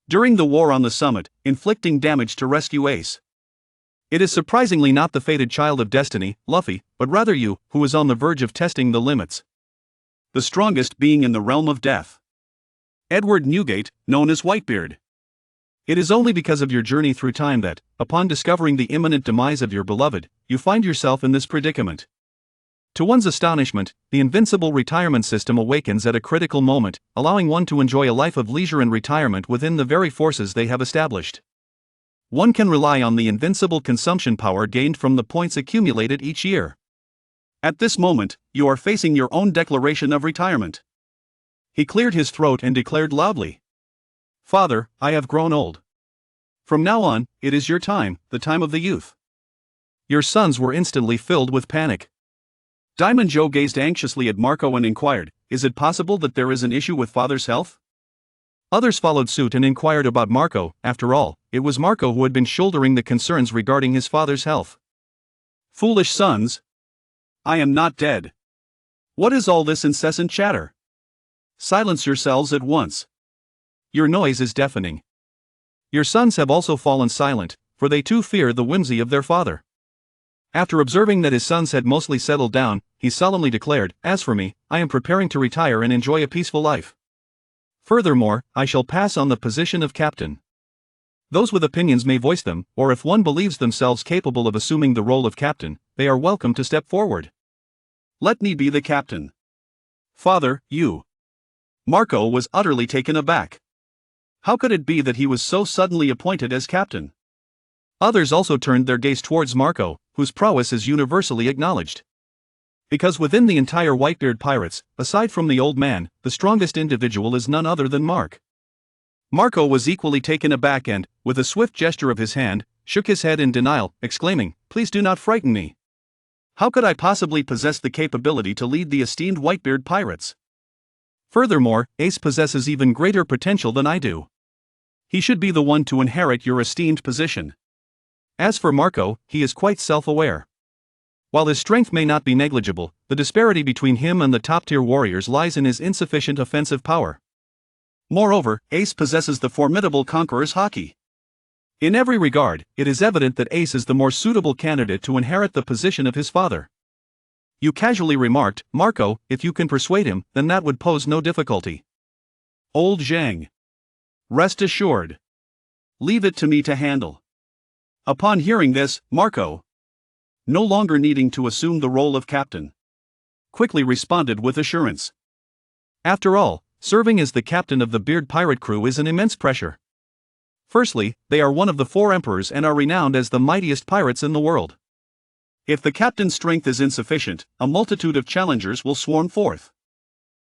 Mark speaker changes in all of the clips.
Speaker 1: during the war on the summit, inflicting damage to rescue Ace. It is surprisingly not the fated child of destiny, Luffy, but rather you, who is on the verge of testing the limits. The strongest being in the realm of death. Edward Newgate, known as Whitebeard. It is only because of your journey through time that, upon discovering the imminent demise of your beloved, you find yourself in this predicament. To one's astonishment, the invincible retirement system awakens at a critical moment, allowing one to enjoy a life of leisure and retirement within the very forces they have established. One can rely on the invincible consumption power gained from the points accumulated each year. At this moment, you are facing your own declaration of retirement. He cleared his throat and declared loudly, "Father, I have grown old. From now on, it is your time, the time of the youth." Your sons were instantly filled with panic. Diamond Joe gazed anxiously at Marco and inquired, "Is it possible that there is an issue with father's health?" Others followed suit and inquired about Marco. After all, it was Marco who had been shouldering the concerns regarding his father's health. "Foolish sons! I am not dead. What is all this incessant chatter? Silence yourselves at once. Your noise is deafening." Your sons have also fallen silent, for they too fear the whimsy of their father. After observing that his sons had mostly settled down, he solemnly declared, "As for me, I am preparing to retire and enjoy a peaceful life. Furthermore, I shall pass on the position of captain. Those with opinions may voice them, or if one believes themselves capable of assuming the role of captain, they are welcome to step forward. Let me be the captain." "Father, you..." Marco was utterly taken aback. How could it be that he was so suddenly appointed as captain? Others also turned their gaze towards Marco, whose prowess is universally acknowledged. Because within the entire Whitebeard pirates, aside from the old man, the strongest individual is none other than Mark. Marco was equally taken aback and, with a swift gesture of his hand, shook his head in denial, exclaiming, "Please do not frighten me. How could I possibly possess the capability to lead the esteemed Whitebeard pirates? Furthermore, Ace possesses even greater potential than I do. He should be the one to inherit your esteemed position." As for Marco, he is quite self-aware. While his strength may not be negligible, the disparity between him and the top-tier warriors lies in his insufficient offensive power. Moreover, Ace possesses the formidable conqueror's haki. In every regard, it is evident that Ace is the more suitable candidate to inherit the position of his father. You casually remarked, "Marco, if you can persuade him, then that would pose no difficulty." Old Zhang. Rest assured. Leave it to me to handle. Upon hearing this, Marco, no longer needing to assume the role of captain, quickly responded with assurance. After all, serving as the captain of the Beard pirate crew is an immense pressure. Firstly, they are one of the 4 emperors and are renowned as the mightiest pirates in the world. If the captain's strength is insufficient, a multitude of challengers will swarm forth.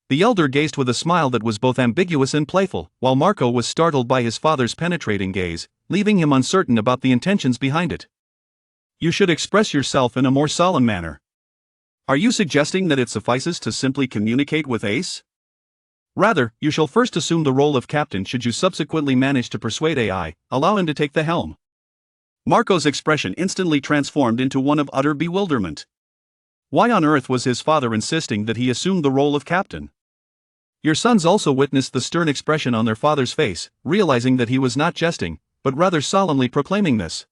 Speaker 1: The elder gazed with a smile that was both ambiguous and playful, while Marco was startled by his father's penetrating gaze, leaving him uncertain about the intentions behind it. "You should express yourself in a more solemn manner. Are you suggesting that it suffices to simply communicate with Ace? Rather, you shall first assume the role of captain should you subsequently manage to persuade AI, allow him to take the helm." Marco's expression instantly transformed into one of utter bewilderment. Why on earth was his father insisting that he assume the role of captain? Your sons also witnessed the stern expression on their father's face, realizing that he was not jesting, but rather solemnly proclaiming this.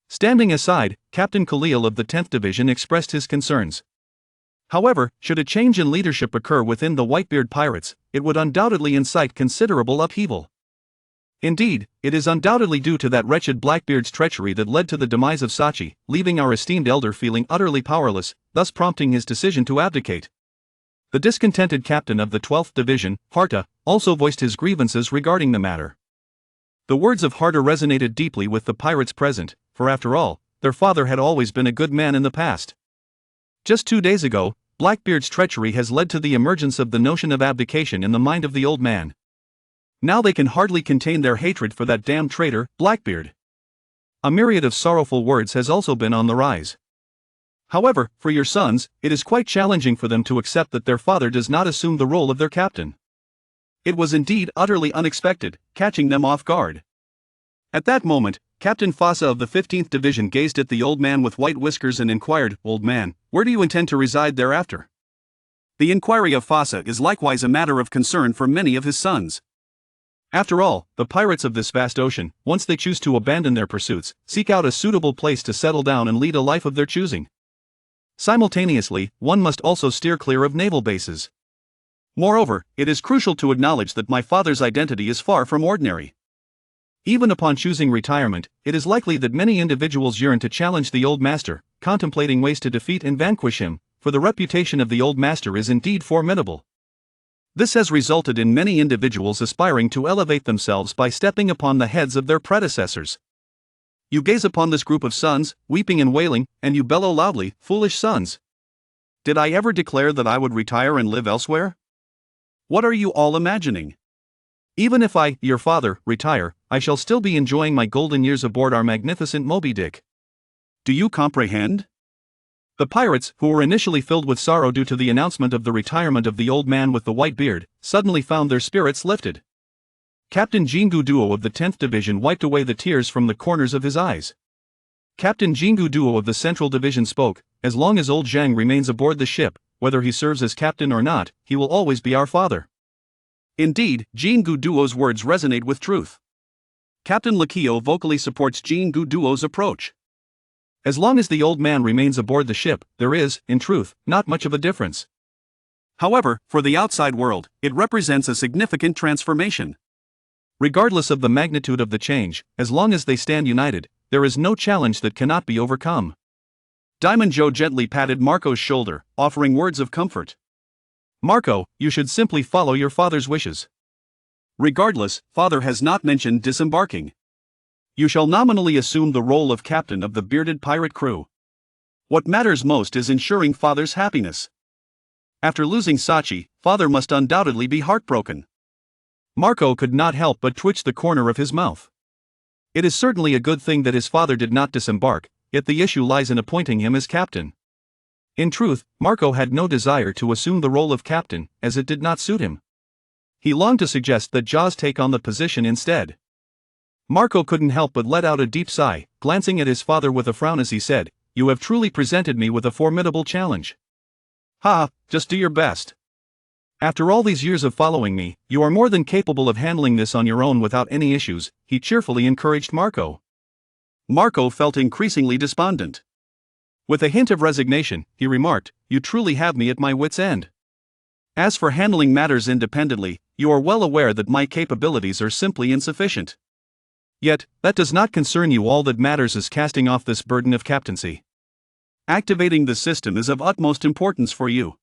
Speaker 1: Standing aside, Captain Khalil of the 10th Division expressed his concerns. However, should a change in leadership occur within the Whitebeard pirates, it would undoubtedly incite considerable upheaval. Indeed, it is undoubtedly due to that wretched Blackbeard's treachery that led to the demise of Sachi, leaving our esteemed elder feeling utterly powerless, thus prompting his decision to abdicate. The discontented captain of the 12th Division, Harta, also voiced his grievances regarding the matter. The words of Harta resonated deeply with the pirates present, for after all, their father had always been a good man in the past. Just 2 days ago, Blackbeard's treachery has led to the emergence of the notion of abdication in the mind of the old man. Now they can hardly contain their hatred for that damned traitor, Blackbeard. A myriad of sorrowful words has also been on the rise. However, for your sons, it is quite challenging for them to accept that their father does not assume the role of their captain. It was indeed utterly unexpected, catching them off guard. At that moment, Captain Fossa of the 15th Division gazed at the old man with white whiskers and inquired, "Old man, where do you intend to reside thereafter?" The inquiry of Fossa is likewise a matter of concern for many of his sons. After all, the pirates of this vast ocean, once they choose to abandon their pursuits, seek out a suitable place to settle down and lead a life of their choosing. Simultaneously, one must also steer clear of naval bases. Moreover, it is crucial to acknowledge that my father's identity is far from ordinary. Even upon choosing retirement, it is likely that many individuals yearn to challenge the old master, contemplating ways to defeat and vanquish him, for the reputation of the old master is indeed formidable. This has resulted in many individuals aspiring to elevate themselves by stepping upon the heads of their predecessors. You gaze upon this group of sons, weeping and wailing, and you bellow loudly, "Foolish sons! Did I ever declare that I would retire and live elsewhere? What are you all imagining? Even if I, your father, retire, I shall still be enjoying my golden years aboard our magnificent Moby Dick. Do you comprehend?" The pirates, who were initially filled with sorrow due to the announcement of the retirement of the old man with the white beard, suddenly found their spirits lifted. Captain Jingu Duo of the 10th Division wiped away the tears from the corners of his eyes. Captain Jingu Duo of the Central Division spoke, "As long as old Zhang remains aboard the ship, whether he serves as captain or not, he will always be our father." Indeed, Jingu Duo's words resonate with truth. Captain Lakio vocally supports Jingu Duo's approach. As long as the old man remains aboard the ship, there is, in truth, not much of a difference. However, for the outside world, it represents a significant transformation. Regardless of the magnitude of the change, as long as they stand united, there is no challenge that cannot be overcome. Diamond Joe gently patted Marco's shoulder, offering words of comfort. "Marco, you should simply follow your father's wishes. Regardless, father has not mentioned disembarking. You shall nominally assume the role of captain of the bearded pirate crew. What matters most is ensuring father's happiness." After losing Sachi, father must undoubtedly be heartbroken. Marco could not help but twitch the corner of his mouth. It is certainly a good thing that his father did not disembark, yet the issue lies in appointing him as captain. In truth, Marco had no desire to assume the role of captain, as it did not suit him. He longed to suggest that Jaws take on the position instead. Marco couldn't help but let out a deep sigh, glancing at his father with a frown as he said, "You have truly presented me with a formidable challenge. Ha, just do your best. After all these years of following me, you are more than capable of handling this on your own without any issues," he cheerfully encouraged Marco. Marco felt increasingly despondent. With a hint of resignation, he remarked, "You truly have me at my wit's end. As for handling matters independently, you are well aware that my capabilities are simply insufficient. Yet, that does not concern you. All that matters is casting off this burden of captaincy. Activating the system is of utmost importance for you.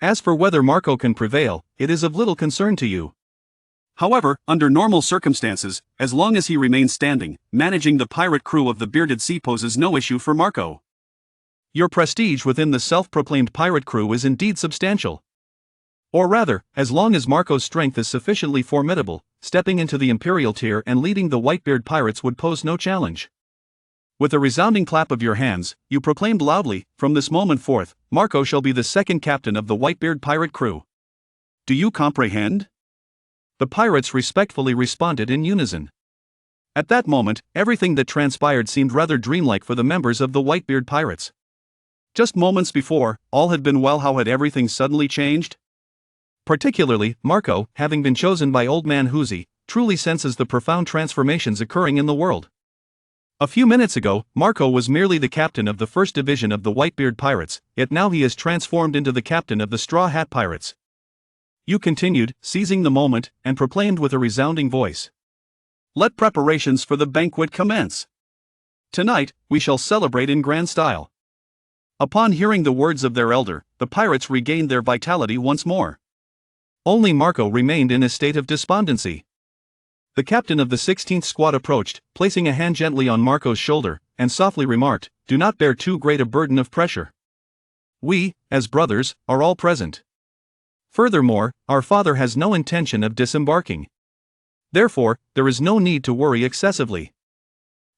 Speaker 1: As for whether Marco can prevail, it is of little concern to you. However, under normal circumstances, as long as he remains standing, managing the pirate crew of the Bearded Sea poses no issue for Marco. Your prestige within the self-proclaimed pirate crew is indeed substantial. Or rather, as long as Marco's strength is sufficiently formidable, stepping into the Imperial tier and leading the Whitebeard pirates would pose no challenge." With a resounding clap of your hands, you proclaimed loudly, "From this moment forth, Marco shall be the second captain of the Whitebeard pirate crew. Do you comprehend?" The pirates respectfully responded in unison. At that moment, everything that transpired seemed rather dreamlike for the members of the Whitebeard pirates. Just moments before, all had been well. How had everything suddenly changed? Particularly, Marco, having been chosen by Old Man Huzi, truly senses the profound transformations occurring in the world. A few minutes ago, Marco was merely the captain of the 1st Division of the Whitebeard Pirates, yet now he is transformed into the captain of the Straw Hat Pirates. You continued, seizing the moment, and proclaimed with a resounding voice, "Let preparations for the banquet commence. Tonight, we shall celebrate in grand style." Upon hearing the words of their elder, the pirates regained their vitality once more. Only Marco remained in a state of despondency. The captain of the 16th squad approached, placing a hand gently on Marco's shoulder, and softly remarked, "Do not bear too great a burden of pressure. We, as brothers, are all present. Furthermore, our father has no intention of disembarking. Therefore, there is no need to worry excessively."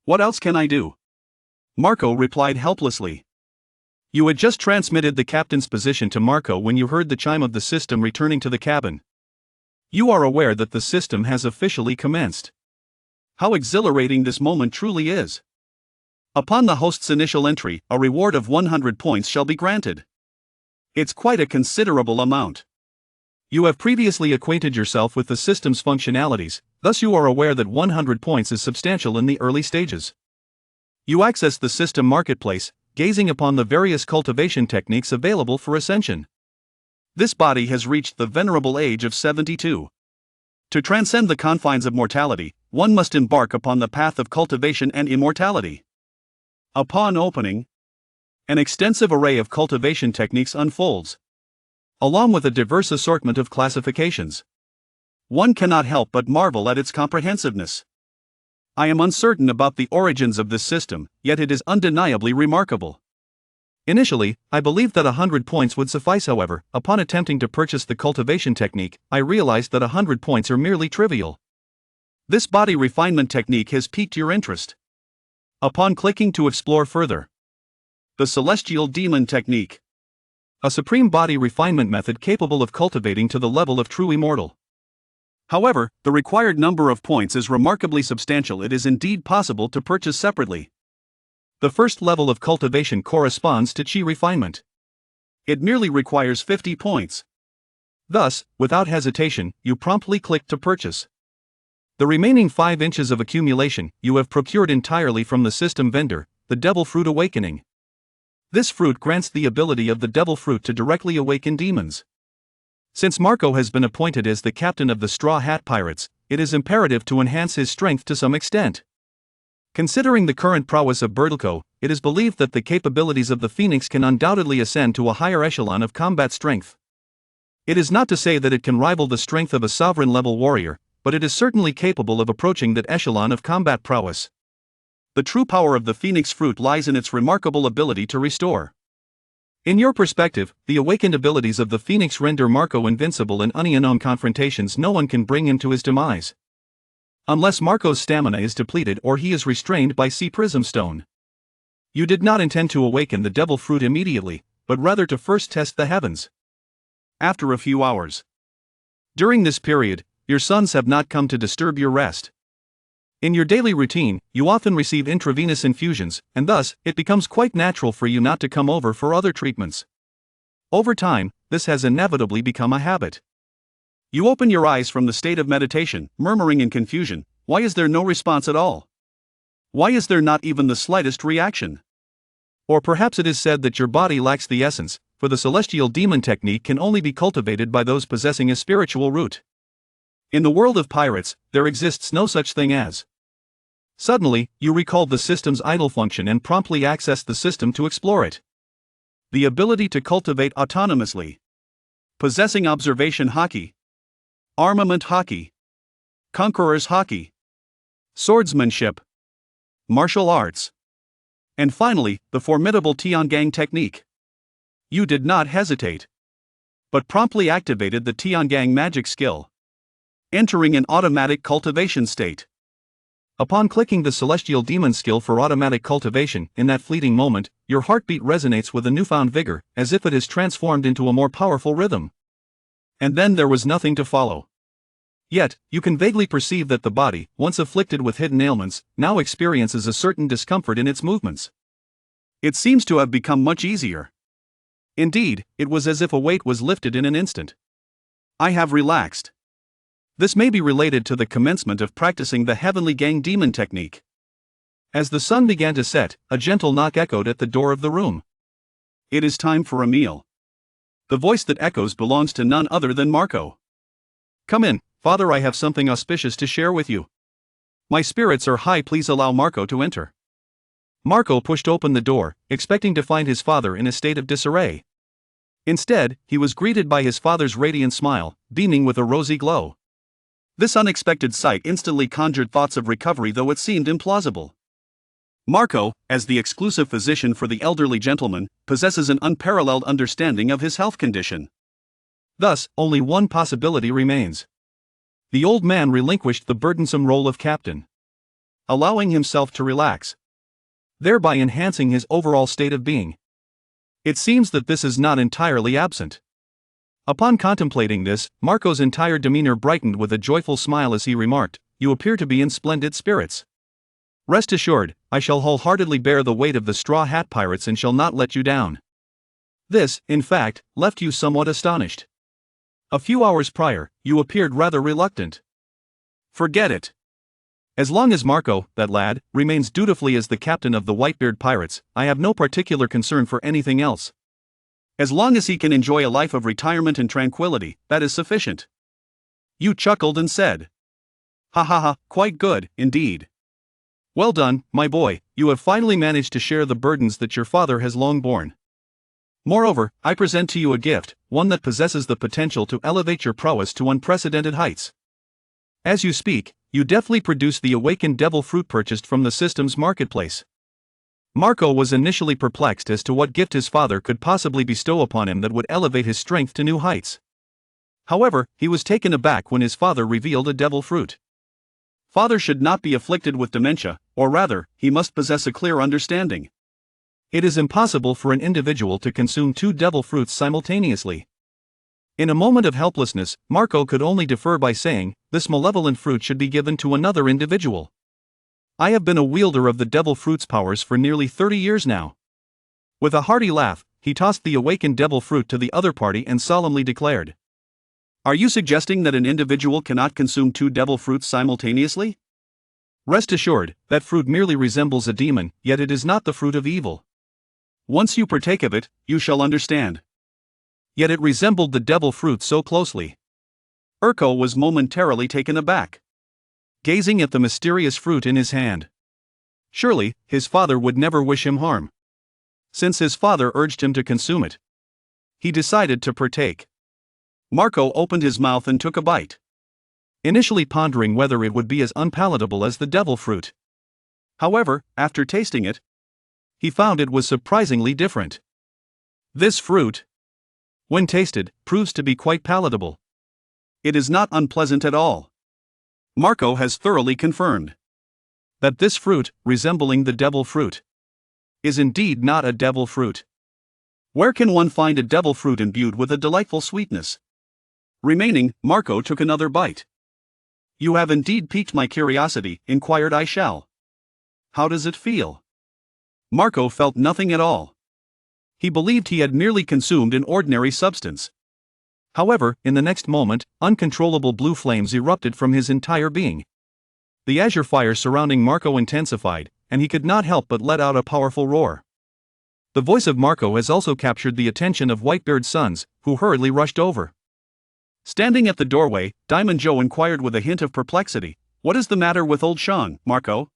Speaker 1: "What else can I do?" Marco replied helplessly. You had just transmitted the captain's position to Marco when you heard the chime of the system returning to the cabin. You are aware that the system has officially commenced. How exhilarating this moment truly is. Upon the host's initial entry, a reward of 100 points shall be granted. It's quite a considerable amount. You have previously acquainted yourself with the system's functionalities, thus you are aware that 100 points is substantial in the early stages. You access the system marketplace, gazing upon the various cultivation techniques available for ascension. This body has reached the venerable age of 72. To transcend the confines of mortality, one must embark upon the path of cultivation and immortality. Upon opening, an extensive array of cultivation techniques unfolds, along with a diverse assortment of classifications. One cannot help but marvel at its comprehensiveness. I am uncertain about the origins of this system, yet it is undeniably remarkable. Initially, I believed that 100 points would suffice. However, upon attempting to purchase the cultivation technique, I realized that 100 points are merely trivial. This body refinement technique has piqued your interest. Upon clicking to explore further, the celestial demon technique, a supreme body refinement method capable of cultivating to the level of true immortal. However, the required number of points is remarkably substantial. It is indeed possible to purchase separately. The first level of cultivation corresponds to chi refinement. It merely requires 50 points. Thus, without hesitation, you promptly click to purchase. The remaining 5 inches of accumulation you have procured entirely from the system vendor, the Devil Fruit Awakening. This fruit grants the ability of the Devil Fruit to directly awaken demons. Since Marco has been appointed as the captain of the Straw Hat Pirates, it is imperative to enhance his strength to some extent. Considering the current prowess of Bertilko, it is believed that the capabilities of the Phoenix can undoubtedly ascend to a higher echelon of combat strength. It is not to say that it can rival the strength of a sovereign-level warrior, but it is certainly capable of approaching that echelon of combat prowess. The true power of the Phoenix fruit lies in its remarkable ability to restore. In your perspective, the awakened abilities of the Phoenix render Marco invincible in unknown confrontations. No one can bring him to his demise, unless Marco's stamina is depleted or he is restrained by Sea Prism Stone. You did not intend to awaken the Devil Fruit immediately, but rather to first test the heavens. After a few hours. During this period, your sons have not come to disturb your rest. In your daily routine, you often receive intravenous infusions, and thus, it becomes quite natural for you not to come over for other treatments. Over time, this has inevitably become a habit. You open your eyes from the state of meditation, murmuring in confusion, why is there no response at all? Why is there not even the slightest reaction? Or perhaps it is said that your body lacks the essence, for the celestial demon technique can only be cultivated by those possessing a spiritual root. In the world of pirates, there exists no such thing as. Suddenly, you recall the system's idle function and promptly access the system to explore it. The ability to cultivate autonomously. Possessing observation hockey, armament hockey, conqueror's hockey, swordsmanship, martial arts, and finally, the formidable Tiangang technique. You did not hesitate, but promptly activated the Tiangang magic skill, entering an automatic cultivation state. Upon clicking the Celestial Demon skill for automatic cultivation, in that fleeting moment, your heartbeat resonates with a newfound vigor, as if it is transformed into a more powerful rhythm. And then there was nothing to follow. Yet, you can vaguely perceive that the body, once afflicted with hidden ailments, now experiences a certain discomfort in its movements. It seems to have become much easier. Indeed, it was as if a weight was lifted in an instant. I have relaxed. This may be related to the commencement of practicing the Heavenly Gang Demon technique. As the sun began to set, a gentle knock echoed at the door of the room. It is time for a meal. The voice that echoes belongs to none other than Marco. Come in, Father, I have something auspicious to share with you. My spirits are high, please allow Marco to enter. Marco pushed open the door, expecting to find his father in a state of disarray. Instead, he was greeted by his father's radiant smile, beaming with a rosy glow. This unexpected sight instantly conjured thoughts of recovery, though it seemed implausible. Marco, as the exclusive physician for the elderly gentleman, possesses an unparalleled understanding of his health condition. Thus, only one possibility remains. The old man relinquished the burdensome role of captain, allowing himself to relax, thereby enhancing his overall state of being. It seems that this is not entirely absent. Upon contemplating this, Marco's entire demeanor brightened with a joyful smile as he remarked, "You appear to be in splendid spirits. Rest assured, I shall wholeheartedly bear the weight of the Straw Hat Pirates and shall not let you down." This, in fact, left you somewhat astonished. A few hours prior, you appeared rather reluctant. Forget it. As long as Marco, that lad, remains dutifully as the captain of the Whitebeard pirates, I have no particular concern for anything else. As long as he can enjoy a life of retirement and tranquility, that is sufficient. You chuckled and said, "Ha ha ha, quite good, indeed. Well done, my boy, you have finally managed to share the burdens that your father has long borne. Moreover, I present to you a gift, one that possesses the potential to elevate your prowess to unprecedented heights." As you speak, you deftly produce the awakened devil fruit purchased from the system's marketplace. Marco was initially perplexed as to what gift his father could possibly bestow upon him that would elevate his strength to new heights. However, he was taken aback when his father revealed a devil fruit. Father should not be afflicted with dementia, or rather, he must possess a clear understanding. It is impossible for an individual to consume two devil fruits simultaneously. In a moment of helplessness, Marco could only defer by saying, "This malevolent fruit should be given to another individual. I have been a wielder of the devil fruit's powers for nearly 30 years now." With a hearty laugh, he tossed the awakened devil fruit to the other party and solemnly declared, "Are you suggesting that an individual cannot consume two devil fruits simultaneously? Rest assured, that fruit merely resembles a demon, yet it is not the fruit of evil. Once you partake of it, you shall understand." Yet it resembled the devil fruit so closely. Urko was momentarily taken aback, gazing at the mysterious fruit in his hand. Surely, his father would never wish him harm. Since his father urged him to consume it, he decided to partake. Marco opened his mouth and took a bite, initially pondering whether it would be as unpalatable as the devil fruit. However, after tasting it, he found it was surprisingly different. This fruit, when tasted, proves to be quite palatable. It is not unpleasant at all. Marco has thoroughly confirmed that this fruit, resembling the devil fruit, is indeed not a devil fruit. Where can one find a devil fruit imbued with a delightful sweetness? Remaining, Marco took another bite. "You have indeed piqued my curiosity," inquired I shall. "How does it feel?" Marco felt nothing at all. He believed he had merely consumed an ordinary substance. However, in the next moment, uncontrollable blue flames erupted from his entire being. The azure fire surrounding Marco intensified, and he could not help but let out a powerful roar. The voice of Marco has also captured the attention of Whitebeard's sons, who hurriedly rushed over. Standing at the doorway, Diamond Joe inquired with a hint of perplexity, "What is the matter with old Sean, Marco?"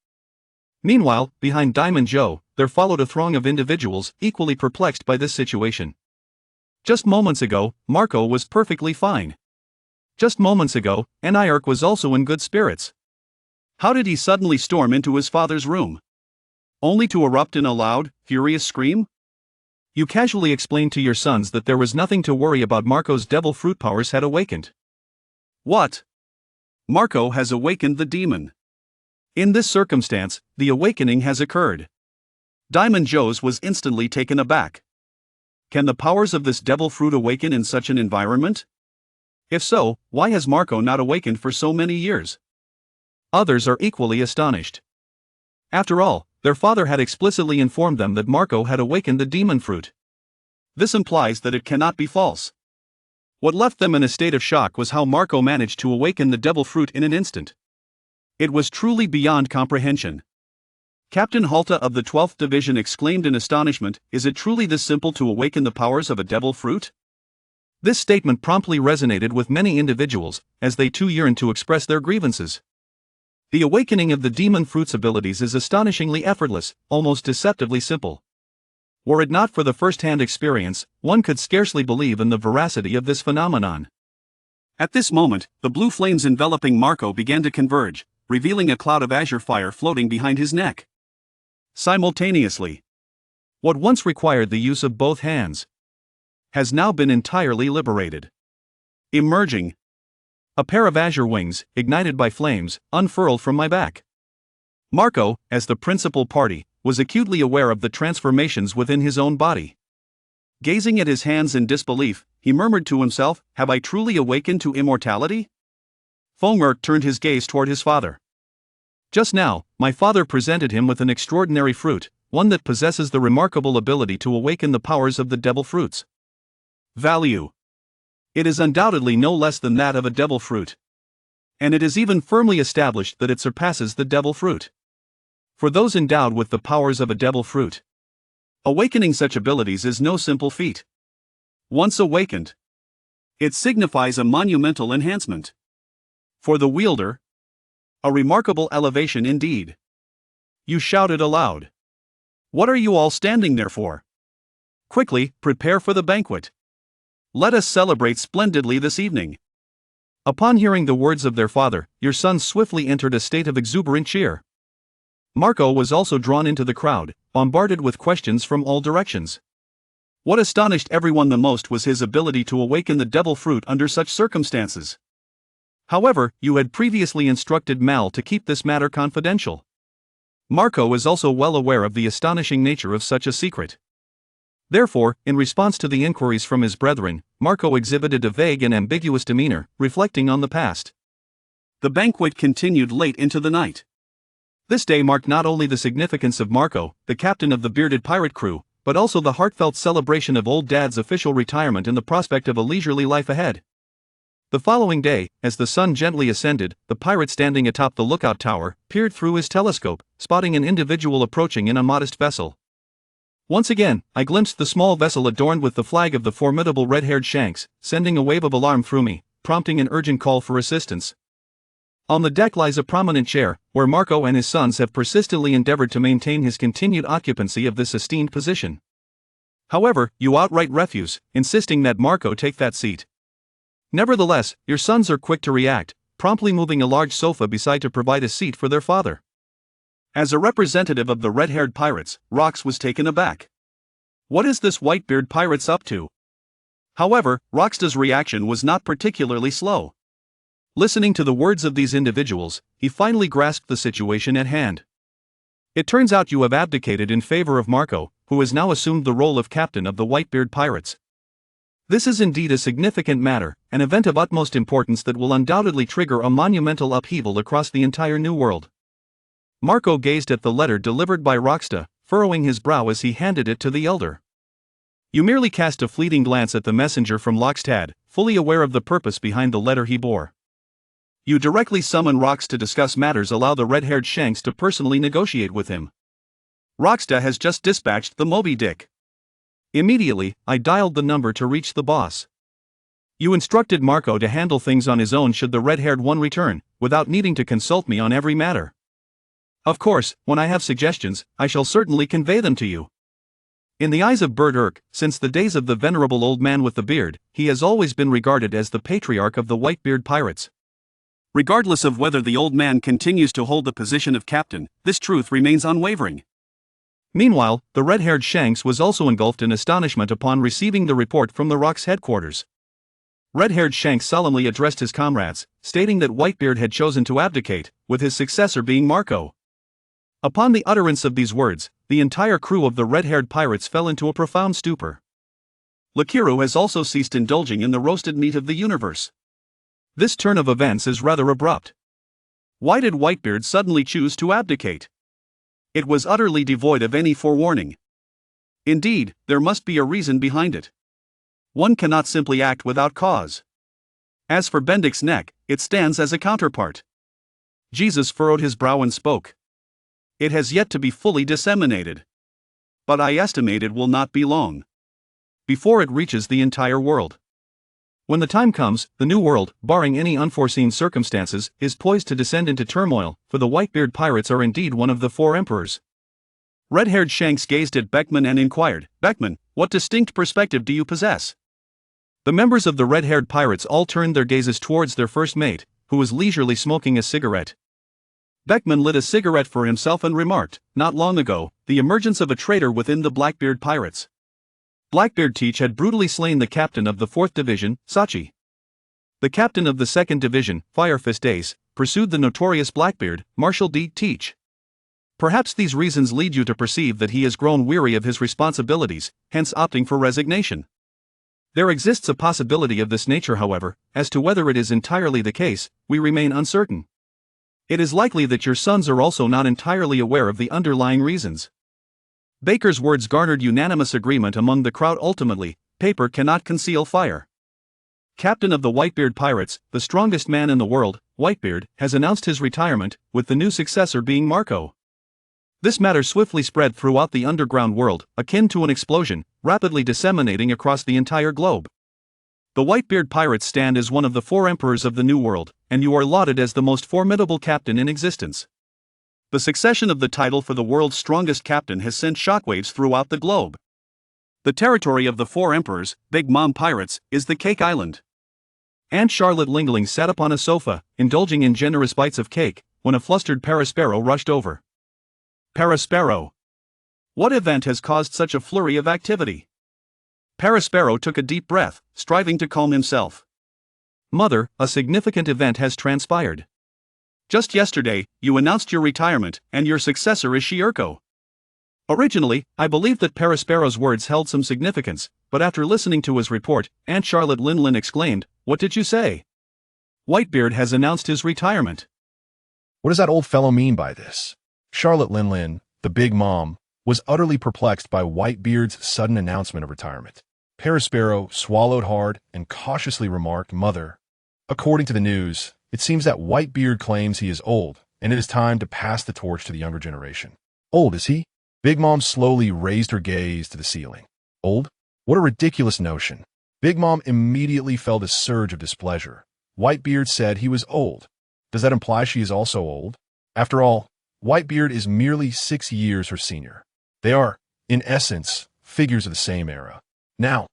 Speaker 1: Meanwhile, behind Diamond Joe, there followed a throng of individuals equally perplexed by this situation. Just moments ago, Marco was perfectly fine. Just moments ago, Eniarch was also in good spirits. How did he suddenly storm into his father's room, only to erupt in a loud, furious scream? You casually explained to your sons that there was nothing to worry about. Marco's devil fruit powers had awakened. What? Marco has awakened the demon. In this circumstance, the awakening has occurred. Diamond Joe's was instantly taken aback. Can the powers of this devil fruit awaken in such an environment? If so, why has Marco not awakened for so many years? Others are equally astonished. After all, their father had explicitly informed them that Marco had awakened the demon fruit. This implies that it cannot be false. What left them in a state of shock was how Marco managed to awaken the devil fruit in an instant. It was truly beyond comprehension. Captain Halta of the 12th Division exclaimed in astonishment, "Is it truly this simple to awaken the powers of a devil fruit?" This statement promptly resonated with many individuals, as they too yearned to express their grievances. The awakening of the demon fruit's abilities is astonishingly effortless, almost deceptively simple. Were it not for the first-hand experience, one could scarcely believe in the veracity of this phenomenon. At this moment, the blue flames enveloping Marco began to converge, revealing a cloud of azure fire floating behind his neck. Simultaneously, what once required the use of both hands has now been entirely liberated. Emerging, a pair of azure wings, ignited by flames, unfurled from my back. Marco, as the principal party, was acutely aware of the transformations within his own body. Gazing at his hands in disbelief, he murmured to himself, "Have I truly awakened to immortality?" Fongmer turned his gaze toward his father. Just now, my father presented him with an extraordinary fruit, one that possesses the remarkable ability to awaken the powers of the devil fruits. Value. It is undoubtedly no less than that of a devil fruit. And it is even firmly established that it surpasses the devil fruit. For those endowed with the powers of a devil fruit, awakening such abilities is no simple feat. Once awakened, it signifies a monumental enhancement. For the wielder, a remarkable elevation indeed. You shouted aloud. What are you all standing there for? Quickly, prepare for the banquet. Let us celebrate splendidly this evening. Upon hearing the words of their father, your sons swiftly entered a state of exuberant cheer. Marco was also drawn into the crowd, bombarded with questions from all directions. What astonished everyone the most was his ability to awaken the devil fruit under such circumstances. However, you had previously instructed Mal to keep this matter confidential. Marco is also well aware of the astonishing nature of such a secret. Therefore, in response to the inquiries from his brethren, Marco exhibited a vague and ambiguous demeanor, reflecting on the past. The banquet continued late into the night. This day marked not only the significance of Marco, the captain of the bearded pirate crew, but also the heartfelt celebration of Old Dad's official retirement and the prospect of a leisurely life ahead. The following day, as the sun gently ascended, the pirate standing atop the lookout tower peered through his telescope, spotting an individual approaching in a modest vessel. Once again, I glimpsed the small vessel adorned with the flag of the formidable red-haired Shanks, sending a wave of alarm through me, prompting an urgent call for assistance. On the deck lies a prominent chair, where Marco and his sons have persistently endeavored to maintain his continued occupancy of this esteemed position. However, you outright refuse, insisting that Marco take that seat. Nevertheless, your sons are quick to react, promptly moving a large sofa beside to provide a seat for their father. As a representative of the red-haired pirates, Rox was taken aback. What is this Whitebeard pirates up to? However, Roxta's reaction was not particularly slow. Listening to the words of these individuals, he finally grasped the situation at hand. It turns out you have abdicated in favor of Marco, who has now assumed the role of captain of the Whitebeard pirates. This is indeed a significant matter, an event of utmost importance that will undoubtedly trigger a monumental upheaval across the entire New World. Marco gazed at the letter delivered by Roxta, furrowing his brow as he handed it to the elder. You merely cast a fleeting glance at the messenger from Loxtad, fully aware of the purpose behind the letter he bore. You directly summon Rox to discuss matters, allow the red-haired Shanks to personally negotiate with him. Roxta has just dispatched the Moby Dick. Immediately, I dialed the number to reach the boss. You instructed Marco to handle things on his own should the red-haired one return, without needing to consult me on every matter. Of course, when I have suggestions, I shall certainly convey them to you. In the eyes of Bert Urk, since the days of the venerable old man with the beard, he has always been regarded as the patriarch of the Whitebeard pirates. Regardless of whether the old man continues to hold the position of captain, this truth remains unwavering. Meanwhile, the red-haired Shanks was also engulfed in astonishment upon receiving the report from the Rock's headquarters. Red-haired Shanks solemnly addressed his comrades, stating that Whitebeard had chosen to abdicate, with his successor being Marco. Upon the utterance of these words, the entire crew of the red-haired pirates fell into a profound stupor. Lakiru has also ceased indulging in the roasted meat of the universe. This turn of events is rather abrupt. Why did Whitebeard suddenly choose to abdicate? It was utterly devoid of any forewarning. Indeed, there must be a reason behind it. One cannot simply act without cause. As for Bendik's neck, it stands as a counterpart. Jesus furrowed his brow and spoke. It has yet to be fully disseminated. But I estimate it will not be long before it reaches the entire world. When the time comes, the New World, barring any unforeseen circumstances, is poised to descend into turmoil, for the Whitebeard pirates are indeed one of the four emperors. Red-haired Shanks gazed at Beckman and inquired, Beckman, what distinct perspective do you possess? The members of the red-haired pirates all turned their gazes towards their first mate, who was leisurely smoking a cigarette. Beckman lit a cigarette for himself and remarked, not long ago, the emergence of a traitor within the Blackbeard pirates. Blackbeard Teach had brutally slain the captain of the 4th Division, Sachi. The captain of the 2nd Division, Firefist Ace, pursued the notorious Blackbeard, Marshal D. Teach. Perhaps these reasons lead you to perceive that he has grown weary of his responsibilities, hence opting for resignation. There exists a possibility of this nature, however. As to whether it is entirely the case, we remain uncertain. It is likely that your sons are also not entirely aware of the underlying reasons. Baker's words garnered unanimous agreement among the crowd. Ultimately, paper cannot conceal fire. captain of the Whitebeard pirates, the strongest man in the world, Whitebeard, has announced his retirement, with the new successor being Marco. This matter swiftly spread throughout the underground world, akin to an explosion, rapidly disseminating across the entire globe. The Whitebeard pirates stand as one of the 4 emperors of the New World, and you are lauded as the most formidable captain in existence. The succession of the title for the world's strongest captain has sent shockwaves throughout the globe. The territory of the 4 emperors, Big Mom pirates, is the Cake Island. Aunt Charlotte Lingling sat upon a sofa, indulging in generous bites of cake, when a flustered Parasparrow rushed over. Parasparrow. What event has caused such a flurry of activity? Parasparrow took a deep breath, striving to calm himself. Mother, a significant event has transpired. Just yesterday, you announced your retirement, and your successor is Shiurko. Originally, I believed that Parasparrow's words held some significance, but after listening to his report, Aunt Charlotte Linlin exclaimed, "What did you say?" Whitebeard has announced his retirement.
Speaker 2: What does that old fellow mean by this? Charlotte Linlin, the Big Mom, was utterly perplexed by Whitebeard's sudden announcement of retirement. Parasparrow swallowed hard and cautiously remarked, "Mother, according to the news, it seems that Whitebeard claims he is old, and it is time to pass the torch to the younger generation." "Old, is he?" Big Mom slowly raised her gaze to the ceiling. "Old? What a ridiculous notion." Big Mom immediately felt a surge of displeasure. Whitebeard said he was old. Does that imply she is also old? After all, Whitebeard is merely 6 years her senior. They are, in essence, figures of the same era. Now,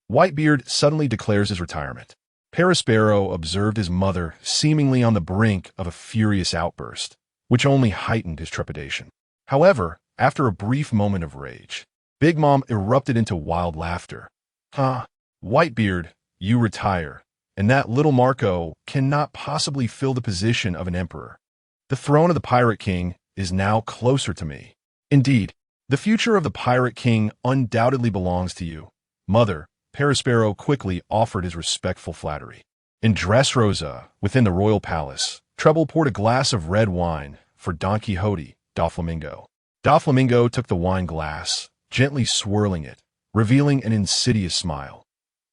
Speaker 2: Whitebeard suddenly declares his retirement. Parasparrow observed his mother seemingly on the brink of a furious outburst, which only heightened his trepidation. However, after a brief moment of rage, Big Mom erupted into wild laughter. Whitebeard, you retire, and that little Marco cannot possibly fill the position of an emperor. The throne of the Pirate King is now closer to me. Indeed, the future of the Pirate King undoubtedly belongs to you. Mother, Parasparrow quickly offered his respectful flattery. In Dressrosa, within the royal palace, Treble poured a glass of red wine for Don Quixote, Doflamingo. Doflamingo took the wine glass, gently swirling it, revealing an insidious smile.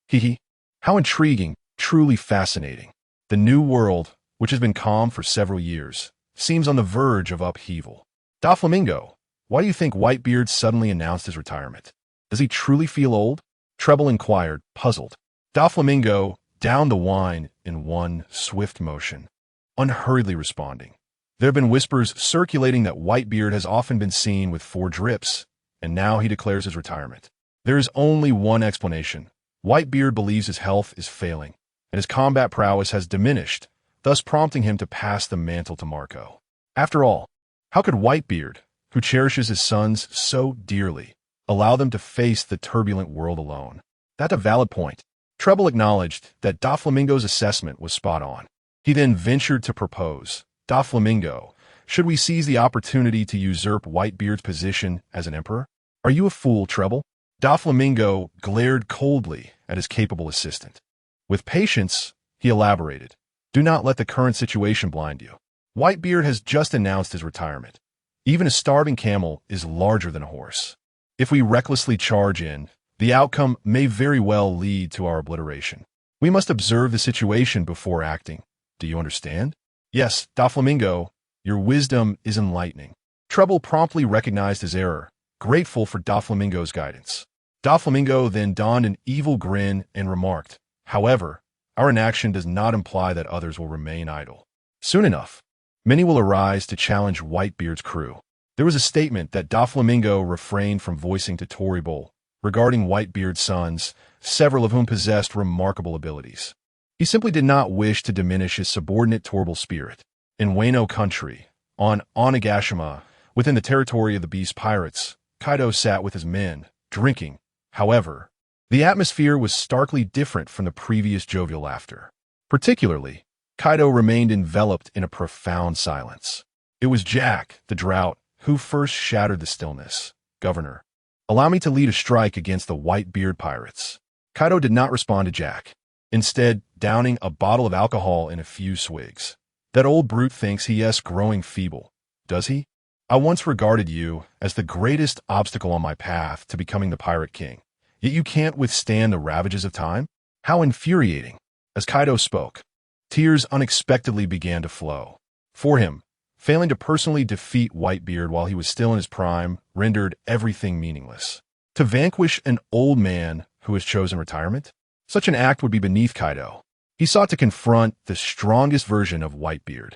Speaker 2: Hee. How intriguing, truly fascinating. The New World, which has been calm for several years, seems on the verge of upheaval. Doflamingo, why do you think Whitebeard suddenly announced his retirement? Does he truly feel old? Treble inquired, puzzled. Doflamingo downed the wine in one swift motion, unhurriedly responding. There have been whispers circulating that Whitebeard has often been seen with 4 drips, and now he declares his retirement. There is only one explanation. Whitebeard believes his health is failing, and his combat prowess has diminished, thus prompting him to pass the mantle to Marco. After all, how could Whitebeard, who cherishes his sons so dearly, allow them to face the turbulent world alone? That's a valid point. Treble acknowledged that Doflamingo's assessment was spot on. He then ventured to propose, "Doflamingo, should we seize the opportunity to usurp Whitebeard's position as an emperor?" "Are you a fool, Treble?" Doflamingo glared coldly at his capable assistant. With patience, he elaborated, "Do not let the current situation blind you. Whitebeard has just announced his retirement. Even a starving camel is larger than a horse. If we recklessly charge in, the outcome may very well lead to our obliteration. We must observe the situation before acting. Do you understand?" "Yes, Doflamingo, your wisdom is enlightening." Treble promptly recognized his error, grateful for Doflamingo's guidance. Doflamingo then donned an evil grin and remarked, "However, our inaction does not imply that others will remain idle. Soon enough, many will arise to challenge Whitebeard's crew." There was a statement that Doflamingo refrained from voicing to Toribol regarding Whitebeard's sons, several of whom possessed remarkable abilities. He simply did not wish to diminish his subordinate Torbal's spirit. In Wano country, on Onigashima, within the territory of the Beast Pirates, Kaido sat with his men, drinking. However, the atmosphere was starkly different from the previous jovial laughter. Particularly, Kaido remained enveloped in a profound silence. It was Jack, the Drought, who first shattered the stillness. "Governor, allow me to lead a strike against the Whitebeard pirates." Kaido did not respond to Jack, instead downing a bottle of alcohol in a few swigs. "That old brute thinks he is growing feeble, does he? I once regarded you as the greatest obstacle on my path to becoming the Pirate King, yet you can't withstand the ravages of time? How infuriating. As Kaido spoke, tears unexpectedly began to flow. For him, failing to personally defeat Whitebeard while he was still in his prime rendered everything meaningless. To vanquish an old man who has chosen retirement? Such an act would be beneath Kaido. He sought to confront the strongest version of Whitebeard,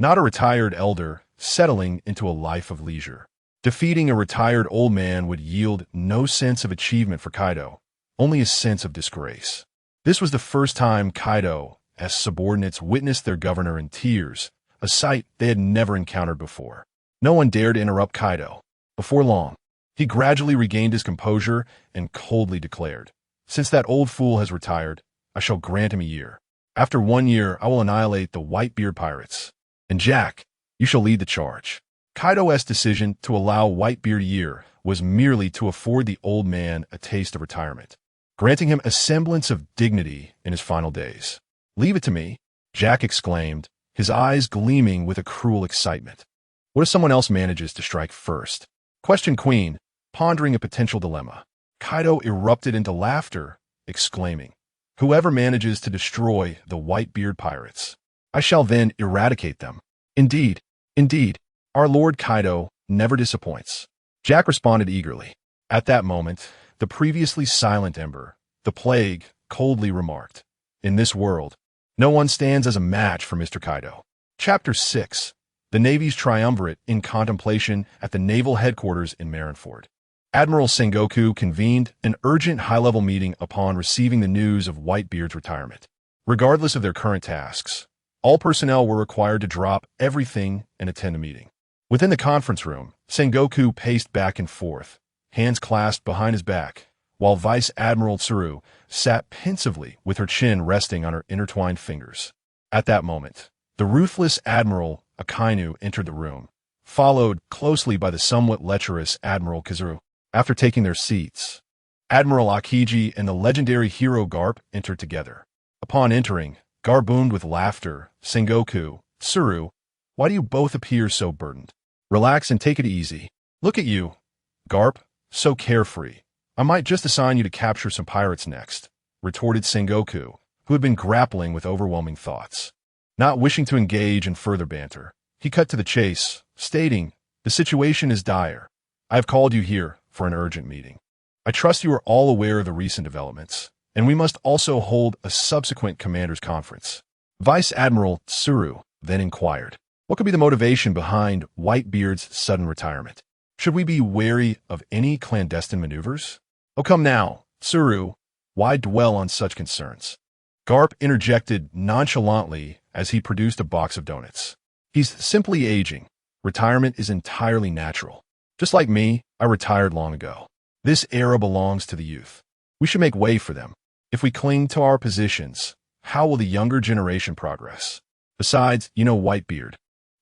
Speaker 2: not a retired elder settling into a life of leisure. Defeating a retired old man would yield no sense of achievement for Kaido, only a sense of disgrace. This was the first time Kaido, as subordinates, witnessed their governor in tears, a sight they had never encountered before. No one dared interrupt Kaido. Before long, he gradually regained his composure and coldly declared, "Since that old fool has retired, I shall grant him a year. After 1 year, I will annihilate the Whitebeard pirates. And Jack, you shall lead the charge." Kaido's decision to allow Whitebeard a year was merely to afford the old man a taste of retirement, granting him a semblance of dignity in his final days. "Leave it to me," Jack exclaimed, his eyes gleaming with a cruel excitement. "What if someone else manages to strike first?" questioned Queen, pondering a potential dilemma. Kaido erupted into laughter, exclaiming, "Whoever manages to destroy the Whitebeard pirates, I shall then eradicate them. Indeed, our Lord Kaido never disappoints." Jack responded eagerly. At that moment, the previously silent Ember, the Plague, coldly remarked, "In this world, no one stands as a match for Mr. Kaido." Chapter 6. The Navy's Triumvirate in Contemplation at the Naval Headquarters in Marineford. Admiral Sengoku convened an urgent high-level meeting upon receiving the news of Whitebeard's retirement. Regardless of their current tasks, all personnel were required to drop everything and attend a meeting. Within the conference room, Sengoku paced back and forth, hands clasped behind his back, while Vice Admiral Tsuru sat pensively with her chin resting on her intertwined fingers. At that moment, the ruthless Admiral Akainu entered the room, followed closely by the somewhat lecherous Admiral Kizuru. After taking their seats, Admiral Akiji and the legendary hero Garp entered together. Upon entering, Garp boomed with laughter. "Sengoku, Tsuru, why do you both appear so burdened? Relax and take it easy. Look at you, Garp, so carefree. I might just assign you to capture some pirates next," retorted Sengoku, who had been grappling with overwhelming thoughts. Not wishing to engage in further banter, he cut to the chase, stating, "The situation is dire. I have called you here for an urgent meeting. I trust you are all aware of the recent developments, and we must also hold a subsequent commander's conference." Vice Admiral Tsuru then inquired, "What could be the motivation behind Whitebeard's sudden retirement? Should we be wary of any clandestine maneuvers?" "Oh, come now, Tsuru, why dwell on such concerns?" Garp interjected nonchalantly as he produced a box of donuts. "He's simply aging. Retirement is entirely natural. Just like me, I retired long ago. This era belongs to the youth. We should make way for them. If we cling to our positions, how will the younger generation progress? Besides, you know Whitebeard.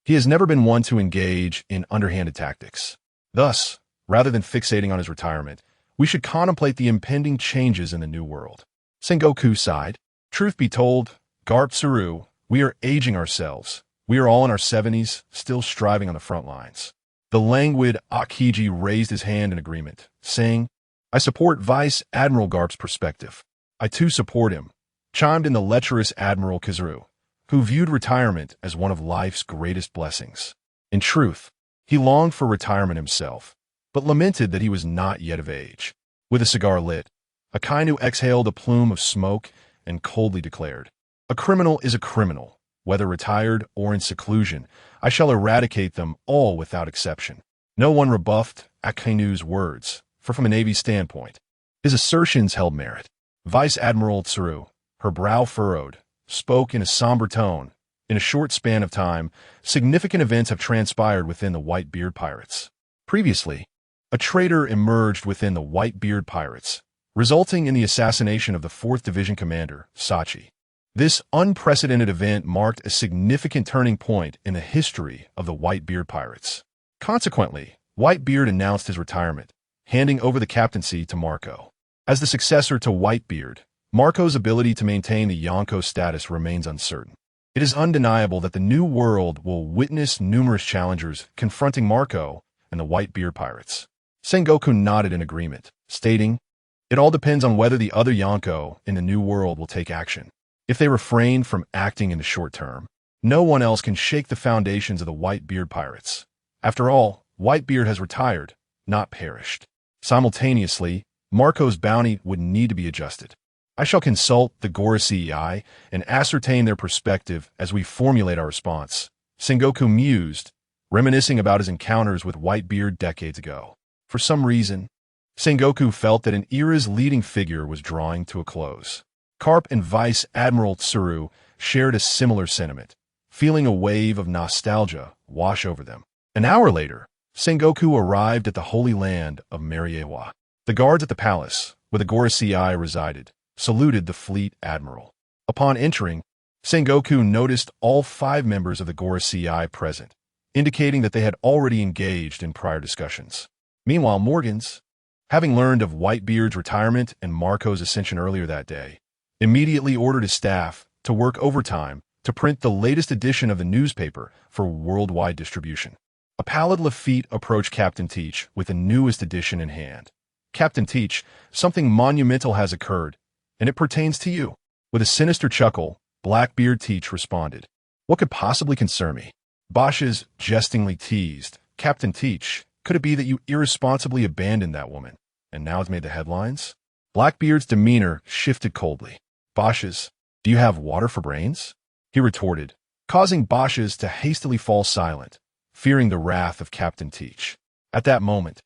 Speaker 2: He has never been one to engage in underhanded tactics. Thus, rather than fixating on his retirement, we should contemplate the impending changes in the new world." Sengoku sighed. "Truth be told, Garp Tsuru, we are aging ourselves. We are all in our 70s, still striving on the front lines." The languid Akiji raised his hand in agreement, saying, "I support Vice Admiral Garp's perspective." "I too support him," chimed in the lecherous Admiral Kizuru, who viewed retirement as one of life's greatest blessings. In truth, he longed for retirement himself, but lamented that he was not yet of age. With a cigar lit, Akainu exhaled a plume of smoke and coldly declared, "A criminal is a criminal. Whether retired or in seclusion, I shall eradicate them all without exception." No one rebuffed Akainu's words, for from a Navy standpoint, his assertions held merit. Vice Admiral Tsuru, her brow furrowed, spoke in a somber tone. "In a short span of time, significant events have transpired within the Whitebeard pirates. Previously, a traitor emerged within the Whitebeard pirates, resulting in the assassination of the 4th Division commander, Sachi. This unprecedented event marked a significant turning point in the history of the Whitebeard pirates. Consequently, Whitebeard announced his retirement, handing over the captaincy to Marco. As the successor to Whitebeard, Marco's ability to maintain the Yonko status remains uncertain. It is undeniable that the new world will witness numerous challengers confronting Marco and the Whitebeard pirates. Sengoku nodded in agreement, stating, "It all depends on whether the other Yonko in the new world will take action. If they refrain from acting in the short term, no one else can shake the foundations of the Whitebeard pirates. After all, Whitebeard has retired, not perished. Simultaneously, Marco's bounty would need to be adjusted. I shall consult the Gora CEI and ascertain their perspective as we formulate our response. Sengoku mused, reminiscing about his encounters with Whitebeard decades ago. For some reason, Sengoku felt that an era's leading figure was drawing to a close. Carp and Vice Admiral Tsuru shared a similar sentiment, feeling a wave of nostalgia wash over them. An hour later, Sengoku arrived at the Holy Land of Mariewa. The guards at the palace, where the Gora CI resided, saluted the fleet admiral. Upon entering, Sengoku noticed all 5 members of the Gora CI present, indicating that they had already engaged in prior discussions. Meanwhile, Morgans, having learned of Whitebeard's retirement and Marco's ascension earlier that day, immediately ordered his staff to work overtime to print the latest edition of the newspaper for worldwide distribution. A pallid Lafitte approached Captain Teach with the newest edition in hand. Captain Teach, something monumental has occurred, and it pertains to you. With a sinister chuckle, Blackbeard Teach responded, "What could possibly concern me?" Bosch's jestingly teased, "Captain Teach, could it be that you irresponsibly abandoned that woman, and now it's made the headlines?" Blackbeard's demeanor shifted coldly. "Bosch's, do you have water for brains?" he retorted, causing Bosch's to hastily fall silent, fearing the wrath of Captain Teach. At that moment,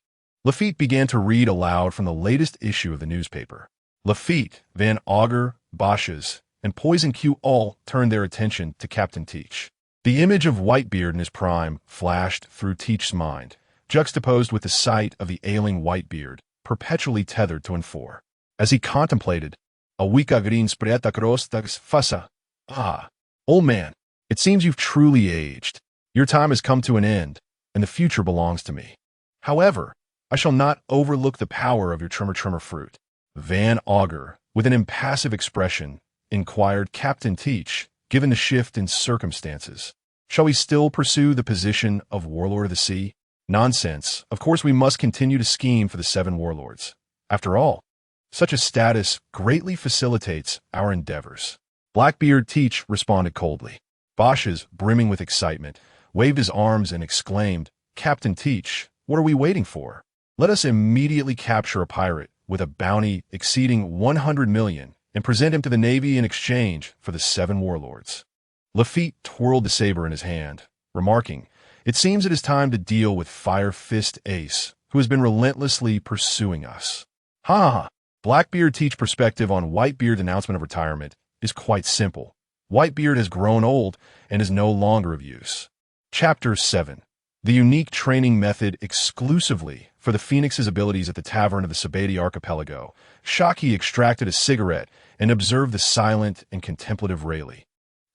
Speaker 2: Lafitte began to read aloud from the latest issue of the newspaper. Lafitte, Van Auger, Bosch's, and Poison Q all turned their attention to Captain Teach. The image of Whitebeard in his prime flashed through Teach's mind, juxtaposed with the sight of the ailing Whitebeard, perpetually tethered to N4. As he contemplated, a wika green spreta crostags fassa. "Ah, old man, it seems you've truly aged. Your time has come to an end, and the future belongs to me. However, I shall not overlook the power of your tremor fruit." Van Auger, with an impassive expression, inquired Captain Teach, given the shift in circumstances, "Shall we still pursue the position of Warlord of the Sea?" "Nonsense. Of course we must continue to scheme for the 7 warlords. After all, such a status greatly facilitates our endeavors." Blackbeard Teach responded coldly. Bosch's, brimming with excitement, waved his arms and exclaimed, "Captain Teach, what are we waiting for? Let us immediately capture a pirate with a bounty exceeding 100 million and present him to the Navy in exchange for the 7 warlords." Lafitte twirled the saber in his hand, remarking, "It seems it is time to deal with Fire Fist Ace, who has been relentlessly pursuing us." Ha ha ha. Blackbeard Teach perspective on Whitebeard's announcement of retirement is quite simple. Whitebeard has grown old and is no longer of use. Chapter 7. The unique training method exclusively for the Phoenix's abilities at the tavern of the Sabati archipelago. Shaki extracted a cigarette and observed the silent and contemplative Rayleigh.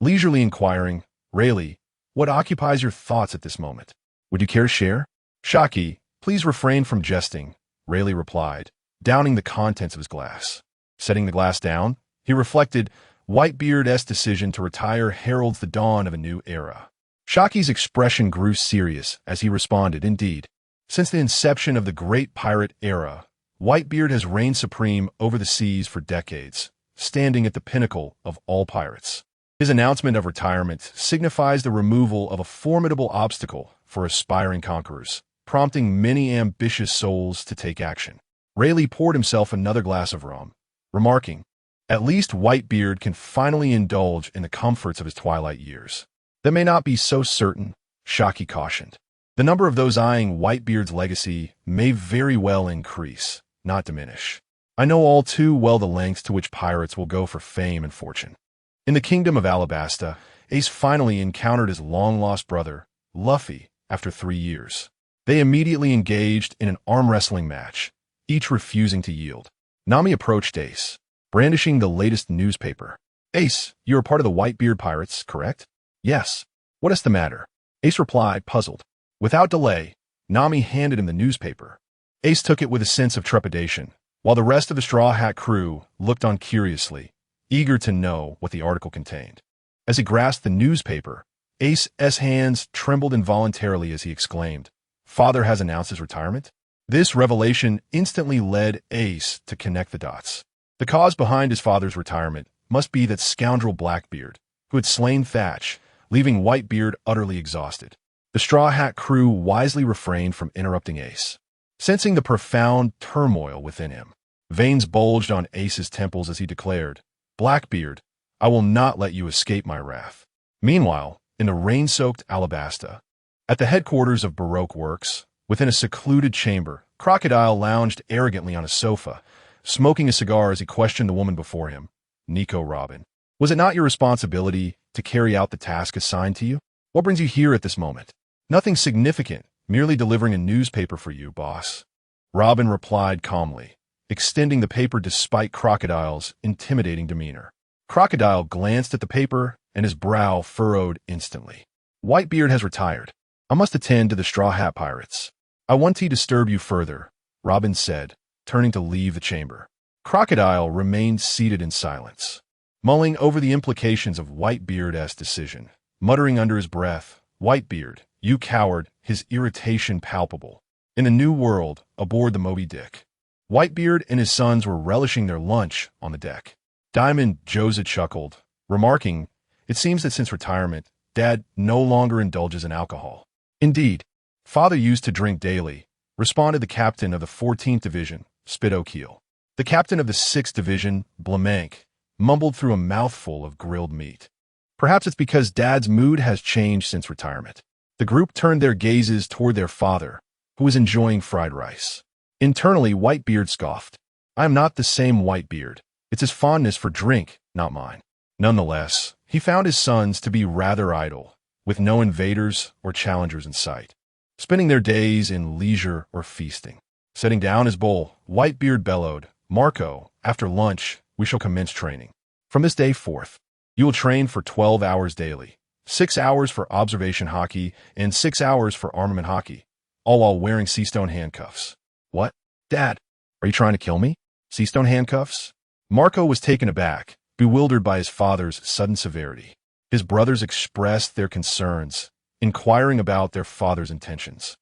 Speaker 2: Leisurely inquiring, "Rayleigh, what occupies your thoughts at this moment? Would you care to share?" "Shaki, please refrain from jesting," Rayleigh replied, downing the contents of his glass. Setting the glass down, he reflected, "Whitebeard's decision to retire heralds the dawn of a new era." Shaki's expression grew serious as he responded, "Indeed, since the inception of the great pirate era, Whitebeard has reigned supreme over the seas for decades, standing at the pinnacle of all pirates. His announcement of retirement signifies the removal of a formidable obstacle for aspiring conquerors, prompting many ambitious souls to take action." Rayleigh poured himself another glass of rum, remarking, "At least Whitebeard can finally indulge in the comforts of his twilight years." "That may not be so certain," Shaki cautioned. "The number of those eyeing Whitebeard's legacy may very well increase, not diminish. I know all too well the lengths to which pirates will go for fame and fortune." In the kingdom of Alabasta, Ace finally encountered his long-lost brother, Luffy, after 3 years. They immediately engaged in an arm-wrestling match, each refusing to yield. Nami approached Ace, brandishing the latest newspaper. "Ace, you are part of the Whitebeard pirates, correct?" "Yes. What is the matter?" Ace replied, puzzled. Without delay, Nami handed him the newspaper. Ace took it with a sense of trepidation, while the rest of the Straw Hat crew looked on curiously, eager to know what the article contained. As he grasped the newspaper, Ace's hands trembled involuntarily as he exclaimed, "Father has announced his retirement?" This revelation instantly led Ace to connect the dots. The cause behind his father's retirement must be that scoundrel Blackbeard, who had slain Thatch, leaving Whitebeard utterly exhausted. The Straw Hat crew wisely refrained from interrupting Ace. Sensing the profound turmoil within him, veins bulged on Ace's temples as he declared, "Blackbeard, I will not let you escape my wrath." Meanwhile, in the rain-soaked Alabasta, at the headquarters of Baroque Works, within a secluded chamber, Crocodile lounged arrogantly on a sofa, smoking a cigar as he questioned the woman before him, Nico Robin. "Was it not your responsibility to carry out the task assigned to you? What brings you here at this moment?" "Nothing significant, merely delivering a newspaper for you, boss," Robin replied calmly, extending the paper despite Crocodile's intimidating demeanor. Crocodile glanced at the paper, and his brow furrowed instantly. "Whitebeard has retired. I must attend to the Straw Hat Pirates. I won't disturb you further," Robin said, turning to leave the chamber. Crocodile remained seated in silence, mulling over the implications of Whitebeard's decision, muttering under his breath, "Whitebeard, you coward," his irritation palpable. In a new world, aboard the Moby Dick, Whitebeard and his sons were relishing their lunch on the deck. Diamond Josiah chuckled, remarking, "It seems that since retirement, Dad no longer indulges in alcohol." "Indeed, Father used to drink daily," responded the captain of the 14th Division, Spit O'Keel. The captain of the 6th Division, Blamank, mumbled through a mouthful of grilled meat. "Perhaps it's because Dad's mood has changed since retirement." The group turned their gazes toward their father, who was enjoying fried rice. Internally, Whitebeard scoffed. "I am not the same Whitebeard. It's his fondness for drink, not mine." Nonetheless, he found his sons to be rather idle, with no invaders or challengers in sight, spending their days in leisure or feasting. Setting down his bowl, Whitebeard bellowed, "Marco, after lunch, we shall commence training. From this day forth, you will train for 12 hours daily, 6 hours for observation hockey and 6 hours for armament hockey, all while wearing seastone handcuffs." "What? Dad, are you trying to kill me? Seastone handcuffs?" Marco was taken aback, bewildered by his father's sudden severity. His brothers expressed their concerns, inquiring about their father's intentions.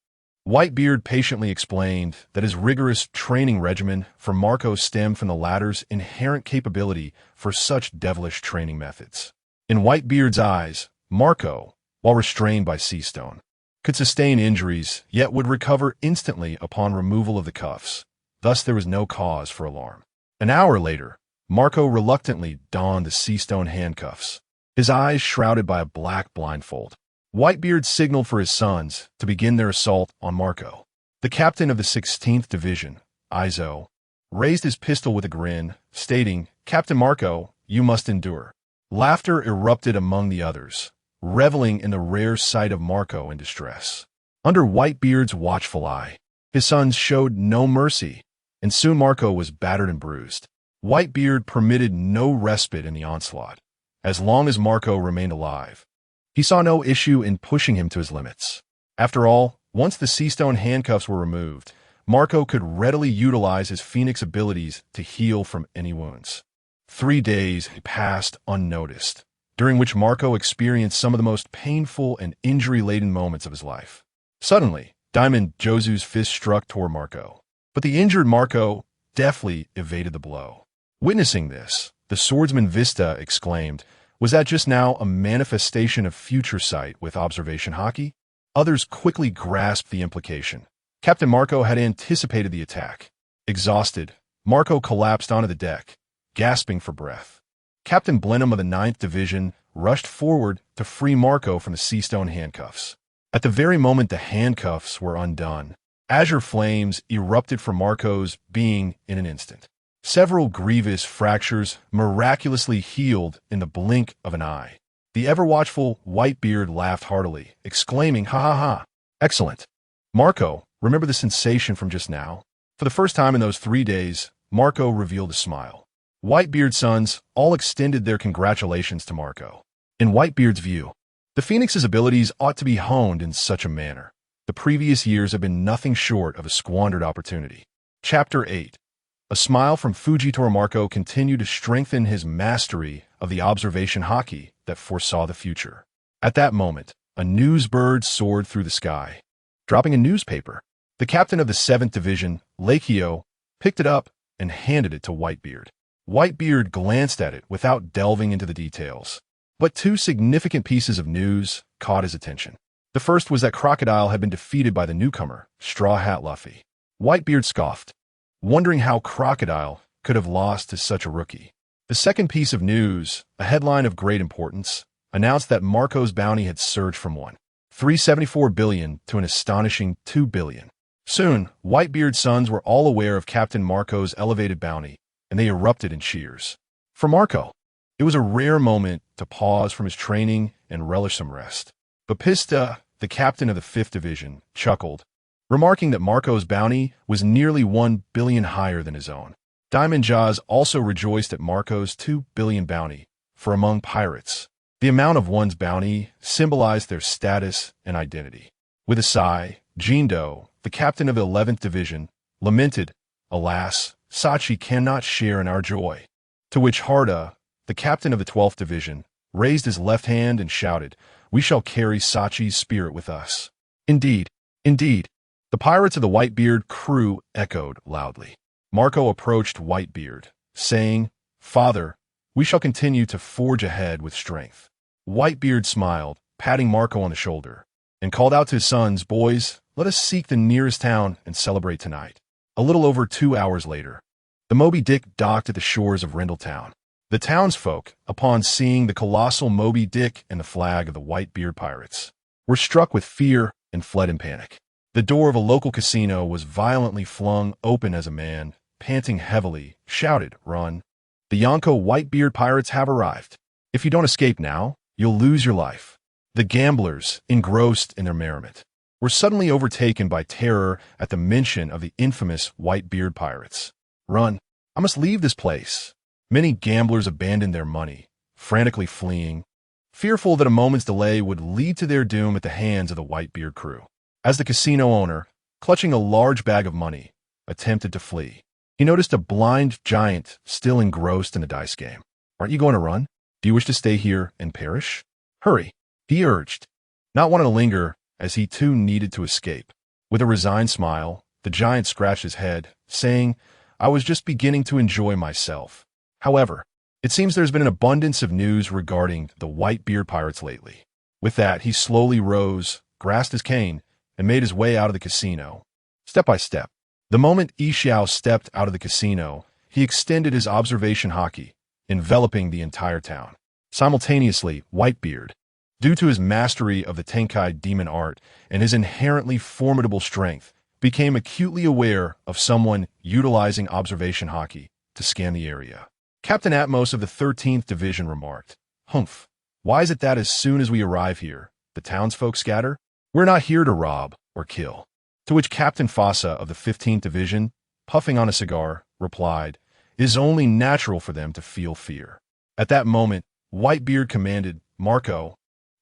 Speaker 2: Whitebeard patiently explained that his rigorous training regimen for Marco stemmed from the latter's inherent capability for such devilish training methods. In Whitebeard's eyes, Marco, while restrained by seastone, could sustain injuries, yet would recover instantly upon removal of the cuffs. Thus there was no cause for alarm. An hour later, Marco reluctantly donned the seastone handcuffs, his eyes shrouded by a black blindfold. Whitebeard signaled for his sons to begin their assault on Marco. The captain of the 16th Division, Izo, raised his pistol with a grin, stating, "Captain Marco, you must endure." Laughter erupted among the others, reveling in the rare sight of Marco in distress. Under Whitebeard's watchful eye, his sons showed no mercy, and soon Marco was battered and bruised. Whitebeard permitted no respite in the onslaught. As long as Marco remained alive, he saw no issue in pushing him to his limits. After all, once the seastone handcuffs were removed, Marco could readily utilize his Phoenix abilities to heal from any wounds. 3 days passed unnoticed, during which Marco experienced some of the most painful and injury-laden moments of his life. Suddenly, Diamond Josiah's fist struck toward Marco, but the injured Marco deftly evaded the blow. Witnessing this, the swordsman Vista exclaimed, "Was that just now a manifestation of future sight with observation hockey?" Others quickly grasped the implication. Captain Marco had anticipated the attack. Exhausted, Marco collapsed onto the deck, gasping for breath. Captain Blenheim of the 9th Division rushed forward to free Marco from the seastone handcuffs. At the very moment the handcuffs were undone, azure flames erupted from Marco's being in an instant. Several grievous fractures miraculously healed in the blink of an eye. The ever-watchful Whitebeard laughed heartily, exclaiming, "Ha ha ha! Excellent! Marco, remember the sensation from just now?" For the first time in those 3 days, Marco revealed a smile. Whitebeard's sons all extended their congratulations to Marco. In Whitebeard's view, the Phoenix's abilities ought to be honed in such a manner. The previous years have been nothing short of a squandered opportunity. Chapter 8. A smile from Fujitora Marco continued to strengthen his mastery of the observation hockey that foresaw the future. At that moment, a news bird soared through the sky, dropping a newspaper. The captain of the 7th Division, Lakio, picked it up and handed it to Whitebeard. Whitebeard glanced at it without delving into the details. But two significant pieces of news caught his attention. The first was that Crocodile had been defeated by the newcomer, Straw Hat Luffy. Whitebeard scoffed, wondering how Crocodile could have lost to such a rookie. The second piece of news, a headline of great importance, announced that Marco's bounty had surged from 374 billion to an astonishing 2 billion. Soon, Whitebeard's sons were all aware of Captain Marco's elevated bounty, and they erupted in cheers. For Marco, it was a rare moment to pause from his training and relish some rest. Baptista, the captain of the 5th Division, chuckled, remarking that Marco's bounty was nearly 1 billion higher than his own. Diamond Jaws also rejoiced at Marco's 2 billion bounty, for among pirates, the amount of one's bounty symbolized their status and identity. With a sigh, Jindo, the captain of the 11th Division, lamented, "Alas, Sachi cannot share in our joy." To which Harda, the captain of the 12th Division, raised his left hand and shouted, "We shall carry Sachi's spirit with us." Indeed, indeed. The pirates of the Whitebeard crew echoed loudly. Marco approached Whitebeard, saying, "Father, we shall continue to forge ahead with strength." Whitebeard smiled, patting Marco on the shoulder, and called out to his sons, "Boys, let us seek the nearest town and celebrate tonight." A little over 2 hours later, the Moby Dick docked at the shores of Rindletown. The townsfolk, upon seeing the colossal Moby Dick and the flag of the Whitebeard pirates, were struck with fear and fled in panic. The door of a local casino was violently flung open as a man, panting heavily, shouted, "Run! The Yonko Whitebeard pirates have arrived. If you don't escape now, you'll lose your life." The gamblers, engrossed in their merriment, were suddenly overtaken by terror at the mention of the infamous Whitebeard pirates. "Run! I must leave this place." Many gamblers abandoned their money, frantically fleeing, fearful that a moment's delay would lead to their doom at the hands of the Whitebeard crew. As the casino owner, clutching a large bag of money, attempted to flee, he noticed a blind giant still engrossed in the dice game. "Aren't you going to run? Do you wish to stay here and perish? Hurry," he urged, not wanting to linger, as he too needed to escape. With a resigned smile, the giant scratched his head, saying, "I was just beginning to enjoy myself. However, it seems there's been an abundance of news regarding the Whitebeard pirates lately." With that, he slowly rose, grasped his cane, and made his way out of the casino, step by step. The moment Xiao stepped out of the casino, he extended his observation haki, enveloping the entire town. Simultaneously, Whitebeard, due to his mastery of the Tenkai demon art and his inherently formidable strength, became acutely aware of someone utilizing observation haki to scan the area. Captain Atmos of the 13th Division remarked, "Humph, why is it that as soon as we arrive here, the townsfolk scatter? We're not here to rob or kill." To which Captain Fossa of the 15th Division, puffing on a cigar, replied, "It is only natural for them to feel fear." At that moment, Whitebeard commanded, "Marco,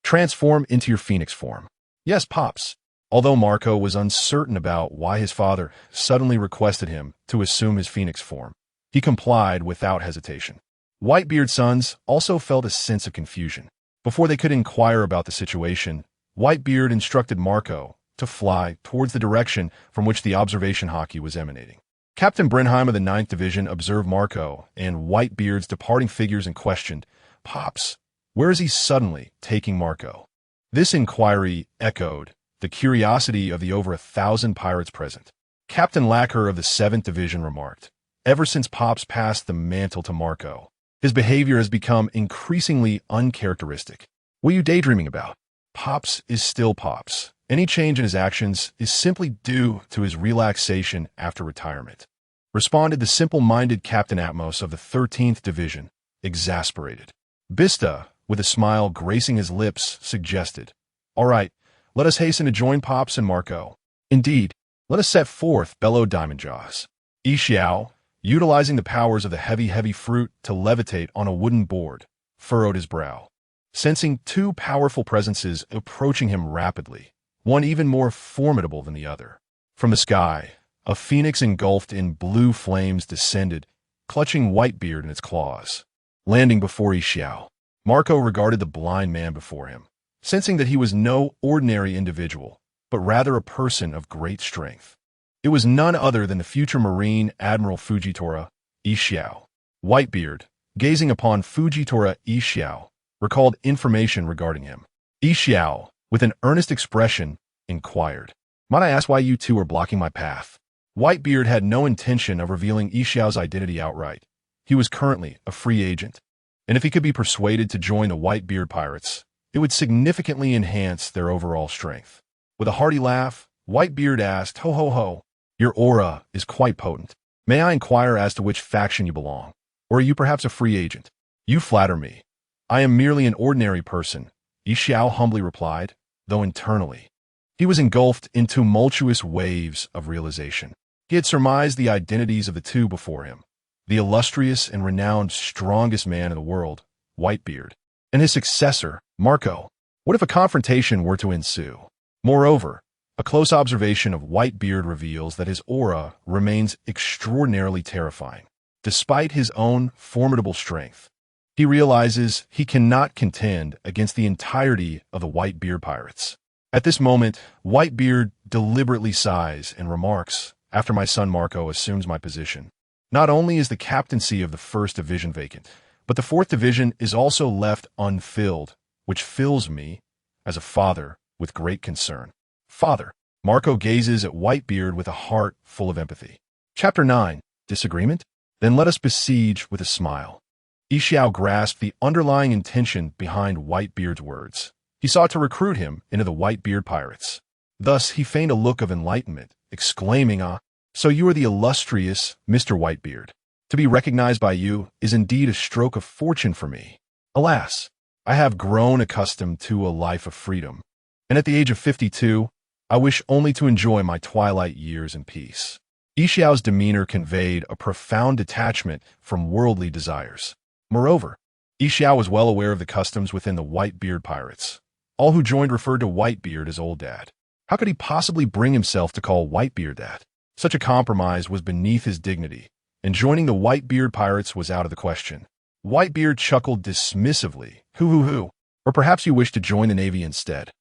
Speaker 2: transform into your phoenix form." "Yes, Pops." Although Marco was uncertain about why his father suddenly requested him to assume his phoenix form, he complied without hesitation. Whitebeard's sons also felt a sense of confusion. Before they could inquire about the situation, Whitebeard instructed Marco to fly towards the direction from which the observation haki was emanating. Captain Brenheim of the 9th Division observed Marco and Whitebeard's departing figures and questioned, "Pops, where is he suddenly taking Marco?" This inquiry echoed the curiosity of the over 1,000 pirates present. Captain Lacker of the 7th Division remarked, "Ever since Pops passed the mantle to Marco, his behavior has become increasingly uncharacteristic. What are you daydreaming about? Pops is still Pops. Any change in his actions is simply due to his relaxation after retirement," responded the simple-minded Captain Atmos of the 13th Division, exasperated. Bista, with a smile gracing his lips, suggested, "All right, let us hasten to join Pops and Marco." "Indeed, let us set forth," bellowed Diamond Jaws. Xiao, utilizing the powers of the heavy fruit to levitate on a wooden board, furrowed his brow, sensing two powerful presences approaching him rapidly, one even more formidable than the other. From the sky, a phoenix engulfed in blue flames descended, clutching Whitebeard in its claws. Landing before Xiao, Marco regarded the blind man before him, sensing that he was no ordinary individual, but rather a person of great strength. It was none other than the future Marine Admiral Fujitora, Xiao. Whitebeard, gazing upon Fujitora Yixiao, recalled information regarding him. Yixiao, with an earnest expression, inquired, "Might I ask why you two are blocking my path?" Whitebeard had no intention of revealing Yixiao's identity outright. He was currently a free agent, and if he could be persuaded to join the Whitebeard pirates, it would significantly enhance their overall strength. With a hearty laugh, Whitebeard asked, "Ho ho ho, your aura is quite potent. May I inquire as to which faction you belong? Or are you perhaps a free agent?" "You flatter me. I am merely an ordinary person," Yixiao humbly replied, though internally he was engulfed in tumultuous waves of realization. He had surmised the identities of the two before him, the illustrious and renowned strongest man in the world, Whitebeard, and his successor, Marco. What if a confrontation were to ensue? Moreover, a close observation of Whitebeard reveals that his aura remains extraordinarily terrifying. Despite his own formidable strength, he realizes he cannot contend against the entirety of the Whitebeard pirates. At this moment, Whitebeard deliberately sighs and remarks, "After my son Marco assumes my position, not only is the captaincy of the 1st Division vacant, but the 4th Division is also left unfilled, which fills me, as a father, with great concern." "Father." Marco gazes at Whitebeard with a heart full of empathy. Chapter 9. Disagreement? Then let us besiege with a smile. Yixiao grasped the underlying intention behind Whitebeard's words. He sought to recruit him into the Whitebeard pirates. Thus he feigned a look of enlightenment, exclaiming, "Ah, so you are the illustrious Mr. Whitebeard. To be recognized by you is indeed a stroke of fortune for me. Alas, I have grown accustomed to a life of freedom, and at the age of 52, I wish only to enjoy my twilight years in peace." Yixiao's demeanor conveyed a profound detachment from worldly desires. Moreover, Yixiao was well aware of the customs within the Whitebeard pirates. All who joined referred to Whitebeard as Old Dad. How could he possibly bring himself to call Whitebeard that? Such a compromise was beneath his dignity, and joining the Whitebeard pirates was out of the question. Whitebeard chuckled dismissively. Hoo. Or perhaps you wish to join the Navy instead."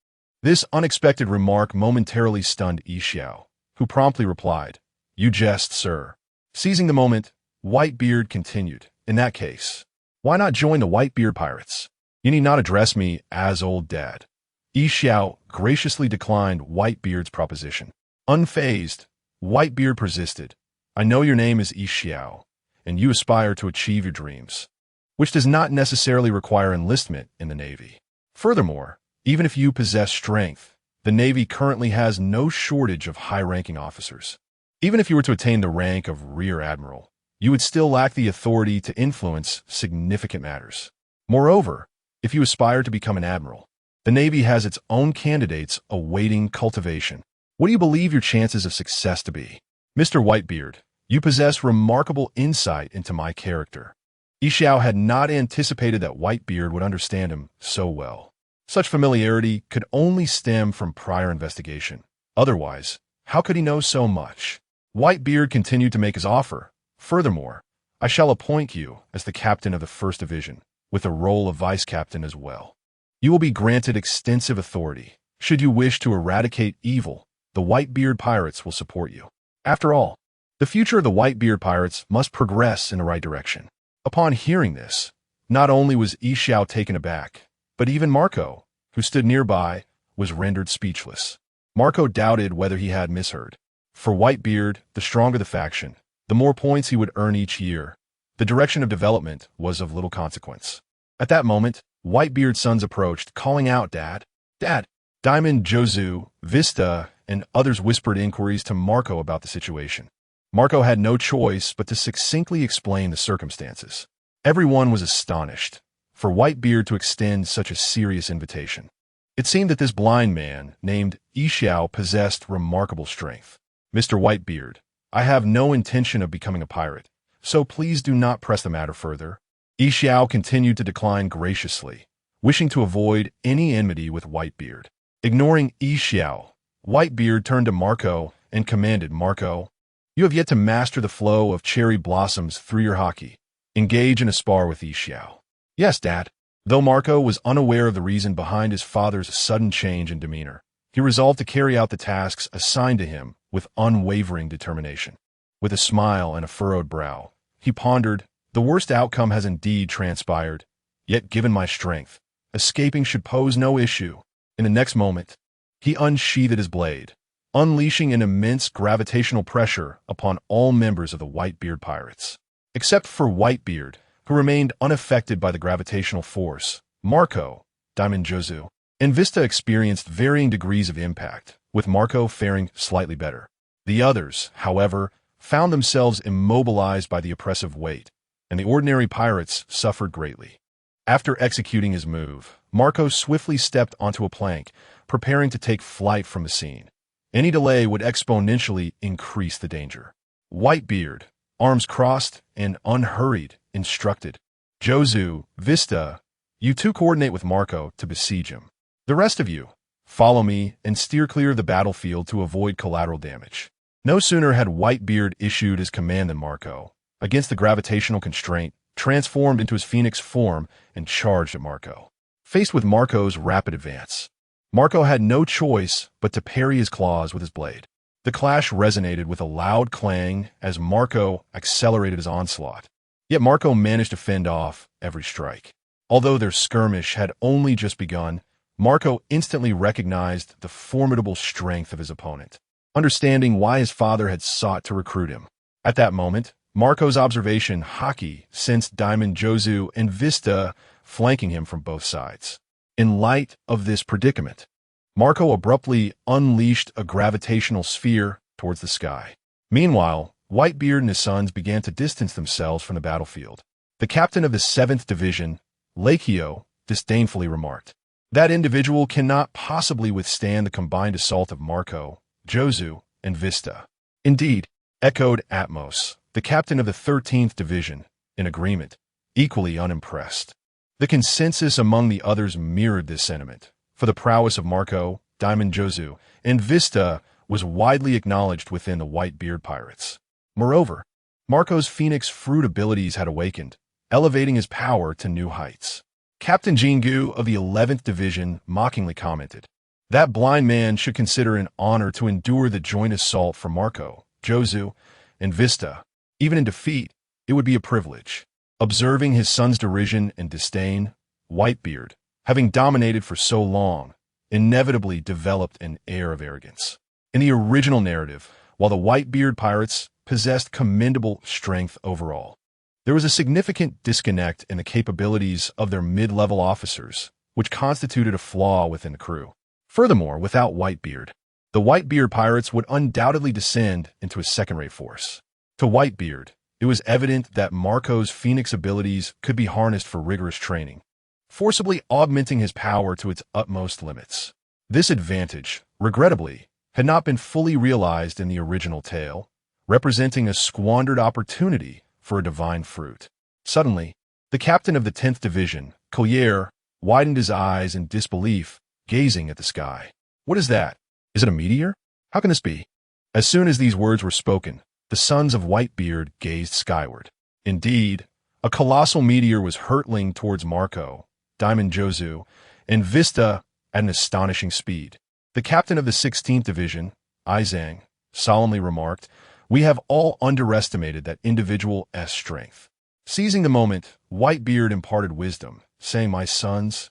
Speaker 2: This unexpected remark momentarily stunned Yixiao, who promptly replied, "You jest, sir." Seizing the moment, Whitebeard continued, "In that case, why not join the Whitebeard pirates? You need not address me as Old Dad." Yixiao graciously declined Whitebeard's proposition. Unfazed, Whitebeard persisted, "I know your name is Yixiao, and you aspire to achieve your dreams, which does not necessarily require enlistment in the Navy. Furthermore, even if you possess strength, the Navy currently has no shortage of high-ranking officers. Even if you were to attain the rank of Rear Admiral, you would still lack the authority to influence significant matters. Moreover, if you aspire to become an admiral, the Navy has its own candidates awaiting cultivation. What do you believe your chances of success to be? Mr. Whitebeard, you possess remarkable insight into my character." Yixiao had not anticipated that Whitebeard would understand him so well. Such familiarity could only stem from prior investigation. Otherwise, how could he know so much? Whitebeard continued to make his offer. "Furthermore, I shall appoint you as the captain of the 1st Division, with the role of vice captain as well. You will be granted extensive authority. Should you wish to eradicate evil, the Whitebeard pirates will support you. After all, the future of the Whitebeard pirates must progress in the right direction." Upon hearing this, not only was Yixiao taken aback, but even Marco, who stood nearby, was rendered speechless. Marco doubted whether he had misheard. For Whitebeard, the stronger the faction, the more points he would earn each year. The direction of development was of little consequence. At that moment, Whitebeard's sons approached, calling out, "Dad! Dad!" Diamond, Jozu, Vista, and others whispered inquiries to Marco about the situation. Marco had no choice but to succinctly explain the circumstances. Everyone was astonished for Whitebeard to extend such a serious invitation. It seemed that this blind man, named Yixiao, possessed remarkable strength. "Mr. Whitebeard, I have no intention of becoming a pirate, so please do not press the matter further." Yixiao continued to decline graciously, wishing to avoid any enmity with Whitebeard. Ignoring Yixiao, Whitebeard turned to Marco and commanded, "Marco, you have yet to master the flow of cherry blossoms through your haki. Engage in a spar with Yixiao." "Yes, Dad." Though Marco was unaware of the reason behind his father's sudden change in demeanor, he resolved to carry out the tasks assigned to him with unwavering determination. With a smile and a furrowed brow, he pondered, The worst outcome has indeed transpired, yet given my strength, escaping should pose no issue. In the next moment, he unsheathed his blade, unleashing an immense gravitational pressure upon all members of the Whitebeard pirates. Except for Whitebeard, who remained unaffected by the gravitational force, Marco, Diamond Jozu, and Vista experienced varying degrees of impact, with Marco faring slightly better. The others, however, found themselves immobilized by the oppressive weight, and the ordinary pirates suffered greatly. After executing his move, Marco swiftly stepped onto a plank, preparing to take flight from the scene. Any delay would exponentially increase the danger. Whitebeard, arms crossed and unhurried, instructed, "Jozu, Vista, you two coordinate with Marco to besiege him. The rest of you, follow me and steer clear of the battlefield to avoid collateral damage." No sooner had Whitebeard issued his command than Marco, against the gravitational constraint, transformed into his phoenix form and charged at Marco. Faced with Marco's rapid advance, Marco had no choice but to parry his claws with his blade. The clash resonated with a loud clang as Marco accelerated his onslaught. Yet Marco managed to fend off every strike. Although their skirmish had only just begun, Marco instantly recognized the formidable strength of his opponent, understanding why his father had sought to recruit him. At that moment, Marco's observation Haki sensed Diamond Jozu and Vista flanking him from both sides. In light of this predicament, Marco abruptly unleashed a gravitational sphere towards the sky. Meanwhile, Whitebeard and his sons began to distance themselves from the battlefield. The captain of the 7th Division, Lakio, disdainfully remarked, "That individual cannot possibly withstand the combined assault of Marco, Jozu, and Vista." "Indeed," echoed Atmos, the captain of the 13th Division, in agreement, equally unimpressed. The consensus among the others mirrored this sentiment, for the prowess of Marco, Diamond Jozu, and Vista was widely acknowledged within the Whitebeard pirates. Moreover, Marco's Phoenix Fruit abilities had awakened, elevating his power to new heights. Captain Jingu of the 11th Division mockingly commented, "That blind man should consider an honor to endure the joint assault from Marco, Jozu, and Vista. Even in defeat, it would be a privilege." Observing his son's derision and disdain, Whitebeard, having dominated for so long, inevitably developed an air of arrogance. In the original narrative, while the Whitebeard pirates possessed commendable strength overall, there was a significant disconnect in the capabilities of their mid-level officers, which constituted a flaw within the crew. Furthermore, without Whitebeard, the Whitebeard pirates would undoubtedly descend into a second-rate force. To Whitebeard, it was evident that Marco's Phoenix abilities could be harnessed for rigorous training, forcibly augmenting his power to its utmost limits. This advantage, regrettably, had not been fully realized in the original tale, representing a squandered opportunity for a divine fruit. Suddenly, the captain of the 10th Division, Collier, widened his eyes in disbelief, gazing at the sky. "What is that? Is it a meteor? How can this be?" As soon as these words were spoken, the sons of Whitebeard gazed skyward. Indeed, a colossal meteor was hurtling towards Marco, Diamond Jozu, and Vista at an astonishing speed. The captain of the 16th Division, Izang, solemnly remarked, "We have all underestimated that individual S strength." Seizing the moment, Whitebeard imparted wisdom, saying, "My sons,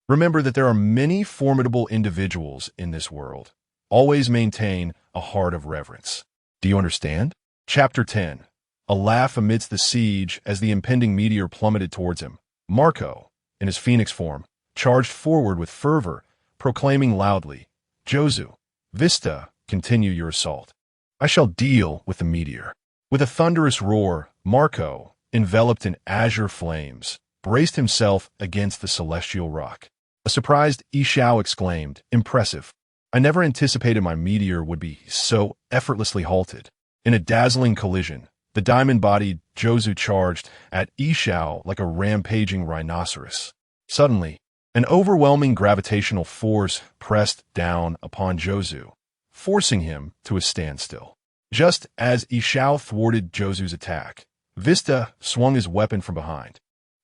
Speaker 2: remember that there are many formidable individuals in this world. Always maintain a heart of reverence." Do you understand? Chapter 10. A laugh amidst the siege as the impending meteor plummeted towards him. Marco, in his phoenix form, charged forward with fervor, proclaiming loudly, "Jozu, Vista, continue your assault. I shall deal with the meteor." With a thunderous roar, Marco, enveloped in azure flames, braced himself against the celestial rock. A surprised Ishao exclaimed, "Impressive. I never anticipated my meteor would be so effortlessly halted." In a dazzling collision, the diamond-bodied Jozu charged at Ishao like a rampaging rhinoceros. Suddenly, an overwhelming gravitational force pressed down upon Jozu, forcing him to a standstill. Just as Ishao thwarted Jozu's attack, Vista swung his weapon from behind.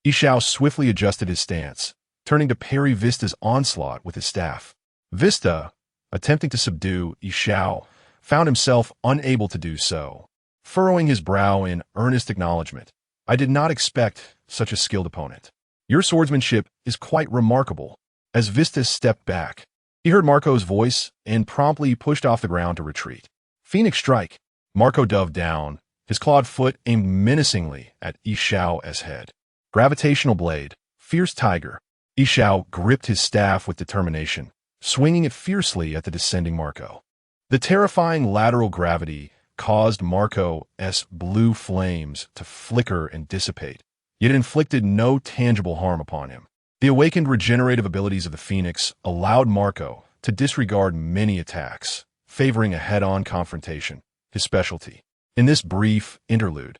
Speaker 2: Ishao swiftly adjusted his stance, turning to parry Vista's onslaught with his staff. Vista, attempting to subdue Ishao, found himself unable to do so. Furrowing his brow in earnest acknowledgement, I did not expect such a skilled opponent. Your swordsmanship is quite remarkable. As Vista stepped back, he heard Marco's voice and promptly pushed off the ground to retreat. Phoenix strike. Marco dove down, his clawed foot aimed menacingly at Xiao's head. Gravitational blade. Fierce tiger. Xiao gripped his staff with determination, swinging it fiercely at the descending Marco. The terrifying lateral gravity caused Marco's blue flames to flicker and dissipate, yet it inflicted no tangible harm upon him. The awakened regenerative abilities of the Phoenix allowed Marco to disregard many attacks, favoring a head-on confrontation, his specialty. In this brief interlude,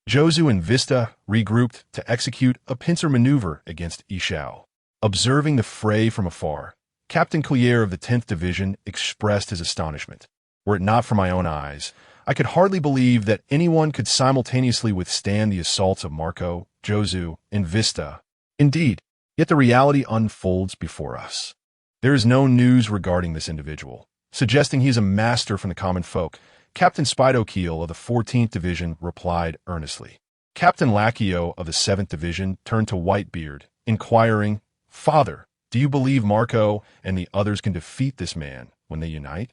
Speaker 2: Jozu and Vista regrouped to execute a pincer maneuver against Xiao. Observing the fray from afar, Captain Collier of the 10th Division expressed his astonishment. Were it not for my own eyes, I could hardly believe that anyone could simultaneously withstand the assaults of Marco, Jozu, and Vista. Indeed, yet the reality unfolds before us. There is no news regarding this individual, suggesting he is a master from the common folk. Captain Spidokeel of the 14th Division replied earnestly. Captain Lacchio of the 7th Division turned to Whitebeard, inquiring, "Father, do you believe Marco and the others can defeat this man when they unite?"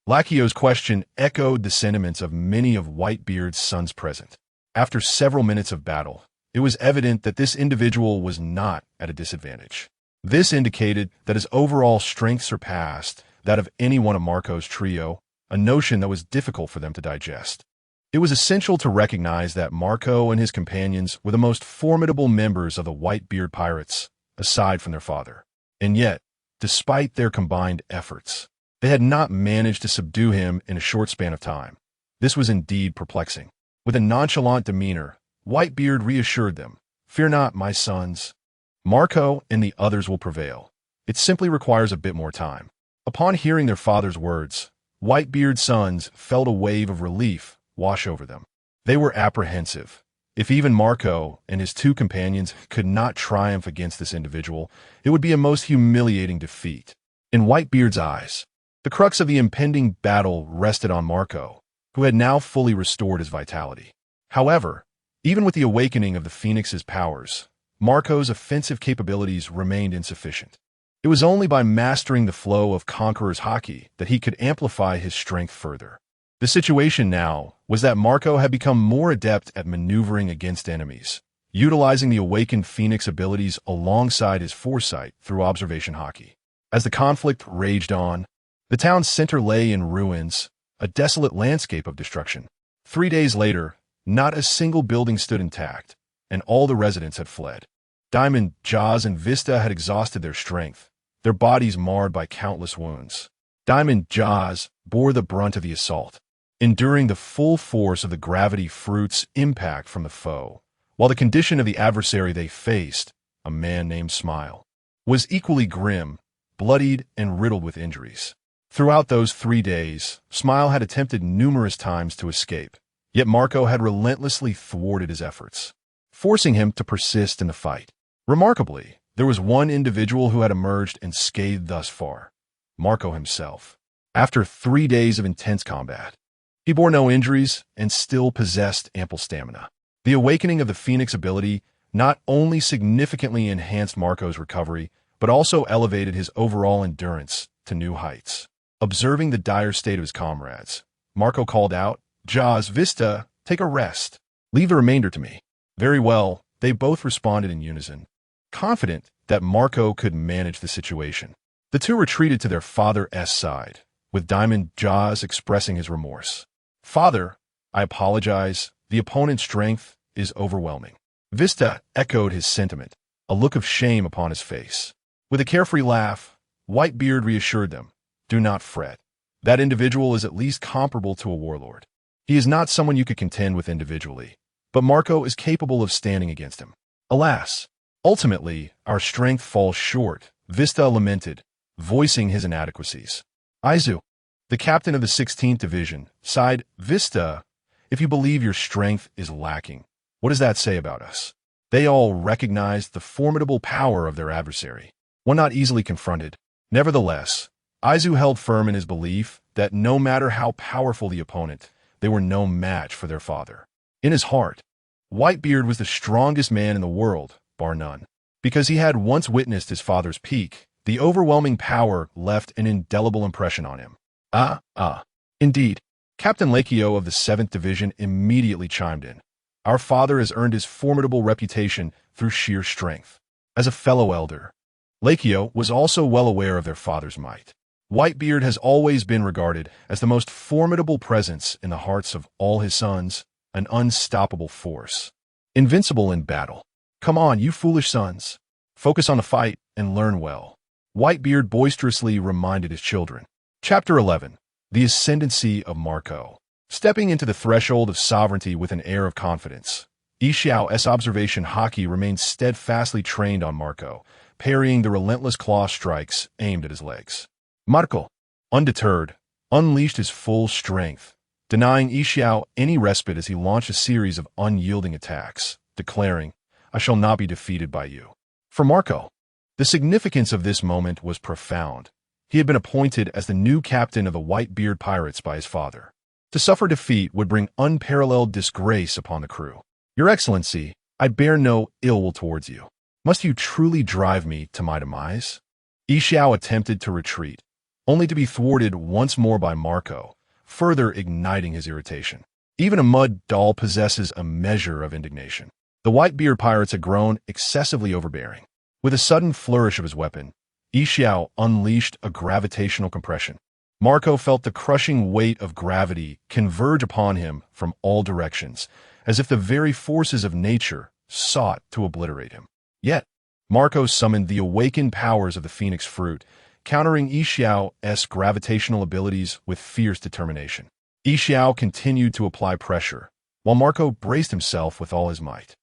Speaker 2: Lacchio's question echoed the sentiments of many of Whitebeard's sons present. After several minutes of battle, it was evident that this individual was not at a disadvantage. This indicated that his overall strength surpassed that of any one of Marco's trio, a notion that was difficult for them to digest. It was essential to recognize that Marco and his companions were the most formidable members of the Whitebeard pirates, aside from their father. And yet, despite their combined efforts, they had not managed to subdue him in a short span of time. This was indeed perplexing. With a nonchalant demeanor, Whitebeard reassured them, "Fear not, my sons. Marco and the others will prevail. It simply requires a bit more time." Upon hearing their father's words, Whitebeard's sons felt a wave of relief wash over them. They were apprehensive. If even Marco and his two companions could not triumph against this individual, it would be a most humiliating defeat. In Whitebeard's eyes, the crux of the impending battle rested on Marco, who had now fully restored his vitality. However, even with the awakening of the Phoenix's powers, Marco's offensive capabilities remained insufficient. It was only by mastering the flow of Conqueror's Haki that he could amplify his strength further. The situation now was that Marco had become more adept at maneuvering against enemies, utilizing the awakened Phoenix abilities alongside his foresight through observation Haki. As the conflict raged on, the town's center lay in ruins, a desolate landscape of destruction. 3 days later, not a single building stood intact, and all the residents had fled. Diamond, Jaws, and Vista had exhausted their strength, their bodies marred by countless wounds. Diamond, Jaws bore the brunt of the assault, enduring the full force of the gravity fruit's impact from the foe, while the condition of the adversary they faced, a man named Smile, was equally grim, bloodied, and riddled with injuries. Throughout those 3 days, Smile had attempted numerous times to escape, yet Marco had relentlessly thwarted his efforts, forcing him to persist in the fight. Remarkably, there was one individual who had emerged unscathed thus far, Marco himself. After 3 days of intense combat, he bore no injuries and still possessed ample stamina. The awakening of the Phoenix ability not only significantly enhanced Marco's recovery, but also elevated his overall endurance to new heights. Observing the dire state of his comrades, Marco called out, "Jaws, Vista, take a rest. Leave the remainder to me." "Very well," they both responded in unison, confident that Marco could manage the situation. The two retreated to their father's side, with Diamond Jaws expressing his remorse. "Father, I apologize. The opponent's strength is overwhelming." Vista echoed his sentiment, a look of shame upon his face. With a carefree laugh, Whitebeard reassured them, "Do not fret. That individual is at least comparable to a warlord. He is not someone you could contend with individually, but Marco is capable of standing against him. Alas, ultimately, our strength falls short," Vista lamented, voicing his inadequacies. Aizu, the captain of the 16th Division, sighed, "Vista, if you believe your strength is lacking, what does that say about us?" They all recognized the formidable power of their adversary, one not easily confronted. Nevertheless, Aizu held firm in his belief that no matter how powerful the opponent, they were no match for their father. In his heart, Whitebeard was the strongest man in the world, bar none. Because he had once witnessed his father's peak, the overwhelming power left an indelible impression on him. Indeed. Captain Lakio of the 7th Division immediately chimed in. Our father has earned his formidable reputation through sheer strength. As a fellow elder, Lakio was also well aware of their father's might. Whitebeard has always been regarded as the most formidable presence in the hearts of all his sons, an unstoppable force. Invincible in battle. Come on, you foolish sons. Focus on the fight and learn well. Whitebeard boisterously reminded his children. Chapter 11. The Ascendancy of Marco. Stepping into the threshold of sovereignty with an air of confidence, Yixiao's observation haki remained steadfastly trained on Marco, parrying the relentless claw strikes aimed at his legs. Marco, undeterred, unleashed his full strength, denying Yixiao any respite as he launched a series of unyielding attacks, declaring, I shall not be defeated by you. For Marco, the significance of this moment was profound. He had been appointed as the new captain of the Whitebeard pirates by his father. To suffer defeat would bring unparalleled disgrace upon the crew. Your Excellency, I bear no ill will towards you. Must you truly drive me to my demise? Yixiao attempted to retreat, only to be thwarted once more by Marco, further igniting his irritation. Even a mud doll possesses a measure of indignation. The Whitebeard pirates had grown excessively overbearing. With a sudden flourish of his weapon, Yixiao unleashed a gravitational compression. Marco felt the crushing weight of gravity converge upon him from all directions, as if the very forces of nature sought to obliterate him. Yet, Marco summoned the awakened powers of the phoenix fruit, countering Yixiao's gravitational abilities with fierce determination. Yixiao continued to apply pressure, while Marco braced himself with all his might.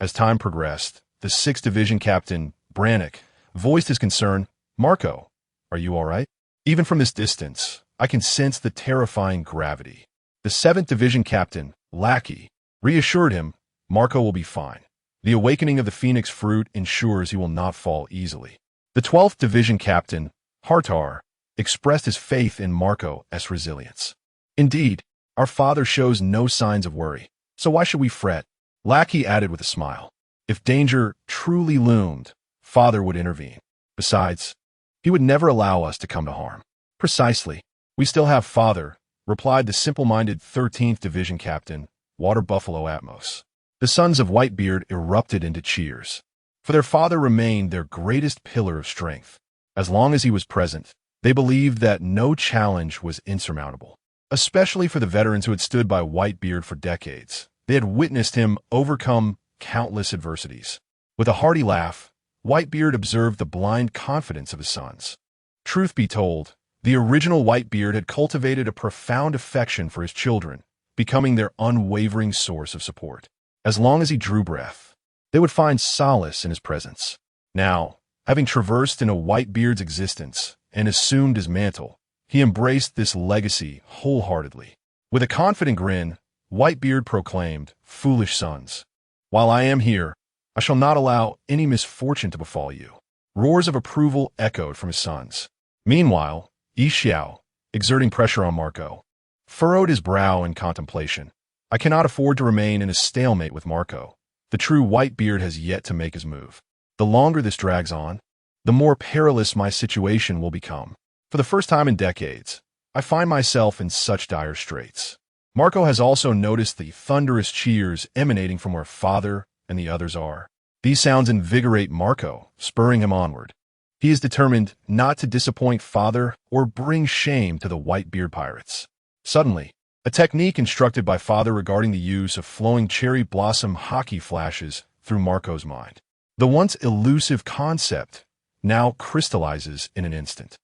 Speaker 2: As time progressed, the 6th Division Captain, Brannick, voiced his concern. Marco, are you all right? Even from this distance, I can sense the terrifying gravity. The 7th Division Captain, Lackey, reassured him, Marco will be fine. The awakening of the phoenix fruit ensures he will not fall easily. The 12th Division Captain, Hartar, expressed his faith in Marco's resilience. Indeed, our father shows no signs of worry, so why should we fret? Lackey added with a smile. If danger truly loomed, father would intervene. Besides, he would never allow us to come to harm. Precisely. We still have father, replied the simple-minded 13th Division Captain, Water Buffalo Atmos. The sons of Whitebeard erupted into cheers, for their father remained their greatest pillar of strength. As long as he was present, they believed that no challenge was insurmountable. Especially for the veterans who had stood by Whitebeard for decades. They had witnessed him overcome countless adversities. With a hearty laugh, Whitebeard observed the blind confidence of his sons. Truth be told, the original Whitebeard had cultivated a profound affection for his children, becoming their unwavering source of support. As long as he drew breath, they would find solace in his presence. Now, having traversed into Whitebeard's existence and assumed his mantle, he embraced this legacy wholeheartedly. With a confident grin, Whitebeard proclaimed, Foolish sons, while I am here, I shall not allow any misfortune to befall you. Roars of approval echoed from his sons. Meanwhile, Yixiao, exerting pressure on Marco, furrowed his brow in contemplation. I cannot afford to remain in a stalemate with Marco. The true Whitebeard has yet to make his move. The longer this drags on, the more perilous my situation will become. For the first time in decades, I find myself in such dire straits. Marco has also noticed the thunderous cheers emanating from where father and the others are. These sounds invigorate Marco, spurring him onward. He is determined not to disappoint father or bring shame to the Whitebeard pirates. Suddenly, a technique instructed by father regarding the use of flowing cherry blossom haki flashes through Marco's mind. The once elusive concept now crystallizes in an instant,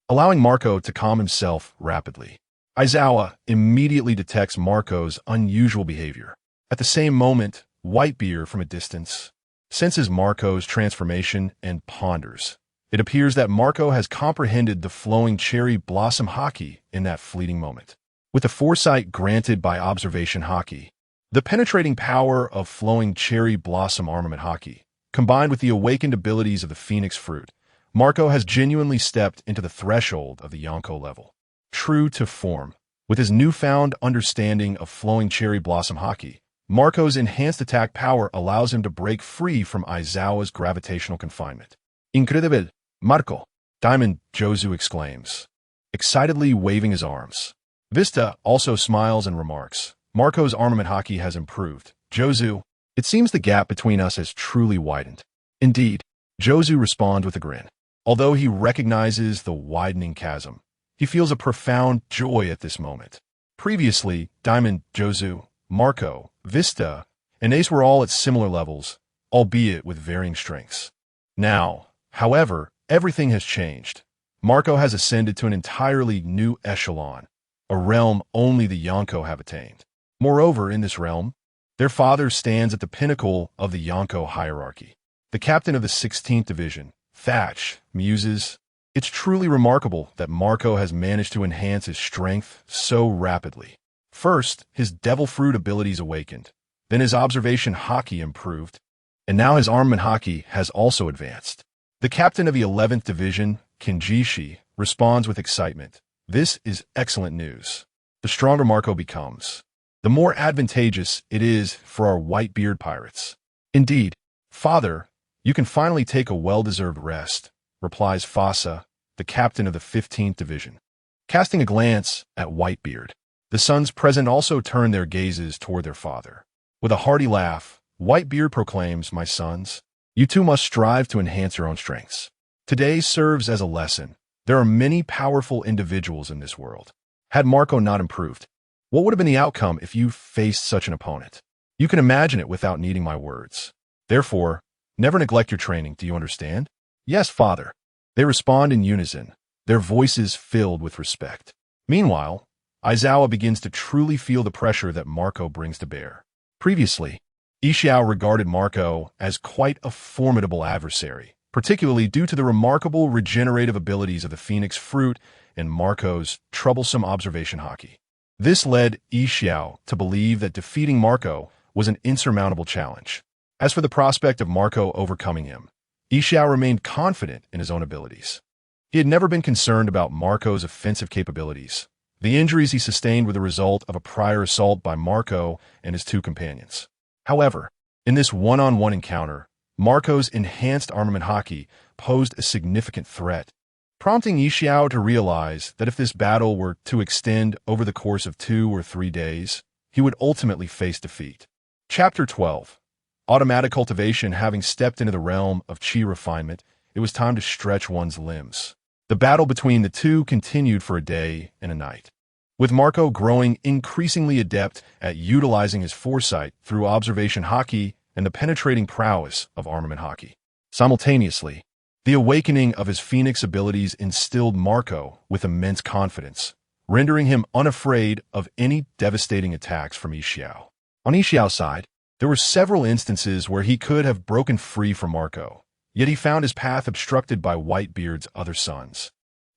Speaker 2: allowing Marco to calm himself rapidly. Aizawa immediately detects Marco's unusual behavior. At the same moment, Whitebeard from a distance senses Marco's transformation and ponders. It appears that Marco has comprehended the flowing cherry blossom haki in that fleeting moment. With the foresight granted by observation haki, the penetrating power of flowing cherry blossom armament haki, combined with the awakened abilities of the phoenix fruit, Marco has genuinely stepped into the threshold of the Yonko level. True to form, with his newfound understanding of flowing cherry blossom haki, Marco's enhanced attack power allows him to break free from Aizawa's gravitational confinement. Incredible, Marco! Diamond Jozu exclaims, excitedly waving his arms. Vista also smiles and remarks, Marco's armament haki has improved. Jozu, it seems the gap between us has truly widened. Indeed, Jozu responds with a grin. Although he recognizes the widening chasm, he feels a profound joy at this moment. Previously, Diamond, Jozu, Marco, Vista, and Ace were all at similar levels, albeit with varying strengths. Now, however, everything has changed. Marco has ascended to an entirely new echelon, a realm only the Yonko have attained. Moreover, in this realm, their father stands at the pinnacle of the Yonko hierarchy. The captain of the 16th Division, Thatch, muses, it's truly remarkable that Marco has managed to enhance his strength so rapidly. First, his devil fruit abilities awakened, then his observation haki improved, and now his armament haki has also advanced. The captain of the 11th Division, Kinjishi, responds with excitement. This is excellent news. The stronger Marco becomes, the more advantageous it is for our Whitebeard pirates. Indeed, father, you can finally take a well-deserved rest, replies Fasa, the captain of the 15th Division. Casting a glance at Whitebeard, the sons present also turn their gazes toward their father. With a hearty laugh, Whitebeard proclaims, my sons, you too must strive to enhance your own strengths. Today serves as a lesson. There are many powerful individuals in this world. Had Marco not improved, what would have been the outcome if you faced such an opponent? You can imagine it without needing my words. Therefore, never neglect your training, do you understand? Yes, father. They respond in unison, their voices filled with respect. Meanwhile, Aizawa begins to truly feel the pressure that Marco brings to bear. Previously, Ishiao regarded Marco as quite a formidable adversary, particularly due to the remarkable regenerative abilities of the Phoenix Fruit and Marco's troublesome observation haki. This led Ishiao to believe that defeating Marco was an insurmountable challenge. As for the prospect of Marco overcoming him, Ishiao remained confident in his own abilities. He had never been concerned about Marco's offensive capabilities. The injuries he sustained were the result of a prior assault by Marco and his two companions. However, in this one-on-one encounter, Marco's enhanced armament haki posed a significant threat, prompting Ishiao to realize that if this battle were to extend over the course of 2 or 3 days, he would ultimately face defeat. Chapter 12. Automatic cultivation. Having stepped into the realm of chi refinement, it was time to stretch one's limbs. The battle between the two continued for a day and a night, with Marco growing increasingly adept at utilizing his foresight through observation haki and the penetrating prowess of armament haki. Simultaneously, the awakening of his Phoenix abilities instilled Marco with immense confidence, rendering him unafraid of any devastating attacks from Ishiao. On Ishiao's side, there were several instances where he could have broken free from Marco, yet he found his path obstructed by Whitebeard's other sons,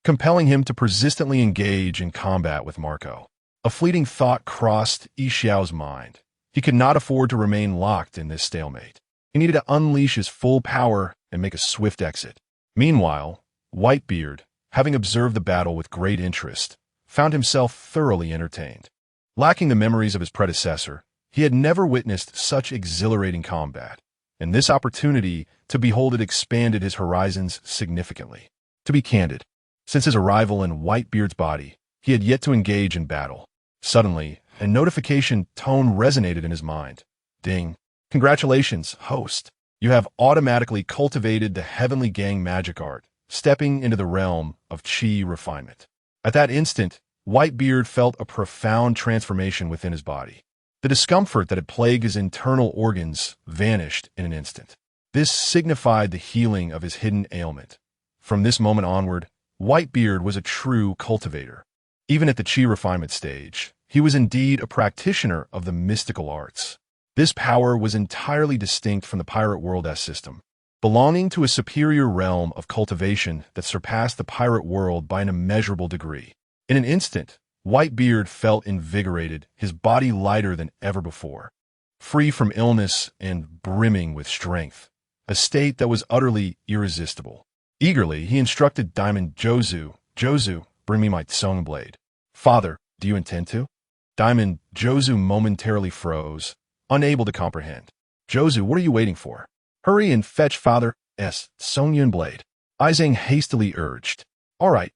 Speaker 2: compelling him to persistently engage in combat with Marco. A fleeting thought crossed Ishiao's mind. He could not afford to remain locked in this stalemate. He needed to unleash his full power and make a swift exit. Meanwhile, Whitebeard, having observed the battle with great interest, found himself thoroughly entertained. Lacking the memories of his predecessor, he had never witnessed such exhilarating combat, and this opportunity to behold it expanded his horizons significantly. To be candid, since his arrival in Whitebeard's body, he had yet to engage in battle. Suddenly, a notification tone resonated in his mind. Ding. Congratulations, host. You have automatically cultivated the Heavenly Gang magic art, stepping into the realm of chi refinement. At that instant, Whitebeard felt a profound transformation within his body. The discomfort that had plagued his internal organs vanished in an instant. This signified the healing of his hidden ailment. From this moment onward, Whitebeard was a true cultivator. Even at the chi refinement stage, he was indeed a practitioner of the mystical arts. This power was entirely distinct from the pirate world S system, belonging to a superior realm of cultivation that surpassed the pirate world by an immeasurable degree. In an instant, Whitebeard felt invigorated, his body lighter than ever before, free from illness and brimming with strength, a state that was utterly irresistible. Eagerly, he instructed Diamond Jozu, Jozu, bring me my song blade. Father, do you intend to? Diamond Jozu momentarily froze, unable to comprehend. Jozu, what are you waiting for? Hurry and fetch Father S. Songyun blade. Izang hastily urged. All right.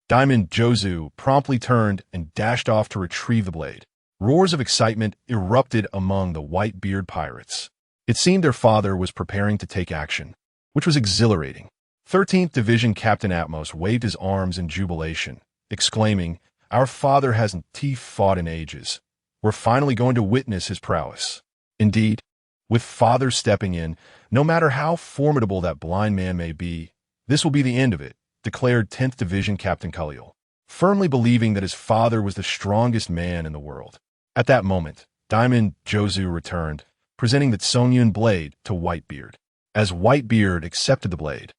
Speaker 2: Diamond Jozu promptly turned and dashed off to retrieve the blade. Roars of excitement erupted among the Whitebeard pirates. It seemed their father was preparing to take action, which was exhilarating. 13th Division Captain Atmos waved his arms in jubilation, exclaiming, Our father hasn't fought in ages. We're finally going to witness his prowess. Indeed, with father stepping in, no matter how formidable that blind man may be, this will be the end of it, declared 10th Division Captain Khalil, firmly believing that his father was the strongest man in the world. At that moment, Diamond Jozu returned, presenting the Songyun blade to Whitebeard. As Whitebeard accepted the blade,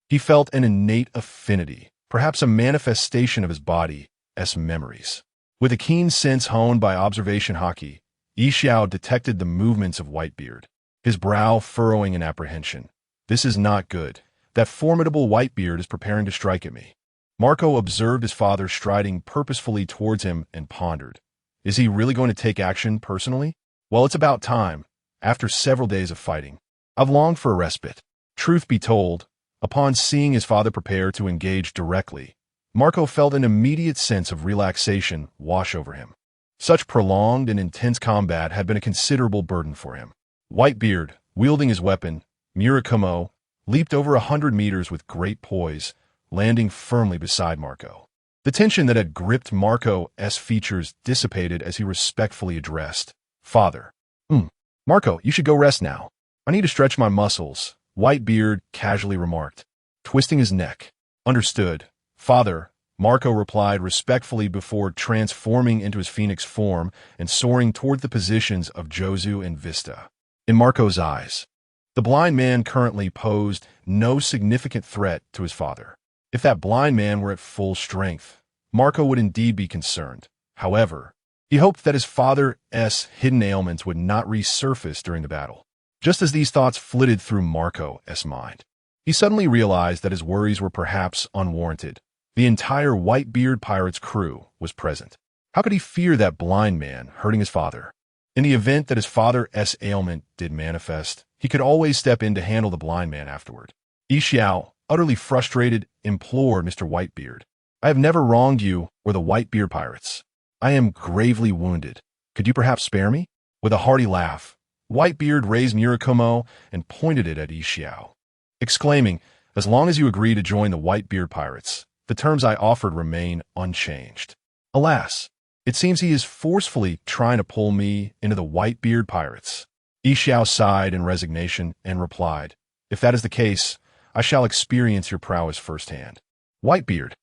Speaker 2: he felt an innate affinity, perhaps a manifestation of his body's memories. With a keen sense honed by observation haki, Yixiao detected the movements of Whitebeard, his brow furrowing in apprehension. This is not good. That formidable Whitebeard is preparing to strike at me. Marco observed his father striding purposefully towards him and pondered. Is he really going to take action personally? Well, it's about time. After several days of fighting, I've longed for a respite. Truth be told, upon seeing his father prepare to engage directly, Marco felt an immediate sense of relaxation wash over him. Such prolonged and intense combat had been a considerable burden for him. Whitebeard, wielding his weapon, Murakumo, leaped over 100 meters with great poise, landing firmly beside Marco. The tension that had gripped Marco's features dissipated as he respectfully addressed, Father. Marco, you should go rest now. I need to stretch my muscles, Whitebeard casually remarked, twisting his neck. Understood. Father, Marco replied respectfully before transforming into his phoenix form and soaring toward the positions of Jozu and Vista. In Marco's eyes, the blind man currently posed no significant threat to his father. If that blind man were at full strength, Marco would indeed be concerned. However, he hoped that his father's hidden ailments would not resurface during the battle. Just as these thoughts flitted through Marco's mind, he suddenly realized that his worries were perhaps unwarranted. The entire Whitebeard pirate's crew was present. How could he fear that blind man hurting his father? In the event that his father's ailment did manifest, he could always step in to handle the blind man afterward. Yixiao, utterly frustrated, implored Mr. Whitebeard. I have never wronged you or the Whitebeard pirates. I am gravely wounded. Could you perhaps spare me? With a hearty laugh, Whitebeard raised Murakumo and pointed it at Yixiao, exclaiming, As long as you agree to join the Whitebeard pirates, the terms I offered remain unchanged. Alas, it seems he is forcefully trying to pull me into the Whitebeard pirates. Yixiao sighed in resignation and replied, If that is the case, I shall experience your prowess firsthand. Whitebeard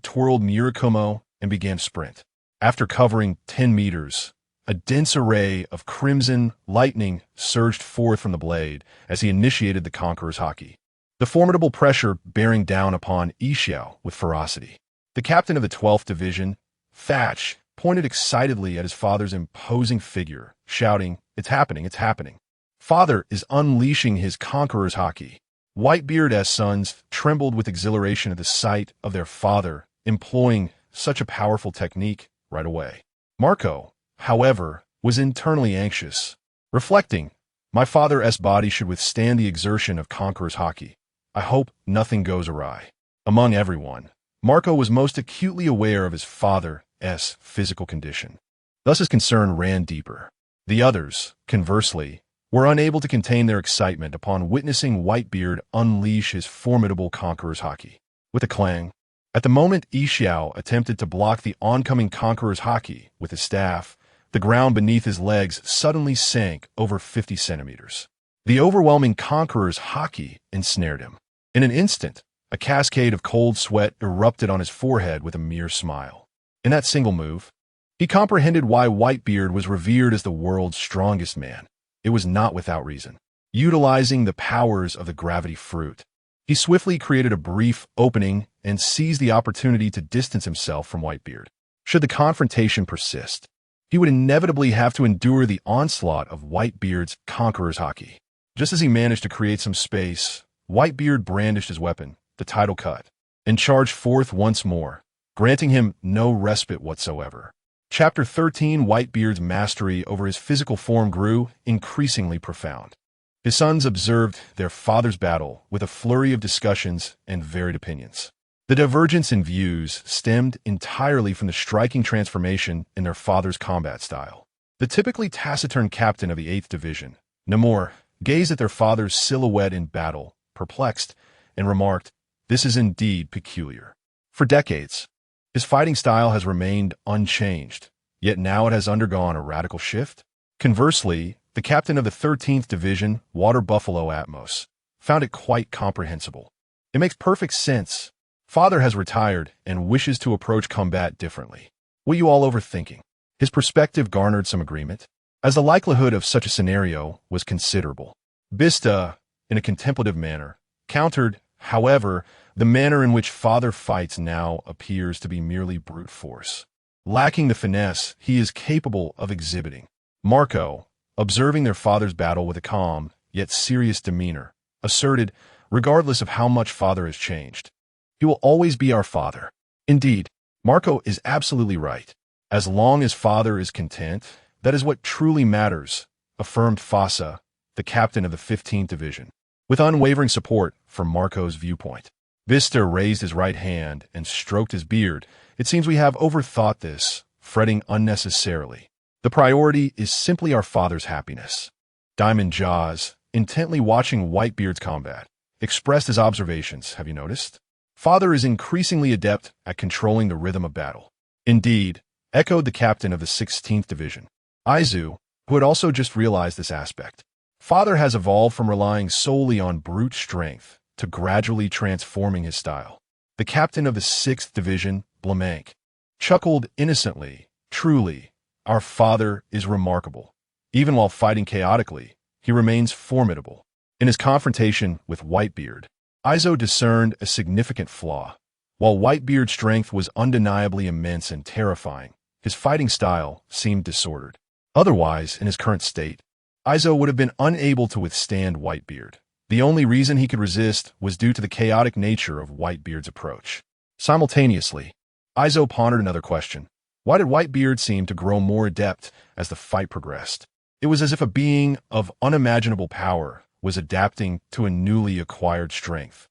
Speaker 2: twirled Murakumo and began to sprint. After covering 10 meters, a dense array of crimson lightning surged forth from the blade as he initiated the Conqueror's haki, the formidable pressure bearing down upon Yixiao with ferocity. The captain of the 12th Division, Thatch, pointed excitedly at his father's imposing figure, shouting, It's happening. Father is unleashing his Conqueror's haki. Whitebeard's sons trembled with exhilaration at the sight of their father employing such a powerful technique right away. Marco, however, was internally anxious, reflecting, My father's body should withstand the exertion of Conqueror's haki. I hope nothing goes awry. Among everyone, Marco was most acutely aware of his father's physical condition. Thus his concern ran deeper. The others, conversely, were unable to contain their excitement upon witnessing Whitebeard unleash his formidable Conqueror's haki. With a clang, at the moment Yixiao attempted to block the oncoming Conqueror's haki with his staff, the ground beneath his legs suddenly sank over 50 centimeters. The overwhelming Conqueror's haki ensnared him. In an instant, a cascade of cold sweat erupted on his forehead with a mere smile. In that single move, he comprehended why Whitebeard was revered as the world's strongest man. It was not without reason. Utilizing the powers of the gravity fruit, he swiftly created a brief opening and seized the opportunity to distance himself from Whitebeard. Should the confrontation persist, he would inevitably have to endure the onslaught of Whitebeard's Conqueror's haki. Just as he managed to create some space, Whitebeard brandished his weapon, the title cut, and charged forth once more, granting him no respite whatsoever. Chapter 13. Whitebeard's mastery over his physical form grew increasingly profound. His sons observed their father's battle with a flurry of discussions and varied opinions. The divergence in views stemmed entirely from the striking transformation in their father's combat style. The typically taciturn captain of the 8th Division, Namor, gazed at their father's silhouette in battle, perplexed, and remarked, "This is indeed peculiar." For decades, his fighting style has remained unchanged, yet now it has undergone a radical shift. Conversely, the captain of the 13th Division, Water Buffalo Atmos, found it quite comprehensible. It makes perfect sense. Father has retired and wishes to approach combat differently. What you all overthinking? His perspective garnered some agreement, as the likelihood of such a scenario was considerable. Bista, in a contemplative manner, countered, however, the manner in which Father fights now appears to be merely brute force. Lacking the finesse he is capable of exhibiting. Marco, observing their father's battle with a calm, yet serious demeanor, asserted, regardless of how much Father has changed, "He will always be our father." Indeed, Marco is absolutely right. As long as Father is content, that is what truly matters, affirmed Fasa, the captain of the 15th Division, with unwavering support for Marco's viewpoint. Vista raised his right hand and stroked his beard. "It seems we have overthought this, fretting unnecessarily. The priority is simply our father's happiness." Diamond Jaws, intently watching Whitebeard's combat, expressed his observations. "Have you noticed? Father is increasingly adept at controlling the rhythm of battle." "Indeed," echoed the captain of the 16th Division, Izu, who had also just realized this aspect. "Father has evolved from relying solely on brute strength to gradually transforming his style." The captain of the 6th Division, Blamank, chuckled innocently. "Truly, our father is remarkable. Even while fighting chaotically, he remains formidable." In his confrontation with Whitebeard, Izo discerned a significant flaw. While Whitebeard's strength was undeniably immense and terrifying, his fighting style seemed disordered. Otherwise, in his current state, Izo would have been unable to withstand Whitebeard. The only reason he could resist was due to the chaotic nature of Whitebeard's approach. Simultaneously, Izo pondered another question. Why did Whitebeard seem to grow more adept as the fight progressed? It was as if a being of unimaginable power was adapting to a newly acquired strength.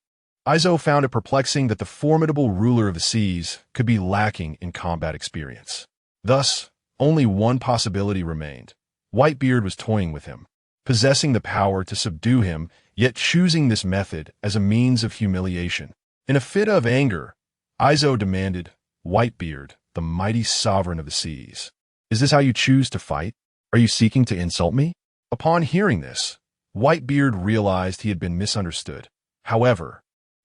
Speaker 2: Izo found it perplexing that the formidable ruler of the seas could be lacking in combat experience. Thus, only one possibility remained. Whitebeard was toying with him, possessing the power to subdue him, yet choosing this method as a means of humiliation. In a fit of anger, Izo demanded, "Whitebeard, the mighty sovereign of the seas, is this how you choose to fight? Are you seeking to insult me?" Upon hearing this, Whitebeard realized he had been misunderstood. However,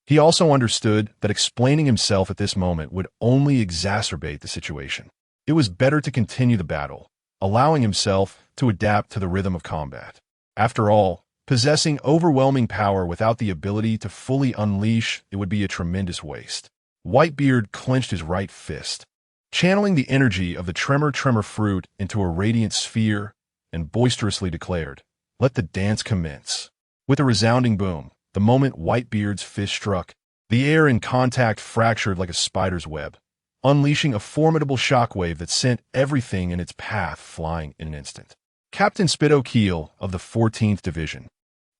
Speaker 2: he also understood that explaining himself at this moment would only exacerbate the situation. It was better to continue the battle, allowing himself to adapt to the rhythm of combat. After all, possessing overwhelming power without the ability to fully unleash it would be a tremendous waste. Whitebeard clenched his right fist, channeling the energy of the tremor fruit into a radiant sphere, and boisterously declared, "Let the dance commence." With a resounding boom, the moment Whitebeard's fist struck, the air in contact fractured like a spider's web, unleashing a formidable shockwave that sent everything in its path flying in an instant. Captain Spitto Keel of the 14th Division,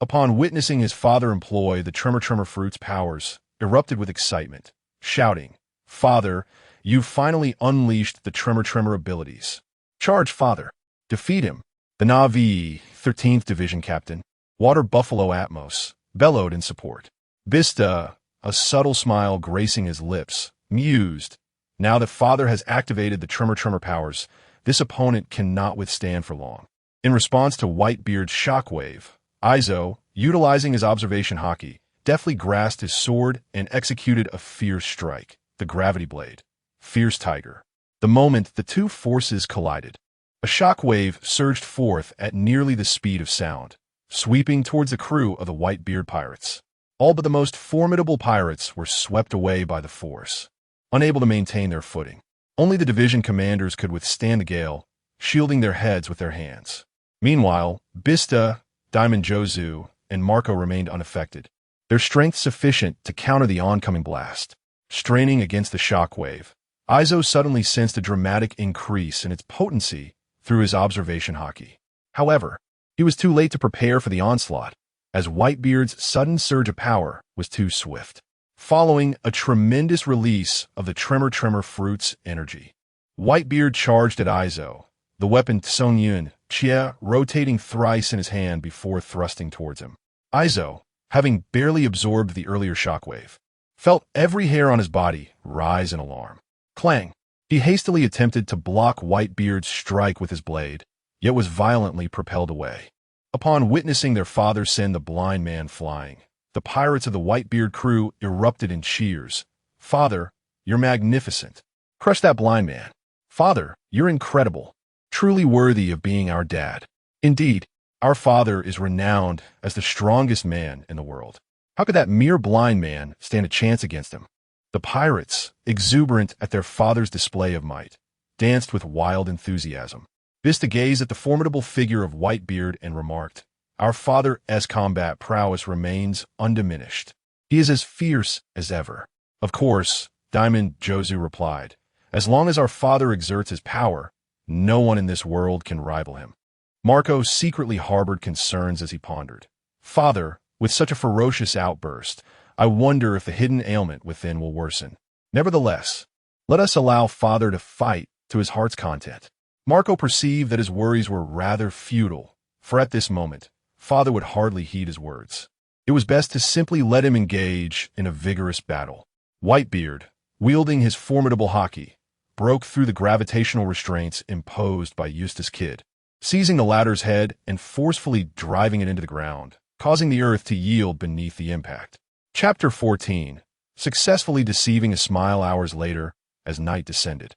Speaker 2: upon witnessing his father employ the tremor fruit's powers, erupted with excitement, shouting, "Father, you've finally unleashed the tremor abilities. Charge, Father. Defeat him." The Na'vi 13th Division Captain, Water Buffalo Atmos, bellowed in support. Bista, a subtle smile gracing his lips, mused, "Now that Father has activated the tremor powers, this opponent cannot withstand for long." In response to Whitebeard's shockwave, Izo, utilizing his observation hockey, deftly grasped his sword and executed a fierce strike, the gravity blade. Fierce Tiger. The moment the two forces collided, a shockwave surged forth at nearly the speed of sound, sweeping towards the crew of the Whitebeard pirates. All but the most formidable pirates were swept away by the force, unable to maintain their footing. Only the division commanders could withstand the gale, shielding their heads with their hands. Meanwhile, Bista, Diamond Jozu, and Marco remained unaffected, their strength sufficient to counter the oncoming blast. Straining against the shockwave, Izo suddenly sensed a dramatic increase in its potency through his observation haki. However, he was too late to prepare for the onslaught, as Whitebeard's sudden surge of power was too swift, following a tremendous release of the Tremor Fruit's energy. Whitebeard charged at Izo, the weapon Tsongyun Chia rotating thrice in his hand before thrusting towards him. Izo, having barely absorbed the earlier shockwave, felt every hair on his body rise in alarm. Clang! He hastily attempted to block Whitebeard's strike with his blade, yet was violently propelled away. Upon witnessing their father send the blind man flying, the pirates of the Whitebeard crew erupted in cheers. "Father, you're magnificent. Crush that blind man. Father, you're incredible. Truly worthy of being our dad. Indeed, our father is renowned as the strongest man in the world. How could that mere blind man stand a chance against him?" The pirates, exuberant at their father's display of might, danced with wild enthusiasm. Vista gazed at the formidable figure of Whitebeard and remarked, "Our father's combat prowess remains undiminished. He is as fierce as ever." "Of course," Diamond Jozu replied, "as long as our father exerts his power, no one in this world can rival him." Marco secretly harbored concerns as he pondered. "Father, with such a ferocious outburst, I wonder if the hidden ailment within will worsen. Nevertheless, let us allow Father to fight to his heart's content." Marco perceived that his worries were rather futile, for at this moment, Father would hardly heed his words. It was best to simply let him engage in a vigorous battle. Whitebeard, wielding his formidable haki, broke through the gravitational restraints imposed by Eustace Kidd, seizing the latter's head and forcefully driving it into the ground, causing the earth to yield beneath the impact. Chapter 14. Successfully deceiving a smile hours later as night descended.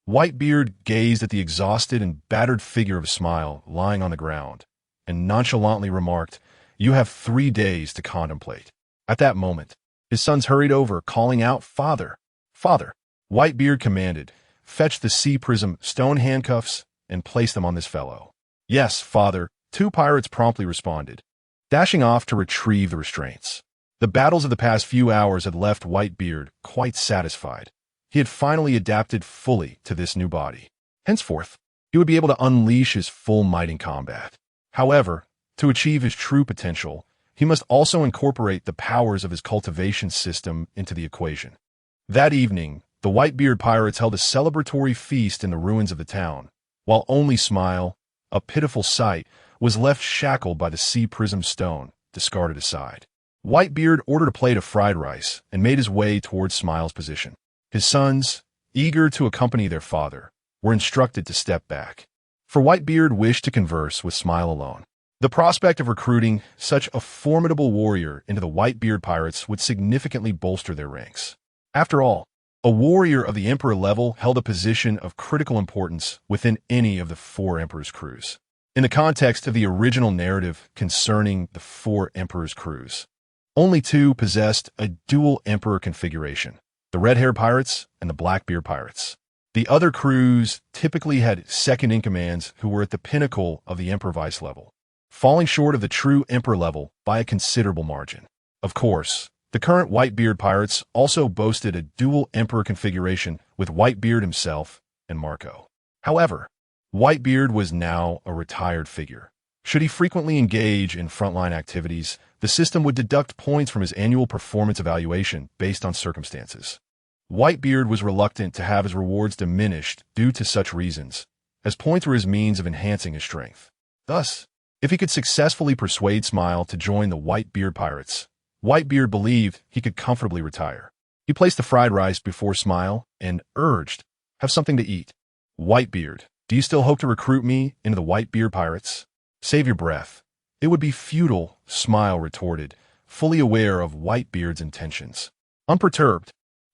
Speaker 2: Whitebeard gazed at the exhausted and battered figure of Smile lying on the ground, and nonchalantly remarked, "You have 3 days to contemplate." At that moment, his sons hurried over, calling out, "Father! Father!" Whitebeard commanded, "Fetch the sea prism stone handcuffs and place them on this fellow." "Yes, father," 2 pirates promptly responded, dashing off to retrieve the restraints. The battles of the past few hours had left Whitebeard quite satisfied. He had finally adapted fully to this new body. Henceforth, he would be able to unleash his full might in combat. However, to achieve his true potential, he must also incorporate the powers of his cultivation system into the equation. That evening, the Whitebeard pirates held a celebratory feast in the ruins of the town, while only Smile, a pitiful sight, was left shackled by the sea prism stone, discarded aside. Whitebeard ordered a plate of fried rice and made his way towards Smile's position. His sons, eager to accompany their father, were instructed to step back, for Whitebeard wished to converse with Smile alone. The prospect of recruiting such a formidable warrior into the Whitebeard pirates would significantly bolster their ranks. After all, a warrior of the Emperor level held a position of critical importance within any of the 4 Emperor's crews. In the context of the original narrative concerning the 4 Emperor's crews, only 2 possessed a dual Emperor configuration, the Red-Hair Pirates and the Blackbeard Pirates. The other crews typically had second-in-commands who were at the pinnacle of the Emperor Vice level, falling short of the true Emperor level by a considerable margin. Of course, the current Whitebeard Pirates also boasted a dual Emperor configuration with Whitebeard himself and Marco. However, Whitebeard was now a retired figure. Should he frequently engage in frontline activities, the system would deduct points from his annual performance evaluation based on circumstances. Whitebeard was reluctant to have his rewards diminished due to such reasons, as points were his means of enhancing his strength. Thus, if he could successfully persuade Smile to join the Whitebeard Pirates, Whitebeard believed he could comfortably retire. He placed the fried rice before Smile and urged, "Have something to eat." "Whitebeard, do you still hope to recruit me into the Whitebeard Pirates?" "Save your breath. It would be futile," Smile retorted, fully aware of Whitebeard's intentions. Unperturbed,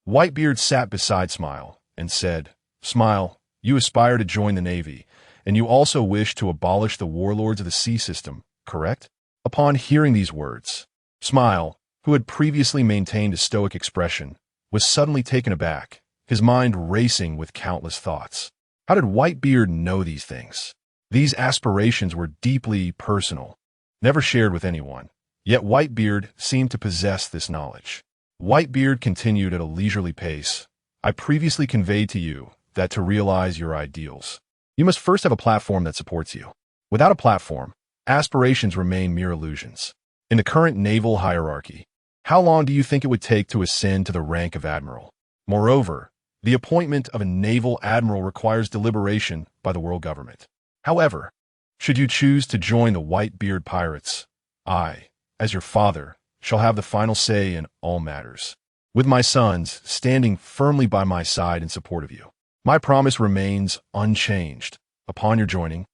Speaker 2: Whitebeard sat beside Smile and said, "Smile, you aspire to join the Navy, and you also wish to abolish the warlords of the sea system, correct?" Upon hearing these words, Smile, who had previously maintained a stoic expression, was suddenly taken aback, his mind racing with countless thoughts. How did Whitebeard know these things? These aspirations were deeply personal, never shared with anyone, yet Whitebeard seemed to possess this knowledge. Whitebeard continued at a leisurely pace, I previously conveyed to you that to realize your ideals, you must first have a platform that supports you. Without a platform, aspirations remain mere illusions. In the current naval hierarchy, how long do you think it would take to ascend to the rank of admiral? Moreover, the appointment of a naval admiral requires deliberation by the world government. However, should you choose to join the Whitebeard pirates, I, as your father, shall have the final say in all matters, with my sons standing firmly by my side in support of you. My promise remains unchanged. Upon your joining,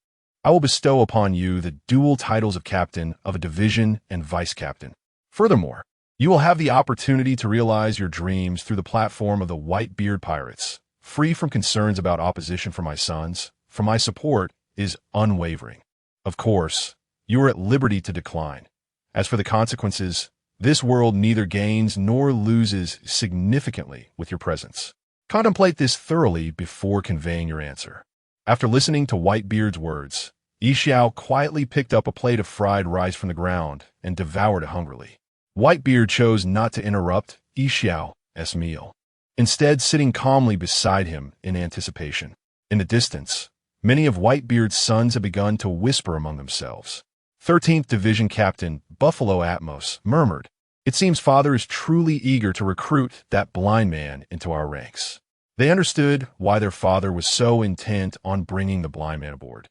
Speaker 2: I will bestow upon you the dual titles of captain of a division and vice captain. Furthermore, you will have the opportunity to realize your dreams through the platform of the Whitebeard pirates, free from concerns about opposition from my sons, for my support is unwavering. Of course, you are at liberty to decline. As for the consequences, this world neither gains nor loses significantly with your presence. Contemplate this thoroughly before conveying your answer. After listening to Whitebeard's words, Yixiao quietly picked up a plate of fried rice from the ground and devoured it hungrily. Whitebeard chose not to interrupt Yixiao's meal, instead sitting calmly beside him in anticipation. In the distance, many of Whitebeard's sons had begun to whisper among themselves. 13th Division Captain Buffalo Atmos murmured, "It seems father is truly eager to recruit that blind man into our ranks." They understood why their father was so intent on bringing the blind man aboard,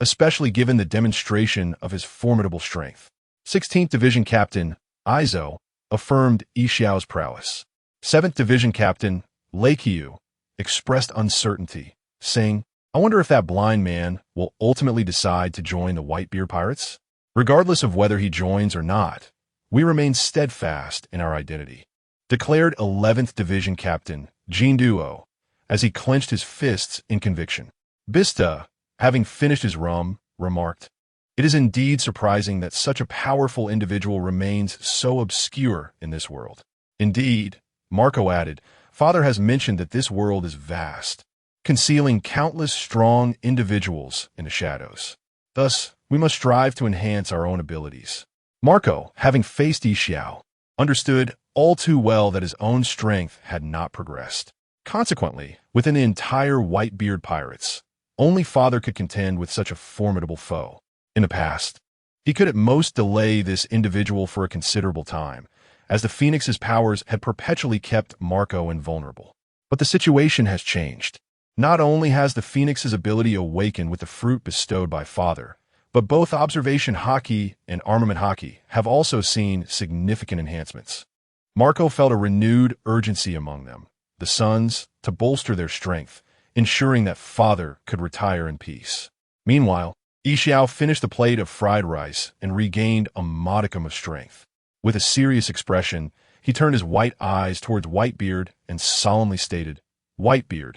Speaker 2: especially given the demonstration of his formidable strength. 16th Division Captain Izo affirmed Yixiao's prowess. 7th Division Captain Leiqiu expressed uncertainty, saying, "I wonder if that blind man will ultimately decide to join the Whitebeard pirates? Regardless of whether he joins or not, we remain steadfast in our identity," declared 11th Division Captain Jinduo as he clenched his fists in conviction. Bista, having finished his rum, remarked, "It is indeed surprising that such a powerful individual remains so obscure in this world." Indeed, Marco added, "Father has mentioned that this world is vast, concealing countless strong individuals in the shadows. Thus, we must strive to enhance our own abilities." Marco, having faced Yixiao, understood all too well that his own strength had not progressed. Consequently, within the entire Whitebeard pirates, only father could contend with such a formidable foe. In the past, he could at most delay this individual for a considerable time, as the Phoenix's powers had perpetually kept Marco invulnerable. But the situation has changed. Not only has the Phoenix's ability awakened with the fruit bestowed by father, but both observation haki and armament haki have also seen significant enhancements. Marco felt a renewed urgency among them, the sons, to bolster their strength, ensuring that father could retire in peace. Meanwhile, Yixiao finished the plate of fried rice and regained a modicum of strength. With a serious expression, he turned his white eyes towards Whitebeard and solemnly stated, "Whitebeard,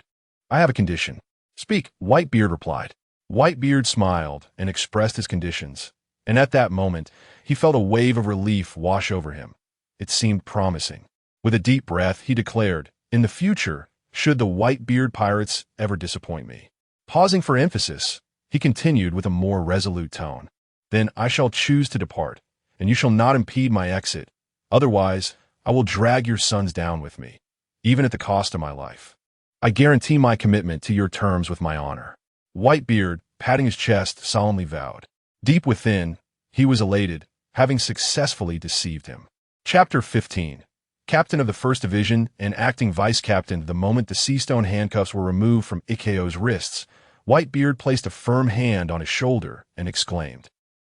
Speaker 2: I have a condition." "Speak," Whitebeard replied. Whitebeard smiled and expressed his conditions, and at that moment, he felt a wave of relief wash over him. It seemed promising. With a deep breath, he declared, "In the future, should the Whitebeard pirates ever disappoint me." Pausing for emphasis, he continued with a more resolute tone, "Then I shall choose to depart, and you shall not impede my exit. Otherwise, I will drag your sons down with me, even at the cost of my life. I guarantee my commitment to your terms with my honor." Whitebeard, patting his chest, solemnly vowed. Deep within, he was elated, having successfully deceived him. Chapter 15. Captain of the 1st Division and acting vice captain the moment the sea-stone handcuffs were removed from Ikeo's wrists, Whitebeard placed a firm hand on his shoulder and exclaimed,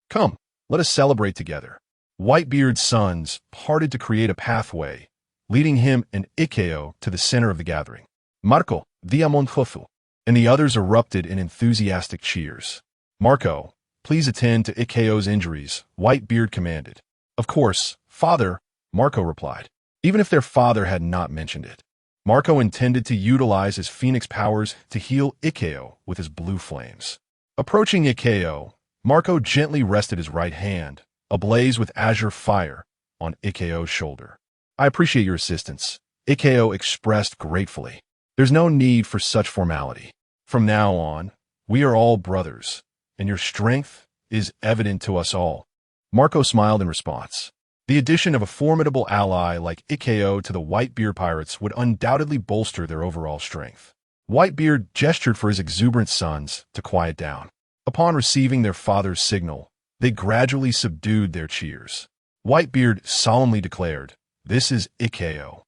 Speaker 2: "Come, let us celebrate together." Whitebeard's sons parted to create a pathway, leading him and Ikeo to the center of the gathering. "Marco, Diamondhofu," and the others erupted in enthusiastic cheers. "Marco, please attend to Ikeo's injuries," Whitebeard commanded. "Of course, father," Marco replied, even if their father had not mentioned it. Marco intended to utilize his Phoenix powers to heal Ikeo with his blue flames. Approaching Ikeo, Marco gently rested his right hand, ablaze with azure fire, on Ikeo's shoulder. "I appreciate your assistance," Ikeo expressed gratefully. "There's no need for such formality. From now on, we are all brothers, and your strength is evident to us all." Marco smiled in response. The addition of a formidable ally like Ikeo to the Whitebeard pirates would undoubtedly bolster their overall strength. Whitebeard gestured for his exuberant sons to quiet down. Upon receiving their father's signal, they gradually subdued their cheers. Whitebeard solemnly declared, "This is Ikeo.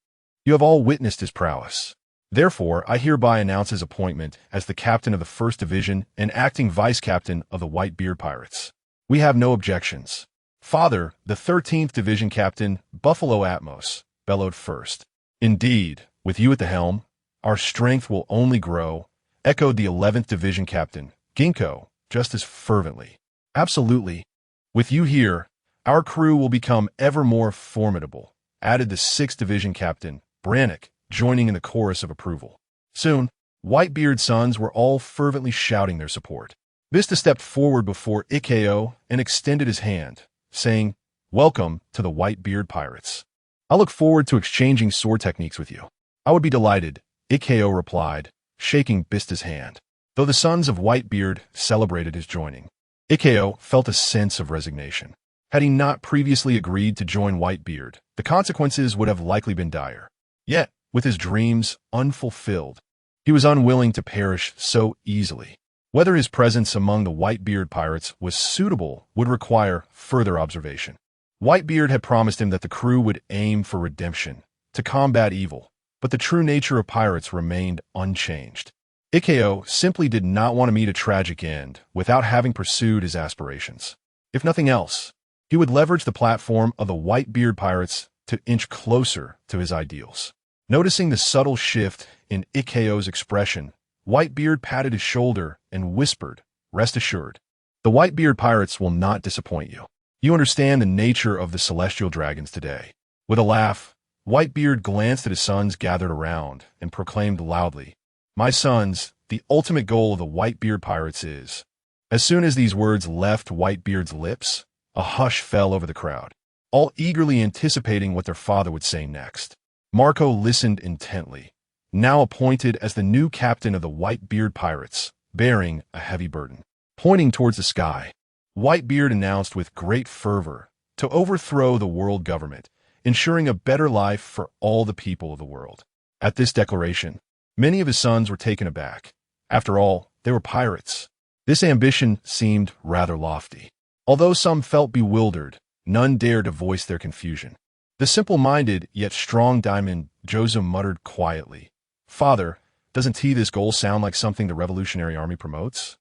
Speaker 2: You have all witnessed his prowess. Therefore, I hereby announce his appointment as the captain of the 1st Division and acting vice-captain of the Whitebeard Pirates. We have no objections." "Father," the 13th Division Captain, Buffalo Atmos, bellowed first. "Indeed, with you at the helm, our strength will only grow," echoed the 11th Division Captain, Ginkgo, just as fervently. "Absolutely. With you here, our crew will become ever more formidable," added the 6th Division Captain, Brannick, joining in the chorus of approval. Soon, Whitebeard's sons were all fervently shouting their support. Vista stepped forward before Ikeo and extended his hand, saying, "Welcome to the Whitebeard Pirates. I look forward to exchanging sword techniques with you." "I would be delighted," Ikeo replied, shaking Bista's hand. Though the sons of Whitebeard celebrated his joining, Ikeo felt a sense of resignation. Had he not previously agreed to join Whitebeard, the consequences would have likely been dire. Yet, with his dreams unfulfilled, he was unwilling to perish so easily. Whether his presence among the Whitebeard pirates was suitable would require further observation. Whitebeard had promised him that the crew would aim for redemption, to combat evil, but the true nature of pirates remained unchanged. Ikeo simply did not want to meet a tragic end without having pursued his aspirations. If nothing else, he would leverage the platform of the Whitebeard pirates to inch closer to his ideals. Noticing the subtle shift in Ikeo's expression, Whitebeard patted his shoulder and whispered, "Rest assured, the Whitebeard pirates will not disappoint you. You understand the nature of the celestial dragons today." With a laugh, Whitebeard glanced at his sons gathered around and proclaimed loudly, "My sons, the ultimate goal of the Whitebeard pirates is..." As soon as these words left Whitebeard's lips, a hush fell over the crowd, all eagerly anticipating what their father would say next. Marco listened intently, now appointed as the new captain of the Whitebeard pirates, bearing a heavy burden. Pointing towards the sky, Whitebeard announced with great fervor to overthrow the world government, ensuring a better life for all the people of the world. At this declaration, many of his sons were taken aback. After all, they were pirates. This ambition seemed rather lofty. Although some felt bewildered, none dared to voice their confusion. The simple-minded yet strong Diamond Joseph muttered quietly, "Father, doesn't this goal sound like something the Revolutionary Army promotes?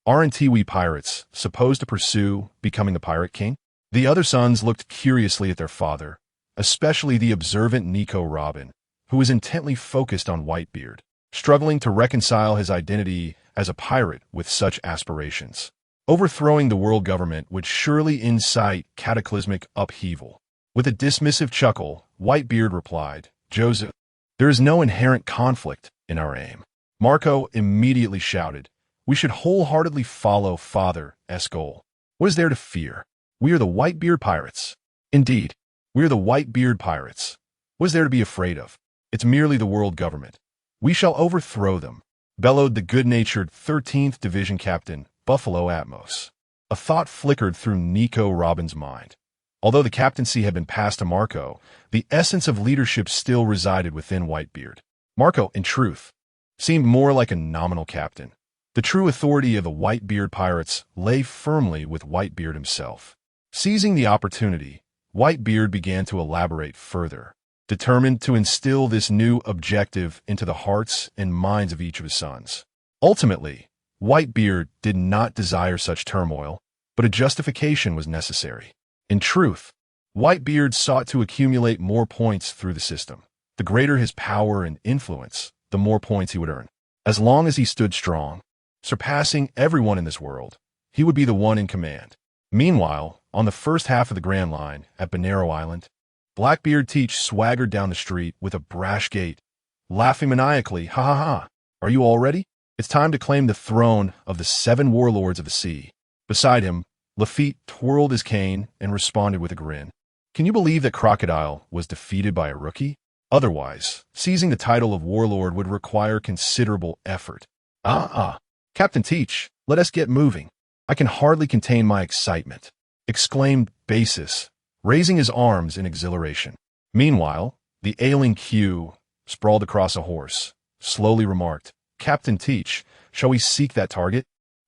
Speaker 2: Aren't we pirates supposed to pursue becoming the Pirate King?" The other sons looked curiously at their father, especially the observant Nico Robin, who was intently focused on Whitebeard, struggling to reconcile his identity as a pirate with such aspirations. Overthrowing the world government would surely incite cataclysmic upheaval. With a dismissive chuckle, Whitebeard replied, "Joseph, there is no inherent conflict in our aim." Marco immediately shouted, "We should wholeheartedly follow Father's goal. What is there to fear? We are the Whitebeard pirates. Indeed, we are the Whitebeard pirates. What is there to be afraid of? It's merely the world government. We shall overthrow them," bellowed the good-natured 13th Division Captain, Buffalo Atmos. A thought flickered through Nico Robin's mind. Although the captaincy had been passed to Marco, the essence of leadership still resided within Whitebeard. Marco, in truth, seemed more like a nominal captain. The true authority of the Whitebeard pirates lay firmly with Whitebeard himself. Seizing the opportunity, Whitebeard began to elaborate further, determined to instill this new objective into the hearts and minds of each of his sons. Ultimately, Whitebeard did not desire such turmoil, but a justification was necessary. In truth, Whitebeard sought to accumulate more points through the system. The greater his power and influence, the more points he would earn. As long as he stood strong, surpassing everyone in this world, he would be the one in command. Meanwhile, on the first half of the Grand Line at Bonero Island, Blackbeard Teach swaggered down the street with a brash gait, laughing maniacally, "Ha ha ha! Are you all ready? It's time to claim the throne of the 7 warlords of the sea." Beside him, Lafitte twirled his cane and responded with a grin. Can you believe that Crocodile was defeated by a rookie? Otherwise, seizing the title of warlord would require considerable effort. Captain Teach, let us get moving. I can hardly contain my excitement," exclaimed Basis, raising his arms in exhilaration. Meanwhile, the ailing Q, sprawled across a horse, slowly remarked, "Captain Teach, shall we seek that target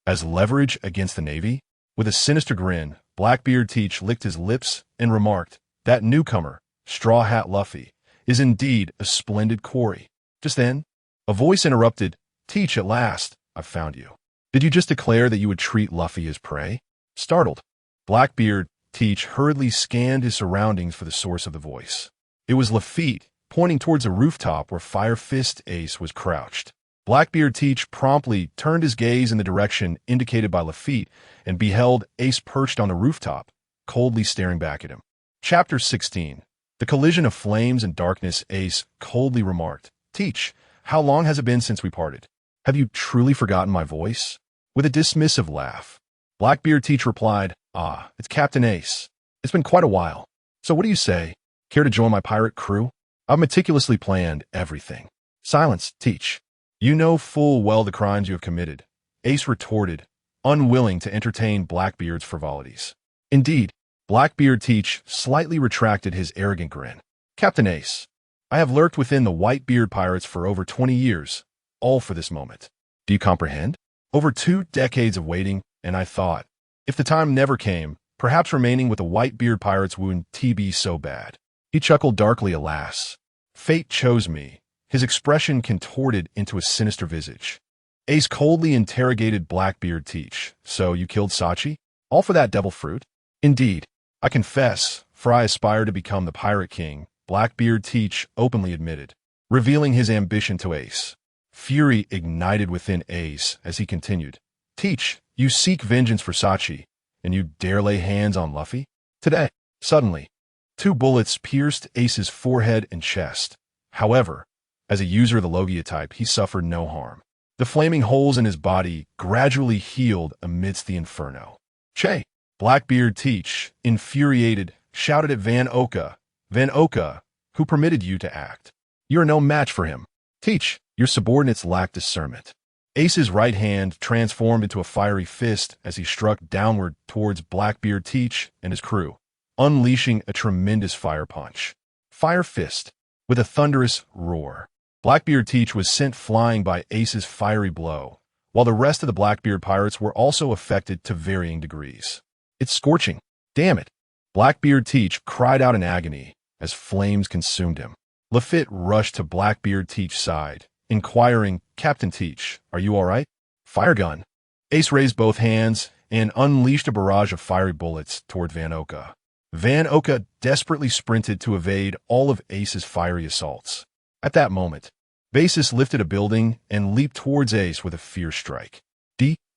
Speaker 2: as leverage against the Navy?" With a sinister grin, Blackbeard Teach licked his lips and remarked, "That newcomer, Straw Hat Luffy, is indeed a splendid quarry." Just then, a voice interrupted, "Teach, at last, I've found you. Did you just declare that you would treat Luffy as prey?" Startled, Blackbeard Teach hurriedly scanned his surroundings for the source of the voice. It was Lafitte, pointing towards a rooftop where Fire Fist Ace was crouched. Blackbeard Teach promptly turned his gaze in the direction indicated by Lafitte and beheld Ace perched on the rooftop, coldly staring back at him. Chapter 16. The collision of flames and darkness. Ace coldly remarked, "Teach, how long has it been since we parted? Have you truly forgotten my voice?" With a dismissive laugh, Blackbeard Teach replied, "Ah, it's Captain Ace. It's been quite a while. So what do you say? Care to join my pirate crew? I've meticulously planned everything." "Silence, Teach. You know full well the crimes you have committed," Ace retorted, unwilling to entertain Blackbeard's frivolities. Indeed, Blackbeard Teach slightly retracted his arrogant grin. "Captain Ace, I have lurked within the Whitebeard pirates for over 20 years, all for this moment. Do you comprehend? Over 2 decades of waiting, and I thought, if the time never came, perhaps remaining with the Whitebeard pirates wouldn't be so bad." He chuckled darkly. "Alas, fate chose me." His expression contorted into a sinister visage. Ace coldly interrogated Blackbeard Teach. "So you killed Sachi? All for that devil fruit?" "Indeed, I confess, for I aspire to become the Pirate King," Blackbeard Teach openly admitted, revealing his ambition to Ace. Fury ignited within Ace as he continued, "Teach, you seek vengeance for Sachi, and you dare lay hands on Luffy? Today." Suddenly, 2 bullets pierced Ace's forehead and chest. However, as a user of the Logia type, he suffered no harm. The flaming holes in his body gradually healed amidst the inferno. "Che!" Blackbeard Teach, infuriated, shouted at Van Oka. "Van Oka, who permitted you to act? You are no match for him. Teach, your subordinates lack discernment." Ace's right hand transformed into a fiery fist as he struck downward towards Blackbeard Teach and his crew, unleashing a tremendous fire punch. Fire Fist. With a thunderous roar, Blackbeard Teach was sent flying by Ace's fiery blow, while the rest of the Blackbeard pirates were also affected to varying degrees. "It's scorching. Damn it!" Blackbeard Teach cried out in agony as flames consumed him. Lafitte rushed to Blackbeard Teach's side, inquiring, "Captain Teach, are you all right?" "Fire gun." Ace raised both hands and unleashed a barrage of fiery bullets toward Van Oka. Van Oka desperately sprinted to evade all of Ace's fiery assaults. At that moment, Basis lifted a building and leaped towards Ace with a fierce strike.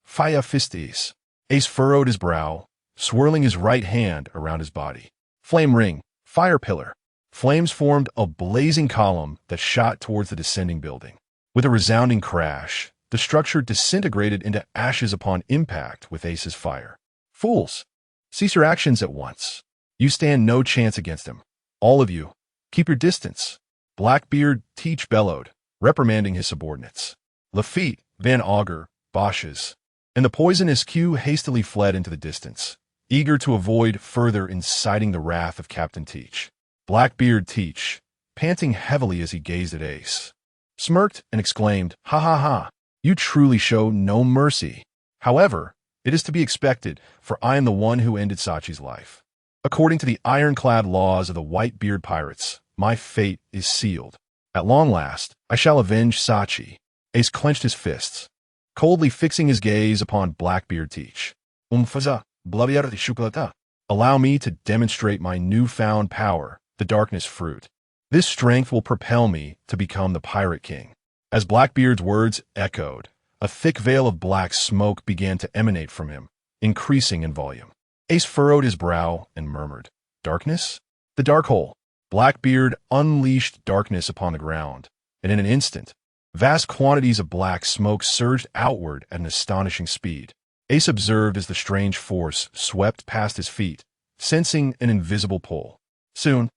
Speaker 2: Fire Fist Ace. Ace furrowed his brow, swirling his right hand around his body. Flame Ring. Fire Pillar. Flames formed a blazing column that shot towards the descending building. With a resounding crash, the structure disintegrated into ashes upon impact with Ace's fire. "Fools! Cease your actions at once. You stand no chance against him. All of you, keep your distance." Blackbeard Teach bellowed, reprimanding his subordinates. Lafitte, Van Augur, Bosch's, and the poisonous Q hastily fled into the distance, eager to avoid further inciting the wrath of Captain Teach. Blackbeard Teach, panting heavily as he gazed at Ace, smirked and exclaimed, "Ha ha ha, you truly show no mercy. However, it is to be expected, for I am the one who ended Sachi's life. According to the ironclad laws of the Whitebeard pirates, my fate is sealed. At long last, I shall avenge Sachi." Ace clenched his fists, coldly fixing his gaze upon Blackbeard Teach. Faza, blaviar de chocolata. "Allow me to demonstrate my newfound power, the darkness fruit. This strength will propel me to become the Pirate King." As Blackbeard's words echoed, a thick veil of black smoke began to emanate from him, increasing in volume. Ace furrowed his brow and murmured, "Darkness?" The dark hole. Blackbeard unleashed darkness upon the ground, and in an instant, vast quantities of black smoke surged outward at an astonishing speed. Ace observed as the strange force swept past his feet, sensing an invisible pull. Soon,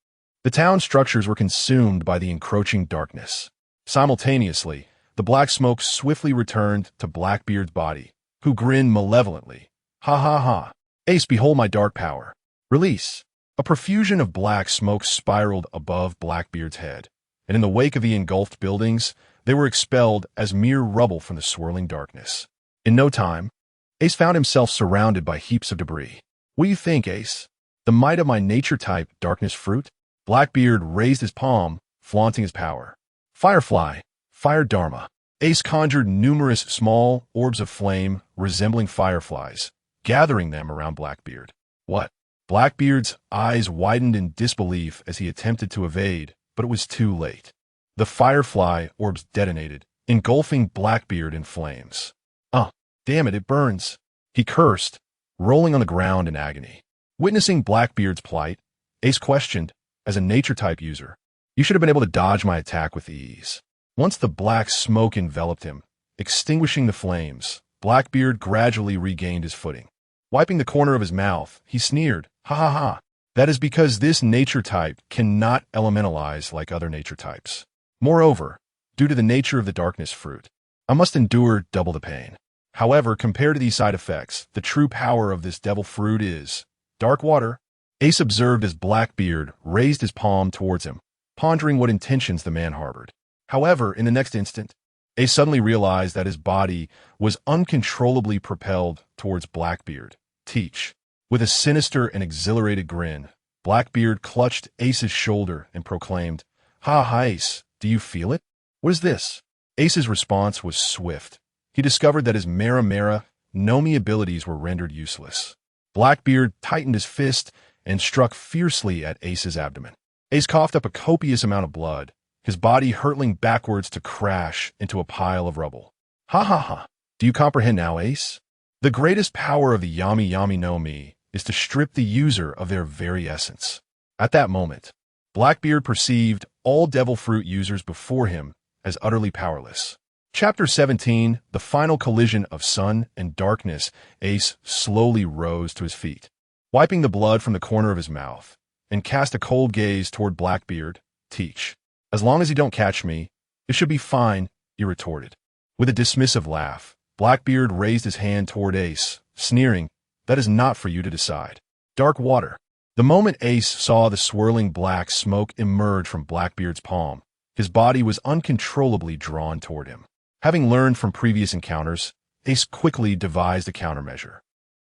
Speaker 2: the town structures were consumed by the encroaching darkness. Simultaneously, the black smoke swiftly returned to Blackbeard's body, who grinned malevolently. "Ha ha ha! Ace, behold my dark power. Release." A profusion of black smoke spiraled above Blackbeard's head, and in the wake of the engulfed buildings, they were expelled as mere rubble from the swirling darkness. In no time, Ace found himself surrounded by heaps of debris. What do you think, Ace? The might of my nature-type darkness fruit? Blackbeard raised his palm, flaunting his power. Firefly, Fire Dharma. Ace conjured numerous small orbs of flame resembling fireflies, gathering them around Blackbeard. What? Blackbeard's eyes widened in disbelief as he attempted to evade, but it was too late. The firefly orbs detonated, engulfing Blackbeard in flames. Damn it, it burns. He cursed, rolling on the ground in agony. Witnessing Blackbeard's plight, Ace questioned, as a nature-type user, you should have been able to dodge my attack with ease. Once the black smoke enveloped him, extinguishing the flames, Blackbeard gradually regained his footing. Wiping the corner of his mouth, he sneered, "Ha ha ha. That is because this nature type cannot elementalize like other nature types. Moreover, due to the nature of the darkness fruit, I must endure double the pain. However, compared to these side effects, the true power of this devil fruit is dark water." Ace observed as Blackbeard raised his palm towards him, pondering what intentions the man harbored. However, in the next instant, Ace suddenly realized that his body was uncontrollably propelled towards Blackbeard. Teach. With a sinister and exhilarated grin, Blackbeard clutched Ace's shoulder and proclaimed, "Ha, Ace, do you feel it? What is this?" Ace's response was swift. He discovered that his Mera Nomi abilities were rendered useless. Blackbeard tightened his fist and struck fiercely at Ace's abdomen. Ace coughed up a copious amount of blood, his body hurtling backwards to crash into a pile of rubble. Ha ha ha. Do you comprehend now, Ace? The greatest power of the Yami no Mi is to strip the user of their very essence. At that moment, Blackbeard perceived all devil fruit users before him as utterly powerless. Chapter 17, The Final Collision of Sun and Darkness. Ace slowly rose to his feet, wiping the blood from the corner of his mouth, and cast a cold gaze toward Blackbeard. Teach. As long as you don't catch me, it should be fine, he retorted. With a dismissive laugh, Blackbeard raised his hand toward Ace, sneering, that is not for you to decide. Dark water. The moment Ace saw the swirling black smoke emerge from Blackbeard's palm, his body was uncontrollably drawn toward him. Having learned from previous encounters, Ace quickly devised a countermeasure.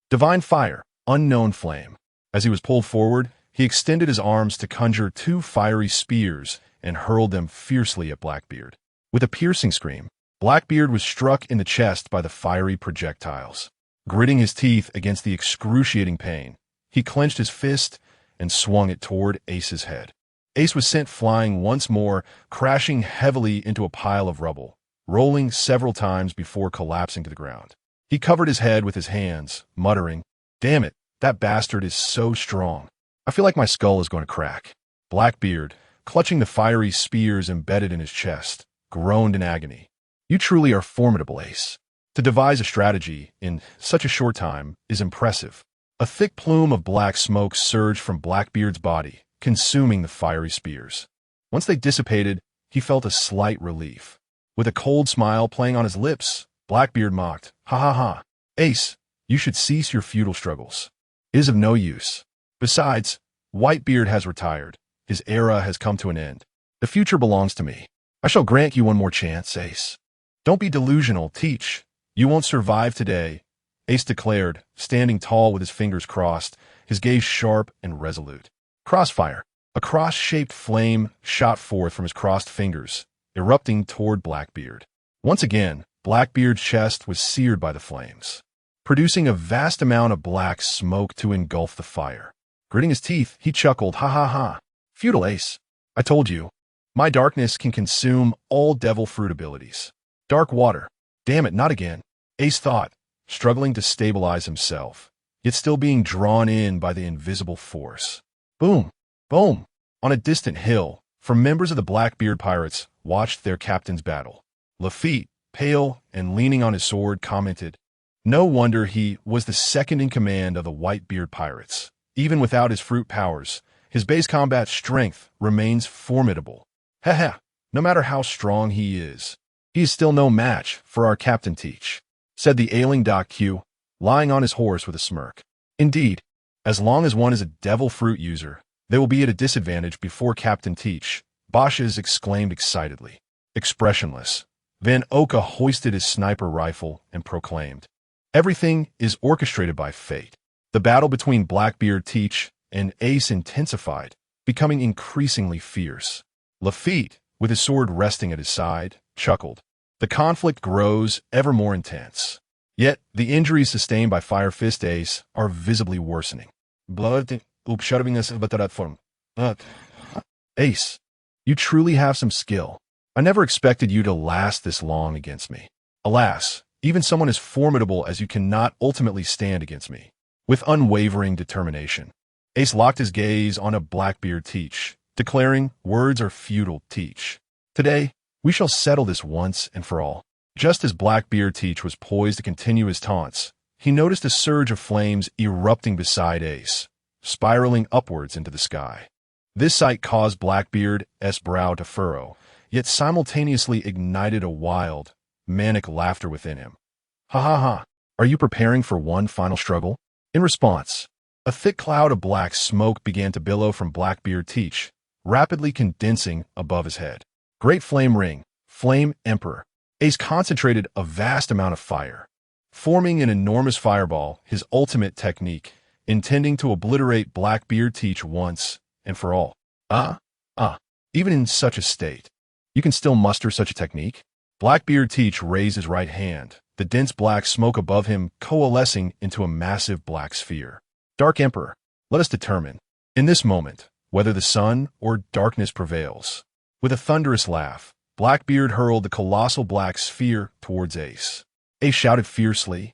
Speaker 2: Divine Fire, Unknown Flame. As he was pulled forward, he extended his arms to conjure 2 fiery spears and hurled them fiercely at Blackbeard. With a piercing scream, Blackbeard was struck in the chest by the fiery projectiles. Gritting his teeth against the excruciating pain, he clenched his fist and swung it toward Ace's head. Ace was sent flying once more, crashing heavily into a pile of rubble, rolling several times before collapsing to the ground. He covered his head with his hands, muttering, "Damn it, that bastard is so strong. I feel like my skull is going to crack." Blackbeard, clutching the fiery spears embedded in his chest, groaned in agony. "You truly are formidable, Ace. To devise a strategy in such a short time is impressive." A thick plume of black smoke surged from Blackbeard's body, consuming the fiery spears. Once they dissipated, he felt a slight relief. With a cold smile playing on his lips, Blackbeard mocked, "Ha ha ha. Ace, you should cease your futile struggles. It is of no use. Besides, Whitebeard has retired. His era has come to an end. The future belongs to me. I shall grant you one more chance, Ace." "Don't be delusional, Teach. You won't survive today," Ace declared, standing tall with his fingers crossed, his gaze sharp and resolute. Crossfire. A cross-shaped flame shot forth from his crossed fingers, erupting toward Blackbeard. Once again, Blackbeard's chest was seared by the flames, producing a vast amount of black smoke to engulf the fire. Gritting his teeth, he chuckled, "Ha ha ha. Futile, Ace. I told you. My darkness can consume all devil fruit abilities. Dark water. Damn it, not again," Ace thought, struggling to stabilize himself, yet still being drawn in by the invisible force. Boom! Boom! On a distant hill, from members of the Blackbeard pirates watched their captain's battle. Lafitte, pale and leaning on his sword, commented, "No wonder he was the second in command of the Whitebeard pirates. Even without his fruit powers, his base combat strength remains formidable. Heh. No matter how strong he is still no match for our Captain Teach," said the ailing Doc Q, lying on his horse with a smirk. "Indeed, as long as one is a devil fruit user, They will be at a disadvantage before Captain Teach, Bosch's exclaimed excitedly. Expressionless, Van Oka hoisted his sniper rifle and proclaimed, "Everything is orchestrated by fate." The battle between Blackbeard Teach and Ace intensified, becoming increasingly fierce. Lafitte, with his sword resting at his side, chuckled. The conflict grows ever more intense. Yet, the injuries sustained by Fire Fist Ace are visibly worsening. Ace, you truly have some skill. I never expected you to last this long against me. Alas, even someone as formidable as you cannot ultimately stand against me. With unwavering determination, Ace locked his gaze on a Blackbeard Teach, declaring, "Words are futile, Teach. Today, we shall settle this once and for all." Just as Blackbeard Teach was poised to continue his taunts, he noticed a surge of flames erupting beside Ace, spiraling upwards into the sky. This sight caused Blackbeard's brow to furrow, yet simultaneously ignited a wild, manic laughter within him. "Ha ha ha! Are you preparing for one final struggle?" In response, a thick cloud of black smoke began to billow from Blackbeard Teach, rapidly condensing above his head. Great Flame Ring, Flame Emperor. Ace concentrated a vast amount of fire, forming an enormous fireball, his ultimate technique, intending to obliterate Blackbeard Teach once and for all. Even in such a state, you can still muster such a technique? Blackbeard Teach raised his right hand, the dense black smoke above him coalescing into a massive black sphere. Dark Emperor, let us determine, in this moment, whether the sun or darkness prevails. With a thunderous laugh, Blackbeard hurled the colossal black sphere towards Ace. Ace shouted fiercely,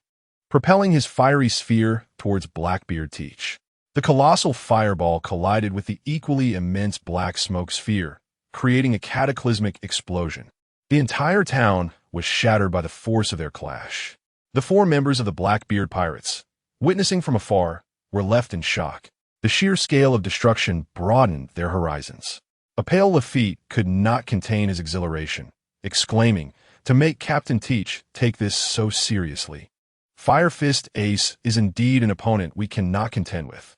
Speaker 2: propelling his fiery sphere towards Blackbeard Teach. The colossal fireball collided with the equally immense black smoke sphere, creating a cataclysmic explosion. The entire town was shattered by the force of their clash. The 4 members of the Blackbeard Pirates, witnessing from afar, were left in shock. The sheer scale of destruction broadened their horizons. A pale Lafitte could not contain his exhilaration, exclaiming, "To make Captain Teach take this so seriously. Fire Fist Ace is indeed an opponent we cannot contend with.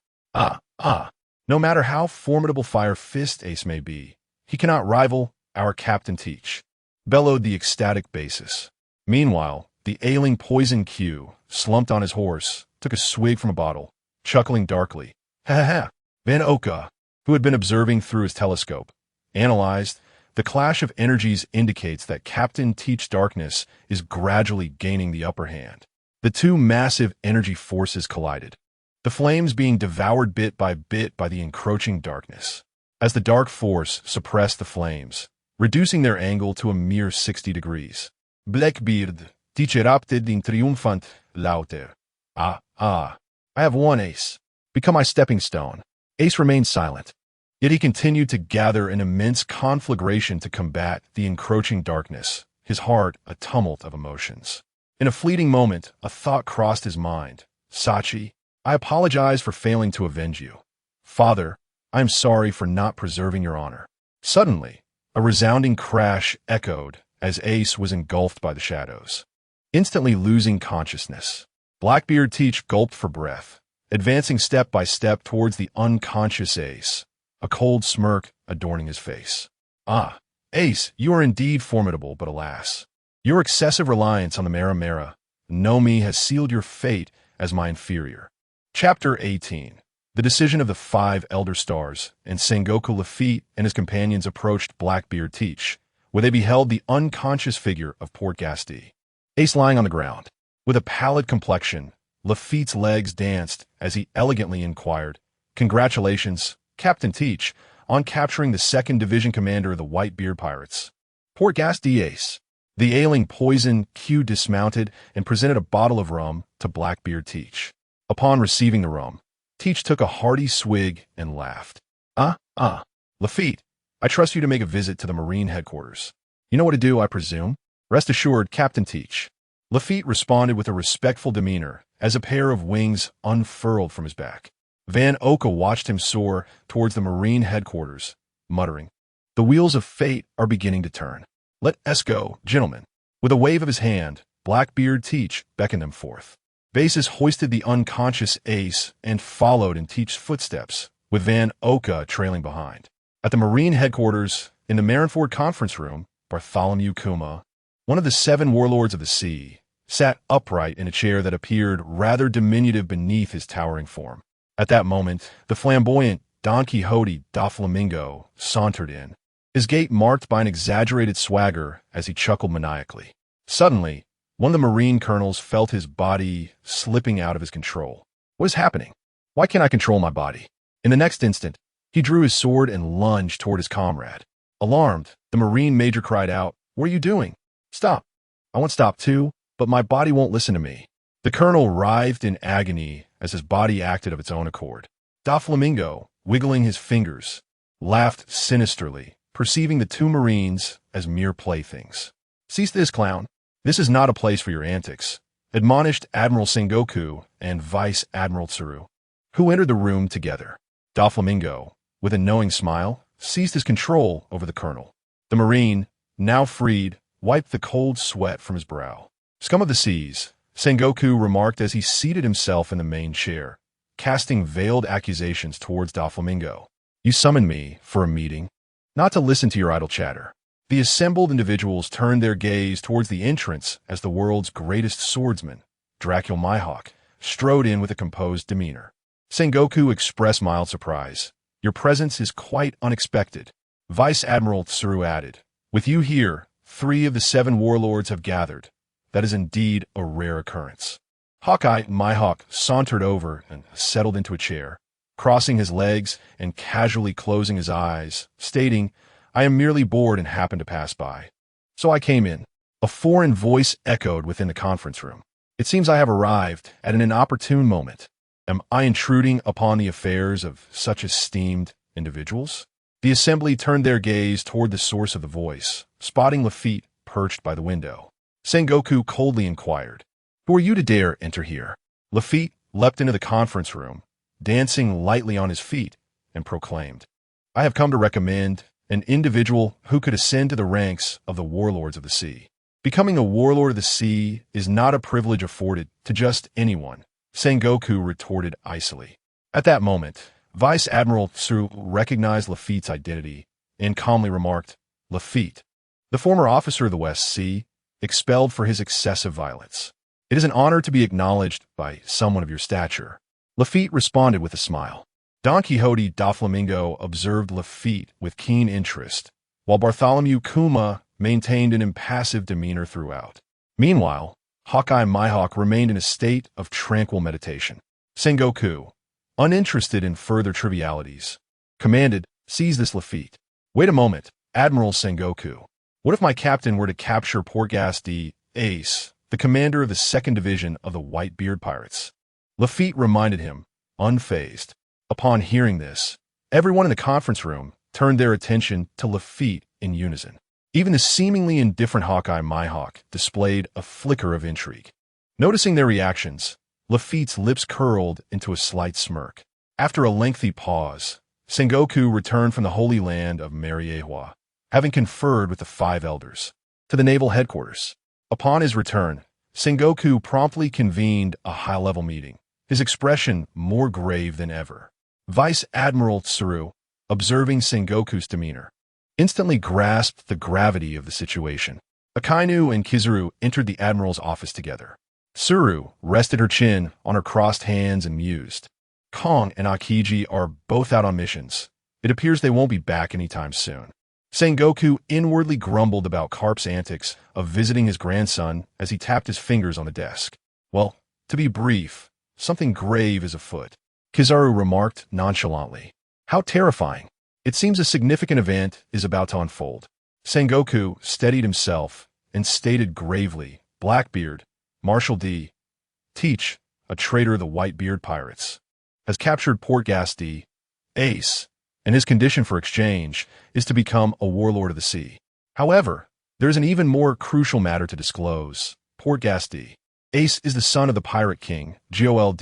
Speaker 2: No matter how formidable Fire Fist Ace may be, he cannot rival our Captain Teach," bellowed the ecstatic Basis. Meanwhile, the ailing Poison Q, slumped on his horse, took a swig from a bottle, chuckling darkly. "Ha ha ha!" Van Oka, who had been observing through his telescope, analyzed, "The clash of energies indicates that Captain Teach Darkness is gradually gaining the upper hand." The 2 massive energy forces collided, the flames being devoured bit by the encroaching darkness. As the dark force suppressed the flames, reducing their angle to a mere 60 degrees. Blackbeard, Teach erupted in triumphant lauter. I have won, Ace. Become my stepping stone." Ace remained silent, yet he continued to gather an immense conflagration to combat the encroaching darkness, his heart a tumult of emotions. In a fleeting moment, a thought crossed his mind. "Sachi, I apologize for failing to avenge you. Father, I am sorry for not preserving your honor." Suddenly, a resounding crash echoed as Ace was engulfed by the shadows. Instantly losing consciousness, Blackbeard Teach gulped for breath, advancing step by step towards the unconscious Ace, a cold smirk adorning his face. Ace, you are indeed formidable, but alas, your excessive reliance on the Mara Nomi has sealed your fate as my inferior. Chapter 18. The decision of the 5 Elder Stars, and Sengoku Lafitte and his companions approached Blackbeard Teach, where they beheld the unconscious figure of Port Gasti. Ace lying on the ground, with a pallid complexion, Lafitte's legs danced as he elegantly inquired, "Congratulations, Captain Teach, on capturing the 2nd Division Commander of the Whitebeard Pirates." Port Gasti Ace. The ailing Poison Q dismounted and presented a bottle of rum to Blackbeard Teach. Upon receiving the rum, Teach took a hearty swig and laughed. Lafitte, I trust you to make a visit to the Marine headquarters. You know what to do, I presume? Rest assured, Captain Teach." Lafitte responded with a respectful demeanor as a pair of wings unfurled from his back. Van Oka watched him soar towards the Marine headquarters, muttering, "The wheels of fate are beginning to turn. Let us go, gentlemen." With a wave of his hand, Blackbeard Teach beckoned them forth. Basis hoisted the unconscious Ace and followed in Teach's footsteps, with Van Oka trailing behind. At the Marine headquarters, in the Marineford conference room, Bartholomew Kuma, one of the 7 warlords of the sea, sat upright in a chair that appeared rather diminutive beneath his towering form. At that moment, the flamboyant Don Quixote da Flamingo sauntered in, his gait marked by an exaggerated swagger as he chuckled maniacally. Suddenly, one of the Marine colonels felt his body slipping out of his control. What is happening? Why can't I control my body? In the next instant, he drew his sword and lunged toward his comrade. Alarmed, the Marine major cried out, "What are you doing? Stop. I want to stop too, but my body won't listen to me." The colonel writhed in agony as his body acted of its own accord. Da Flamingo, wiggling his fingers, laughed sinisterly, perceiving the 2 Marines as mere playthings. "Cease this, clown. This is not a place for your antics," admonished Admiral Sengoku and Vice Admiral Tsuru, who entered the room together. Da Flamingo, with a knowing smile, seized his control over the colonel. The Marine, now freed, wiped the cold sweat from his brow. "Scum of the seas," Sengoku remarked as he seated himself in the main chair, casting veiled accusations towards Da Flamingo. "You summoned me for a meeting, not to listen to your idle chatter." The assembled individuals turned their gaze towards the entrance as the world's greatest swordsman, Dracul Mihawk, strode in with a composed demeanor. Sengoku expressed mild surprise. "Your presence is quite unexpected," Vice Admiral Tsuru added. "With you here, 3 of the 7 warlords have gathered. That is indeed a rare occurrence." Hawkeye Mihawk sauntered over and settled into a chair, crossing his legs and casually closing his eyes, stating, "I am merely bored and happened to pass by. So I came in." A foreign voice echoed within the conference room. "It seems I have arrived at an inopportune moment. Am I intruding upon the affairs of such esteemed individuals?" The assembly turned their gaze toward the source of the voice, spotting Lafitte perched by the window. Sengoku coldly inquired, "Who are you to dare enter here?" Lafitte leapt into the conference room, dancing lightly on his feet, and proclaimed, "I have come to recommend an individual who could ascend to the ranks of the warlords of the sea. Becoming a warlord of the sea is not a privilege afforded to just anyone," Sengoku retorted icily. At that moment, Vice Admiral Tsuru recognized Lafitte's identity and calmly remarked, "Lafitte, the former officer of the West Sea, expelled for his excessive violence. It is an honor to be acknowledged by someone of your stature." Lafitte responded with a smile. Don Quixote da Flamingo observed Lafitte with keen interest, while Bartholomew Kuma maintained an impassive demeanor throughout. Meanwhile, Hawkeye Mihawk remained in a state of tranquil meditation. Sengoku, uninterested in further trivialities, commanded, "Seize this Lafitte." "Wait a moment, Admiral Sengoku. What if my captain were to capture Portgas Ace, the commander of the 2nd Division of the Whitebeard pirates?" Lafitte reminded him, unfazed. Upon hearing this, everyone in the conference room turned their attention to Lafitte in unison. Even the seemingly indifferent Hawkeye Mihawk displayed a flicker of intrigue. Noticing their reactions, Lafitte's lips curled into a slight smirk. After a lengthy pause, Sengoku returned from the holy land of Mariehua, having conferred with the 5 elders, to the naval headquarters. Upon his return, Sengoku promptly convened a high-level meeting, his expression more grave than ever. Vice Admiral Tsuru, observing Sengoku's demeanor, instantly grasped the gravity of the situation. Akainu and Kizuru entered the Admiral's office together. Tsuru rested her chin on her crossed hands and mused. "Kong and Akiji are both out on missions. It appears they won't be back anytime soon." Sengoku inwardly grumbled about Carp's antics of visiting his grandson as he tapped his fingers on the desk. "Well, to be brief, something grave is afoot," Kizaru remarked nonchalantly. "How terrifying. It seems a significant event is about to unfold." Sengoku steadied himself and stated gravely, "Blackbeard, Marshal D. Teach, a traitor of the Whitebeard pirates, has captured Portgas Ace, and his condition for exchange is to become a warlord of the sea. However, there is an even more crucial matter to disclose. Portgas Ace is the son of the pirate king, Gold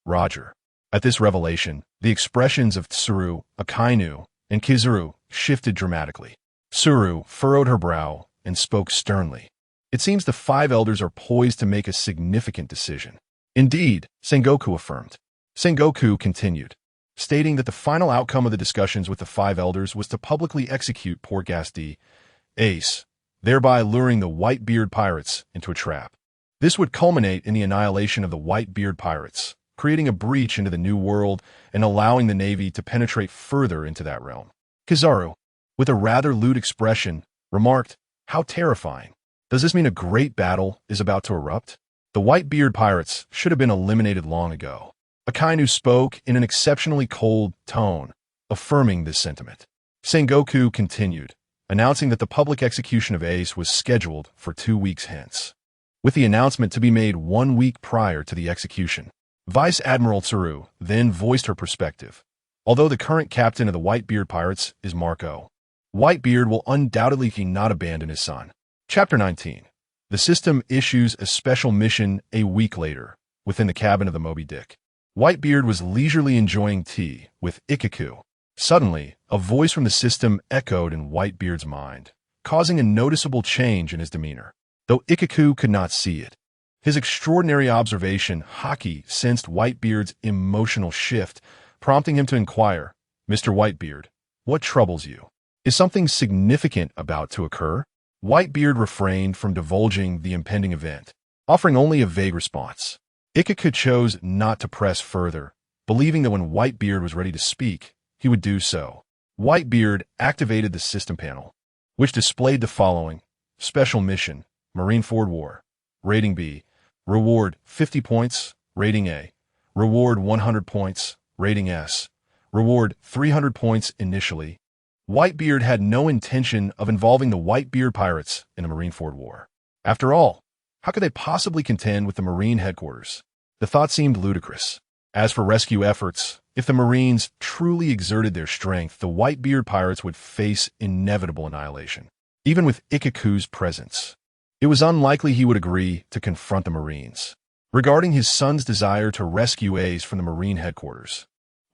Speaker 2: Roger." At this revelation, the expressions of Tsuru, Akainu, and Kizuru shifted dramatically. Tsuru furrowed her brow and spoke sternly. "It seems the 5 elders are poised to make a significant decision." "Indeed," Sengoku affirmed. Sengoku continued, stating that the final outcome of the discussions with the five elders was to publicly execute poor Gaston Ace, thereby luring the Whitebeard pirates into a trap. This would culminate in the annihilation of the Whitebeard pirates, creating a breach into the New World and allowing the Navy to penetrate further into that realm. Kizaru, with a rather lewd expression, remarked, "How terrifying. Does this mean a great battle is about to erupt?" The Whitebeard pirates should have been eliminated long ago. Akainu spoke in an exceptionally cold tone, affirming this sentiment. Sengoku continued, announcing that the public execution of Ace was scheduled for 2 weeks hence, with the announcement to be made 1 week prior to the execution. Vice Admiral Tsuru then voiced her perspective. Although the current captain of the Whitebeard pirates is Marco, Whitebeard will undoubtedly not abandon his son. Chapter 19. The system issues a special mission a week later, within the cabin of the Moby Dick. Whitebeard was leisurely enjoying tea with Ikaku. Suddenly, a voice from the system echoed in Whitebeard's mind, causing a noticeable change in his demeanor. Though Ikaku could not see it, his extraordinary observation Haki sensed Whitebeard's emotional shift, prompting him to inquire, "Mr. Whitebeard, what troubles you? Is something significant about to occur?" Whitebeard refrained from divulging the impending event, offering only a vague response. Ikaku chose not to press further, believing that when Whitebeard was ready to speak, he would do so. Whitebeard activated the system panel, which displayed the following: Special Mission, Marineford War. Rating B. Reward 50 points, Rating A. Reward 100 points, Rating S. Reward 300 points initially. Whitebeard had no intention of involving the Whitebeard pirates in a Marineford War. After all, how could they possibly contend with the Marine headquarters? The thought seemed ludicrous. As for rescue efforts, if the Marines truly exerted their strength, the Whitebeard pirates would face inevitable annihilation. Even with Ikaku's presence, it was unlikely he would agree to confront the Marines. Regarding his son's desire to rescue Ace from the Marine headquarters,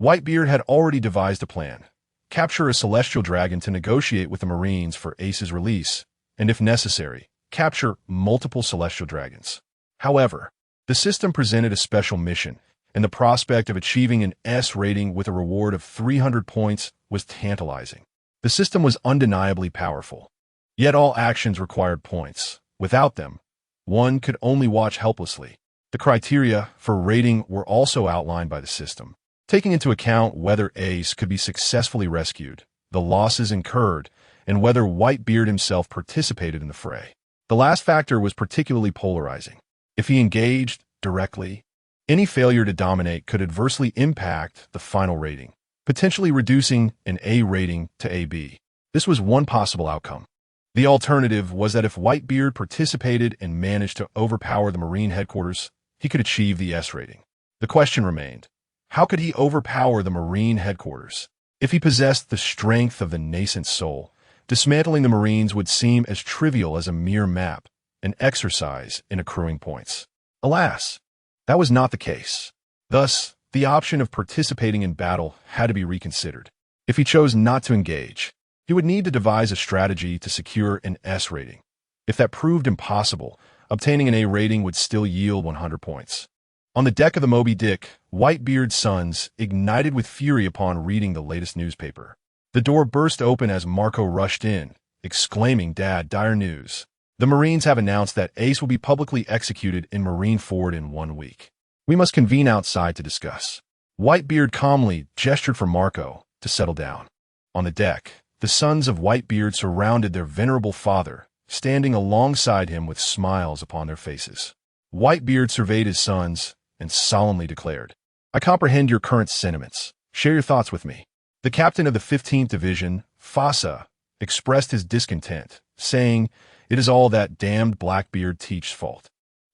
Speaker 2: Whitebeard had already devised a plan. Capture a celestial dragon to negotiate with the Marines for Ace's release, and if necessary, capture multiple celestial dragons. However, the system presented a special mission, and the prospect of achieving an S rating with a reward of 300 points was tantalizing. The system was undeniably powerful, yet all actions required points. Without them, one could only watch helplessly. The criteria for rating were also outlined by the system, taking into account whether Ace could be successfully rescued, the losses incurred, and whether Whitebeard himself participated in the fray. The last factor was particularly polarizing. If he engaged directly, any failure to dominate could adversely impact the final rating, potentially reducing an A rating to AB. This was one possible outcome. The alternative was that if Whitebeard participated and managed to overpower the Marine headquarters, he could achieve the S rating. The question remained, how could he overpower the Marine headquarters? If he possessed the strength of the nascent soul, dismantling the Marines would seem as trivial as a mere map, an exercise in accruing points. Alas, that was not the case. Thus, the option of participating in battle had to be reconsidered. If he chose not to engage, he would need to devise a strategy to secure an S rating. If that proved impossible, obtaining an A rating would still yield 100 points. On the deck of the Moby Dick, Whitebeard's sons ignited with fury upon reading the latest newspaper. The door burst open as Marco rushed in, exclaiming, "Dad, dire news. The Marines have announced that Ace will be publicly executed in Marineford in 1 week. We must convene outside to discuss." Whitebeard calmly gestured for Marco to settle down. On the deck, the sons of Whitebeard surrounded their venerable father, standing alongside him with smiles upon their faces. Whitebeard surveyed his sons and solemnly declared, "I comprehend your current sentiments. Share your thoughts with me." The captain of the 15th Division, Fasa, expressed his discontent, saying, "It is all that damned Blackbeard Teach's fault.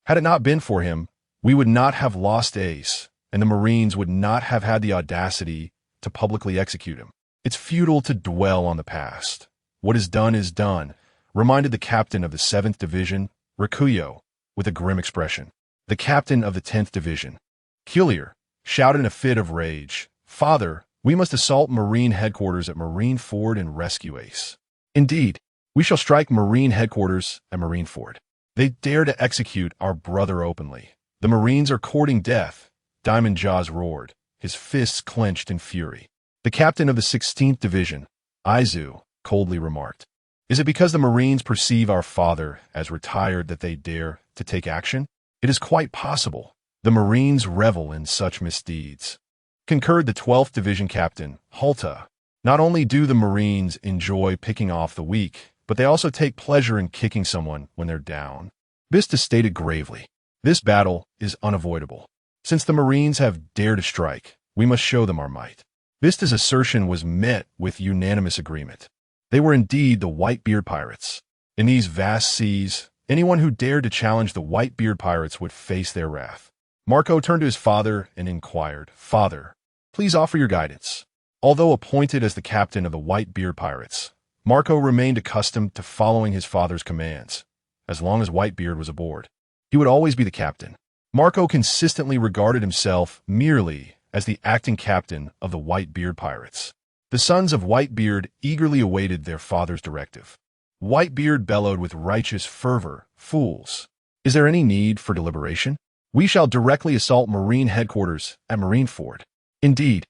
Speaker 2: Had it not been for him, we would not have lost Ace, and the Marines would not have had the audacity to publicly execute him. It's futile to dwell on the past. What is done," reminded the captain of the 7th Division, Rikuyo, with a grim expression. The captain of the 10th Division, Killier, shouted in a fit of rage, "Father, we must assault Marine headquarters at Marineford and rescue Ace. Indeed, we shall strike Marine headquarters at Marineford. They dare to execute our brother openly. The Marines are courting death," Diamond Jaws roared, his fists clenched in fury. The captain of the 16th Division, Izu, coldly remarked, "Is it because the Marines perceive our father as retired that they dare to take action? It is quite possible. The Marines revel in such misdeeds," concurred the 12th Division Captain, Halta. "Not only do the Marines enjoy picking off the weak, but they also take pleasure in kicking someone when they're down." Bista stated gravely, "This battle is unavoidable. Since the Marines have dared to strike, we must show them our might." Bista's assertion was met with unanimous agreement. They were indeed the Whitebeard pirates. In these vast seas, anyone who dared to challenge the Whitebeard pirates would face their wrath. Marco turned to his father and inquired, "Father, please offer your guidance." Although appointed as the captain of the Whitebeard pirates, Marco remained accustomed to following his father's commands. As long as Whitebeard was aboard, he would always be the captain. Marco consistently regarded himself merely as the acting captain of the Whitebeard pirates. The sons of Whitebeard eagerly awaited their father's directive. Whitebeard bellowed with righteous fervor, "Fools! Is there any need for deliberation? We shall directly assault Marine headquarters at Marineford. Indeed,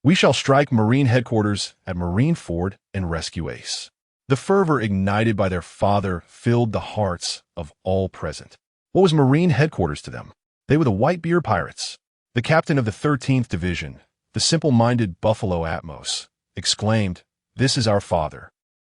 Speaker 2: we shall strike Marine headquarters at Marineford and rescue Ace." The fervor ignited by their father filled the hearts of all present. What was Marine headquarters to them? They were the Whitebeard pirates. The captain of the 13th Division, the simple-minded Buffalo Atmos, exclaimed, "This is our father.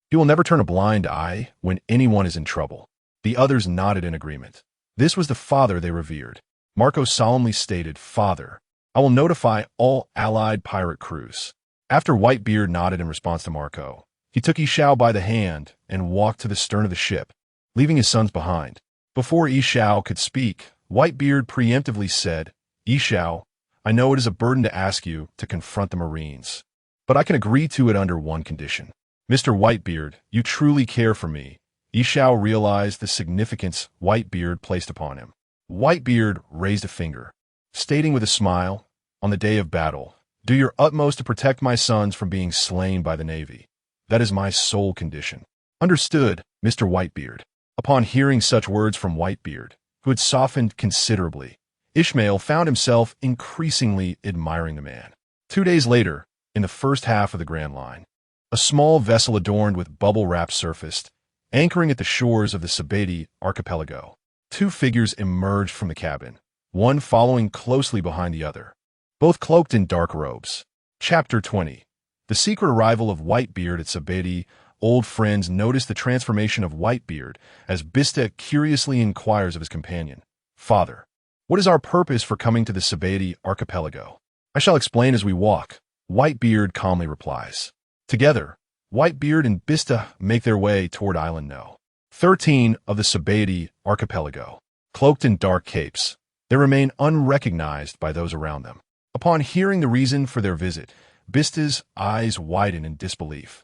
Speaker 2: He will never turn a blind eye when anyone is in trouble." The others nodded in agreement. This was the father they revered. Marco solemnly stated, "Father, I will notify all allied pirate crews." After Whitebeard nodded in response to Marco, he took Ishao by the hand and walked to the stern of the ship, leaving his sons behind. Before Ishao could speak, Whitebeard preemptively said, "Ishao, I know it is a burden to ask you to confront the Marines, but I can agree to it under one condition." "Mr. Whitebeard, you truly care for me." Ishao realized the significance Whitebeard placed upon him. Whitebeard raised a finger, stating with a smile, "On the day of battle, do your utmost to protect my sons from being slain by the Navy. That is my sole condition." "Understood, Mr. Whitebeard." Upon hearing such words from Whitebeard, who had softened considerably, Ishmael found himself increasingly admiring the man. 2 days later, in the first half of the Grand Line, a small vessel adorned with bubble wrap surfaced, anchoring at the shores of the Sabeti archipelago. 2 figures emerged from the cabin, one following closely behind the other, both cloaked in dark robes. Chapter 20. The secret arrival of Whitebeard at Sabeti. Old friends notice the transformation of Whitebeard as Bista curiously inquires of his companion, "Father, what is our purpose for coming to the Sabeti archipelago?" "I shall explain as we walk," Whitebeard calmly replies. Together, Whitebeard and Bista make their way toward Island No. 13 of the Sabeti archipelago. Cloaked in dark capes, they remain unrecognized by those around them. Upon hearing the reason for their visit, Bista's eyes widen in disbelief,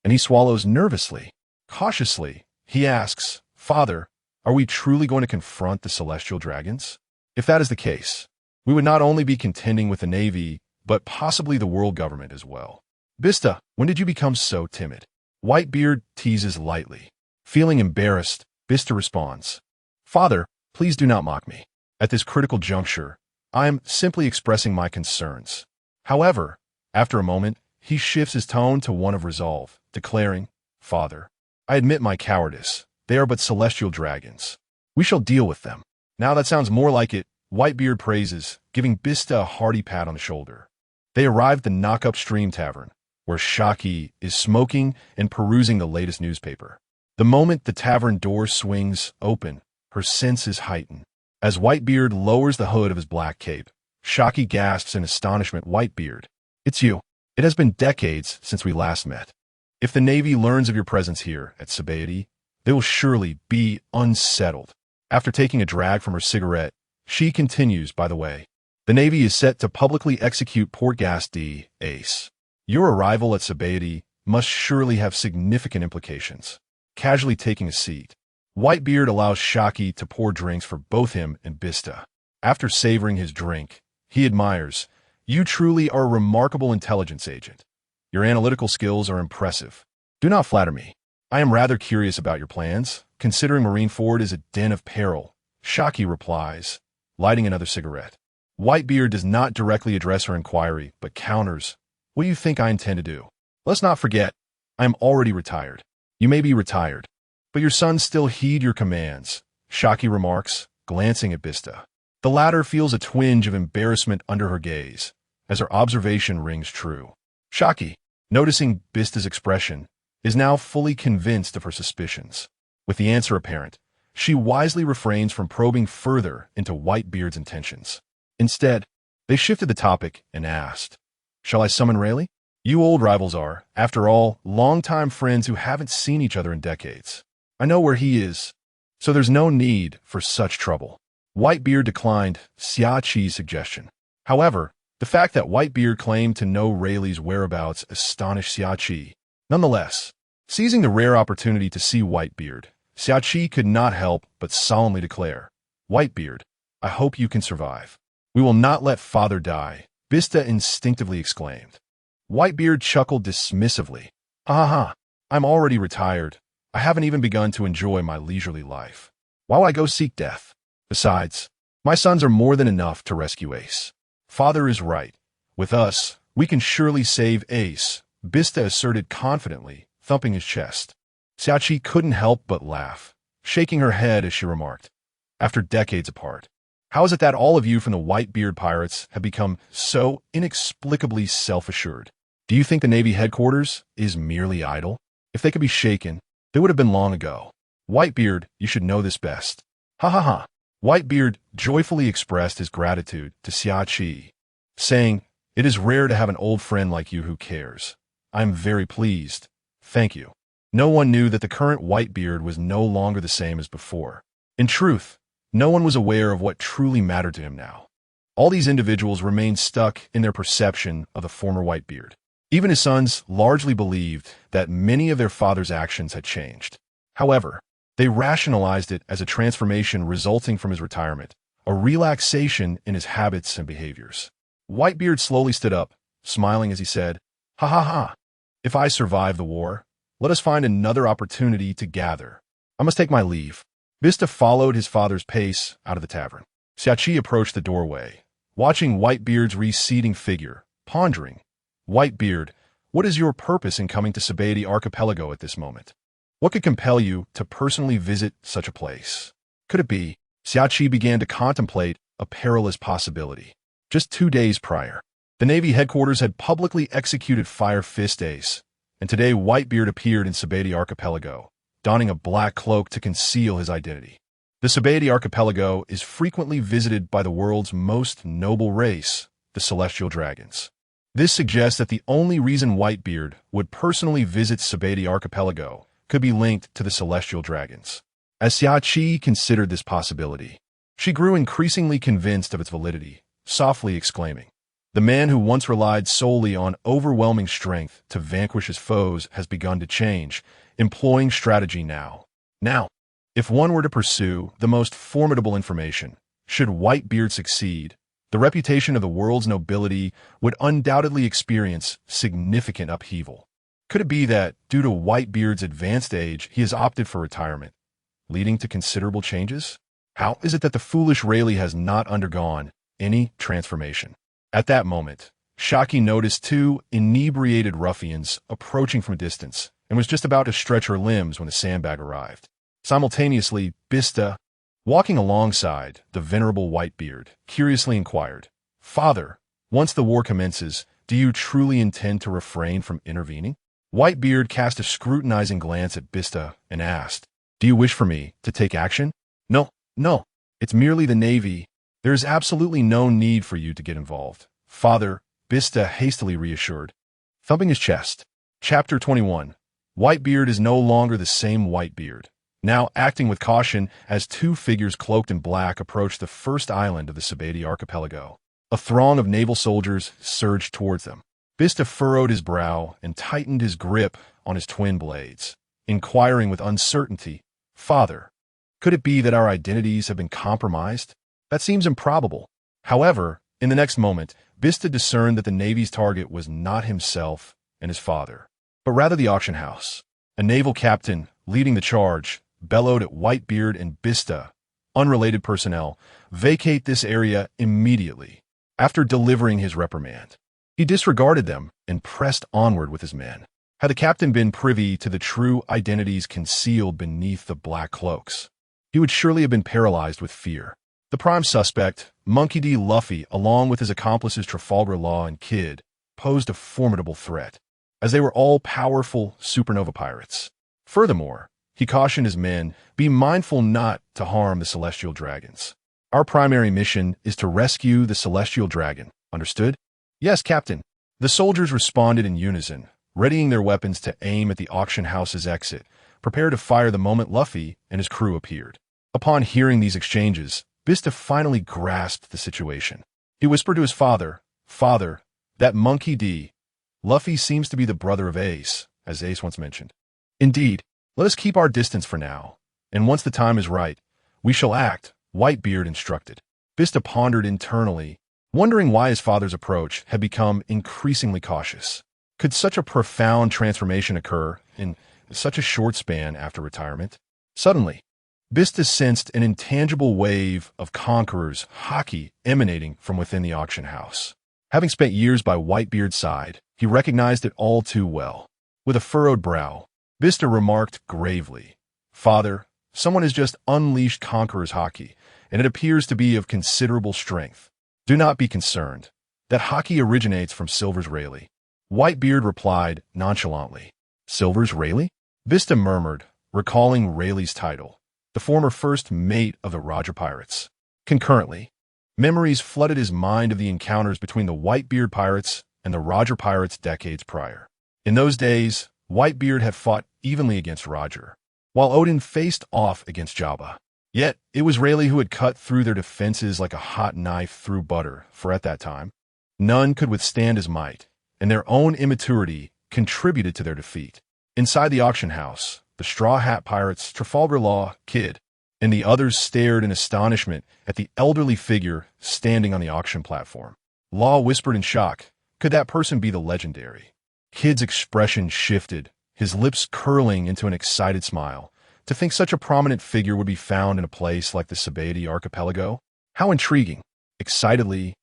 Speaker 2: and he swallows nervously. Cautiously, he asks, "Father, are we truly going to confront the celestial dragons? If that is the case, we would not only be contending with the Navy, but possibly the world government as well." "Bista, when did you become so timid?" Whitebeard teases lightly. Feeling embarrassed, Bista responds, "Father, please do not mock me. At this critical juncture, I am simply expressing my concerns." However, after a moment, he shifts his tone to one of resolve, declaring, "Father, I admit my cowardice. They are but celestial dragons. We shall deal with them." "Now that sounds more like it," Whitebeard praises, giving Bista a hearty pat on the shoulder. They arrive at the Knock-Up Stream Tavern, where Shaki is smoking and perusing the latest newspaper. The moment the tavern door swings open, her senses heighten. As Whitebeard lowers the hood of his black cape, Shaki gasps in astonishment, "Whitebeard, it's you. It has been decades since we last met. If the Navy learns of your presence here at Sabeti, they will surely be unsettled." After taking a drag from her cigarette, she continues, "By the way, the Navy is set to publicly execute Portgas D. Ace. Your arrival at Sabeti must surely have significant implications." Casually taking a seat, Whitebeard allows Shaki to pour drinks for both him and Bista. After savoring his drink, he admires, "You truly are a remarkable intelligence agent. Your analytical skills are impressive. Do not flatter me. I am rather curious about your plans, considering Marineford is a den of peril." Shaki replies, lighting another cigarette. Whitebeard does not directly address her inquiry, but counters, "What do you think I intend to do? Let's not forget, I am already retired. You may be retired, but your sons still heed your commands," Shaki remarks, glancing at Bista. The latter feels a twinge of embarrassment under her gaze, as her observation rings true. Shaki, noticing Bista's expression, is now fully convinced of her suspicions. With the answer apparent, she wisely refrains from probing further into Whitebeard's intentions. Instead, they shifted the topic and asked, "Shall I summon Rayleigh? You old rivals are, after all, longtime friends who haven't seen each other in decades. I know where he is, so there's no need for such trouble." Whitebeard declined Xia Qi's suggestion. However, the fact that Whitebeard claimed to know Rayleigh's whereabouts astonished Xia Qi. Nonetheless, seizing the rare opportunity to see Whitebeard, Xia Qi could not help but solemnly declare, "Whitebeard, I hope you can survive." "We will not let father die," Bista instinctively exclaimed. Whitebeard chuckled dismissively. "Ha ha ha, I'm already retired. I haven't even begun to enjoy my leisurely life. Why would I go seek death? Besides, my sons are more than enough to rescue Ace. Father is right. With us, we can surely save Ace," Bista asserted confidently, thumping his chest. Xia Qi couldn't help but laugh, shaking her head as she remarked, "After decades apart, how is it that all of you from the Whitebeard pirates have become so inexplicably self-assured? Do you think the Navy headquarters is merely idle? If they could be shaken, they would have been long ago. Whitebeard, you should know this best." "Ha ha ha." Whitebeard joyfully expressed his gratitude to Xia Qi, saying, "It is rare to have an old friend like you who cares. I am very pleased. Thank you." No one knew that the current Whitebeard was no longer the same as before. In truth, no one was aware of what truly mattered to him now. All these individuals remained stuck in their perception of the former Whitebeard. Even his sons largely believed that many of their father's actions had changed. However, they rationalized it as a transformation resulting from his retirement, a relaxation in his habits and behaviors. Whitebeard slowly stood up, smiling as he said, "Ha ha ha. If I survive the war, let us find another opportunity to gather. I must take my leave." Bista followed his father's pace out of the tavern. Xia Qi approached the doorway, watching Whitebeard's receding figure, pondering, "Whitebeard, what is your purpose in coming to Sabedi Archipelago at this moment? What could compel you to personally visit such a place? Could it be?" Xia Qi began to contemplate a perilous possibility. Just 2 days prior, the Navy headquarters had publicly executed Fire Fist Ace, and today Whitebeard appeared in Sabedi Archipelago, donning a black cloak to conceal his identity. The Sabedi Archipelago is frequently visited by the world's most noble race, the Celestial Dragons. This suggests that the only reason Whitebeard would personally visit Sabedi Archipelago could be linked to the Celestial Dragons. As Xia Qi considered this possibility, she grew increasingly convinced of its validity, softly exclaiming, "The man who once relied solely on overwhelming strength to vanquish his foes has begun to change, employing strategy now. Now, if one were to pursue the most formidable information, should Whitebeard succeed, the reputation of the world's nobility would undoubtedly experience significant upheaval. Could it be that, due to Whitebeard's advanced age, he has opted for retirement, leading to considerable changes? How is it that the foolish Rayleigh has not undergone any transformation?" At that moment, Shaki noticed 2 inebriated ruffians approaching from a distance and was just about to stretch her limbs when the sandbag arrived. Simultaneously, Bista, walking alongside the venerable Whitebeard, curiously inquired, "Father, once the war commences, do you truly intend to refrain from intervening?" Whitebeard cast a scrutinizing glance at Bista and asked, "Do you wish for me to take action?" No, it's merely the Navy. There is absolutely no need for you to get involved, Father," Bista hastily reassured, thumping his chest. Chapter 21. Whitebeard is no longer the same Whitebeard. Now acting with caution as 2 figures cloaked in black approached the first island of the Sabedi Archipelago. A throng of naval soldiers surged towards them. Bista furrowed his brow and tightened his grip on his twin blades, inquiring with uncertainty, "Father, could it be that our identities have been compromised? That seems improbable." However, in the next moment, Bista discerned that the Navy's target was not himself and his father, but rather the auction house. A naval captain, leading the charge, bellowed at Whitebeard and Bista, "Unrelated personnel, vacate this area immediately." After delivering his reprimand, he disregarded them and pressed onward with his men. Had the captain been privy to the true identities concealed beneath the black cloaks, he would surely have been paralyzed with fear. The prime suspect, Monkey D. Luffy, along with his accomplices Trafalgar Law and Kid, posed a formidable threat, as they were all powerful supernova pirates. Furthermore, he cautioned his men, be mindful not to harm the celestial dragons. Our primary mission is to rescue the celestial dragon. Understood? Yes, Captain. The soldiers responded in unison, readying their weapons to aim at the auction house's exit, prepared to fire the moment Luffy and his crew appeared. Upon hearing these exchanges, Bista finally grasped the situation. He whispered to his father, "Father, that Monkey D. Luffy seems to be the brother of Ace, as Ace once mentioned. Indeed, let us keep our distance for now, and once the time is right, we shall act," Whitebeard instructed. Bista pondered internally, wondering why his father's approach had become increasingly cautious. Could such a profound transformation occur in such a short span after retirement? Suddenly, Bista sensed an intangible wave of conquerors' haki emanating from within the auction house. Having spent years by Whitebeard's side, he recognized it all too well. With a furrowed brow, Bista remarked gravely, "Father, someone has just unleashed conquerors' haki, and it appears to be of considerable strength. Do not be concerned. That haki originates from Silver's Rayleigh." Whitebeard replied nonchalantly. "Silver's Rayleigh?" Bista murmured, recalling Rayleigh's title, the former first mate of the Roger Pirates. Concurrently, memories flooded his mind of the encounters between the Whitebeard pirates and the Roger pirates decades prior. In those days, Whitebeard had fought evenly against Roger, while Odin faced off against Jabba. Yet, it was Rayleigh who had cut through their defenses like a hot knife through butter, for at that time, none could withstand his might, and their own immaturity contributed to their defeat. Inside the auction house, the Straw Hat Pirates, Trafalgar Law, Kid, and the others stared in astonishment at the elderly figure standing on the auction platform. Law whispered in shock, could that person be the legendary? Kid's expression shifted, his lips curling into an excited smile. To think such a prominent figure would be found in a place like the Sabaody Archipelago? How intriguing! Excitedly,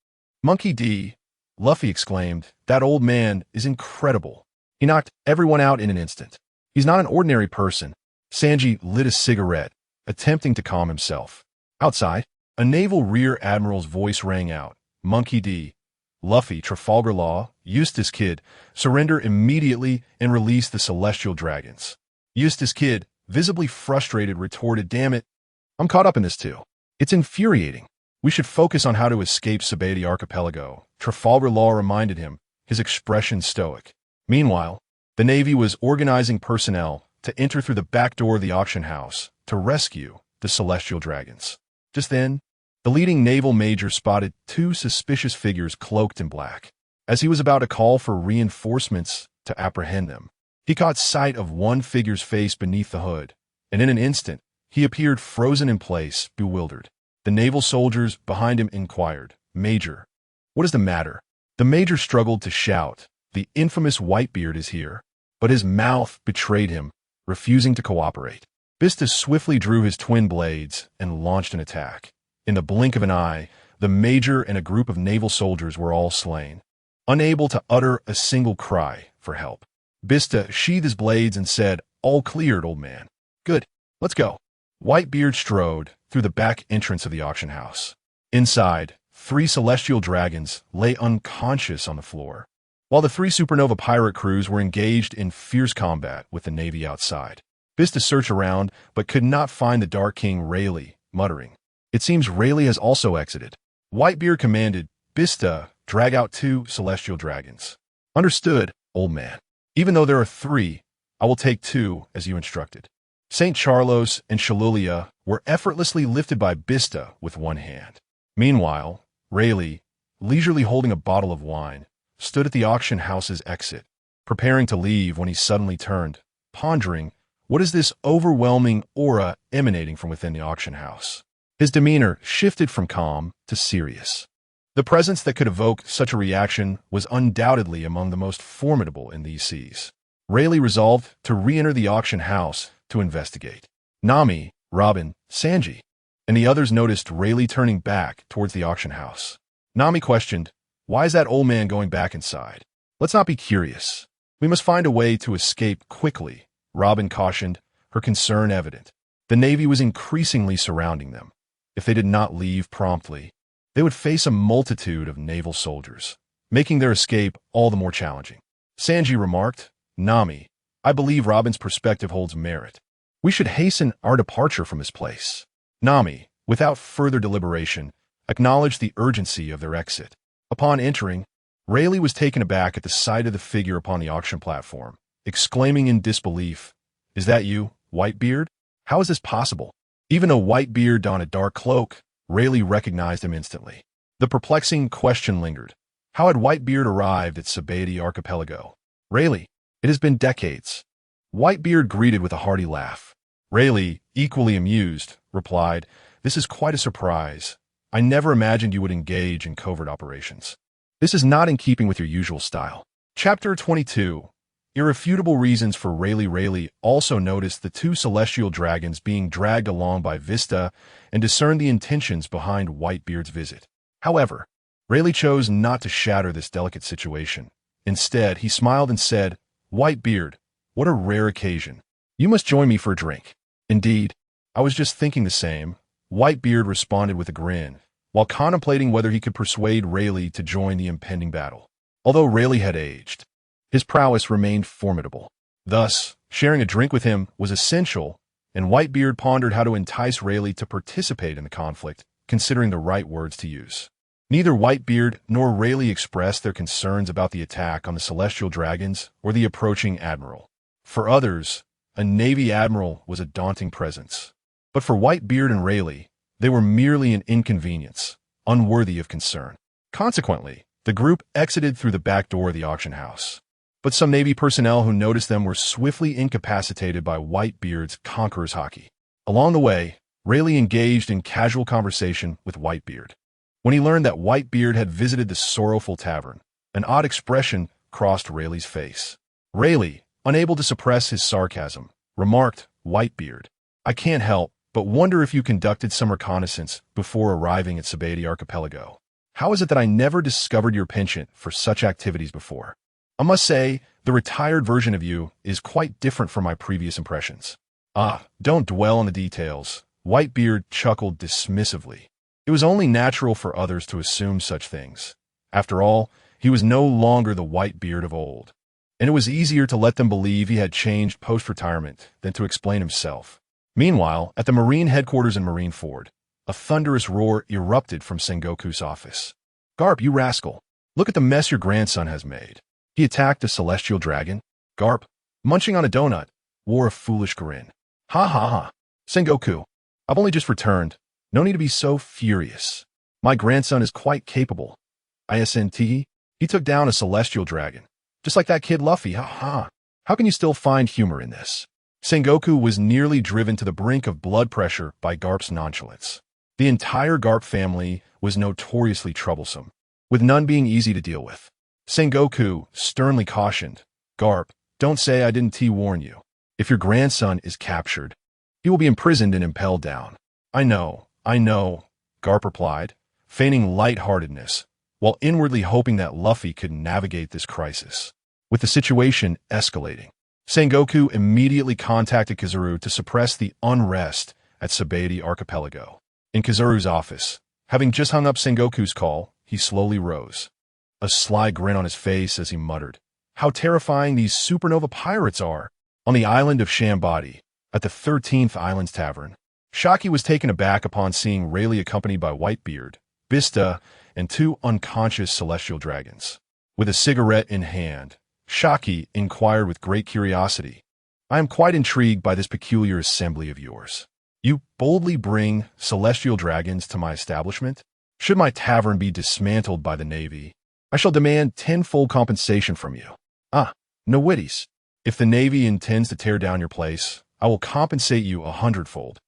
Speaker 2: Monkey D. Luffy exclaimed, "That old man is incredible. He knocked everyone out in an instant. He's not an ordinary person." Sanji lit a cigarette, attempting to calm himself. Outside, a naval rear admiral's voice rang out. "Monkey D. Luffy, Trafalgar Law, Eustace Kid, surrender immediately and release the celestial dragons." Eustace Kid, visibly frustrated, retorted, "Damn it, I'm caught up in this too. It's infuriating. We should focus on how to escape Sabaody Archipelago," Trafalgar Law reminded him, his expression stoic. Meanwhile, the Navy was organizing personnel to enter through the back door of the auction house to rescue the celestial dragons. Just then, the leading naval major spotted two suspicious figures cloaked in black. As he was about to call for reinforcements to apprehend them, he caught sight of one figure's face beneath the hood, and in an instant, he appeared frozen in place, bewildered. The naval soldiers behind him inquired, "Major, what is the matter?" The major struggled to shout, "The infamous Whitebeard is here," but his mouth betrayed him, refusing to cooperate. Bista swiftly drew his twin blades and launched an attack. In the blink of an eye, the major and a group of naval soldiers were all slain, unable to utter a single cry for help. Bista sheathed his blades and said, "All cleared, old man." "Good, let's go." Whitebeard strode through the back entrance of the auction house. Inside, 3 celestial dragons lay unconscious on the floor, while the 3 supernova pirate crews were engaged in fierce combat with the Navy outside. Bista searched around, but could not find the Dark King Rayleigh, muttering, "It seems Rayleigh has also exited." Whitebeard commanded, "Bista, drag out 2 celestial dragons." "Understood, old man. Even though there are 3, I will take 2 as you instructed." St. Charlos and Shalulia were effortlessly lifted by Bista with one hand. Meanwhile, Rayleigh, leisurely holding a bottle of wine, stood at the auction house's exit, preparing to leave when he suddenly turned, pondering, what is this overwhelming aura emanating from within the auction house? His demeanor shifted from calm to serious. The presence that could evoke such a reaction was undoubtedly among the most formidable in these seas. Rayleigh resolved to re-enter the auction house to investigate. Nami, Robin, Sanji, and the others noticed Rayleigh turning back towards the auction house. Nami questioned, "Why is that old man going back inside?" "Let's not be curious. We must find a way to escape quickly," Robin cautioned, her concern evident. The Navy was increasingly surrounding them. If they did not leave promptly, they would face a multitude of naval soldiers, making their escape all the more challenging. Sanji remarked, "Nami, I believe Robin's perspective holds merit. We should hasten our departure from this place." Nami, without further deliberation, acknowledged the urgency of their exit. Upon entering, Rayleigh was taken aback at the sight of the figure upon the auction platform, exclaiming in disbelief, "Is that you, Whitebeard? How is this possible?" Even though Whitebeard donned a dark cloak, Rayleigh recognized him instantly. The perplexing question lingered. How had Whitebeard arrived at Sabaody Archipelago? "Rayleigh, it has been decades." Whitebeard greeted with a hearty laugh. Rayleigh, equally amused, replied, "This is quite a surprise. I never imagined you would engage in covert operations. This is not in keeping with your usual style." Chapter 22. Irrefutable reasons for Rayleigh. Rayleigh also noticed the two celestial dragons being dragged along by Vista and discerned the intentions behind Whitebeard's visit. However, Rayleigh chose not to shatter this delicate situation. Instead, he smiled and said, "Whitebeard, what a rare occasion. You must join me for a drink." "Indeed, I was just thinking the same," Whitebeard responded with a grin, while contemplating whether he could persuade Rayleigh to join the impending battle. Although Rayleigh had aged, his prowess remained formidable. Thus, sharing a drink with him was essential, and Whitebeard pondered how to entice Rayleigh to participate in the conflict, considering the right words to use. Neither Whitebeard nor Rayleigh expressed their concerns about the attack on the celestial dragons or the approaching admiral. For others, a Navy admiral was a daunting presence. But for Whitebeard and Rayleigh, they were merely an inconvenience, unworthy of concern. Consequently, the group exited through the back door of the auction house. But some Navy personnel who noticed them were swiftly incapacitated by Whitebeard's conqueror's hockey. Along the way, Rayleigh engaged in casual conversation with Whitebeard. When he learned that Whitebeard had visited the Sorrowful Tavern, an odd expression crossed Rayleigh's face. Rayleigh, unable to suppress his sarcasm, remarked, "Whitebeard, I can't help but wonder if you conducted some reconnaissance before arriving at Sabaody Archipelago. How is it that I never discovered your penchant for such activities before? I must say, the retired version of you is quite different from my previous impressions." "Ah, don't dwell on the details," Whitebeard chuckled dismissively. It was only natural for others to assume such things. After all, he was no longer the Whitebeard of old, and it was easier to let them believe he had changed post-retirement than to explain himself. Meanwhile, at the Marine headquarters in Marineford, a thunderous roar erupted from Sengoku's office. "Garp, you rascal! Look at the mess your grandson has made. He attacked a celestial dragon." Garp, munching on a donut, wore a foolish grin. "Ha ha ha! Sengoku, I've only just returned. No need to be so furious. My grandson is quite capable. ISNT, he took down a celestial dragon. Just like that kid Luffy, ha ha. How can you still find humor in this?" Sengoku was nearly driven to the brink of blood pressure by Garp's nonchalance. The entire Garp family was notoriously troublesome, with none being easy to deal with. Sengoku sternly cautioned, "Garp, don't say I didn't warn you. If your grandson is captured, he will be imprisoned and impelled down." I know, Garp replied, feigning lightheartedness, while inwardly hoping that Luffy could navigate this crisis. With the situation escalating, Sengoku immediately contacted Kizaru to suppress the unrest at Sabaody Archipelago. In Kizaru's office, having just hung up Sengoku's call, he slowly rose, a sly grin on his face as he muttered, "How terrifying these supernova pirates are!" On the island of Shambadi, at the 13th Islands Tavern, Shaki was taken aback upon seeing Rayleigh accompanied by Whitebeard, Bista, and two unconscious celestial dragons. With a cigarette in hand, Shaki inquired with great curiosity, "I am quite intrigued by this peculiar assembly of yours. You boldly bring celestial dragons to my establishment? Should my tavern be dismantled by the Navy, I shall demand tenfold compensation from you." "Ah, no witties. If the Navy intends to tear down your place, I will compensate you 100-fold.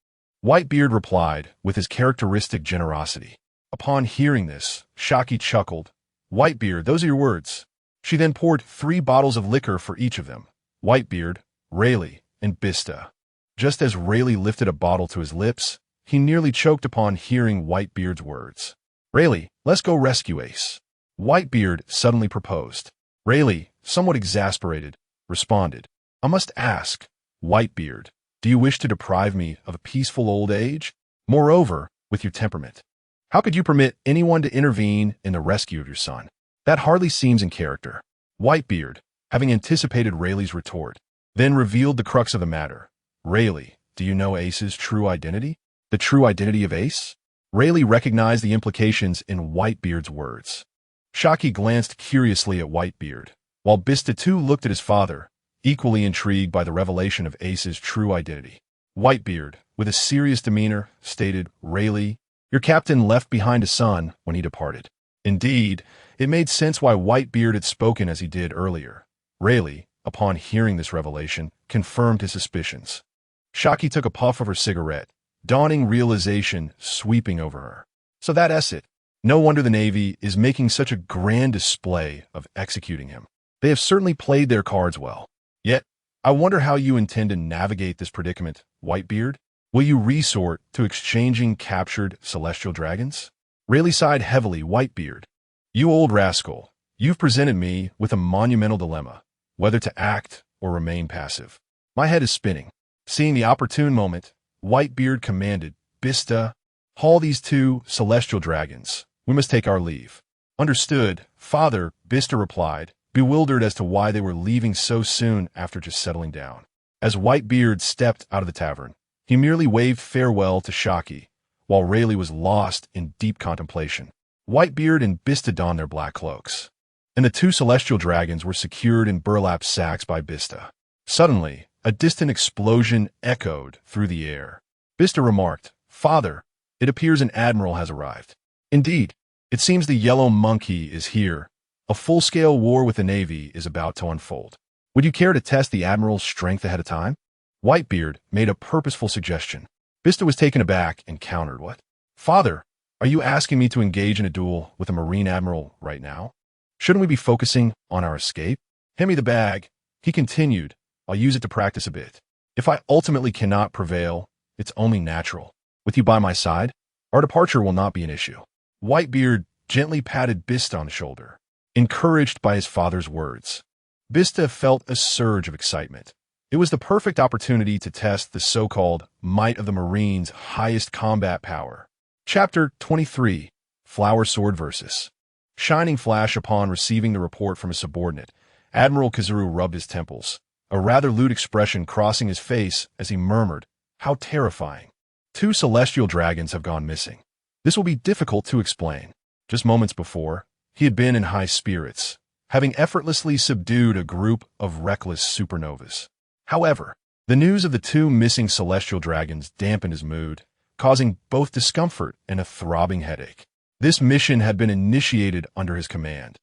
Speaker 2: Whitebeard replied with his characteristic generosity. Upon hearing this, Shaki chuckled. "Whitebeard, those are your words." She then poured 3 bottles of liquor for each of them, Whitebeard, Rayleigh, and Bista. Just as Rayleigh lifted a bottle to his lips, he nearly choked upon hearing Whitebeard's words. Rayleigh, let's go rescue Ace. Whitebeard suddenly proposed. Rayleigh, somewhat exasperated, responded, I must ask, Whitebeard, do you wish to deprive me of a peaceful old age? Moreover, with your temperament, how could you permit anyone to intervene in the rescue of your son? That hardly seems in character. Whitebeard, having anticipated Rayleigh's retort, then revealed the crux of the matter. Rayleigh, do you know Ace's true identity? The true identity of Ace? Rayleigh recognized the implications in Whitebeard's words. Shocky glanced curiously at Whitebeard, while Bista too looked at his father, equally intrigued by the revelation of Ace's true identity. Whitebeard, with a serious demeanor, stated, Rayleigh, your captain left behind a son when he departed. Indeed, it made sense why Whitebeard had spoken as he did earlier. Rayleigh, upon hearing this revelation, confirmed his suspicions. Shocky took a puff of her cigarette, dawning realization sweeping over her. So that's it. No wonder the Navy is making such a grand display of executing him. They have certainly played their cards well. Yet, I wonder how you intend to navigate this predicament, Whitebeard. Will you resort to exchanging captured celestial dragons? Rayleigh sighed heavily. Whitebeard, you old rascal, you've presented me with a monumental dilemma, whether to act or remain passive. My head is spinning. Seeing the opportune moment, Whitebeard commanded, Bista, haul these 2 celestial dragons. We must take our leave. Understood, Father, Bista replied, bewildered as to why they were leaving so soon after just settling down. As Whitebeard stepped out of the tavern, he merely waved farewell to Shocky, while Rayleigh was lost in deep contemplation. Whitebeard and Bista donned their black cloaks, and the 2 celestial dragons were secured in burlap sacks by Bista. Suddenly, a distant explosion echoed through the air. Bista remarked, Father, it appears an admiral has arrived. Indeed, it seems the yellow monkey is here. A full-scale war with the Navy is about to unfold. Would you care to test the admiral's strength ahead of time? Whitebeard made a purposeful suggestion. Bista was taken aback and countered, What? Father, are you asking me to engage in a duel with a Marine admiral right now? Shouldn't we be focusing on our escape? Hand me the bag, he continued. I'll use it to practice a bit. If I ultimately cannot prevail, it's only natural. With you by my side, our departure will not be an issue. Whitebeard gently patted Bista on the shoulder, encouraged by his father's words. Bista felt a surge of excitement. It was the perfect opportunity to test the so-called might of the Marines' highest combat power. Chapter 23, Flower Sword Versus. Shining flash upon receiving the report from his subordinate, Admiral Kizaru rubbed his temples, a rather lewd expression crossing his face as he murmured, How terrifying. 2 celestial dragons have gone missing. This will be difficult to explain. Just moments before, he had been in high spirits, having effortlessly subdued a group of reckless supernovas. However, the news of the 2 missing celestial dragons dampened his mood, causing both discomfort and a throbbing headache. This mission had been initiated under his command,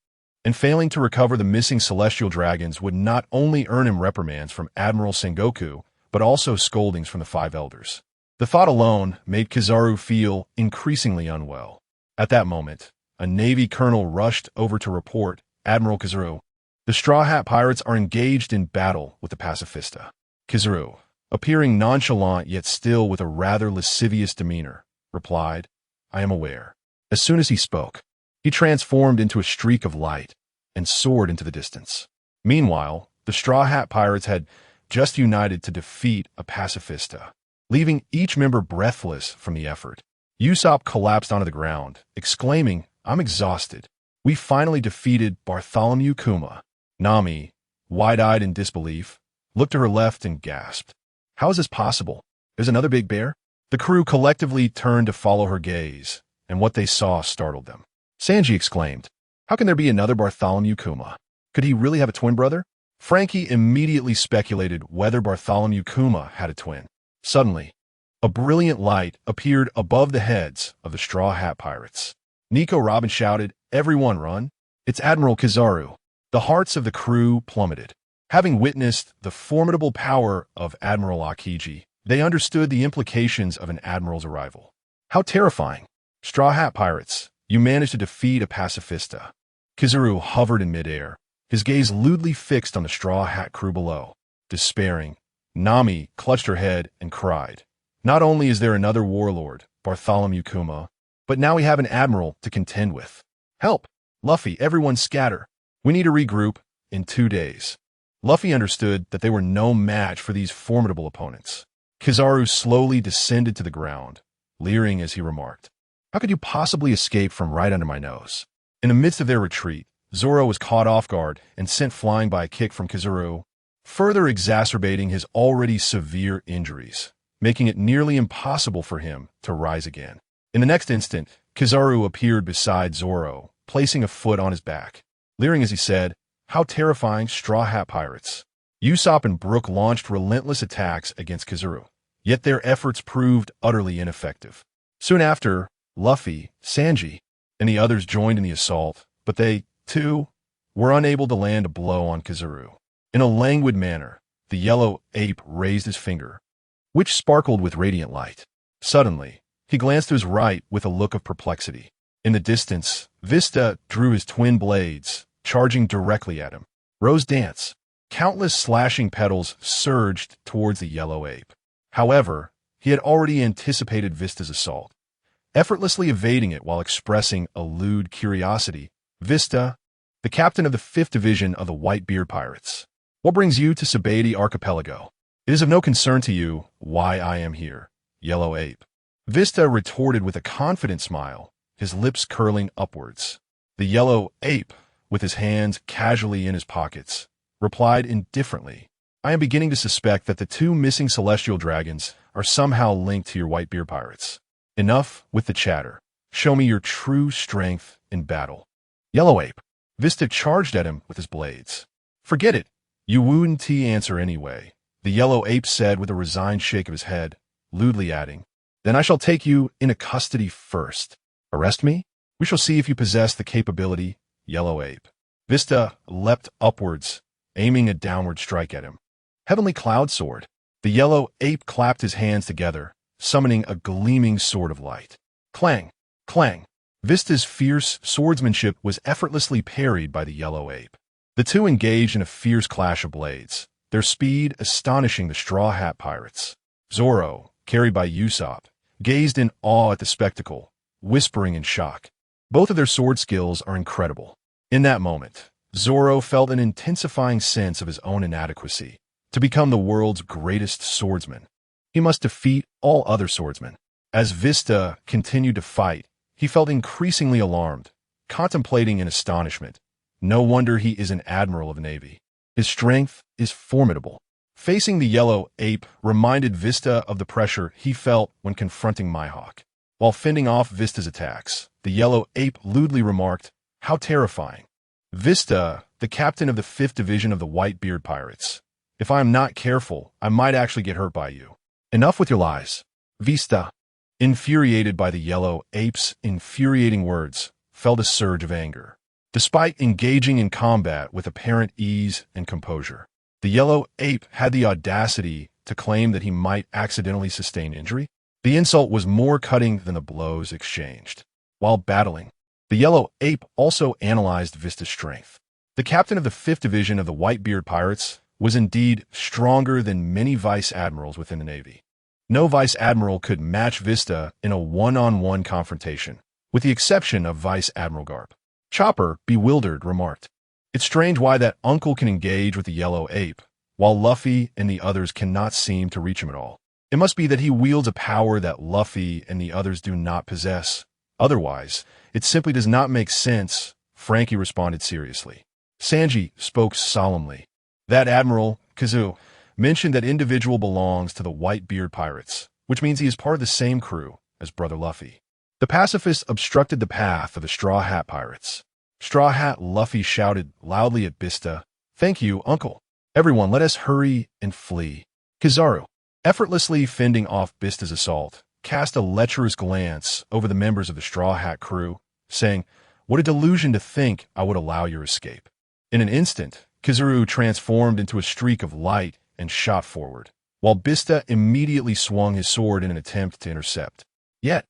Speaker 2: and failing to recover the missing celestial dragons would not only earn him reprimands from Admiral Sengoku, but also scoldings from the 5 elders. The thought alone made Kizaru feel increasingly unwell. At that moment, a Navy colonel rushed over to report, Admiral Kizaru, the Straw Hat Pirates are engaged in battle with the Pacifista. Kizaru, appearing nonchalant yet still with a rather lascivious demeanor, replied, I am aware. As soon as he spoke, he transformed into a streak of light and soared into the distance. Meanwhile, the Straw Hat Pirates had just united to defeat a Pacifista, leaving each member breathless from the effort. Usopp collapsed onto the ground, exclaiming, I'm exhausted. We finally defeated Bartholomew Kuma. Nami, wide-eyed in disbelief, looked to her left and gasped. How is this possible? There's another big bear? The crew collectively turned to follow her gaze, and what they saw startled them. Sanji exclaimed, How can there be another Bartholomew Kuma? Could he really have a twin brother? Frankie immediately speculated whether Bartholomew Kuma had a twin. Suddenly, a brilliant light appeared above the heads of the Straw Hat Pirates. Nico Robin shouted, Everyone run! It's Admiral Kizaru. The hearts of the crew plummeted. Having witnessed the formidable power of Admiral Akiji, they understood the implications of an admiral's arrival. How terrifying! Straw Hat Pirates, you managed to defeat a Pacifista. Kizaru hovered in midair, his gaze lewdly fixed on the Straw Hat crew below. Despairing, Nami clutched her head and cried, Not only is there another warlord, Bartholomew Kuma, but now we have an admiral to contend with. Help! Luffy, everyone scatter. We need to regroup in 2 days. Luffy understood that they were no match for these formidable opponents. Kizaru slowly descended to the ground, leering as he remarked, "How could you possibly escape from right under my nose?" In the midst of their retreat, Zoro was caught off guard and sent flying by a kick from Kizaru, further exacerbating his already severe injuries, making it nearly impossible for him to rise again. In the next instant, Kizaru appeared beside Zoro, placing a foot on his back, leering as he said, "How terrifying, Straw Hat Pirates." Usopp and Brook launched relentless attacks against Kizaru, yet their efforts proved utterly ineffective. Soon after, Luffy, Sanji, and the others joined in the assault, but they, too, were unable to land a blow on Kizaru. In a languid manner, the yellow ape raised his finger, which sparkled with radiant light. Suddenly, he glanced to his right with a look of perplexity. In the distance, Vista drew his twin blades, charging directly at him. Rose dance. Countless slashing petals surged towards the yellow ape. However, he had already anticipated Vista's assault, effortlessly evading it while expressing a lewd curiosity. "Vista, the captain of the 5th Division of the Whitebeard Pirates. What brings you to Sabaody Archipelago? It is of no concern to you why I am here, yellow ape." Vista retorted with a confident smile, his lips curling upwards. The yellow ape, with his hands casually in his pockets, replied indifferently, "I am beginning to suspect that the 2 missing celestial dragons are somehow linked to your Whitebeard pirates. Enough with the chatter. Show me your true strength in battle." Yellow ape. Vista charged at him with his blades. "Forget it. You wouldn't answer anyway," the yellow ape said with a resigned shake of his head, lewdly adding, "Then I shall take you into custody first. Arrest me? We shall see if you possess the capability, yellow ape." Vista leapt upwards, aiming a downward strike at him. Heavenly Cloud Sword. The yellow ape clapped his hands together, summoning a gleaming sword of light. Clang! Clang! Vista's fierce swordsmanship was effortlessly parried by the yellow ape. The two engaged in a fierce clash of blades, their speed astonishing the Straw Hat Pirates. Zoro, carried by Usopp, gazed in awe at the spectacle, whispering in shock. Both of their sword skills are incredible. In that moment, Zoro felt an intensifying sense of his own inadequacy. To become the world's greatest swordsman, he must defeat all other swordsmen. As Vista continued to fight, he felt increasingly alarmed, contemplating in astonishment. No wonder he is an admiral of the Navy. His strength is formidable. Facing the yellow ape reminded Vista of the pressure he felt when confronting Mihawk. While fending off Vista's attacks, the yellow ape lewdly remarked, "How terrifying. Vista, the captain of the 5th Division of the Whitebeard Pirates. If I am not careful, I might actually get hurt by you. Enough with your lies." Vista, infuriated by the yellow ape's infuriating words, felt a surge of anger. Despite engaging in combat with apparent ease and composure, the yellow ape had the audacity to claim that he might accidentally sustain injury. The insult was more cutting than the blows exchanged. While battling, the yellow ape also analyzed Vista's strength. The captain of the 5th Division of the Whitebeard Pirates was indeed stronger than many vice admirals within the Navy. No vice admiral could match Vista in a one-on-one confrontation, with the exception of Vice Admiral Garp. Chopper, bewildered, remarked, "It's strange why that uncle can engage with the yellow ape, while Luffy and the others cannot seem to reach him at all. It must be that he wields a power that Luffy and the others do not possess. Otherwise, it simply does not make sense," Frankie responded seriously. Sanji spoke solemnly. "That Admiral, Kazu, mentioned that individual belongs to the Whitebeard Pirates, which means he is part of the same crew as Brother Luffy." The pacifist obstructed the path of the Straw Hat Pirates. Straw Hat Luffy shouted loudly at Vista, "Thank you, Uncle. Everyone, let us hurry and flee." Kizaru, effortlessly fending off Vista's assault, cast a lecherous glance over the members of the Straw Hat crew, saying, "What a delusion to think I would allow your escape." In an instant, Kizaru transformed into a streak of light and shot forward, while Vista immediately swung his sword in an attempt to intercept. Yet,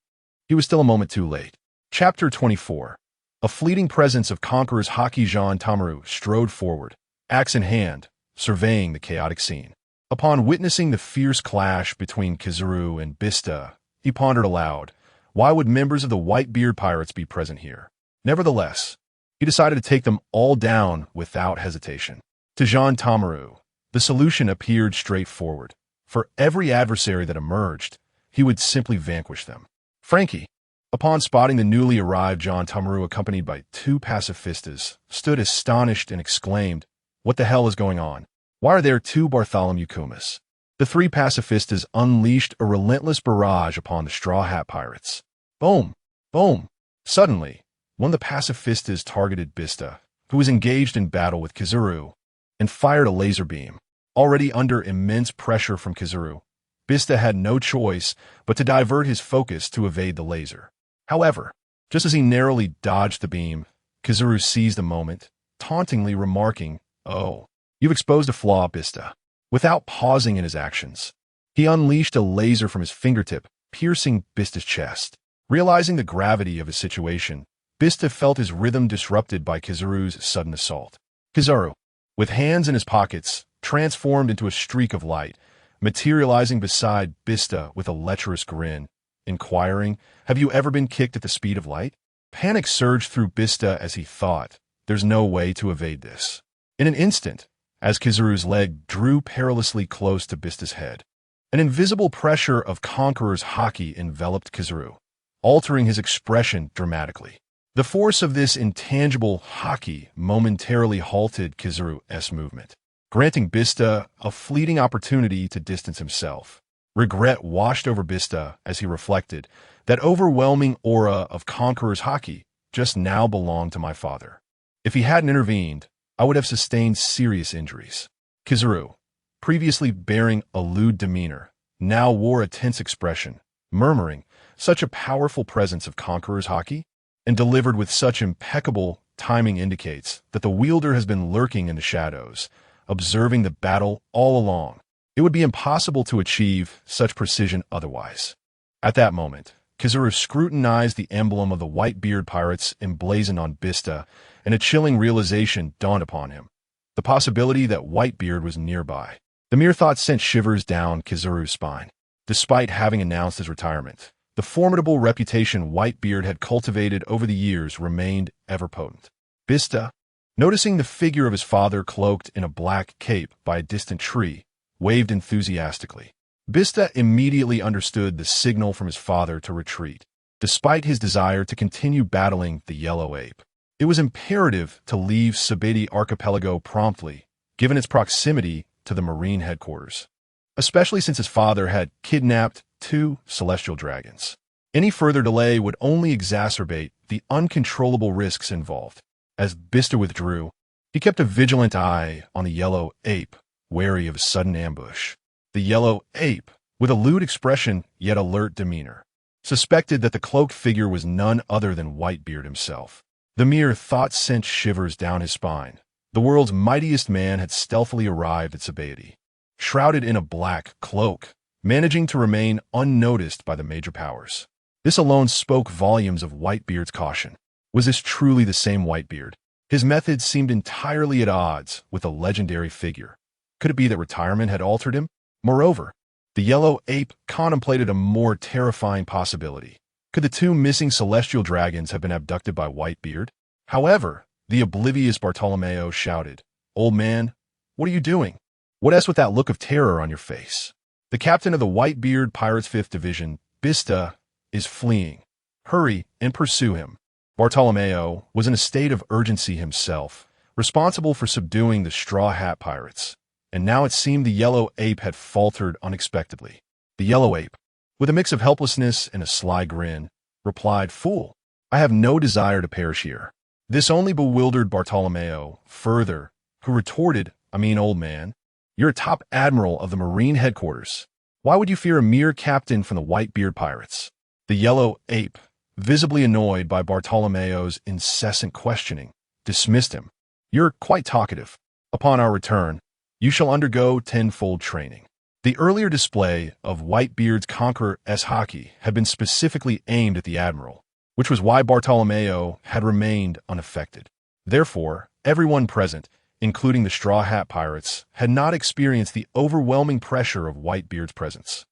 Speaker 2: he was still a moment too late. Chapter 24. A fleeting presence of Conqueror's Haki-Jean Tamaru strode forward, axe in hand, surveying the chaotic scene. Upon witnessing the fierce clash between Kizaru and Vista, he pondered aloud, Why would members of the Whitebeard pirates be present here? Nevertheless, he decided to take them all down without hesitation. To Jean Tamaru, the solution appeared straightforward. For every adversary that emerged, he would simply vanquish them. Frankie, upon spotting the newly arrived Jean Tamaru accompanied by two pacifistas, stood astonished and exclaimed, "What the hell is going on? Why are there two Bartholomew Kumas?" The three pacifistas unleashed a relentless barrage upon the Straw Hat Pirates. Boom! Boom! Suddenly, one of the pacifistas targeted Bista, who was engaged in battle with Kizuru, and fired a laser beam. Already under immense pressure from Kizuru, Bista had no choice but to divert his focus to evade the laser. However, just as he narrowly dodged the beam, Kizuru seized the moment, tauntingly remarking, "Oh, you've exposed a flaw, Bista." Without pausing in his actions, he unleashed a laser from his fingertip, piercing Bista's chest. Realizing the gravity of his situation, Bista felt his rhythm disrupted by Kizuru's sudden assault. Kizuru, with hands in his pockets, transformed into a streak of light, materializing beside Bista with a lecherous grin, inquiring, "Have you ever been kicked at the speed of light?" Panic surged through Bista as he thought, "There's no way to evade this." In an instant, as Kizuru's leg drew perilously close to Bista's head, an invisible pressure of Conqueror's haki enveloped Kizuru, altering his expression dramatically. The force of this intangible haki momentarily halted Kizuru's movement, granting Bista a fleeting opportunity to distance himself. Regret washed over Bista as he reflected, that overwhelming aura of Conqueror's haki just now belonged to my father. If he hadn't intervened, I would have sustained serious injuries. Kizuru, previously bearing a lewd demeanor, now wore a tense expression, murmuring, "Such a powerful presence of Conqueror's haki?" and delivered with such impeccable timing indicates that the wielder has been lurking in the shadows, observing the battle all along. It would be impossible to achieve such precision otherwise. At that moment, Kizuru scrutinized the emblem of the Whitebeard pirates emblazoned on Bista, and a chilling realization dawned upon him. The possibility that Whitebeard was nearby. The mere thought sent shivers down Kizuru's spine. Despite having announced his retirement, the formidable reputation Whitebeard had cultivated over the years remained ever potent. Bista, noticing the figure of his father cloaked in a black cape by a distant tree, waved enthusiastically. Bista immediately understood the signal from his father to retreat. Despite his desire to continue battling the yellow ape, it was imperative to leave Sabeti Archipelago promptly, given its proximity to the Marine headquarters, especially since his father had kidnapped two celestial dragons. Any further delay would only exacerbate the uncontrollable risks involved. As Bista withdrew, he kept a vigilant eye on the yellow ape, wary of a sudden ambush. The yellow ape, with a lewd expression yet alert demeanor, suspected that the cloaked figure was none other than Whitebeard himself. The mere thought sent shivers down his spine. The world's mightiest man had stealthily arrived at Sabeti, shrouded in a black cloak, managing to remain unnoticed by the major powers. This alone spoke volumes of Whitebeard's caution. Was this truly the same Whitebeard? His methods seemed entirely at odds with the legendary figure. Could it be that retirement had altered him? Moreover, the yellow ape contemplated a more terrifying possibility. Could the two missing celestial dragons have been abducted by Whitebeard? However, the oblivious Bartolomeo shouted, "Old man, what are you doing? What else with that look of terror on your face?" The captain of the Whitebeard Pirates 5th Division, Bista, is fleeing. Hurry and pursue him. Bartolomeo was in a state of urgency himself, responsible for subduing the Straw Hat Pirates. And now it seemed the yellow ape had faltered unexpectedly. The yellow ape, with a mix of helplessness and a sly grin, replied, "Fool, I have no desire to perish here." This only bewildered Bartolomeo further, who retorted, "Old man, you're a top admiral of the Marine headquarters. Why would you fear a mere captain from the Whitebeard pirates?" The yellow ape, visibly annoyed by Bartolomeo's incessant questioning, dismissed him. "You're quite talkative. Upon our return, you shall undergo tenfold training." The earlier display of Whitebeard's Conqueror's haki had been specifically aimed at the admiral, which was why Bartolomeo had remained unaffected. Therefore, everyone present, including the Straw Hat Pirates, had not experienced the overwhelming pressure of Whitebeard's presence.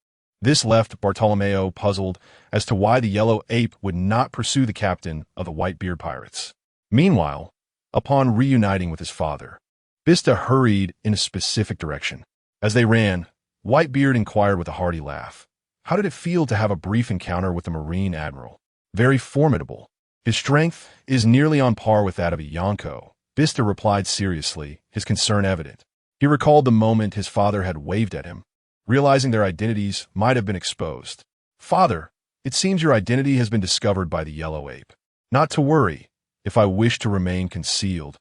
Speaker 2: This left Bartolomeo puzzled as to why the yellow ape would not pursue the captain of the Whitebeard pirates. Meanwhile, upon reuniting with his father, Bista hurried in a specific direction. As they ran, Whitebeard inquired with a hearty laugh, "How did it feel to have a brief encounter with the Marine Admiral?" "Very formidable. His strength is nearly on par with that of a Yonko," Bista replied seriously, his concern evident. He recalled the moment his father had waved at him, realizing their identities might have been exposed. "Father, it seems your identity has been discovered by the yellow ape. Not to worry, if I wish to remain concealed.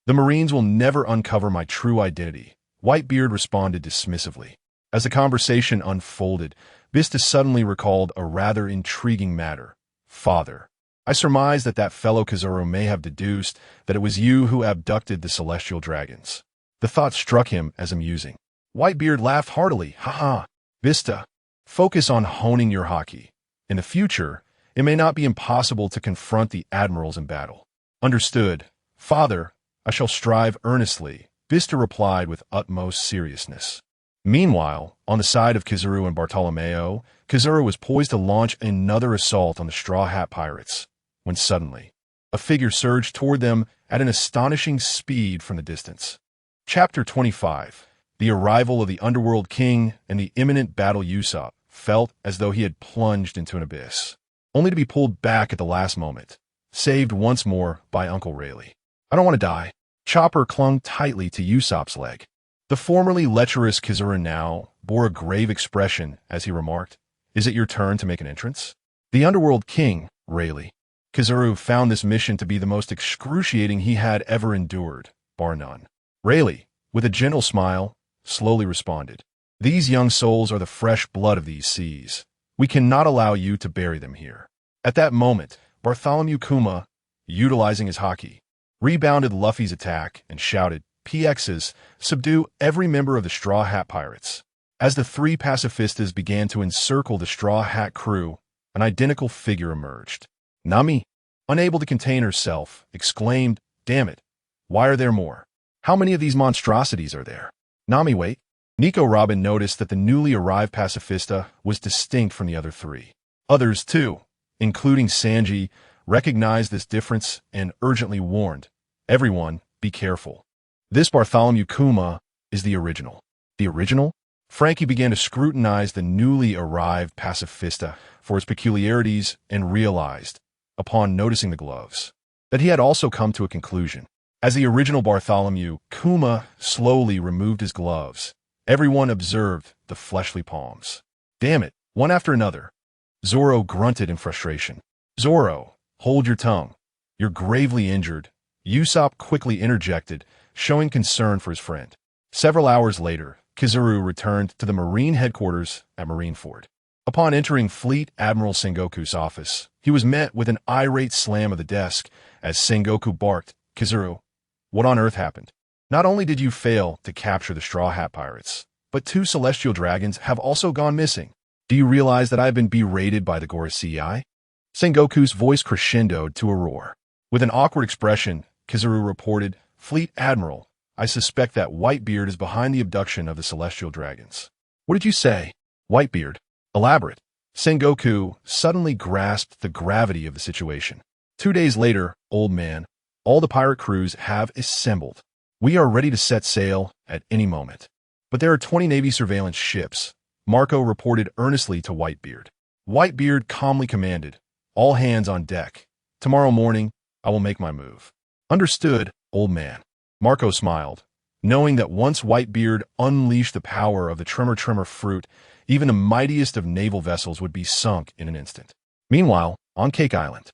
Speaker 2: The Marines will never uncover my true identity," Whitebeard responded dismissively. As the conversation unfolded, Bista suddenly recalled a rather intriguing matter. "Father, I surmise that fellow Kizaru may have deduced that it was you who abducted the celestial dragons." The thought struck him as amusing. Whitebeard laughed heartily. "Ha. Bista, focus on honing your haki. In the future, it may not be impossible to confront the admirals in battle." "Understood. Father, I shall strive earnestly," Bista replied with utmost seriousness. Meanwhile, on the side of Kizaru and Bartolomeo, Kizaru was poised to launch another assault on the Straw Hat Pirates, when suddenly, a figure surged toward them at an astonishing speed from the distance. Chapter 25. The arrival of the Underworld King and the imminent battle. Usopp felt as though he had plunged into an abyss, only to be pulled back at the last moment, saved once more by Uncle Rayleigh. "I don't want to die." Chopper clung tightly to Usopp's leg. The formerly lecherous Kizaru now bore a grave expression as he remarked, "Is it your turn to make an entrance?" "The Underworld King, Rayleigh." Kizaru found this mission to be the most excruciating he had ever endured, bar none. Rayleigh, with a gentle smile, slowly responded, "These young souls are the fresh blood of these seas. We cannot allow you to bury them here." At that moment, Bartholomew Kuma, utilizing his haki, rebounded Luffy's attack and shouted, "PXs, subdue every member of the Straw Hat Pirates." As the three pacifistas began to encircle the Straw Hat crew, an identical figure emerged. Nami, unable to contain herself, exclaimed, "Damn it, why are there more? How many of these monstrosities are there?" "Nami, wait." Nico Robin noticed that the newly arrived pacifista was distinct from the other three. Others, too, including Sanji, recognized this difference and urgently warned, "Everyone, be careful. This Bartholomew Kuma is the original." "The original?" Frankie began to scrutinize the newly arrived pacifista for his peculiarities and realized, upon noticing the gloves, that he had also come to a conclusion. As the original Bartholomew Kuma slowly removed his gloves, everyone observed the fleshly palms. "Damn it, one after another." Zoro grunted in frustration. "Zoro, hold your tongue. You're gravely injured." Usopp quickly interjected, showing concern for his friend. Several hours later, Kizaru returned to the Marine headquarters at Marineford. Upon entering Fleet Admiral Sengoku's office, he was met with an irate slam of the desk as Sengoku barked, "Kizaru, what on earth happened? Not only did you fail to capture the Straw Hat Pirates, but 2 celestial dragons have also gone missing. Do you realize that I have been berated by the Gorosei?" Sengoku's voice crescendoed to a roar. With an awkward expression, Kizaru reported, "Fleet Admiral, I suspect that Whitebeard is behind the abduction of the celestial dragons." "What did you say?" "Whitebeard. Elaborate." Sengoku suddenly grasped the gravity of the situation. 2 days later, old man, all the pirate crews have assembled. We are ready to set sail at any moment. But there are 20 Navy surveillance ships, Marco reported earnestly to Whitebeard. Whitebeard calmly commanded, "All hands on deck. Tomorrow morning, I will make my move." "Understood, old man." Marco smiled, knowing that once Whitebeard unleashed the power of the Tremor fruit, even the mightiest of naval vessels would be sunk in an instant. Meanwhile, on Cake Island,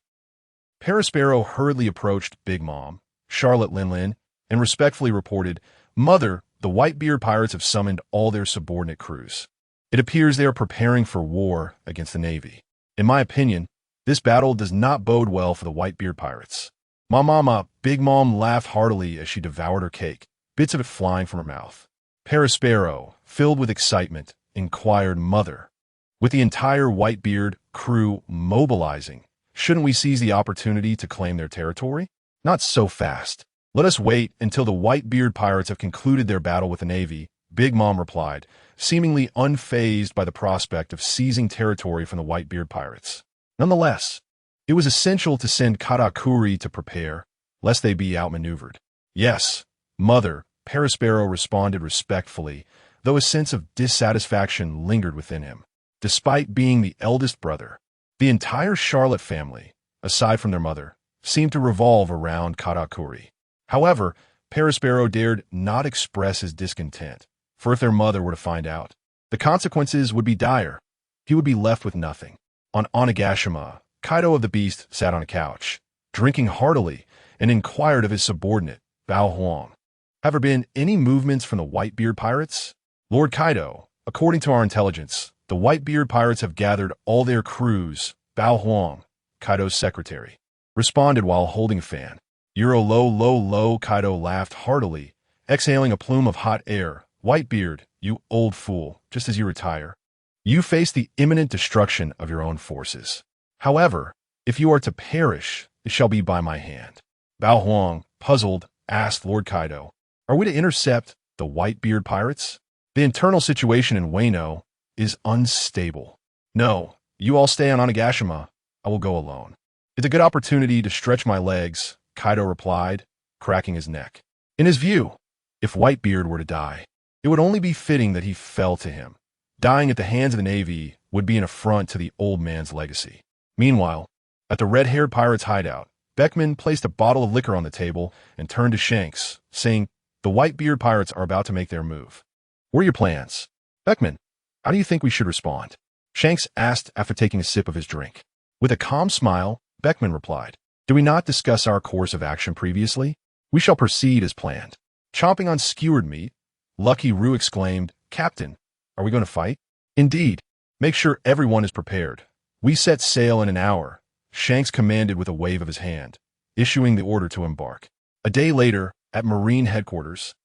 Speaker 2: Perospero hurriedly approached Big Mom, Charlotte Linlin, and respectfully reported, "Mother, the Whitebeard pirates have summoned all their subordinate crews. It appears they are preparing for war against the Navy. In my opinion, this battle does not bode well for the Whitebeard pirates." Mama, Big Mom laughed heartily as she devoured her cake, bits of it flying from her mouth. Perospero, filled with excitement, inquired, "Mother, with the entire Whitebeard crew mobilizing, shouldn't we seize the opportunity to claim their territory?" "Not so fast. Let us wait until the Whitebeard pirates have concluded their battle with the Navy," Big Mom replied, seemingly unfazed by the prospect of seizing territory from the Whitebeard pirates. Nonetheless, it was essential to send Katakuri to prepare, lest they be outmaneuvered. Yes, Mother, Perispero responded respectfully, though a sense of dissatisfaction lingered within him. Despite being the eldest brother, the entire Charlotte family, aside from their mother, seemed to revolve around Katakuri. However, Perispero dared not express his discontent, for if their mother were to find out, the consequences would be dire. He would be left with nothing. On Onigashima, Kaido of the Beast sat on a couch, drinking heartily, and inquired of his subordinate, Bao Huang. Have there been any movements from the Whitebeard pirates? Lord Kaido, according to our intelligence, the Whitebeard pirates have gathered all their crews. Bao Huang, Kaido's secretary, responded while holding a fan. Euro low, low, low, Kaido laughed heartily, exhaling a plume of hot air. Whitebeard, you old fool, just as you retire, you face the imminent destruction of your own forces. However, if you are to perish, it shall be by my hand. Bao Huang, puzzled, asked Lord Kaido, are we to intercept the Whitebeard pirates? The internal situation in Wano is unstable. No, you all stay on Onigashima. I will go alone. It's a good opportunity to stretch my legs, Kaido replied, cracking his neck. In his view, if Whitebeard were to die, it would only be fitting that he fell to him. Dying at the hands of the Navy would be an affront to the old man's legacy. Meanwhile, at the red-haired pirate's hideout, Beckman placed a bottle of liquor on the table and turned to Shanks, saying, the Whitebeard pirates are about to make their move. What are your plans? Beckman, how do you think we should respond? Shanks asked after taking a sip of his drink. With a calm smile, Beckman replied, did we not discuss our course of action previously? We shall proceed as planned. Chomping on skewered meat, Lucky Roo exclaimed, Captain, are we going to fight? Indeed. Make sure everyone is prepared. We set sail in an hour, Shanks commanded with a wave of his hand, issuing the order to embark. A day later, at Marine headquarters,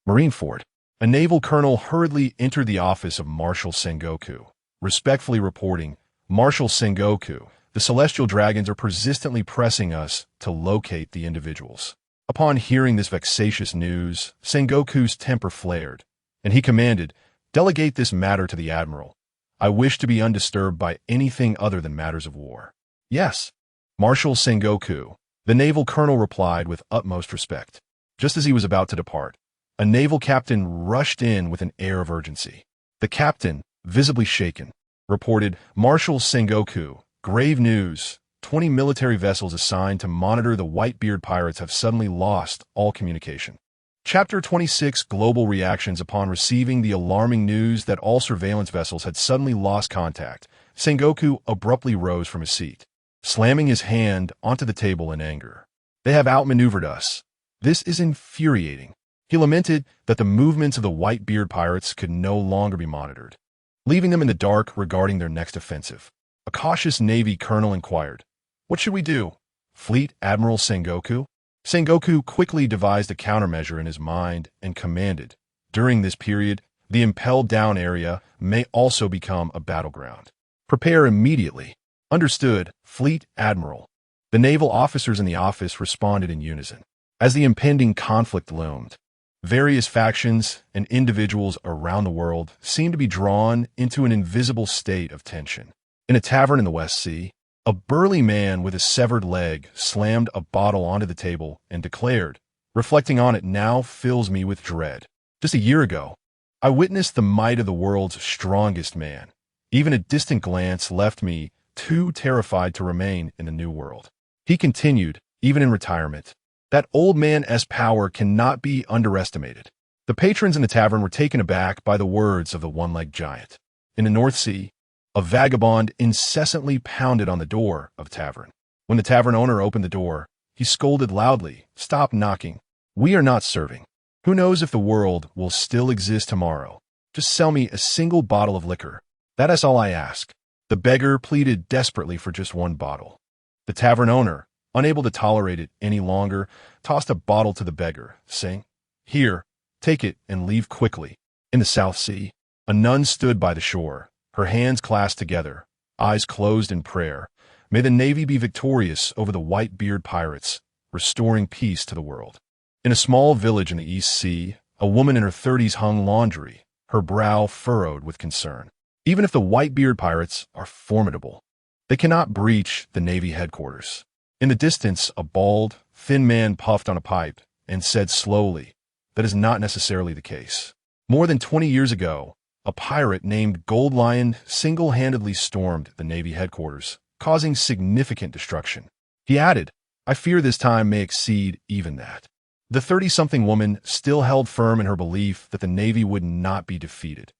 Speaker 2: Marineford, a naval colonel hurriedly entered the office of Marshal Sengoku, respectfully reporting, Marshal Sengoku, the Celestial Dragons are persistently pressing us to locate the individuals. Upon hearing this vexatious news, Sengoku's temper flared, and he commanded, delegate this matter to the Admiral. I wish to be undisturbed by anything other than matters of war. Yes, Marshal Sengoku, the naval colonel replied with utmost respect. Just as he was about to depart, a naval captain rushed in with an air of urgency. The captain, visibly shaken, reported, Marshal Sengoku, grave news. 20 military vessels assigned to monitor the Whitebeard pirates have suddenly lost all communication. Chapter 26 Global Reactions upon receiving the alarming news that all surveillance vessels had suddenly lost contact, Sengoku abruptly rose from his seat, slamming his hand onto the table in anger. They have outmaneuvered us. This is infuriating. He lamented that the movements of the Whitebeard pirates could no longer be monitored, leaving them in the dark regarding their next offensive. A cautious Navy colonel inquired, what should we do? Fleet Admiral Sengoku? Sengoku quickly devised a countermeasure in his mind and commanded, during this period, the impelled down area may also become a battleground. Prepare immediately. Understood, Fleet Admiral. The naval officers in the office responded in unison. As the impending conflict loomed, various factions and individuals around the world seemed to be drawn into an invisible state of tension. In a tavern in the West Sea, a burly man with a severed leg slammed a bottle onto the table and declared, reflecting on it now fills me with dread. Just a year ago, I witnessed the might of the world's strongest man. Even a distant glance left me too terrified to remain in the new world. He continued, even in retirement, that old man's power cannot be underestimated. The patrons in the tavern were taken aback by the words of the one-legged giant. In the North Sea, a vagabond incessantly pounded on the door of the tavern. When the tavern owner opened the door, he scolded loudly, stop knocking. We are not serving. Who knows if the world will still exist tomorrow? Just sell me a single bottle of liquor. That is all I ask. The beggar pleaded desperately for just one bottle. The tavern owner, unable to tolerate it any longer, tossed a bottle to the beggar, saying, here, take it and leave quickly. In the South Sea, a nun stood by the shore, her hands clasped together, eyes closed in prayer. May the Navy be victorious over the Whitebeard pirates, restoring peace to the world. In a small village in the East Sea, a woman in her 30s hung laundry, her brow furrowed with concern. Even if the Whitebeard pirates are formidable, they cannot breach the Navy headquarters. In the distance, a bald, thin man puffed on a pipe and said slowly, "That is not necessarily the case. More than 20 years ago, a pirate named Gold Lion single-handedly stormed the Navy headquarters, causing significant destruction." He added, "I fear this time may exceed even that." The 30-something woman still held firm in her belief that the Navy would not be defeated,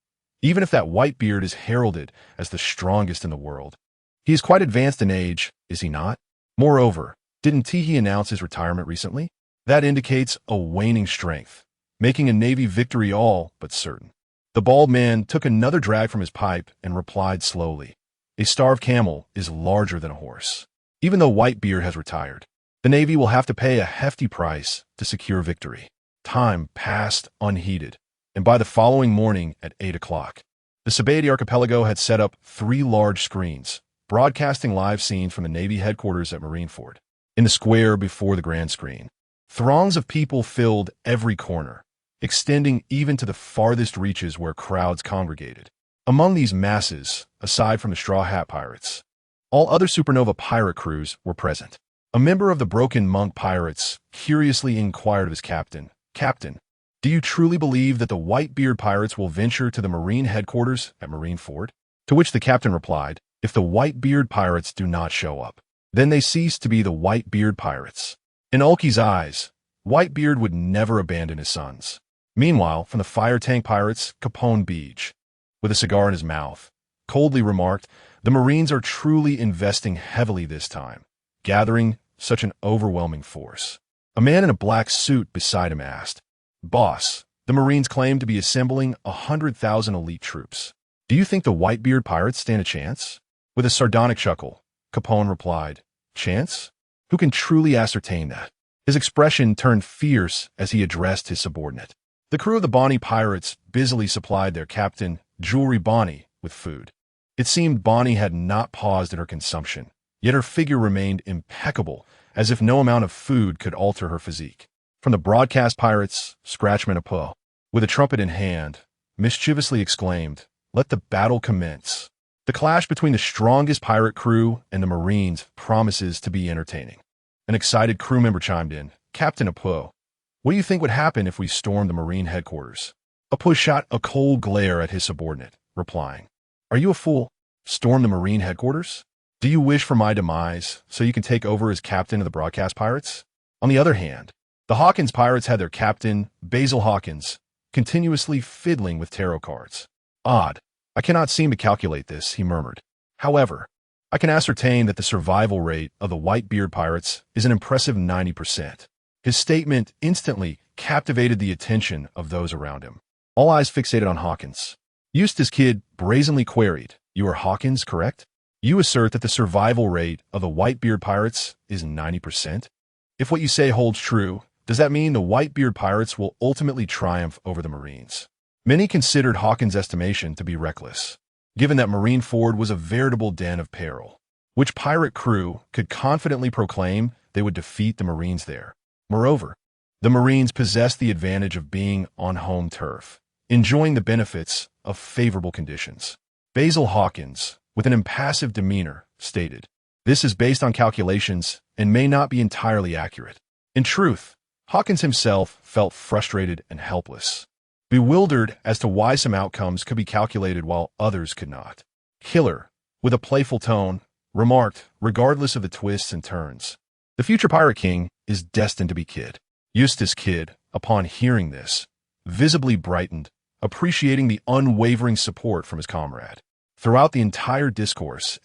Speaker 2: even if that Whitebeard is heralded as the strongest in the world. He is quite advanced in age, is he not? Moreover, didn't he announce his retirement recently? That indicates a waning strength, making a Navy victory all but certain. The bald man took another drag from his pipe and replied slowly, "A starved camel is larger than a horse. Even though Whitebeard has retired, the Navy will have to pay a hefty price to secure victory." Time passed unheeded, and by the following morning at 8 o'clock, the Sabaody archipelago had set up 3 large screens, broadcasting live scenes from the Navy headquarters at Marineford. In the square before the grand screen, throngs of people filled every corner, extending even to the farthest reaches where crowds congregated. Among these masses, aside from the Straw Hat Pirates, all other Supernova pirate crews were present. A member of the Broken Monk Pirates curiously inquired of his captain, "Captain, do you truly believe that the Whitebeard Pirates will venture to the Marine headquarters at Marineford?" To which the captain replied, "If the Whitebeard Pirates do not show up, then they cease to be the Whitebeard Pirates." In Ulky's eyes, Whitebeard would never abandon his sons. Meanwhile, from the Fire Tank Pirates, Capone Beach, with a cigar in his mouth, coldly remarked, "The Marines are truly investing heavily this time, gathering such an overwhelming force." A man in a black suit beside him asked, "Boss, the Marines claim to be assembling 100,000 elite troops. Do you think the Whitebeard Pirates stand a chance?" With a sardonic chuckle, Capone replied, "Chance? Who can truly ascertain that?" His expression turned fierce as he addressed his subordinate. The crew of the Bonnie Pirates busily supplied their captain, Jewelry Bonnie, with food. It seemed Bonnie had not paused in her consumption, yet her figure remained impeccable, as if no amount of food could alter her physique. From the Broadcast Pirates, Scratchman Apo, with a trumpet in hand, mischievously exclaimed, "Let the battle commence." The clash between the strongest pirate crew and the Marines promises to be entertaining. An excited crew member chimed in, "Captain Apo, what do you think would happen if we stormed the Marine headquarters?" Apo shot a cold glare at his subordinate, replying, "Are you a fool? Storm the Marine headquarters? Do you wish for my demise so you can take over as captain of the Broadcast Pirates?" On the other hand, the Hawkins Pirates had their captain, Basil Hawkins, continuously fiddling with tarot cards. "Odd. I cannot seem to calculate this," he murmured. "However, I can ascertain that the survival rate of the Whitebeard Pirates is an impressive 90%. His statement instantly captivated the attention of those around him. All eyes fixated on Hawkins. Eustace Kidd brazenly queried, "You are Hawkins, correct? You assert that the survival rate of the Whitebeard Pirates is 90%? If what you say holds true, does that mean the Whitebeard Pirates will ultimately triumph over the Marines?" Many considered Hawkins' estimation to be reckless, given that Marineford was a veritable den of peril. Which pirate crew could confidently proclaim they would defeat the Marines there? Moreover, the Marines possessed the advantage of being on home turf, enjoying the benefits of favorable conditions. Basil Hawkins, with an impassive demeanor, stated, "This is based on calculations and may not be entirely accurate." In truth, Hawkins himself felt frustrated and helpless, bewildered as to why some outcomes could be calculated while others could not. Hiller, with a playful tone, remarked, regardless of the twists and turns, "The future Pirate King is destined to be Kidd." Eustace Kidd, upon hearing this, visibly brightened, appreciating the unwavering support from his comrade. Throughout the entire discourse,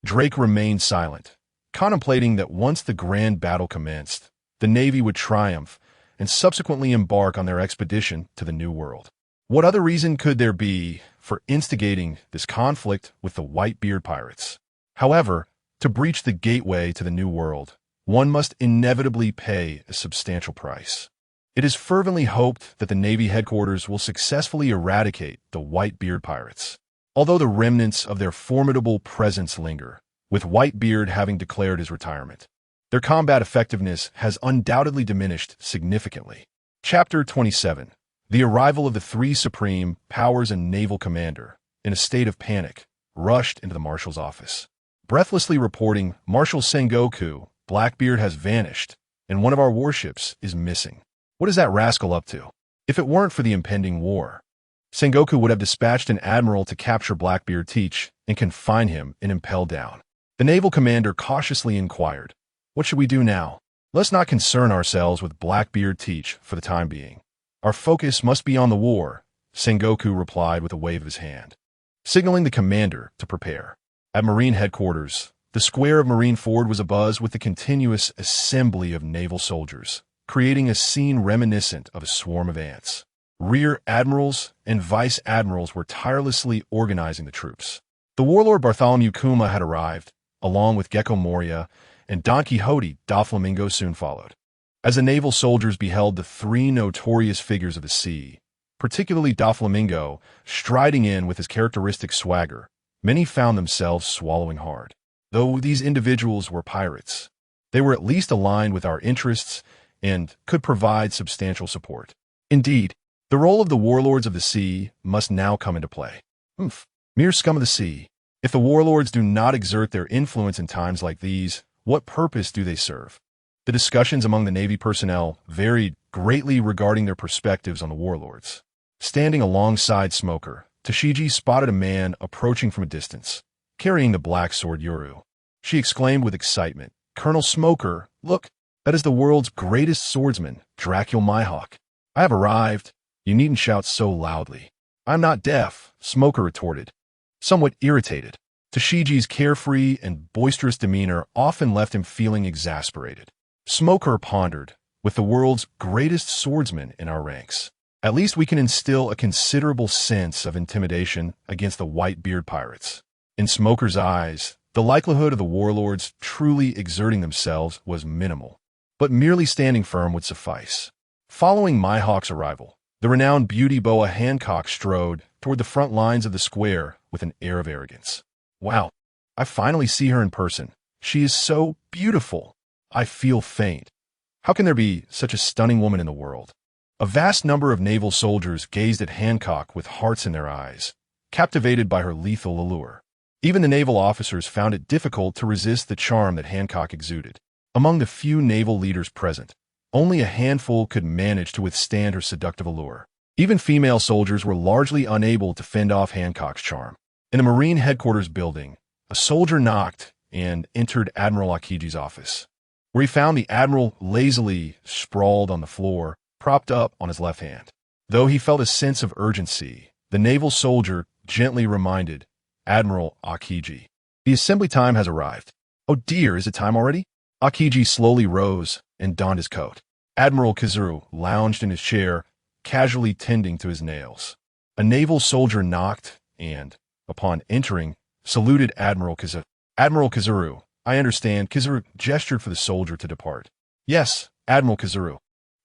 Speaker 2: Drake remained silent, contemplating that once the grand battle commenced, the Navy would triumph and subsequently embark on their expedition to the New World. What other reason could there be for instigating this conflict with the Whitebeard Pirates? However, to breach the gateway to the New World, one must inevitably pay a substantial price. It is fervently hoped that the Navy headquarters will successfully eradicate the Whitebeard Pirates, although the remnants of their formidable presence linger, with Whitebeard having declared his retirement. Their combat effectiveness has undoubtedly diminished significantly. Chapter 27. The arrival of the three supreme powers and naval commander, in a state of panic, rushed into the marshal's office. Breathlessly reporting, Marshal Sengoku, Blackbeard has vanished, and one of our warships is missing. What is that rascal up to? If it weren't for the impending war, Sengoku would have dispatched an admiral to capture Blackbeard Teach and confine him and impel down. The naval commander cautiously inquired, "What should we do now? Let's not concern ourselves with Blackbeard Teach for the time being. Our focus must be on the war," Sengoku replied with a wave of his hand, signaling the commander to prepare. At Marine headquarters, the square of Marineford was abuzz with the continuous assembly of naval soldiers, creating a scene reminiscent of a swarm of ants. Rear admirals and vice admirals were tirelessly organizing the troops. The warlord Bartholomew Kuma had arrived, along with Gecko Moria, and Don Quixote Doflamingo soon followed. As the naval soldiers beheld the three notorious figures of the sea, particularly Doflamingo, striding in with his characteristic swagger, many found themselves swallowing hard. Though these individuals were pirates, they were at least aligned with our interests and could provide substantial support. Indeed, the role of the warlords of the sea must now come into play. Mere scum of the sea. If the warlords do not exert their influence in times like these, what purpose do they serve? The discussions among the Navy personnel varied greatly regarding their perspectives on the warlords. Standing alongside Smoker, Tashigi spotted a man approaching from a distance, carrying the black sword Yoru. She exclaimed with excitement, "Colonel Smoker, look, that is the world's greatest swordsman, Dracul Mihawk. I have arrived. You needn't shout so loudly." "I'm not deaf," Smoker retorted, somewhat irritated. Tashigi's carefree and boisterous demeanor often left him feeling exasperated. Smoker pondered, "With the world's greatest swordsman in our ranks, at least we can instill a considerable sense of intimidation against the Whitebeard pirates." In Smoker's eyes, the likelihood of the warlords truly exerting themselves was minimal, but merely standing firm would suffice. Following Mihawk's arrival, the renowned beauty Boa Hancock strode toward the front lines of the square with an air of arrogance. "Wow, I finally see her in person. She is so beautiful. I feel faint. How can there be such a stunning woman in the world?" A vast number of naval soldiers gazed at Hancock with hearts in their eyes, captivated by her lethal allure. Even the naval officers found it difficult to resist the charm that Hancock exuded. Among the few naval leaders present, only a handful could manage to withstand her seductive allure. Even female soldiers were largely unable to fend off Hancock's charm. In the Marine headquarters building, a soldier knocked and entered Admiral Akiji's office, where he found the admiral lazily sprawled on the floor, propped up on his left hand. Though he felt a sense of urgency, the naval soldier gently reminded Admiral Akiji, "The assembly time has arrived." "Oh dear, is it time already?" Akiji slowly rose and donned his coat. Admiral Kizuru lounged in his chair, casually tending to his nails. A naval soldier knocked and, upon entering, saluted Admiral Kizuru. "Admiral Kizuru, I understand." Kizuru gestured for the soldier to depart. "Yes, Admiral Kizuru."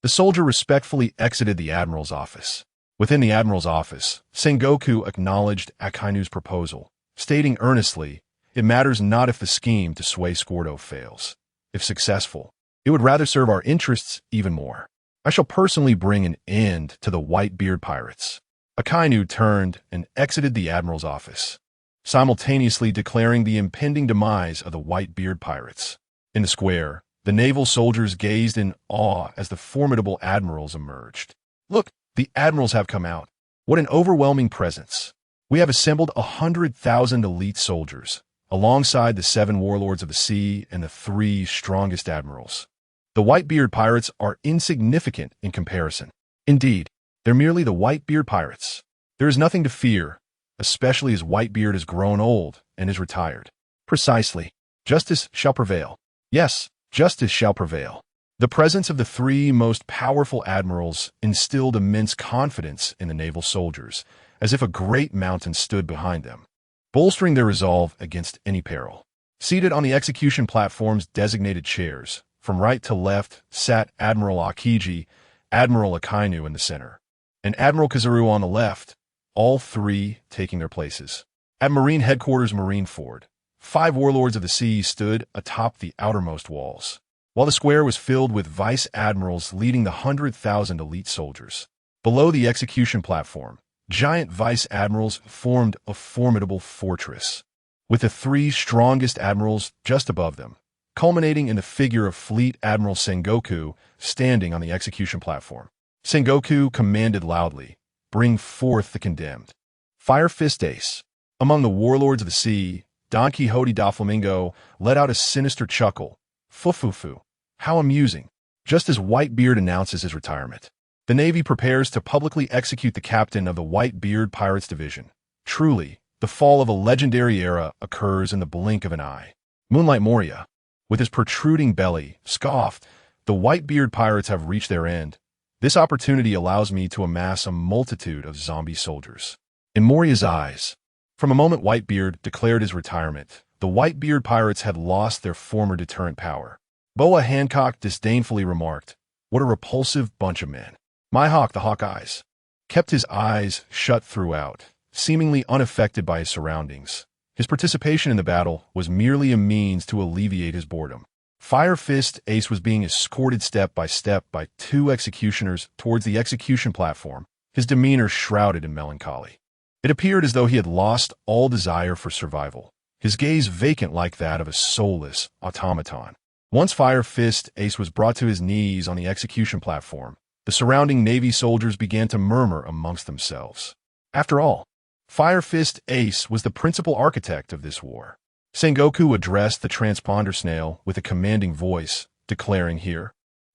Speaker 2: The soldier respectfully exited the admiral's office. Within the admiral's office, Sengoku acknowledged Akainu's proposal, stating earnestly, "It matters not if the scheme to sway Squardo fails. If successful, it would rather serve our interests even more. I shall personally bring an end to the Whitebeard pirates." Akainu turned and exited the admiral's office, simultaneously declaring the impending demise of the Whitebeard pirates. In the square, the naval soldiers gazed in awe as the formidable admirals emerged. "Look, the admirals have come out. What an overwhelming presence. We have assembled 100,000 elite soldiers, alongside the 7 warlords of the sea and the 3 strongest admirals. The Whitebeard pirates are insignificant in comparison. Indeed, they're merely the Whitebeard pirates. There is nothing to fear, especially as Whitebeard has grown old and is retired." "Precisely. Justice shall prevail." "Yes, justice shall prevail." The presence of the 3 most powerful admirals instilled immense confidence in the naval soldiers, as if a great mountain stood behind them, bolstering their resolve against any peril. Seated on the execution platform's designated chairs, from right to left, sat Admiral Akiji, Admiral Akainu in the center, and Admiral Kizuru on the left, all 3 taking their places. At Marine headquarters Marineford, 5 warlords of the sea stood atop the outermost walls, while the square was filled with vice admirals leading the 100,000 elite soldiers. Below the execution platform, giant vice admirals formed a formidable fortress, with the three strongest admirals just above them, culminating in the figure of Fleet Admiral Sengoku standing on the execution platform. Sengoku commanded loudly, "Bring forth the condemned." Fire Fist Ace. Among the warlords of the sea, Don Quixote da Flamingo let out a sinister chuckle. Fufufu. How amusing. Just as Whitebeard announces his retirement, the Navy prepares to publicly execute the captain of the Whitebeard Pirates Division. Truly, the fall of a legendary era occurs in the blink of an eye. Moonlight Moria. With his protruding belly, scoffed, the Whitebeard pirates have reached their end. This opportunity allows me to amass a multitude of zombie soldiers. In Moria's eyes, from a moment Whitebeard declared his retirement, the Whitebeard pirates had lost their former deterrent power. Boa Hancock disdainfully remarked, "What a repulsive bunch of men." Mihawk the Hawkeyes kept his eyes shut throughout, seemingly unaffected by his surroundings. His participation in the battle was merely a means to alleviate his boredom. Fire Fist Ace was being escorted step by two executioners towards the execution platform, his demeanor shrouded in melancholy. It appeared as though he had lost all desire for survival, his gaze vacant like that of a soulless automaton. Once Fire Fist Ace was brought to his knees on the execution platform, the surrounding Navy soldiers began to murmur amongst themselves. After all, Fire Fist Ace was the principal architect of this war. Sengoku addressed the transponder snail with a commanding voice, declaring, "Here,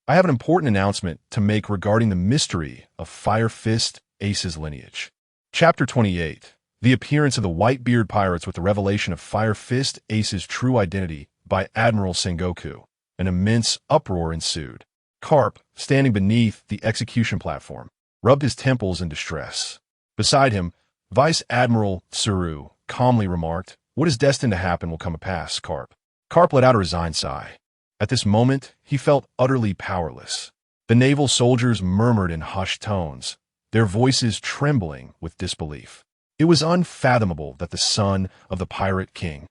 Speaker 2: I have an important announcement to make regarding the mystery of Fire Fist Ace's lineage." Chapter 28. The appearance of the Whitebeard pirates with the revelation of Fire Fist Ace's true identity by Admiral Sengoku. An immense uproar ensued. Carp, standing beneath the execution platform, rubbed his temples in distress. Beside him, Vice Admiral Tsuru calmly remarked, "What is destined to happen will come to pass, Carp." Carp let out a resigned sigh. At this moment, he felt utterly powerless. The naval soldiers murmured in hushed tones, their voices trembling with disbelief. It was unfathomable that the son of the Pirate King,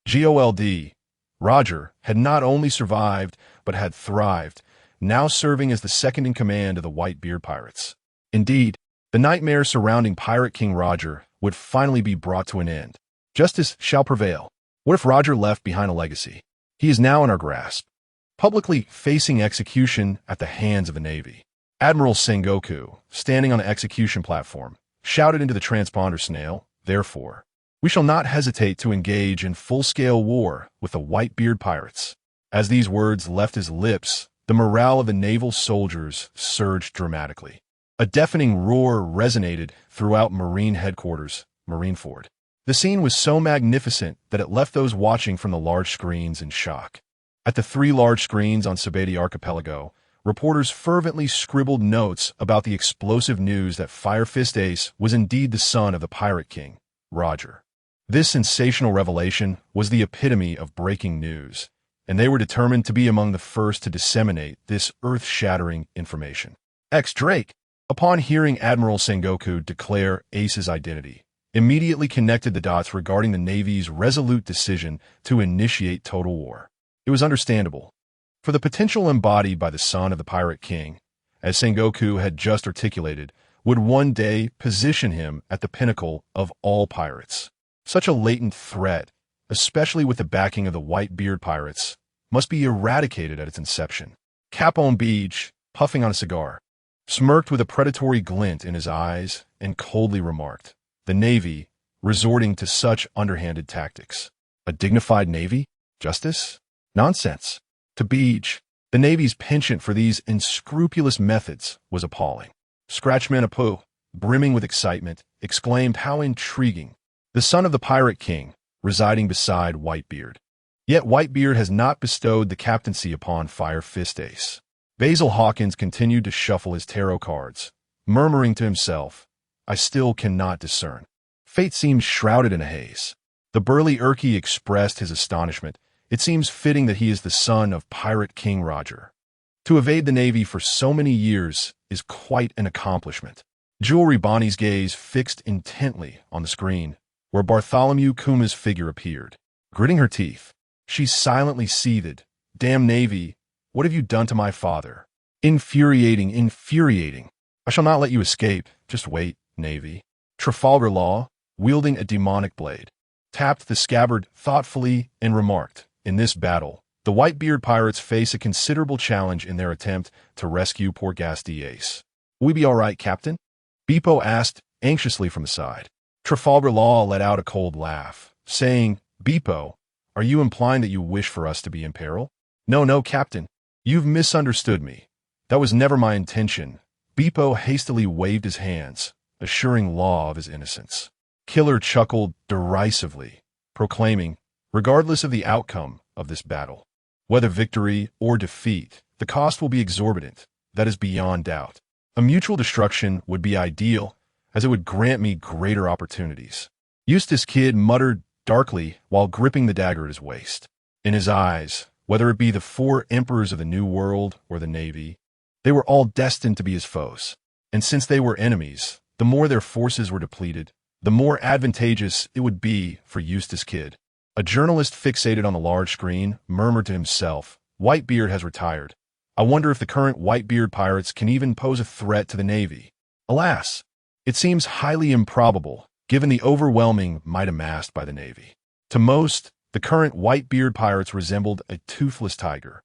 Speaker 2: Gold, Roger, had not only survived, but had thrived, now serving as the second in command of the Whitebeard pirates. Indeed, the nightmare surrounding Pirate King Roger would finally be brought to an end. Justice shall prevail. What if Roger left behind a legacy? He is now in our grasp, publicly facing execution at the hands of the Navy. Admiral Sengoku, standing on the execution platform, shouted into the transponder snail, "Therefore, we shall not hesitate to engage in full-scale war with the Whitebeard pirates." As these words left his lips, the morale of the naval soldiers surged dramatically. A deafening roar resonated throughout Marine headquarters, Marineford. The scene was so magnificent that it left those watching from the large screens in shock. At the three large screens on Sabeti Archipelago, reporters fervently scribbled notes about the explosive news that Fire Fist Ace was indeed the son of the Pirate King, Roger. This sensational revelation was the epitome of breaking news, and they were determined to be among the first to disseminate this earth-shattering information. Drake, upon hearing Admiral Sengoku declare Ace's identity, immediately connected the dots regarding the Navy's resolute decision to initiate total war. It was understandable, for the potential embodied by the son of the Pirate King, as Sengoku had just articulated, would one day position him at the pinnacle of all pirates. Such a latent threat, especially with the backing of the Whitebeard pirates, must be eradicated at its inception. Capone Beach, puffing on a cigar, smirked with a predatory glint in his eyes and coldly remarked, "The Navy, resorting to such underhanded tactics. A dignified Navy? Justice? Nonsense." To Beach, the Navy's penchant for these unscrupulous methods was appalling. Scratchman Apu, brimming with excitement, exclaimed how intriguing. The son of the Pirate King, residing beside Whitebeard. Yet Whitebeard has not bestowed the captaincy upon Fire Fist Ace. Basil Hawkins continued to shuffle his tarot cards, murmuring to himself, "I still cannot discern. Fate seems shrouded in a haze." The burly Urki expressed his astonishment. It seems fitting that he is the son of Pirate King Roger. To evade the Navy for so many years is quite an accomplishment. Jewelry Bonnie's gaze fixed intently on the screen, where Bartholomew Kuma's figure appeared. Gritting her teeth, she silently seethed, "Damn Navy, what have you done to my father?" Infuriating, infuriating. I shall not let you escape. Just wait, Navy. Trafalgar Law, wielding a demonic blade, tapped the scabbard thoughtfully and remarked, "In this battle, the Whitebeard pirates face a considerable challenge in their attempt to rescue poor Gasti Ace." "We be all right, Captain?" Beepo asked anxiously from the side. Trafalgar Law let out a cold laugh, saying, "Beepo, are you implying that you wish for us to be in peril?" "No, no, Captain. You've misunderstood me. That was never my intention." Beepo hastily waved his hands, assuring Law of his innocence. Killer chuckled derisively, proclaiming, "Regardless of the outcome of this battle, whether victory or defeat, the cost will be exorbitant. That is beyond doubt. A mutual destruction would be ideal, as it would grant me greater opportunities." Eustace Kidd muttered darkly while gripping the dagger at his waist. In his eyes, whether it be the 4 emperors of the New World or the Navy, they were all destined to be his foes. And since they were enemies, the more their forces were depleted, the more advantageous it would be for Eustace Kidd. A journalist fixated on the large screen murmured to himself, "Whitebeard has retired. I wonder if the current Whitebeard pirates can even pose a threat to the Navy." Alas, it seems highly improbable, given the overwhelming might amassed by the Navy. To most, the current Whitebeard pirates resembled a toothless tiger,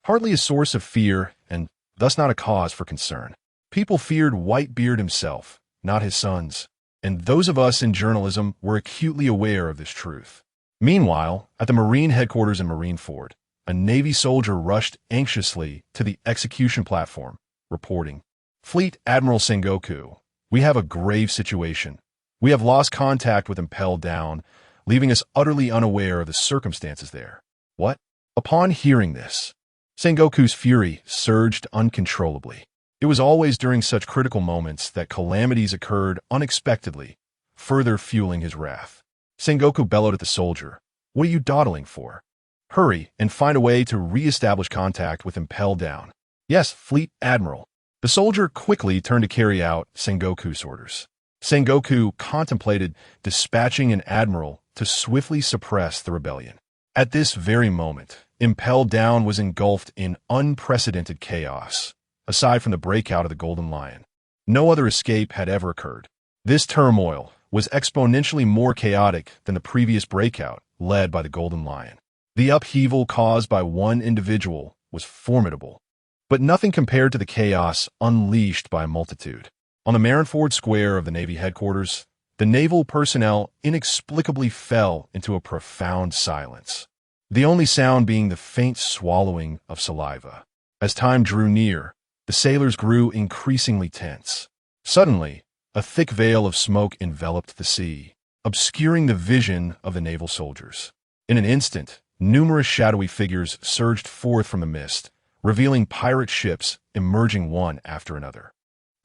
Speaker 2: hardly a source of fear and thus not a cause for concern. People feared Whitebeard himself, not his sons, and those of us in journalism were acutely aware of this truth. Meanwhile, at the Marine headquarters in Marineford, a Navy soldier rushed anxiously to the execution platform, reporting, "Fleet Admiral Sengoku, we have a grave situation. We have lost contact with Impelled Down, leaving us utterly unaware of the circumstances there." "What?" Upon hearing this, Sengoku's fury surged uncontrollably. It was always during such critical moments that calamities occurred unexpectedly, further fueling his wrath. Sengoku bellowed at the soldier, "What are you dawdling for? Hurry and find a way to re-establish contact with Impelled Down." "Yes, Fleet Admiral." The soldier quickly turned to carry out Sengoku's orders. Sengoku contemplated dispatching an admiral to swiftly suppress the rebellion. At this very moment, Impelled Down was engulfed in unprecedented chaos. Aside from the breakout of the Golden Lion, no other escape had ever occurred. This turmoil was exponentially more chaotic than the previous breakout led by the Golden Lion. The upheaval caused by one individual was formidable, but nothing compared to the chaos unleashed by a multitude. On the Marineford Square of the Navy headquarters, the naval personnel inexplicably fell into a profound silence, the only sound being the faint swallowing of saliva. As time drew near, the sailors grew increasingly tense. Suddenly, a thick veil of smoke enveloped the sea, obscuring the vision of the naval soldiers. In an instant, numerous shadowy figures surged forth from the mist, revealing pirate ships emerging one after another.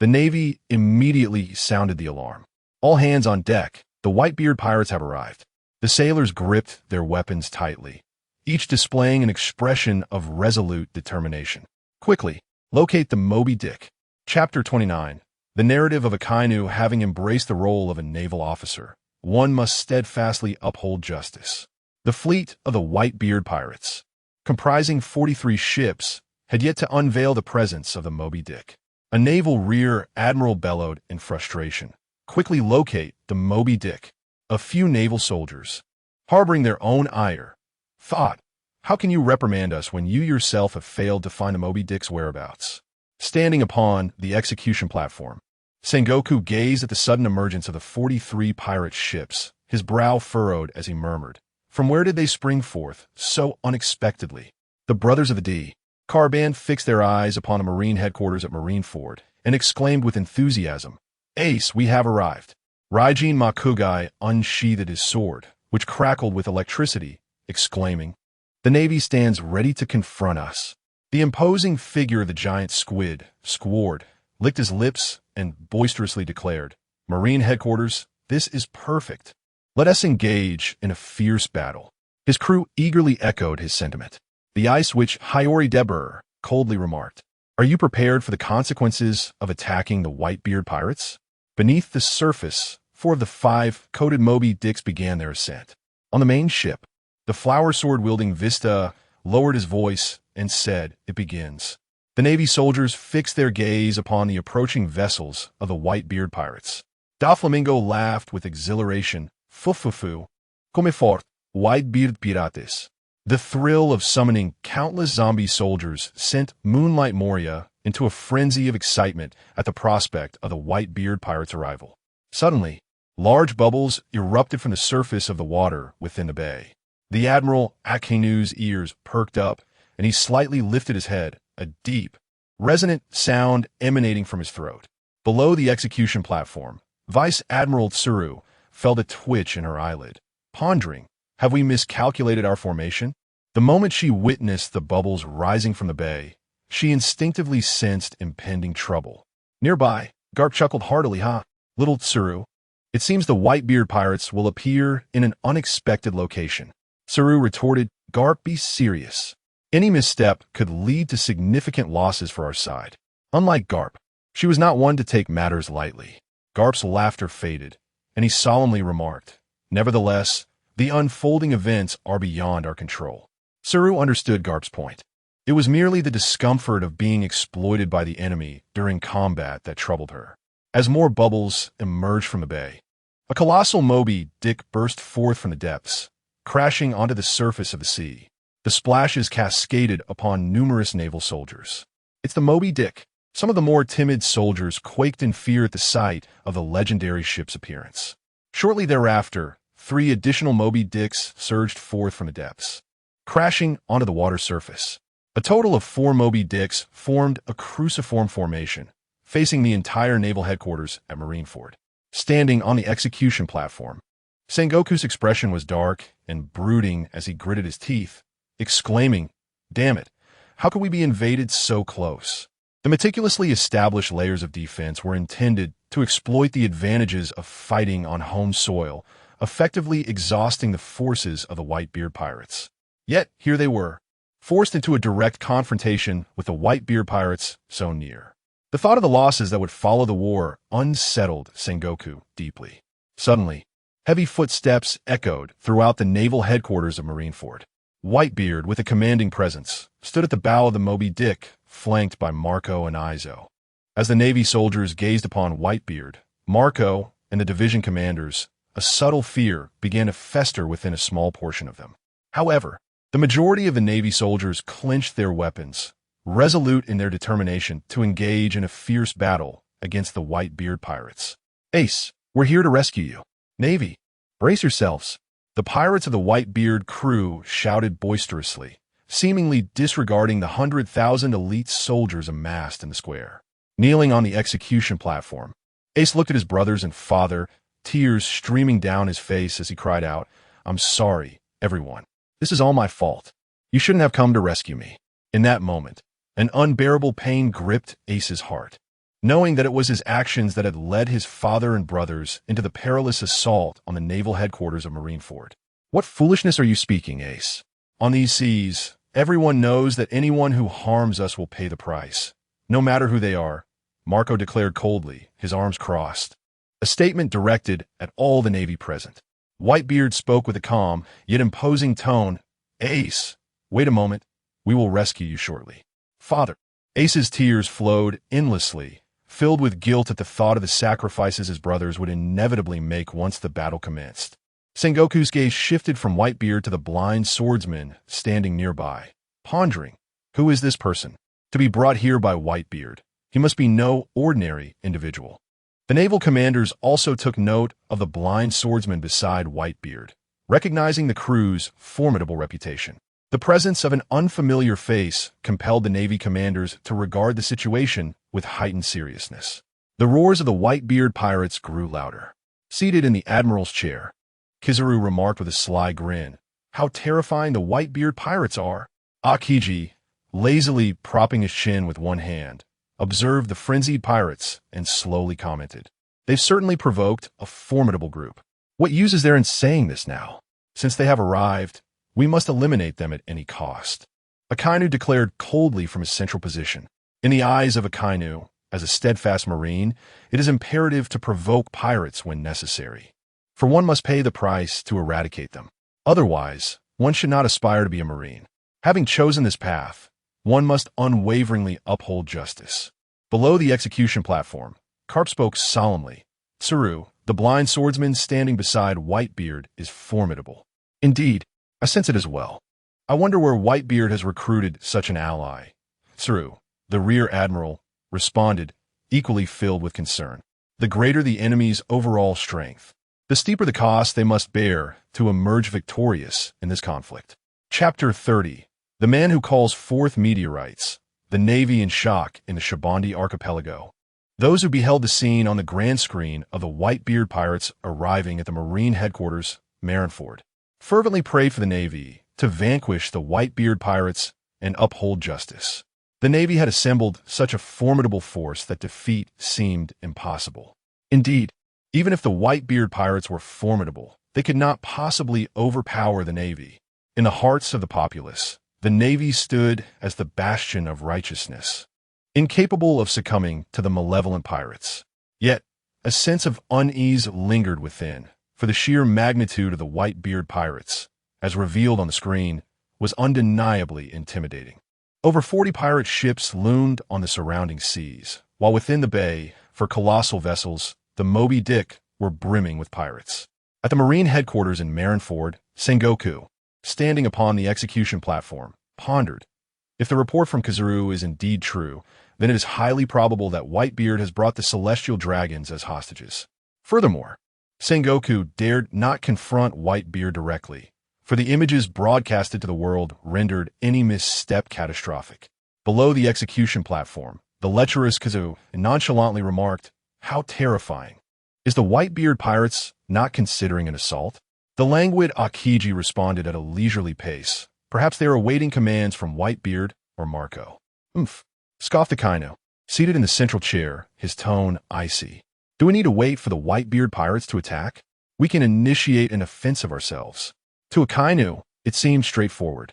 Speaker 2: The Navy immediately sounded the alarm. "All hands on deck, the Whitebeard pirates have arrived." The sailors gripped their weapons tightly, each displaying an expression of resolute determination. "Quickly, locate the Moby Dick." Chapter 29. The narrative of Akainu having embraced the role of a naval officer. One must steadfastly uphold justice. The fleet of the Whitebeard pirates, comprising 43 ships, had yet to unveil the presence of the Moby Dick. A naval rear admiral bellowed in frustration, "Quickly locate the Moby Dick." A few naval soldiers, harboring their own ire, thought, "How can you reprimand us when you yourself have failed to find the Moby Dick's whereabouts?" Standing upon the execution platform, Sengoku gazed at the sudden emergence of the 43 pirate ships, his brow furrowed as he murmured, "From where did they spring forth so unexpectedly?" The brothers of the D. Carband fixed their eyes upon the Marine headquarters at Marineford and exclaimed with enthusiasm, "Ace, we have arrived." Raijin Makugai unsheathed his sword, which crackled with electricity, exclaiming, "The Navy stands ready to confront us." The imposing figure of the giant squid, Squard, licked his lips and boisterously declared, "Marine headquarters, this is perfect. Let us engage in a fierce battle." His crew eagerly echoed his sentiment. The Ice Witch Hyori Deber coldly remarked, "Are you prepared for the consequences of attacking the Whitebeard pirates?" Beneath the surface, 4 of the 5 coated Moby Dicks began their ascent. On the main ship, the flower sword-wielding Vista lowered his voice and said, "It begins." The Navy soldiers fixed their gaze upon the approaching vessels of the Whitebeard pirates. Doflamingo laughed with exhilaration. Fufufu, come fort, Whitebeard pirates. The thrill of summoning countless zombie soldiers sent Moonlight Moria into a frenzy of excitement at the prospect of the Whitebeard pirates' arrival. Suddenly, large bubbles erupted from the surface of the water within the bay. The Admiral Akanu's ears perked up, and he slightly lifted his head, a deep, resonant sound emanating from his throat. Below the execution platform, Vice Admiral Tsuru felt a twitch in her eyelid, pondering, have we miscalculated our formation? The moment she witnessed the bubbles rising from the bay, she instinctively sensed impending trouble. Nearby, Garp chuckled heartily, little Tsuru. It seems the Whitebeard pirates will appear in an unexpected location. Tsuru retorted, Garp, be serious. Any misstep could lead to significant losses for our side. Unlike Garp, she was not one to take matters lightly. Garp's laughter faded, and he solemnly remarked, nevertheless, the unfolding events are beyond our control. Tsuru understood Garp's point. It was merely the discomfort of being exploited by the enemy during combat that troubled her. As more bubbles emerged from the bay, a colossal Moby Dick burst forth from the depths, crashing onto the surface of the sea. The splashes cascaded upon numerous naval soldiers. It's the Moby Dick. Some of the more timid soldiers quaked in fear at the sight of the legendary ship's appearance. Shortly thereafter, 3 additional Moby Dicks surged forth from the depths, crashing onto the water surface. A total of 4 Moby Dicks formed a cruciform formation, facing the entire naval headquarters at Marineford. Standing on the execution platform, Sengoku's expression was dark and brooding as he gritted his teeth, exclaiming, damn it, how could we be invaded so close? The meticulously established layers of defense were intended to exploit the advantages of fighting on home soil, effectively exhausting the forces of the Whitebeard pirates. Yet, here they were, forced into a direct confrontation with the Whitebeard pirates so near. The thought of the losses that would follow the war unsettled Sengoku deeply. Suddenly, heavy footsteps echoed throughout the naval headquarters of Marineford. Whitebeard, with a commanding presence, stood at the bow of the Moby Dick, flanked by Marco and Izo. As the Navy soldiers gazed upon Whitebeard, Marco, and the division commanders, a subtle fear began to fester within a small portion of them. However, the majority of the Navy soldiers clenched their weapons, resolute in their determination to engage in a fierce battle against the Whitebeard pirates. Ace, we're here to rescue you. Navy, brace yourselves. The pirates of the Whitebeard crew shouted boisterously, seemingly disregarding the 100,000 elite soldiers amassed in the square. Kneeling on the execution platform, Ace looked at his brothers and father, tears streaming down his face as he cried out, I'm sorry, everyone. This is all my fault. You shouldn't have come to rescue me. In that moment, an unbearable pain gripped Ace's heart, knowing that it was his actions that had led his father and brothers into the perilous assault on the naval headquarters of Marineford. What foolishness are you speaking, Ace? On these seas, everyone knows that anyone who harms us will pay the price, no matter who they are, Marco declared coldly, his arms crossed. A statement directed at all the Navy present. Whitebeard spoke with a calm, yet imposing tone. Ace, wait a moment. We will rescue you shortly. Father. Ace's tears flowed endlessly, filled with guilt at the thought of the sacrifices his brothers would inevitably make once the battle commenced. Sengoku's gaze shifted from Whitebeard to the blind swordsman standing nearby, pondering, who is this person? To be brought here by Whitebeard, he must be no ordinary individual. The naval commanders also took note of the blind swordsman beside Whitebeard, recognizing the crew's formidable reputation. The presence of an unfamiliar face compelled the Navy commanders to regard the situation with heightened seriousness. The roars of the Whitebeard pirates grew louder. Seated in the admiral's chair, Kizaru remarked with a sly grin, how terrifying the Whitebeard pirates are. Akiji, lazily propping his chin with one hand, observed the frenzied pirates and slowly commented, they've certainly provoked a formidable group. What use is there in saying this now? Since they have arrived, we must eliminate them at any cost. Akainu declared coldly from his central position. In the eyes of Akainu, as a steadfast marine, it is imperative to provoke pirates when necessary. For one must pay the price to eradicate them. Otherwise, one should not aspire to be a marine. Having chosen this path, one must unwaveringly uphold justice. Below the execution platform, Karp spoke solemnly. Tsuru, the blind swordsman standing beside Whitebeard, is formidable. Indeed, I sense it as well. I wonder where Whitebeard has recruited such an ally. Tsuru, the rear admiral, responded, equally filled with concern. The greater the enemy's overall strength, the steeper the cost they must bear to emerge victorious in this conflict. Chapter 30. The man who calls forth meteorites. The Navy in shock in the Shabandi archipelago. Those who beheld the scene on the grand screen of the Whitebeard pirates arriving at the Marine headquarters, Marineford, fervently prayed for the Navy to vanquish the Whitebeard pirates and uphold justice. The Navy had assembled such a formidable force that defeat seemed impossible. Indeed, even if the Whitebeard pirates were formidable, they could not possibly overpower the Navy. In the hearts of the populace, the Navy stood as the bastion of righteousness, incapable of succumbing to the malevolent pirates. Yet, a sense of unease lingered within, for the sheer magnitude of the Whitebeard pirates, as revealed on the screen, was undeniably intimidating. Over 40 pirate ships loomed on the surrounding seas, while within the bay, for colossal vessels, the Moby Dick were brimming with pirates. At the Marine headquarters in Marineford, Sengoku, standing upon the execution platform, pondered. If the report from Kazuru is indeed true, then it is highly probable that Whitebeard has brought the celestial dragons as hostages. Furthermore, Sengoku dared not confront Whitebeard directly, for the images broadcasted to the world rendered any misstep catastrophic. Below the execution platform, the lecherous Kazu nonchalantly remarked, "How terrifying. Is the Whitebeard pirates not considering an assault?" The languid Akiji responded at a leisurely pace. Perhaps they are awaiting commands from Whitebeard or Marco. Scoffed Akainu, seated in the central chair, his tone icy. Do we need to wait for the Whitebeard pirates to attack? We can initiate an offensive ourselves. To Akainu, it seemed straightforward.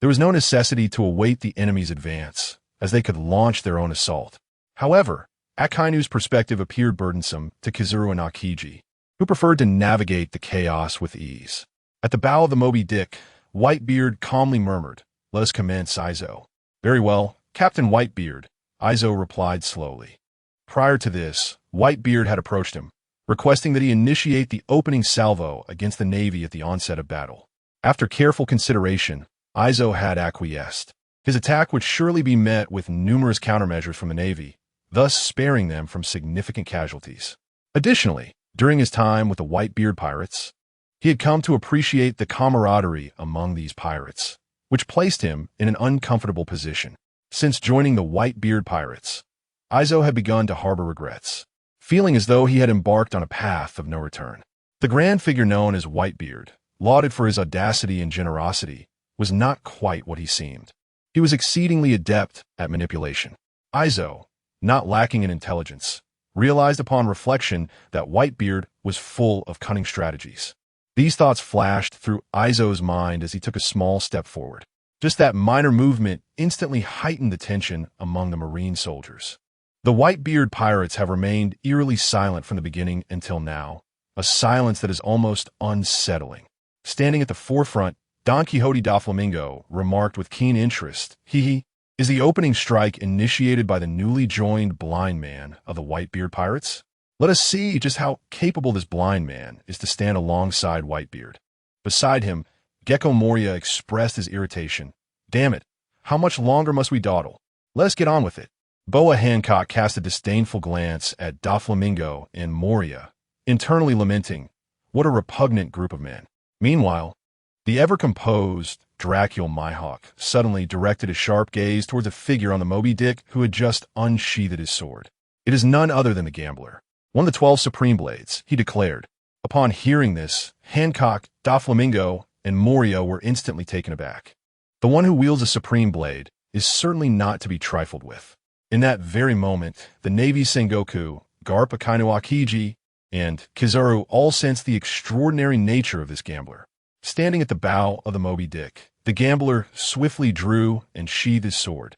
Speaker 2: There was no necessity to await the enemy's advance, as they could launch their own assault. However, Akainu's perspective appeared burdensome to Kizuru and Akiji, who preferred to navigate the chaos with ease. At the bow of the Moby Dick, Whitebeard calmly murmured, "Let us commence, Izo." "Very well, Captain Whitebeard," Izo replied slowly. Prior to this, Whitebeard had approached him, requesting that he initiate the opening salvo against the Navy at the onset of battle. After careful consideration, Izo had acquiesced. His attack would surely be met with numerous countermeasures from the Navy, thus sparing them from significant casualties. Additionally, during his time with the Whitebeard pirates, he had come to appreciate the camaraderie among these pirates, which placed him in an uncomfortable position. Since joining the Whitebeard pirates, Izo had begun to harbor regrets, feeling as though he had embarked on a path of no return. The grand figure known as Whitebeard, lauded for his audacity and generosity, was not quite what he seemed. He was exceedingly adept at manipulation. Izo, not lacking in intelligence, realized upon reflection that Whitebeard was full of cunning strategies. These thoughts flashed through Izo's mind as he took a small step forward. Just that minor movement instantly heightened the tension among the Marine soldiers. The Whitebeard pirates have remained eerily silent from the beginning until now, a silence that is almost unsettling. Standing at the forefront, Don Quixote da Flamingo remarked with keen interest, "Is the opening strike initiated by the newly joined blind man of the Whitebeard pirates? Let us see just how capable this blind man is to stand alongside Whitebeard." Beside him, Gecko Moria expressed his irritation. "Damn it, how much longer must we dawdle? Let us get on with it." Boa Hancock cast a disdainful glance at Doflamingo and Moria, internally lamenting, what a repugnant group of men. Meanwhile, the ever-composed Dracul Mihawk suddenly directed a sharp gaze towards a figure on the Moby Dick who had just unsheathed his sword. It is none other than the gambler, one of the 12 Supreme Blades, he declared. Upon hearing this, Hancock, Doflamingo, and Moria were instantly taken aback. The one who wields a Supreme Blade is certainly not to be trifled with. In that very moment, the Navy Sengoku, Garp Akainu Akiji, and Kizaru all sensed the extraordinary nature of this gambler. Standing at the bow of the Moby Dick, the gambler swiftly drew and sheathed his sword,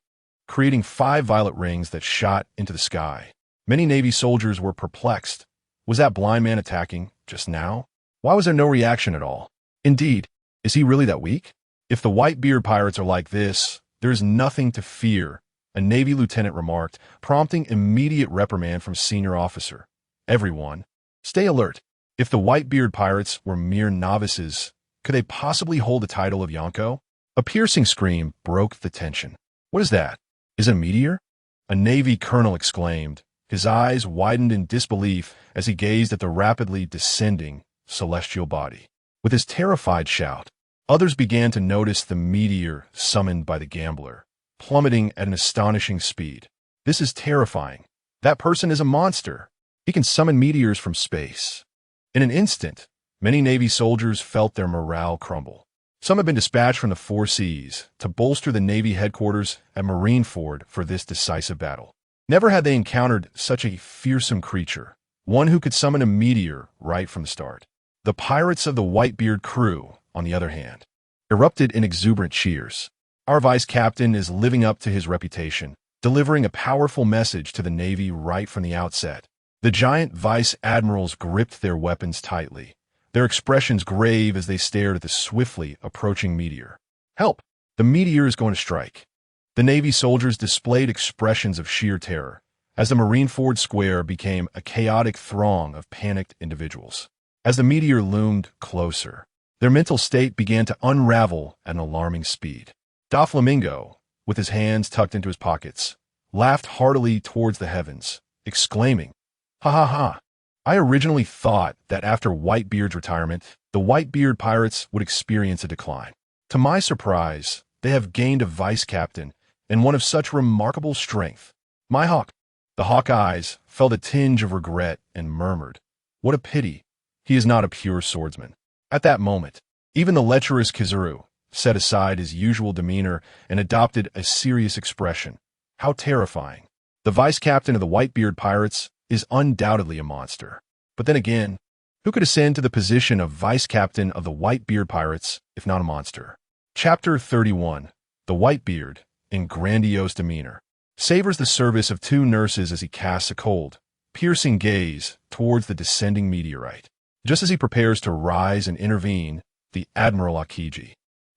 Speaker 2: creating 5 violet rings that shot into the sky. Many Navy soldiers were perplexed. Was that blind man attacking just now? Why was there no reaction at all? Indeed, is he really that weak? If the Whitebeard pirates are like this, "There is nothing to fear," a Navy lieutenant remarked, prompting immediate reprimand from senior officer. "Everyone, stay alert. If the Whitebeard pirates were mere novices, could they possibly hold the title of Yonko?" A piercing scream broke the tension. "What is that? Is it a meteor?" a Navy colonel exclaimed. His eyes widened in disbelief as he gazed at the rapidly descending celestial body. With his terrified shout, others began to notice the meteor summoned by the gambler, plummeting at an astonishing speed. "This is terrifying. That person is a monster. He can summon meteors from space." In an instant, many Navy soldiers felt their morale crumble. Some had been dispatched from the four seas to bolster the Navy headquarters at Marineford for this decisive battle. Never had they encountered such a fearsome creature, one who could summon a meteor right from the start. The pirates of the Whitebeard crew, on the other hand, erupted in exuberant cheers. "Our vice captain is living up to his reputation, delivering a powerful message to the Navy right from the outset." The giant vice admirals gripped their weapons tightly, their expressions grave as they stared at the swiftly approaching meteor. "Help! The meteor is going to strike." The Navy soldiers displayed expressions of sheer terror as the Marineford Square became a chaotic throng of panicked individuals. As the meteor loomed closer, their mental state began to unravel at an alarming speed. Doflamingo, with his hands tucked into his pockets, laughed heartily towards the heavens, exclaiming, "Ha ha ha! I originally thought that after Whitebeard's retirement, the Whitebeard pirates would experience a decline. To my surprise, they have gained a vice captain and one of such remarkable strength. My hawk." The Hawkeyes felt a tinge of regret and murmured, "What a pity. He is not a pure swordsman." At that moment, even the lecherous Kizuru set aside his usual demeanor and adopted a serious expression. How terrifying. The vice captain of the Whitebeard pirates is undoubtedly a monster. But then again, who could ascend to the position of vice captain of the Whitebeard pirates if not a monster? Chapter 31. The Whitebeard, in grandiose demeanor, savors the service of two nurses as he casts a cold, piercing gaze towards the descending meteorite. Just as he prepares to rise and intervene, the Admiral Akiji,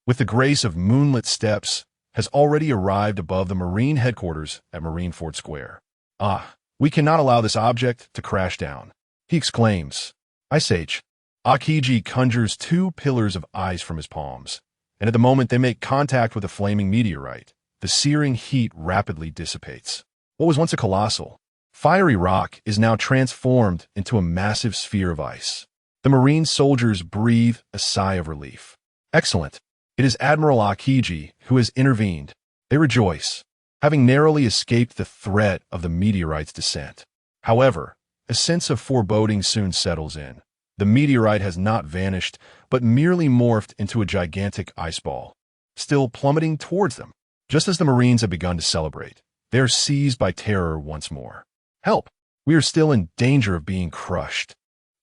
Speaker 2: with the grace of moonlit steps, has already arrived above the Marine headquarters at Marineford Square. "Ah, we cannot allow this object to crash down," he exclaims. "Ice Age." Akiji conjures two pillars of ice from his palms, and at the moment they make contact with the flaming meteorite, the searing heat rapidly dissipates. What was once a colossal, fiery rock is now transformed into a massive sphere of ice. The Marine soldiers breathe a sigh of relief. Excellent. It is Admiral Akiji who has intervened. They rejoice, having narrowly escaped the threat of the meteorite's descent. However, a sense of foreboding soon settles in. The meteorite has not vanished, but merely morphed into a gigantic ice ball, still plummeting towards them. Just as the Marines have begun to celebrate, they are seized by terror once more. "Help! We are still in danger of being crushed."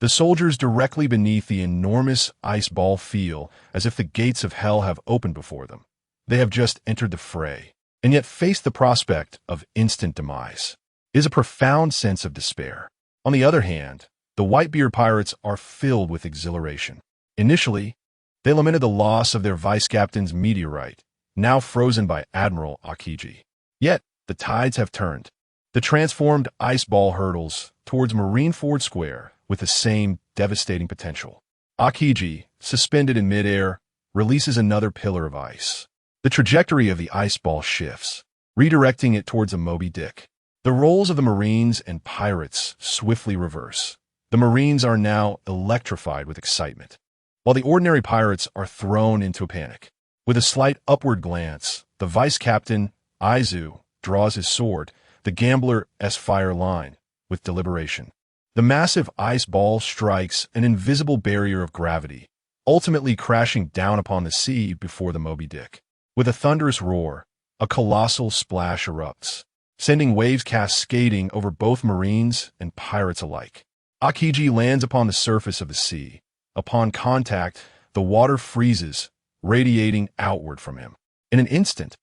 Speaker 2: The soldiers directly beneath the enormous ice ball feel as if the gates of hell have opened before them. They have just entered the fray, and yet face the prospect of instant demise. It is a profound sense of despair. On the other hand, the Whitebeard pirates are filled with exhilaration. Initially, they lamented the loss of their vice captain's meteorite, now frozen by Admiral Akiji. Yet, the tides have turned. The transformed ice ball hurtles towards Marineford Square with the same devastating potential. Akiji, suspended in midair, releases another pillar of ice. The trajectory of the ice ball shifts, redirecting it towards a Moby Dick. The roles of the Marines and pirates swiftly reverse. The Marines are now electrified with excitement, while the ordinary pirates are thrown into a panic. With a slight upward glance, the vice captain, Aizu, draws his sword, the gambler fire line, with deliberation. The massive ice ball strikes an invisible barrier of gravity, ultimately crashing down upon the sea before the Moby Dick. With a thunderous roar, a colossal splash erupts, sending waves cascading over both Marines and pirates alike. Akiji lands upon the surface of the sea. Upon contact, the water freezes, radiating outward from him. In an instant,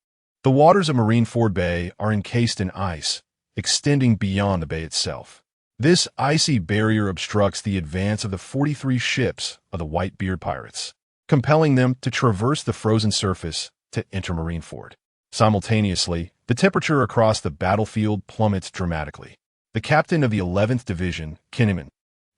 Speaker 2: the waters of Marineford Bay are encased in ice, extending beyond the bay itself. This icy barrier obstructs the advance of the 43 ships of the Whitebeard pirates, compelling them to traverse the frozen surface to enter Marineford. Simultaneously, the temperature across the battlefield plummets dramatically. The captain of the 11th Division, Kinnaman,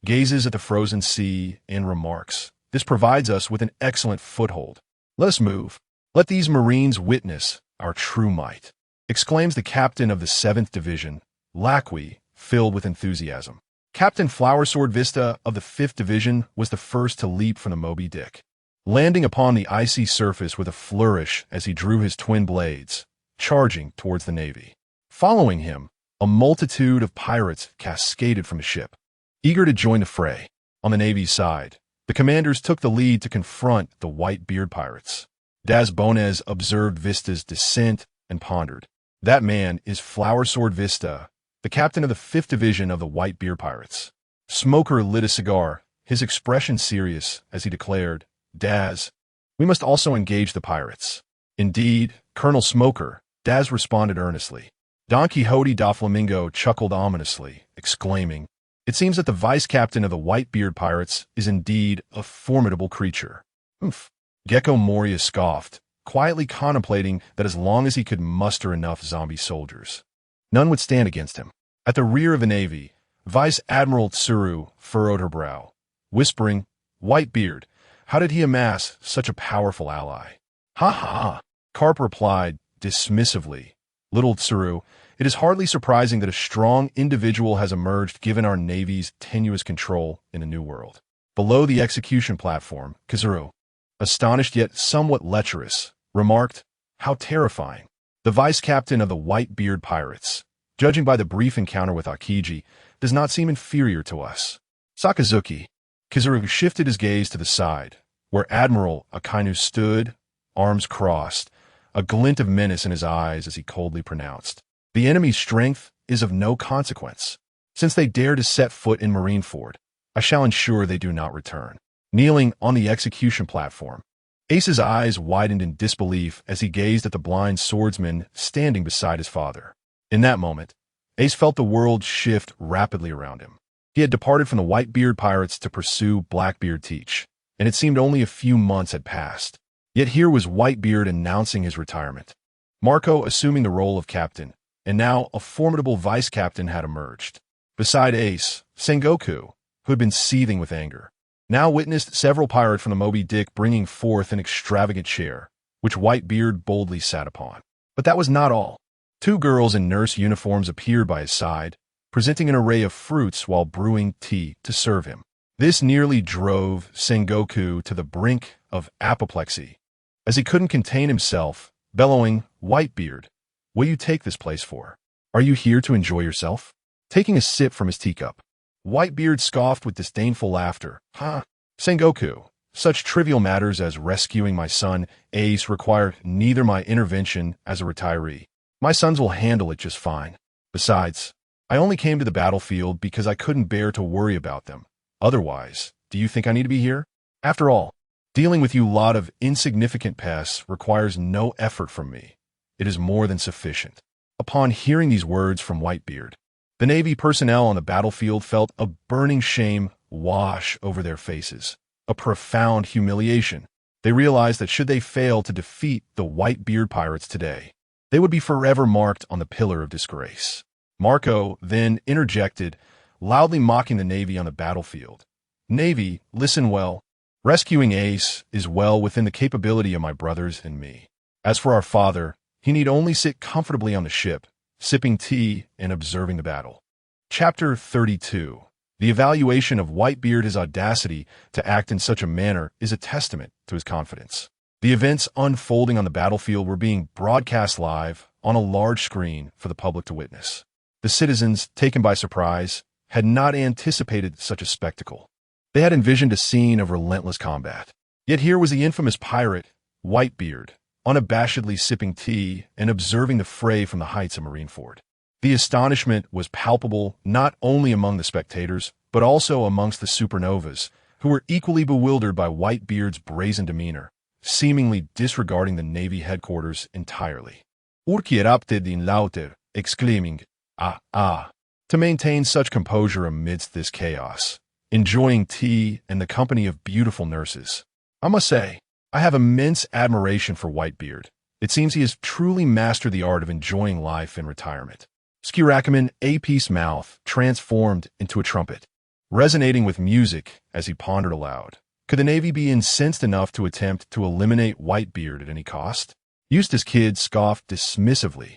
Speaker 2: gazes at the frozen sea and remarks, "This provides us with an excellent foothold. Let us move. Let these Marines witness our true might," exclaims the captain of the 7th Division, Lacqui, filled with enthusiasm. Captain Flowersword Vista of the 5th Division was the first to leap from the Moby Dick, landing upon the icy surface with a flourish as he drew his twin blades, charging towards the Navy. Following him, a multitude of pirates cascaded from the ship, eager to join the fray. On the Navy's side, the commanders took the lead to confront the Whitebeard pirates. Das Bones observed Vista's descent and pondered. That man is Flowersword Vista, the captain of the 5th Division of the Whitebeard pirates. Smoker lit a cigar, his expression serious, as he declared, "Daz, we must also engage the pirates." "Indeed, Colonel Smoker," Daz responded earnestly. Don Quixote da Flamingo chuckled ominously, exclaiming, "It seems that the vice-captain of the Whitebeard pirates is indeed a formidable creature." "Oomph." Gecko Moria scoffed, quietly contemplating that as long as he could muster enough zombie soldiers, none would stand against him. At the rear of the Navy, Vice Admiral Tsuru furrowed her brow, whispering, "Whitebeard, how did he amass such a powerful ally?" "Ha ha!" Carp replied, dismissively. "Little Tsuru, it is hardly surprising that a strong individual has emerged given our Navy's tenuous control in a new world." Below the execution platform, Kizuru, astonished yet somewhat lecherous, remarked, "How terrifying." The vice-captain of the Whitebeard pirates, judging by the brief encounter with Akiji, does not seem inferior to us. Sakazuki. Kizuru shifted his gaze to the side, where Admiral Akainu stood, arms crossed, a glint of menace in his eyes as he coldly pronounced, "The enemy's strength is of no consequence. Since they dare to set foot in Marineford, I shall ensure they do not return." Kneeling on the execution platform, Ace's eyes widened in disbelief as he gazed at the blind swordsman standing beside his father. In that moment, Ace felt the world shift rapidly around him. He had departed from the Whitebeard pirates to pursue Blackbeard Teach, and it seemed only a few months had passed. Yet here was Whitebeard announcing his retirement, Marco assuming the role of captain, and now a formidable vice-captain had emerged. Beside Ace, Sengoku, who had been seething with anger, now witnessed several pirates from the Moby Dick bringing forth an extravagant chair, which Whitebeard boldly sat upon. But that was not all. Two girls in nurse uniforms appeared by his side, presenting an array of fruits while brewing tea to serve him. This nearly drove Sengoku to the brink of apoplexy, as he couldn't contain himself, bellowing, "Whitebeard, what do you take this place for? Are you here to enjoy yourself?" Taking a sip from his teacup, Whitebeard scoffed with disdainful laughter. "Huh, Sengoku, such trivial matters as rescuing my son, Ace, require neither my intervention as a retiree. My sons will handle it just fine. Besides, I only came to the battlefield because I couldn't bear to worry about them. Otherwise, do you think I need to be here? After all, dealing with you lot of insignificant pests requires no effort from me. It is more than sufficient." Upon hearing these words from Whitebeard, the Navy personnel on the battlefield felt a burning shame wash over their faces, a profound humiliation. They realized that should they fail to defeat the Whitebeard pirates today, they would be forever marked on the pillar of disgrace. Marco then interjected, loudly mocking the Navy on the battlefield. "Navy, listen well. Rescuing Ace is well within the capability of my brothers and me. As for our father, he need only sit comfortably on the ship, sipping tea and observing the battle." Chapter 32. The evaluation of Whitebeard, audacity to act in such a manner is a testament to his confidence. The events unfolding on the battlefield were being broadcast live on a large screen for the public to witness. The citizens, taken by surprise, had not anticipated such a spectacle. They had envisioned a scene of relentless combat. Yet here was the infamous pirate, Whitebeard, unabashedly sipping tea and observing the fray from the heights of Marineford. The astonishment was palpable not only among the spectators, but also amongst the supernovas, who were equally bewildered by Whitebeard's brazen demeanor, seemingly disregarding the Navy headquarters entirely. Urki erupted in lauter, exclaiming, "Ah, ah," to maintain such composure amidst this chaos, enjoying tea and the company of beautiful nurses. I must say, I have immense admiration for Whitebeard. It seems he has truly mastered the art of enjoying life in retirement. Skirakaman, A-piece mouth, transformed into a trumpet, resonating with music as he pondered aloud. Could the Navy be incensed enough to attempt to eliminate Whitebeard at any cost? Eustace Kidd scoffed dismissively.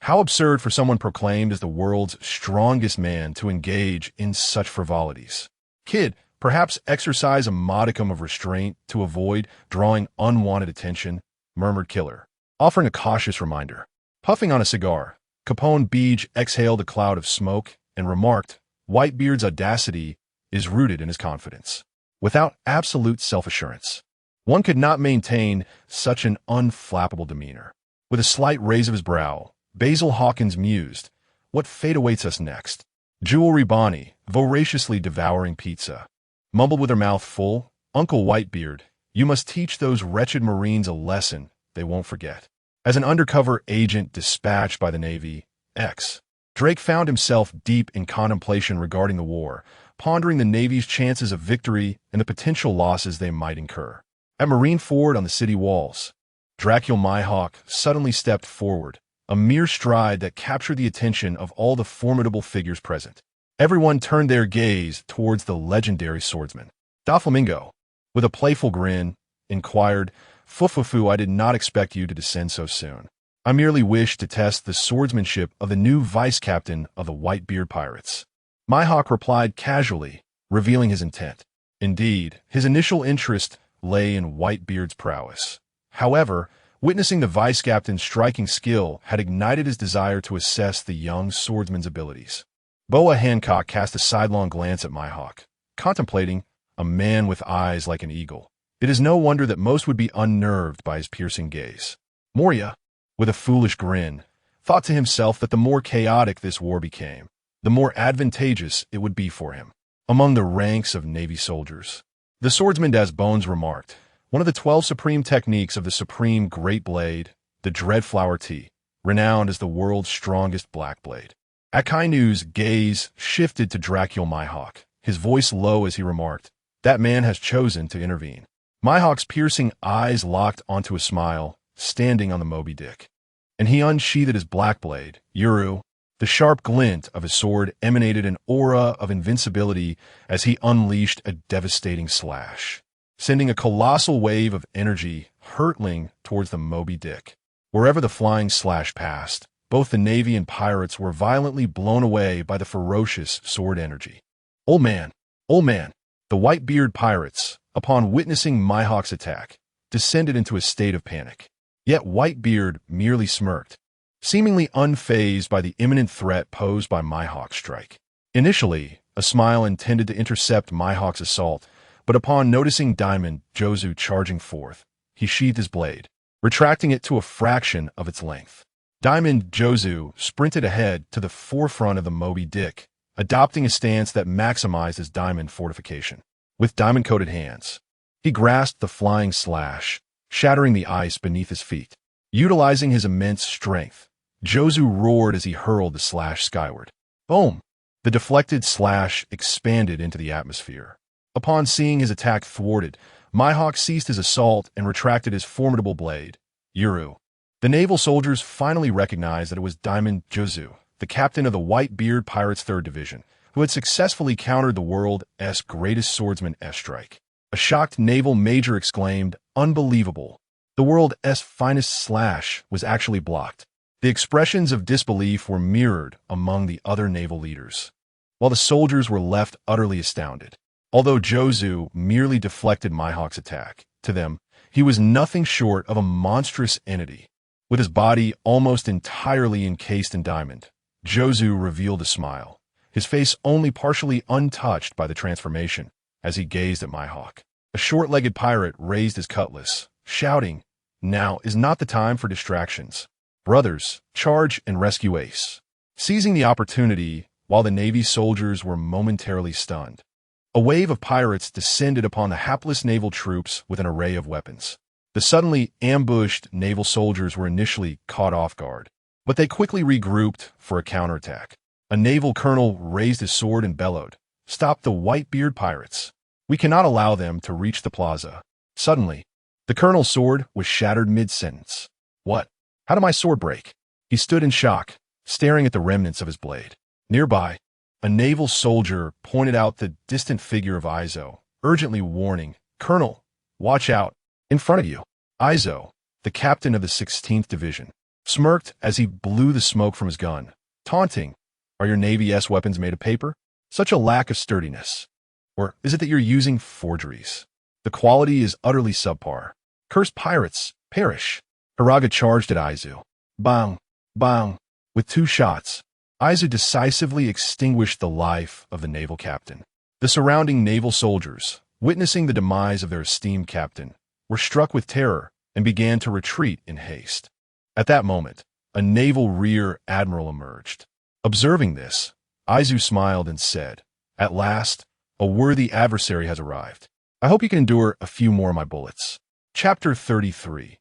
Speaker 2: How absurd for someone proclaimed as the world's strongest man to engage in such frivolities. Kidd, perhaps exercise a modicum of restraint to avoid drawing unwanted attention, murmured Killer, offering a cautious reminder. Puffing on a cigar, Capone Beej exhaled a cloud of smoke and remarked, Whitebeard's audacity is rooted in his confidence. Without absolute self-assurance, one could not maintain such an unflappable demeanor. With a slight raise of his brow, Basil Hawkins mused, what fate awaits us next? Jewelry Bonnie, voraciously devouring pizza, mumbled with her mouth full, Uncle Whitebeard, you must teach those wretched Marines a lesson they won't forget. As an undercover agent dispatched by the Navy, Drake found himself deep in contemplation regarding the war, pondering the Navy's chances of victory and the potential losses they might incur. At Marine Ford on the city walls, Dracul Myhawk suddenly stepped forward, a mere stride that captured the attention of all the formidable figures present. Everyone turned their gaze towards the legendary swordsman. Doflamingo, with a playful grin, inquired, Fufufu, I did not expect you to descend so soon. I merely wished to test the swordsmanship of the new vice-captain of the Whitebeard Pirates. Myhawk replied casually, revealing his intent. Indeed, his initial interest lay in Whitebeard's prowess. However, witnessing the vice-captain's striking skill had ignited his desire to assess the young swordsman's abilities. Boa Hancock cast a sidelong glance at Myhawk, contemplating a man with eyes like an eagle. It is no wonder that most would be unnerved by his piercing gaze. Moria, with a foolish grin, thought to himself that the more chaotic this war became, the more advantageous it would be for him. Among the ranks of Navy soldiers, the swordsman Das Bones remarked, one of the 12 supreme techniques of the supreme Great Blade, the Dreadflower Tea, renowned as the world's strongest black blade. Akainu's gaze shifted to Dracul Myhawk, his voice low as he remarked, that man has chosen to intervene. Myhawk's piercing eyes locked onto a smile, standing on the Moby Dick. And he unsheathed his black blade, Uru. The sharp glint of his sword emanated an aura of invincibility as he unleashed a devastating slash, sending a colossal wave of energy hurtling towards the Moby Dick. Wherever the flying slash passed, both the Navy and pirates were violently blown away by the ferocious sword energy. Old man, the Whitebeard pirates, upon witnessing Myhawk's attack, descended into a state of panic. Yet Whitebeard merely smirked, seemingly unfazed by the imminent threat posed by Myhawk's strike. Initially, a smile intended to intercept Myhawk's assault, but upon noticing Diamond Jozu charging forth, he sheathed his blade, retracting it to a fraction of its length. Diamond Jozu sprinted ahead to the forefront of the Moby Dick, adopting a stance that maximized his diamond fortification. With diamond-coated hands, he grasped the flying slash, shattering the ice beneath his feet. Utilizing his immense strength, Jozu roared as he hurled the slash skyward. Boom! The deflected slash expanded into the atmosphere. Upon seeing his attack thwarted, Myhawk ceased his assault and retracted his formidable blade, Uru. The naval soldiers finally recognized that it was Diamond Jozu, the captain of the Whitebeard Pirates' 3rd Division, who had successfully countered the world's greatest swordsman strike. A shocked naval major exclaimed, unbelievable. The world's finest slash was actually blocked. The expressions of disbelief were mirrored among the other naval leaders, while the soldiers were left utterly astounded. Although Jozu merely deflected Myhawk's attack, to them, he was nothing short of a monstrous entity. With his body almost entirely encased in diamond, Jozu revealed a smile, his face only partially untouched by the transformation, as he gazed at Myhawk. A short-legged pirate raised his cutlass, shouting, now is not the time for distractions. Brothers, charge and rescue Ace. Seizing the opportunity, while the Navy soldiers were momentarily stunned, a wave of pirates descended upon the hapless naval troops with an array of weapons. The suddenly ambushed naval soldiers were initially caught off guard, but they quickly regrouped for a counterattack. A naval colonel raised his sword and bellowed, stop the Whitebeard pirates. We cannot allow them to reach the plaza. Suddenly, the colonel's sword was shattered mid-sentence. What? How did my sword break? He stood in shock, staring at the remnants of his blade. Nearby, a naval soldier pointed out the distant figure of Izo, urgently warning, "Colonel, watch out, in front of you." Izo, the captain of the 16th Division, smirked as he blew the smoke from his gun, taunting, "Are your Navy-S weapons made of paper? Such a lack of sturdiness. Or is it that you're using forgeries? The quality is utterly subpar. Cursed pirates, perish." Hiraga charged at Izu. Bang, bang. With 2 shots, Izu decisively extinguished the life of the naval captain. The surrounding naval soldiers, witnessing the demise of their esteemed captain, were struck with terror and began to retreat in haste. At that moment, a naval rear admiral emerged. Observing this, Izu smiled and said, "At last, a worthy adversary has arrived. I hope you can endure a few more of my bullets." Chapter 33.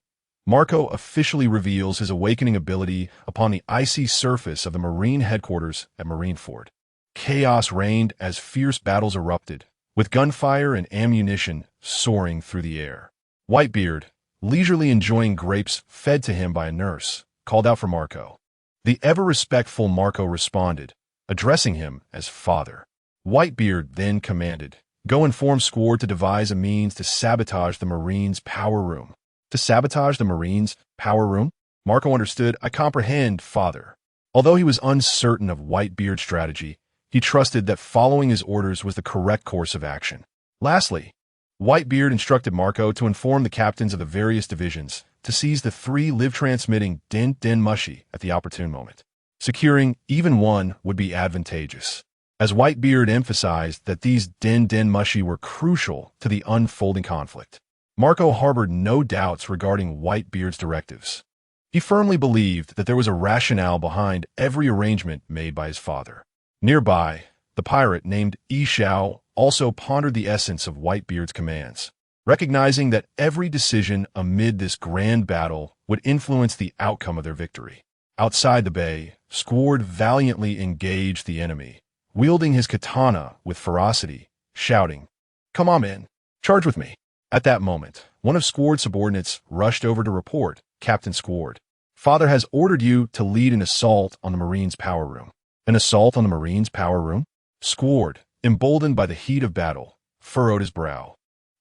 Speaker 2: Marco officially reveals his awakening ability upon the icy surface of the Marine headquarters at Marineford. Chaos reigned as fierce battles erupted, with gunfire and ammunition soaring through the air. Whitebeard, leisurely enjoying grapes fed to him by a nurse, called out for Marco. The ever-respectful Marco responded, addressing him as father. Whitebeard then commanded, "Go inform Squad to devise a means to sabotage the Marines' power room." To sabotage the Marines' power room? Marco understood. "I comprehend, father." Although he was uncertain of Whitebeard's strategy, he trusted that following his orders was the correct course of action. Lastly, Whitebeard instructed Marco to inform the captains of the various divisions to seize the 3 live-transmitting Den Mushi at the opportune moment. Securing even one would be advantageous, as Whitebeard emphasized that these Den Mushi were crucial to the unfolding conflict. Marco harbored no doubts regarding Whitebeard's directives. He firmly believed that there was a rationale behind every arrangement made by his father. Nearby, the pirate named Ishao also pondered the essence of Whitebeard's commands, recognizing that every decision amid this grand battle would influence the outcome of their victory. Outside the bay, Squad valiantly engaged the enemy, wielding his katana with ferocity, shouting, "Come on, men, charge with me." At that moment, one of Squad's subordinates rushed over to report, "Captain Squad, father has ordered you to lead an assault on the Marines' power room." An assault on the Marines' power room? Squad, emboldened by the heat of battle, furrowed his brow,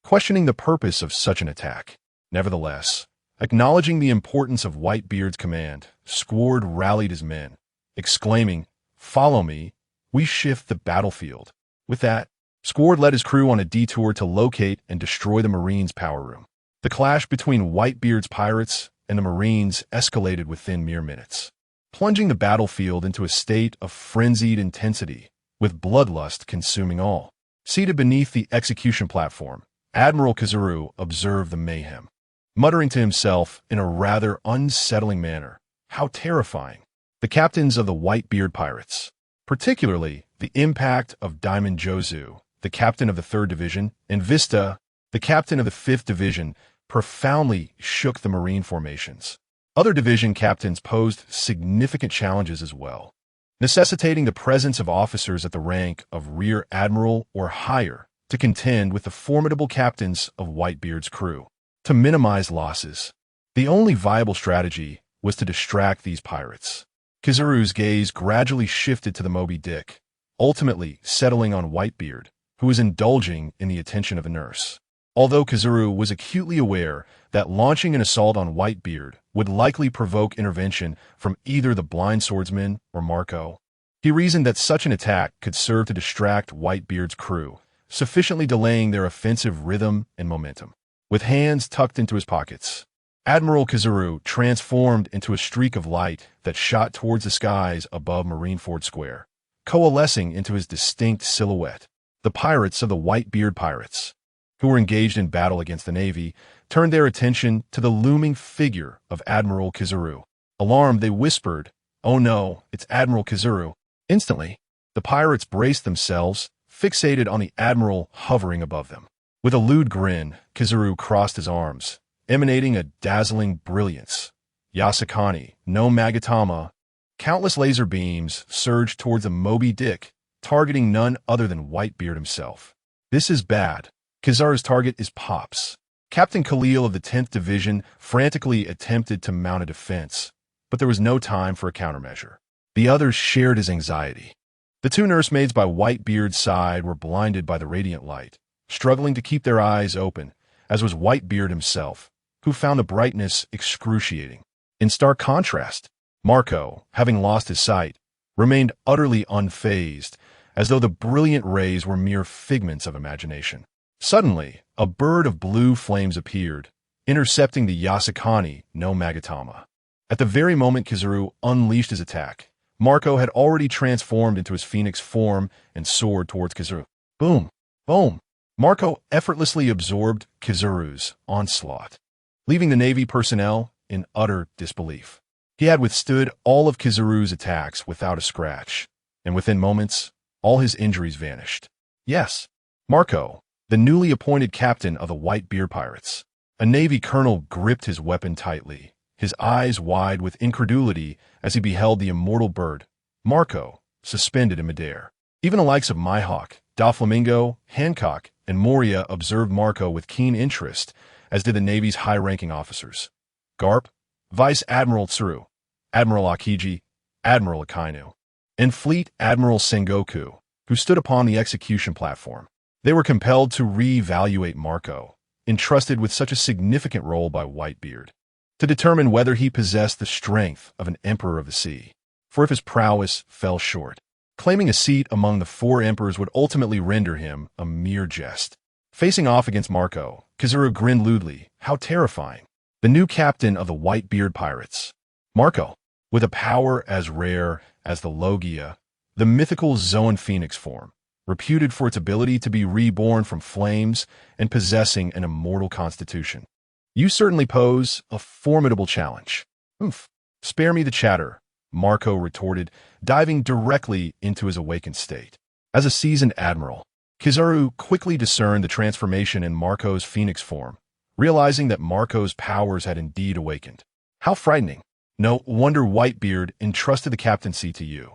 Speaker 2: questioning the purpose of such an attack. Nevertheless, acknowledging the importance of Whitebeard's command, Squad rallied his men, exclaiming, "Follow me, we shift the battlefield." With that, Squad led his crew on a detour to locate and destroy the Marines' power room. The clash between Whitebeard's pirates and the Marines escalated within mere minutes, plunging the battlefield into a state of frenzied intensity, with bloodlust consuming all. Seated beneath the execution platform, Admiral Kizuru observed the mayhem, muttering to himself in a rather unsettling manner, "How terrifying." The captains of the Whitebeard pirates, particularly the impact of Diamond Jozu, the captain of the 3rd Division, and Vista, the captain of the 5th Division, profoundly shook the Marine formations. Other division captains posed significant challenges as well, necessitating the presence of officers at the rank of Rear Admiral or higher to contend with the formidable captains of Whitebeard's crew. To minimize losses, the only viable strategy was to distract these pirates. Kizuru's gaze gradually shifted to the Moby Dick, ultimately settling on Whitebeard, who was indulging in the attention of a nurse. Although Kizuru was acutely aware that launching an assault on Whitebeard would likely provoke intervention from either the blind swordsman or Marco, he reasoned that such an attack could serve to distract Whitebeard's crew, sufficiently delaying their offensive rhythm and momentum. With hands tucked into his pockets, Admiral Kizuru transformed into a streak of light that shot towards the skies above Marineford Square, coalescing into his distinct silhouette. The pirates of the Whitebeard pirates, who were engaged in battle against the Navy, turned their attention to the looming figure of Admiral Kizuru. Alarmed, they whispered, "Oh no, it's Admiral Kizuru." Instantly, the pirates braced themselves, fixated on the Admiral hovering above them. With a lewd grin, Kizuru crossed his arms, emanating a dazzling brilliance. Yasakani, no Magatama. Countless laser beams surged towards a Moby Dick, targeting none other than Whitebeard himself. This is bad. Kizaru's target is Pops. Captain Khalil of the 10th Division frantically attempted to mount a defense, but there was no time for a countermeasure. The others shared his anxiety. The two nursemaids by Whitebeard's side were blinded by the radiant light, struggling to keep their eyes open, as was Whitebeard himself, who found the brightness excruciating. In stark contrast, Marco, having lost his sight, remained utterly unfazed, as though the brilliant rays were mere figments of imagination. Suddenly, a bird of blue flames appeared, intercepting the Yasukani no Magatama. At the very moment Kizaru unleashed his attack, Marco had already transformed into his phoenix form and soared towards Kizaru. Boom! Boom! Marco effortlessly absorbed Kizaru's onslaught, leaving the Navy personnel in utter disbelief. He had withstood all of Kizaru's attacks without a scratch, and within moments, all his injuries vanished. Yes, Marco, the newly appointed captain of the Whitebeard pirates. A Navy colonel gripped his weapon tightly, his eyes wide with incredulity as he beheld the immortal bird, Marco, suspended in midair. Even the likes of Mihawk, Doflamingo, Hancock, and Moria observed Marco with keen interest, as did the Navy's high-ranking officers. Garp, Vice Admiral Tsuru, Admiral Akiji, Admiral Akainu, and Fleet Admiral Sengoku, who stood upon the execution platform. They were compelled to re-evaluate Marco, entrusted with such a significant role by Whitebeard, to determine whether he possessed the strength of an emperor of the sea. For if his prowess fell short, claiming a seat among the 4 emperors would ultimately render him a mere jest. Facing off against Marco, Kizaru grinned lewdly. How terrifying. The new captain of the Whitebeard pirates. Marco, with a power as rare as the Logia, the mythical Zoan Phoenix form, reputed for its ability to be reborn from flames and possessing an immortal constitution. You certainly pose a formidable challenge. Oof. Spare me the chatter, Marco retorted, diving directly into his awakened state. As a seasoned admiral, Kizaru quickly discerned the transformation in Marco's phoenix form, realizing that Marco's powers had indeed awakened. How frightening. No wonder Whitebeard entrusted the captaincy to you.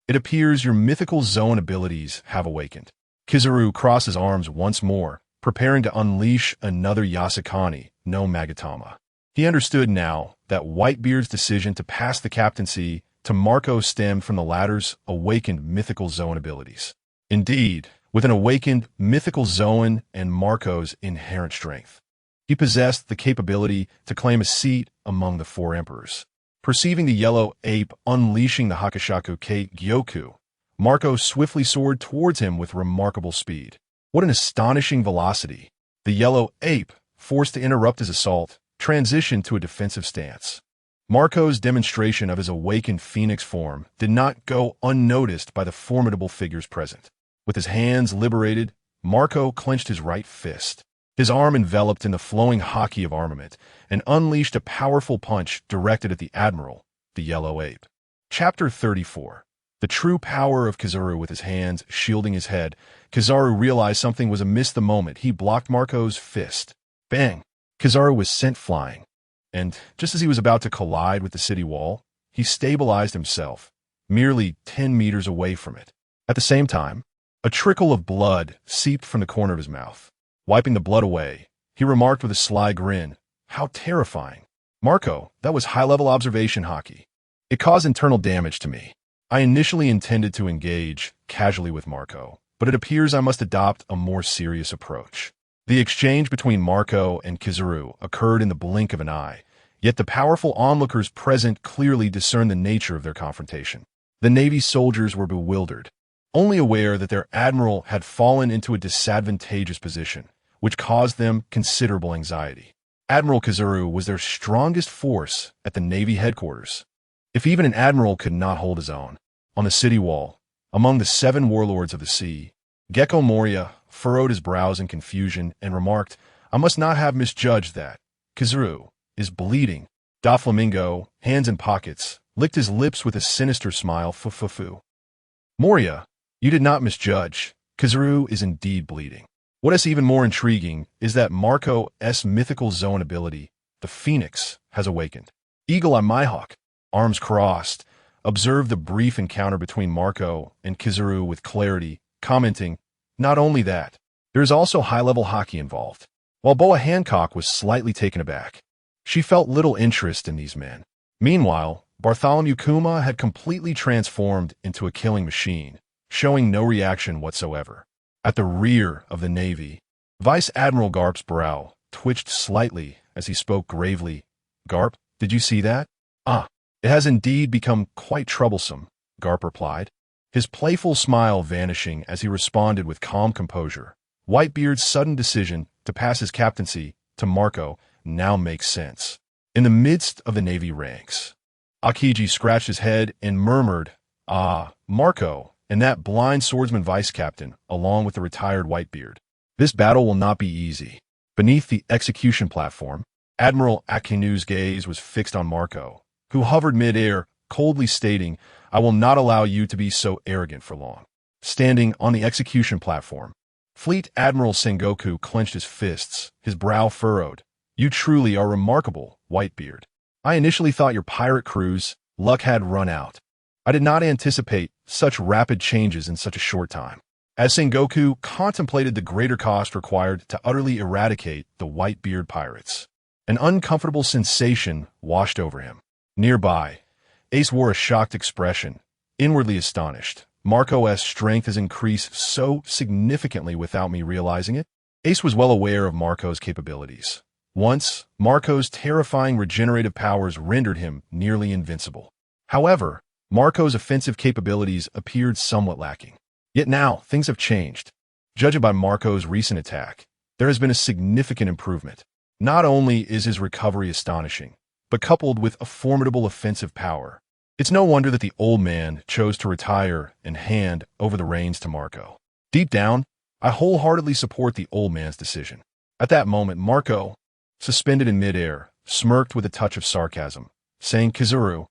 Speaker 2: It appears your mythical Zoan abilities have awakened. Kizaru crossed his arms once more, preparing to unleash another Yasukani no Magatama. He understood now that Whitebeard's decision to pass the captaincy to Marco stemmed from the latter's awakened mythical Zoan abilities. Indeed, with an awakened mythical Zoan and Marco's inherent strength, he possessed the capability to claim a seat among the 4 emperors. Perceiving the yellow ape unleashing the Hakushaku Kei Gyoku, Marco swiftly soared towards him with remarkable speed. What an astonishing velocity! The yellow ape, forced to interrupt his assault, transitioned to a defensive stance. Marco's demonstration of his awakened phoenix form did not go unnoticed by the formidable figures present. With his hands liberated, Marco clenched his right fist, his arm enveloped in the flowing haki of armament, and unleashed a powerful punch directed at the admiral, the yellow ape. Chapter 34. The true power of Kizaru. With his hands shielding his head, Kizaru realized something was amiss the moment he blocked Marco's fist. Bang! Kizaru was sent flying, and just as he was about to collide with the city wall, he stabilized himself, merely 10 meters away from it. At the same time, a trickle of blood seeped from the corner of his mouth. Wiping the blood away, he remarked with a sly grin, "How terrifying. Marco, that was high-level observation haki. It caused internal damage to me. I initially intended to engage casually with Marco, but it appears I must adopt a more serious approach." The exchange between Marco and Kizaru occurred in the blink of an eye, yet the powerful onlookers present clearly discerned the nature of their confrontation. The Navy soldiers were bewildered, only aware that their admiral had fallen into a disadvantageous position, which caused them considerable anxiety. Admiral Kizaru was their strongest force at the Navy headquarters. If even an admiral could not hold his own, on the city wall, among the 7 warlords of the sea, Gecko Moria furrowed his brows in confusion and remarked, "I must not have misjudged that. Kizaru is bleeding." Doflamingo, hands in pockets, licked his lips with a sinister smile. Fu. Moria, you did not misjudge. Kizaru is indeed bleeding. What is even more intriguing is that Marco's mythical Zoan ability, the Phoenix, has awakened. Eagle-Eye Mihawk, arms crossed, observed the brief encounter between Marco and Kizaru with clarity, commenting, "Not only that, there is also high-level haki involved. while Boa Hancock was slightly taken aback. She felt little interest in these men. Meanwhile, Bartholomew Kuma had completely transformed into a killing machine, showing no reaction whatsoever. At the rear of the Navy, Vice Admiral Garp's brow twitched slightly as he spoke gravely. "Garp, did you see that?" "Ah, it has indeed become quite troublesome," Garp replied, his playful smile vanishing as he responded with calm composure. "Whitebeard's sudden decision to pass his captaincy to Marco now makes sense." In the midst of the Navy ranks, Akiji scratched his head and murmured, "Ah, Marco, and that blind swordsman vice-captain, along with the retired Whitebeard. This battle will not be easy." Beneath the execution platform, Admiral Akinu's gaze was fixed on Marco, who hovered mid-air, coldly stating, "I will not allow you to be so arrogant for long." Standing on the execution platform, Fleet Admiral Sengoku clenched his fists, his brow furrowed. "You truly are remarkable, Whitebeard. I initially thought your pirate crew's luck had run out. I did not anticipate such rapid changes in such a short time." As Sengoku contemplated the greater cost required to utterly eradicate the Whitebeard pirates, an uncomfortable sensation washed over him. Nearby, Ace wore a shocked expression, inwardly astonished. "Marco's strength has increased so significantly without me realizing it." Ace was well aware of Marco's capabilities. Once, Marco's terrifying regenerative powers rendered him nearly invincible. However, Marco's offensive capabilities appeared somewhat lacking. Yet now, things have changed. Judging by Marco's recent attack, there has been a significant improvement. Not only is his recovery astonishing, but coupled with a formidable offensive power, it's no wonder that the old man chose to retire and hand over the reins to Marco. Deep down, I wholeheartedly support the old man's decision. At that moment, Marco, suspended in midair, smirked with a touch of sarcasm, saying, "Kizuru,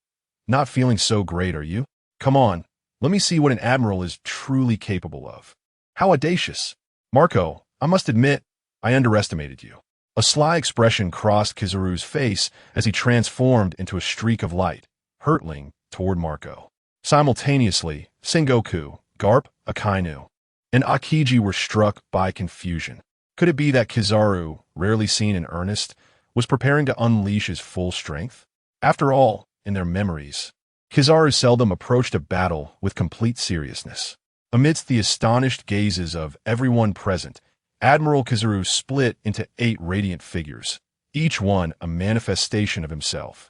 Speaker 2: not feeling so great, are you? Come on, let me see what an admiral is truly capable of." "How audacious! Marco, I must admit, I underestimated you." A sly expression crossed Kizuru's face as he transformed into a streak of light, hurtling toward Marco. Simultaneously, Sengoku, Garp, Akainu, and Akiji were struck by confusion. Could it be that Kizaru, rarely seen in earnest, was preparing to unleash his full strength? After all, in their memories, Kizaru seldom approached a battle with complete seriousness. Amidst the astonished gazes of everyone present, Admiral Kizaru split into 8 radiant figures, each one a manifestation of himself.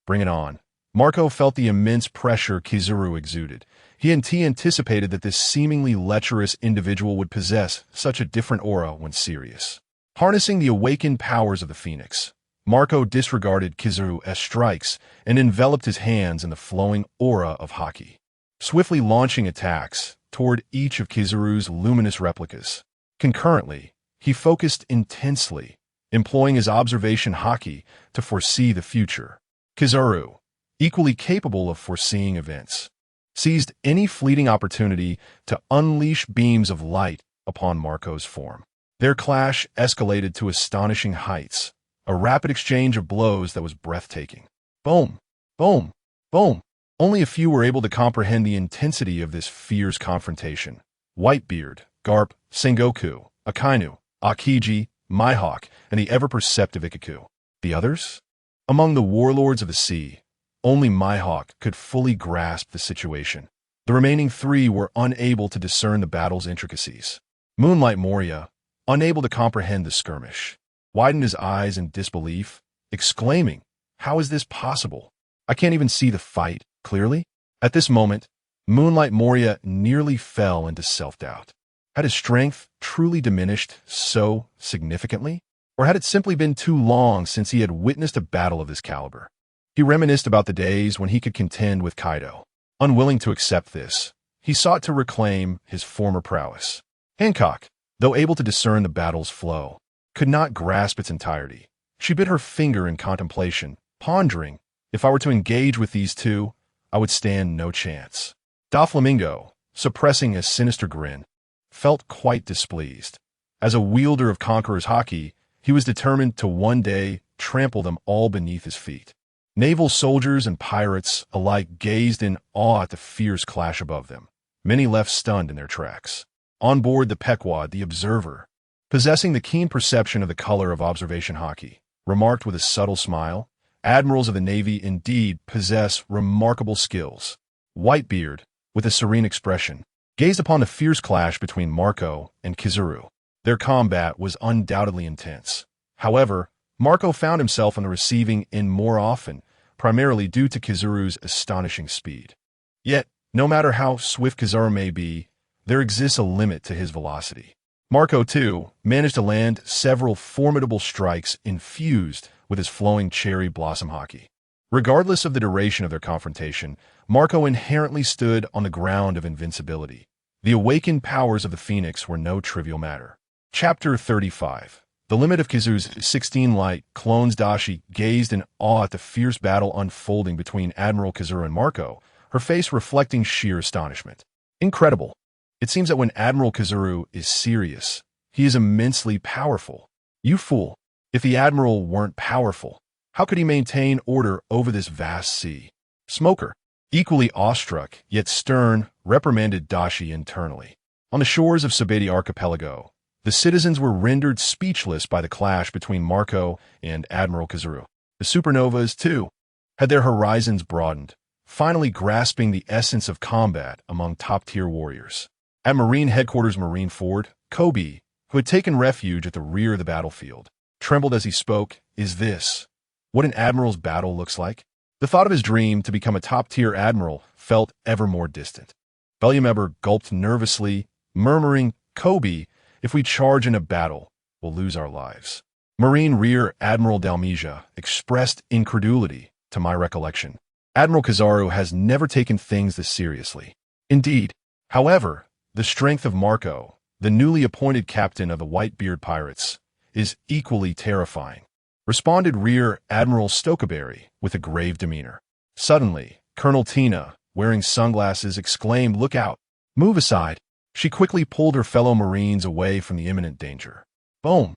Speaker 2: "Bring it on." Marco felt the immense pressure Kizaru exuded. He anticipated that this seemingly lecherous individual would possess such a different aura when serious. Harnessing the awakened powers of the Phoenix, Marco disregarded Kizaru's strikes and enveloped his hands in the flowing aura of Haki, swiftly launching attacks toward each of Kizaru's luminous replicas. Concurrently, he focused intensely, employing his observation Haki to foresee the future. Kizaru, equally capable of foreseeing events, seized any fleeting opportunity to unleash beams of light upon Marco's form. Their clash escalated to astonishing heights, a rapid exchange of blows that was breathtaking. Boom, boom, boom. Only a few were able to comprehend the intensity of this fierce confrontation. Whitebeard, Garp, Sengoku, Akainu, Akiji, Mihawk, and the ever-perceptive Ikaku. The others? Among the warlords of the sea, only Mihawk could fully grasp the situation. The remaining 3 were unable to discern the battle's intricacies. Moonlight Moria, unable to comprehend the skirmish, widened his eyes in disbelief, exclaiming, "How is this possible? I can't even see the fight clearly." At this moment, Moonlight Moria nearly fell into self-doubt. Had his strength truly diminished so significantly? Or had it simply been too long since he had witnessed a battle of this caliber? He reminisced about the days when he could contend with Kaido. Unwilling to accept this, he sought to reclaim his former prowess. Hancock, though able to discern the battle's flow, could not grasp its entirety. She bit her finger in contemplation, pondering, if I were to engage with these 2, I would stand no chance. Doflamingo, suppressing a sinister grin, felt quite displeased. As a wielder of Conqueror's Haki, he was determined to one day trample them all beneath his feet. Naval soldiers and pirates alike gazed in awe at the fierce clash above them. Many left stunned in their tracks. On board the Pequod, the observer, Possessing the keen perception of the color of observation hockey, remarked with a subtle smile, admirals of the Navy indeed possess remarkable skills. Whitebeard, with a serene expression, gazed upon the fierce clash between Marco and Kizaru. Their combat was undoubtedly intense. However, Marco found himself on the receiving end more often, primarily due to Kizaru's astonishing speed. Yet, no matter how swift Kizaru may be, there exists a limit to his velocity. Marco, too, managed to land several formidable strikes infused with his flowing cherry blossom hockey. Regardless of the duration of their confrontation, Marco inherently stood on the ground of invincibility. The awakened powers of the Phoenix were no trivial matter. Chapter 35. The limit of Kizaru's 16 light clones. Dashi gazed in awe at the fierce battle unfolding between Admiral Kizaru and Marco, her face reflecting sheer astonishment. Incredible. It seems that when Admiral Kizaru is serious, he is immensely powerful. You fool. If the Admiral weren't powerful, how could he maintain order over this vast sea? Smoker, equally awestruck, yet stern, reprimanded Dashi internally. On the shores of Sabeti Archipelago, the citizens were rendered speechless by the clash between Marco and Admiral Kizaru. The supernovas, too, had their horizons broadened, finally grasping the essence of combat among top-tier warriors. At Marine Headquarters Marineford, Kobe, who had taken refuge at the rear of the battlefield, trembled as he spoke. Is this what an admiral's battle looks like? The thought of his dream to become a top-tier admiral felt ever more distant. Belliameber gulped nervously, murmuring, Kobe, if we charge in a battle, we'll lose our lives. Marine Rear Admiral Dalmesia expressed incredulity, to my recollection. Admiral Kizaru has never taken things this seriously. Indeed, however, the strength of Marco, the newly appointed captain of the Whitebeard pirates, is equally terrifying, responded Rear Admiral Stokeberry with a grave demeanor. Suddenly, Colonel Tina, wearing sunglasses, exclaimed, Look out! Move aside! She quickly pulled her fellow Marines away from the imminent danger. Boom!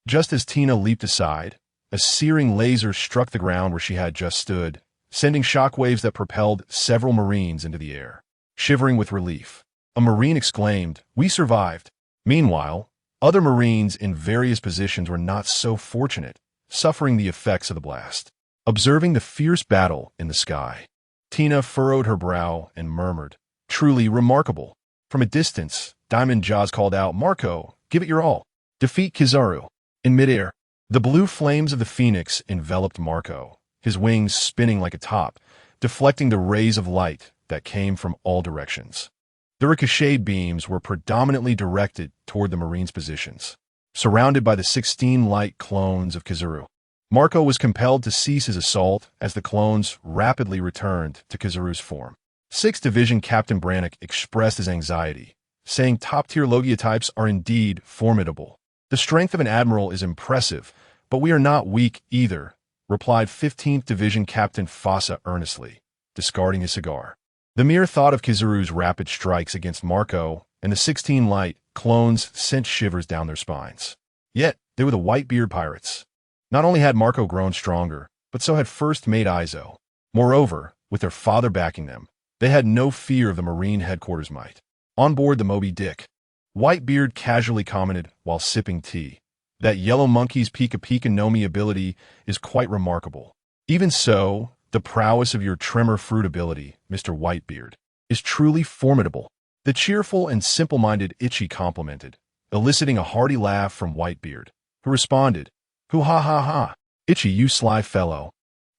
Speaker 2: Just as Tina leaped aside, a searing laser struck the ground where she had just stood, sending shockwaves that propelled several Marines into the air. Shivering with relief, a Marine exclaimed, We survived! Meanwhile, other Marines in various positions were not so fortunate, suffering the effects of the blast. Observing the fierce battle in the sky, Tina furrowed her brow and murmured, Truly remarkable. From a distance, Diamond Jaws called out, Marco, give it your all. Defeat Kizaru. In midair, the blue flames of the Phoenix enveloped Marco, his wings spinning like a top, deflecting the rays of light that came from all directions. The ricocheted beams were predominantly directed toward the Marines' positions. Surrounded by the 16 light clones of Kizaru, Marco was compelled to cease his assault as the clones rapidly returned to Kizaru's form. 6th Division Captain Brannock expressed his anxiety, saying top-tier Logia types are indeed formidable. The strength of an admiral is impressive, but we are not weak either, replied 15th Division Captain Fossa earnestly, discarding his cigar. The mere thought of Kizaru's rapid strikes against Marco and the 16 light clones sent shivers down their spines. Yet, they were the Whitebeard pirates. Not only had Marco grown stronger, but so had first mate Izo. Moreover, with their father backing them, they had no fear of the Marine Headquarters might. On board the Moby Dick, Whitebeard casually commented while sipping tea, that Yellow Monkey's Pika Nomi ability is quite remarkable. Even so, the prowess of your Tremor Fruit ability, Mr. Whitebeard, is truly formidable. The cheerful and simple-minded Ichi complimented, eliciting a hearty laugh from Whitebeard, who responded, Hoo ha ha ha, Ichi, you sly fellow.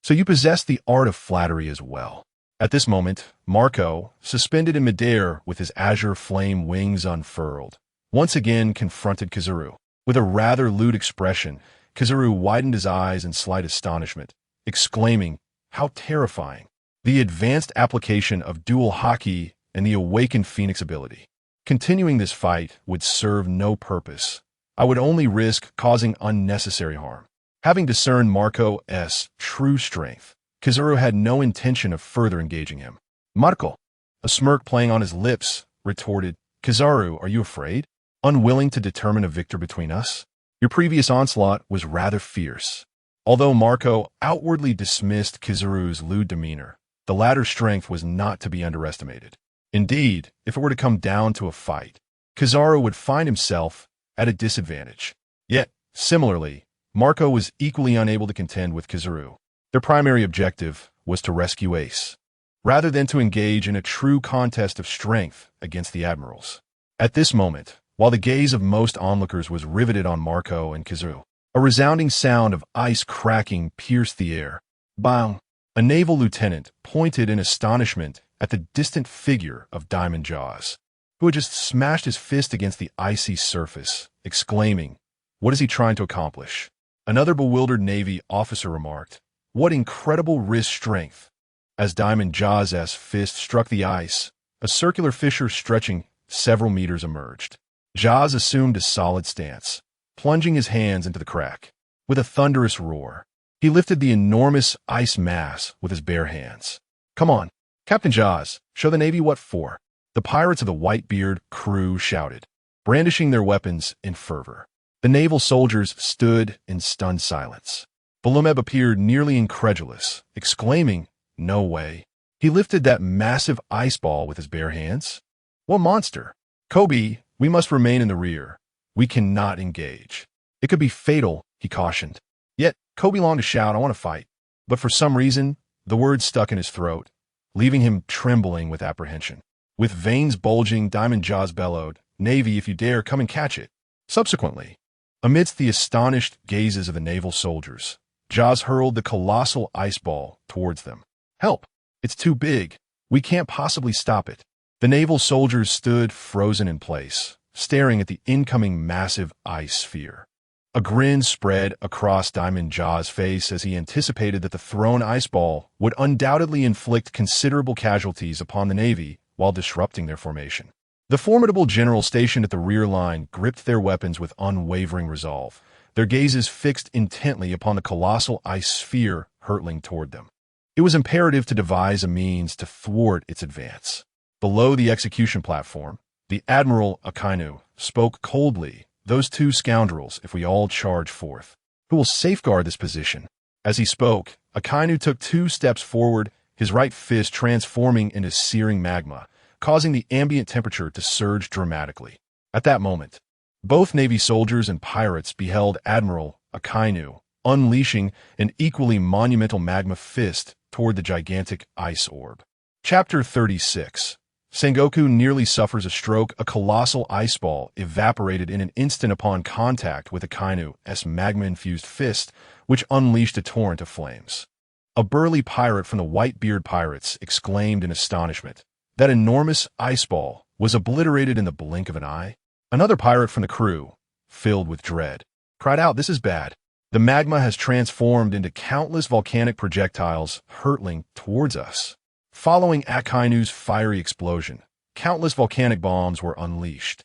Speaker 2: So you possess the art of flattery as well. At this moment, Marco, suspended in midair with his azure flame wings unfurled, once again confronted Kizaru. With a rather lewd expression, Kizaru widened his eyes in slight astonishment, exclaiming, How terrifying! The advanced application of dual hockey and the awakened Phoenix ability. Continuing this fight would serve no purpose. I would only risk causing unnecessary harm. Having discerned Marco's true strength, Kizaru had no intention of further engaging him. Marco, a smirk playing on his lips, retorted, Kizaru, are you afraid? Unwilling to determine a victor between us? Your previous onslaught was rather fierce. Although Marco outwardly dismissed Kizaru's lewd demeanor, the latter's strength was not to be underestimated. Indeed, if it were to come down to a fight, Kizaru would find himself at a disadvantage. Yet, similarly, Marco was equally unable to contend with Kizaru. Their primary objective was to rescue Ace, rather than to engage in a true contest of strength against the admirals. At this moment, while the gaze of most onlookers was riveted on Marco and Kizaru, a resounding sound of ice cracking pierced the air. Bang! A naval lieutenant pointed in astonishment at the distant figure of Diamond Jaws, who had just smashed his fist against the icy surface, exclaiming, "What is he trying to accomplish?" Another bewildered Navy officer remarked, "What incredible wrist strength!" As Diamond Jaws' fist struck the ice, a circular fissure stretching several meters emerged. Jaws assumed a solid stance, plunging his hands into the crack. With a thunderous roar, he lifted the enormous ice mass with his bare hands. "Come on, Captain Jaws, show the Navy what for," the pirates of the Whitebeard crew shouted, brandishing their weapons in fervor. The naval soldiers stood in stunned silence. Balumeb appeared nearly incredulous, exclaiming, "No way. He lifted that massive ice ball with his bare hands? What monster? Kobe, we must remain in the rear. We cannot engage. It could be fatal," he cautioned. Yet, Kobe longed to shout, "I want to fight." But for some reason, the words stuck in his throat, leaving him trembling with apprehension. With veins bulging, Diamond Jaws bellowed, "Navy, if you dare, come and catch it." Subsequently, amidst the astonished gazes of the naval soldiers, Jaws hurled the colossal ice ball towards them. "Help! It's too big. We can't possibly stop it." The naval soldiers stood frozen in place, staring at the incoming massive ice sphere. A grin spread across Diamond Jaws' face as he anticipated that the thrown ice ball would undoubtedly inflict considerable casualties upon the Navy while disrupting their formation. The formidable general stationed at the rear line gripped their weapons with unwavering resolve, their gazes fixed intently upon the colossal ice sphere hurtling toward them. It was imperative to devise a means to thwart its advance. Below the execution platform, the Admiral Akainu spoke coldly, "Those two scoundrels, if we all charge forth, who will safeguard this position?" As he spoke, Akainu took 2 steps forward, his right fist transforming into searing magma, causing the ambient temperature to surge dramatically. At that moment, both Navy soldiers and pirates beheld Admiral Akainu unleashing an equally monumental magma fist toward the gigantic ice orb. Chapter 36. Sengoku nearly suffers a stroke. A colossal ice ball evaporated in an instant upon contact with Akainu's magma-infused fist, which unleashed a torrent of flames. A burly pirate from the Whitebeard pirates exclaimed in astonishment. That enormous ice ball was obliterated in the blink of an eye. Another pirate from the crew, filled with dread, cried out, "This is bad. The magma has transformed into countless volcanic projectiles hurtling towards us." Following Akainu's fiery explosion, countless volcanic bombs were unleashed,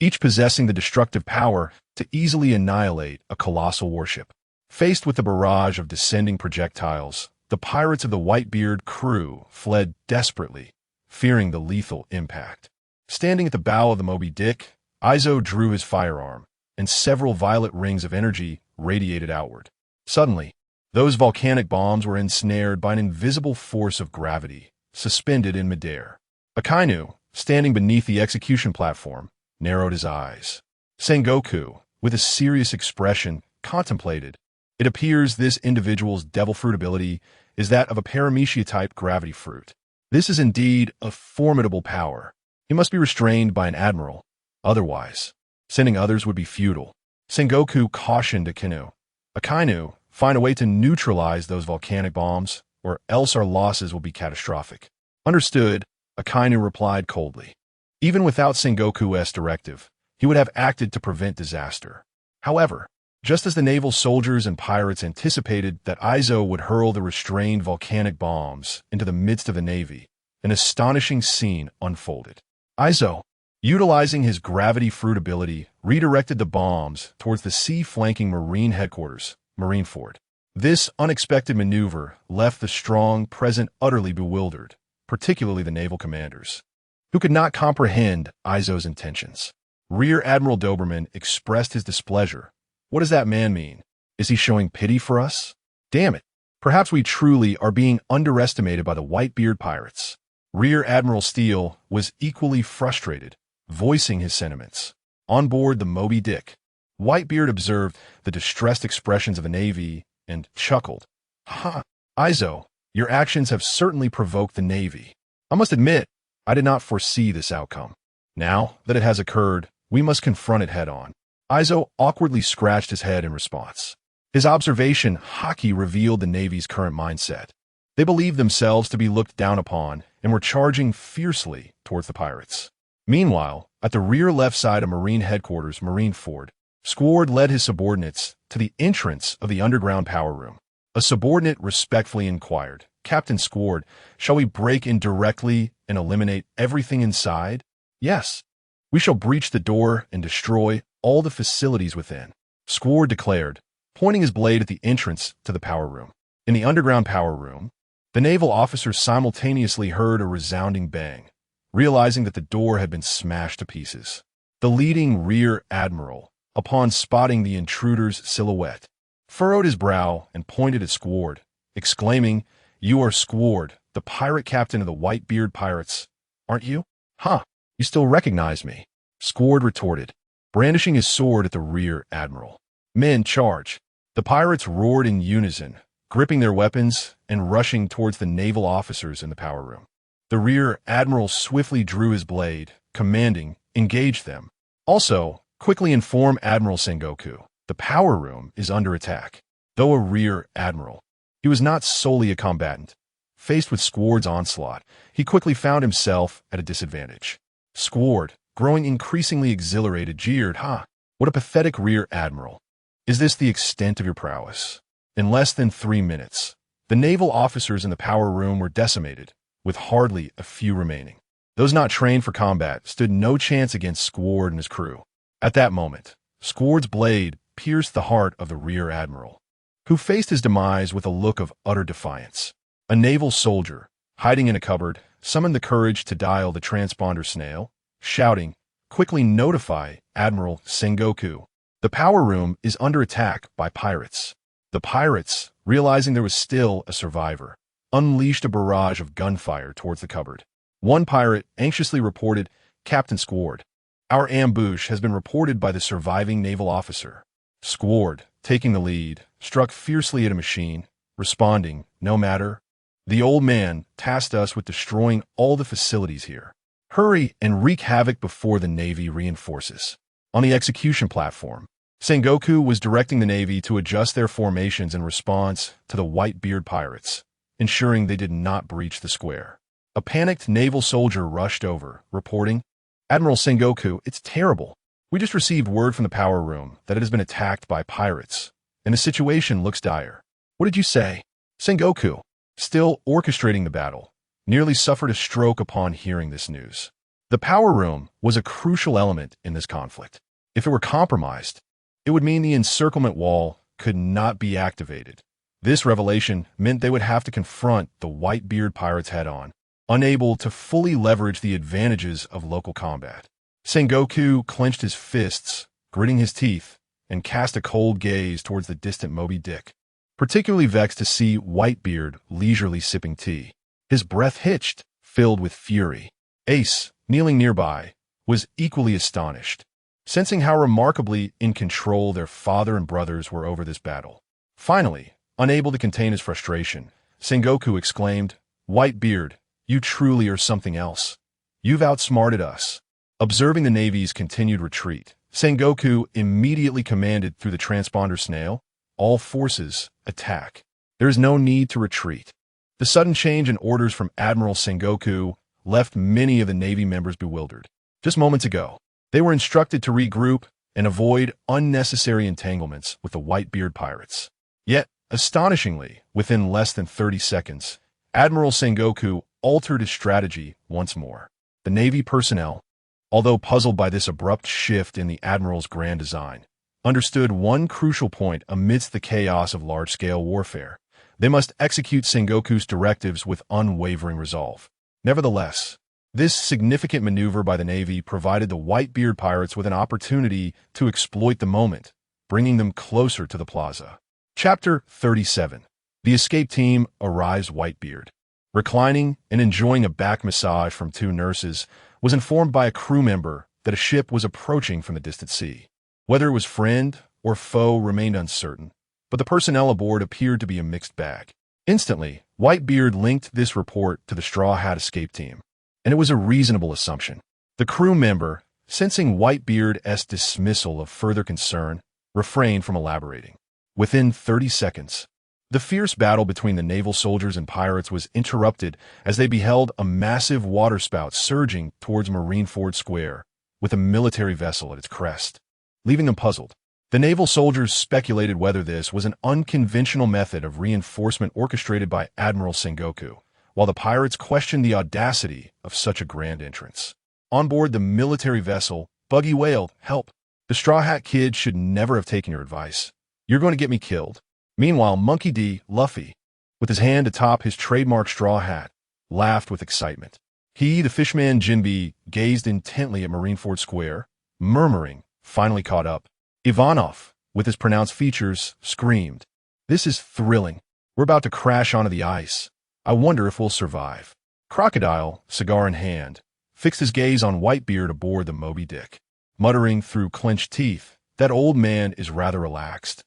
Speaker 2: each possessing the destructive power to easily annihilate a colossal warship. Faced with the barrage of descending projectiles, the pirates of the Whitebeard crew fled desperately, fearing the lethal impact. Standing at the bow of the Moby Dick, Izo drew his firearm, and several violet rings of energy radiated outward. Suddenly, those volcanic bombs were ensnared by an invisible force of gravity, suspended in midair. Akainu, standing beneath the execution platform, narrowed his eyes. Sengoku, with a serious expression, contemplated. It appears this individual's devil fruit ability is that of a paramecia-type gravity fruit. This is indeed a formidable power. He must be restrained by an admiral. Otherwise, sending others would be futile. Sengoku cautioned Akainu. "Akainu, find a way to neutralize those volcanic bombs, or else our losses will be catastrophic." "Understood," Akainu replied coldly. Even without Sengoku's directive, he would have acted to prevent disaster. However, just as the naval soldiers and pirates anticipated that Izo would hurl the restrained volcanic bombs into the midst of the Navy, an astonishing scene unfolded. Izo, utilizing his gravity fruit ability, redirected the bombs towards the sea-flanking Marine headquarters, Marineford. This unexpected maneuver left the strong present utterly bewildered, particularly the naval commanders, who could not comprehend Izo's intentions. Rear Admiral Doberman expressed his displeasure. "What does that man mean? Is he showing pity for us? Damn it. Perhaps we truly are being underestimated by the Whitebeard pirates." Rear Admiral Steele was equally frustrated, voicing his sentiments. On board the Moby Dick, Whitebeard observed the distressed expressions of the Navy and chuckled. Ha! Izo, your actions have certainly provoked the Navy. I must admit, I did not foresee this outcome. Now that it has occurred, we must confront it head-on. Izo awkwardly scratched his head in response. His observation hockey revealed the Navy's current mindset. They believed themselves to be looked down upon and were charging fiercely towards the pirates. Meanwhile, at the rear left side of Marine Headquarters, Marineford, Squard led his subordinates to the entrance of the underground power room. A subordinate respectfully inquired, "Captain Squard, shall we break in directly and eliminate everything inside?" "Yes. We shall breach the door and destroy all the facilities within," Squard declared, pointing his blade at the entrance to the power room. In the underground power room, the naval officers simultaneously heard a resounding bang, realizing that the door had been smashed to pieces. The leading rear admiral, upon spotting the intruder's silhouette, furrowed his brow and pointed at Squard, exclaiming, "You are Squard, the pirate captain of the Whitebeard pirates, aren't you?" "Huh, you still recognize me," Squard retorted, brandishing his sword at the rear admiral. "Men, charge!" The pirates roared in unison, gripping their weapons and rushing towards the naval officers in the power room. The rear admiral swiftly drew his blade, commanding, "Engage them." Also, quickly inform Admiral Sengoku, the power room is under attack. Though a rear admiral, he was not solely a combatant. Faced with Squard's onslaught, he quickly found himself at a disadvantage. Squard, growing increasingly exhilarated, jeered, "Ha! What a pathetic rear admiral. Is this the extent of your prowess?" In less than 3 minutes, the naval officers in the power room were decimated, with hardly a few remaining. Those not trained for combat stood no chance against Squard and his crew. At that moment, Squard's blade pierced the heart of the rear admiral, who faced his demise with a look of utter defiance. A naval soldier, hiding in a cupboard, summoned the courage to dial the transponder snail, shouting, "Quickly notify Admiral Sengoku. The power room is under attack by pirates." The pirates, realizing there was still a survivor, unleashed a barrage of gunfire towards the cupboard. One pirate anxiously reported, "Captain Squard, our ambush has been reported by the surviving naval officer." Squard, taking the lead, struck fiercely at a machine, responding, "No matter. The old man tasked us with destroying all the facilities here. Hurry and wreak havoc before the Navy reinforces." On the execution platform, Sengoku was directing the Navy to adjust their formations in response to the Whitebeard pirates, ensuring they did not breach the square. A panicked naval soldier rushed over, reporting, "Admiral Sengoku, it's terrible. We just received word from the power room that it has been attacked by pirates, and the situation looks dire." "What did you say?" Sengoku, still orchestrating the battle, nearly suffered a stroke upon hearing this news. The power room was a crucial element in this conflict. If it were compromised, it would mean the encirclement wall could not be activated. This revelation meant they would have to confront the Whitebeard pirates head-on, unable to fully leverage the advantages of local combat. Sengoku clenched his fists, gritting his teeth, and cast a cold gaze towards the distant Moby Dick, particularly vexed to see Whitebeard leisurely sipping tea. His breath hitched, filled with fury. Ace, kneeling nearby, was equally astonished, sensing how remarkably in control their father and brothers were over this battle. Finally, unable to contain his frustration, Sengoku exclaimed, "Whitebeard, you truly are something else. You've outsmarted us." Observing the Navy's continued retreat, Sengoku immediately commanded through the transponder snail, "All forces, attack. There is no need to retreat." The sudden change in orders from Admiral Sengoku left many of the Navy members bewildered. Just moments ago, they were instructed to regroup and avoid unnecessary entanglements with the Whitebeard pirates. Yet, astonishingly, within less than 30 seconds, Admiral Sengoku altered his strategy once more. The Navy personnel, although puzzled by this abrupt shift in the Admiral's grand design, understood one crucial point amidst the chaos of large-scale warfare. They must execute Sengoku's directives with unwavering resolve. Nevertheless, this significant maneuver by the Navy provided the Whitebeard pirates with an opportunity to exploit the moment, bringing them closer to the plaza. Chapter 37. The escape team arrives. Whitebeard, reclining and enjoying a back massage from 2 nurses, was informed by a crew member that a ship was approaching from the distant sea. Whether it was friend or foe remained uncertain, but the personnel aboard appeared to be a mixed bag. Instantly, Whitebeard linked this report to the Straw Hat escape team, and it was a reasonable assumption. The crew member, sensing Whitebeard's dismissal of further concern, refrained from elaborating. Within 30 seconds, the fierce battle between the naval soldiers and pirates was interrupted as they beheld a massive waterspout surging towards Marineford Square, with a military vessel at its crest. Leaving them puzzled, the naval soldiers speculated whether this was an unconventional method of reinforcement orchestrated by Admiral Sengoku, while the pirates questioned the audacity of such a grand entrance. On board the military vessel, Buggy wailed, "Help! The Straw Hat Kid should never have taken your advice. You're going to get me killed." Meanwhile, Monkey D. Luffy, with his hand atop his trademark straw hat, laughed with excitement. He, the fishman Jinbe, gazed intently at Marineford Square, murmuring, finally caught up. Ivanov, with his pronounced features, screamed, "This is thrilling. We're about to crash onto the ice. I wonder if we'll survive." Crocodile, cigar in hand, fixed his gaze on Whitebeard aboard the Moby Dick, muttering through clenched teeth, "That old man is rather relaxed."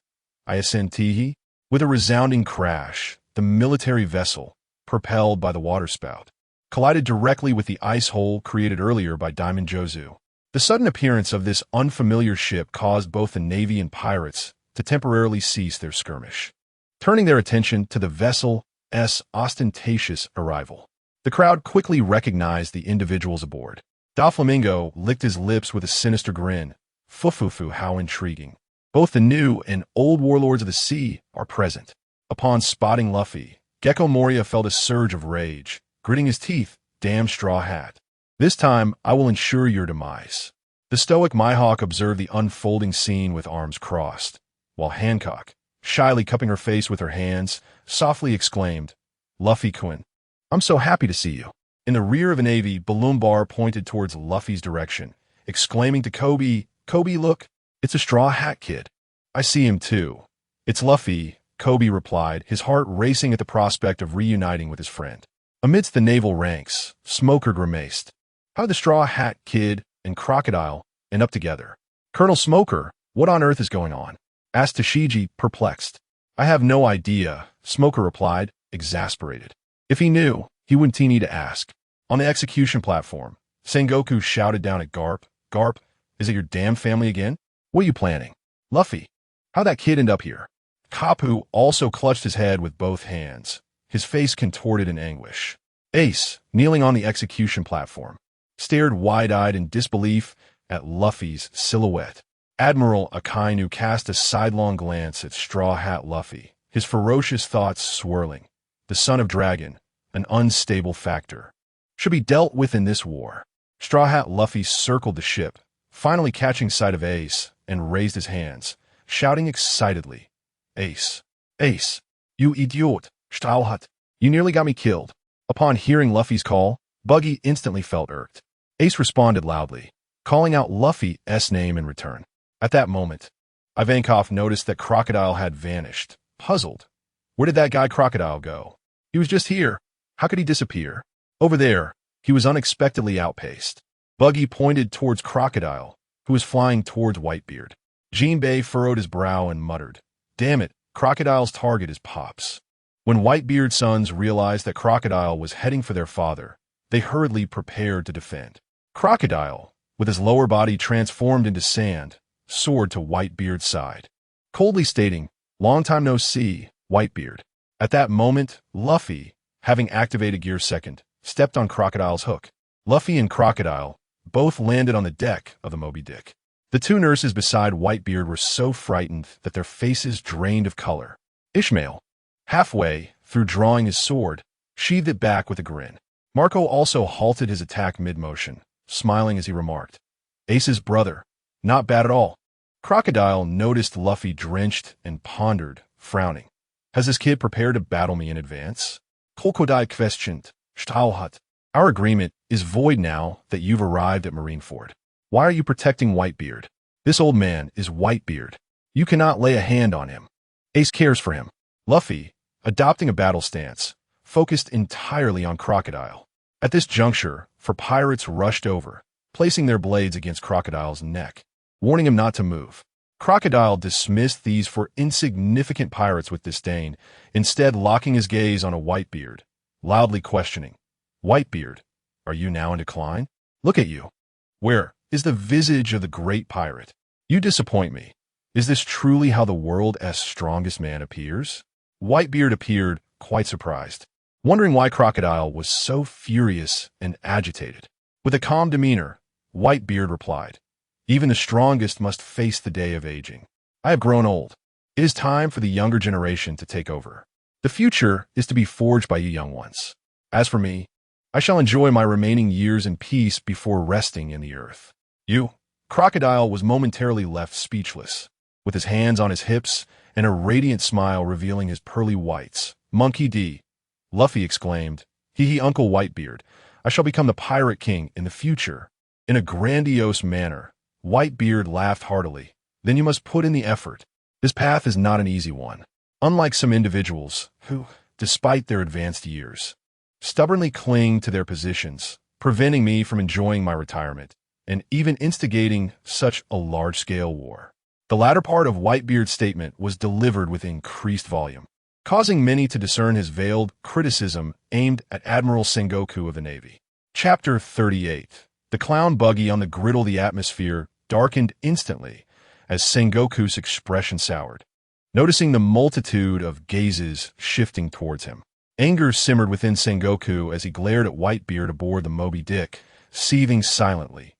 Speaker 2: I ascend Teehee. With a resounding crash, the military vessel, propelled by the waterspout, collided directly with the ice hole created earlier by Diamond Jozu. The sudden appearance of this unfamiliar ship caused both the Navy and pirates to temporarily cease their skirmish, turning their attention to the vessel's ostentatious arrival. The crowd quickly recognized the individuals aboard. Doflamingo licked his lips with a sinister grin. Fufufu, how intriguing. Both the new and old warlords of the sea are present. Upon spotting Luffy, Gecko Moria felt a surge of rage, gritting his teeth. "Damn Straw Hat. This time, I will ensure your demise." The stoic Mihawk observed the unfolding scene with arms crossed, while Hancock, shyly cupping her face with her hands, softly exclaimed, "Luffy-kun, I'm so happy to see you." In the rear of a Navy, Balloon Bar pointed towards Luffy's direction, exclaiming to Kobe, "Kobe, look, it's a Straw Hat Kid." "I see him too. It's Luffy," Kobe replied, his heart racing at the prospect of reuniting with his friend. Amidst the naval ranks, Smoker grimaced. "How the Straw Hat Kid and Crocodile end up together?" "Colonel Smoker, what on earth is going on?" asked Tashigi, perplexed. "I have no idea," Smoker replied, exasperated. If he knew, he wouldn't need to ask. On the execution platform, Sengoku shouted down at Garp, "Garp, is it your damn family again? What are you planning?" "Luffy, how'd that kid end up here?" Kapu also clutched his head with both hands, his face contorted in anguish. Ace, kneeling on the execution platform, stared wide-eyed in disbelief at Luffy's silhouette. Admiral Akainu cast a sidelong glance at Straw Hat Luffy, his ferocious thoughts swirling. The son of Dragon, an unstable factor, should be dealt with in this war. Straw Hat Luffy circled the ship, finally catching sight of Ace, and raised his hands, shouting excitedly, "Ace! Ace! You idiot! Stahlhut! You nearly got me killed." Upon hearing Luffy's call, Buggy instantly felt irked. Ace responded loudly, calling out Luffy's name in return. At that moment, Ivankov noticed that Crocodile had vanished, puzzled. Where did that guy Crocodile go? He was just here. How could he disappear? Over there, he was unexpectedly outpaced. Buggy pointed towards Crocodile, who was flying towards Whitebeard. Jinbei furrowed his brow and muttered, "Damn it, Crocodile's target is Pops." When Whitebeard's sons realized that Crocodile was heading for their father, they hurriedly prepared to defend. Crocodile, with his lower body transformed into sand, soared to Whitebeard's side, coldly stating, "Long time no see, Whitebeard." At that moment, Luffy, having activated Gear Second, stepped on Crocodile's hook. Luffy and Crocodile both landed on the deck of the Moby Dick. The two nurses beside Whitebeard were so frightened that their faces drained of color. Ishmael, halfway through drawing his sword, sheathed it back with a grin. Marco also halted his attack mid-motion, smiling as he remarked, "Ace's brother, not bad at all." Crocodile noticed Luffy drenched and pondered, frowning. "Has this kid prepared to battle me in advance?" Kolkodai questioned, "Stahlhut, our agreement is void now that you've arrived at Marineford. Why are you protecting Whitebeard? This old man is Whitebeard. You cannot lay a hand on him. Ace cares for him." Luffy, adopting a battle stance, focused entirely on Crocodile. At this juncture, 4 pirates rushed over, placing their blades against Crocodile's neck, warning him not to move. Crocodile dismissed these for insignificant pirates with disdain, instead locking his gaze on a Whitebeard, loudly questioning, "Whitebeard, are you now in decline? Look at you. Where is the visage of the great pirate? You disappoint me. Is this truly how the world's strongest man appears?" Whitebeard appeared quite surprised, wondering why Crocodile was so furious and agitated. With a calm demeanor, Whitebeard replied, "Even the strongest must face the day of aging. I have grown old. It is time for the younger generation to take over. The future is to be forged by you young ones. As for me, I shall enjoy my remaining years in peace before resting in the earth." You, Crocodile was momentarily left speechless, with his hands on his hips and a radiant smile revealing his pearly whites. "Monkey D." Luffy exclaimed, "Hee, Uncle Whitebeard, I shall become the Pirate King in the future." In a grandiose manner, Whitebeard laughed heartily. "Then you must put in the effort. This path is not an easy one. Unlike some individuals who, despite their advanced years, stubbornly cling to their positions, preventing me from enjoying my retirement, and even instigating such a large-scale war." The latter part of Whitebeard's statement was delivered with increased volume, causing many to discern his veiled criticism aimed at Admiral Sengoku of the Navy. Chapter 38. The clown buggy on the griddle. The atmosphere darkened instantly as Sengoku's expression soured. Noticing the multitude of gazes shifting towards him, anger simmered within Sengoku as he glared at Whitebeard aboard the Moby Dick, seething silently.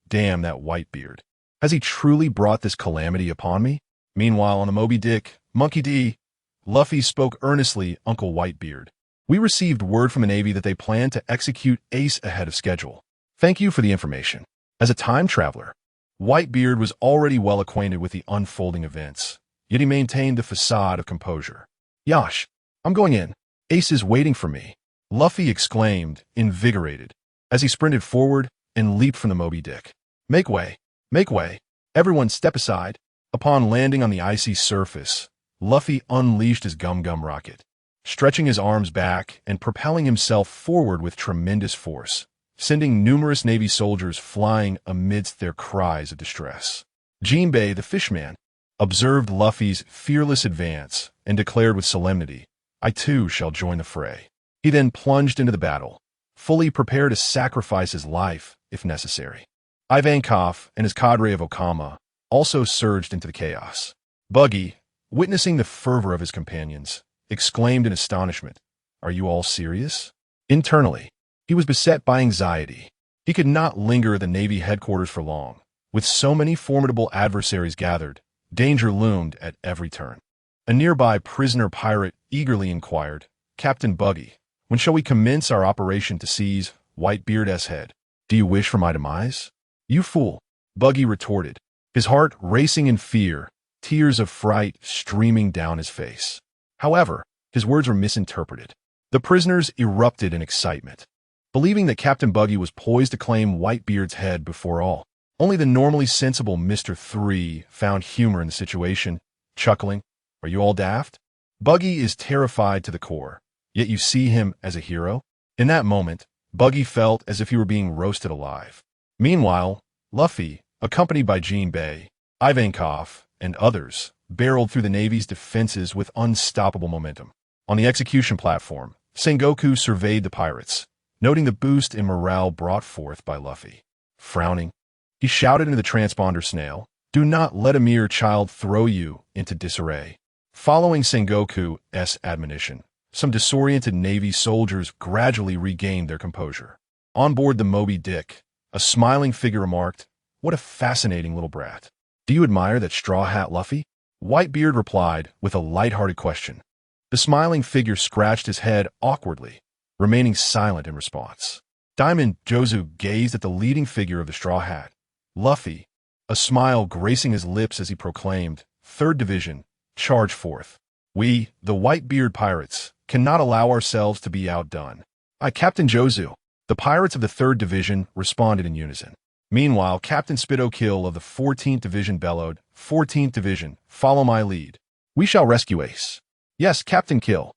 Speaker 2: "Damn that Whitebeard. Has he truly brought this calamity upon me?" Meanwhile, on the Moby Dick, Monkey D. Luffy spoke earnestly. "Uncle Whitebeard, we received word from the Navy that they plan to execute Ace ahead of schedule. Thank you for the information." As a time traveler, Whitebeard was already well acquainted with the unfolding events, yet he maintained the facade of composure. "Yash, I'm going in. Ace is waiting for me," Luffy exclaimed, invigorated, as he sprinted forward and leaped from the Moby Dick. Make way! Make way! Everyone step aside." Upon landing on the icy surface, Luffy unleashed his gum-gum rocket, stretching his arms back and propelling himself forward with tremendous force, sending numerous Navy soldiers flying amidst their cries of distress. Jinbei, the fishman, observed Luffy's fearless advance and declared with solemnity, "I too shall join the fray." He then plunged into the battle, fully prepared to sacrifice his life if necessary. Ivankov and his cadre of Okama also surged into the chaos. Buggy, witnessing the fervor of his companions, exclaimed in astonishment, "Are you all serious?" Internally, he was beset by anxiety. He could not linger at the Navy headquarters for long. With so many formidable adversaries gathered, danger loomed at every turn. A nearby prisoner pirate eagerly inquired, "Captain Buggy, when shall we commence our operation to seize Whitebeard's head? Do you wish for my demise?" "You fool," Buggy retorted, his heart racing in fear, tears of fright streaming down his face. However, his words were misinterpreted. The prisoners erupted in excitement, believing that Captain Buggy was poised to claim Whitebeard's head before all. Only the normally sensible Mr. 3 found humor in the situation, chuckling, "Are you all daft? Buggy is terrified to the core, yet you see him as a hero?" In that moment, Buggy felt as if he were being roasted alive. Meanwhile, Luffy, accompanied by Jinbei, Ivankov, and others, barreled through the Navy's defenses with unstoppable momentum. On the execution platform, Sengoku surveyed the pirates, noting the boost in morale brought forth by Luffy. Frowning, he shouted into the transponder snail, "Do not let a mere child throw you into disarray." Following Sengoku's admonition, some disoriented Navy soldiers gradually regained their composure. On board the Moby Dick, a smiling figure remarked, "What a fascinating little brat. Do you admire that straw hat, Luffy?" Whitebeard replied with a light-hearted question. The smiling figure scratched his head awkwardly, remaining silent in response. Diamond Jozu gazed at the leading figure of the straw hat, Luffy, a smile gracing his lips as he proclaimed, "3rd Division, charge forth. We, the Whitebeard pirates, cannot allow ourselves to be outdone." "Aye, Captain Jozu." The pirates of the 3rd Division responded in unison. Meanwhile, Captain Spidokill of the 14th Division bellowed, "14th Division, follow my lead. We shall rescue Ace." "Yes, Captain Kill."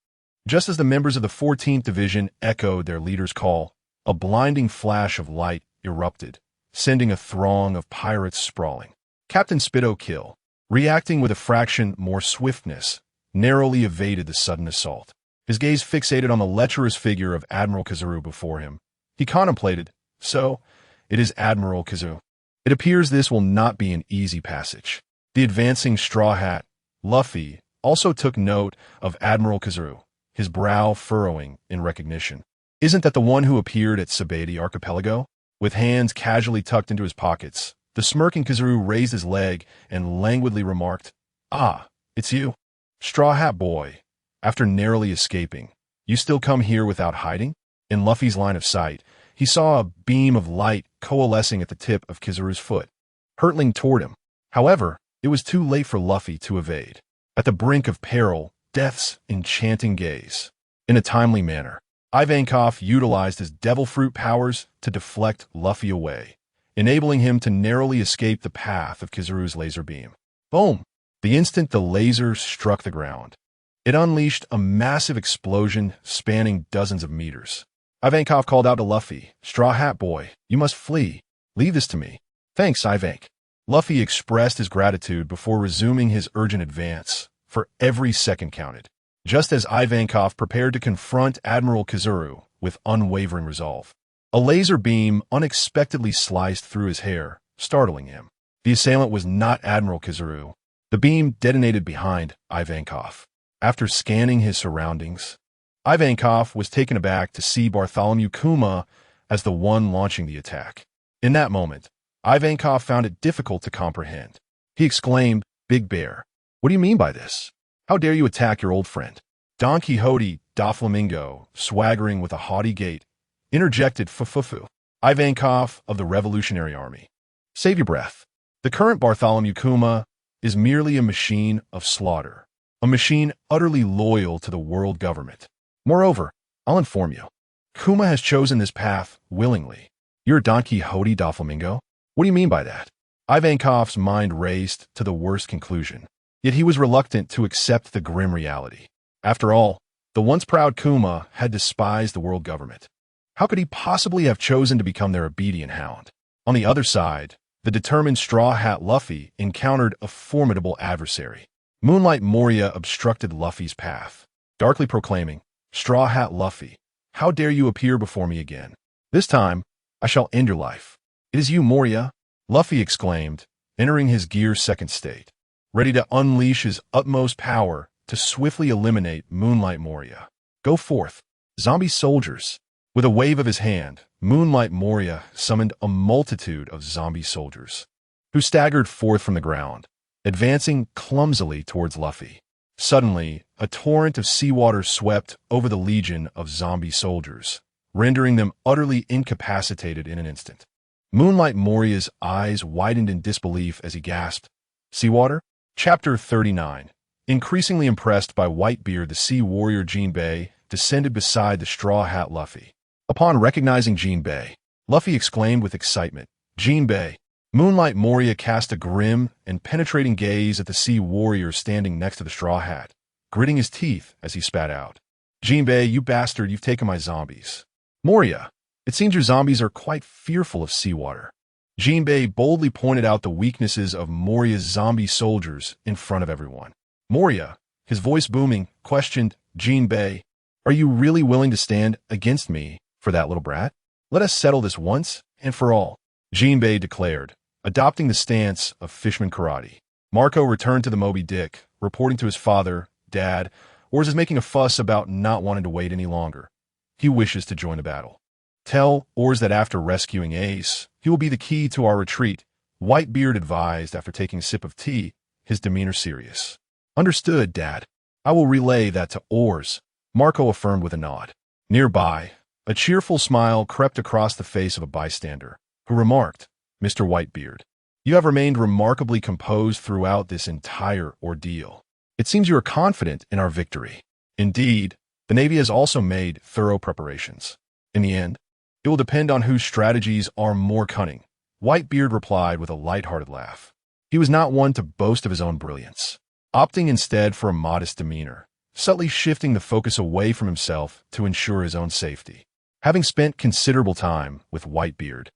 Speaker 2: Just as the members of the 14th Division echoed their leader's call, a blinding flash of light erupted, sending a throng of pirates sprawling. Captain Spitto Kill, reacting with a fraction more swiftness, narrowly evaded the sudden assault. His gaze fixated on the lecherous figure of Admiral Kizaru before him. He contemplated, so, it is Admiral Kizaru. It appears this will not be an easy passage. The advancing Straw Hat, Luffy, also took note of Admiral Kizaru, his brow furrowing in recognition. Isn't that the one who appeared at Sabati Archipelago? With hands casually tucked into his pockets, the smirking Kizaru raised his leg and languidly remarked, "Ah, it's you. Straw Hat Boy. After narrowly escaping, you still come here without hiding?" In Luffy's line of sight, he saw a beam of light coalescing at the tip of Kizaru's foot, hurtling toward him. However, it was too late for Luffy to evade. At the brink of peril, Death's enchanting gaze. In a timely manner, Ivankov utilized his devil fruit powers to deflect Luffy away, enabling him to narrowly escape the path of Kizaru's laser beam. Boom! The instant the laser struck the ground, it unleashed a massive explosion spanning dozens of meters. Ivankov called out to Luffy, "Straw Hat Boy, you must flee. Leave this to me." "Thanks, Ivank." Luffy expressed his gratitude before resuming his urgent advance, for every second counted. Just as Ivankov prepared to confront Admiral Kizaru with unwavering resolve, a laser beam unexpectedly sliced through his hair, startling him. The assailant was not Admiral Kizaru. The beam detonated behind Ivankov. After scanning his surroundings, Ivankov was taken aback to see Bartholomew Kuma as the one launching the attack. In that moment, Ivankov found it difficult to comprehend. He exclaimed, "Big Bear, what do you mean by this? How dare you attack your old friend?" Don Quixote Doflamingo, swaggering with a haughty gait, interjected, "Fufufu. Ivankov of the Revolutionary Army. Save your breath. The current Bartholomew Kuma is merely a machine of slaughter, a machine utterly loyal to the world government. Moreover, I'll inform you, Kuma has chosen this path willingly." "You're Don Quixote Doflamingo? What do you mean by that?" Ivankov's mind raced to the worst conclusion, yet he was reluctant to accept the grim reality. After all, the once proud Kuma had despised the world government. How could he possibly have chosen to become their obedient hound? On the other side, the determined Straw Hat Luffy encountered a formidable adversary. Moonlight Moria obstructed Luffy's path, darkly proclaiming, "Straw Hat Luffy, how dare you appear before me again? This time, I shall end your life." "It is you, Moria," Luffy exclaimed, entering his gear's second state, ready to unleash his utmost power to swiftly eliminate Moonlight Moria. "Go forth, zombie soldiers." With a wave of his hand, Moonlight Moria summoned a multitude of zombie soldiers, who staggered forth from the ground, advancing clumsily towards Luffy. Suddenly, a torrent of seawater swept over the legion of zombie soldiers, rendering them utterly incapacitated in an instant. Moonlight Moria's eyes widened in disbelief as he gasped, "Seawater?" Chapter 39. Increasingly impressed by Whitebeard, the sea warrior Jinbei descended beside the Straw Hat Luffy. Upon recognizing Jinbei, Luffy exclaimed with excitement, "Jinbei!" Moonlight Moria cast a grim and penetrating gaze at the sea warrior standing next to the Straw Hat, gritting his teeth as he spat out, "Jinbei, you bastard, you've taken my zombies." "Moria, it seems your zombies are quite fearful of seawater." Jinbei boldly pointed out the weaknesses of Moria's zombie soldiers in front of everyone. Moria, his voice booming, questioned, "Jinbei, are you really willing to stand against me for that little brat? Let us settle this once and for all." Jinbei declared, adopting the stance of Fishman Karate. Marco returned to the Moby Dick, reporting to his father, "Dad, Oars is making a fuss about not wanting to wait any longer. He wishes to join the battle. Tell Oars that after rescuing Ace, he will be the key to our retreat." Whitebeard advised after taking a sip of tea, his demeanor serious. "Understood, Dad. I will relay that to Oars," Marco affirmed with a nod. Nearby, a cheerful smile crept across the face of a bystander, who remarked, "Mr. Whitebeard, you have remained remarkably composed throughout this entire ordeal. It seems you are confident in our victory." "Indeed, the Navy has also made thorough preparations. In the end, it will depend on whose strategies are more cunning," Whitebeard replied with a light-hearted laugh. He was not one to boast of his own brilliance, opting instead for a modest demeanor, subtly shifting the focus away from himself to ensure his own safety. Having spent considerable time with Whitebeard,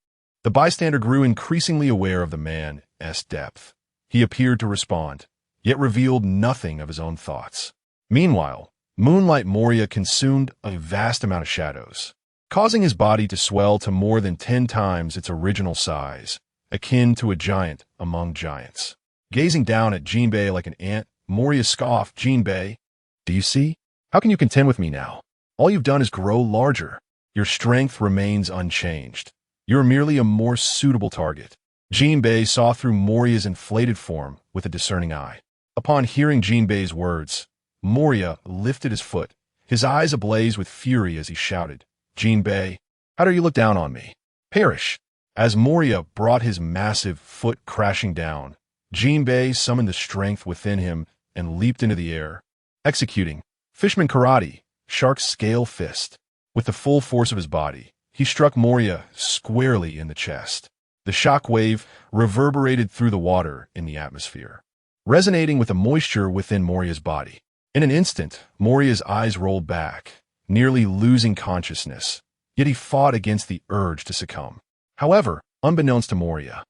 Speaker 2: The bystander grew increasingly aware of the man's depth. He appeared to respond, yet revealed nothing of his own thoughts. Meanwhile, Moonlight Moria consumed a vast amount of shadows, causing his body to swell to more than 10 times its original size, akin to a giant among giants. Gazing down at Jinbei like an ant, Moria scoffed. Jinbei, do you see? How can you contend with me now? All you've done is grow larger. Your strength remains unchanged. You're merely a more suitable target. Jinbei saw through Moria's inflated form with a discerning eye. Upon hearing Jinbei's words, Moria lifted his foot, his eyes ablaze with fury as he shouted, Jinbei, how dare you look down on me? Perish! As Moria brought his massive foot crashing down, Jinbei summoned the strength within him and leaped into the air, executing Fishman Karate, Shark's Scale Fist. With the full force of his body, he struck Moria squarely in the chest. The shock wave reverberated through the water in the atmosphere, resonating with the moisture within Moria's body. In an instant, Moria's eyes rolled back, nearly losing consciousness, yet he fought against the urge to succumb. However, unbeknownst to Moria,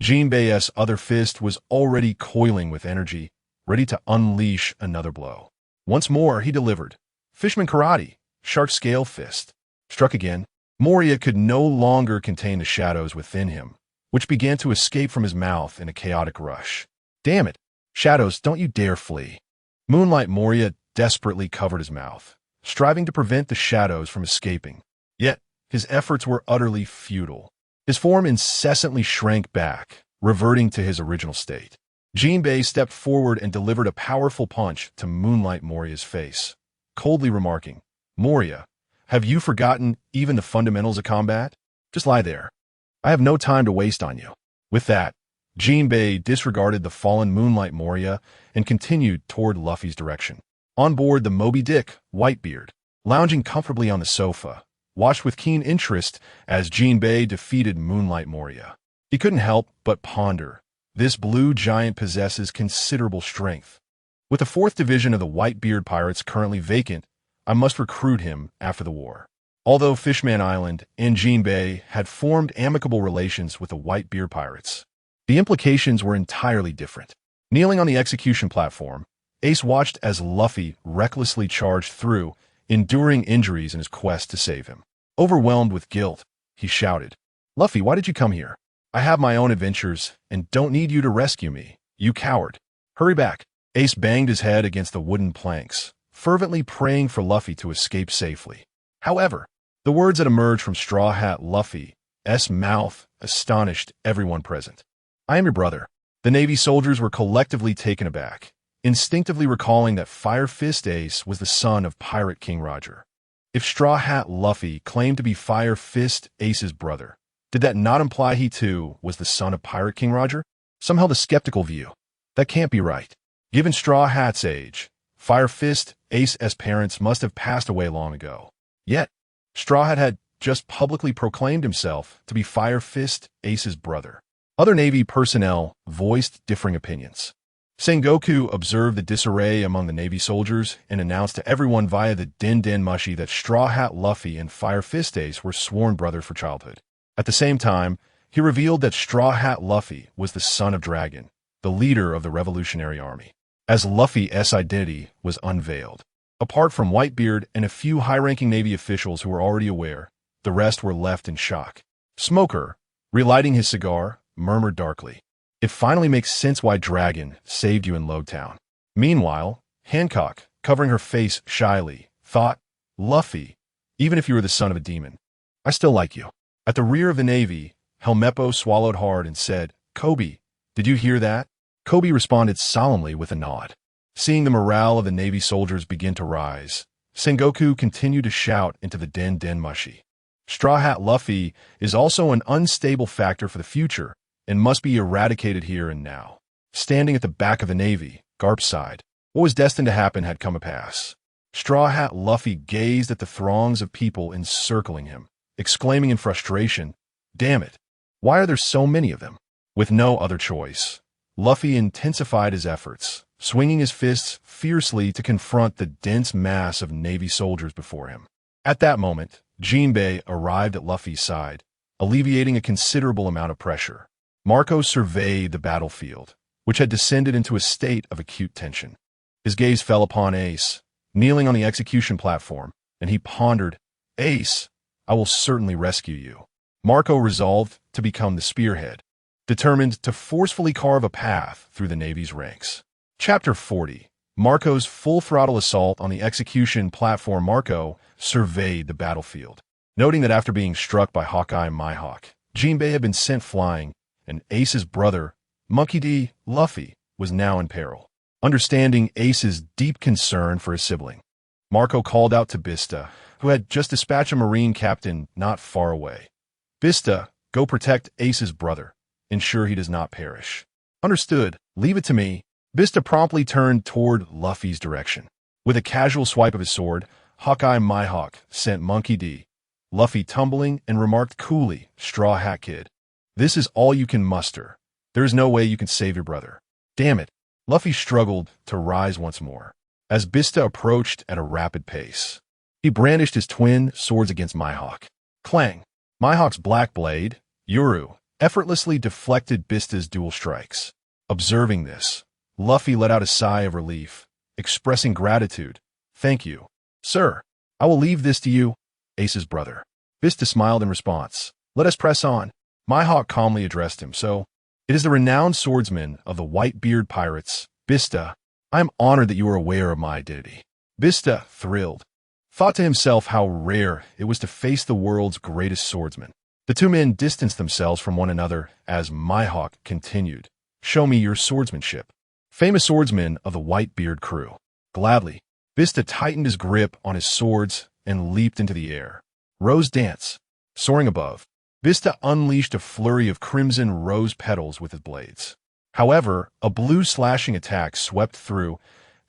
Speaker 2: Jinbei's other fist was already coiling with energy, ready to unleash another blow. Once more, he delivered. Fishman Karate, Shark Scale Fist. Struck again, Moria could no longer contain the shadows within him, which began to escape from his mouth in a chaotic rush. Damn it! Shadows, don't you dare flee. Moonlight Moria desperately covered his mouth, striving to prevent the shadows from escaping. Yet, his efforts were utterly futile. His form incessantly shrank back, reverting to his original state. Jinbei stepped forward and delivered a powerful punch to Moonlight Moria's face, coldly remarking, Moria, have you forgotten even the fundamentals of combat? Just lie there. I have no time to waste on you. With that, Jinbei disregarded the fallen Moonlight Moria and continued toward Luffy's direction. On board the Moby Dick, Whitebeard, lounging comfortably on the sofa, watched with keen interest as Jinbei defeated Moonlight Moria. He couldn't help but ponder. This blue giant possesses considerable strength. With the 4th Division of the Whitebeard Pirates currently vacant, I must recruit him after the war. Although Fishman Island and Jinbei had formed amicable relations with the Whitebeard Pirates, the implications were entirely different. Kneeling on the execution platform, Ace watched as Luffy recklessly charged through, enduring injuries in his quest to save him. Overwhelmed with guilt, he shouted, Luffy, why did you come here? I have my own adventures and don't need you to rescue me, you coward. Hurry back. Ace banged his head against the wooden planks, fervently praying for Luffy to escape safely. However, the words that emerged from Straw Hat Luffy's mouth astonished everyone present. I am your brother. The Navy soldiers were collectively taken aback, instinctively recalling that Fire Fist Ace was the son of Pirate King Roger. If Straw Hat Luffy claimed to be Fire Fist Ace's brother, did that not imply he too was the son of Pirate King Roger? Some held a skeptical view. That can't be right. Given Straw Hat's age, Fire Fist Ace's parents must have passed away long ago. Yet, Straw Hat had just publicly proclaimed himself to be Fire Fist Ace's brother. Other Navy personnel voiced differing opinions. Sengoku observed the disarray among the Navy soldiers and announced to everyone via the Den Mushi that Straw Hat Luffy and Fire Fist Ace were sworn brothers for childhood. At the same time, he revealed that Straw Hat Luffy was the son of Dragon, the leader of the Revolutionary Army. As Luffy's identity was unveiled, apart from Whitebeard and a few high-ranking Navy officials who were already aware, the rest were left in shock. Smoker, relighting his cigar, murmured darkly, It finally makes sense why Dragon saved you in Logtown. Meanwhile, Hancock, covering her face shyly, thought, Luffy, even if you were the son of a demon, I still like you. At the rear of the Navy, Helmeppo swallowed hard and said, Kobe, did you hear that? Kobe responded solemnly with a nod. Seeing the morale of the Navy soldiers begin to rise, Sengoku continued to shout into the Den Mushi. Straw Hat Luffy is also an unstable factor for the future and must be eradicated here and now. Standing at the back of the Navy, Garp sighed. What was destined to happen had come to pass. Straw Hat Luffy gazed at the throngs of people encircling him, exclaiming in frustration, Damn it, why are there so many of them? With no other choice, Luffy intensified his efforts, swinging his fists fiercely to confront the dense mass of Navy soldiers before him. At that moment, Jinbei arrived at Luffy's side, alleviating a considerable amount of pressure. Marco surveyed the battlefield, which had descended into a state of acute tension. His gaze fell upon Ace, kneeling on the execution platform, and he pondered, "Ace, I will certainly rescue you." Marco resolved to become the spearhead, determined to forcefully carve a path through the Navy's ranks. Chapter 40. Marco's full-throttle assault on the execution platform. Marco surveyed the battlefield, noting that after being struck by Hawkeye Mihawk, Jinbei had been sent flying, and Ace's brother, Monkey D. Luffy, was now in peril. Understanding Ace's deep concern for his sibling, Marco called out to Bista, who had just dispatched a Marine captain not far away. "Bista, go protect Ace's brother. Ensure he does not perish." "Understood. Leave it to me." Bista promptly turned toward Luffy's direction. With a casual swipe of his sword, Hawkeye Mihawk sent Monkey D. Luffy tumbling and remarked coolly, "Straw Hat Kid, this is all you can muster. There is no way you can save your brother." "Damn it." Luffy struggled to rise once more, as Bista approached at a rapid pace. He brandished his twin swords against Mihawk. Clang! Mihawk's black blade, Yuru, effortlessly deflected Bista's dual strikes. Observing this, Luffy let out a sigh of relief, expressing gratitude. "Thank you, sir. I will leave this to you, Ace's brother." Bista smiled in response. "Let us press on." Mihawk calmly addressed him. "So, it is the renowned swordsman of the Whitebeard pirates, Bista. I am honored that you are aware of my identity." Bista, thrilled, thought to himself how rare it was to face the world's greatest swordsman. The two men distanced themselves from one another as Mihawk continued, "Show me your swordsmanship." Famous swordsman of the Whitebeard crew. Gladly, Bista tightened his grip on his swords and leaped into the air. Rose dance. Soaring above, Bista unleashed a flurry of crimson rose petals with his blades. However, a blue slashing attack swept through,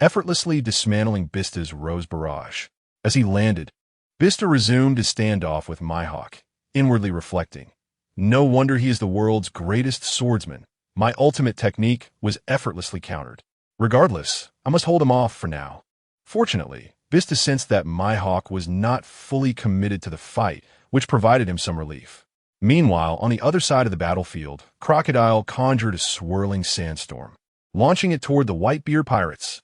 Speaker 2: effortlessly dismantling Bista's rose barrage. As he landed, Bista resumed his standoff with Mihawk, inwardly reflecting, "No wonder he is the world's greatest swordsman. My ultimate technique was effortlessly countered. Regardless, I must hold him off for now." Fortunately, Bista sensed that Mihawk was not fully committed to the fight, which provided him some relief. Meanwhile, on the other side of the battlefield, Crocodile conjured a swirling sandstorm, launching it toward the Whitebeard pirates.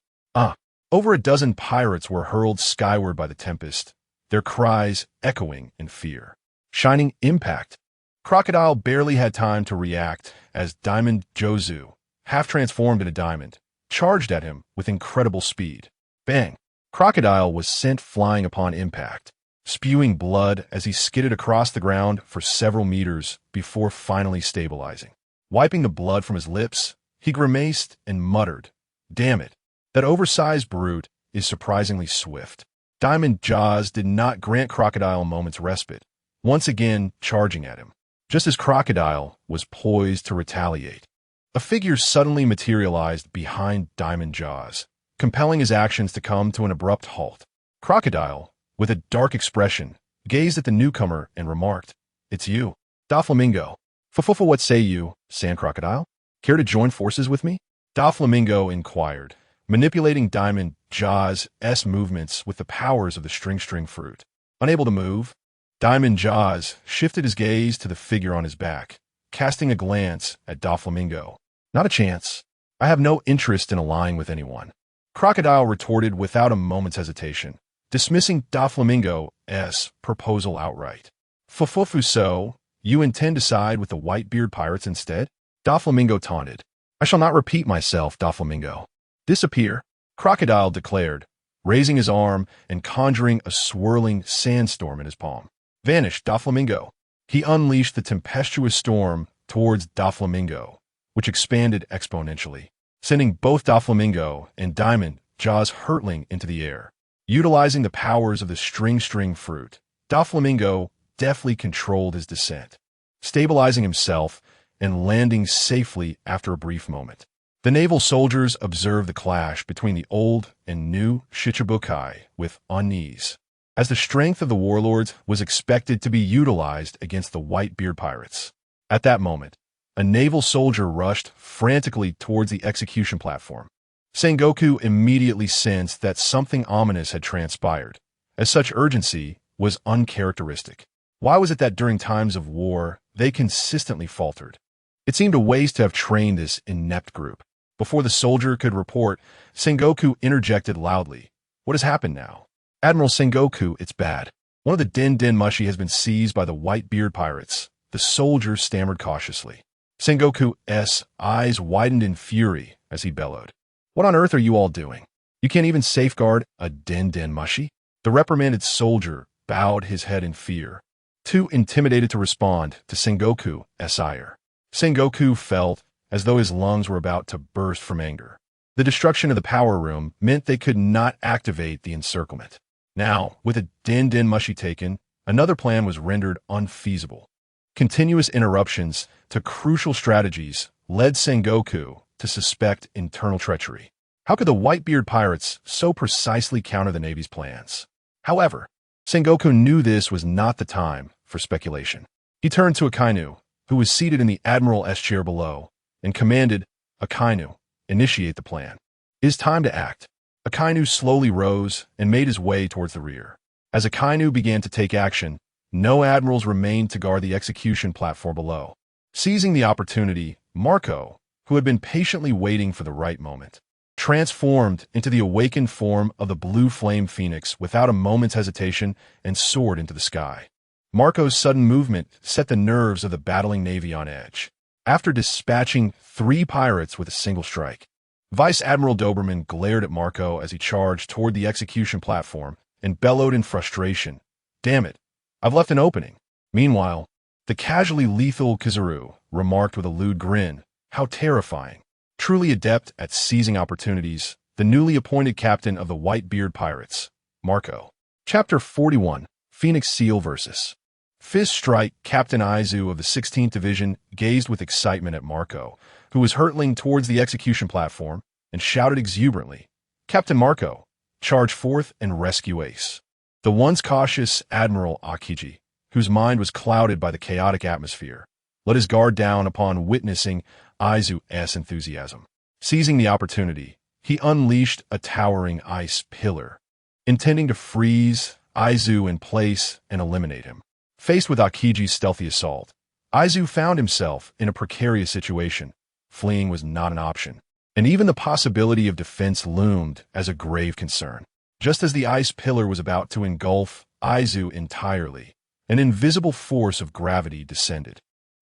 Speaker 2: Over a dozen pirates were hurled skyward by the tempest, their cries echoing in fear. Shining impact. Crocodile barely had time to react as Diamond Jozu, half transformed into diamond, charged at him with incredible speed. Bang! Crocodile was sent flying upon impact, spewing blood as he skidded across the ground for several meters before finally stabilizing. Wiping the blood from his lips, he grimaced and muttered, "Damn it, that oversized brute is surprisingly swift." Diamond Jaws did not grant Crocodile a moment's respite, once again charging at him. Just as Crocodile was poised to retaliate, a figure suddenly materialized behind Diamond Jaws, compelling his actions to come to an abrupt halt. Crocodile, with a dark expression, gazed at the newcomer and remarked, "It's you, Doflamingo." "Fufufu, what say you, Sand Crocodile? Care to join forces with me?" Doflamingo inquired, manipulating Diamond Jaws' movements with the powers of the string fruit. Unable to move, Diamond Jaws shifted his gaze to the figure on his back, casting a glance at Doflamingo. "Not a chance. I have no interest in allying with anyone." Crocodile retorted without a moment's hesitation, dismissing Doflamingo's proposal outright. "Fufufu, so you intend to side with the Whitebeard pirates instead?" Doflamingo taunted. "I shall not repeat myself, Doflamingo." "Disappear," Crocodile declared, raising his arm and conjuring a swirling sandstorm in his palm. "Vanish, Doflamingo." He unleashed the tempestuous storm towards Doflamingo, which expanded exponentially, sending both Doflamingo and Diamond Jaws hurtling into the air. Utilizing the powers of the string fruit, Doflamingo deftly controlled his descent, stabilizing himself and landing safely after a brief moment. The naval soldiers observed the clash between the old and new Shichibukai with unease, as the strength of the warlords was expected to be utilized against the Whitebeard pirates. At that moment, a naval soldier rushed frantically towards the execution platform. Sengoku immediately sensed that something ominous had transpired, as such urgency was uncharacteristic. Why was it that during times of war, they consistently faltered? It seemed a waste to have trained this inept group. Before the soldier could report, Sengoku interjected loudly. What has happened now? Admiral Sengoku, it's bad. One of the Din Mushi has been seized by the Whitebeard pirates. The soldier stammered cautiously. Sengoku's eyes widened in fury as he bellowed. What on earth are you all doing? You can't even safeguard a Din Mushi? The reprimanded soldier bowed his head in fear, too intimidated to respond to Sengoku's ire. Sengoku felt as though his lungs were about to burst from anger. The destruction of the power room meant they could not activate the encirclement. Now, with a Din Mushi taken, another plan was rendered unfeasible. Continuous interruptions to crucial strategies led Sengoku to suspect internal treachery. How could the Whitebeard pirates so precisely counter the Navy's plans? However, Sengoku knew this was not the time for speculation. He turned to Akainu, who was seated in the admiral's chair below, and commanded, Akainu, initiate the plan. It is time to act. Akainu slowly rose and made his way towards the rear. As Akainu began to take action, no admirals remained to guard the execution platform below. Seizing the opportunity, Marco, who had been patiently waiting for the right moment, transformed into the awakened form of the blue flame phoenix without a moment's hesitation and soared into the sky. Marco's sudden movement set the nerves of the battling Navy on edge. After dispatching 3 pirates with a single strike, Vice Admiral Doberman glared at Marco as he charged toward the execution platform and bellowed in frustration. Damn it, I've left an opening. Meanwhile, the casually lethal Kizaru remarked with a lewd grin, how terrifying. Truly adept at seizing opportunities, the newly appointed captain of the Whitebeard pirates, Marco. Chapter 41, Phoenix Seal vs. Fist Strike. Captain Aizu of the 16th Division gazed with excitement at Marco, who was hurtling towards the execution platform, and shouted exuberantly, Captain Marco, charge forth and rescue Ace. The once cautious Admiral Akiji, whose mind was clouded by the chaotic atmosphere, let his guard down upon witnessing Aizu's enthusiasm. Seizing the opportunity, he unleashed a towering ice pillar, intending to freeze Aizu in place and eliminate him. Faced with Akiji's stealthy assault, Aizu found himself in a precarious situation. Fleeing was not an option, and even the possibility of defense loomed as a grave concern. Just as the ice pillar was about to engulf Aizu entirely, an invisible force of gravity descended,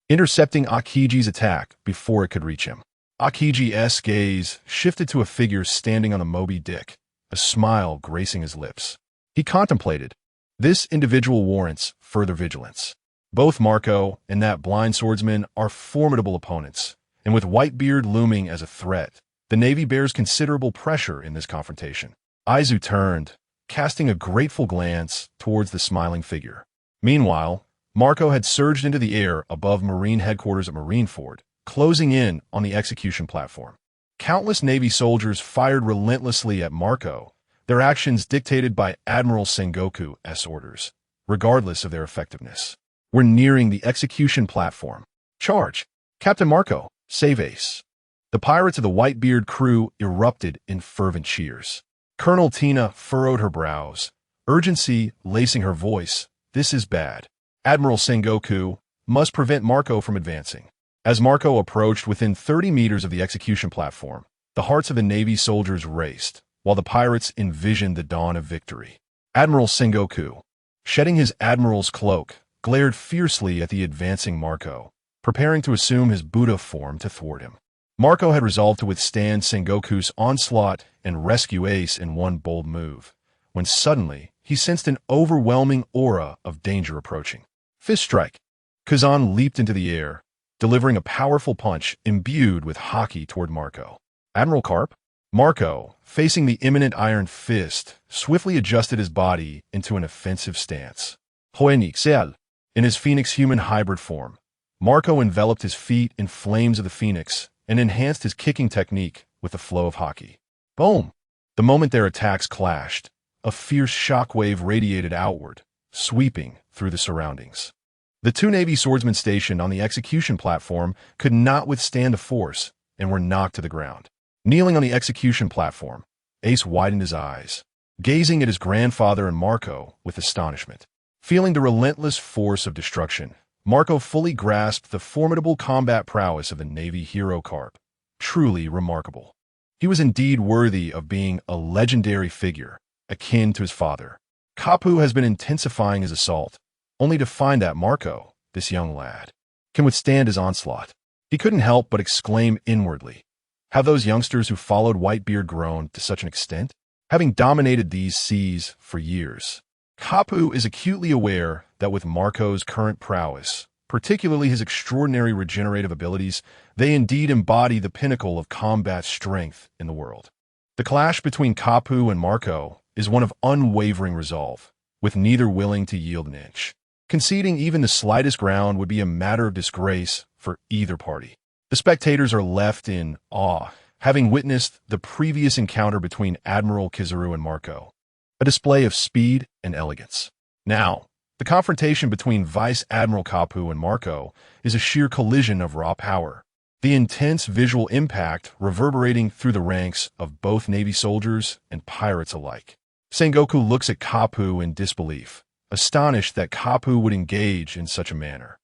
Speaker 2: intercepting Akiji's attack before it could reach him. Akiji's gaze shifted to a figure standing on the Moby Dick, a smile gracing his lips. He contemplated, this individual warrants further vigilance. Both Marco and that blind swordsman are formidable opponents, and with Whitebeard looming as a threat, the Navy bears considerable pressure in this confrontation. Aizu turned, casting a grateful glance towards the smiling figure. Meanwhile, Marco had surged into the air above Marine headquarters at Marineford, closing in on the execution platform. Countless Navy soldiers fired relentlessly at Marco, their actions dictated by Admiral Sengoku's orders, regardless of their effectiveness. We're nearing the execution platform. Charge! Captain Marco, save Ace. The pirates of the Whitebeard crew erupted in fervent cheers. Colonel Tina furrowed her brows, urgency lacing her voice. This is bad. Admiral Sengoku must prevent Marco from advancing. As Marco approached within 30 meters of the execution platform, the hearts of the Navy soldiers raced, while the pirates envisioned the dawn of victory. Admiral Sengoku, shedding his admiral's cloak, glared fiercely at the advancing Marco, preparing to assume his Buddha form to thwart him. Marco had resolved to withstand Sengoku's onslaught and rescue Ace in one bold move, when suddenly he sensed an overwhelming aura of danger approaching. Fist Strike. Kazan leaped into the air, delivering a powerful punch imbued with haki toward Marco. Admiral Carp? Marco, facing the imminent iron fist, swiftly adjusted his body into an offensive stance. Hoenixel. In his Phoenix human hybrid form, Marco enveloped his feet in flames of the Phoenix and enhanced his kicking technique with the flow of haki. Boom! The moment their attacks clashed, a fierce shockwave radiated outward, sweeping through the surroundings. The 2 Navy swordsmen stationed on the execution platform could not withstand the force and were knocked to the ground. Kneeling on the execution platform, Ace widened his eyes, gazing at his grandfather and Marco with astonishment. Feeling the relentless force of destruction, Marco fully grasped the formidable combat prowess of the Navy hero Carp. Truly remarkable. He was indeed worthy of being a legendary figure, akin to his father. Kapu has been intensifying his assault, only to find that Marco, this young lad, can withstand his onslaught. He couldn't help but exclaim inwardly, have those youngsters who followed Whitebeard grown to such an extent? Having dominated these seas for years, Kapu is acutely aware that with Marco's current prowess, particularly his extraordinary regenerative abilities, they indeed embody the pinnacle of combat strength in the world. The clash between Kapu and Marco is one of unwavering resolve, with neither willing to yield an inch. Conceding even the slightest ground would be a matter of disgrace for either party. The spectators are left in awe, having witnessed the previous encounter between Admiral Kizaru and Marco, a display of speed and elegance. Now, the confrontation between Vice Admiral Kapu and Marco is a sheer collision of raw power, the intense visual impact reverberating through the ranks of both Navy soldiers and pirates alike. Sengoku looks at Kapu in disbelief, astonished that Kapu would engage in such a manner.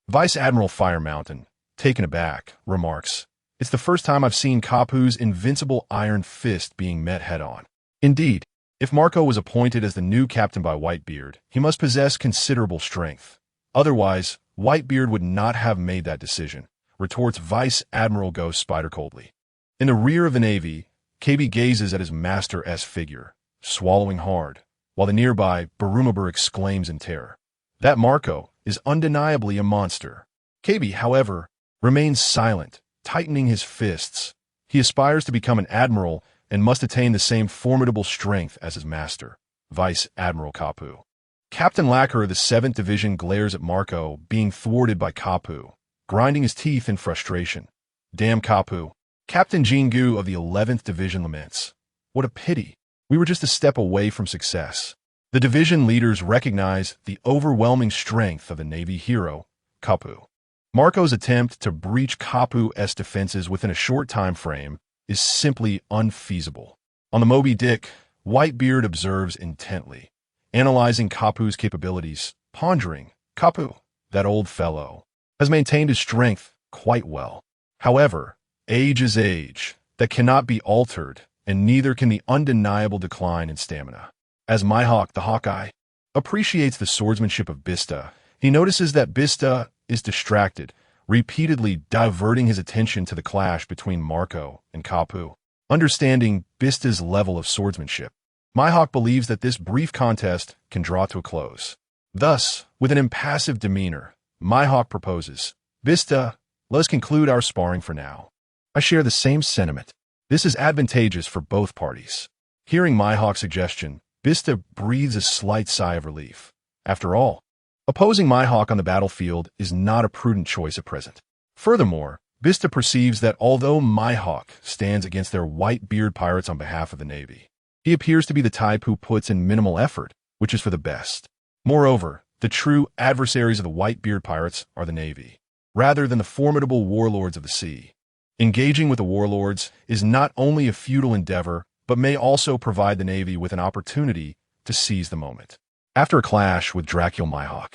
Speaker 2: Vice Admiral Fire Mountain, taken aback, remarks, "It's the first time I've seen Kapu's invincible iron fist being met head-on." Indeed, if Marco was appointed as the new captain by Whitebeard, he must possess considerable strength. Otherwise, Whitebeard would not have made that decision, retorts Vice Admiral Ghost Spider coldly. In the rear of the Navy, KB gazes at his Master-S figure, swallowing hard, while the nearby Barumabur exclaims in terror. That Marco is undeniably a monster. KB, however, remains silent, tightening his fists. He aspires to become an admiral and must attain the same formidable strength as his master, Vice Admiral Kapu. Captain Lacquer of the 7th Division glares at Marco being thwarted by Kapu, grinding his teeth in frustration. Damn Kapu. Captain Jingu of the 11th Division laments. What a pity. We were just a step away from success. The division leaders recognize the overwhelming strength of the Navy hero, Kapu. Marco's attempt to breach Kapu's defenses within a short time frame is simply unfeasible. On the Moby Dick, Whitebeard observes intently, analyzing Kapu's capabilities, pondering, Kapu, that old fellow, has maintained his strength quite well. However, age is age, that cannot be altered, and neither can the undeniable decline in stamina. As Mihawk the Hawkeye appreciates the swordsmanship of Bista, he notices that Bista is distracted, repeatedly diverting his attention to the clash between Marco and Kapu. Understanding Bista's level of swordsmanship, Mihawk believes that this brief contest can draw to a close. Thus, with an impassive demeanor, Mihawk proposes, "Bista, let us conclude our sparring for now." I share the same sentiment. This is advantageous for both parties. Hearing Mihawk's suggestion, Bista breathes a slight sigh of relief. After all, opposing Mihawk on the battlefield is not a prudent choice at present. Furthermore, Bista perceives that although Mihawk stands against their Whitebeard pirates on behalf of the Navy, he appears to be the type who puts in minimal effort, which is for the best. Moreover, the true adversaries of the Whitebeard pirates are the Navy, rather than the formidable warlords of the sea. Engaging with the warlords is not only a futile endeavor, but may also provide the Navy with an opportunity to seize the moment. After a clash with Dracul Mihawk,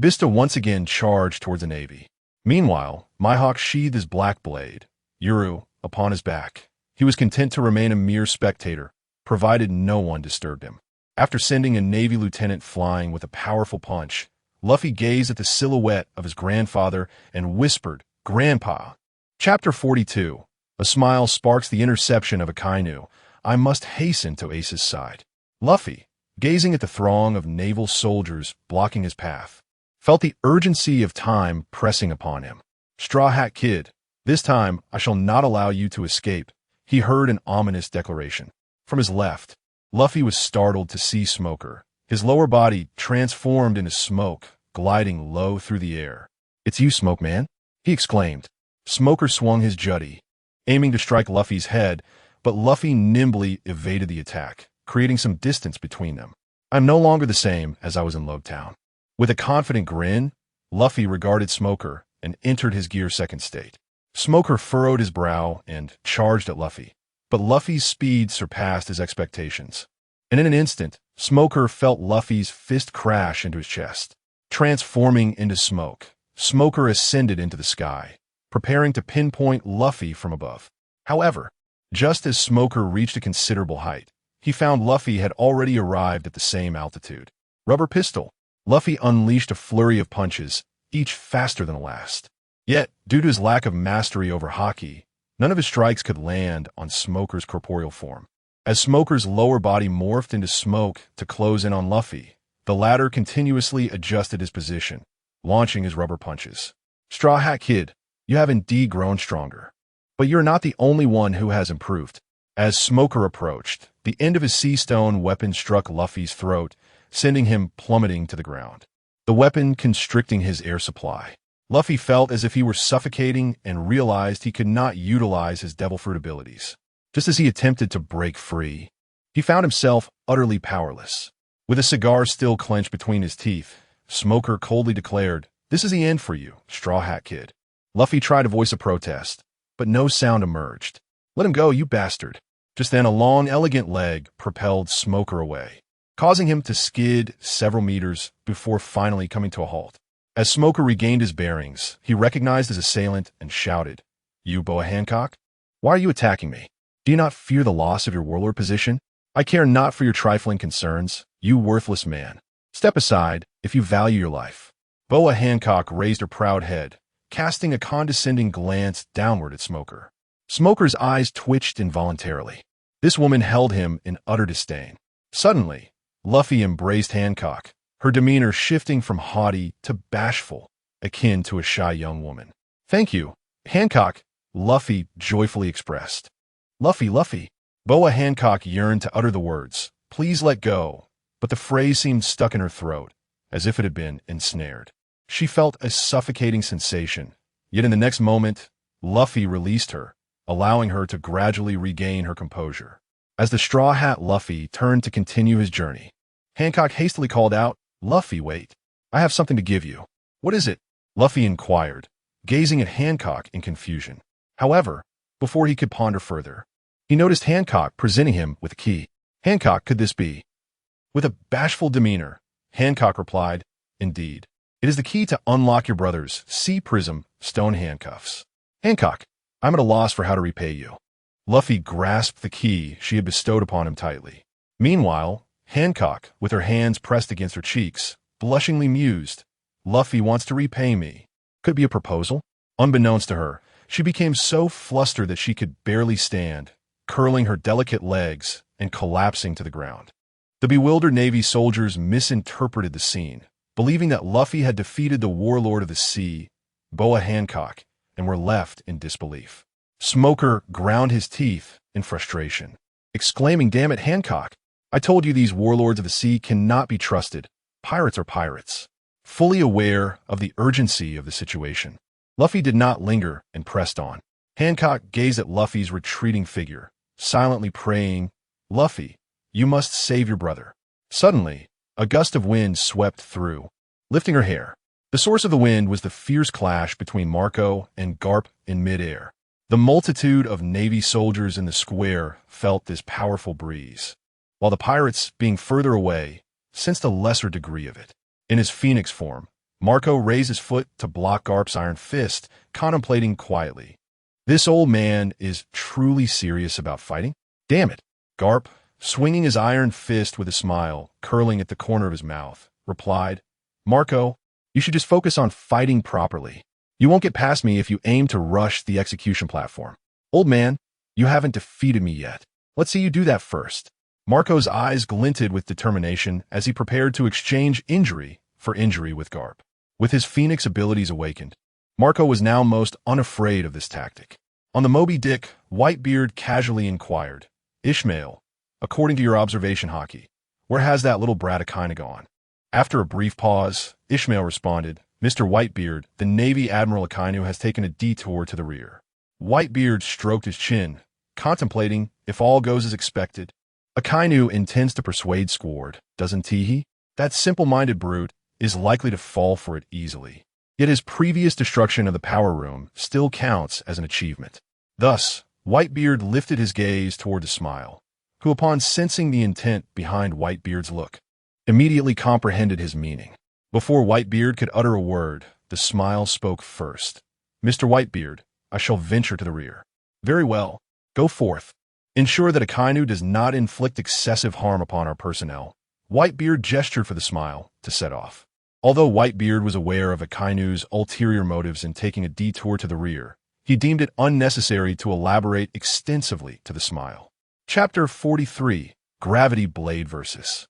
Speaker 2: Bista once again charged towards the Navy. Meanwhile, Mihawk sheathed his black blade, Yuru, upon his back. He was content to remain a mere spectator, provided no one disturbed him. After sending a Navy lieutenant flying with a powerful punch, Luffy gazed at the silhouette of his grandfather and whispered, "Grandpa." Chapter 42. A smile sparks the interception of Akainu. I must hasten to Ace's side. Luffy, gazing at the throng of naval soldiers blocking his path, felt the urgency of time pressing upon him. "Straw Hat Kid, this time I shall not allow you to escape," he heard an ominous declaration. From his left, Luffy was startled to see Smoker, his lower body transformed into smoke, gliding low through the air. "It's you, Smoke Man," he exclaimed. Smoker swung his jutty, aiming to strike Luffy's head, but Luffy nimbly evaded the attack, creating some distance between them. "I'm no longer the same as I was in Logtown." With a confident grin, Luffy regarded Smoker and entered his Gear Second state. Smoker furrowed his brow and charged at Luffy, but Luffy's speed surpassed his expectations. and in an instant, Smoker felt Luffy's fist crash into his chest. Transforming into smoke, Smoker ascended into the sky, preparing to pinpoint Luffy from above. However, just as Smoker reached a considerable height, he found Luffy had already arrived at the same altitude. Rubber pistol. Luffy unleashed a flurry of punches, each faster than the last. Yet, due to his lack of mastery over haki, none of his strikes could land on Smoker's corporeal form. As Smoker's lower body morphed into smoke to close in on Luffy, the latter continuously adjusted his position, launching his rubber punches. Straw Hat Kid, you have indeed grown stronger. But you're not the only one who has improved. As Smoker approached, the end of his sea stone weapon struck Luffy's throat, sending him plummeting to the ground, the weapon constricting his air supply. Luffy felt as if he were suffocating and realized he could not utilize his devil fruit abilities. Just as he attempted to break free, he found himself utterly powerless. With a cigar still clenched between his teeth, Smoker coldly declared, "This is the end for you, Straw Hat Kid." Luffy tried to voice a protest, but no sound emerged. "Let him go, you bastard." Just then a long, elegant leg propelled Smoker away, causing him to skid several meters before finally coming to a halt. As Smoker regained his bearings, he recognized his assailant and shouted, "You, Boa Hancock? Why are you attacking me? Do you not fear the loss of your warlord position? I care not for your trifling concerns, you worthless man. Step aside if you value your life." Boa Hancock raised her proud head, casting a condescending glance downward at Smoker. Smoker's eyes twitched involuntarily. This woman held him in utter disdain. Suddenly, Luffy embraced Hancock, her demeanor shifting from haughty to bashful, akin to a shy young woman. "Thank you, Hancock," Luffy joyfully expressed. Luffy. Boa Hancock yearned to utter the words, "Please let go," but the phrase seemed stuck in her throat, as if it had been ensnared. She felt a suffocating sensation, yet in the next moment, Luffy released her, allowing her to gradually regain her composure. As the Straw Hat Luffy turned to continue his journey, Hancock hastily called out, "Luffy, wait. I have something to give you." "What is it?" Luffy inquired, gazing at Hancock in confusion. However, before he could ponder further, he noticed Hancock presenting him with a key. "Hancock, could this be?" With a bashful demeanor, Hancock replied, "Indeed. It is the key to unlock your brother's Sea Prism stone handcuffs." "Hancock, I'm at a loss for how to repay you." Luffy grasped the key she had bestowed upon him tightly. Meanwhile, Hancock, with her hands pressed against her cheeks, blushingly mused, "Luffy wants to repay me. Could it be a proposal?" Unbeknownst to her, she became so flustered that she could barely stand, curling her delicate legs and collapsing to the ground. The bewildered Navy soldiers misinterpreted the scene, believing that Luffy had defeated the warlord of the sea, Boa Hancock, and were left in disbelief. Smoker ground his teeth in frustration, exclaiming, "Damn it, Hancock! I told you these warlords of the sea cannot be trusted. Pirates are pirates." Fully aware of the urgency of the situation, Luffy did not linger and pressed on. Hancock gazed at Luffy's retreating figure, silently praying, "Luffy, you must save your brother." Suddenly, a gust of wind swept through, lifting her hair. The source of the wind was the fierce clash between Marco and Garp in midair. The multitude of Navy soldiers in the square felt this powerful breeze, while the pirates, being further away, sensed a lesser degree of it. In his phoenix form, Marco raised his foot to block Garp's iron fist, contemplating quietly. "This old man is truly serious about fighting? Damn it!" Garp, swinging his iron fist with a smile curling at the corner of his mouth, replied, "Marco, you should just focus on fighting properly. You won't get past me if you aim to rush the execution platform. Old man, you haven't defeated me yet. Let's see you do that first." Marco's eyes glinted with determination as he prepared to exchange injury for injury with Garp. With his Phoenix abilities awakened, Marco was now most unafraid of this tactic. On the Moby Dick, Whitebeard casually inquired, "Ishmael, according to your observation haki, where has that little brat kinda gone?" After a brief pause, Ishmael responded, "Mr. Whitebeard, the Navy Admiral Akainu has taken a detour to the rear." Whitebeard stroked his chin, contemplating if all goes as expected. "Akainu intends to persuade Squard, doesn't he? That simple-minded brute is likely to fall for it easily. Yet his previous destruction of the power room still counts as an achievement." Thus, Whitebeard lifted his gaze toward the smile, who upon sensing the intent behind Whitebeard's look, immediately comprehended his meaning. Before Whitebeard could utter a word, the smile spoke first. "Mr. Whitebeard, I shall venture to the rear." "Very well. Go forth. Ensure that Akainu does not inflict excessive harm upon our personnel." Whitebeard gestured for the smile to set off. Although Whitebeard was aware of Akainu's ulterior motives in taking a detour to the rear, he deemed it unnecessary to elaborate extensively to the smile. Chapter 43, Gravity Blade vs.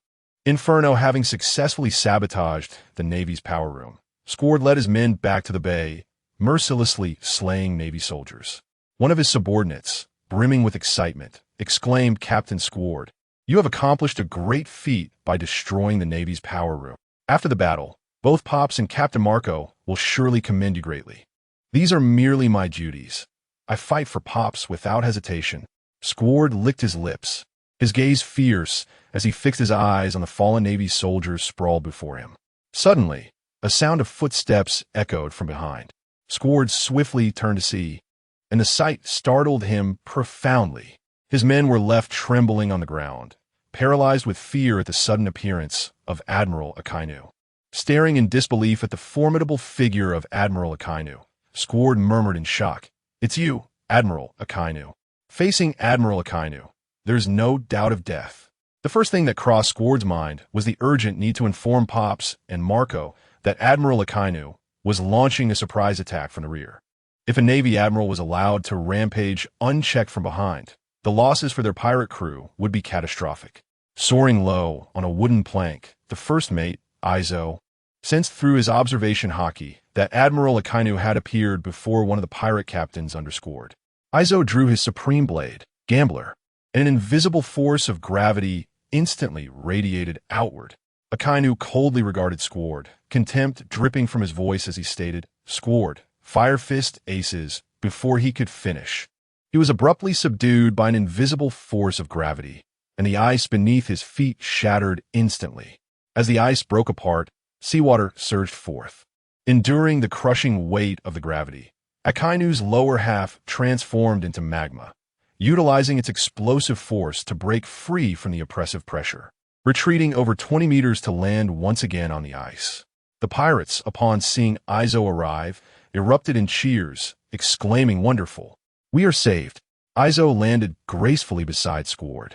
Speaker 2: Inferno. Having successfully sabotaged the Navy's power room, Squard led his men back to the bay, mercilessly slaying Navy soldiers. One of his subordinates, brimming with excitement, exclaimed, "Captain Squard, you have accomplished a great feat by destroying the Navy's power room. After the battle, both Pops and Captain Marco will surely commend you greatly." "These are merely my duties. I fight for Pops without hesitation." Squard licked his lips, his gaze fierce as he fixed his eyes on the fallen Navy soldiers sprawled before him. Suddenly, a sound of footsteps echoed from behind. Squard swiftly turned to see, and the sight startled him profoundly. His men were left trembling on the ground, paralyzed with fear at the sudden appearance of Admiral Akainu. Staring in disbelief at the formidable figure of Admiral Akainu, Squard murmured in shock, "It's you, Admiral Akainu." Facing Admiral Akainu, there's no doubt of death. The first thing that crossed Squard's mind was the urgent need to inform Pops and Marco that Admiral Akainu was launching a surprise attack from the rear. If a Navy admiral was allowed to rampage unchecked from behind, the losses for their pirate crew would be catastrophic. Soaring low on a wooden plank, the first mate, Izo, sensed through his observation hockey that Admiral Akainu had appeared before one of the pirate captains under Squard. Izo drew his supreme blade, Gambler, and an invisible force of gravity instantly radiated outward. Akainu coldly regarded Squard, contempt dripping from his voice as he stated, "Squard, Fire Fist aces," before he could finish. He was abruptly subdued by an invisible force of gravity, and the ice beneath his feet shattered instantly. As the ice broke apart, seawater surged forth. Enduring the crushing weight of the gravity, Akainu's lower half transformed into magma, utilizing its explosive force to break free from the oppressive pressure, retreating over 20 meters to land once again on the ice. The pirates, upon seeing Izo arrive, erupted in cheers, exclaiming, "Wonderful! We are saved." Izo landed gracefully beside Squard,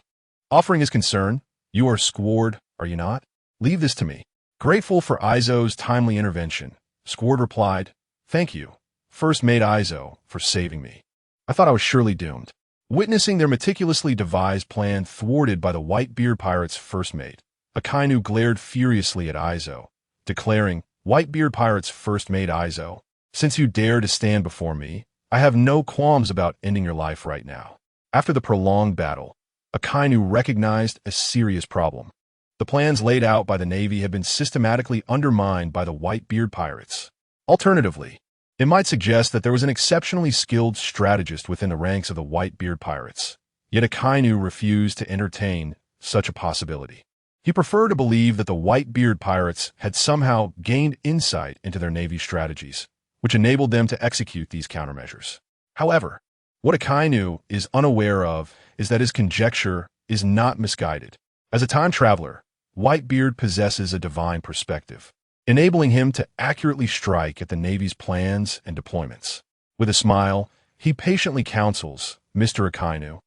Speaker 2: offering his concern, "You are Squard, are you not? Leave this to me." Grateful for Izo's timely intervention, Squard replied, "Thank you, First Mate Izo, for saving me. I thought I was surely doomed." Witnessing their meticulously devised plan thwarted by the Whitebeard pirates' first mate, Akainu glared furiously at Izo, declaring, "Whitebeard pirates' first mate Izo, since you dare to stand before me, I have no qualms about ending your life right now." After the prolonged battle, Akainu recognized a serious problem. The plans laid out by the Navy had been systematically undermined by the Whitebeard pirates. Alternatively, it might suggest that there was an exceptionally skilled strategist within the ranks of the Whitebeard pirates, yet Akainu refused to entertain such a possibility. He preferred to believe that the Whitebeard pirates had somehow gained insight into their Navy strategies, which enabled them to execute these countermeasures. However, what Akainu is unaware of is that his conjecture is not misguided. As a time traveler, Whitebeard possesses a divine perspective, enabling him to accurately strike at the Navy's plans and deployments. With a smile, he patiently counsels, "Mr. Akainu,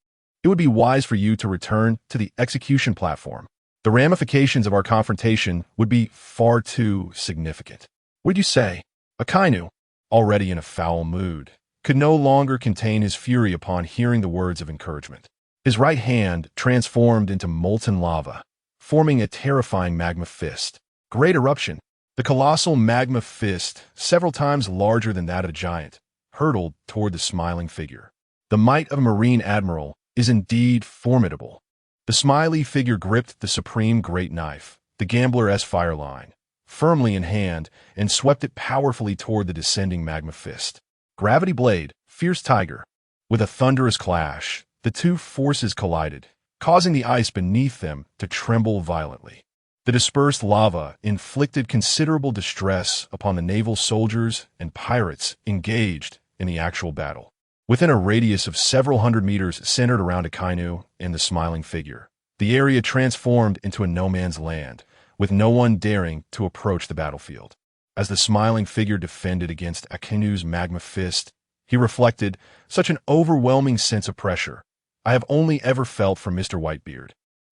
Speaker 2: it would be wise for you to return to the execution platform. The ramifications of our confrontation would be far too significant." "What'd you say?" Akainu, already in a foul mood, could no longer contain his fury upon hearing the words of encouragement. His right hand transformed into molten lava, forming a terrifying magma fist. Great eruption. The colossal magma fist, several times larger than that of a giant, hurtled toward the smiling figure. The might of a marine admiral is indeed formidable. The smiley figure gripped the supreme great knife, the Gambler-esque fire line, firmly in hand, and swept it powerfully toward the descending magma fist. Gravity blade, fierce tiger. With a thunderous clash, the two forces collided, causing the ice beneath them to tremble violently. The dispersed lava inflicted considerable distress upon the naval soldiers and pirates engaged in the actual battle. Within a radius of several hundred meters centered around Akainu and the smiling figure, the area transformed into a no-man's land, with no one daring to approach the battlefield. As the smiling figure defended against Akainu's magma fist, he reflected, such an overwhelming sense of pressure I have only ever felt from Mr. Whitebeard.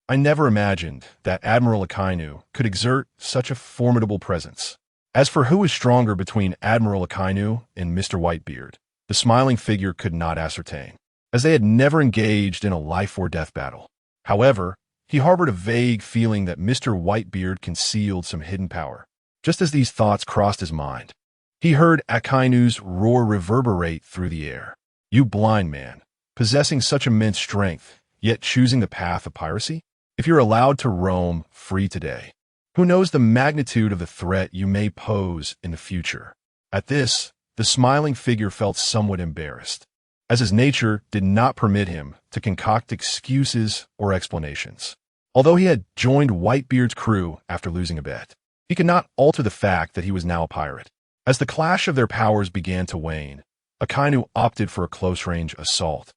Speaker 2: I never imagined that Admiral Akainu could exert such a formidable presence. As for who is stronger between Admiral Akainu and Mr. Whitebeard, the smiling figure could not ascertain, as they had never engaged in a life-or-death battle. However, he harbored a vague feeling that Mr. Whitebeard concealed some hidden power. Just as these thoughts crossed his mind, he heard Akainu's roar reverberate through the air. You blind man, possessing such immense strength, yet choosing the path of piracy? If you're allowed to roam free today, who knows the magnitude of the threat you may pose in the future? At this, the smiling figure felt somewhat embarrassed, as his nature did not permit him to concoct excuses or explanations. Although he had joined Whitebeard's crew after losing a bet, he could not alter the fact that he was now a pirate. As the clash of their powers began to wane, Akainu opted for a close-range assault,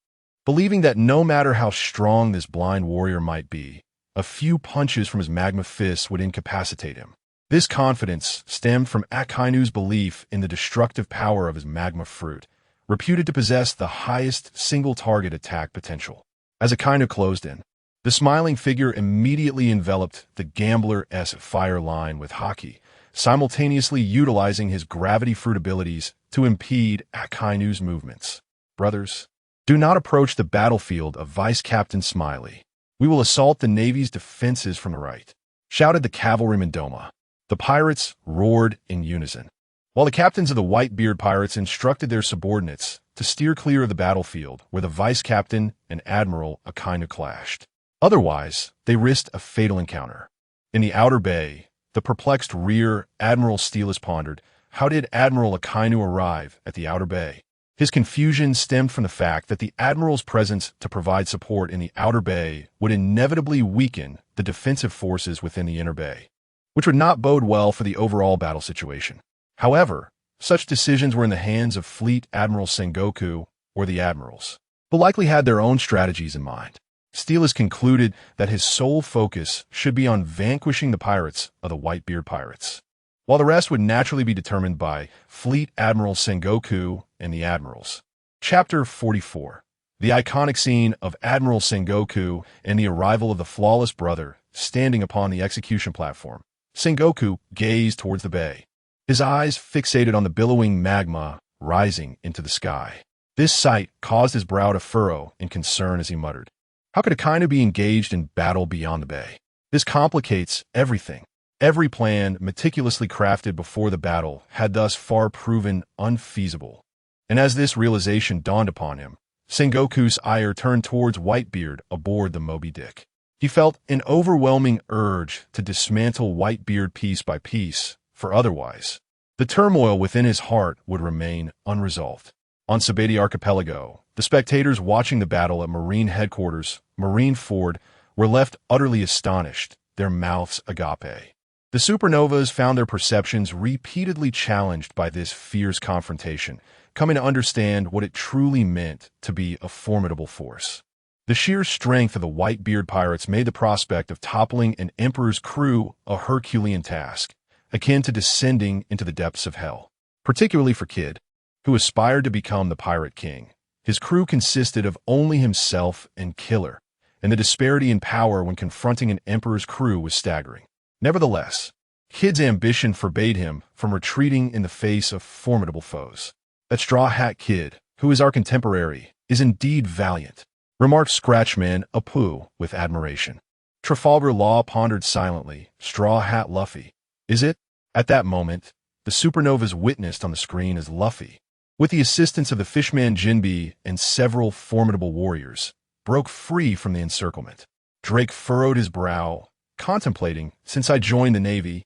Speaker 2: believing that no matter how strong this blind warrior might be, a few punches from his magma fists would incapacitate him. This confidence stemmed from Akainu's belief in the destructive power of his magma fruit, reputed to possess the highest single-target attack potential. As Akainu closed in, the smiling figure immediately enveloped the gambler-esque fire line with haki, simultaneously utilizing his gravity fruit abilities to impede Akainu's movements. Brothers, do not approach the battlefield of Vice Captain Smiley. We will assault the Navy's defenses from the right, shouted the cavalryman Doma. The pirates roared in unison, while the captains of the Whitebeard pirates instructed their subordinates to steer clear of the battlefield where the vice captain and Admiral Akainu clashed. Otherwise, they risked a fatal encounter. In the outer bay, the perplexed Rear Admiral Steelus pondered, how did Admiral Akainu arrive at the outer bay? His confusion stemmed from the fact that the Admiral's presence to provide support in the outer bay would inevitably weaken the defensive forces within the inner bay, which would not bode well for the overall battle situation. However, such decisions were in the hands of Fleet Admiral Sengoku or the Admirals, who likely had their own strategies in mind. Steelus concluded that his sole focus should be on vanquishing the pirates of the Whitebeard pirates, while the rest would naturally be determined by Fleet Admiral Sengoku and the Admirals. Chapter 44. The iconic scene of Admiral Sengoku and the arrival of the flawless brother standing upon the execution platform. Sengoku gazed towards the bay, his eyes fixated on the billowing magma rising into the sky. This sight caused his brow to furrow in concern as he muttered, how could Akainu be engaged in battle beyond the bay? This complicates everything. Every plan meticulously crafted before the battle had thus far proven unfeasible. And as this realization dawned upon him, Sengoku's ire turned towards Whitebeard aboard the Moby Dick. He felt an overwhelming urge to dismantle Whitebeard piece by piece, for otherwise, the turmoil within his heart would remain unresolved. On Sabeti Archipelago, the spectators watching the battle at Marine Headquarters, Marine Ford, were left utterly astonished, their mouths agape. The supernovas found their perceptions repeatedly challenged by this fierce confrontation, coming to understand what it truly meant to be a formidable force. The sheer strength of the Whitebeard pirates made the prospect of toppling an emperor's crew a Herculean task, akin to descending into the depths of hell. Particularly for Kid, who aspired to become the pirate king. His crew consisted of only himself and Killer, and the disparity in power when confronting an emperor's crew was staggering. Nevertheless, Kid's ambition forbade him from retreating in the face of formidable foes. That Straw Hat Kid, who is our contemporary, is indeed valiant, remarked Scratchman Apu with admiration. Trafalgar Law pondered silently, Straw Hat Luffy. Is it? At that moment, the supernovas witnessed on the screen as Luffy, with the assistance of the Fishman Jinbe and several formidable warriors, broke free from the encirclement. Drake furrowed his brow, contemplating, since I joined the Navy,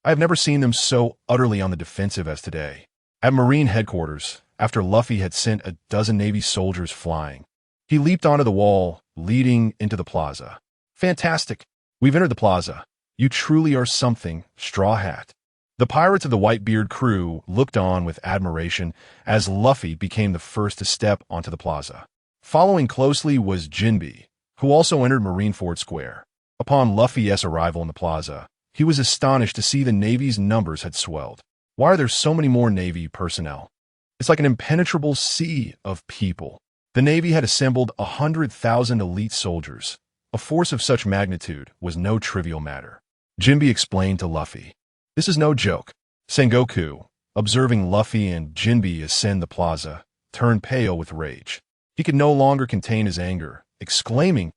Speaker 2: I have never seen them so utterly on the defensive as today. At Marine Headquarters, after Luffy had sent a dozen Navy soldiers flying, he leaped onto the wall, leading into the plaza. Fantastic! We've entered the plaza. You truly are something, Straw Hat. The pirates of the Whitebeard crew looked on with admiration as Luffy became the first to step onto the plaza. Following closely was Jinbe, who also entered Marineford Square. Upon Luffy's arrival in the plaza, he was astonished to see the Navy's numbers had swelled. Why are there so many more Navy personnel? It's like an impenetrable sea of people. The Navy had assembled 100,000 elite soldiers. A force of such magnitude was no trivial matter. Jinbe explained to Luffy. This is no joke. Sengoku, observing Luffy and Jinbe ascend the plaza, turned pale with rage. He could no longer contain his anger, exclaiming,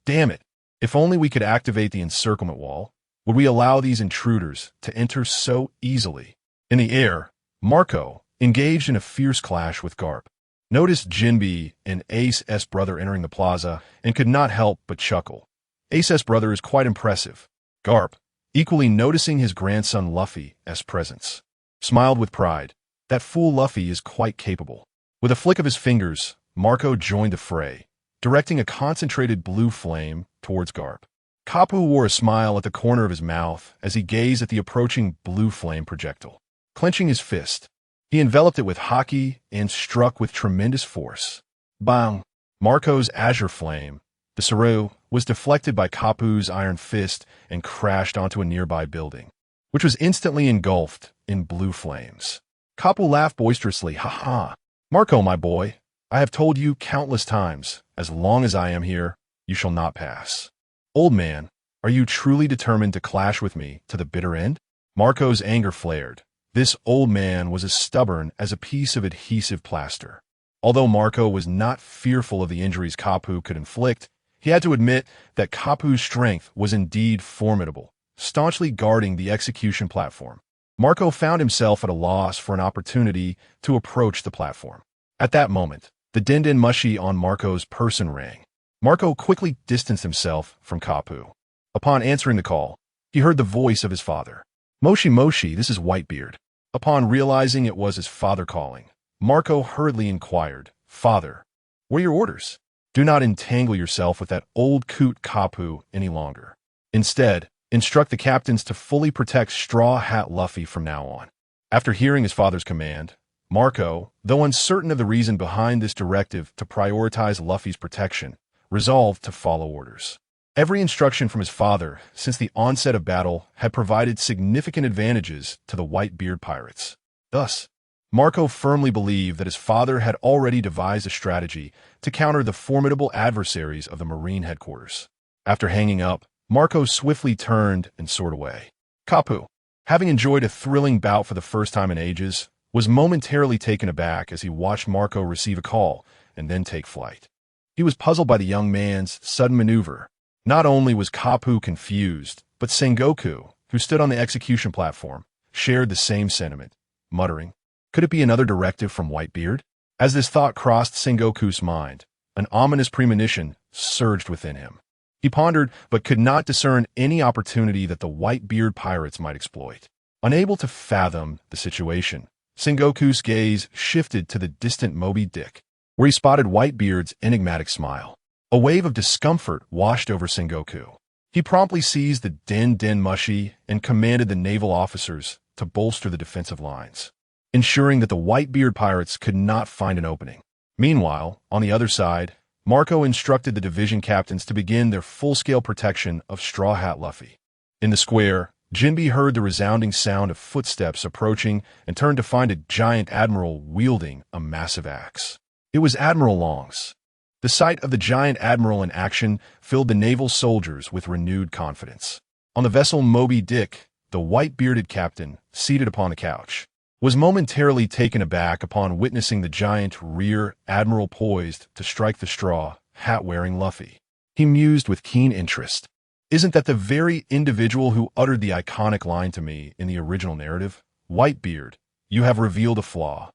Speaker 2: "Damn it! If only we could activate the encirclement wall, would we allow these intruders to enter so easily?" In the air, Marco, engaged in a fierce clash with Garp, noticed Jinbe and Ace's brother entering the plaza and could not help but chuckle. Ace's brother is quite impressive. Garp, equally noticing his grandson Luffy's presence, smiled with pride. That fool Luffy is quite capable. With a flick of his fingers, Marco joined the fray, directing a concentrated blue flame towards Garp. Kapu wore a smile at the corner of his mouth as he gazed at the approaching blue flame projectile. Clenching his fist, he enveloped it with haki and struck with tremendous force. Bang! Marco's azure flame, the Saru, was deflected by Kapu's iron fist and crashed onto a nearby building, which was instantly engulfed in blue flames. Kapu laughed boisterously. "Ha ha! Marco, my boy, I have told you countless times, as long as I am here, you shall not pass. Old man, are you truly determined to clash with me to the bitter end?" Marco's anger flared. This old man was as stubborn as a piece of adhesive plaster. Although Marco was not fearful of the injuries Kapu could inflict, he had to admit that Kapu's strength was indeed formidable, staunchly guarding the execution platform. Marco found himself at a loss for an opportunity to approach the platform. At that moment, the din-din mushi on Marco's person rang. Marco quickly distanced himself from Kapu. Upon answering the call, he heard the voice of his father. "Moshi Moshi, this is Whitebeard." Upon realizing it was his father calling, Marco hurriedly inquired, "Father, what are your orders? Do not entangle yourself with that old coot Kapu any longer. Instead, instruct the captains to fully protect Straw Hat Luffy from now on." After hearing his father's command, Marco, though uncertain of the reason behind this directive to prioritize Luffy's protection, resolved to follow orders. Every instruction from his father since the onset of battle had provided significant advantages to the Whitebeard pirates. Thus, Marco firmly believed that his father had already devised a strategy to counter the formidable adversaries of the Marine headquarters. After hanging up, Marco swiftly turned and soared away. Kapu, having enjoyed a thrilling bout for the first time in ages, was momentarily taken aback as he watched Marco receive a call and then take flight. He was puzzled by the young man's sudden maneuver. Not only was Kapu confused, but Sengoku, who stood on the execution platform, shared the same sentiment, muttering, "Could it be another directive from Whitebeard?" As this thought crossed Sengoku's mind, an ominous premonition surged within him. He pondered, but could not discern any opportunity that the Whitebeard pirates might exploit. Unable to fathom the situation, Sengoku's gaze shifted to the distant Moby Dick, where he spotted Whitebeard's enigmatic smile. A wave of discomfort washed over Sengoku. He promptly seized the din-din mushi and commanded the naval officers to bolster the defensive lines, ensuring that the Whitebeard pirates could not find an opening. Meanwhile, on the other side, Marco instructed the division captains to begin their full-scale protection of Straw Hat Luffy. In the square, Jinbe heard the resounding sound of footsteps approaching and turned to find a giant admiral wielding a massive axe. It was Admiral Long's. The sight of the giant admiral in action filled the naval soldiers with renewed confidence. On the vessel Moby Dick, the white-bearded captain, seated upon the couch, was momentarily taken aback upon witnessing the giant rear admiral poised to strike the straw, hat-wearing Luffy. He mused with keen interest. Isn't that the very individual who uttered the iconic line to me in the original narrative? "Whitebeard, you have revealed a flaw."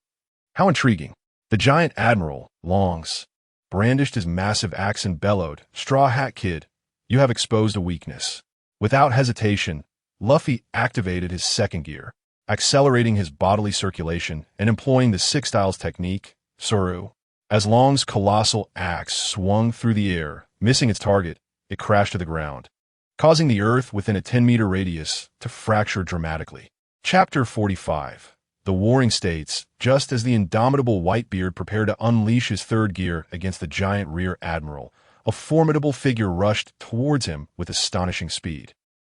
Speaker 2: How intriguing. The giant admiral, Longs, brandished his massive axe and bellowed, "Straw Hat Kid, you have exposed a weakness." Without hesitation, Luffy activated his second gear, accelerating his bodily circulation and employing the Six Styles technique, Soru. As Long's colossal axe swung through the air, missing its target, it crashed to the ground, causing the earth within a 10-meter radius to fracture dramatically. Chapter 45. The Warring States. Just as the indomitable Whitebeard prepared to unleash his third gear against the giant rear admiral, a formidable figure rushed towards him with astonishing speed.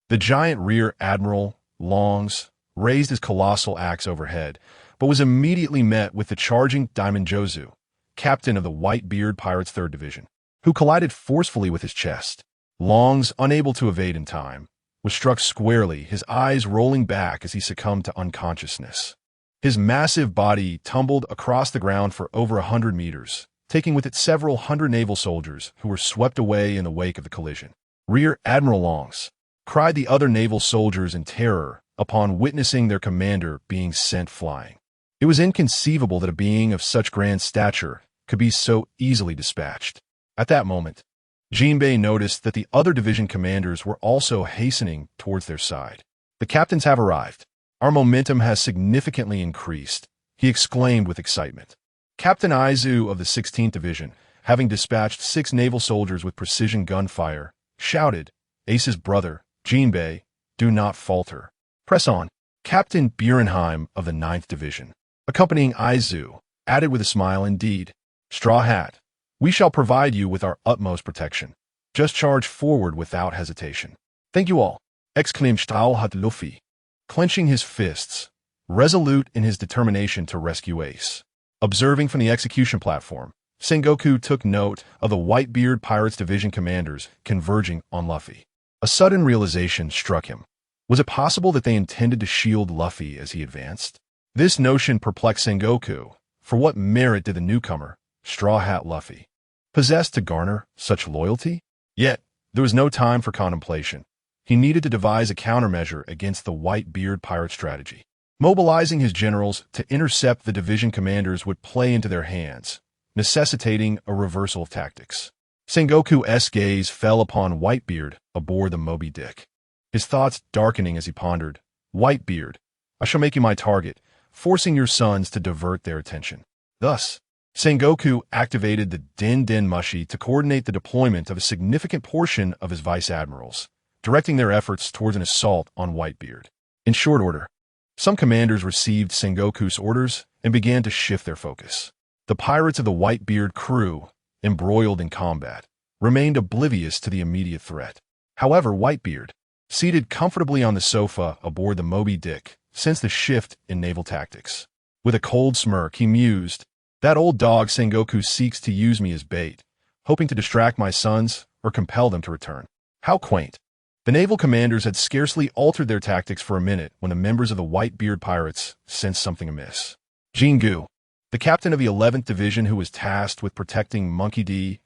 Speaker 2: The giant rear admiral, Longs, raised his colossal axe overhead, but was immediately met with the charging Diamond Jozu, captain of the Whitebeard Pirates' 3rd Division, who collided forcefully with his chest. Longs, unable to evade in time, was struck squarely, his eyes rolling back as he succumbed to unconsciousness. His massive body tumbled across the ground for over 100 meters, taking with it several hundred naval soldiers who were swept away in the wake of the collision. "Rear Admiral Longs!" cried the other naval soldiers in terror upon witnessing their commander being sent flying. It was inconceivable that a being of such grand stature could be so easily dispatched. At that moment, Jinbei noticed that the other division commanders were also hastening towards their side. "The captains have arrived. Our momentum has significantly increased," he exclaimed with excitement. Captain Aizu of the 16th Division, having dispatched 6 naval soldiers with precision gunfire, shouted, "Ace's brother, Jinbei, do not falter. Press on." Captain Burenheim of the 9th Division, accompanying Aizu, added with a smile, "Indeed, Straw Hat, we shall provide you with our utmost protection. Just charge forward without hesitation." "Thank you all," exclaimed Straw Luffy, clenching his fists, resolute in his determination to rescue Ace. Observing from the execution platform, Sengoku took note of the Whitebeard Pirates Division commanders converging on Luffy. A sudden realization struck him. Was it possible that they intended to shield Luffy as he advanced? This notion perplexed Sengoku. For what merit did the newcomer, Straw Hat Luffy, possess to garner such loyalty? Yet, there was no time for contemplation. He needed to devise a countermeasure against the Whitebeard pirate strategy. Mobilizing his generals to intercept the division commanders would play into their hands, necessitating a reversal of tactics. Sengoku's gaze fell upon Whitebeard aboard the Moby Dick, his thoughts darkening as he pondered. "Whitebeard, I shall make you my target, forcing your sons to divert their attention." Thus, Sengoku activated the Den Mushi to coordinate the deployment of a significant portion of his vice-admirals, directing their efforts towards an assault on Whitebeard. In short order, some commanders received Sengoku's orders and began to shift their focus. The pirates of the Whitebeard crew, embroiled in combat, remained oblivious to the immediate threat. However, Whitebeard, seated comfortably on the sofa aboard the Moby Dick, sensed the shift in naval tactics. With a cold smirk, he mused, "That old dog Sengoku seeks to use me as bait, hoping to distract my sons or compel them to return. How quaint." The naval commanders had scarcely altered their tactics for a minute when the members of the Whitebeard pirates sensed something amiss. Jingu, the captain of the 11th Division who was tasked with protecting Monkey D.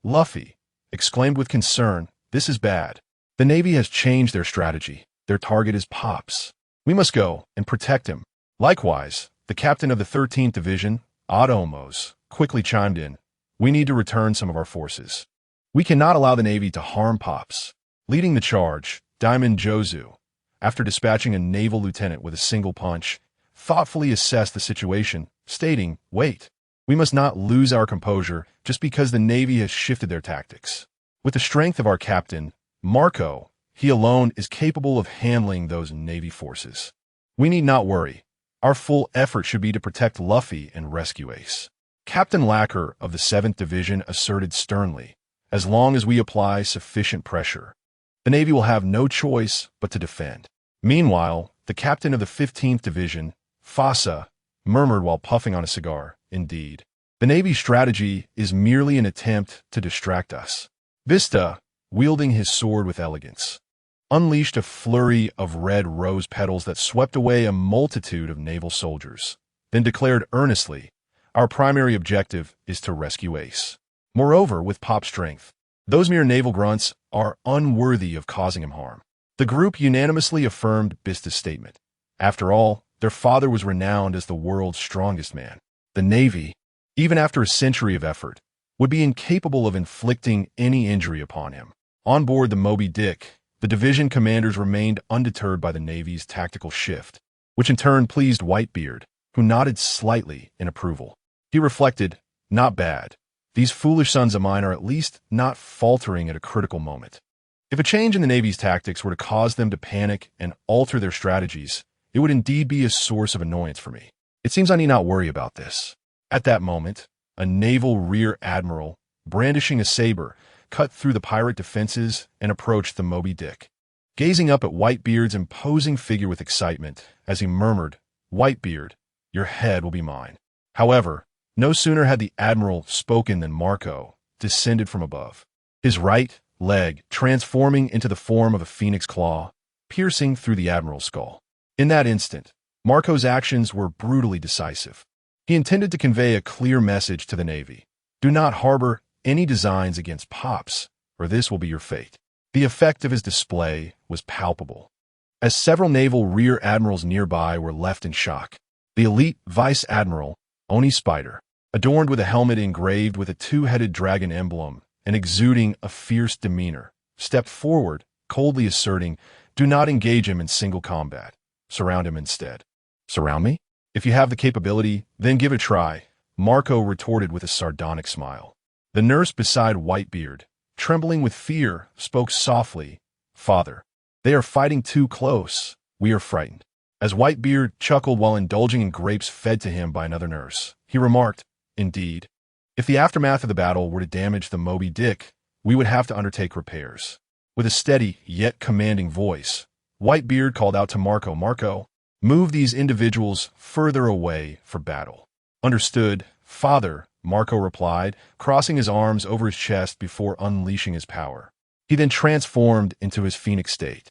Speaker 2: Luffy, exclaimed with concern, "This is bad. The Navy has changed their strategy. Their target is Pops. We must go and protect him." Likewise, the captain of the 13th Division, Atomos, quickly chimed in, "We need to return some of our forces. We cannot allow the Navy to harm Pops." Leading the charge, Diamond Jozu, after dispatching a naval lieutenant with a single punch, thoughtfully assessed the situation, stating, "Wait, we must not lose our composure just because the Navy has shifted their tactics. With the strength of our captain, Marco, he alone is capable of handling those Navy forces. We need not worry. Our full effort should be to protect Luffy and rescue Ace." Captain Lacker of the 7th Division asserted sternly, "As long as we apply sufficient pressure, the Navy will have no choice but to defend." Meanwhile, the captain of the 15th Division, Fasa, murmured while puffing on a cigar, "Indeed, the Navy's strategy is merely an attempt to distract us." Vista, wielding his sword with elegance, unleashed a flurry of red rose petals that swept away a multitude of naval soldiers, then declared earnestly, "Our primary objective is to rescue Ace. Moreover, with Pop's strength, those mere naval grunts are unworthy of causing him harm." The group unanimously affirmed Vista's statement. After all, their father was renowned as the world's strongest man. The Navy, even after a century of effort, would be incapable of inflicting any injury upon him. On board the Moby Dick, the division commanders remained undeterred by the Navy's tactical shift, which in turn pleased Whitebeard, who nodded slightly in approval. He reflected, "Not bad. These foolish sons of mine are at least not faltering at a critical moment." If a change in the Navy's tactics were to cause them to panic and alter their strategies, it would indeed be a source of annoyance for me. It seems I need not worry about this. At that moment, a naval rear admiral, brandishing a saber, cut through the pirate defenses and approached the Moby Dick. Gazing up at Whitebeard's imposing figure with excitement, as he murmured, "Whitebeard, your head will be mine." However, no sooner had the admiral spoken than Marco descended from above, his right leg transforming into the form of a phoenix claw, piercing through the admiral's skull. In that instant, Marco's actions were brutally decisive. He intended to convey a clear message to the Navy. Do not harbor any designs against Pops, or this will be your fate. The effect of his display was palpable, as several naval rear admirals nearby were left in shock. The elite vice admiral, Oni Spider, adorned with a helmet engraved with a two-headed dragon emblem and exuding a fierce demeanor, stepped forward, coldly asserting, "Do not engage him in single combat. Surround him instead." "Surround me? If you have the capability, then give it a try," Marco retorted with a sardonic smile. The nurse beside Whitebeard, trembling with fear, spoke softly, "Father, they are fighting too close. We are frightened." As Whitebeard chuckled while indulging in grapes fed to him by another nurse, he remarked, "Indeed, if the aftermath of the battle were to damage the Moby Dick, we would have to undertake repairs." With a steady yet commanding voice, Whitebeard called out to Marco, "Marco, move these individuals further away for battle." "Understood, Father," Marco replied, crossing his arms over his chest before unleashing his power. He then transformed into his phoenix state,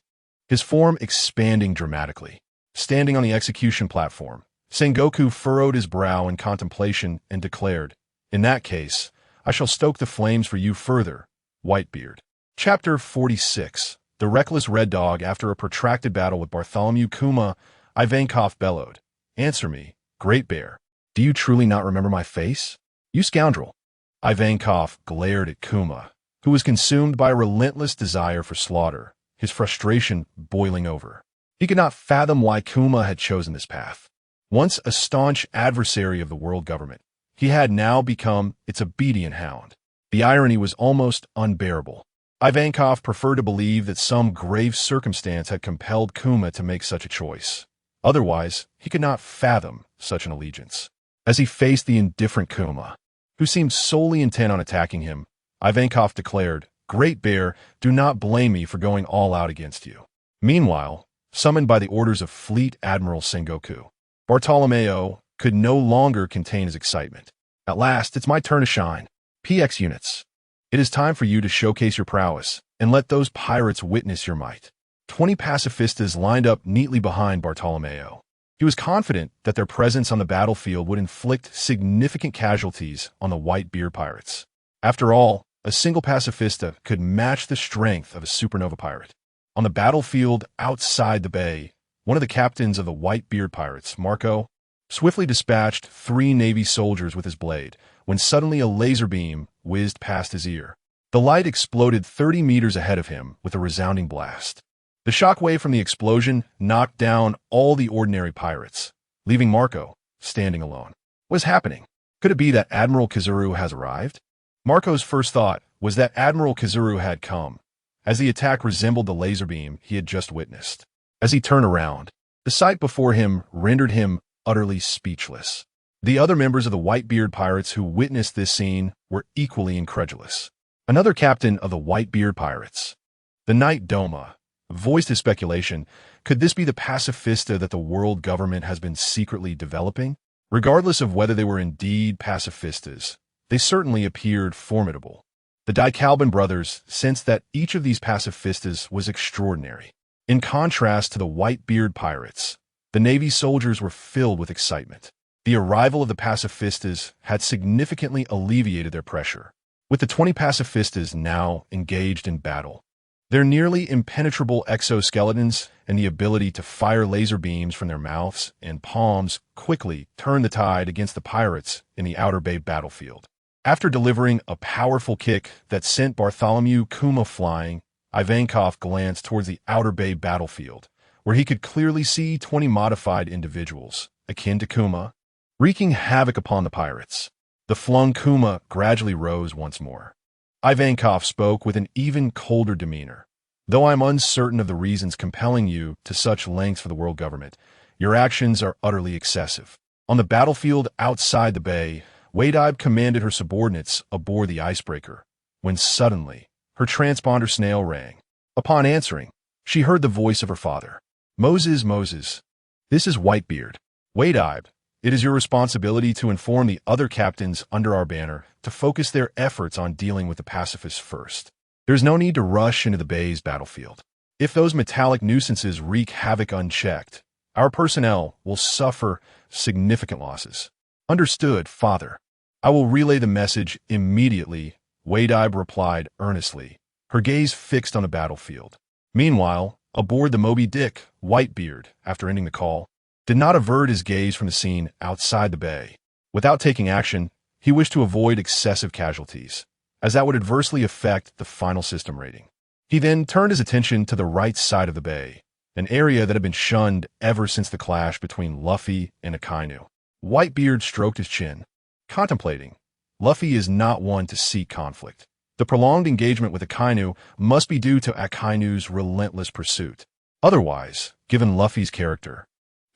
Speaker 2: his form expanding dramatically. Standing on the execution platform, Sengoku furrowed his brow in contemplation and declared, "In that case, I shall stoke the flames for you further, Whitebeard." Chapter 46. The Reckless Red Dog. After a protracted battle with Bartholomew Kuma, Ivankov bellowed, "Answer me, Great Bear. Do you truly not remember my face? You scoundrel." Ivankov glared at Kuma, who was consumed by a relentless desire for slaughter, his frustration boiling over. He could not fathom why Kuma had chosen this path. Once a staunch adversary of the world government, he had now become its obedient hound. The irony was almost unbearable. Ivankov preferred to believe that some grave circumstance had compelled Kuma to make such a choice. Otherwise, he could not fathom such an allegiance. As he faced the indifferent Kuma, who seemed solely intent on attacking him, Ivankov declared, "Great Bear, do not blame me for going all out against you." Meanwhile, summoned by the orders of Fleet Admiral Sengoku, Bartolomeo could no longer contain his excitement. "At last, it's my turn to shine. PX units, it is time for you to showcase your prowess and let those pirates witness your might." 20 pacifistas lined up neatly behind Bartolomeo. He was confident that their presence on the battlefield would inflict significant casualties on the Whitebeard pirates. After all, a single pacifista could match the strength of a supernova pirate. On the battlefield outside the bay, one of the captains of the Whitebeard pirates, Marco, swiftly dispatched 3 Navy soldiers with his blade, when suddenly a laser beam whizzed past his ear. The light exploded 30 meters ahead of him with a resounding blast. The shockwave from the explosion knocked down all the ordinary pirates, leaving Marco standing alone. What is happening? Could it be that Admiral Kazuru has arrived? Marco's first thought was that Admiral Kazuru had come, as the attack resembled the laser beam he had just witnessed. As he turned around, the sight before him rendered him utterly speechless. The other members of the Whitebeard pirates who witnessed this scene were equally incredulous. Another captain of the Whitebeard pirates, the Knight Doma, voiced his speculation, could this be the pacifista that the world government has been secretly developing? Regardless of whether they were indeed pacifistas, they certainly appeared formidable. The Dicalban brothers sensed that each of these pacifistas was extraordinary. In contrast to the Whitebeard pirates, the Navy soldiers were filled with excitement. The arrival of the pacifistas had significantly alleviated their pressure. With the 20 pacifistas now engaged in battle, their nearly impenetrable exoskeletons and the ability to fire laser beams from their mouths and palms quickly turned the tide against the pirates in the Outer Bay battlefield. After delivering a powerful kick that sent Bartholomew Kuma flying, Ivankov glanced towards the Outer Bay battlefield, where he could clearly see 20 modified individuals, akin to Kuma, wreaking havoc upon the pirates. The flung Kuma gradually rose once more. Ivankov spoke with an even colder demeanor. "Though I am uncertain of the reasons compelling you to such lengths for the world government, Your actions are utterly excessive. On the battlefield outside the bay, Whitebeard commanded her subordinates aboard the icebreaker, when suddenly, her transponder snail rang. Upon answering, she heard the voice of her father. Moses, Moses, this is Whitebeard. Whitebeard, it is your responsibility to inform the other captains under our banner to focus their efforts on dealing with the pacifists first. There's no need to rush into the bay's battlefield. If those metallic nuisances wreak havoc unchecked, our personnel will suffer significant losses. Understood, father. I will relay the message immediately, Whitebeard replied earnestly, her gaze fixed on the battlefield. Meanwhile, aboard the Moby Dick, Whitebeard, after ending the call, did not avert his gaze from the scene outside the bay. Without taking action, he wished to avoid excessive casualties, as that would adversely affect the final system rating. He then turned his attention to the right side of the bay, an area that had been shunned ever since the clash between Luffy and Akainu. Whitebeard stroked his chin, contemplating. Luffy is not one to seek conflict. The prolonged engagement with Akainu must be due to Akainu's relentless pursuit. Otherwise, given Luffy's character,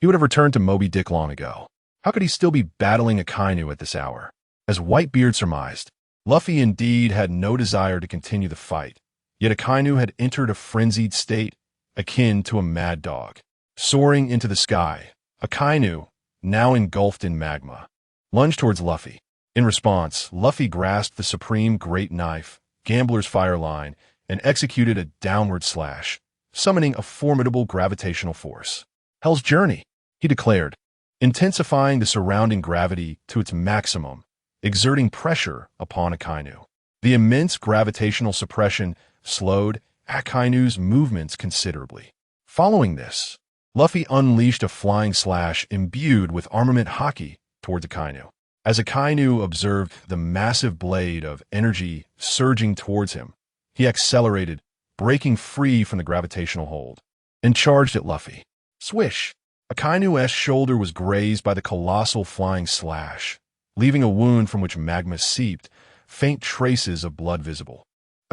Speaker 2: he would have returned to Moby Dick long ago. How could he still be battling Akainu at this hour? As Whitebeard surmised, Luffy indeed had no desire to continue the fight, yet Akainu had entered a frenzied state akin to a mad dog. Soaring into the sky, Akainu, now engulfed in magma, lunged towards Luffy. In response, Luffy grasped the supreme great knife, Gambler's Fire Line, and executed a downward slash, summoning a formidable gravitational force. Hell's Journey, he declared, intensifying the surrounding gravity to its maximum, exerting pressure upon Akainu. The immense gravitational suppression slowed Akainu's movements considerably. Following this, Luffy unleashed a flying slash imbued with armament haki towards Akainu. As Akainu observed the massive blade of energy surging towards him, he accelerated, breaking free from the gravitational hold, and charged at Luffy. Swish! Akainu's shoulder was grazed by the colossal flying slash, leaving a wound from which magma seeped, faint traces of blood visible.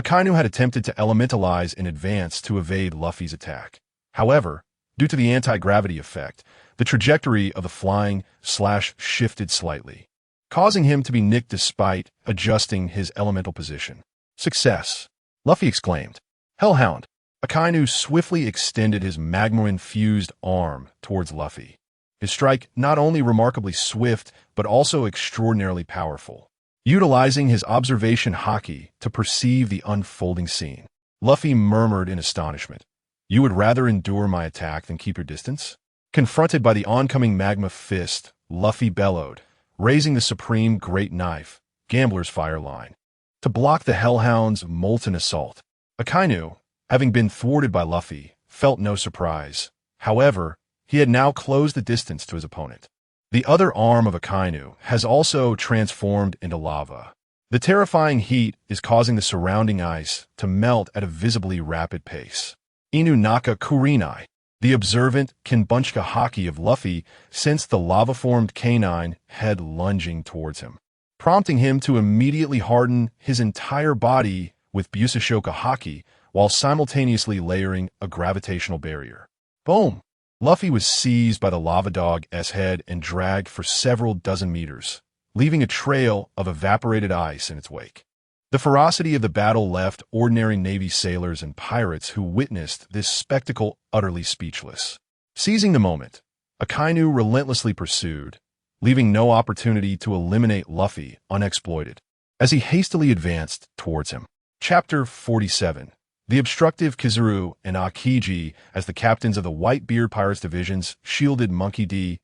Speaker 2: Akainu had attempted to elementalize in advance to evade Luffy's attack. However, due to the anti-gravity effect, the trajectory of the flying slash shifted slightly, causing him to be nicked despite adjusting his elemental position. Success! Luffy exclaimed. Hellhound! Akainu swiftly extended his magma-infused arm towards Luffy. His strike not only remarkably swift, but also extraordinarily powerful, utilizing his observation haki to perceive the unfolding scene. Luffy murmured in astonishment. You would rather endure my attack than keep your distance? Confronted by the oncoming magma fist, Luffy bellowed, raising the supreme great knife, Gambler's Fire Line, to block the Hellhound's molten assault. Akainu, having been thwarted by Luffy, felt no surprise. However, he had now closed the distance to his opponent. The other arm of Akainu has also transformed into lava. The terrifying heat is causing the surrounding ice to melt at a visibly rapid pace. Inu Naka Kurinai, the observant Kenbunchka haki of Luffy, sensed the lava-formed canine head lunging towards him, prompting him to immediately harden his entire body with Busashoka haki while simultaneously layering a gravitational barrier. Boom! Luffy was seized by the lava dog's head and dragged for several dozen meters, leaving a trail of evaporated ice in its wake. The ferocity of the battle left ordinary Navy sailors and pirates who witnessed this spectacle utterly speechless. Seizing the moment, Akainu relentlessly pursued, leaving no opportunity to eliminate Luffy unexploited, as he hastily advanced towards him. Chapter 47. The obstructive Kizaru and Akiji, as the captains of the Whitebeard Pirates divisions, shielded Monkey D.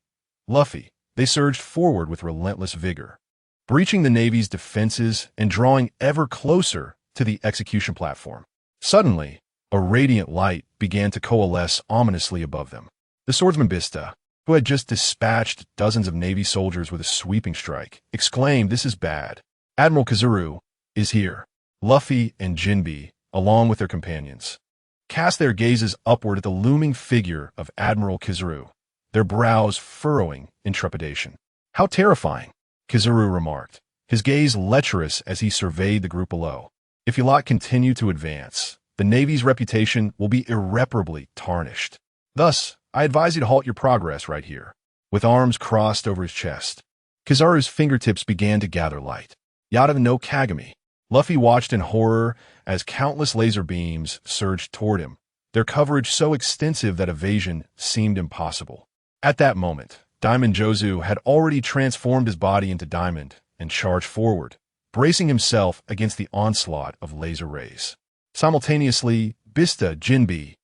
Speaker 2: Luffy. They surged forward with relentless vigor, breaching the Navy's defenses and drawing ever closer to the execution platform. Suddenly, a radiant light began to coalesce ominously above them. The swordsman Bista, who had just dispatched dozens of Navy soldiers with a sweeping strike, exclaimed, "This is bad. Admiral Kizaru is here." Luffy and Jinbe, along with their companions, cast their gazes upward at the looming figure of Admiral Kizaru, their brows furrowing in trepidation. "How terrifying," Kizaru remarked, his gaze lecherous as he surveyed the group below. "If you lot continue to advance, the Navy's reputation will be irreparably tarnished." Thus, I advise you to halt your progress right here. With arms crossed over his chest, Kizaru's fingertips began to gather light. Yada no Kagami. Luffy watched in horror as countless laser beams surged toward him, their coverage so extensive that evasion seemed impossible. At that moment, Diamond Jozu had already transformed his body into diamond and charged forward, bracing himself against the onslaught of laser rays. Simultaneously, Bista, Jinbe,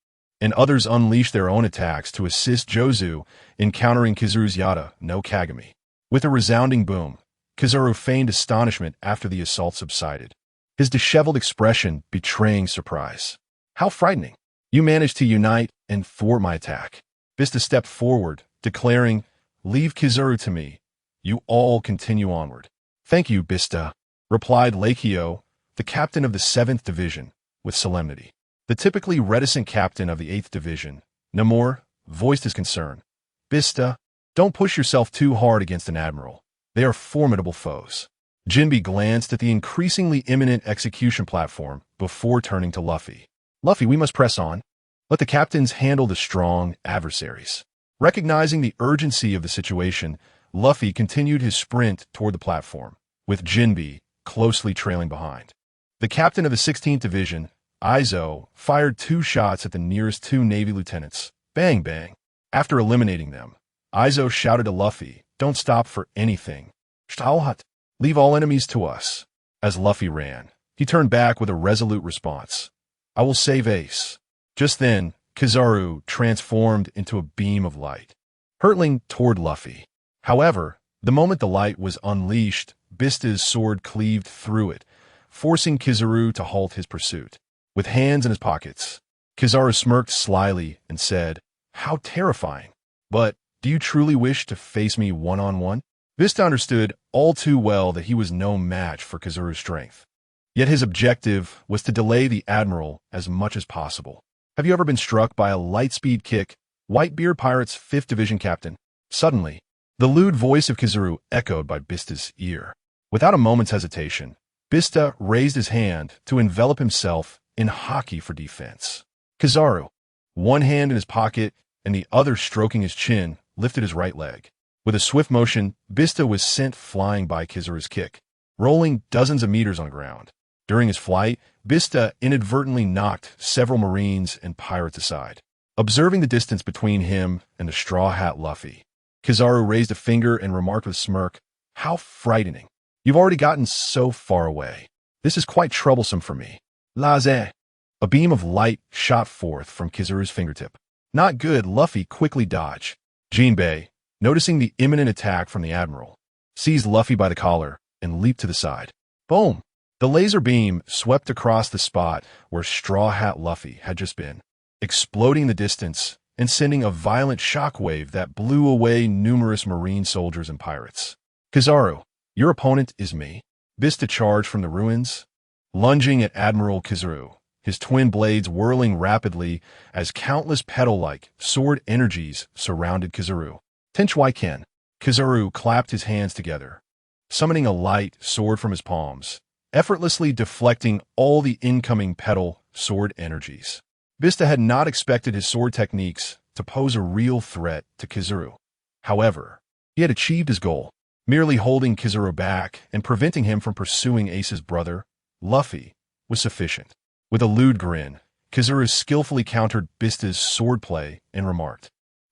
Speaker 2: and others unleashed their own attacks to assist Jozu in countering Kizaru's Yada no Kagami. With a resounding boom, Kizaru feigned astonishment after the assault subsided, his disheveled expression betraying surprise. How frightening! You managed to unite and thwart my attack. Bista stepped forward, declaring, "Leave Kizaru to me. You all continue onward." "Thank you, Bista," replied Lakio, the captain of the 7th Division, with solemnity. The typically reticent captain of the 8th Division, Namor, voiced his concern. "Bista, don't push yourself too hard against an admiral. They are formidable foes." Jinbe glanced at the increasingly imminent execution platform before turning to Luffy. "Luffy, we must press on. Let the captains handle the strong adversaries." Recognizing the urgency of the situation, Luffy continued his sprint toward the platform, with Jinbe closely trailing behind. The captain of the 16th Division, Izo, fired 2 shots at the nearest 2 Navy lieutenants. Bang, bang. After eliminating them, Izo shouted to Luffy, "Don't stop for anything. Stahlhat, leave all enemies to us." As Luffy ran, he turned back with a resolute response. "I will save Ace." Just then, Kizaru transformed into a beam of light, hurtling toward Luffy. However, the moment the light was unleashed, Bista's sword cleaved through it, forcing Kizaru to halt his pursuit. With hands in his pockets, Kizaru smirked slyly and said, "How terrifying. But do you truly wish to face me one-on-one?" Bista understood all too well that he was no match for Kizaru's strength. Yet his objective was to delay the Admiral as much as possible. "Have you ever been struck by a light-speed kick, Whitebeard Pirates 5th Division Captain?" Suddenly, the lewd voice of Kizaru echoed by Bista's ear. Without a moment's hesitation, Bista raised his hand to envelop himself in haki for defense. Kizaru, one hand in his pocket and the other stroking his chin, lifted his right leg. With a swift motion, Bista was sent flying by Kizaru's kick, rolling dozens of meters on the ground. During his flight, Bista inadvertently knocked several Marines and pirates aside. Observing the distance between him and the Straw Hat Luffy, Kizaru raised a finger and remarked with a smirk, "How frightening. You've already gotten so far away. This is quite troublesome for me." Laze. A beam of light shot forth from Kizaru's fingertip. "Not good." Luffy quickly dodged. Jinbe, noticing the imminent attack from the Admiral, seized Luffy by the collar and leaped to the side. Boom! The laser beam swept across the spot where Straw Hat Luffy had just been, exploding the distance and sending a violent shockwave that blew away numerous Marine soldiers and pirates. "Kizaru, your opponent is me." Bista charged from the ruins, lunging at Admiral Kizaru, his twin blades whirling rapidly as countless petal-like sword energies surrounded Kizaru. Tenchwai-ken. Kizaru clapped his hands together, summoning a light sword from his palms, effortlessly deflecting all the incoming petal sword energies. Bista had not expected his sword techniques to pose a real threat to Kizaru. However, he had achieved his goal, merely holding Kizaru back and preventing him from pursuing Ace's brother, Luffy, was sufficient. With a lewd grin, Kizaru skillfully countered Bista's swordplay and remarked,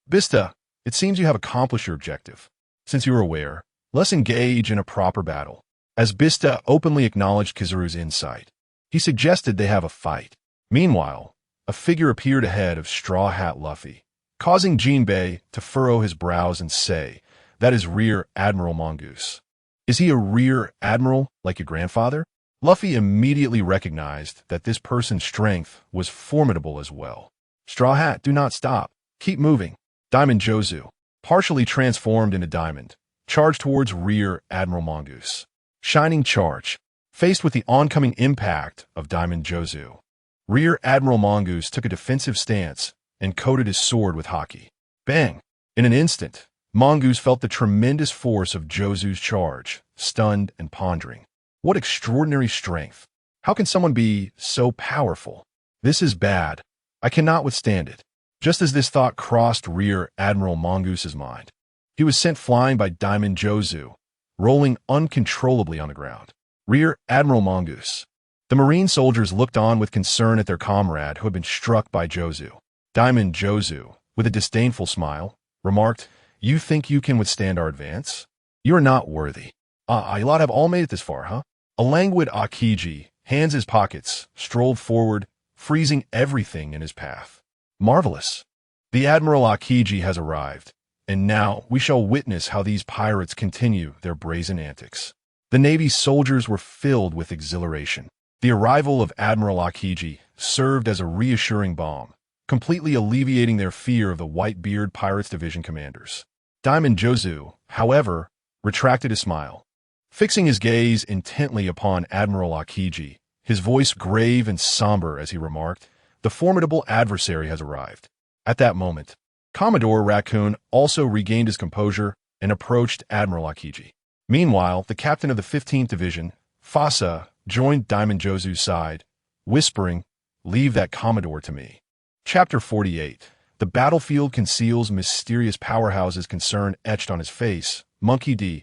Speaker 2: "Bista, it seems you have accomplished your objective. Since you are aware, let's engage in a proper battle." As Bista openly acknowledged Kizaru's insight, he suggested they have a fight. Meanwhile, a figure appeared ahead of Straw Hat Luffy, causing Jinbe to furrow his brows and say, "That is Rear Admiral Mongoose." "Is he a Rear Admiral like your grandfather?" Luffy immediately recognized that this person's strength was formidable as well. "Straw Hat, do not stop. Keep moving." Diamond Jozu, partially transformed into Diamond, charged towards Rear Admiral Mongoose. Shining Charge. Faced with the oncoming impact of Diamond Jozu, Rear Admiral Mongoose took a defensive stance and coated his sword with haki. Bang! In an instant, Mongoose felt the tremendous force of Jozu's charge, stunned and pondering. What extraordinary strength! How can someone be so powerful? This is bad. I cannot withstand it. Just as this thought crossed Rear Admiral Mongoose's mind, he was sent flying by Diamond Jozu, rolling uncontrollably on the ground. Rear Admiral Mongoose. The Marine soldiers looked on with concern at their comrade who had been struck by Jozu. Diamond Jozu, with a disdainful smile, remarked, "You think you can withstand our advance? You are not worthy. You lot have all made it this far, huh?" A languid Akiji, hands in his pockets, strolled forward, freezing everything in his path. Marvelous. The Admiral Akiji has arrived, and now we shall witness how these pirates continue their brazen antics. The Navy soldiers were filled with exhilaration. The arrival of Admiral Akiji served as a reassuring balm, completely alleviating their fear of the Whitebeard Pirates Division commanders. Diamond Jozu, however, retracted his smile. Fixing his gaze intently upon Admiral Akiji, his voice grave and somber as he remarked, "The formidable adversary has arrived." At that moment, Commodore Raccoon also regained his composure and approached Admiral Akiji. Meanwhile, the captain of the 15th Division, Fasa, joined Diamond Jozu's side, whispering, "Leave that Commodore to me." Chapter 48. The battlefield conceals mysterious powerhouses concern etched on his face. Monkey D.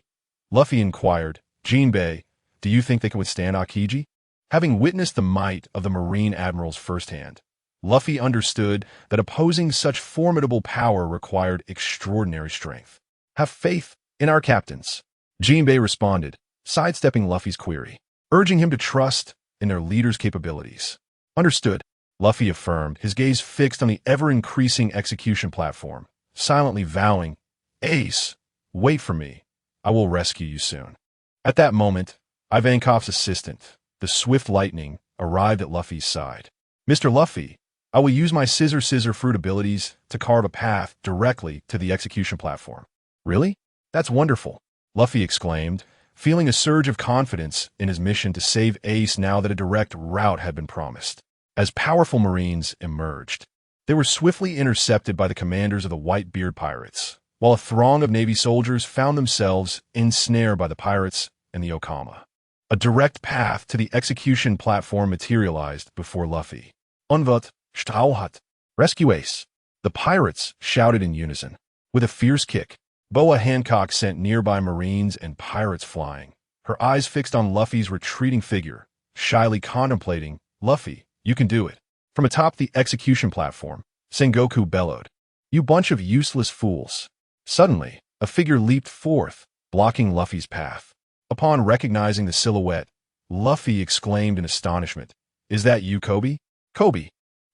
Speaker 2: Luffy inquired, "Jinbei, do you think they can withstand Akiji?" Having witnessed the might of the Marine admirals firsthand, Luffy understood that opposing such formidable power required extraordinary strength. "Have faith in our captains," Jinbei responded, sidestepping Luffy's query, urging him to trust in their leader's capabilities. "Understood," Luffy affirmed, his gaze fixed on the ever-increasing execution platform, silently vowing, "Ace, wait for me. I will rescue you soon." At that moment, Ivankov's assistant, the Swift Lightning, arrived at Luffy's side. "Mr. Luffy, I will use my scissor fruit abilities to carve a path directly to the execution platform." "Really? That's wonderful," Luffy exclaimed, feeling a surge of confidence in his mission to save Ace now that a direct route had been promised. As powerful Marines emerged, they were swiftly intercepted by the commanders of the Whitebeard pirates, while a throng of Navy soldiers found themselves ensnared by the pirates and the Okama. A direct path to the execution platform materialized before Luffy. "Unvat, Stauhat, rescue Ace!" The pirates shouted in unison. With a fierce kick, Boa Hancock sent nearby Marines and pirates flying, her eyes fixed on Luffy's retreating figure, shyly contemplating, "Luffy, you can do it." From atop the execution platform, Sengoku bellowed, "You bunch of useless fools." Suddenly, a figure leaped forth, blocking Luffy's path. Upon recognizing the silhouette, Luffy exclaimed in astonishment, "Is that you, Kobe?" "Kobe,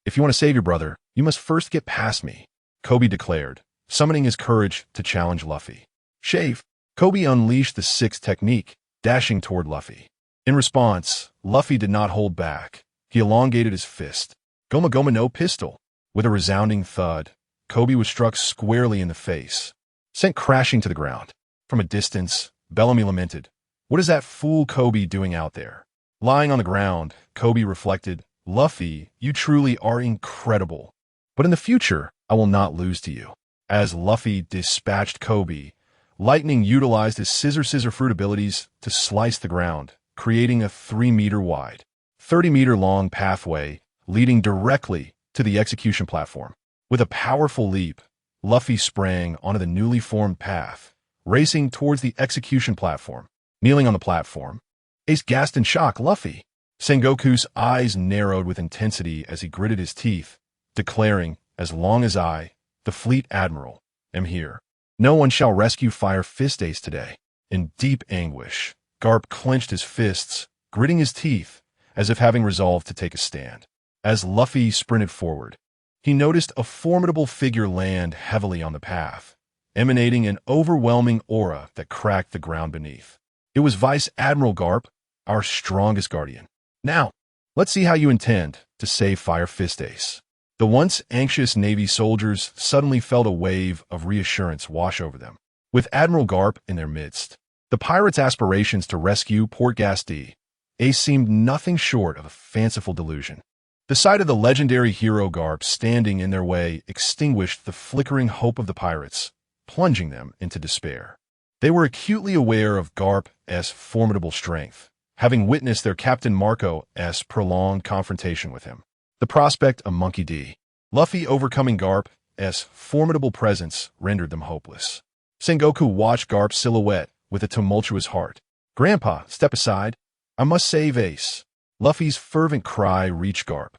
Speaker 2: if you want to save your brother, you must first get past me," Kobe declared, summoning his courage to challenge Luffy. "Shave." Kobe unleashed the sixth technique, dashing toward Luffy. In response, Luffy did not hold back. He elongated his fist. Goma Goma no pistol. With a resounding thud, Kobe was struck squarely in the face, sent crashing to the ground. From a distance, Bellamy lamented, "What is that fool Kobe doing out there?" Lying on the ground, Kobe reflected, "Luffy, you truly are incredible. But in the future, I will not lose to you." As Luffy dispatched Kobe, Lightning utilized his scissor fruit abilities to slice the ground, creating a 3-meter wide, 30-meter long pathway leading directly to the execution platform. With a powerful leap, Luffy sprang onto the newly formed path, racing towards the execution platform. Kneeling on the platform, Ace gasped in shock. "Luffy!" Sengoku's eyes narrowed with intensity as he gritted his teeth, declaring, "As long as I, the Fleet Admiral, am here, no one shall rescue Fire Fist Ace today." In deep anguish, Garp clenched his fists, gritting his teeth, as if having resolved to take a stand. As Luffy sprinted forward, he noticed a formidable figure land heavily on the path, emanating an overwhelming aura that cracked the ground beneath. It was Vice Admiral Garp, our strongest guardian. "Now, let's see how you intend to save Fire Fist Ace." The once anxious Navy soldiers suddenly felt a wave of reassurance wash over them. With Admiral Garp in their midst, the pirates' aspirations to rescue Port Gasti Ace seemed nothing short of a fanciful delusion. The sight of the legendary hero Garp standing in their way extinguished the flickering hope of the pirates, plunging them into despair. They were acutely aware of Garp's formidable strength, having witnessed their captain Marco's prolonged confrontation with him. The prospect of Monkey D. Luffy overcoming Garp's formidable presence rendered them hopeless. Sengoku watched Garp's silhouette with a tumultuous heart. "Grandpa, step aside. I must save Ace." Luffy's fervent cry reached Garp,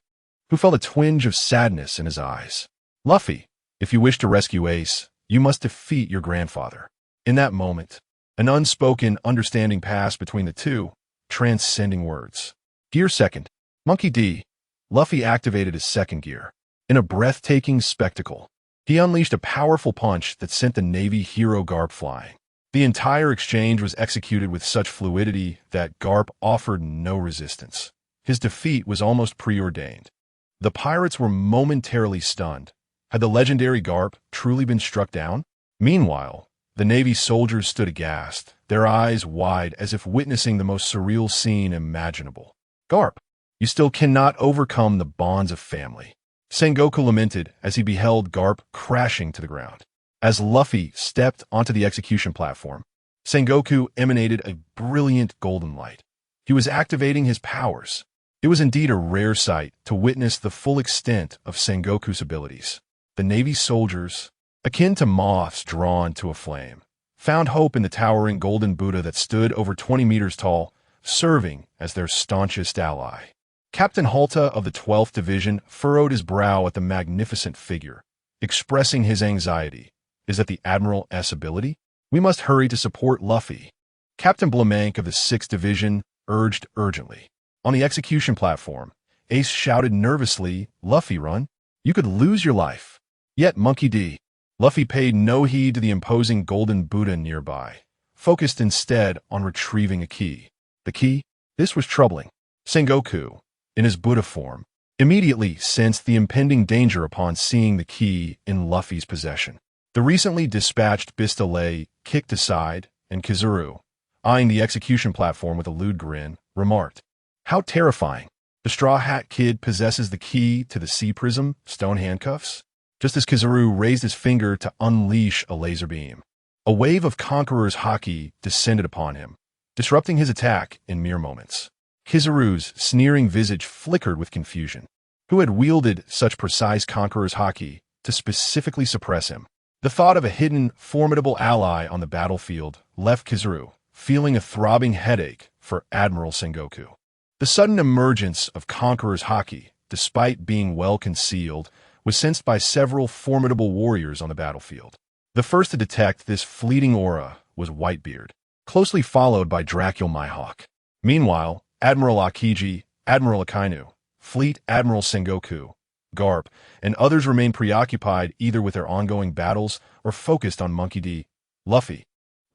Speaker 2: who felt a twinge of sadness in his eyes. "Luffy, if you wish to rescue Ace, you must defeat your grandfather." In that moment, an unspoken understanding passed between the two, transcending words. Gear second. Monkey D. Luffy activated his second gear. In a breathtaking spectacle, he unleashed a powerful punch that sent the Navy hero Garp flying. The entire exchange was executed with such fluidity that Garp offered no resistance. His defeat was almost preordained. The pirates were momentarily stunned. Had the legendary Garp truly been struck down? Meanwhile, the Navy soldiers stood aghast, their eyes wide as if witnessing the most surreal scene imaginable. "Garp, you still cannot overcome the bonds of family," Sengoku lamented as he beheld Garp crashing to the ground. As Luffy stepped onto the execution platform, Sengoku emanated a brilliant golden light. He was activating his powers. It was indeed a rare sight to witness the full extent of Sengoku's abilities. The Navy soldiers, akin to moths drawn to a flame, found hope in the towering golden Buddha that stood over 20 meters tall, serving as their staunchest ally. Captain Halta of the 12th Division furrowed his brow at the magnificent figure, expressing his anxiety. "Is that the Admiral's ability? We must hurry to support Luffy." Captain Blamank of the 6th Division urged urgently. On the execution platform, Ace shouted nervously, "Luffy, run! You could lose your life." Yet Monkey D. Luffy paid no heed to the imposing golden Buddha nearby, focused instead on retrieving a key. The key? This was troubling. Sengoku, in his Buddha form, immediately sensed the impending danger upon seeing the key in Luffy's possession. The recently dispatched Bistolay kicked aside, and Kizaru, eyeing the execution platform with a lewd grin, remarked, "How terrifying. The Straw Hat Kid possesses the key to the Sea Prism, stone handcuffs." Just as Kizaru raised his finger to unleash a laser beam, a wave of Conqueror's haki descended upon him, disrupting his attack in mere moments. Kizaru's sneering visage flickered with confusion. Who had wielded such precise Conqueror's haki to specifically suppress him? The thought of a hidden, formidable ally on the battlefield left Kizaru feeling a throbbing headache for Admiral Sengoku. The sudden emergence of Conqueror's haki, despite being well concealed, was sensed by several formidable warriors on the battlefield. The first to detect this fleeting aura was Whitebeard, closely followed by Dracul Mihawk. Meanwhile, Admiral Akiji, Admiral Akainu, Fleet Admiral Sengoku, Garp, and others remained preoccupied either with their ongoing battles or focused on Monkey D. Luffy.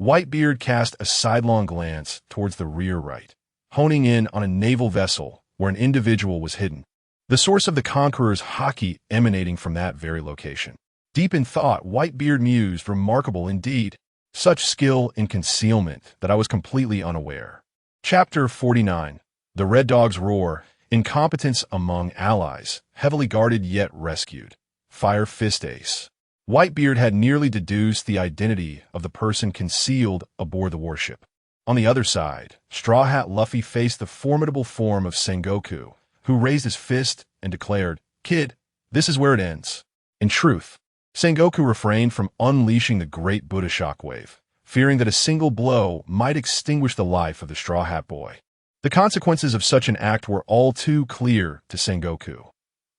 Speaker 2: Whitebeard cast a sidelong glance towards the rear right, honing in on a naval vessel where an individual was hidden, the source of the Conqueror's haki emanating from that very location. Deep in thought, Whitebeard mused, "Remarkable indeed. Such skill in concealment that I was completely unaware." Chapter 49. The Red Dog's Roar. Incompetence among allies, heavily guarded yet rescued. Fire Fist Ace. Whitebeard had nearly deduced the identity of the person concealed aboard the warship. On the other side, Straw Hat Luffy faced the formidable form of Sengoku, who raised his fist and declared, "Kid, this is where it ends." In truth, Sengoku refrained from unleashing the great Buddha shockwave, fearing that a single blow might extinguish the life of the Straw Hat Boy. The consequences of such an act were all too clear to Sengoku.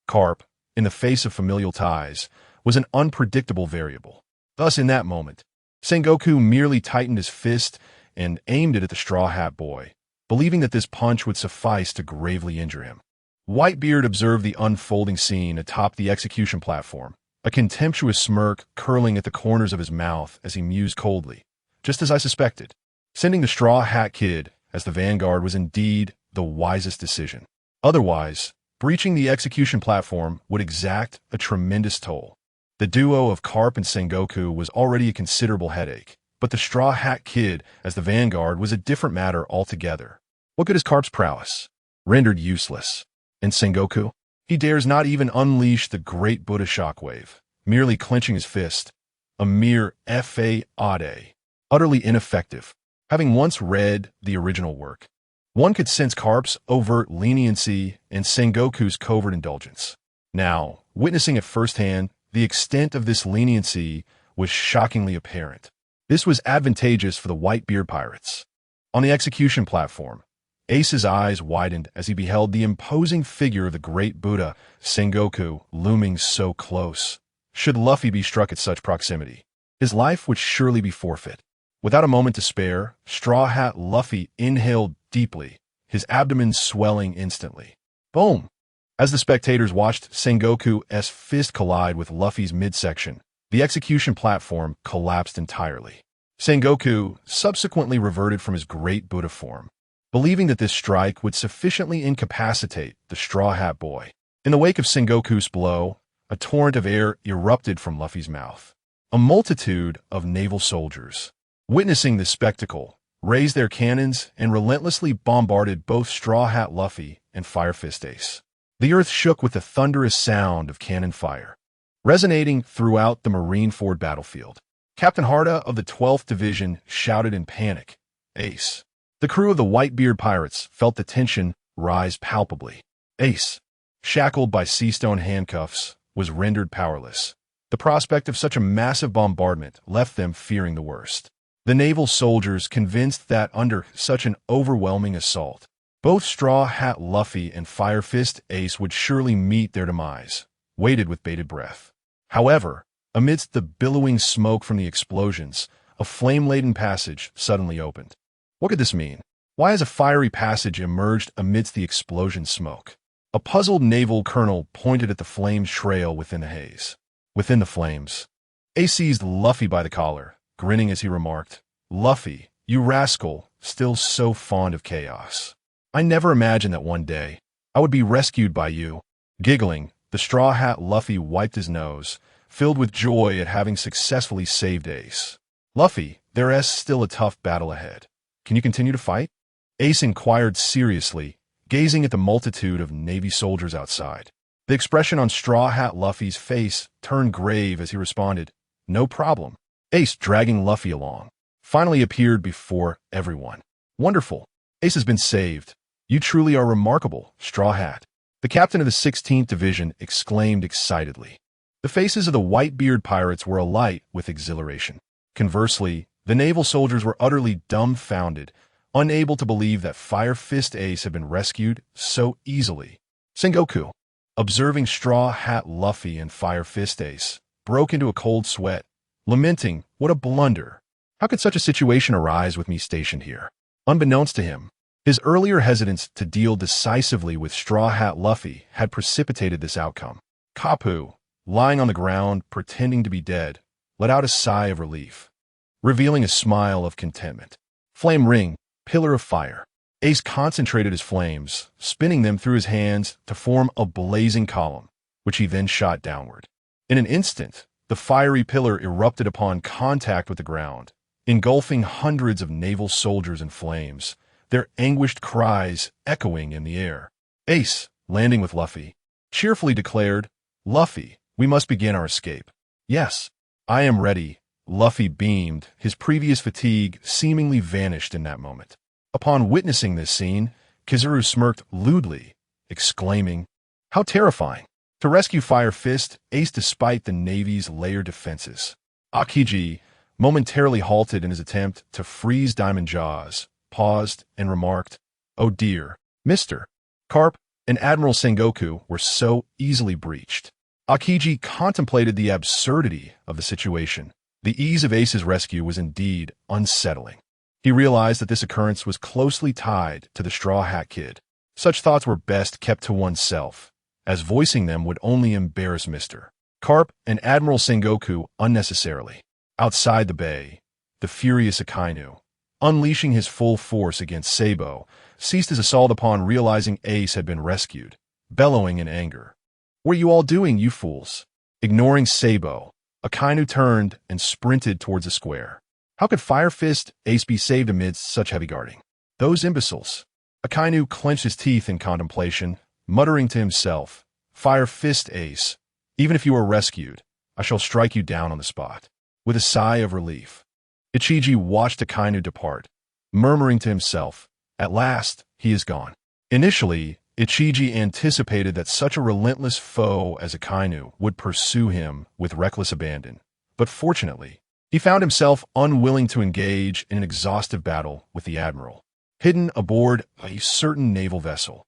Speaker 2: Garp, in the face of familial ties, was an unpredictable variable. Thus, in that moment, Sengoku merely tightened his fist and aimed it at the Straw Hat Boy, believing that this punch would suffice to gravely injure him. Whitebeard observed the unfolding scene atop the execution platform, a contemptuous smirk curling at the corners of his mouth as he mused coldly, "Just as I suspected. Sending the Straw Hat Kid as the vanguard was indeed the wisest decision. Otherwise, breaching the execution platform would exact a tremendous toll. The duo of Garp and Sengoku was already a considerable headache, but the Straw Hat Kid as the vanguard was a different matter altogether. What good is Garp's prowess? Rendered useless. And Sengoku? He dares not even unleash the great Buddha shockwave, merely clenching his fist. A mere fade, utterly ineffective. Having once read the original work, one could sense Garp's overt leniency and Sengoku's covert indulgence. Now, witnessing it firsthand, the extent of this leniency was shockingly apparent. This was advantageous for the Whitebeard pirates. On the execution platform, Ace's eyes widened as he beheld the imposing figure of the great Buddha, Sengoku, looming so close. Should Luffy be struck at such proximity, his life would surely be forfeit. Without a moment to spare, Straw Hat Luffy inhaled deeply, his abdomen swelling instantly. Boom! As the spectators watched Sengoku's fist collide with Luffy's midsection, the execution platform collapsed entirely. Sengoku subsequently reverted from his great Buddha form, believing that this strike would sufficiently incapacitate the Straw Hat Boy. In the wake of Sengoku's blow, a torrent of air erupted from Luffy's mouth. A multitude of naval soldiers, witnessing this spectacle, raised their cannons and relentlessly bombarded both Straw Hat Luffy and Fire Fist Ace. The earth shook with the thunderous sound of cannon fire, resonating throughout the Marineford battlefield. Captain Harda of the 12th Division shouted in panic, "Ace!" The crew of the Whitebeard pirates felt the tension rise palpably. Ace, shackled by seastone handcuffs, was rendered powerless. The prospect of such a massive bombardment left them fearing the worst. The naval soldiers, convinced that under such an overwhelming assault, both Straw Hat Luffy and Fire Fist Ace would surely meet their demise, waited with bated breath. However, amidst the billowing smoke from the explosions, a flame-laden passage suddenly opened. What could this mean? Why has a fiery passage emerged amidst the explosion smoke? A puzzled naval colonel pointed at the flame trail within the haze. Within the flames, Ace seized Luffy by the collar, grinning as he remarked, "Luffy, you rascal, still so fond of chaos. I never imagined that one day I would be rescued by you." Giggling, the Straw Hat Luffy wiped his nose, filled with joy at having successfully saved Ace. "Luffy, there's still a tough battle ahead. Can you continue to fight?" Ace inquired seriously, gazing at the multitude of Navy soldiers outside. The expression on Straw Hat Luffy's face turned grave as he responded, "No problem." Ace, dragging Luffy along, finally appeared before everyone. "Wonderful. Ace has been saved. You truly are remarkable, Straw Hat." The captain of the 16th Division exclaimed excitedly. The faces of the Whitebeard pirates were alight with exhilaration. Conversely, the naval soldiers were utterly dumbfounded, unable to believe that Fire Fist Ace had been rescued so easily. Sengoku, observing Straw Hat Luffy and Fire Fist Ace, broke into a cold sweat, lamenting, "What a blunder! How could such a situation arise with me stationed here?" Unbeknownst to him, his earlier hesitance to deal decisively with Straw Hat Luffy had precipitated this outcome. Kapu, lying on the ground, pretending to be dead, let out a sigh of relief, revealing a smile of contentment. Flame Ring, pillar of fire. Ace concentrated his flames, spinning them through his hands to form a blazing column, which he then shot downward. In an instant, the fiery pillar erupted upon contact with the ground, engulfing hundreds of naval soldiers in flames, their anguished cries echoing in the air. Ace, landing with Luffy, cheerfully declared, "Luffy, we must begin our escape." "Yes, I am ready." Luffy beamed, his previous fatigue seemingly vanished in that moment. Upon witnessing this scene, Kizaru smirked lewdly, exclaiming, "How terrifying!" To rescue Fire Fist Ace despite the Navy's layered defenses. Akiji, momentarily halted in his attempt to freeze Diamond Jaws, paused and remarked, "Oh dear, Mr. Carp and Admiral Sengoku were so easily breached." Akiji contemplated the absurdity of the situation. The ease of Ace's rescue was indeed unsettling. He realized that this occurrence was closely tied to the Straw Hat Kid. Such thoughts were best kept to oneself, as voicing them would only embarrass Mr. Carp and Admiral Sengoku unnecessarily. Outside the bay, the furious Akainu, unleashing his full force against Sabo, ceased his assault upon realizing Ace had been rescued, bellowing in anger, "What are you all doing, you fools?" Ignoring Sabo, Akainu turned and sprinted towards the square. How could Fire Fist Ace be saved amidst such heavy guarding? Those imbeciles. Akainu clenched his teeth in contemplation, muttering to himself, "Fire Fist Ace, even if you are rescued, I shall strike you down on the spot." With a sigh of relief, Ichiji watched Akainu depart, murmuring to himself, "At last, he is gone." Initially, Ichiji anticipated that such a relentless foe as Akainu would pursue him with reckless abandon, but fortunately, he found himself unwilling to engage in an exhaustive battle with the admiral, hidden aboard a certain naval vessel.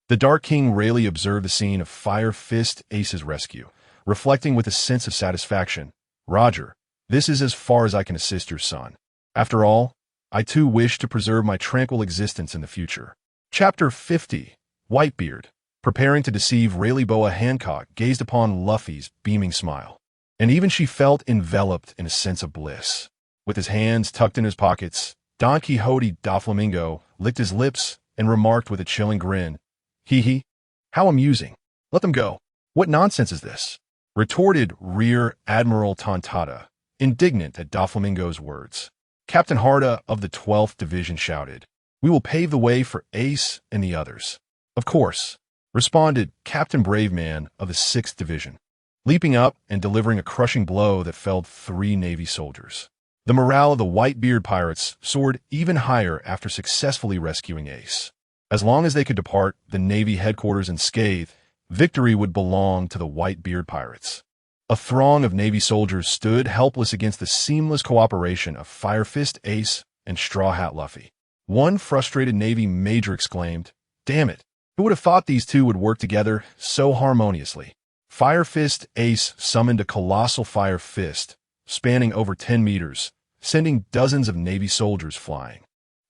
Speaker 2: The Dark King Rayleigh observed the scene of Fire Fist Ace's rescue, reflecting with a sense of satisfaction, "Roger, this is as far as I can assist your son. After all, I too wish to preserve my tranquil existence in the future." Chapter 50. Whitebeard, preparing to deceive Rayleigh. Boa Hancock gazed upon Luffy's beaming smile, and even she felt enveloped in a sense of bliss. With his hands tucked in his pockets, Don Quixote da Flamingo licked his lips and remarked with a chilling grin, "Hee hee, how amusing. Let them go. What nonsense is this?" retorted Rear Admiral Tontada, indignant at Doflamingo's words. Captain Harda of the 12th Division shouted, "We will pave the way for Ace and the others." "Of course," responded Captain Braveman of the 6th Division, leaping up and delivering a crushing blow that felled 3 Navy soldiers. The morale of the Whitebeard pirates soared even higher after successfully rescuing Ace. As long as they could depart the Navy headquarters unscathed, victory would belong to the Whitebeard pirates. A throng of Navy soldiers stood helpless against the seamless cooperation of Fire Fist Ace and Straw Hat Luffy. One frustrated Navy major exclaimed, "Damn it, who would have thought these two would work together so harmoniously?" Fire Fist Ace summoned a colossal fire fist, spanning over 10 meters, sending dozens of Navy soldiers flying.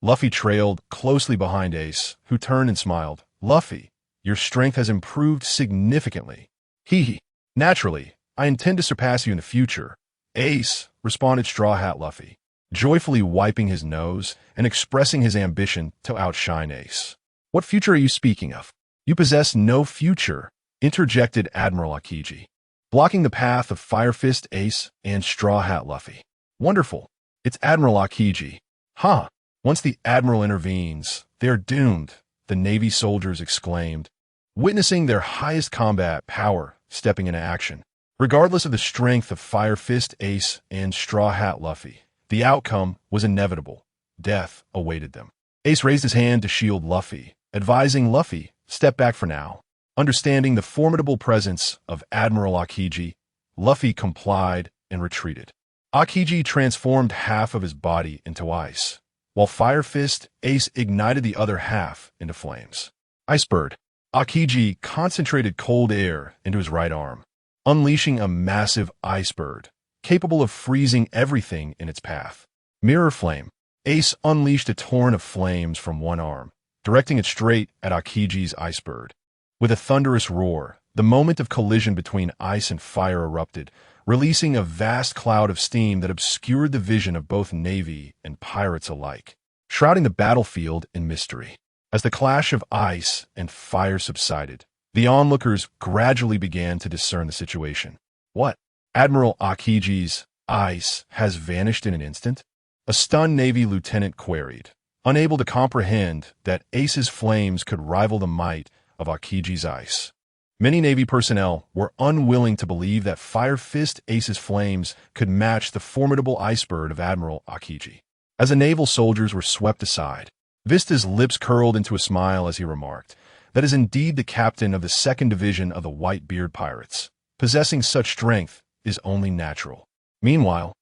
Speaker 2: Luffy trailed closely behind Ace, who turned and smiled. "Luffy, your strength has improved significantly." "Hee hee. Naturally, I intend to surpass you in the future." "Ace," responded Straw Hat Luffy, joyfully wiping his nose and expressing his ambition to outshine Ace. "What future are you speaking of?" "You possess no future," interjected Admiral Akiji, blocking the path of Fire Fist Ace and Straw Hat Luffy. "Wonderful. It's Admiral Akiji." "Huh. Once the Admiral intervenes, they're doomed," the Navy soldiers exclaimed, witnessing their highest combat power stepping into action. Regardless of the strength of Fire Fist Ace and Straw Hat Luffy, the outcome was inevitable. Death awaited them. Ace raised his hand to shield Luffy, advising Luffy, "Step back for now." Understanding the formidable presence of Admiral Akiji, Luffy complied and retreated. Akiji transformed half of his body into ice, while Fire Fist Ace ignited the other half into flames. Icebird. Akiji concentrated cold air into his right arm, unleashing a massive icebird, capable of freezing everything in its path. Mirror Flame. Ace unleashed a torrent of flames from one arm, directing it straight at Akiji's icebird. With a thunderous roar, the moment of collision between ice and fire erupted, releasing a vast cloud of steam that obscured the vision of both Navy and pirates alike, shrouding the battlefield in mystery. As the clash of ice and fire subsided, the onlookers gradually began to discern the situation. "What? Admiral Akiji's ice has vanished in an instant?" a stunned Navy lieutenant queried, unable to comprehend that Ace's flames could rival the might of Akiji's ice. Many Navy personnel were unwilling to believe that Fire Fist Ace's flames could match the formidable icebird of Admiral Akiji. As the naval soldiers were swept aside, Vista's lips curled into a smile as he remarked, "That is indeed the captain of the 2nd Division of the Whitebeard Pirates. Possessing such strength is only natural." Meanwhile,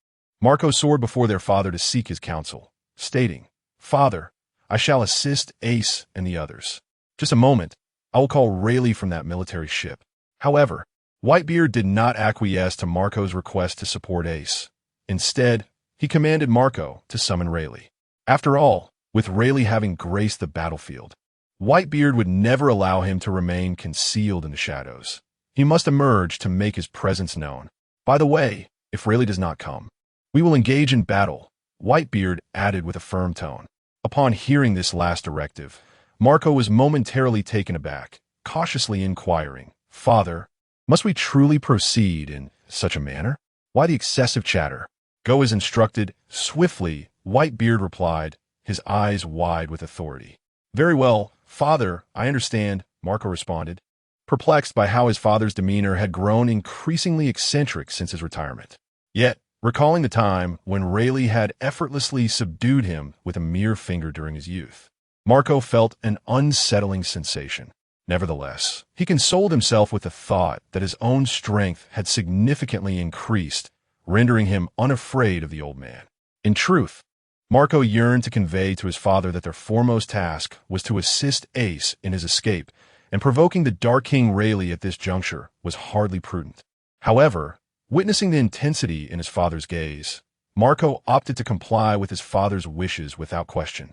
Speaker 2: Marco soared before their father to seek his counsel, stating, "Father, I shall assist Ace and the others. Just a moment, I will call Rayleigh from that military ship." However, Whitebeard did not acquiesce to Marco's request to support Ace. Instead, he commanded Marco to summon Rayleigh. After all, with Rayleigh having graced the battlefield, Whitebeard would never allow him to remain concealed in the shadows. He must emerge to make his presence known. "By the way, if Rayleigh does not come, we will engage in battle," Whitebeard added with a firm tone. Upon hearing this last directive, Marco was momentarily taken aback, cautiously inquiring, "Father, must we truly proceed in such a manner? Why the excessive chatter?" "Go as instructed, swiftly," Whitebeard replied, his eyes wide with authority. "Very well, Father, I understand," Marco responded, perplexed by how his father's demeanor had grown increasingly eccentric since his retirement. Yet, recalling the time when Rayleigh had effortlessly subdued him with a mere finger during his youth, Marco felt an unsettling sensation. Nevertheless, he consoled himself with the thought that his own strength had significantly increased, rendering him unafraid of the old man. In truth, Marco yearned to convey to his father that their foremost task was to assist Ace in his escape, and provoking the Dark King Rayleigh at this juncture was hardly prudent. However, witnessing the intensity in his father's gaze, Marco opted to comply with his father's wishes without question.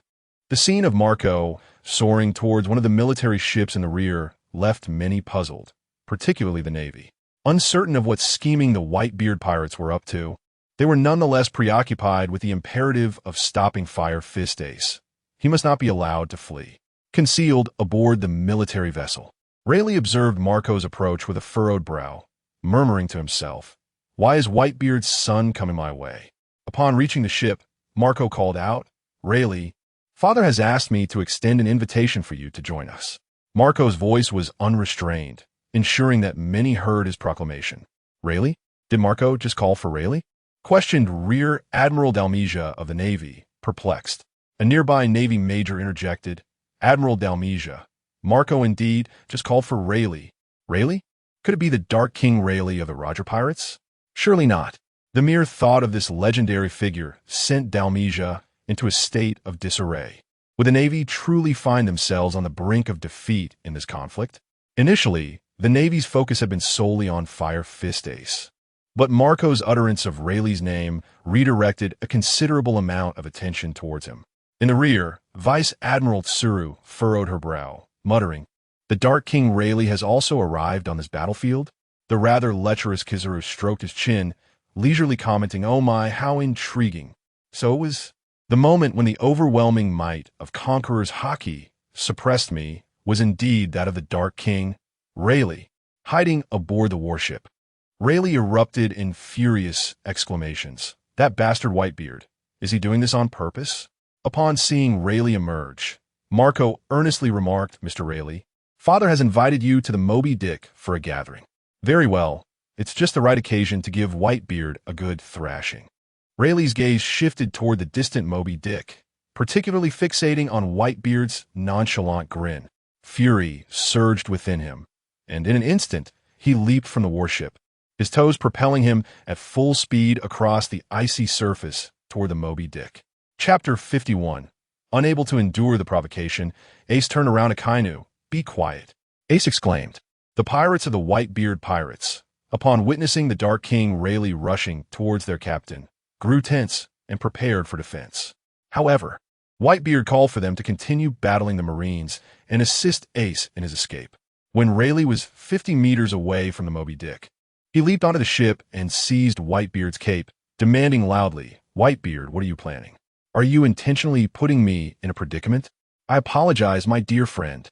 Speaker 2: The scene of Marco soaring towards one of the military ships in the rear left many puzzled, particularly the Navy. Uncertain of what scheming the Whitebeard pirates were up to, they were nonetheless preoccupied with the imperative of stopping Fire Fist Ace. He must not be allowed to flee. Concealed aboard the military vessel, Rayleigh observed Marco's approach with a furrowed brow, murmuring to himself, "Why is Whitebeard's son coming my way?" Upon reaching the ship, Marco called out, "Rayleigh, Father has asked me to extend an invitation for you to join us." Marco's voice was unrestrained, ensuring that many heard his proclamation. "Rayleigh? Did Marco just call for Rayleigh?" questioned Rear Admiral Dalmesia of the Navy, perplexed. A nearby Navy major interjected, "Admiral Dalmesia, Marco indeed just called for Rayleigh." Rayleigh? Could it be the Dark King Rayleigh of the Roger Pirates? Surely not. The mere thought of this legendary figure sent Dalmesia into a state of disarray. Would the Navy truly find themselves on the brink of defeat in this conflict? Initially, the Navy's focus had been solely on Fire Fist Ace. But Marco's utterance of Rayleigh's name redirected a considerable amount of attention towards him. In the rear, Vice Admiral Tsuru furrowed her brow, muttering, "The Dark King Rayleigh has also arrived on this battlefield?" The rather lecherous Kizaru stroked his chin, leisurely commenting, "Oh my, how intriguing." So it was. The moment when the overwhelming might of Conqueror's haki suppressed me was indeed that of the Dark King, Rayleigh, hiding aboard the warship. Rayleigh erupted in furious exclamations. "That bastard Whitebeard, is he doing this on purpose?" Upon seeing Rayleigh emerge, Marco earnestly remarked, "Mr. Rayleigh, Father has invited you to the Moby Dick for a gathering." "Very well, it's just the right occasion to give Whitebeard a good thrashing." Rayleigh's gaze shifted toward the distant Moby Dick, particularly fixating on Whitebeard's nonchalant grin. Fury surged within him, and in an instant, he leaped from the warship, his toes propelling him at full speed across the icy surface toward the Moby Dick. Chapter 51. Unable to endure the provocation, Ace turned around to Kainu. "Be quiet," Ace exclaimed. The pirates of the Whitebeard pirates, upon witnessing the Dark King Rayleigh rushing towards their captain, grew tense and prepared for defense. However, Whitebeard called for them to continue battling the Marines and assist Ace in his escape. When Rayleigh was 50 meters away from the Moby Dick, he leaped onto the ship and seized Whitebeard's cape, demanding loudly, "Whitebeard, what are you planning? Are you intentionally putting me in a predicament?" "I apologize, my dear friend.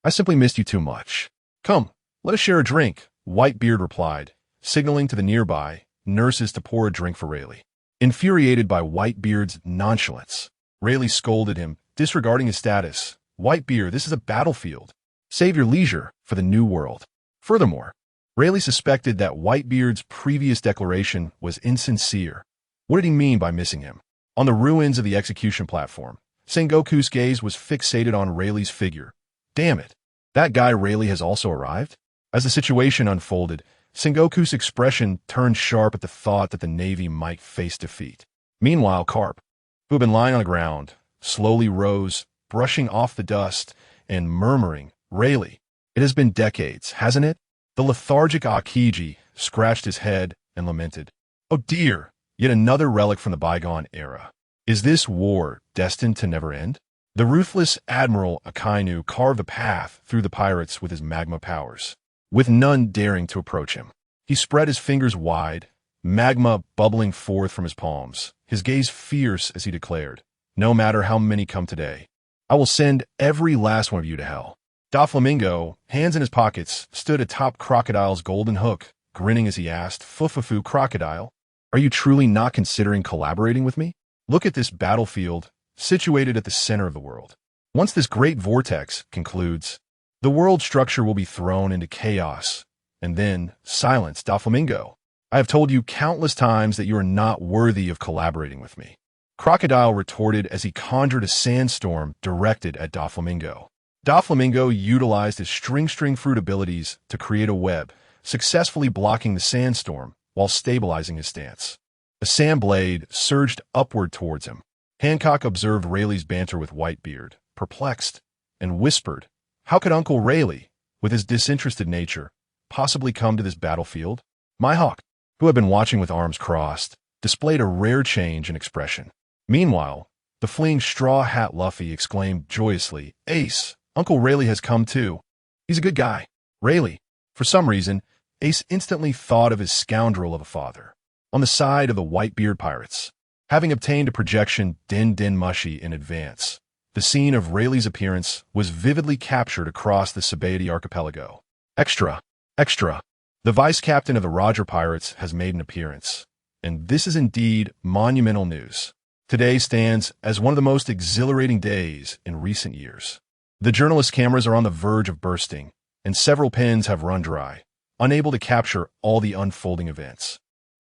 Speaker 2: I simply missed you too much." "Come, let us share a drink," Whitebeard replied, signaling to the nearby nurses to pour a drink for Rayleigh. Infuriated by Whitebeard's nonchalance, Rayleigh scolded him, disregarding his status. "Whitebeard, this is a battlefield. Save your leisure for the new world." Furthermore, Rayleigh suspected that Whitebeard's previous declaration was insincere. What did he mean by missing him? On the ruins of the execution platform, Sengoku's gaze was fixated on Rayleigh's figure. "Damn it, that guy Rayleigh has also arrived?" As the situation unfolded, Sengoku's expression turned sharp at the thought that the Navy might face defeat. Meanwhile, Carp, who had been lying on the ground, slowly rose, brushing off the dust and murmuring, "Rayleigh, it has been decades, hasn't it?" The lethargic Akiji scratched his head and lamented, "Oh dear, yet another relic from the bygone era. Is this war destined to never end?" The ruthless Admiral Akainu carved a path through the pirates with his magma powers, with none daring to approach him. He spread his fingers wide, magma bubbling forth from his palms, his gaze fierce as he declared, "No matter how many come today, I will send every last one of you to hell." Doflamingo, hands in his pockets, stood atop Crocodile's golden hook, grinning as he asked, "Fufufu, Crocodile, are you truly not considering collaborating with me? Look at this battlefield, situated at the center of the world. Once this great vortex concludes, the world structure will be thrown into chaos. And then, silence, Doflamingo. I have told you countless times that you are not worthy of collaborating with me." Crocodile retorted as he conjured a sandstorm directed at Doflamingo. Doflamingo utilized his string fruit abilities to create a web, successfully blocking the sandstorm while stabilizing his stance. A sand blade surged upward towards him. Hancock observed Rayleigh's banter with Whitebeard, perplexed, and whispered, "How could Uncle Rayleigh, with his disinterested nature, possibly come to this battlefield?" Mihawk, who had been watching with arms crossed, displayed a rare change in expression. Meanwhile, the fleeing straw hat Luffy exclaimed joyously, "Ace, Uncle Rayleigh has come too. He's a good guy." Rayleigh. For some reason, Ace instantly thought of his scoundrel of a father. On the side of the Whitebeard pirates, having obtained a projection Din Mushy in advance, the scene of Rayleigh's appearance was vividly captured across the Sabaody archipelago. Extra! Extra! The vice-captain of the Roger Pirates has made an appearance, and this is indeed monumental news. Today stands as one of the most exhilarating days in recent years. The journalist cameras are on the verge of bursting, and several pens have run dry, unable to capture all the unfolding events.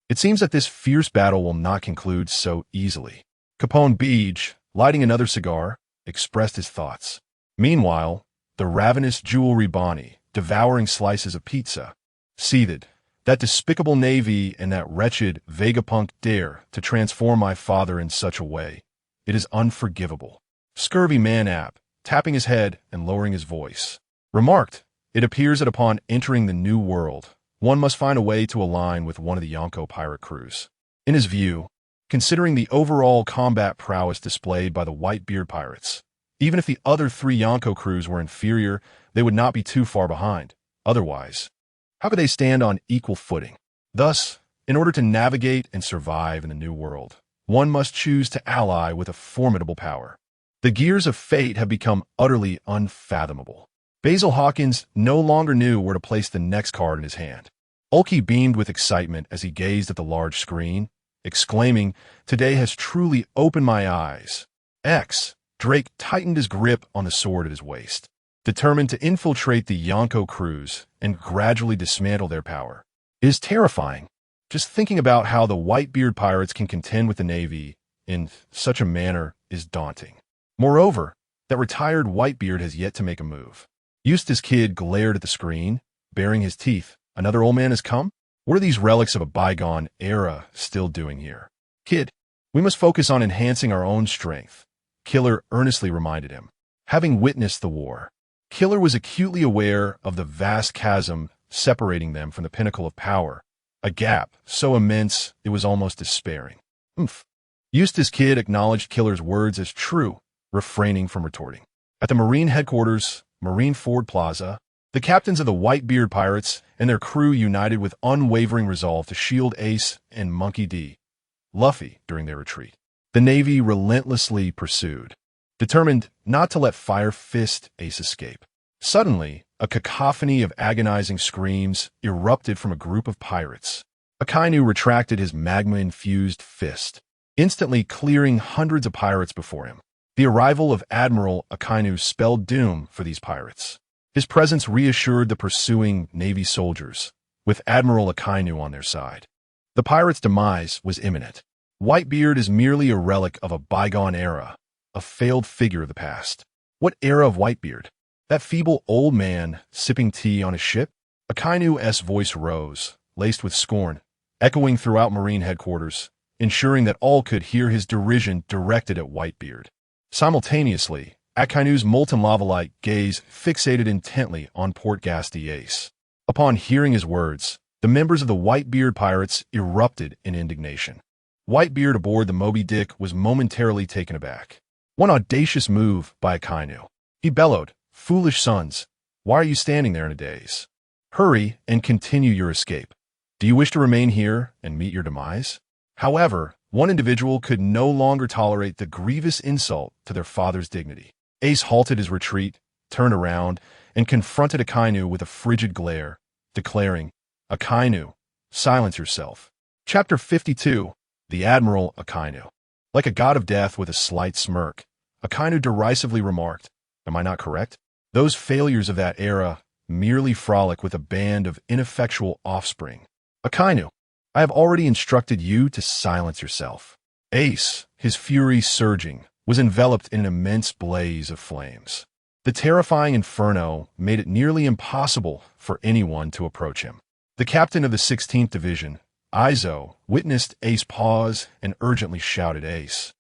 Speaker 2: It seems that this fierce battle will not conclude so easily. Capone Beach, lighting another cigar, expressed his thoughts. Meanwhile, the ravenous Jewelry Bonnie, devouring slices of pizza, seethed. That despicable Navy and that wretched Vegapunk dare to transform my father in such a way. It is unforgivable. Scurvy Man-App, tapping his head and lowering his voice, remarked, "It appears that upon entering the New World, one must find a way to align with one of the Yonko pirate crews." In his view, considering the overall combat prowess displayed by the Whitebeard pirates, even if the other three Yonko crews were inferior, they would not be too far behind. Otherwise, how could they stand on equal footing? Thus, in order to navigate and survive in the New World, one must choose to ally with a formidable power. The gears of fate have become utterly unfathomable. Basil Hawkins no longer knew where to place the next card in his hand. Ulkey beamed with excitement as he gazed at the large screen, exclaiming, "Today has truly opened my eyes." Drake tightened his grip on the sword at his waist, determined to infiltrate the Yonko crews and gradually dismantle their power. It is terrifying. Just thinking about how the Whitebeard pirates can contend with the Navy in such a manner is daunting. Moreover, that retired Whitebeard has yet to make a move. Eustace Kid glared at the screen, baring his teeth. Another old man has come? What are these relics of a bygone era still doing here? Kid, we must focus on enhancing our own strength, Killer earnestly reminded him. Having witnessed the war, Killer was acutely aware of the vast chasm separating them from the pinnacle of power, a gap so immense it was almost despairing. Eustace Kid acknowledged Killer's words as true, refraining from retorting. At the Marine headquarters, Marineford Plaza, the captains of the Whitebeard pirates and their crew united with unwavering resolve to shield Ace and Monkey D. Luffy during their retreat. The Navy relentlessly pursued, determined not to let Fire Fist Ace escape. Suddenly, a cacophony of agonizing screams erupted from a group of pirates. Akainu retracted his magma-infused fist, instantly clearing hundreds of pirates before him. The arrival of Admiral Akainu spelled doom for these pirates. His presence reassured the pursuing Navy soldiers, with Admiral Akainu on their side. The pirates' demise was imminent. Whitebeard is merely a relic of a bygone era, a failed figure of the past. What era of Whitebeard? That feeble old man sipping tea on his ship? Akainu's voice rose, laced with scorn, echoing throughout Marine headquarters, ensuring that all could hear his derision directed at Whitebeard. Simultaneously, Akainu's molten lava-like gaze fixated intently on Port Gasti Ace. Upon hearing his words, the members of the Whitebeard pirates erupted in indignation. Whitebeard aboard the Moby Dick was momentarily taken aback. One audacious move by Akainu. He bellowed, "Foolish sons, why are you standing there in a daze? Hurry and continue your escape. Do you wish to remain here and meet your demise?" However, one individual could no longer tolerate the grievous insult to their father's dignity. Ace halted his retreat, turned around, and confronted Akainu with a frigid glare, declaring, "Akainu, silence yourself." Chapter 52. The Admiral Akainu. Like a god of death with a slight smirk, Akainu derisively remarked, "Am I not correct? Those failures of that era merely frolic with a band of ineffectual offspring. Akainu, I have already instructed you to silence yourself." Ace, his fury surging, was enveloped in an immense blaze of flames. The terrifying inferno made it nearly impossible for anyone to approach him. The captain of the 16th Division, Izo, witnessed Ace pause and urgently shouted, "Ace,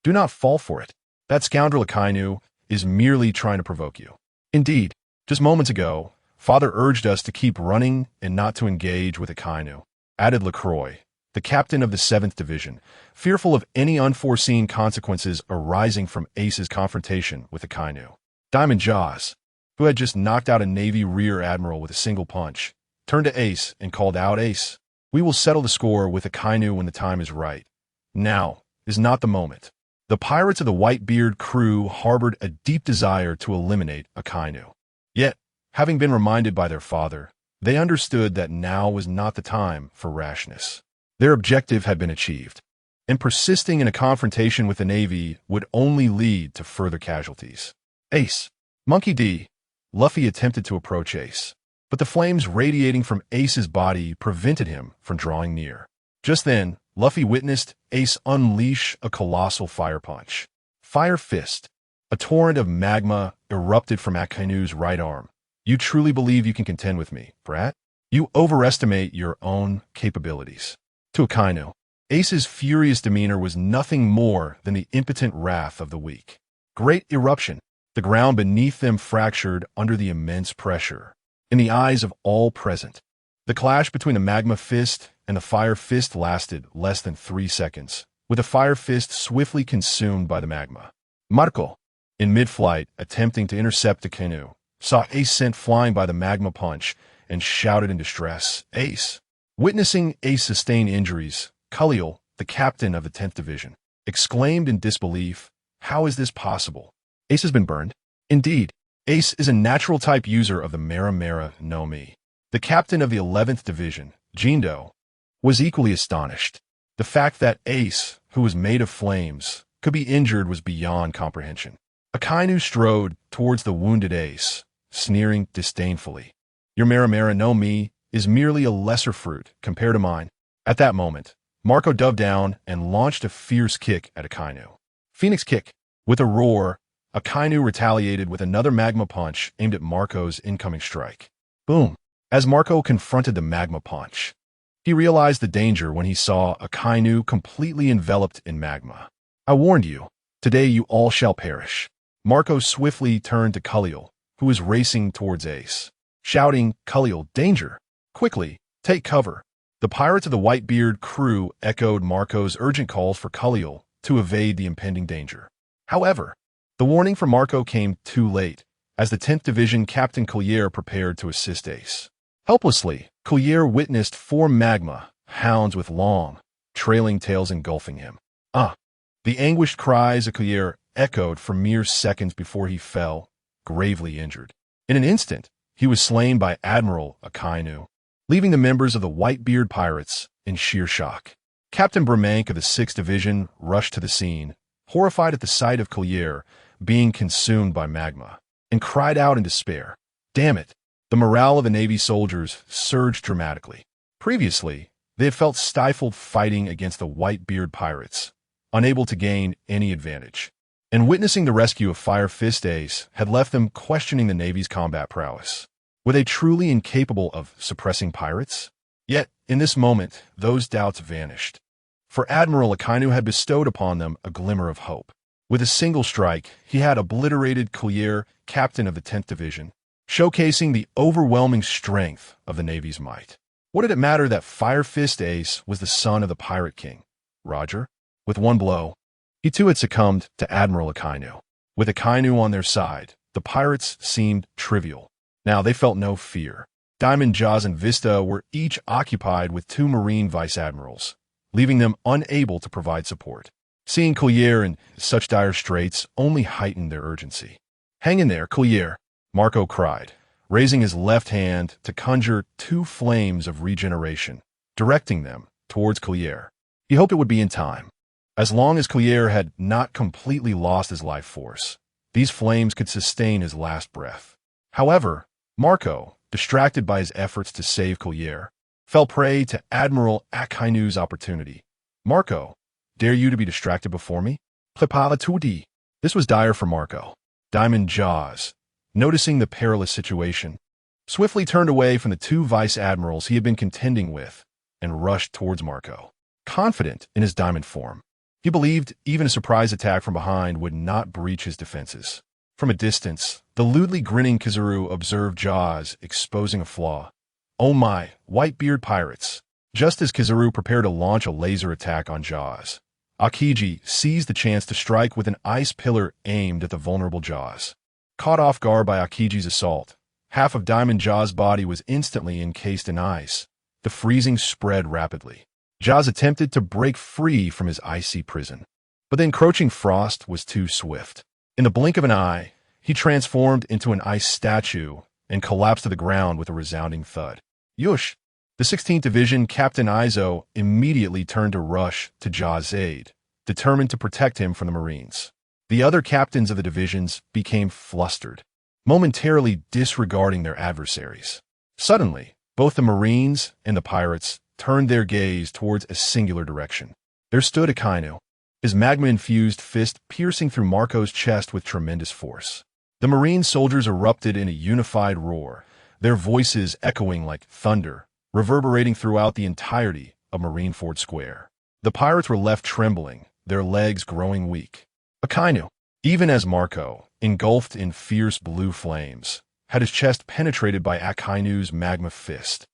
Speaker 2: do not fall for it. That scoundrel Akainu is merely trying to provoke you. Indeed, just moments ago, Father urged us to keep running and not to engage with Akainu," added LaCroix, the captain of the 7th Division, fearful of any unforeseen consequences arising from Ace's confrontation with Akainu. Diamond Jaws, who had just knocked out a Navy rear admiral with a single punch, turned to Ace and called out, "Ace, we will settle the score with Akainu when the time is right. Now is not the moment." The pirates of the Whitebeard crew harbored a deep desire to eliminate Akainu. Yet, having been reminded by their father, they understood that now was not the time for rashness. Their objective had been achieved, and persisting in a confrontation with the Navy would only lead to further casualties. "Ace, Monkey D." Luffy attempted to approach Ace, but the flames radiating from Ace's body prevented him from drawing near. Just then, Luffy witnessed Ace unleash a colossal fire punch. Fire Fist. A torrent of magma erupted from Akainu's right arm. "You truly believe you can contend with me, brat? You overestimate your own capabilities." To Akainu, Ace's furious demeanor was nothing more than the impotent wrath of the weak. Great eruption. The ground beneath them fractured under the immense pressure. In the eyes of all present, the clash between the Magma Fist and the Fire Fist lasted less than 3 seconds, with the Fire Fist swiftly consumed by the magma. Marco, in mid-flight, attempting to intercept the canoe, saw Ace sent flying by the magma punch and shouted in distress, "Ace!" Witnessing Ace sustain injuries, Khalil, the captain of the 10th Division, exclaimed in disbelief, "How is this possible? Ace has been burned?" Indeed, Ace is a natural type user of the Mera Mera no Mi. The captain of the 11th Division, Jindo, was equally astonished. The fact that Ace, who was made of flames, could be injured was beyond comprehension. Akainu strode towards the wounded Ace, sneering disdainfully. "Your Mera Mera no Mi is merely a lesser fruit compared to mine." At that moment, Marco dove down and launched a fierce kick at Akainu. Phoenix Kick. With a roar, Akainu retaliated with another magma punch aimed at Marco's incoming strike. Boom! As Marco confronted the magma punch, he realized the danger when he saw Akainu completely enveloped in magma. "I warned you. Today you all shall perish." Marco swiftly turned to Khalil, who was racing towards Ace, shouting, "Khalil, danger! Quickly, take cover." The pirates of the Whitebeard crew echoed Marco's urgent calls for Khalil to evade the impending danger. However, the warning from Marco came too late, as the 10th Division Captain Collier prepared to assist Ace. Helplessly, Collier witnessed 4 magma hounds with long, trailing tails engulfing him. The anguished cries of Collier echoed for mere seconds before he fell, gravely injured. In an instant, he was slain by Admiral Akainu, leaving the members of the Whitebeard pirates in sheer shock. Captain Bremank of the 6th Division rushed to the scene, horrified at the sight of Collier being consumed by magma, and cried out in despair. Damn it! The morale of the Navy soldiers surged dramatically. Previously, they had felt stifled fighting against the Whitebeard pirates, unable to gain any advantage. And witnessing the rescue of Fire Fist Ace had left them questioning the Navy's combat prowess. Were they truly incapable of suppressing pirates? Yet, in this moment, those doubts vanished. For Admiral Akainu had bestowed upon them a glimmer of hope. With a single strike, he had obliterated Collier, captain of the 10th Division, showcasing the overwhelming strength of the Navy's might. What did it matter that Fire Fist Ace was the son of the Pirate King? Roger. With one blow, he too had succumbed to Admiral Akainu. With Akainu on their side, the pirates seemed trivial. Now they felt no fear. Diamond Jaws and Vista were each occupied with 2 Marine vice-admirals, leaving them unable to provide support. Seeing Collier in such dire straits only heightened their urgency. "Hang in there, Collier," Marco cried, raising his left hand to conjure 2 flames of regeneration, directing them towards Collier. He hoped it would be in time. As long as Collier had not completely lost his life force, these flames could sustain his last breath. However, Marco, distracted by his efforts to save Collier, fell prey to Admiral Akainu's opportunity. "Marco, dare you to be distracted before me? Prepara tutti." This was dire for Marco. Diamond Jaws, noticing the perilous situation, swiftly turned away from the two vice admirals he had been contending with and rushed towards Marco. Confident in his diamond form, he believed even a surprise attack from behind would not breach his defenses. From a distance, the lewdly grinning Kizaru observed Jaws exposing a flaw. "Oh my, Whitebeard pirates!" Just as Kizaru prepared to launch a laser attack on Jaws, Akiji seized the chance to strike with an ice pillar aimed at the vulnerable Jaws. Caught off guard by Akiji's assault, half of Diamond Jaws' body was instantly encased in ice. The freezing spread rapidly. Jaws attempted to break free from his icy prison, but the encroaching frost was too swift. In the blink of an eye, he transformed into an ice statue and collapsed to the ground with a resounding thud. Yush! The 16th Division Captain Izo immediately turned to rush to Jaws' aid, determined to protect him from the Marines. The other captains of the divisions became flustered, momentarily disregarding their adversaries. Suddenly, both the Marines and the pirates turned their gaze towards a singular direction. There stood Akainu, his magma-infused fist piercing through Marco's chest with tremendous force. The Marine soldiers erupted in a unified roar, their voices echoing like thunder, reverberating throughout the entirety of Marineford Square. The pirates were left trembling, their legs growing weak. Akainu, even as Marco, engulfed in fierce blue flames, had his chest penetrated by Akainu's magma fist.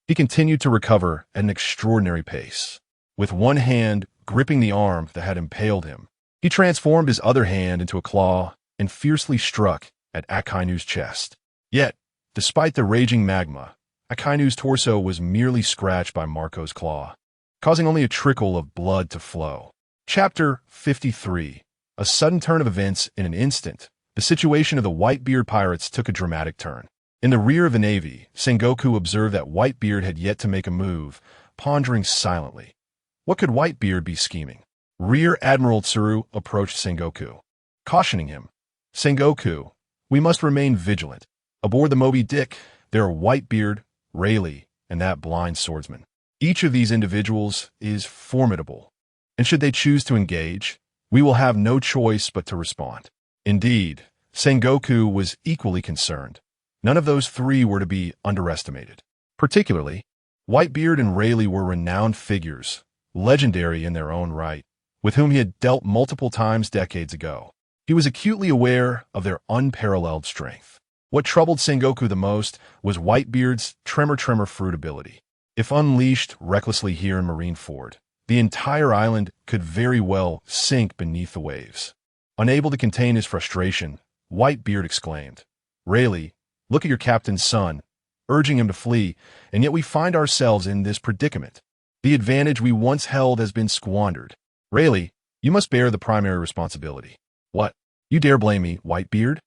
Speaker 2: He continued to recover at an extraordinary pace. With one hand gripping the arm that had impaled him, he transformed his other hand into a claw and fiercely struck at Akainu's chest. Yet, despite the raging magma, Akainu's torso was merely scratched by Marco's claw, causing only a trickle of blood to flow. Chapter 53. A sudden turn of events in an instant. The situation of the Whitebeard pirates took a dramatic turn. In the rear of the navy, Sengoku observed that Whitebeard had yet to make a move, pondering silently. What could Whitebeard be scheming? Rear Admiral Tsuru approached Sengoku, cautioning him. "Sengoku, we must remain vigilant. Aboard the Moby Dick, there are Whitebeard, Rayleigh, and that blind swordsman. Each of these individuals is formidable, and should they choose to engage, we will have no choice but to respond." Indeed, Sengoku was equally concerned. None of those three were to be underestimated. Particularly, Whitebeard and Rayleigh were renowned figures, legendary in their own right, with whom he had dealt multiple times decades ago. He was acutely aware of their unparalleled strength. What troubled Sengoku the most was Whitebeard's tremor fruit ability. If unleashed recklessly here in Marineford, the entire island could very well sink beneath the waves. Unable to contain his frustration, Whitebeard exclaimed, "Rayleigh, look at your captain's son," urging him to flee, "and yet we find ourselves in this predicament. The advantage we once held has been squandered. Rayleigh, you must bear the primary responsibility." "What? You dare blame me, Whitebeard?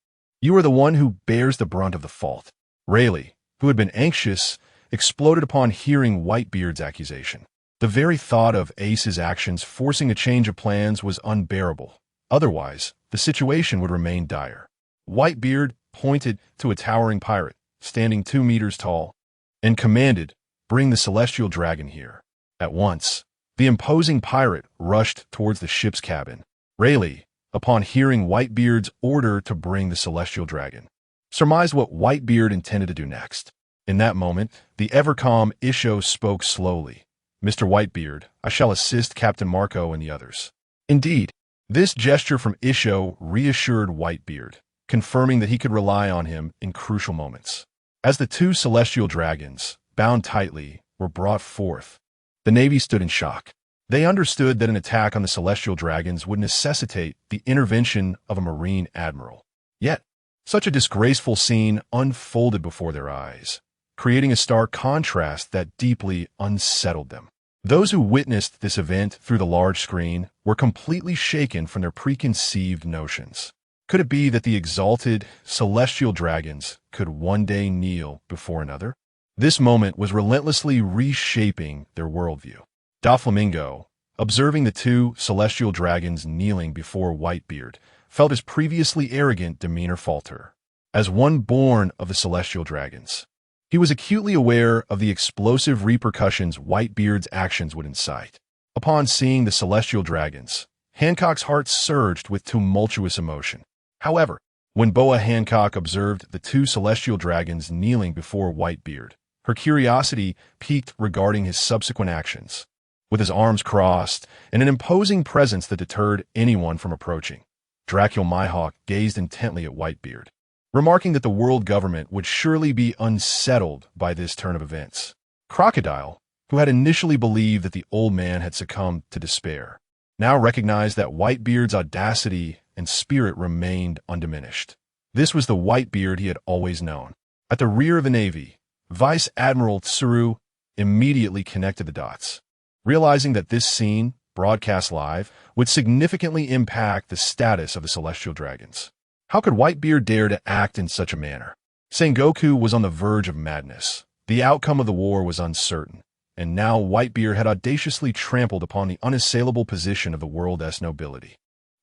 Speaker 2: You are the one who bears the brunt of the fault." Rayleigh, who had been anxious, exploded upon hearing Whitebeard's accusation. The very thought of Ace's actions forcing a change of plans was unbearable. Otherwise, the situation would remain dire. Whitebeard pointed to a towering pirate, standing 2 meters tall, and commanded, "Bring the celestial dragon here." At once, the imposing pirate rushed towards the ship's cabin. Rayleigh, upon hearing Whitebeard's order to bring the celestial dragon, surmised what Whitebeard intended to do next. In that moment, the ever-calm Isho spoke slowly. "Mr. Whitebeard, I shall assist Captain Marco and the others." Indeed, this gesture from Isho reassured Whitebeard, confirming that he could rely on him in crucial moments. As the 2 celestial dragons, bound tightly, were brought forth, the Navy stood in shock. They understood that an attack on the celestial dragons would necessitate the intervention of a Marine admiral. Yet, such a disgraceful scene unfolded before their eyes, creating a stark contrast that deeply unsettled them. Those who witnessed this event through the large screen were completely shaken from their preconceived notions. Could it be that the exalted celestial dragons could one day kneel before another? This moment was relentlessly reshaping their worldview. Doflamingo, observing the 2 celestial dragons kneeling before Whitebeard, felt his previously arrogant demeanor falter. As one born of the celestial dragons, he was acutely aware of the explosive repercussions Whitebeard's actions would incite. Upon seeing the celestial dragons, Hancock's heart surged with tumultuous emotion. However, When Boa Hancock observed the two celestial dragons kneeling before Whitebeard, her curiosity piqued regarding his subsequent actions. With his arms crossed and an imposing presence that deterred anyone from approaching, Dracul Mihawk gazed intently at Whitebeard, remarking that the world government would surely be unsettled by this turn of events. Crocodile, who had initially believed that the old man had succumbed to despair, now recognized that Whitebeard's audacity and spirit remained undiminished. This was the Whitebeard he had always known. At the rear of the Navy, Vice Admiral Tsuru immediately connected the dots, realizing that this scene, broadcast live, would significantly impact the status of the Celestial Dragons. How could Whitebeard dare to act in such a manner? Sengoku was on the verge of madness. The outcome of the war was uncertain, and now Whitebeard had audaciously trampled upon the unassailable position of the world's nobility.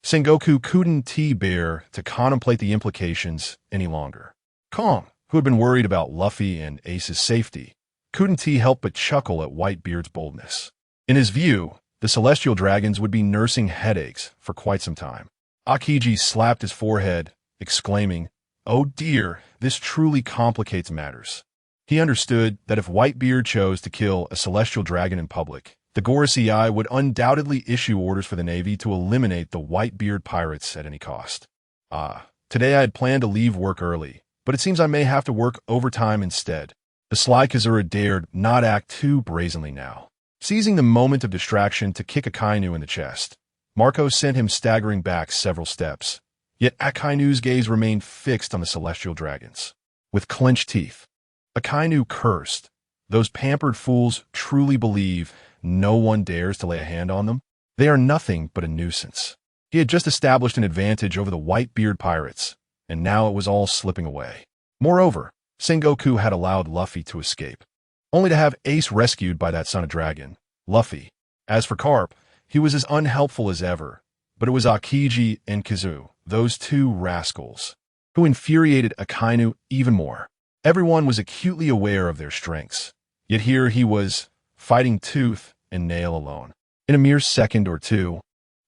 Speaker 2: Sengoku couldn't bear to contemplate the implications any longer. Kong, who had been worried about Luffy and Ace's safety, couldn't help but chuckle at Whitebeard's boldness. In his view, the Celestial Dragons would be nursing headaches for quite some time. Akiji slapped his forehead, exclaiming, "Oh dear, this truly complicates matters." He understood that if Whitebeard chose to kill a Celestial Dragon in public, the Gorosei would undoubtedly issue orders for the Navy to eliminate the Whitebeard pirates at any cost. Today I had planned to leave work early, but it seems I may have to work overtime instead. The sly Kazura dared not act too brazenly now. Seizing the moment of distraction to kick Akainu in the chest, Marco sent him staggering back several steps. Yet Akainu's gaze remained fixed on the Celestial Dragons. With clenched teeth, Akainu cursed. Those pampered fools truly believe no one dares to lay a hand on them? They are nothing but a nuisance. He had just established an advantage over the Whitebeard pirates, and now it was all slipping away. Moreover, Sengoku had allowed Luffy to escape, only to have Ace rescued by that son of dragon, Luffy. As for Carp, he was as unhelpful as ever, but it was Akiji and Kizu, those two rascals, who infuriated Akainu even more. Everyone was acutely aware of their strengths, yet here he was, fighting tooth and nail alone. In a mere second or two,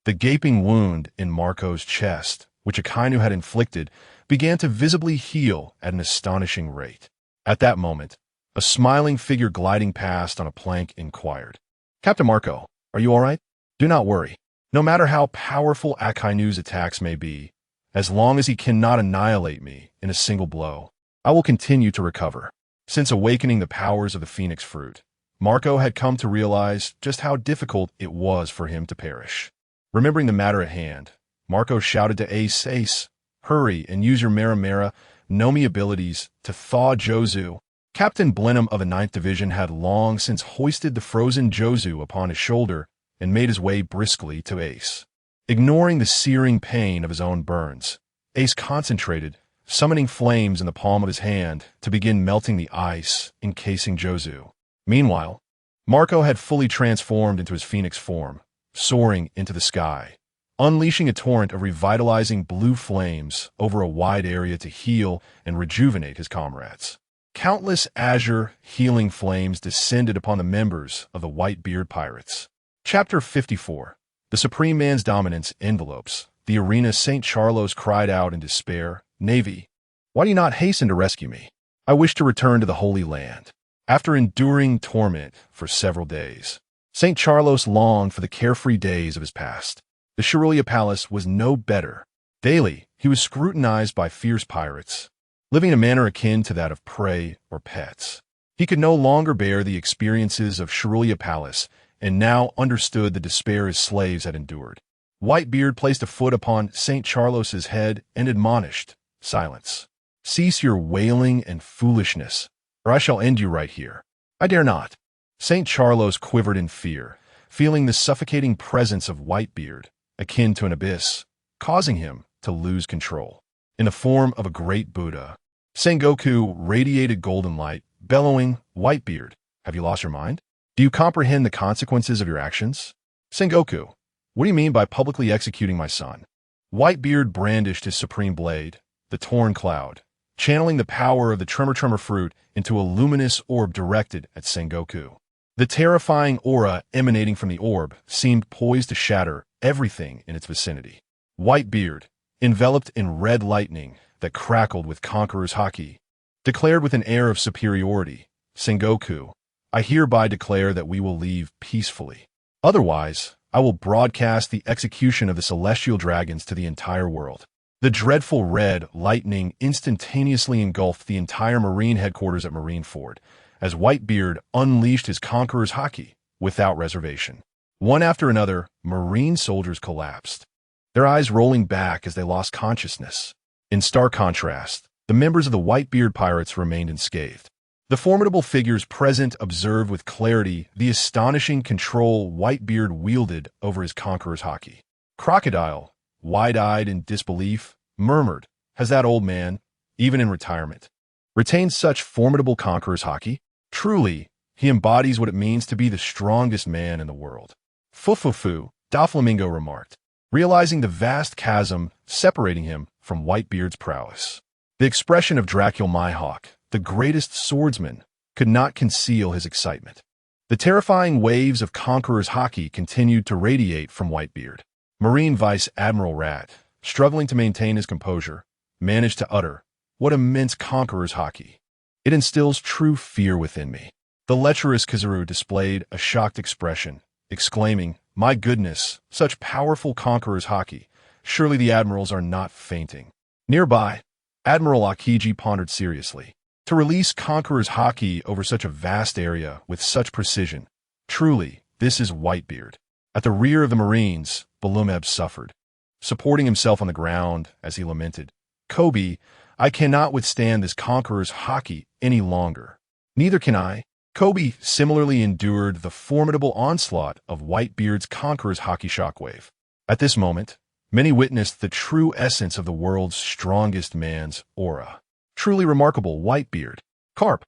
Speaker 2: the gaping wound in Marco's chest, which Akainu had inflicted, began to visibly heal at an astonishing rate. At that moment, a smiling figure gliding past on a plank inquired, "Captain Marco, are you all right? Do not worry. No matter how powerful Akainu's attacks may be, as long as he cannot annihilate me in a single blow, I will continue to recover." Since awakening the powers of the Phoenix Fruit, Marco had come to realize just how difficult it was for him to perish. Remembering the matter at hand, Marco shouted to Ace, "Ace, hurry and use your Mera Nomi abilities to thaw Jozu." Captain Blenheim of the 9th Division had long since hoisted the frozen Jozu upon his shoulder and made his way briskly to Ace. Ignoring the searing pain of his own burns, Ace concentrated, summoning flames in the palm of his hand to begin melting the ice encasing Jozu. Meanwhile, Marco had fully transformed into his phoenix form, soaring into the sky, unleashing a torrent of revitalizing blue flames over a wide area to heal and rejuvenate his comrades. Countless azure, healing flames descended upon the members of the Whitebeard pirates. Chapter 54. The Supreme Man's Dominance envelopes the arena. St. Charlos cried out in despair, "Navy, why do you not hasten to rescue me? I wish to return to the Holy Land." After enduring torment for several days, St. Charlos longed for the carefree days of his past. The Shirulia Palace was no better. Daily, he was scrutinized by fierce pirates, living in a manner akin to that of prey or pets. He could no longer bear the experiences of Shirulia Palace, and now understood the despair his slaves had endured. Whitebeard placed a foot upon St. Charlos's head and admonished, "Silence. Cease your wailing and foolishness, or I shall end you right here." "I dare not." St. Charlos quivered in fear, feeling the suffocating presence of Whitebeard, akin to an abyss, causing him to lose control. In the form of a great Buddha, Sengoku radiated golden light, bellowing, "Whitebeard, have you lost your mind? Do you comprehend the consequences of your actions?" "Sengoku, what do you mean by publicly executing my son?" Whitebeard brandished his supreme blade, the torn cloud, channeling the power of the Tremor fruit into a luminous orb directed at Sengoku. The terrifying aura emanating from the orb seemed poised to shatter everything in its vicinity. Whitebeard, enveloped in red lightning, that crackled with conqueror's haki, declared with an air of superiority, "Sengoku, I hereby declare that we will leave peacefully. Otherwise, I will broadcast the execution of the celestial dragons to the entire world." The dreadful red lightning instantaneously engulfed the entire Marine headquarters at Marineford, as Whitebeard unleashed his conqueror's haki without reservation. One after another, Marine soldiers collapsed, their eyes rolling back as they lost consciousness. In stark contrast, the members of the Whitebeard pirates remained unscathed. The formidable figures present observed with clarity the astonishing control Whitebeard wielded over his conqueror's haki. Crocodile, wide-eyed in disbelief, murmured, "Has that old man, even in retirement, retained such formidable conqueror's haki? Truly, he embodies what it means to be the strongest man in the world." "Fufufu," Doflamingo remarked, realizing the vast chasm separating him from Whitebeard's prowess. The expression of Dracul Mihawk, the greatest swordsman, could not conceal his excitement. The terrifying waves of conqueror's haki continued to radiate from Whitebeard. Marine Vice Admiral Rat, struggling to maintain his composure, managed to utter, "What immense conqueror's haki! It instills true fear within me." The lecherous Kizaru displayed a shocked expression, exclaiming, "My goodness, such powerful conqueror's haki! Surely the admirals are not fainting." Nearby, Admiral Akiji pondered seriously. To release conqueror's haki over such a vast area with such precision, truly, this is Whitebeard. At the rear of the Marines, Balumeb suffered, supporting himself on the ground as he lamented, "Kobe, I cannot withstand this conqueror's haki any longer." "Neither can I." Kobe similarly endured the formidable onslaught of Whitebeard's conqueror's haki shockwave. At this moment, many witnessed the true essence of the world's strongest man's aura. Truly remarkable Whitebeard. Carp,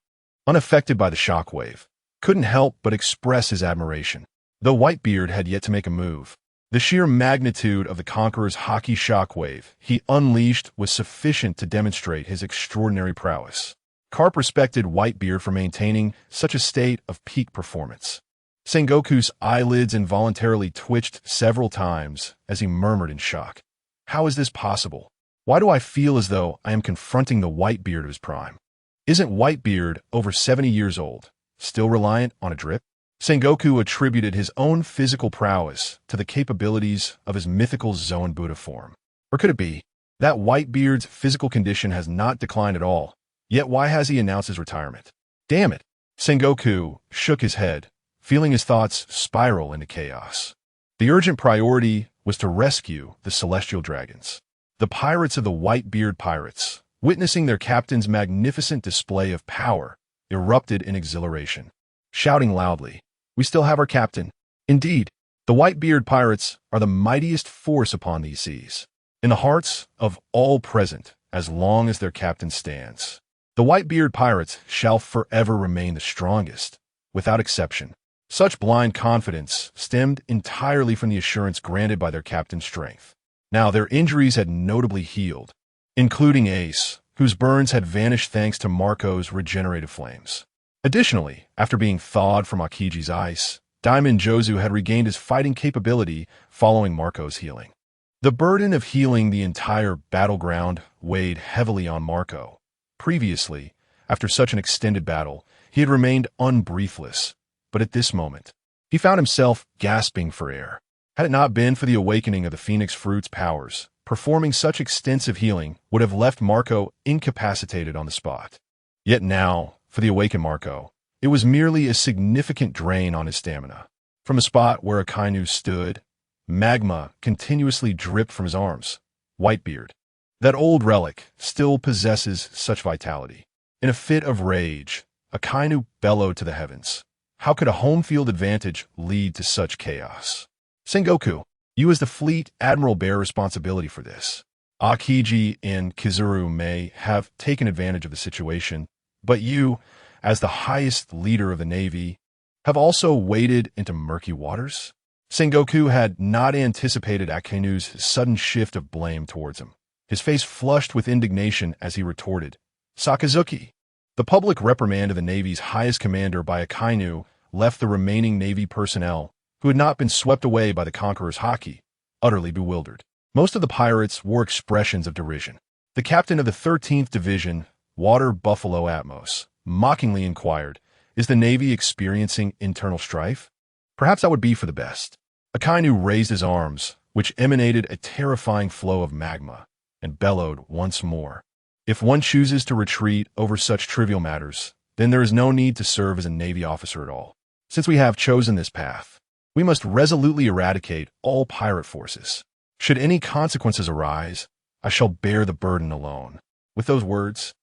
Speaker 2: unaffected by the shockwave, couldn't help but express his admiration. Though Whitebeard had yet to make a move, the sheer magnitude of the conqueror's haki shockwave he unleashed was sufficient to demonstrate his extraordinary prowess. Carp respected Whitebeard for maintaining such a state of peak performance. Sengoku's eyelids involuntarily twitched several times as he murmured in shock, "How is this possible? Why do I feel as though I am confronting the Whitebeard of his prime? Isn't Whitebeard over 70 years old, still reliant on a drip?" Sengoku attributed his own physical prowess to the capabilities of his mythical Zoan Buddha form. Or could it be that Whitebeard's physical condition has not declined at all, yet why has he announced his retirement? Damn it! Sengoku shook his head, feeling his thoughts spiral into chaos. The urgent priority was to rescue the celestial dragons. The pirates of the Whitebeard pirates, witnessing their captain's magnificent display of power, erupted in exhilaration, shouting loudly, "We still have our captain." Indeed, the Whitebeard pirates are the mightiest force upon these seas, in the hearts of all present as long as their captain stands. The Whitebeard pirates shall forever remain the strongest, without exception. Such blind confidence stemmed entirely from the assurance granted by their captain's strength. Now their injuries had notably healed, including Ace, whose burns had vanished thanks to Marco's regenerative flames. Additionally, after being thawed from Akiji's ice, Diamond Jozu had regained his fighting capability following Marco's healing. The burden of healing the entire battleground weighed heavily on Marco. Previously, after such an extended battle, he had remained unbreathless, but at this moment, he found himself gasping for air. Had it not been for the awakening of the Phoenix Fruit's powers, performing such extensive healing would have left Marco incapacitated on the spot. Yet now, for the awakened Marco, it was merely a significant drain on his stamina. From the spot where Akainu stood, magma continuously dripped from his arms. Whitebeard, that old relic, still possesses such vitality. In a fit of rage, Akainu bellowed to the heavens. How could a home field advantage lead to such chaos? "Sengoku, you as the fleet admiral bear responsibility for this. Akiji and Kizaru may have taken advantage of the situation, but you, as the highest leader of the Navy, have also waded into murky waters?" Sengoku had not anticipated Akainu's sudden shift of blame towards him. His face flushed with indignation as he retorted, "Sakazuki." The public reprimand of the Navy's highest commander by Akainu left the remaining Navy personnel, who had not been swept away by the conqueror's haki, utterly bewildered. Most of the pirates wore expressions of derision. The captain of the 13th Division, Water Buffalo Atmos, mockingly inquired, "Is the Navy experiencing internal strife? Perhaps that would be for the best." Akainu raised his arms, which emanated a terrifying flow of magma, and bellowed once more. "If one chooses to retreat over such trivial matters, then there is no need to serve as a Navy officer at all. Since we have chosen this path, we must resolutely eradicate all pirate forces. Should any consequences arise, I shall bear the burden alone." With those words,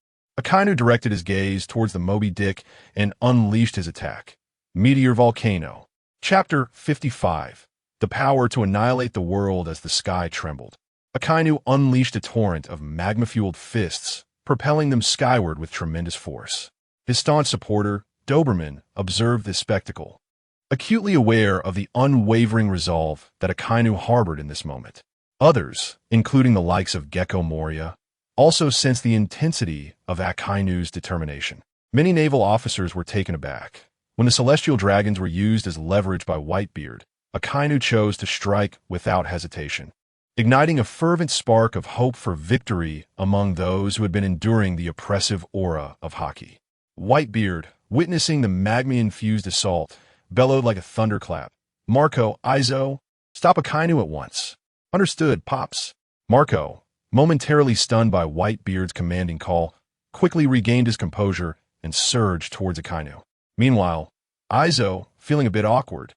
Speaker 2: Akainu directed his gaze towards the Moby Dick and unleashed his attack. Meteor Volcano. Chapter 55. The power to annihilate the world as the sky trembled. Akainu unleashed a torrent of magma-fueled fists, propelling them skyward with tremendous force. His staunch supporter, Doberman, observed this spectacle, acutely aware of the unwavering resolve that Akainu harbored in this moment. Others, including the likes of Gecko Moria, also sensed the intensity of Akainu's determination. Many naval officers were taken aback. When the celestial dragons were used as leverage by Whitebeard, Akainu chose to strike without hesitation, igniting a fervent spark of hope for victory among those who had been enduring the oppressive aura of Haki. Whitebeard, witnessing the magma-infused assault, bellowed like a thunderclap. "Marco, Izo, stop Akainu at once." "Understood, Pops." Marco, momentarily stunned by Whitebeard's commanding call, quickly regained his composure and surged towards Akainu. Meanwhile, Izo, feeling a bit awkward,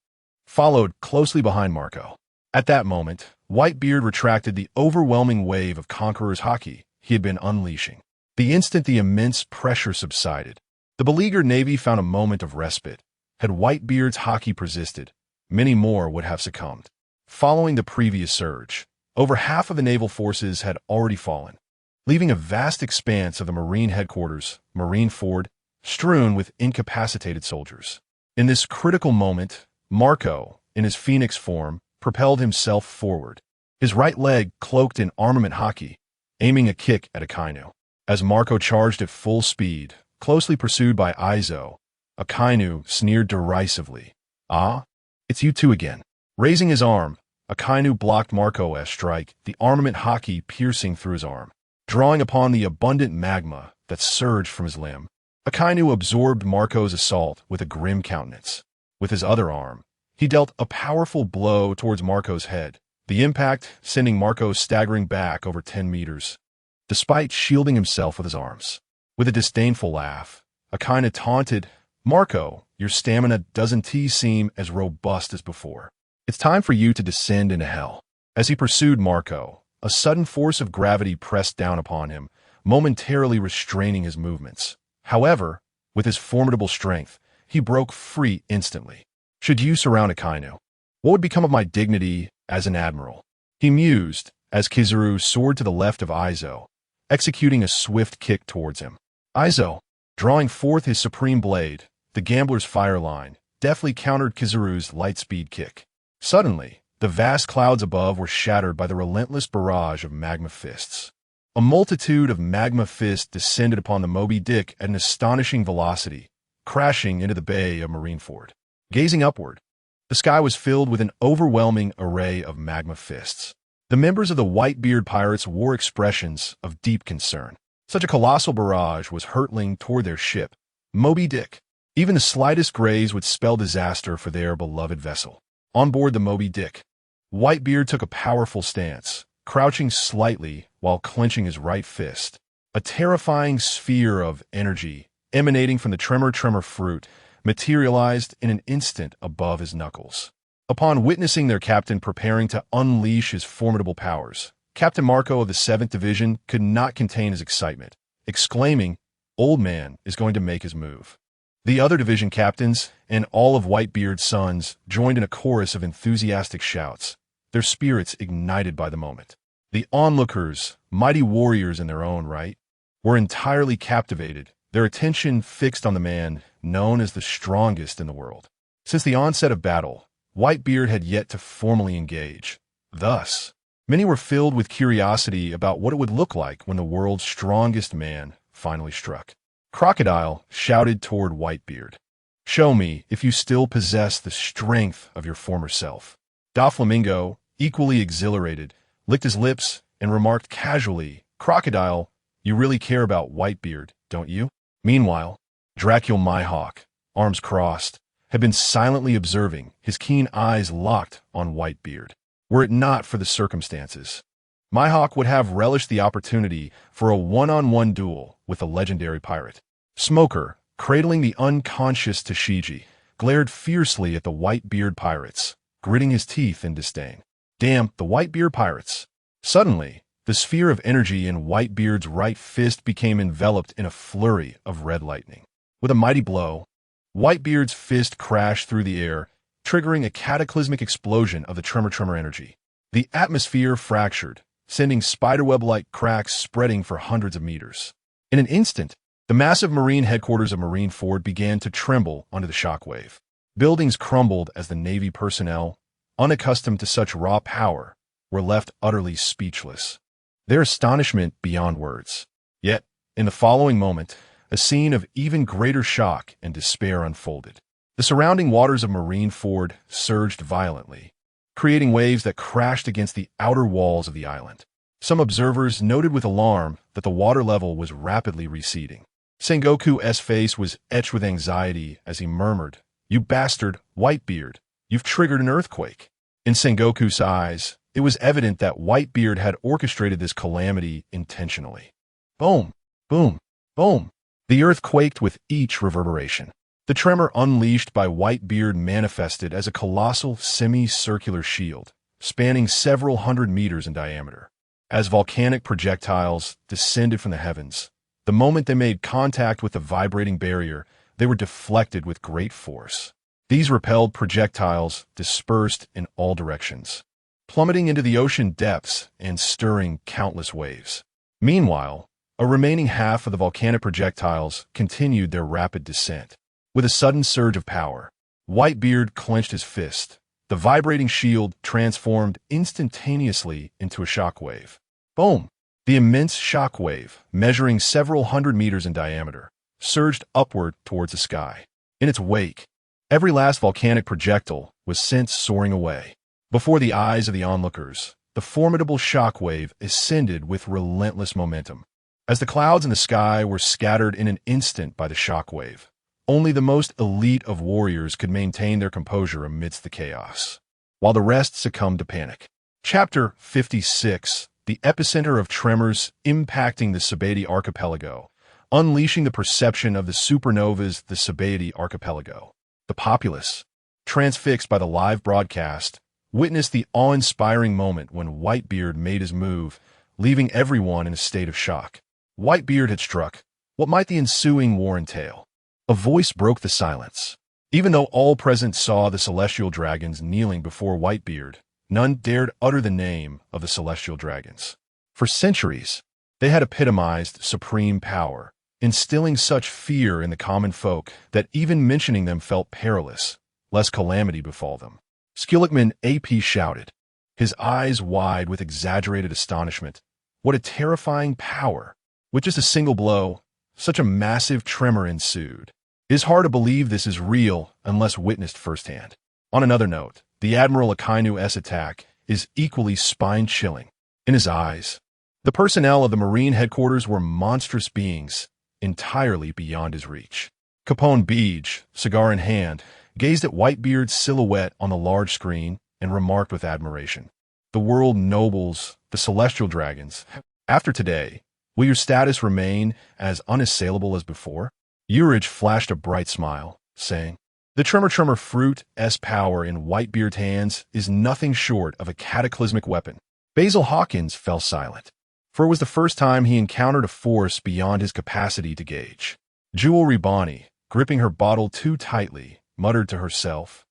Speaker 2: followed closely behind Marco. At that moment, Whitebeard retracted the overwhelming wave of Conqueror's Haki he had been unleashing. The instant the immense pressure subsided, the beleaguered Navy found a moment of respite. Had Whitebeard's Haki persisted, many more would have succumbed. Following the previous surge, over half of the naval forces had already fallen, leaving a vast expanse of the Marine headquarters, Marine Ford, strewn with incapacitated soldiers. In this critical moment, Marco, in his phoenix form, propelled himself forward, his right leg cloaked in armament Haki, aiming a kick at Akainu. As Marco charged at full speed, closely pursued by Izo, Akainu sneered derisively. "Ah, it's you two again." Raising his arm, Akainu blocked Marco's strike, the armament Haki piercing through his arm. Drawing upon the abundant magma that surged from his limb, Akainu absorbed Marco's assault with a grim countenance. With his other arm, he dealt a powerful blow towards Marco's head, the impact sending Marco staggering back over 10 meters, despite shielding himself with his arms. With a disdainful laugh, Akainu taunted, "Marco, your stamina doesn't seem as robust as before. It's time for you to descend into hell." As he pursued Marco, a sudden force of gravity pressed down upon him, momentarily restraining his movements. However, with his formidable strength, he broke free instantly. "Should you surround Akainu, what would become of my dignity as an admiral?" he mused as Kizaru soared to the left of Izo, executing a swift kick towards him. Izo, drawing forth his supreme blade, the gambler's fire line, deftly countered Kizaru's light-speed kick. Suddenly, the vast clouds above were shattered by the relentless barrage of magma fists. A multitude of magma fists descended upon the Moby Dick at an astonishing velocity, crashing into the bay of Marineford. Gazing upward, the sky was filled with an overwhelming array of magma fists. The members of the Whitebeard pirates wore expressions of deep concern. Such a colossal barrage was hurtling toward their ship, Moby Dick. Even the slightest graze would spell disaster for their beloved vessel. On board the Moby Dick, Whitebeard took a powerful stance, crouching slightly while clenching his right fist. A terrifying sphere of energy, emanating from the tremor fruit, materialized in an instant above his knuckles. Upon witnessing their captain preparing to unleash his formidable powers, Captain Marco of the 7th Division could not contain his excitement, exclaiming, "Old man is going to make his move." The other division captains and all of Whitebeard's sons joined in a chorus of enthusiastic shouts, their spirits ignited by the moment. The onlookers, mighty warriors in their own right, were entirely captivated, their attention fixed on the man known as the strongest in the world. Since the onset of battle, Whitebeard had yet to formally engage. Thus, many were filled with curiosity about what it would look like when the world's strongest man finally struck. Crocodile shouted toward Whitebeard, "Show me if you still possess the strength of your former self." Doflamingo, equally exhilarated, licked his lips and remarked casually, Crocodile, you really care about Whitebeard, don't you? Meanwhile, Dracul Myhawk, arms crossed, had been silently observing, his keen eyes locked on Whitebeard. Were it not for the circumstances, Myhawk would have relished the opportunity for a one-on-one duel with the legendary pirate. Smoker, cradling the unconscious Tashigi, glared fiercely at the Whitebeard pirates, gritting his teeth in disdain. Damn, the Whitebeard pirates. Suddenly, the sphere of energy in Whitebeard's right fist became enveloped in a flurry of red lightning. With a mighty blow, Whitebeard's fist crashed through the air, triggering a cataclysmic explosion of the tremor energy. The atmosphere fractured, sending spiderweb-like cracks spreading for hundreds of meters. In an instant, the massive marine headquarters of Marineford began to tremble under the shockwave. Buildings crumbled as the Navy personnel, unaccustomed to such raw power, were left utterly speechless, their astonishment beyond words. Yet, in the following moment, a scene of even greater shock and despair unfolded. The surrounding waters of Marineford surged violently, creating waves that crashed against the outer walls of the island. Some observers noted with alarm that the water level was rapidly receding. Sengoku's face was etched with anxiety as he murmured, "You bastard, Whitebeard, you've triggered an earthquake." In Sengoku's eyes, it was evident that Whitebeard had orchestrated this calamity intentionally. Boom, boom, boom. The earth quaked with each reverberation. The tremor unleashed by Whitebeard manifested as a colossal semicircular shield, spanning several hundred meters in diameter. As volcanic projectiles descended from the heavens, the moment they made contact with the vibrating barrier, they were deflected with great force. These repelled projectiles dispersed in all directions, plummeting into the ocean depths and stirring countless waves. Meanwhile, a remaining half of the volcanic projectiles continued their rapid descent. With a sudden surge of power, Whitebeard clenched his fist. The vibrating shield transformed instantaneously into a shockwave. Boom! The immense shockwave, measuring several hundred meters in diameter, surged upward towards the sky. In its wake, every last volcanic projectile was sent soaring away. Before the eyes of the onlookers, the formidable shockwave ascended with relentless momentum. As the clouds in the sky were scattered in an instant by the shockwave, only the most elite of warriors could maintain their composure amidst the chaos, while the rest succumbed to panic. Chapter 56, the epicenter of tremors impacting the Sabaody Archipelago, unleashing the perception of the supernovas the Sabaody Archipelago. The populace, transfixed by the live broadcast, witnessed the awe-inspiring moment when Whitebeard made his move, leaving everyone in a state of shock. Whitebeard had struck. What might the ensuing war entail? A voice broke the silence. Even though all present saw the celestial dragons kneeling before Whitebeard, none dared utter the name of the celestial dragons. For centuries, they had epitomized supreme power, instilling such fear in the common folk that even mentioning them felt perilous, lest calamity befall them. Skillickman AP shouted, his eyes wide with exaggerated astonishment. What a terrifying power! With just a single blow, such a massive tremor ensued. It is hard to believe this is real unless witnessed firsthand. On another note, the Admiral Akainu's attack is equally spine-chilling. In his eyes, the personnel of the Marine headquarters were monstrous beings, entirely beyond his reach. Capone Beej, cigar in hand, gazed at Whitebeard's silhouette on the large screen and remarked with admiration, "The world nobles, the celestial dragons. After today, will your status remain as unassailable as before?" Urich flashed a bright smile, saying, "The tremor fruit's power in Whitebeard's hands is nothing short of a cataclysmic weapon." Basil Hawkins fell silent, for it was the first time he encountered a force beyond his capacity to gauge. Jewel Ribani, gripping her bottle too tightly, muttered to herself,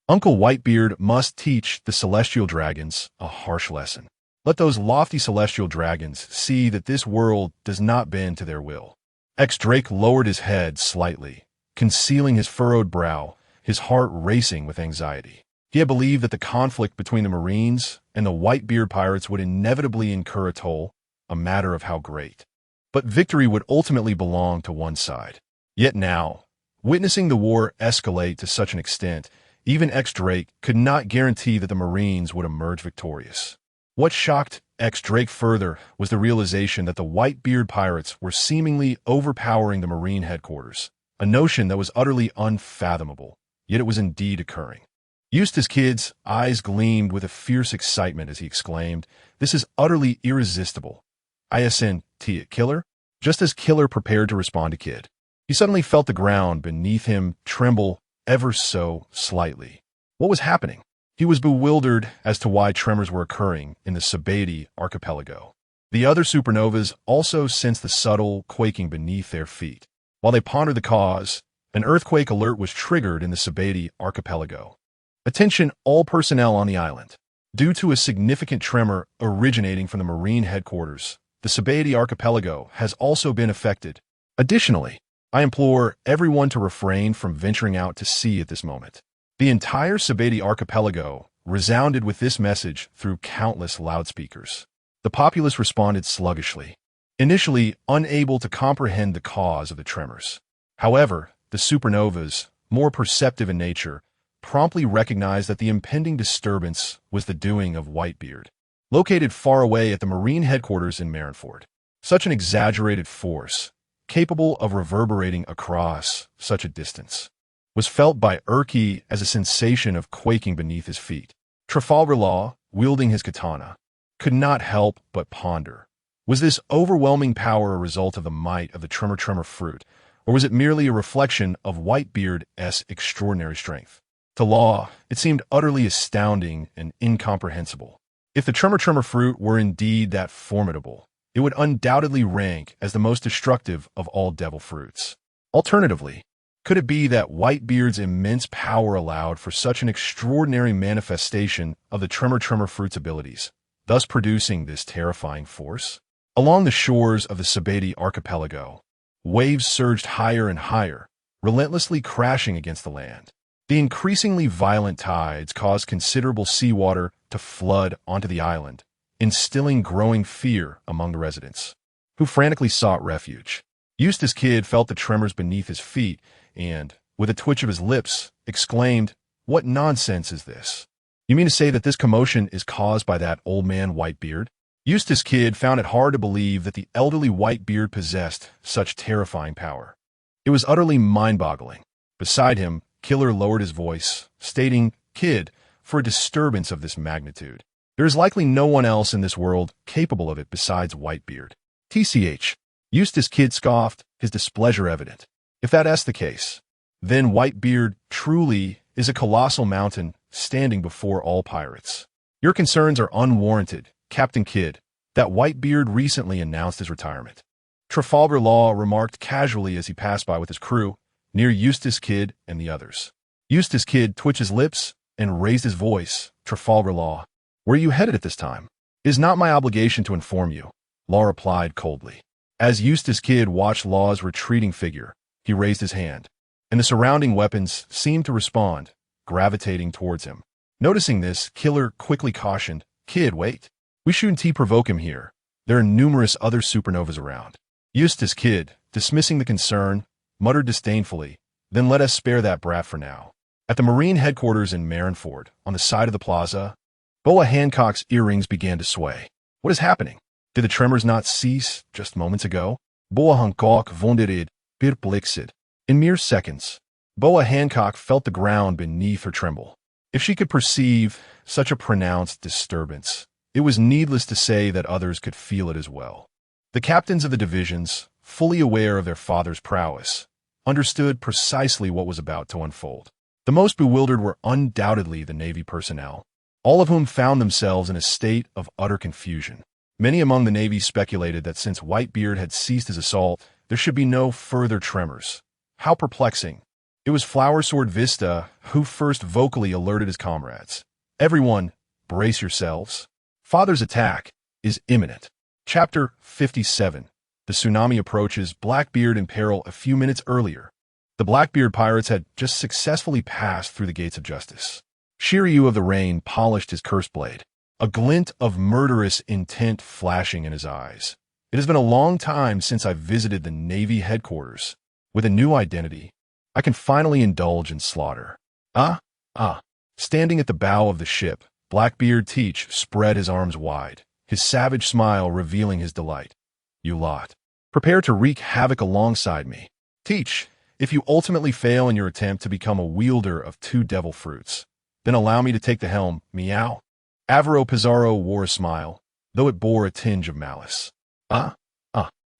Speaker 2: "Uncle Whitebeard must teach the celestial dragons a harsh lesson. Let those lofty celestial dragons see that this world does not bend to their will." Drake lowered his head slightly, concealing his furrowed brow, his heart racing with anxiety. He had believed that the conflict between the Marines and the Whitebeard pirates would inevitably incur a toll, a matter of how great. But victory would ultimately belong to one side. Yet now, witnessing the war escalate to such an extent, even Drake could not guarantee that the Marines would emerge victorious. What shocked Drake further was the realization that the Whitebeard pirates were seemingly overpowering the Marine headquarters, a notion that was utterly unfathomable, yet it was indeed occurring. Eustace Kidd's eyes gleamed with a fierce excitement as he exclaimed, "This is utterly irresistible. ISNT, Killer?" Just as Killer prepared to respond to Kidd, he suddenly felt the ground beneath him tremble ever so slightly. What was happening? He was bewildered as to why tremors were occurring in the Sabati archipelago. The other supernovas also sensed the subtle quaking beneath their feet. While they pondered the cause, an earthquake alert was triggered in the Sabati archipelago. Attention all personnel on the island. Due to a significant tremor originating from the Marine headquarters, the Sabati archipelago has also been affected. Additionally, I implore everyone to refrain from venturing out to sea at this moment. The entire Sabati archipelago resounded with this message through countless loudspeakers. The populace responded sluggishly, initially unable to comprehend the cause of the tremors. However, the supernovas, more perceptive in nature, promptly recognized that the impending disturbance was the doing of Whitebeard, located far away at the Marine headquarters in Marineford. Such an exaggerated force, capable of reverberating across such a distance, was felt by Urki as a sensation of quaking beneath his feet. Trafalgar Law, wielding his katana, could not help but ponder. Was this overwhelming power a result of the might of the tremor fruit, or was it merely a reflection of Whitebeard's extraordinary strength? To Law, it seemed utterly astounding and incomprehensible. If the tremor fruit were indeed that formidable, it would undoubtedly rank as the most destructive of all devil fruits. Alternatively, could it be that Whitebeard's immense power allowed for such an extraordinary manifestation of the tremor fruit's abilities, thus producing this terrifying force? Along the shores of the Sabati archipelago, waves surged higher and higher, relentlessly crashing against the land. The increasingly violent tides caused considerable seawater to flood onto the island, instilling growing fear among the residents, who frantically sought refuge. Eustace Kidd felt the tremors beneath his feet and, with a twitch of his lips, exclaimed, "What nonsense is this? You mean to say that this commotion is caused by that old man Whitebeard?" Eustace Kidd found it hard to believe that the elderly Whitebeard possessed such terrifying power. It was utterly mind-boggling. Beside him, Killer lowered his voice, stating, "Kidd, for a disturbance of this magnitude, there is likely no one else in this world capable of it besides Whitebeard." TCH. Eustace Kidd scoffed, his displeasure evident. If that's the case, then Whitebeard truly is a colossal mountain standing before all pirates. Your concerns are unwarranted, Captain Kidd. That Whitebeard recently announced his retirement. Trafalgar Law remarked casually as he passed by with his crew, near Eustace Kidd and the others. Eustace Kidd twitched his lips and raised his voice. "Trafalgar Law, where are you headed at this time?" "It is not my obligation to inform you," Law replied coldly. As Eustace Kidd watched Law's retreating figure, he raised his hand, and the surrounding weapons seemed to respond, gravitating towards him. Noticing this, Killer quickly cautioned, "Kidd, wait. We shouldn't provoke him here. There are numerous other supernovas around." Eustace Kidd, dismissing the concern, muttered disdainfully, "Then let us spare that brat for now." At the Marine headquarters in Marineford, on the side of the plaza, Boa Hancock's earrings began to sway. What is happening? Did the tremors not cease just moments ago? Boa Hancock wondered, perplexed. In mere seconds, Boa Hancock felt the ground beneath her tremble. If she could perceive such a pronounced disturbance, it was needless to say that others could feel it as well. The captains of the divisions, fully aware of their father's prowess, understood precisely what was about to unfold. The most bewildered were undoubtedly the Navy personnel, all of whom found themselves in a state of utter confusion. Many among the Navy speculated that since Whitebeard had ceased his assault, there should be no further tremors. How perplexing. It was Flower Sword Vista who first vocally alerted his comrades. "Everyone, brace yourselves. Father's attack is imminent." Chapter 57. The tsunami approaches. Blackbeard in peril. A few minutes earlier, the Blackbeard pirates had just successfully passed through the gates of justice. Shiryu of the Rain polished his curse blade, a glint of murderous intent flashing in his eyes. "It has been a long time since I've visited the Navy headquarters. With a new identity, I can finally indulge in slaughter." Standing at the bow of the ship, Blackbeard Teach spread his arms wide, his savage smile revealing his delight. You lot. Prepare to wreak havoc alongside me. Teach, if you ultimately fail in your attempt to become a wielder of two devil fruits, then allow me to take the helm, meow. Alvaro Pizarro wore a smile, though it bore a tinge of malice.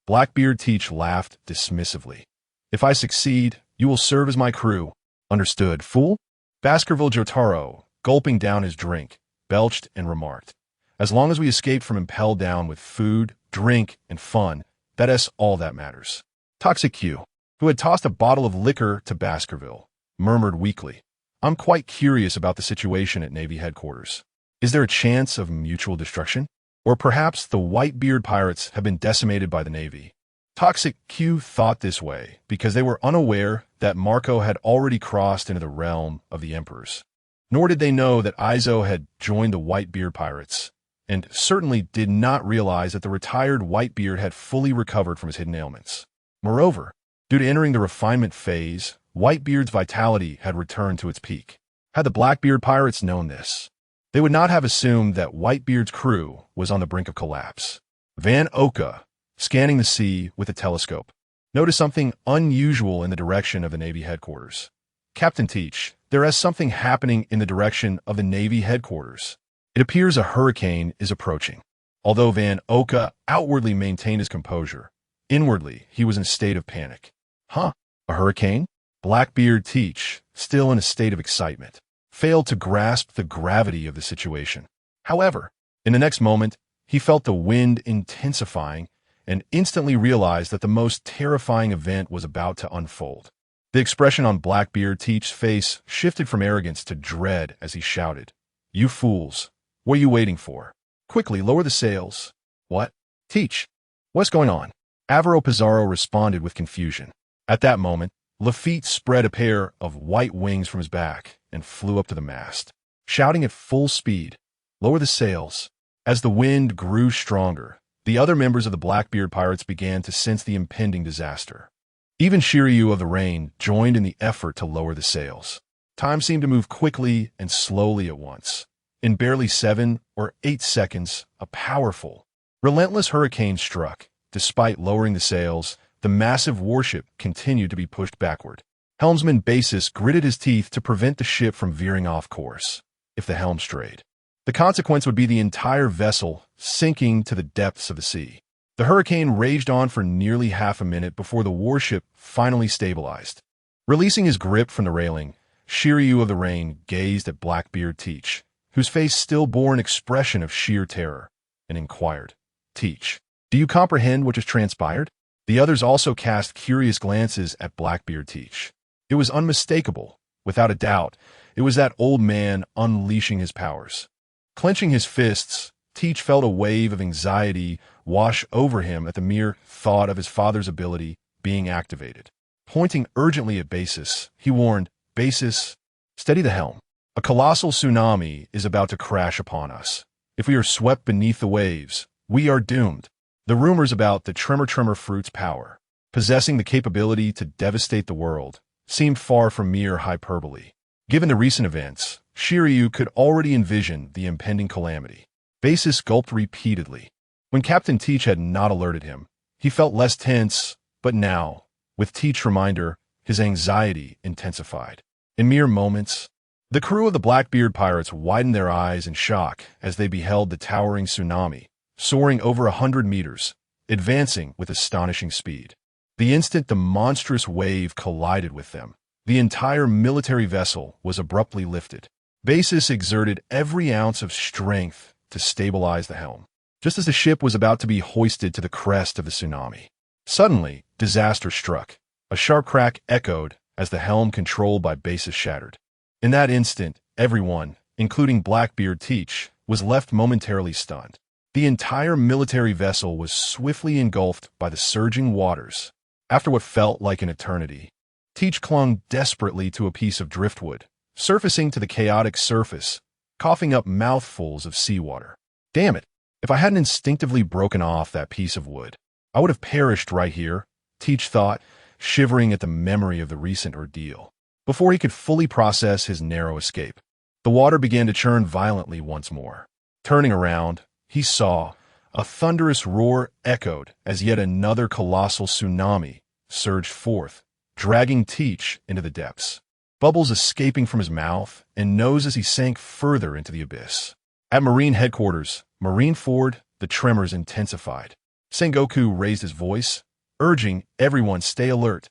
Speaker 2: Blackbeard Teach laughed dismissively. If I succeed, you will serve as my crew. Understood, fool? Baskerville Jotaro, gulping down his drink, belched and remarked, as long as we escape from impelled down with food, drink, and fun, that is all that matters. Toxic Q, who had tossed a bottle of liquor to Baskerville, murmured weakly, I'm quite curious about the situation at Navy headquarters. Is there a chance of mutual destruction? Or perhaps the Whitebeard pirates have been decimated by the Navy. Toxic Q thought this way because they were unaware that Marco had already crossed into the realm of the Emperors. Nor did they know that Izo had joined the Whitebeard pirates, and certainly did not realize that the retired Whitebeard had fully recovered from his hidden ailments. Moreover, due to entering the refinement phase, Whitebeard's vitality had returned to its peak. Had the Blackbeard pirates known this, they would not have assumed that Whitebeard's crew was on the brink of collapse. Van Oka, scanning the sea with a telescope, noticed something unusual in the direction of the Navy headquarters. Captain Teach, there is something happening in the direction of the Navy headquarters. It appears a hurricane is approaching. Although Van Oka outwardly maintained his composure, inwardly he was in a state of panic. A hurricane? Blackbeard Teach, still in a state of excitement, failed to grasp the gravity of the situation. However, in the next moment, he felt the wind intensifying and instantly realized that the most terrifying event was about to unfold. The expression on Blackbeard Teach's face shifted from arrogance to dread as he shouted, You fools, what are you waiting for? Quickly, lower the sails. What? Teach, what's going on? Alvaro Pizarro responded with confusion. At that moment, Lafitte spread a pair of white wings from his back and flew up to the mast, shouting at full speed, Lower the sails. As the wind grew stronger, the other members of the Blackbeard pirates began to sense the impending disaster. Even Shiryu of the Rain joined in the effort to lower the sails. Time seemed to move quickly and slowly at once. In barely 7 or 8 seconds, a powerful, relentless hurricane struck. Despite lowering the sails, the massive warship continued to be pushed backward. Helmsman Basis gritted his teeth to prevent the ship from veering off course. If the helm strayed, the consequence would be the entire vessel sinking to the depths of the sea. The hurricane raged on for nearly half a minute before the warship finally stabilized. Releasing his grip from the railing, Shiryu of the Rain gazed at Blackbeard Teach, whose face still bore an expression of sheer terror, and inquired, Teach, do you comprehend what just transpired? The others also cast curious glances at Blackbeard Teach. It was unmistakable. Without a doubt, it was that old man unleashing his powers. Clenching his fists, Teach felt a wave of anxiety wash over him at the mere thought of his father's ability being activated. Pointing urgently at Basis, he warned, Basis, steady the helm. A colossal tsunami is about to crash upon us. If we are swept beneath the waves, we are doomed. The rumors about the Tremor fruit's power, possessing the capability to devastate the world, seemed far from mere hyperbole. Given the recent events, Shiryu could already envision the impending calamity. Basis gulped repeatedly. When Captain Teach had not alerted him, he felt less tense, but now, with Teach's reminder, his anxiety intensified. In mere moments, the crew of the Blackbeard pirates widened their eyes in shock as they beheld the towering tsunami, soaring over 100 meters, advancing with astonishing speed. The instant the monstrous wave collided with them, the entire military vessel was abruptly lifted. Basis exerted every ounce of strength to stabilize the helm, just as the ship was about to be hoisted to the crest of the tsunami. Suddenly, disaster struck. A sharp crack echoed as the helm controlled by Basis shattered. In that instant, everyone, including Blackbeard Teach, was left momentarily stunned. The entire military vessel was swiftly engulfed by the surging waters. After what felt like an eternity, Teach clung desperately to a piece of driftwood, surfacing to the chaotic surface, coughing up mouthfuls of seawater. Damn it, if I hadn't instinctively broken off that piece of wood, I would have perished right here, Teach thought, shivering at the memory of the recent ordeal. Before he could fully process his narrow escape, the water began to churn violently once more. Turning around, he saw a thunderous roar echoed as yet another colossal tsunami surged forth, dragging Teach into the depths, bubbles escaping from his mouth and nose as he sank further into the abyss. At Marine headquarters, Marineford, the tremors intensified. Sengoku raised his voice, urging everyone stay alert.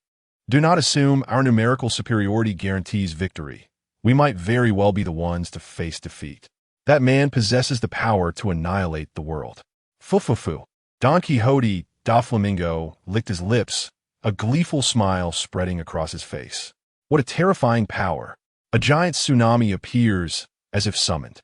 Speaker 2: Do not assume our numerical superiority guarantees victory. We might very well be the ones to face defeat. That man possesses the power to annihilate the world. Fufufu. Don Quixote Doflamingo licked his lips, a gleeful smile spreading across his face. What a terrifying power. A giant tsunami appears as if summoned.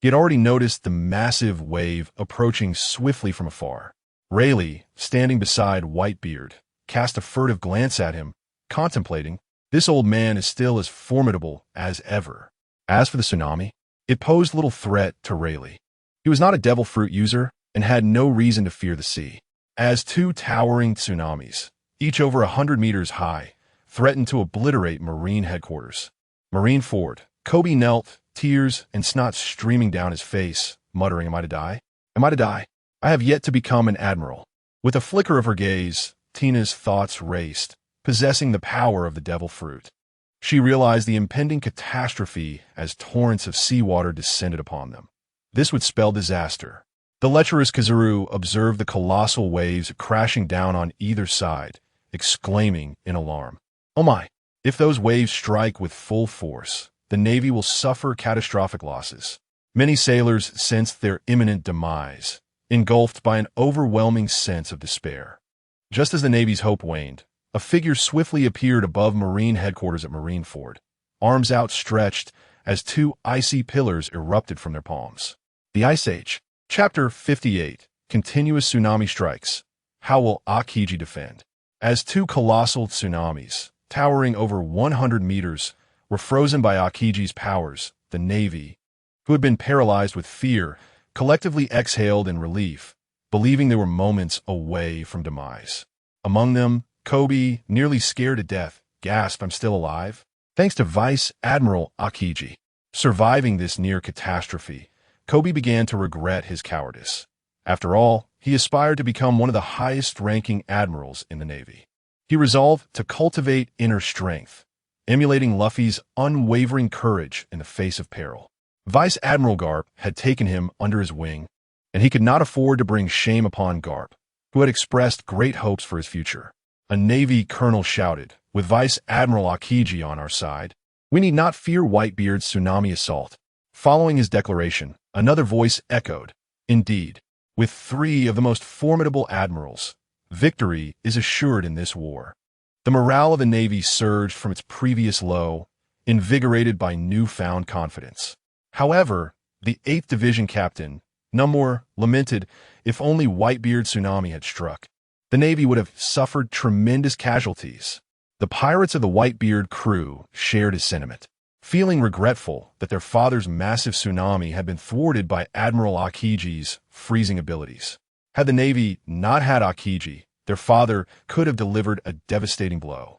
Speaker 2: He had already noticed the massive wave approaching swiftly from afar. Rayleigh, standing beside Whitebeard, cast a furtive glance at him, contemplating. This old man is still as formidable as ever. As for the tsunami, it posed little threat to Rayleigh. He was not a devil fruit user and had no reason to fear the sea. As two towering tsunamis, each over 100 meters high, threatened to obliterate Marine headquarters. Marineford, Kobe knelt, tears and snot streaming down his face, muttering, "Am I to die? Am I to die? I have yet to become an admiral." With a flicker of her gaze, Tina's thoughts raced, possessing the power of the devil fruit. She realized the impending catastrophe as torrents of seawater descended upon them. This would spell disaster. The lecherous Kazuru observed the colossal waves crashing down on either side, exclaiming in alarm, "Oh my! If those waves strike with full force, the Navy will suffer catastrophic losses." Many sailors sensed their imminent demise, engulfed by an overwhelming sense of despair. Just as the Navy's hope waned, a figure swiftly appeared above Marine headquarters at Marineford, arms outstretched as two icy pillars erupted from their palms. The Ice Age. Chapter 58. Continuous Tsunami Strikes. How will Akiji defend? As two colossal tsunamis, towering over 100 meters, were frozen by Akiji's powers, the Navy, who had been paralyzed with fear, collectively exhaled in relief, believing they were moments away from demise. Among them, Kobe, nearly scared to death, gasped, "I'm still alive?" Thanks to Vice Admiral Akiji surviving this near catastrophe, Kobe began to regret his cowardice. After all, he aspired to become one of the highest-ranking admirals in the Navy. He resolved to cultivate inner strength, emulating Luffy's unwavering courage in the face of peril. Vice Admiral Garp had taken him under his wing, and he could not afford to bring shame upon Garp, who had expressed great hopes for his future. A Navy colonel shouted, "With Vice Admiral Akiji on our side, we need not fear Whitebeard's tsunami assault." Following his declaration, another voice echoed, "Indeed, with three of the most formidable admirals, victory is assured in this war." The morale of the Navy surged from its previous low, invigorated by newfound confidence. However, the 8th Division Captain, Numor, lamented, "If only Whitebeard's tsunami had struck, the Navy would have suffered tremendous casualties." The pirates of the Whitebeard crew shared his sentiment, feeling regretful that their father's massive tsunami had been thwarted by Admiral Akiji's freezing abilities. Had the Navy not had Akiji, their father could have delivered a devastating blow.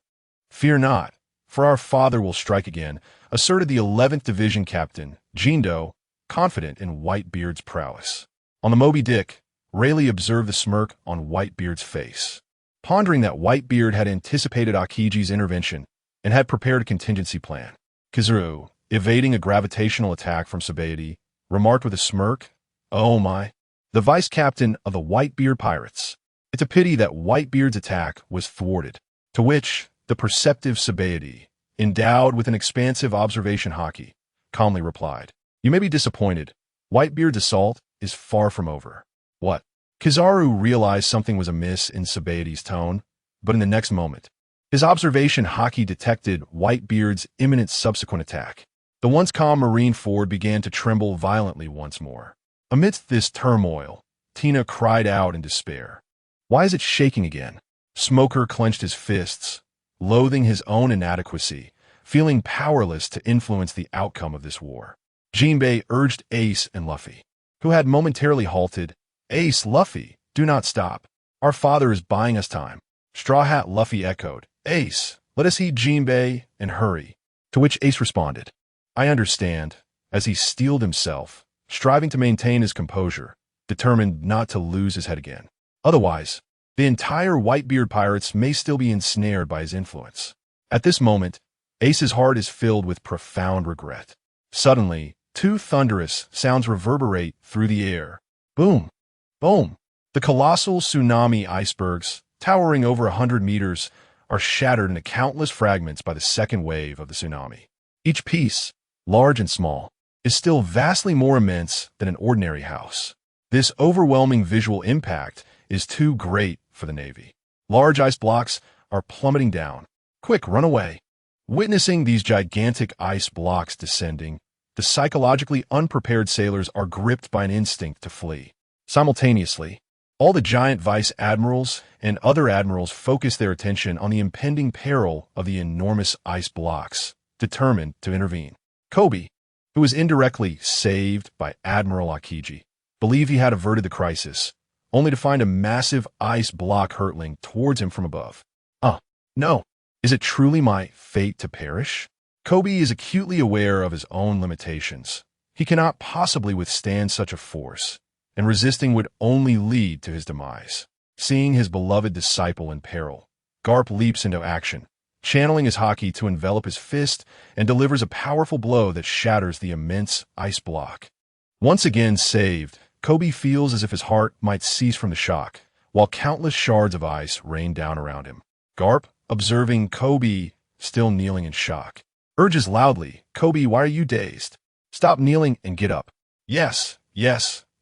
Speaker 2: "Fear not, for our father will strike again," asserted the 11th Division Captain, Jindo, confident in Whitebeard's prowess. On the Moby Dick, Rayleigh observed the smirk on Whitebeard's face, pondering that Whitebeard had anticipated Akiji's intervention and had prepared a contingency plan. Kizaru, evading a gravitational attack from Sabaody, remarked with a smirk, "Oh my." The vice captain of the Whitebeard pirates, "It's a pity that Whitebeard's attack was thwarted." To which the perceptive Sabaody, endowed with an expansive observation haki, calmly replied, "You may be disappointed. Whitebeard's assault is far from over." What? Kizaru realized something was amiss in Sabaody's tone, but in the next moment, his observation haki detected Whitebeard's imminent subsequent attack. The once calm Marineford began to tremble violently once more. Amidst this turmoil, Tina cried out in despair. "Why is it shaking again?" Smoker clenched his fists, loathing his own inadequacy, feeling powerless to influence the outcome of this war. Jinbei urged Ace and Luffy, who had momentarily halted. "Ace, Luffy, do not stop. Our father is buying us time." Straw Hat Luffy echoed, "Ace, let us heed Jinbei and hurry." To which Ace responded, "I understand," as he steeled himself, striving to maintain his composure. determined not to lose his head again. Otherwise, the entire Whitebeard pirates may still be ensnared by his influence. At this moment, Ace's heart is filled with profound regret. Suddenly, two thunderous sounds reverberate through the air. Boom! Boom! The colossal tsunami icebergs, towering over 100 meters, are shattered into countless fragments by the second wave of the tsunami. Each piece, large and small, is still vastly more immense than an ordinary house. This overwhelming visual impact is too great for the Navy. Large ice blocks are plummeting down. Quick, run away! Witnessing these gigantic ice blocks descending, the psychologically unprepared sailors are gripped by an instinct to flee. Simultaneously, all the giant vice admirals and other admirals focus their attention on the impending peril of the enormous ice blocks, determined to intervene. Kobe, who was indirectly saved by Admiral Akiji, believed he had averted the crisis, only to find a massive ice block hurtling towards him from above. No. Is it truly my fate to perish? Kobe is acutely aware of his own limitations. He cannot possibly withstand such a force, and resisting would only lead to his demise. Seeing his beloved disciple in peril, Garp leaps into action, channeling his haki to envelop his fist and delivers a powerful blow that shatters the immense ice block. Once again saved, Kobe feels as if his heart might cease from the shock, while countless shards of ice rain down around him. Garp, observing Kobe still kneeling in shock, urges loudly, "Kobe, why are you dazed? Stop kneeling and get up." Yes,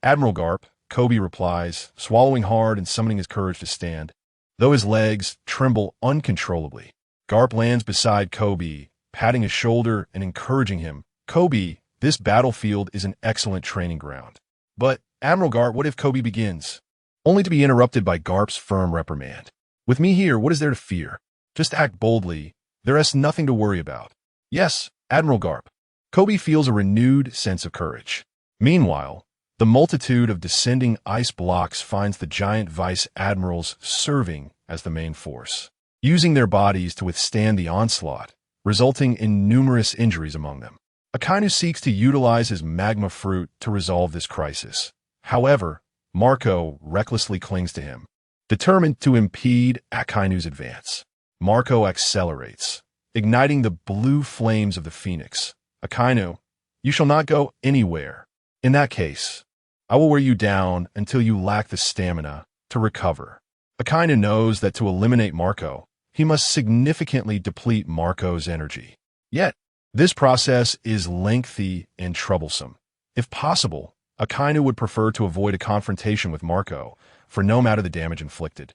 Speaker 2: Admiral Garp," Kobe replies, swallowing hard and summoning his courage to stand, though his legs tremble uncontrollably. Garp lands beside Kobe, patting his shoulder and encouraging him. "Kobe, this battlefield is an excellent training ground." "But, Admiral Garp, what if Kobe begins?" Only to be interrupted by Garp's firm reprimand. "With me here, what is there to fear? Just act boldly. There is nothing to worry about." "Yes, Admiral Garp." Kobe feels a renewed sense of courage. Meanwhile, the multitude of descending ice blocks finds the giant vice admirals serving as the main force, using their bodies to withstand the onslaught, resulting in numerous injuries among them. Akainu seeks to utilize his magma fruit to resolve this crisis. However, Marco recklessly clings to him, determined to impede Akainu's advance. Marco accelerates, igniting the blue flames of the phoenix. "Akainu, you shall not go anywhere. In that case, I will wear you down until you lack the stamina to recover." Akainu knows that to eliminate Marco, he must significantly deplete Marco's energy. Yet, this process is lengthy and troublesome. If possible, Akainu would prefer to avoid a confrontation with Marco, for no matter the damage inflicted,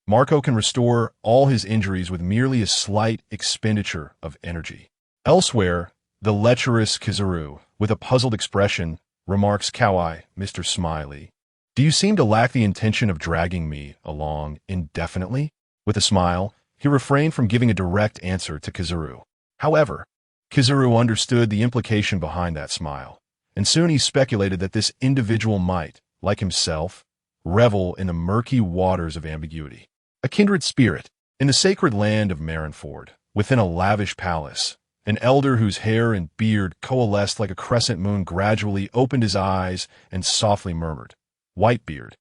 Speaker 2: Marco can restore all his injuries with merely a slight expenditure of energy. Elsewhere, the lecherous Kizuru, with a puzzled expression, remarks, "Kawai, Mr. Smiley, do you seem to lack the intention of dragging me along indefinitely?" With a smile, he refrained from giving a direct answer to Kizuru. However, Kizuru understood the implication behind that smile, and soon he speculated that this individual might, like himself, revel in the murky waters of ambiguity. A kindred spirit, in the sacred land of Marineford, within a lavish palace, an elder whose hair and beard coalesced like a crescent moon gradually opened his eyes and softly murmured, "Whitebeard."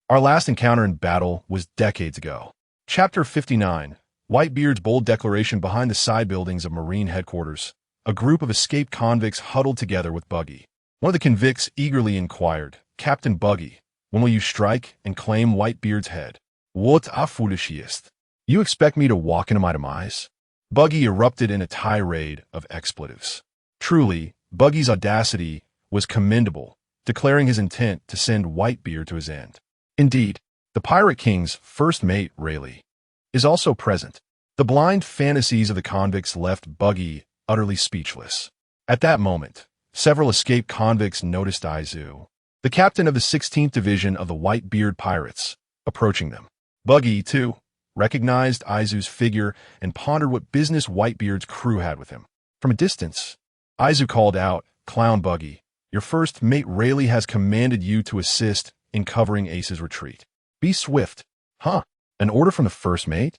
Speaker 2: Our last encounter in battle was decades ago. Chapter 59, Whitebeard's bold declaration behind the side buildings of Marine headquarters. A group of escaped convicts huddled together with Buggy. One of the convicts eagerly inquired, "Captain Buggy, when will you strike and claim Whitebeard's head?" "What a foolish ist. You expect me to walk into my demise?" Buggy erupted in a tirade of expletives. Truly, Buggy's audacity was commendable, declaring his intent to send Whitebeard to his end. Indeed, the Pirate King's first mate, Rayleigh, is also present. The blind fantasies of the convicts left Buggy utterly speechless. At that moment, several escaped convicts noticed Izu, the captain of the 16th Division of the Whitebeard Pirates, approaching them. Buggy, too, recognized Izu's figure and pondered what business Whitebeard's crew had with him. From a distance, Izu called out, "Clown Buggy, your first mate Rayleigh has commanded you to assist in covering Ace's retreat. Be swift." "Huh? An order from the first mate?"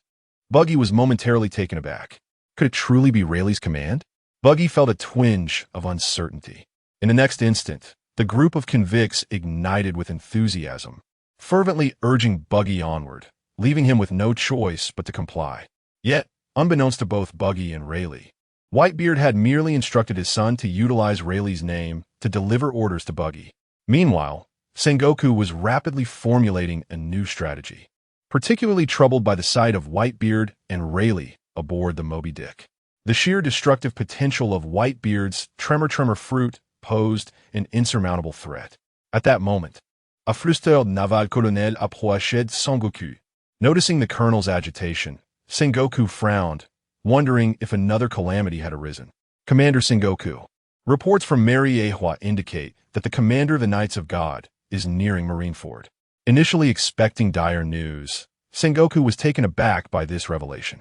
Speaker 2: Buggy was momentarily taken aback. Could it truly be Rayleigh's command? Buggy felt a twinge of uncertainty. In the next instant, The group of convicts ignited with enthusiasm, fervently urging Buggy onward, leaving him with no choice but to comply. Yet, unbeknownst to both Buggy and Rayleigh, Whitebeard had merely instructed his son to utilize Rayleigh's name to deliver orders to Buggy. Meanwhile, Sengoku was rapidly formulating a new strategy, particularly troubled by the sight of Whitebeard and Rayleigh aboard the Moby Dick. The sheer destructive potential of Whitebeard's tremor fruit posed an insurmountable threat. At that moment, a frustré naval colonel approchait Sengoku. Noticing the colonel's agitation, Sengoku frowned, wondering if another calamity had arisen. Commander Sengoku, reports from Mariehua indicate that the commander of the Knights of God is nearing Marineford. Initially expecting dire news, Sengoku was taken aback by this revelation.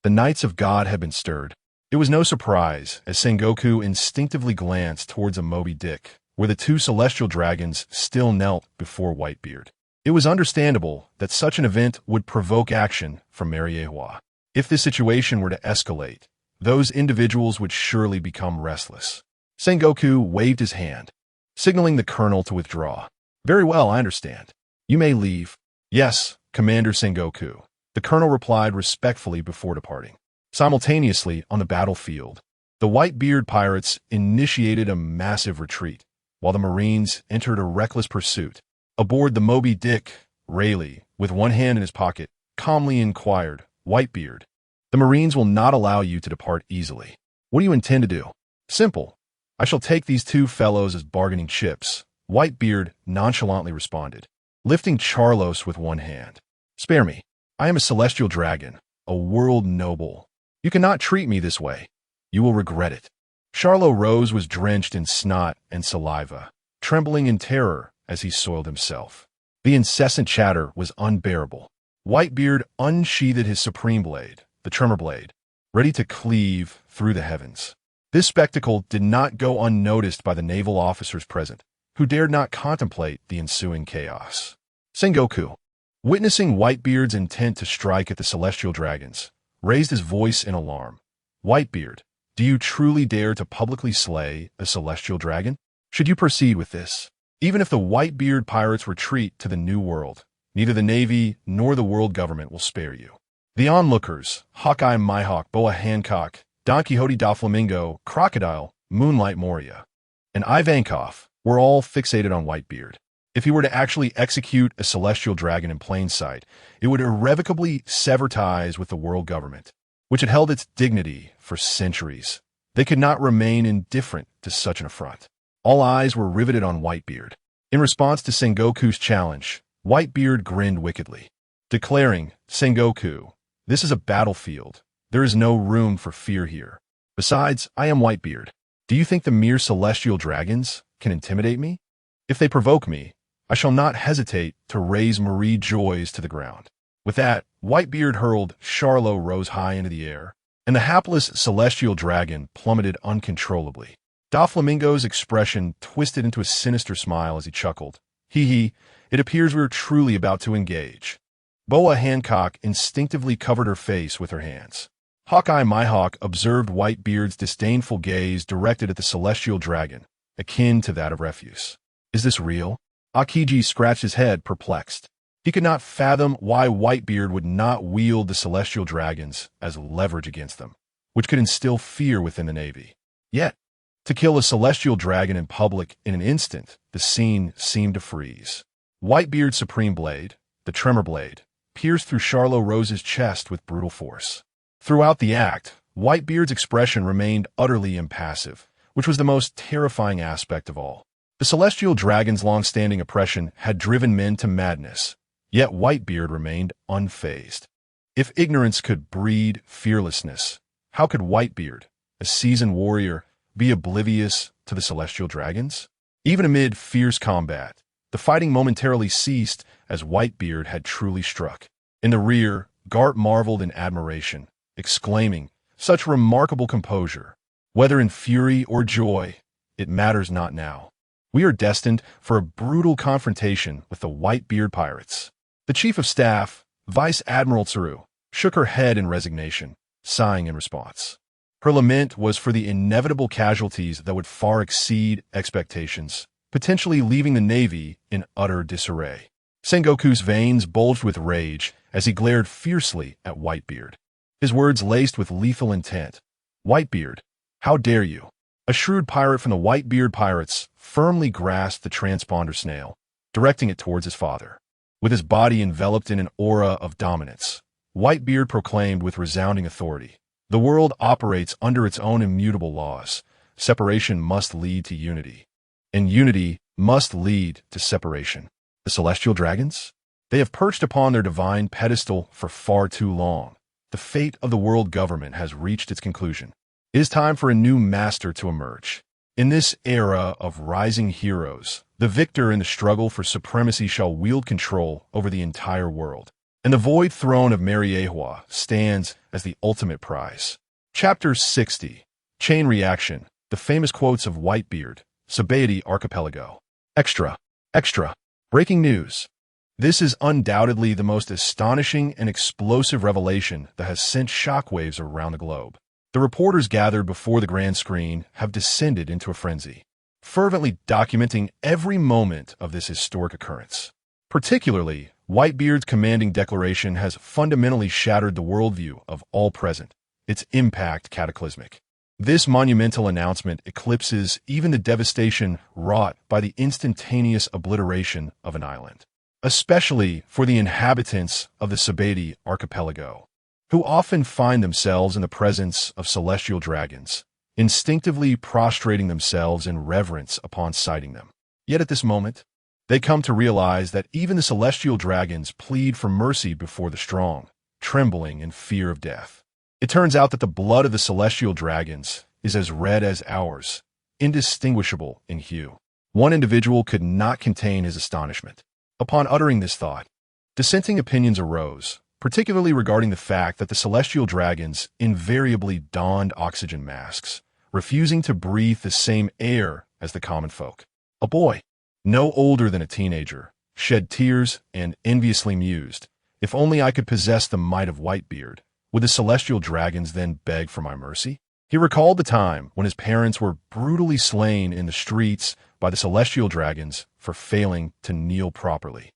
Speaker 2: The Knights of God had been stirred. It was no surprise as Sengoku instinctively glanced towards a Moby Dick, where the two celestial dragons still knelt before Whitebeard. It was understandable that such an event would provoke action from Mariehua. If the situation were to escalate, those individuals would surely become restless. Sengoku waved his hand, signaling the colonel to withdraw. Very well, I understand. You may leave. Yes, Commander Sengoku, the colonel replied respectfully before departing. Simultaneously, on the battlefield, the Whitebeard pirates initiated a massive retreat, while the Marines entered a reckless pursuit. Aboard the Moby Dick, Rayleigh, with one hand in his pocket, calmly inquired, Whitebeard, the Marines will not allow you to depart easily. What do you intend to do? Simple. I shall take these two fellows as bargaining chips, Whitebeard nonchalantly responded, lifting Charlos with one hand. Spare me. I am a celestial dragon, a world noble. You cannot treat me this way. You will regret it. Charlo Rose was drenched in snot and saliva, trembling in terror as he soiled himself. The incessant chatter was unbearable. Whitebeard unsheathed his supreme blade, the tremor blade, ready to cleave through the heavens. This spectacle did not go unnoticed by the naval officers present, who dared not contemplate the ensuing chaos. Sengoku, witnessing Whitebeard's intent to strike at the celestial dragons, raised his voice in alarm. Whitebeard, do you truly dare to publicly slay a celestial dragon? Should you proceed with this, even if the Whitebeard pirates retreat to the New World, neither the Navy nor the world government will spare you. The onlookers, Hawkeye Mihawk, Boa Hancock, Don Quixote da Flamingo, Crocodile, Moonlight Moria, and Ivankov were all fixated on Whitebeard. If he were to actually execute a celestial dragon in plain sight, it would irrevocably sever ties with the world government, which had held its dignity for centuries. They could not remain indifferent to such an affront. All eyes were riveted on Whitebeard. In response to Sengoku's challenge, Whitebeard grinned wickedly, declaring, Sengoku, this is a battlefield. There is no room for fear here. Besides, I am Whitebeard. Do you think the mere celestial dragons can intimidate me? If they provoke me, I shall not hesitate to raise Marie Joyce to the ground. With that, Whitebeard hurled Charlo Rose high into the air, and the hapless celestial dragon plummeted uncontrollably. Doflamingo's expression twisted into a sinister smile as he chuckled. Hee, it appears we are truly about to engage. Boa Hancock instinctively covered her face with her hands. Hawkeye Mihawk observed Whitebeard's disdainful gaze directed at the celestial dragon, akin to that of refuse. Is this real? Akiji scratched his head, perplexed. He could not fathom why Whitebeard would not wield the celestial dragons as leverage against them, which could instill fear within the Navy. Yet, to kill a celestial dragon in public in an instant, the scene seemed to freeze. Whitebeard's supreme blade, the tremor blade, pierced through Charlo Rose's chest with brutal force. Throughout the act, Whitebeard's expression remained utterly impassive, which was the most terrifying aspect of all. The celestial dragon's long-standing oppression had driven men to madness, yet Whitebeard remained unfazed. If ignorance could breed fearlessness, how could Whitebeard, a seasoned warrior, be oblivious to the celestial dragons? Even amid fierce combat, the fighting momentarily ceased as Whitebeard had truly struck. In the rear, Gart marveled in admiration, exclaiming, "Such remarkable composure! Whether in fury or joy, it matters not now. We are destined for a brutal confrontation with the Whitebeard pirates." The Chief of Staff, Vice Admiral Tsuru, shook her head in resignation, sighing in response. Her lament was for the inevitable casualties that would far exceed expectations, potentially leaving the Navy in utter disarray. Sengoku's veins bulged with rage as he glared fiercely at Whitebeard, his words laced with lethal intent. "Whitebeard, how dare you?" A shrewd pirate from the Whitebeard pirates firmly grasped the transponder snail, directing it towards his father. With his body enveloped in an aura of dominance, Whitebeard proclaimed with resounding authority, "The world operates under its own immutable laws. Separation must lead to unity, and unity must lead to separation." The celestial dragons? They have perched upon their divine pedestal for far too long. The fate of the world government has reached its conclusion. It is time for a new master to emerge. In this era of rising heroes, the victor in the struggle for supremacy shall wield control over the entire world, and the void throne of Mariehua stands as the ultimate prize. Chapter 60. Chain Reaction. The famous quotes of Whitebeard, Sabaody Archipelago. Extra. Extra. Breaking news. This is undoubtedly the most astonishing and explosive revelation that has sent shockwaves around the globe. The reporters gathered before the grand screen have descended into a frenzy, fervently documenting every moment of this historic occurrence. Particularly, Whitebeard's commanding declaration has fundamentally shattered the worldview of all present, its impact cataclysmic. This monumental announcement eclipses even the devastation wrought by the instantaneous obliteration of an island, especially for the inhabitants of the Sabaody Archipelago, who often find themselves in the presence of celestial dragons, instinctively prostrating themselves in reverence upon sighting them. Yet at this moment, they come to realize that even the celestial dragons plead for mercy before the strong, trembling in fear of death. It turns out that the blood of the celestial dragons is as red as ours, indistinguishable in hue. One individual could not contain his astonishment. Upon uttering this thought, dissenting opinions arose, particularly regarding the fact that the celestial dragons invariably donned oxygen masks, refusing to breathe the same air as the common folk. A boy, no older than a teenager, shed tears and enviously mused, "If only I could possess the might of Whitebeard, would the celestial dragons then beg for my mercy?" He recalled the time when his parents were brutally slain in the streets by the celestial dragons for failing to kneel properly,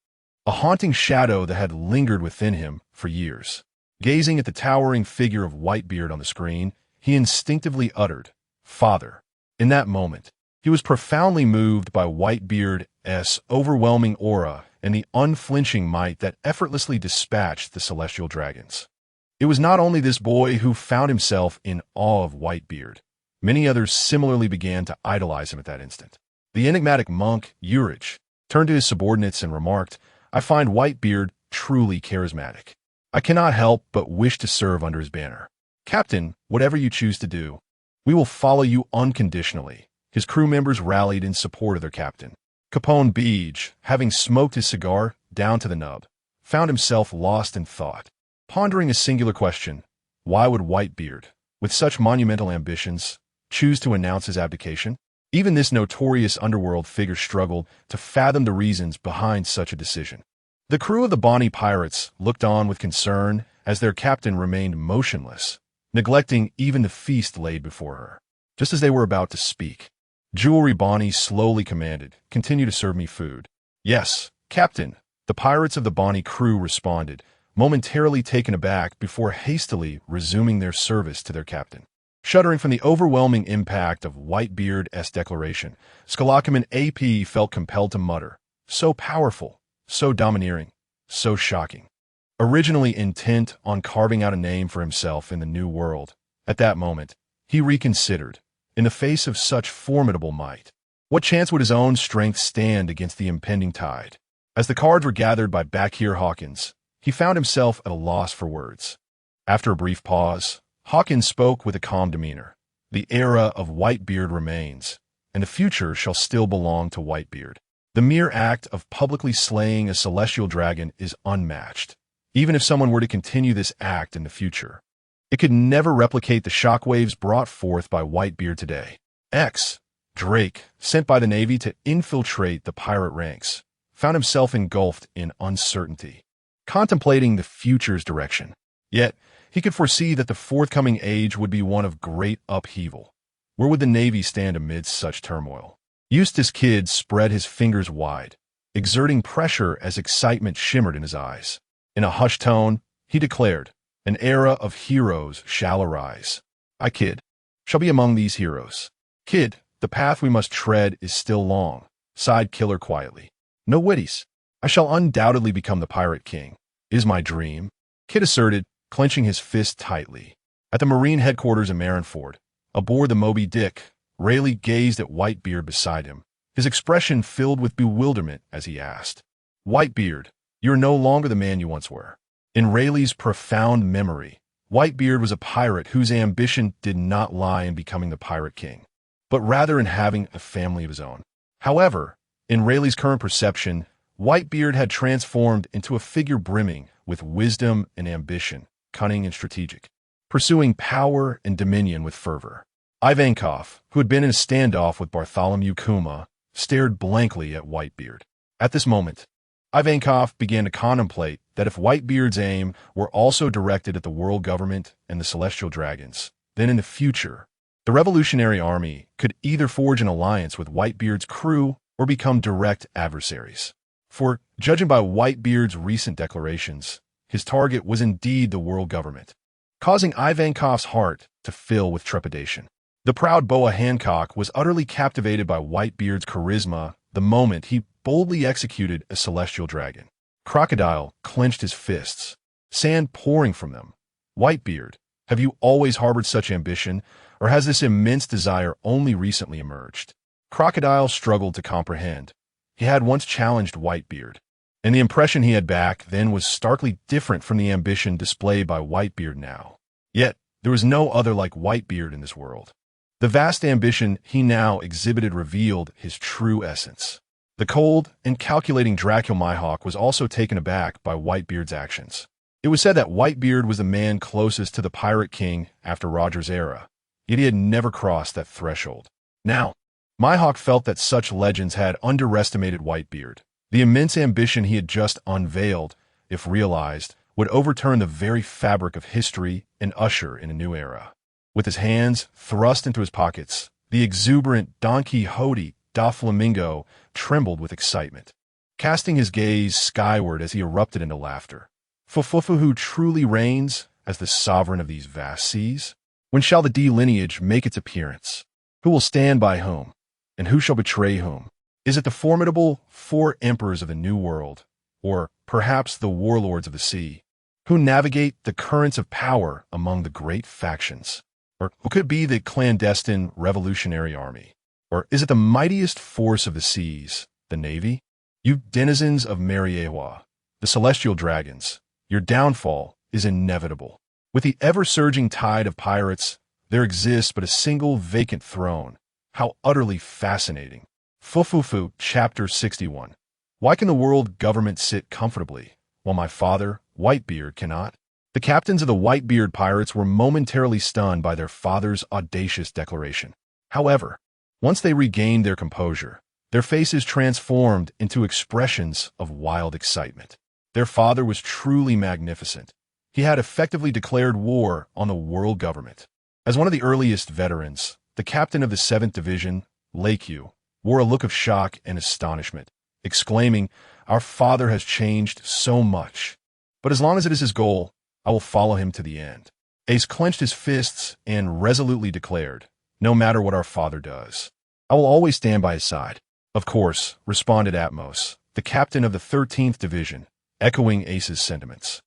Speaker 2: a haunting shadow that had lingered within him for years. Gazing at the towering figure of Whitebeard on the screen, he instinctively uttered, "Father." In that moment, he was profoundly moved by Whitebeard's overwhelming aura and the unflinching might that effortlessly dispatched the celestial dragons. It was not only this boy who found himself in awe of Whitebeard. Many others similarly began to idolize him at that instant. The enigmatic monk, Urich, turned to his subordinates and remarked, "I find Whitebeard truly charismatic. I cannot help but wish to serve under his banner. Captain, whatever you choose to do, we will follow you unconditionally." His crew members rallied in support of their captain. Capone Beej, having smoked his cigar down to the nub, found himself lost in thought, pondering a singular question: why would Whitebeard, with such monumental ambitions, choose to announce his abdication? Even this notorious underworld figure struggled to fathom the reasons behind such a decision. The crew of the Bonnie pirates looked on with concern as their captain remained motionless, neglecting even the feast laid before her. Just as they were about to speak, Jewelry Bonnie slowly commanded, "Continue to serve me food." "Yes, Captain," the pirates of the Bonnie crew responded, momentarily taken aback before hastily resuming their service to their captain. Shuddering from the overwhelming impact of Whitebeard's declaration, Skalakiman AP felt compelled to mutter, "So powerful, so domineering, so shocking." Originally intent on carving out a name for himself in the new world, at that moment, he reconsidered. In the face of such formidable might, what chance would his own strength stand against the impending tide? As the cards were gathered by Bakir Hawkins, he found himself at a loss for words. After a brief pause, Hawkins spoke with a calm demeanor. "The era of Whitebeard remains, and the future shall still belong to Whitebeard. The mere act of publicly slaying a celestial dragon is unmatched. Even if someone were to continue this act in the future, it could never replicate the shockwaves brought forth by Whitebeard today." Drake, sent by the Navy to infiltrate the pirate ranks, found himself engulfed in uncertainty, contemplating the future's direction. Yet, he could foresee that the forthcoming age would be one of great upheaval. Where would the Navy stand amidst such turmoil? Eustace Kidd spread his fingers wide, exerting pressure as excitement shimmered in his eyes. In a hushed tone, he declared, "An era of heroes shall arise. I, Kidd, shall be among these heroes." "Kidd, the path we must tread is still long," sighed Killer quietly. "No witties. I shall undoubtedly become the Pirate King. Is my dream," Kidd asserted, clenching his fist tightly. At the Marine headquarters in Marineford, aboard the Moby Dick, Rayleigh gazed at Whitebeard beside him, his expression filled with bewilderment as he asked, "Whitebeard, you are no longer the man you once were." In Rayleigh's profound memory, Whitebeard was a pirate whose ambition did not lie in becoming the Pirate King, but rather in having a family of his own. However, in Rayleigh's current perception, Whitebeard had transformed into a figure brimming with wisdom and ambition, cunning and strategic, pursuing power and dominion with fervor. Ivankov, who had been in a standoff with Bartholomew Kuma, stared blankly at Whitebeard. At this moment, Ivankov began to contemplate that if Whitebeard's aim were also directed at the world government and the celestial dragons, then in the future, the Revolutionary Army could either forge an alliance with Whitebeard's crew or become direct adversaries. For, judging by Whitebeard's recent declarations, his target was indeed the world government, causing Ivankov's heart to fill with trepidation. The proud Boa Hancock was utterly captivated by Whitebeard's charisma the moment he boldly executed a celestial dragon. Crocodile clenched his fists, sand pouring from them. "Whitebeard, have you always harbored such ambition, or has this immense desire only recently emerged?" Crocodile struggled to comprehend. He had once challenged Whitebeard, and the impression he had back then was starkly different from the ambition displayed by Whitebeard now. Yet, there was no other like Whitebeard in this world. The vast ambition he now exhibited revealed his true essence. The cold and calculating Dracula Mihawk was also taken aback by Whitebeard's actions. It was said that Whitebeard was the man closest to the Pirate King after Roger's era, yet he had never crossed that threshold. Now, Mihawk felt that such legends had underestimated Whitebeard. The immense ambition he had just unveiled, if realized, would overturn the very fabric of history and usher in a new era. With his hands thrust into his pockets, the exuberant Don Quixote da Flamingo trembled with excitement, casting his gaze skyward as he erupted into laughter. Who truly reigns as the sovereign of these vast seas? When shall the D lineage make its appearance? Who will stand by whom? And who shall betray whom? Is it the formidable four emperors of the New World, or perhaps the warlords of the sea, who navigate the currents of power among the great factions? Or who could be the clandestine Revolutionary Army? Or is it the mightiest force of the seas, the Navy? You denizens of Mariewa, the celestial dragons, your downfall is inevitable. With the ever-surging tide of pirates, there exists but a single vacant throne. How utterly fascinating. Fufufu, Chapter 61. Why can the world government sit comfortably, while my father, Whitebeard, cannot? The captains of the Whitebeard pirates were momentarily stunned by their father's audacious declaration. However, once they regained their composure, their faces transformed into expressions of wild excitement. Their father was truly magnificent. He had effectively declared war on the world government. As one of the earliest veterans, the captain of the 7th Division, Lakeview, wore a look of shock and astonishment, exclaiming, "Our father has changed so much. But as long as it is his goal, I will follow him to the end." Ace clenched his fists and resolutely declared, "No matter what our father does, I will always stand by his side." "Of course," responded Atmos, the captain of the 13th Division, echoing Ace's sentiments.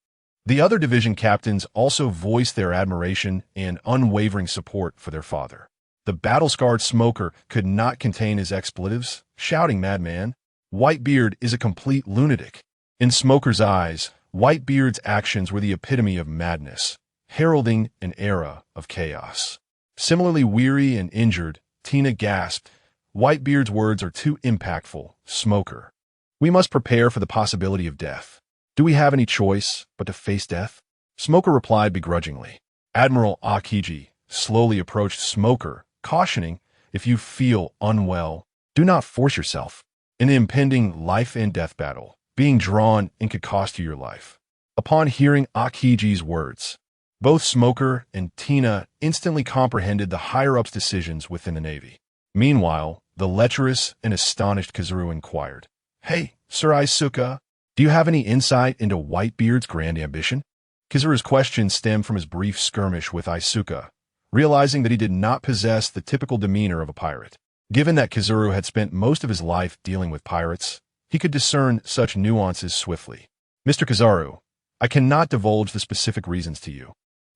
Speaker 2: The other division captains also voiced their admiration and unwavering support for their father. The battle-scarred Smoker could not contain his expletives, shouting, "Madman, Whitebeard is a complete lunatic." In Smoker's eyes, Whitebeard's actions were the epitome of madness, heralding an era of chaos. Similarly weary and injured, Tina gasped, "Whitebeard's words are too impactful, Smoker. We must prepare for the possibility of death. Do we have any choice but to face death?" Smoker replied begrudgingly. Admiral Akiji slowly approached Smoker, cautioning, "If you feel unwell, do not force yourself. In the impending life and death battle, being drawn in could cost you your life." Upon hearing Akiji's words, both Smoker and Tina instantly comprehended the higher-ups' decisions within the Navy. Meanwhile, the lecherous and astonished Kizaru inquired. "Hey, Sir Isuka, do you have any insight into Whitebeard's grand ambition?" Kizaru's question stemmed from his brief skirmish with Isuka, realizing that he did not possess the typical demeanor of a pirate. Given that Kizaru had spent most of his life dealing with pirates, he could discern such nuances swiftly. "Mr. Kizaru, I cannot divulge the specific reasons to you,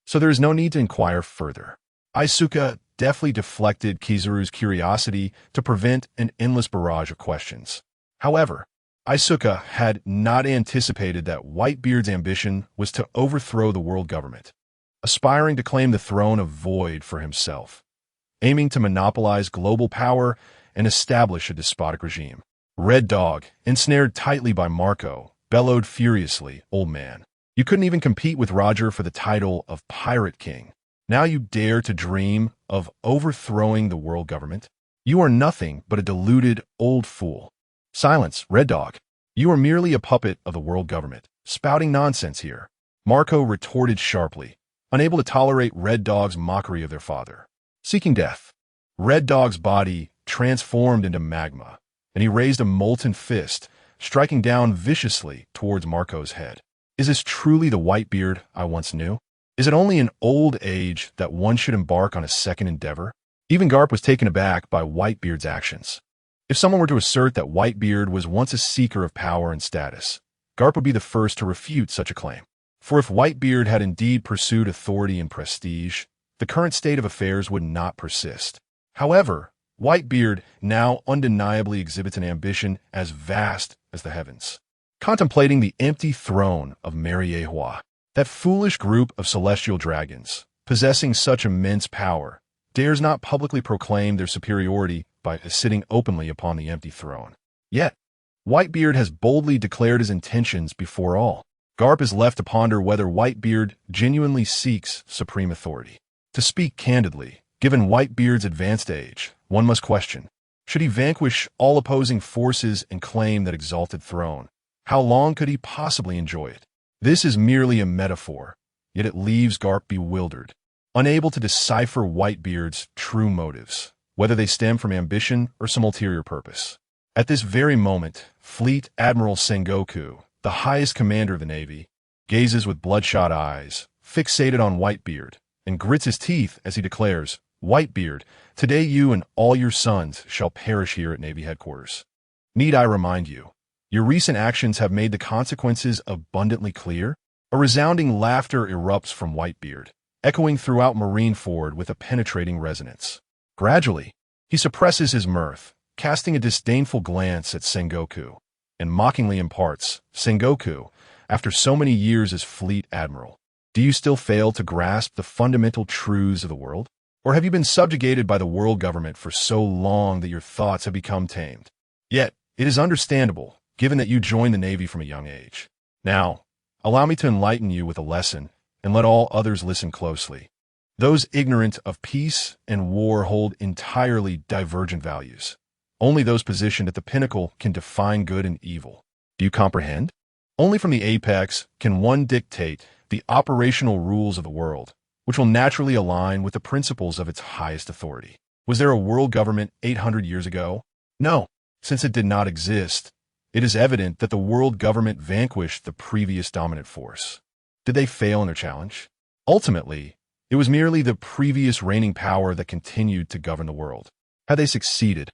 Speaker 2: so there is no need to inquire further." Isuka deftly deflected Kizaru's curiosity to prevent an endless barrage of questions. However, Isuka had not anticipated that Whitebeard's ambition was to overthrow the world government, aspiring to claim the throne of Void for himself, aiming to monopolize global power and establish a despotic regime. Red Dog, ensnared tightly by Marco, bellowed furiously, "Old man, you couldn't even compete with Roger for the title of Pirate King. Now you dare to dream of overthrowing the world government? You are nothing but a deluded old fool." "Silence, Red Dog. You are merely a puppet of the world government, spouting nonsense here," Marco retorted sharply, unable to tolerate Red Dog's mockery of their father. Seeking death, Red Dog's body transformed into magma, and he raised a molten fist, striking down viciously towards Marco's head. "Is this truly the Whitebeard I once knew? Is it only in old age that one should embark on a second endeavor?" Even Garp was taken aback by Whitebeard's actions. If someone were to assert that Whitebeard was once a seeker of power and status, Garp would be the first to refute such a claim. For if Whitebeard had indeed pursued authority and prestige, the current state of affairs would not persist. However, Whitebeard now undeniably exhibits an ambition as vast as the heavens. Contemplating the empty throne of Mariehua, that foolish group of celestial dragons, possessing such immense power, dares not publicly proclaim their superiority by sitting openly upon the empty throne. Yet, Whitebeard has boldly declared his intentions before all. Garp is left to ponder whether Whitebeard genuinely seeks supreme authority. To speak candidly, given Whitebeard's advanced age, one must question, should he vanquish all opposing forces and claim that exalted throne? How long could he possibly enjoy it? This is merely a metaphor, yet it leaves Garp bewildered, unable to decipher Whitebeard's true motives, whether they stem from ambition or some ulterior purpose. At this very moment, Fleet Admiral Sengoku, the highest commander of the Navy, gazes with bloodshot eyes, fixated on Whitebeard, and grits his teeth as he declares, "Whitebeard, today you and all your sons shall perish here at Navy headquarters. Need I remind you, your recent actions have made the consequences abundantly clear?" A resounding laughter erupts from Whitebeard, echoing throughout Marineford with a penetrating resonance. Gradually, he suppresses his mirth, casting a disdainful glance at Sengoku, and mockingly imparts, "Sengoku, after so many years as Fleet Admiral, do you still fail to grasp the fundamental truths of the world? Or have you been subjugated by the world government for so long that your thoughts have become tamed? Yet, it is understandable, given that you joined the Navy from a young age. Now, allow me to enlighten you with a lesson, and let all others listen closely. Those ignorant of peace and war hold entirely divergent values. Only those positioned at the pinnacle can define good and evil. Do you comprehend? Only from the apex can one dictate the operational rules of the world, which will naturally align with the principles of its highest authority. Was there a world government 800 years ago? No. Since it did not exist, it is evident that the world government vanquished the previous dominant force. Did they fail in their challenge? Ultimately, it was merely the previous reigning power that continued to govern the world. Had they succeeded,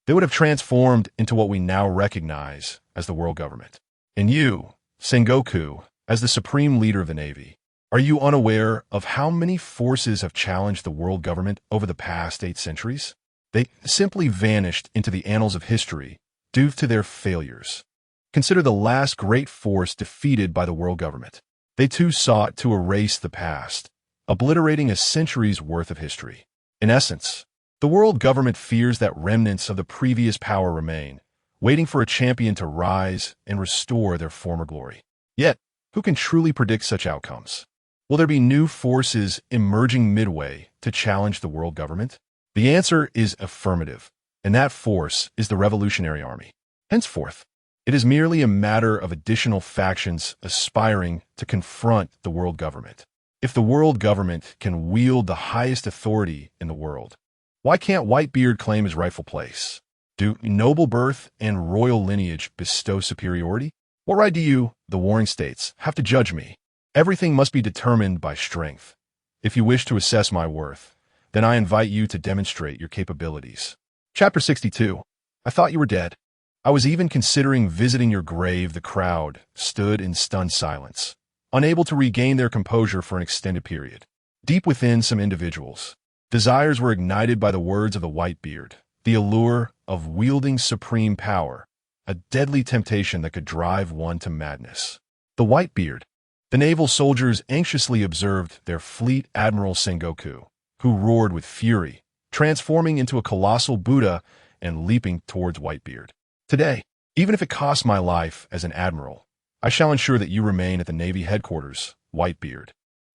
Speaker 2: they would have transformed into what we now recognize as the world government. And you, Sengoku, as the supreme leader of the Navy, are you unaware of how many forces have challenged the world government over the past 8 centuries? They simply vanished into the annals of history due to their failures. Consider the last great force defeated by the world government. They too sought to erase the past, obliterating a century's worth of history. In essence, the world government fears that remnants of the previous power remain, waiting for a champion to rise and restore their former glory. Yet, who can truly predict such outcomes? Will there be new forces emerging midway to challenge the world government? The answer is affirmative, and that force is the Revolutionary Army. Henceforth, it is merely a matter of additional factions aspiring to confront the world government. If the world government can wield the highest authority in the world, why can't Whitebeard claim his rightful place? Do noble birth and royal lineage bestow superiority? What right do you, the warring states, have to judge me? Everything must be determined by strength. If you wish to assess my worth, then I invite you to demonstrate your capabilities. Chapter 62. I thought you were dead. I was even considering visiting your grave. The crowd stood in stunned silence, unable to regain their composure for an extended period. Deep within some individuals, desires were ignited by the words of the Whitebeard, the allure of wielding supreme power, a deadly temptation that could drive one to madness. The Whitebeard. The naval soldiers anxiously observed their fleet Admiral Sengoku, who roared with fury, transforming into a colossal Buddha and leaping towards Whitebeard. Today, even if it costs my life as an admiral, I shall ensure that you remain at the Navy headquarters, Whitebeard.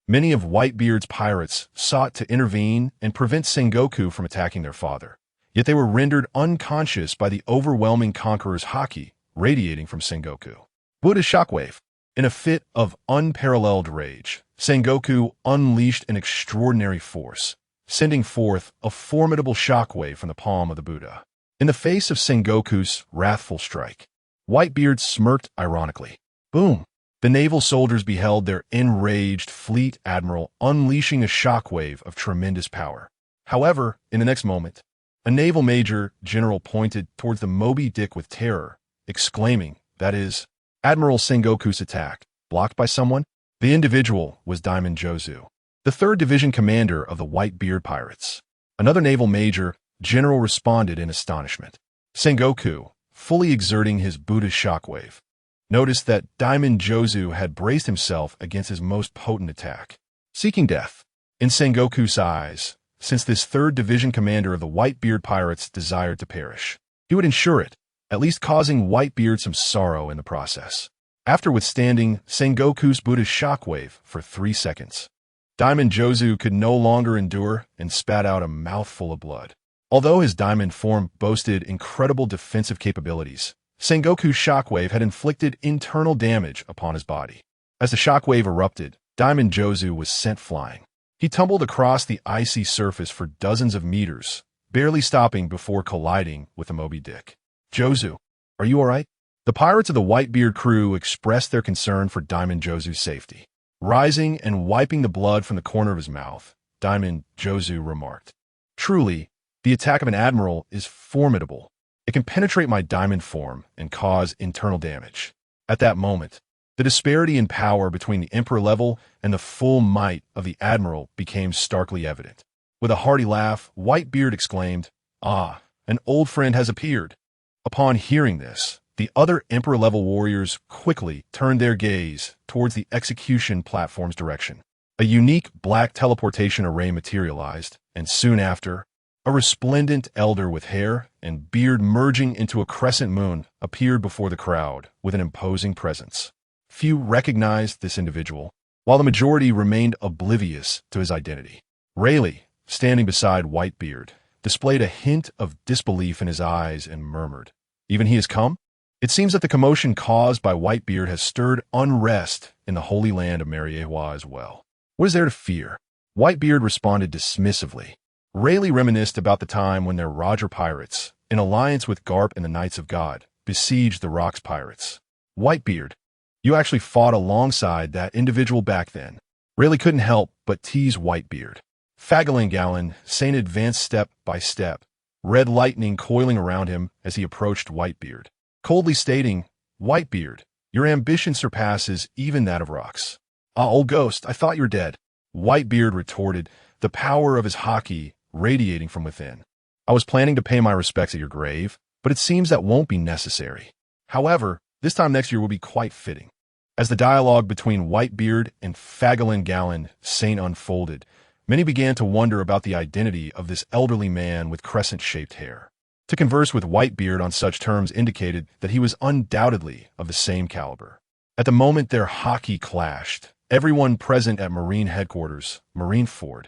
Speaker 2: Many of Whitebeard's pirates sought to intervene and prevent Sengoku from attacking their father, yet they were rendered unconscious by the overwhelming conqueror's haki radiating from Sengoku. Buddha's shockwave. In a fit of unparalleled rage, Sengoku unleashed an extraordinary force, sending forth a formidable shockwave from the palm of the Buddha. In the face of Sengoku's wrathful strike, Whitebeard smirked ironically. Boom! The naval soldiers beheld their enraged fleet admiral unleashing a shockwave of tremendous power. However, in the next moment, a naval major general pointed towards the Moby Dick with terror, exclaiming, "That is, Admiral Sengoku's attack, blocked by someone?" The individual was Diamond Jozu, the 3rd Division commander of the Whitebeard pirates. Another naval major general responded in astonishment. Sengoku, fully exerting his Buddha's shockwave, noticed that Diamond Jozu had braced himself against his most potent attack, seeking death. In Sengoku's eyes, since this 3rd Division commander of the Whitebeard pirates desired to perish, he would ensure it, at least causing Whitebeard some sorrow in the process. After withstanding Sengoku's Buddha's shockwave for 3 seconds, Diamond Jozu could no longer endure and spat out a mouthful of blood. Although his diamond form boasted incredible defensive capabilities, Sengoku's shockwave had inflicted internal damage upon his body. As the shockwave erupted, Diamond Jozu was sent flying. He tumbled across the icy surface for dozens of meters, barely stopping before colliding with the Moby Dick. "Jozu, are you all right?" The pirates of the Whitebeard crew expressed their concern for Diamond Jozu's safety. Rising and wiping the blood from the corner of his mouth, Diamond Jozu remarked, "Truly, the attack of an admiral is formidable. It can penetrate my diamond form and cause internal damage." At that moment, the disparity in power between the emperor level and the full might of the admiral became starkly evident. With a hearty laugh, Whitebeard exclaimed, "Ah, an old friend has appeared." Upon hearing this, the other emperor-level warriors quickly turned their gaze towards the execution platform's direction. A unique black teleportation array materialized, and soon after, a resplendent elder with hair and beard merging into a crescent moon appeared before the crowd with an imposing presence. Few recognized this individual, while the majority remained oblivious to his identity. Rayleigh, standing beside Whitebeard, displayed a hint of disbelief in his eyes and murmured, "Even he has come?" It seems that the commotion caused by Whitebeard has stirred unrest in the holy land of Mariewa as well. What is there to fear? Whitebeard responded dismissively. Rayleigh reminisced about the time when their Roger pirates, in alliance with Garp and the Knights of God, besieged the Rocks pirates. "Whitebeard, you actually fought alongside that individual back then." Rayleigh couldn't help but tease Whitebeard. Fagalangallan Saint advanced step by step, red lightning coiling around him as he approached Whitebeard, coldly stating, "Whitebeard, your ambition surpasses even that of Rocks." "Ah, old ghost, I thought you were dead." Whitebeard retorted, the power of his haki radiating from within. "I was planning to pay my respects at your grave, but it seems that won't be necessary. However, this time next year will be quite fitting." As the dialogue between Whitebeard and Fagalangallan Saint unfolded, many began to wonder about the identity of this elderly man with crescent-shaped hair. To converse with Whitebeard on such terms indicated that he was undoubtedly of the same caliber. At the moment their haki clashed, everyone present at Marine headquarters, Marineford,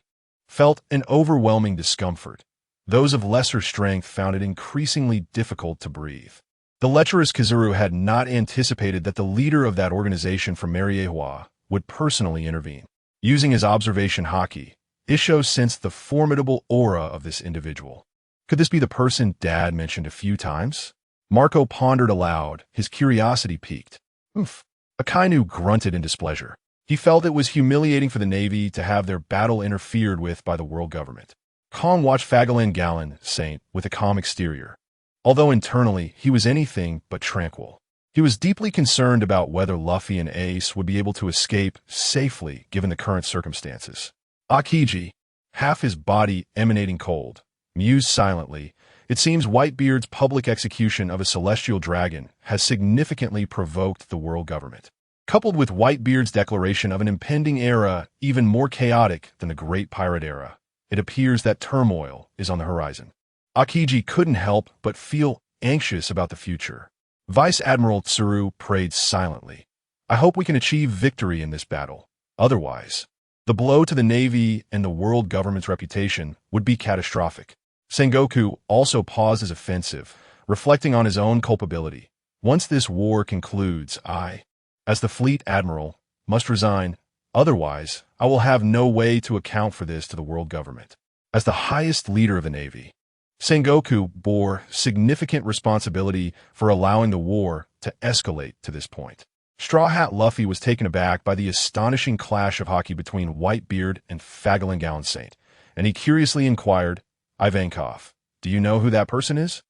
Speaker 2: felt an overwhelming discomfort. Those of lesser strength found it increasingly difficult to breathe. The lecherous Kazuru had not anticipated that the leader of that organization from Mariewa would personally intervene. Using his observation haki, Isho sensed the formidable aura of this individual. Could this be the person Dad mentioned a few times? Marco pondered aloud, his curiosity piqued. Oof. Akainu grunted in displeasure. He felt it was humiliating for the Navy to have their battle interfered with by the world government. Kong watched Fagalan Gallen, Saint, with a calm exterior. Although internally, he was anything but tranquil. He was deeply concerned about whether Luffy and Ace would be able to escape safely given the current circumstances. Akiji, half his body emanating cold, mused silently. It seems Whitebeard's public execution of a celestial dragon has significantly provoked the world government. Coupled with Whitebeard's declaration of an impending era even more chaotic than the Great Pirate Era, it appears that turmoil is on the horizon. Akiji couldn't help but feel anxious about the future. Vice Admiral Tsuru prayed silently. I hope we can achieve victory in this battle. Otherwise, the blow to the Navy and the world government's reputation would be catastrophic. Sengoku also paused his offensive, reflecting on his own culpability. Once this war concludes, I, as the fleet admiral, must resign. Otherwise, I will have no way to account for this to the world government. As the highest leader of the Navy, Sengoku bore significant responsibility for allowing the war to escalate to this point. Straw Hat Luffy was taken aback by the astonishing clash of hockey between Whitebeard and Fagalan Gallen Saint, and he curiously inquired, Ivankov, do you know who that person is?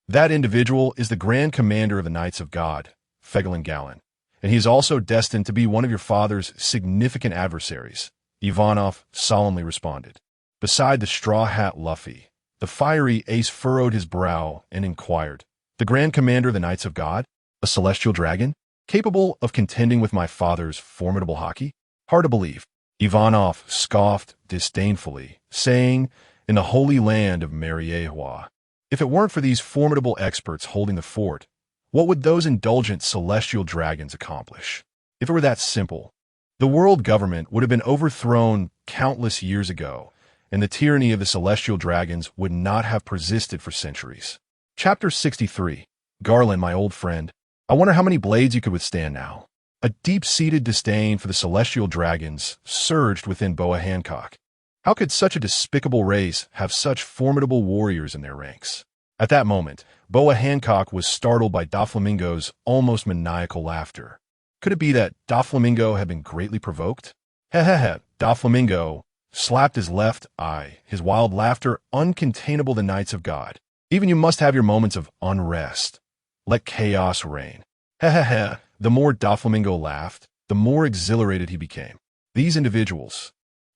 Speaker 2: That individual is the Grand Commander of the Knights of God, Fagalan Gallen, and he is also destined to be one of your father's significant adversaries, Ivanov solemnly responded. Beside the Straw Hat Luffy, the fiery Ace furrowed his brow and inquired, the Grand Commander of the Knights of God? A celestial dragon? Capable of contending with my father's formidable hockey? Hard to believe. Ivanov scoffed disdainfully, saying, in the holy land of Mariehua, if it weren't for these formidable experts holding the fort, what would those indulgent celestial dragons accomplish? If it were that simple, the world government would have been overthrown countless years ago, and the tyranny of the celestial dragons would not have persisted for centuries. Chapter 63. Garland, my old friend, I wonder how many blades you could withstand now. A deep-seated disdain for the celestial dragons surged within Boa Hancock. How could such a despicable race have such formidable warriors in their ranks? At that moment, Boa Hancock was startled by Doflamingo's almost maniacal laughter. Could it be that Doflamingo had been greatly provoked? Hehehe, Doflamingo slapped his left eye, his wild laughter uncontainable the Knights of God. Even you must have your moments of unrest. Let chaos reign. Hehehe, the more Doflamingo laughed, the more exhilarated he became. These individuals,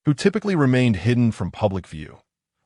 Speaker 2: who typically remained hidden from public view,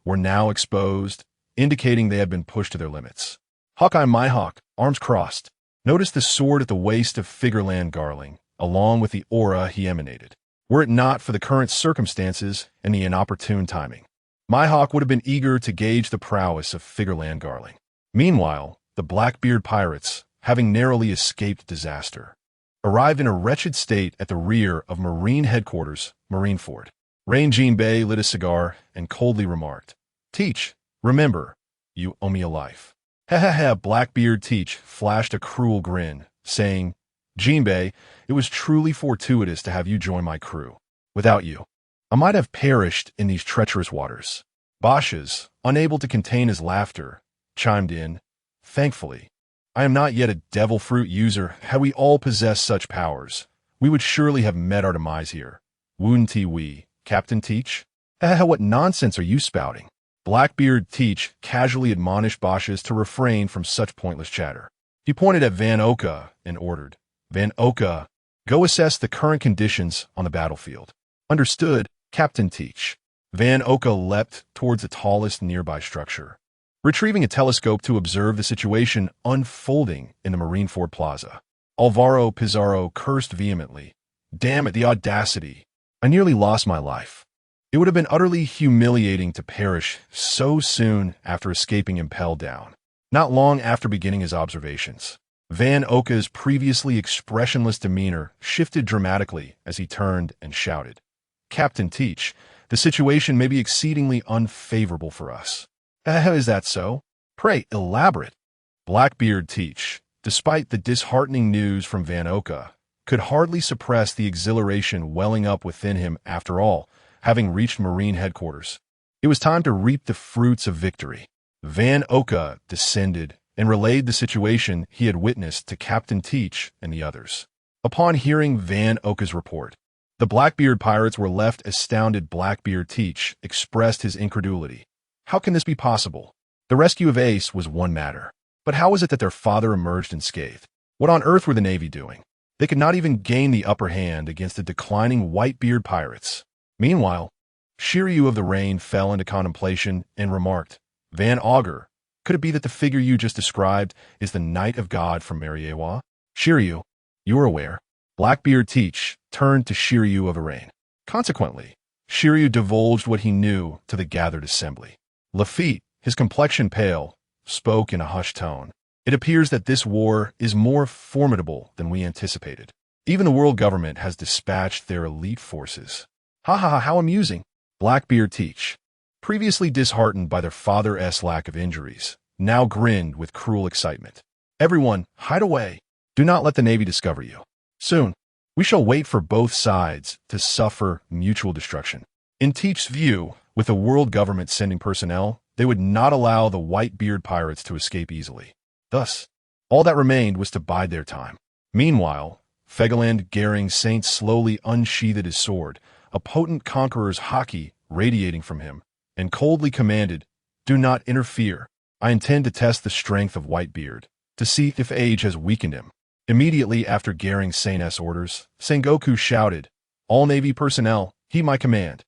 Speaker 2: were now exposed, indicating they had been pushed to their limits. Hawkeye Myhawk, arms crossed, noticed the sword at the waist of Figureland Garling, along with the aura he emanated. Were it not for the current circumstances and the inopportune timing, Myhawk would have been eager to gauge the prowess of Figureland Garling. Meanwhile, the Blackbeard pirates, having narrowly escaped disaster, arrived in a wretched state at the rear of Marine Headquarters, Marineford. Rain Jinbei lit a cigar and coldly remarked, Teach, remember, you owe me a life. Hehehe, Blackbeard Teach flashed a cruel grin, saying, Jinbei, it was truly fortuitous to have you join my crew. Without you, I might have perished in these treacherous waters. Bashes, unable to contain his laughter, chimed in, Thankfully, I am not yet a devil fruit user. Had we all possessed such powers, we would surely have met our demise here. Wouldn't we, Captain Teach? What nonsense are you spouting? Blackbeard Teach casually admonished Bashes to refrain from such pointless chatter. He pointed at Van Oka and ordered, Van Oka, go assess the current conditions on the battlefield. Understood, Captain Teach. Van Oka leapt towards the tallest nearby structure, retrieving a telescope to observe the situation unfolding in the Marineford Plaza. Alvaro Pizarro cursed vehemently. Damn it, the audacity. I nearly lost my life. It would have been utterly humiliating to perish so soon after escaping impelled down. Not long after beginning his observations, Van Oka's previously expressionless demeanor shifted dramatically as he turned and shouted, Captain Teach, the situation may be exceedingly unfavorable for us. Is that so? Pray, elaborate. Blackbeard Teach, despite the disheartening news from Van Oka, could hardly suppress the exhilaration welling up within him after all, having reached Marine Headquarters. It was time to reap the fruits of victory. Van Oka descended and relayed the situation he had witnessed to Captain Teach and the others. Upon hearing Van Oka's report, the Blackbeard pirates were left astounded. Blackbeard Teach expressed his incredulity. How can this be possible? The rescue of Ace was one matter, but how was it that their father emerged unscathed? What on earth were the Navy doing? They could not even gain the upper hand against the declining Whitebeard pirates. Meanwhile, Shiryu of the Rain fell into contemplation and remarked, Van Augur, could it be that the figure you just described is the Knight of God from Mariewa? Shiryu, you are aware. Blackbeard Teach turned to Shiryu of the Rain. Consequently, Shiryu divulged what he knew to the gathered assembly. Lafitte, his complexion pale, spoke in a hushed tone. It appears that this war is more formidable than we anticipated. Even the world government has dispatched their elite forces. Ha ha ha, how amusing. Blackbeard Teach, previously disheartened by their father's lack of injuries, now grinned with cruel excitement. Everyone, hide away. Do not let the Navy discover you. Soon, we shall wait for both sides to suffer mutual destruction. In Teach's view, with the world government sending personnel, they would not allow the Whitebeard pirates to escape easily. Thus, all that remained was to bide their time. Meanwhile, Fegaland Garing Saint slowly unsheathed his sword, a potent conqueror's haki radiating from him, and coldly commanded, Do not interfere. I intend to test the strength of Whitebeard, to see if age has weakened him. Immediately after Garing Saint's orders, Sengoku shouted, All Navy personnel, heed my command.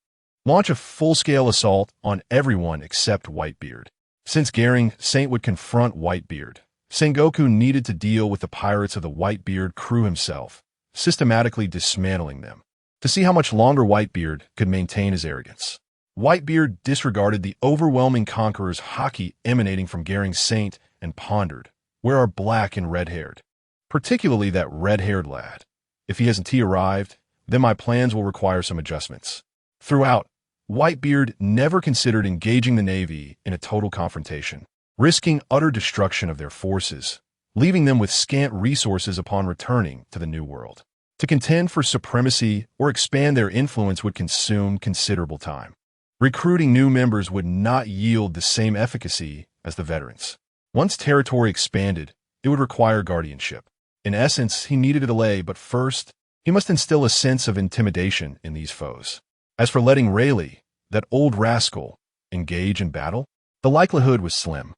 Speaker 2: Launch a full-scale assault on everyone except Whitebeard. Since Garing Saint would confront Whitebeard, Sengoku needed to deal with the pirates of the Whitebeard crew himself, systematically dismantling them, to see how much longer Whitebeard could maintain his arrogance. Whitebeard disregarded the overwhelming conqueror's haki emanating from Garing Saint and pondered, Where are black and red-haired? Particularly that red-haired lad. If he hasn't arrived, then my plans will require some adjustments. Throughout, Whitebeard never considered engaging the Navy in a total confrontation, risking utter destruction of their forces, leaving them with scant resources upon returning to the New World. To contend for supremacy or expand their influence would consume considerable time. Recruiting new members would not yield the same efficacy as the veterans. Once territory expanded, it would require guardianship. In essence, he needed a delay, but first, he must instill a sense of intimidation in these foes. As for letting Rayleigh, that old rascal, engage in battle, the likelihood was slim.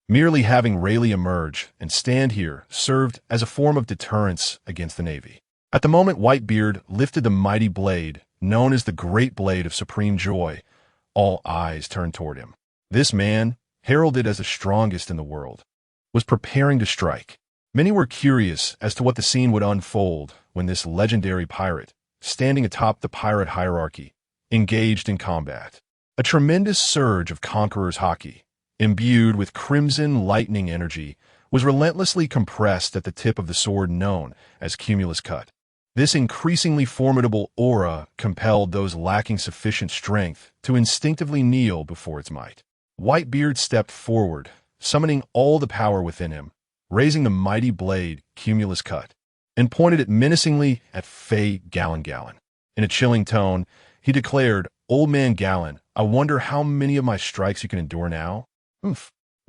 Speaker 2: Merely having Rayleigh emerge and stand here served as a form of deterrence against the Navy. At the moment Whitebeard lifted the mighty blade, known as the Great Blade of Supreme Joy, all eyes turned toward him. This man, heralded as the strongest in the world, was preparing to strike. Many were curious as to what the scene would unfold when this legendary pirate, standing atop the pirate hierarchy, engaged in combat. A tremendous surge of conqueror's haki, imbued with crimson lightning energy, was relentlessly compressed at the tip of the sword known as Cumulus Cut. This increasingly formidable aura compelled those lacking sufficient strength to instinctively kneel before its might. Whitebeard stepped forward, summoning all the power within him, raising the mighty blade Cumulus Cut, and pointed it menacingly at Faye Gallon. In a chilling tone, he declared, Old Man Gallon, I wonder how many of my strikes you can endure now?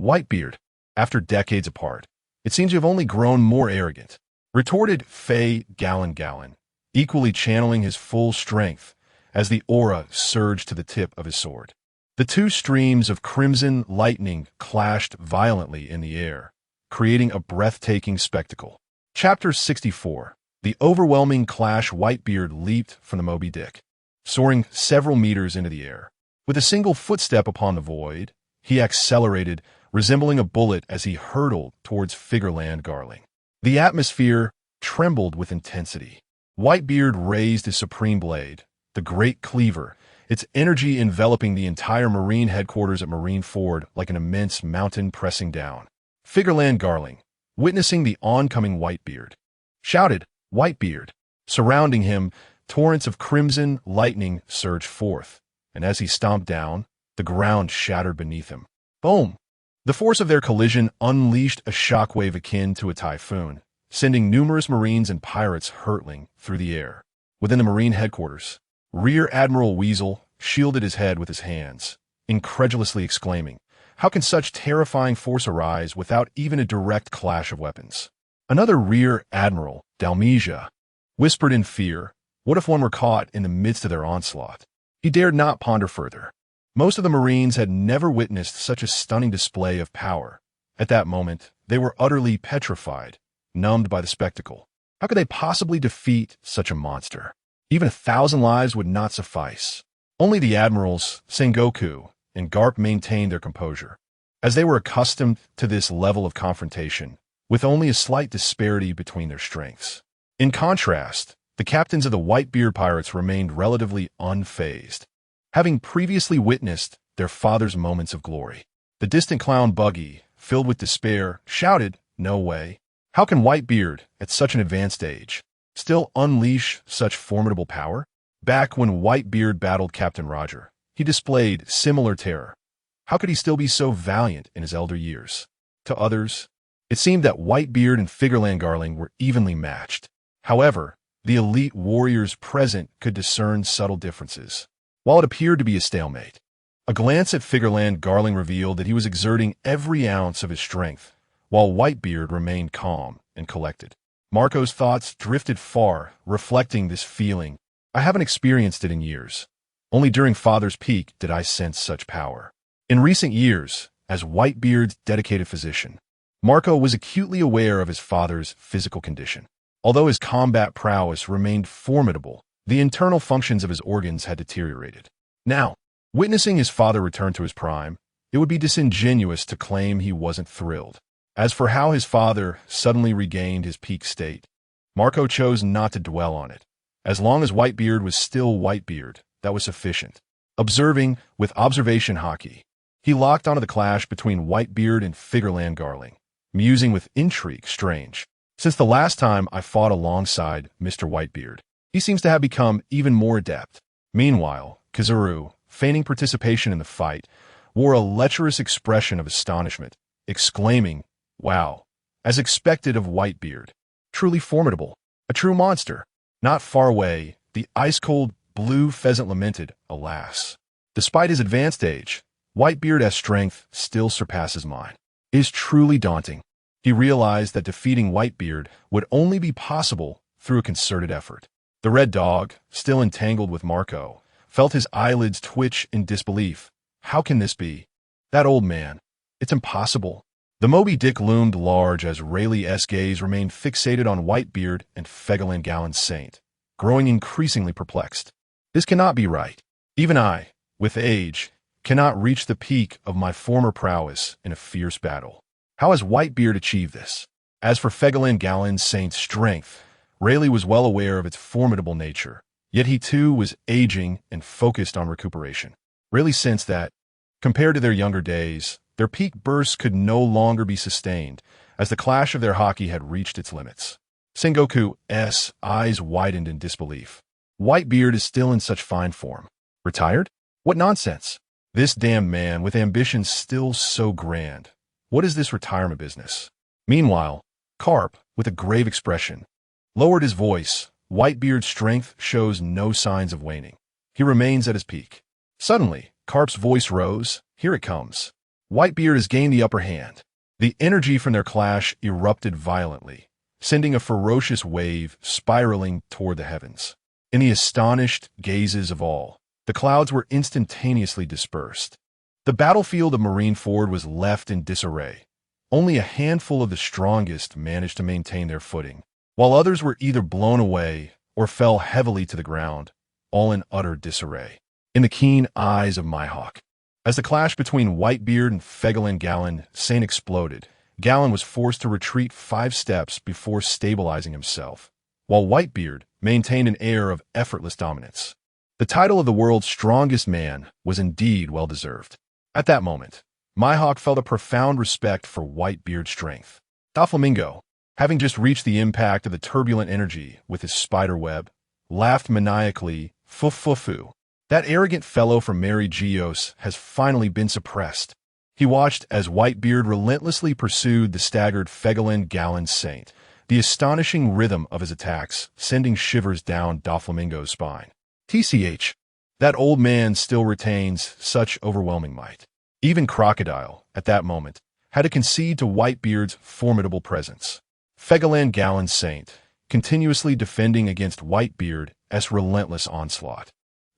Speaker 2: Whitebeard, after decades apart, it seems you have only grown more arrogant, retorted Faye Gallon, equally channeling his full strength as the aura surged to the tip of his sword. The two streams of crimson lightning clashed violently in the air, creating a breathtaking spectacle. Chapter 64. The overwhelming clash. Whitebeard leaped from the Moby Dick, soaring several meters into the air. With a single footstep upon the void, he accelerated, resembling a bullet as he hurtled towards Figureland Garling. The atmosphere trembled with intensity. Whitebeard raised his supreme blade, the Great Cleaver, its energy enveloping the entire Marine headquarters at Marine Ford like an immense mountain pressing down. Figureland Garling, witnessing the oncoming Whitebeard, shouted, Whitebeard. Surrounding him, torrents of crimson lightning surged forth, and as he stomped down, the ground shattered beneath him. Boom! The force of their collision unleashed a shockwave akin to a typhoon, sending numerous Marines and pirates hurtling through the air. Within the Marine headquarters, Rear Admiral Weasel shielded his head with his hands, incredulously exclaiming, "How can such terrifying force arise without even a direct clash of weapons?" Another rear admiral, Dalmesia, whispered in fear, "What if one were caught in the midst of their onslaught?" He dared not ponder further. Most of the Marines had never witnessed such a stunning display of power. At that moment, they were utterly petrified, numbed by the spectacle. How could they possibly defeat such a monster? Even 1,000 lives would not suffice. Only the admirals, Sengoku and Garp, maintained their composure, as they were accustomed to this level of confrontation, with only a slight disparity between their strengths. In contrast, the captains of the Whitebeard pirates remained relatively unfazed, having previously witnessed their father's moments of glory. The distant clown buggy, filled with despair, shouted, "No way. How can Whitebeard, at such an advanced age, still unleash such formidable power?" Back when Whitebeard battled Captain Roger, he displayed similar terror. How could he still be so valiant in his elder years? To others, it seemed that Whitebeard and Figurland Garling were evenly matched. However, the elite warriors present could discern subtle differences. While it appeared to be a stalemate, a glance at Figurland Garling revealed that he was exerting every ounce of his strength, while Whitebeard remained calm and collected. Marco's thoughts drifted far, reflecting this feeling. "I haven't experienced it in years. Only during Father's peak did I sense such power." In recent years, as Whitebeard's dedicated physician, Marco was acutely aware of his father's physical condition. Although his combat prowess remained formidable, the internal functions of his organs had deteriorated. Now, witnessing his father return to his prime, it would be disingenuous to claim he wasn't thrilled. As for how his father suddenly regained his peak state, Marco chose not to dwell on it. As long as Whitebeard was still Whitebeard, that was sufficient. Observing with observation hockey, he locked onto the clash between Whitebeard and Figurland Garling, musing with intrigue strange. "Since the last time I fought alongside Mr. Whitebeard, he seems to have become even more adept." Meanwhile, Kizaru, feigning participation in the fight, wore a lecherous expression of astonishment, exclaiming, "Wow, as expected of Whitebeard. Truly formidable. A true monster." Not far away, the ice-cold blue pheasant lamented, "Alas. Despite his advanced age, Whitebeard's strength still surpasses mine. It is truly daunting." He realized that defeating Whitebeard would only be possible through a concerted effort. The red dog, still entangled with Marco, felt his eyelids twitch in disbelief. How can this be? That old man. It's impossible. The Moby Dick loomed large as Rayleigh's gaze remained fixated on Whitebeard and Figurland Garling's saint, growing increasingly perplexed. This cannot be right. Even I, with age, cannot reach the peak of my former prowess in a fierce battle. How has Whitebeard achieved this? As for Figurland Garling's saint's strength, Rayleigh was well aware of its formidable nature, yet he too was aging and focused on recuperation. Rayleigh sensed that, compared to their younger days, their peak bursts could no longer be sustained, as the clash of their hockey had reached its limits. Sengoku's eyes widened in disbelief. Whitebeard is still in such fine form. Retired? What nonsense! This damned man with ambitions still so grand. What is this retirement business? Meanwhile, Carp, with a grave expression, lowered his voice. Whitebeard's strength shows no signs of waning. He remains at his peak. Suddenly, Carp's voice rose. Here it comes. Whitebeard has gained the upper hand. The energy from their clash erupted violently, sending a ferocious wave spiraling toward the heavens. In the astonished gazes of all, the clouds were instantaneously dispersed. The battlefield of Marineford was left in disarray. Only a handful of the strongest managed to maintain their footing, while others were either blown away or fell heavily to the ground, all in utter disarray. In the keen eyes of Mihawk, as the clash between Whitebeard and Figurland Garling Saint exploded, Garling was forced to retreat 5 steps before stabilizing himself, while Whitebeard maintained an air of effortless dominance. The title of the world's strongest man was indeed well-deserved. At that moment, Mihawk felt a profound respect for Whitebeard's strength. Doflamingo, having just reached the impact of the turbulent energy with his spider web, laughed maniacally, "Fu-fu-fu. That arrogant fellow from Mary Geos has finally been suppressed." He watched as Whitebeard relentlessly pursued the staggered Figurland Garling Saint, the astonishing rhythm of his attacks sending shivers down Doflamingo's spine. "TCH. That old man still retains such overwhelming might. Even Crocodile, at that moment, had to concede to Whitebeard's formidable presence. Fegalan Gallon Saint, continuously defending against Whitebeard's relentless onslaught,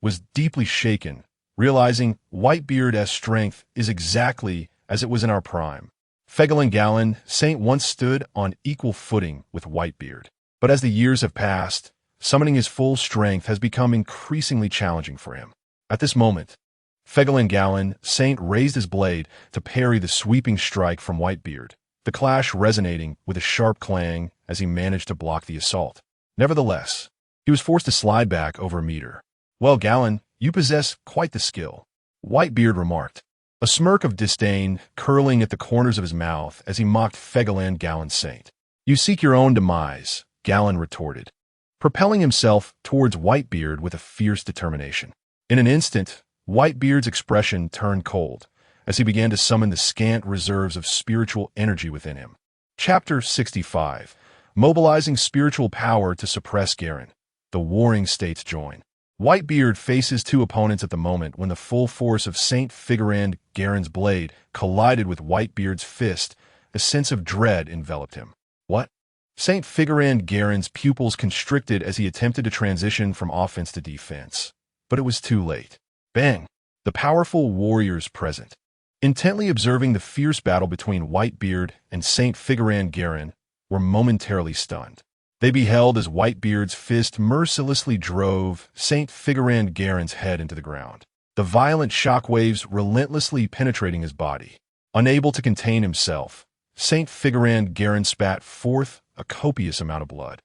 Speaker 2: was deeply shaken, realizing Whitebeard's strength is exactly as it was in our prime. Fegalan Gallon Saint once stood on equal footing with Whitebeard, but as the years have passed, summoning his full strength has become increasingly challenging for him. At this moment, Fegalan Gallon Saint raised his blade to parry the sweeping strike from Whitebeard, the clash resonating with a sharp clang as he managed to block the assault. Nevertheless, he was forced to slide back over a meter. "Well, Gallon, you possess quite the skill," Whitebeard remarked, a smirk of disdain curling at the corners of his mouth as he mocked Fegalan Gallon Saint. "You seek your own demise," Gallon retorted, propelling himself towards Whitebeard with a fierce determination. In an instant, Whitebeard's expression turned cold as he began to summon the scant reserves of spiritual energy within him. Chapter 65. Mobilizing spiritual power to suppress Garen. The warring states join. Whitebeard faces two opponents at the moment when the full force of Saint Figurand Garen's blade collided with Whitebeard's fist. A sense of dread enveloped him. What? Saint Figurand Garen's pupils constricted as he attempted to transition from offense to defense. But it was too late. Bang! The powerful warriors present, intently observing the fierce battle between Whitebeard and Saint Figurand Garen, were momentarily stunned. They beheld as Whitebeard's fist mercilessly drove Saint Figurand Garen's head into the ground, the violent shockwaves relentlessly penetrating his body. Unable to contain himself, Saint Figurand Garen spat forth a copious amount of blood,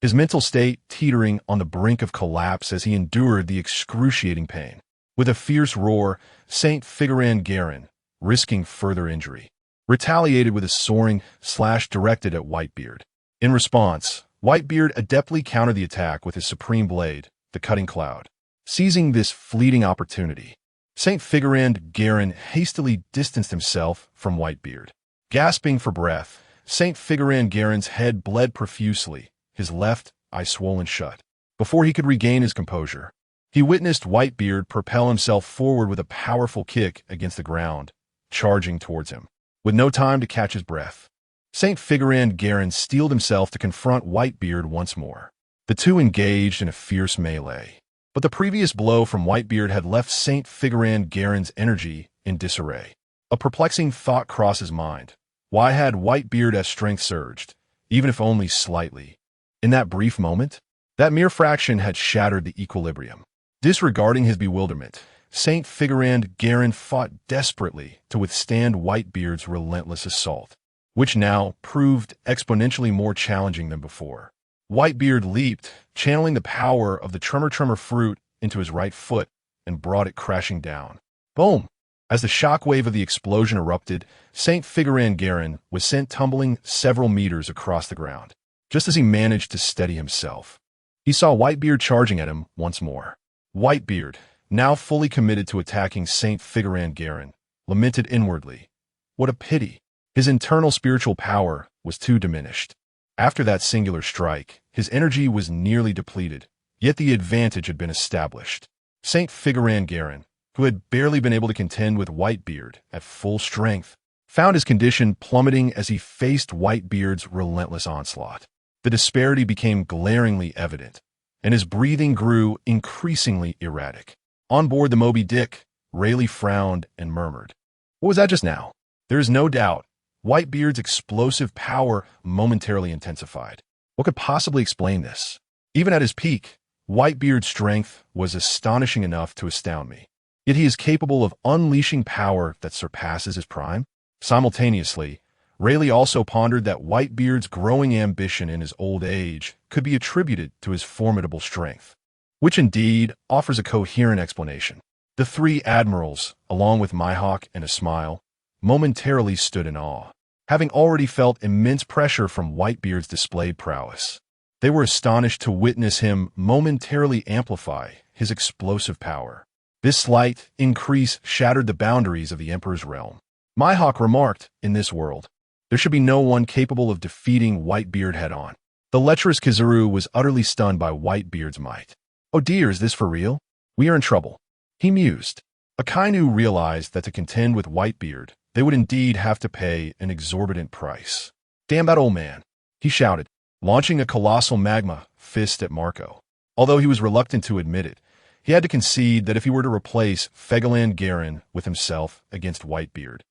Speaker 2: his mental state teetering on the brink of collapse as he endured the excruciating pain. With a fierce roar, Saint Figurand Garen, risking further injury, retaliated with a soaring slash directed at Whitebeard. In response, Whitebeard adeptly countered the attack with his supreme blade, the Cutting Cloud. Seizing this fleeting opportunity, Saint Figurand Garen hastily distanced himself from Whitebeard. Gasping for breath, Saint Figurand Garen's head bled profusely, his left eye swollen shut. Before he could regain his composure, he witnessed Whitebeard propel himself forward with a powerful kick against the ground, charging towards him. With no time to catch his breath, Saint Figurand Garen steeled himself to confront Whitebeard once more. The two engaged in a fierce melee, but the previous blow from Whitebeard had left Saint Figurand Garen's energy in disarray. A perplexing thought crossed his mind. Why had Whitebeard's strength surged, even if only slightly? In that brief moment, that mere fraction had shattered the equilibrium. Disregarding his bewilderment, Saint Figurand Garen fought desperately to withstand Whitebeard's relentless assault, which now proved exponentially more challenging than before. Whitebeard leaped, channeling the power of the Tremor fruit into his right foot, and brought it crashing down. Boom! As the shockwave of the explosion erupted, Saint Figurand Garen was sent tumbling several meters across the ground. Just as he managed to steady himself, he saw Whitebeard charging at him once more. Whitebeard, now fully committed to attacking Saint Figurand Garen, lamented inwardly. What a pity! His internal spiritual power was too diminished. After that singular strike, his energy was nearly depleted, yet the advantage had been established. Saint Figurand Garen, who had barely been able to contend with Whitebeard at full strength, found his condition plummeting as he faced Whitebeard's relentless onslaught. The disparity became glaringly evident, and his breathing grew increasingly erratic. On board the Moby Dick, Rayleigh frowned and murmured, "What was that just now?" There is no doubt Whitebeard's explosive power momentarily intensified. What could possibly explain this? Even at his peak, Whitebeard's strength was astonishing enough to astound me. Yet he is capable of unleashing power that surpasses his prime. Simultaneously, Rayleigh also pondered that Whitebeard's growing ambition in his old age could be attributed to his formidable strength, which indeed offers a coherent explanation. The three admirals, along with Mihawk and a smile, momentarily stood in awe, having already felt immense pressure from Whitebeard's displayed prowess. They were astonished to witness him momentarily amplify his explosive power. This slight increase shattered the boundaries of the Emperor's realm. Mihawk remarked, "In this world, there should be no one capable of defeating Whitebeard head-on." The lecherous Kizuru was utterly stunned by Whitebeard's might. "Oh dear, is this for real?" We are in trouble. He mused. Akainu realized that to contend with Whitebeard, they would indeed have to pay an exorbitant price. Damn that old man, he shouted, launching a colossal magma fist at Marco. Although he was reluctant to admit it, he had to concede that if he were to replace Fegaland Garen with himself against Whitebeard,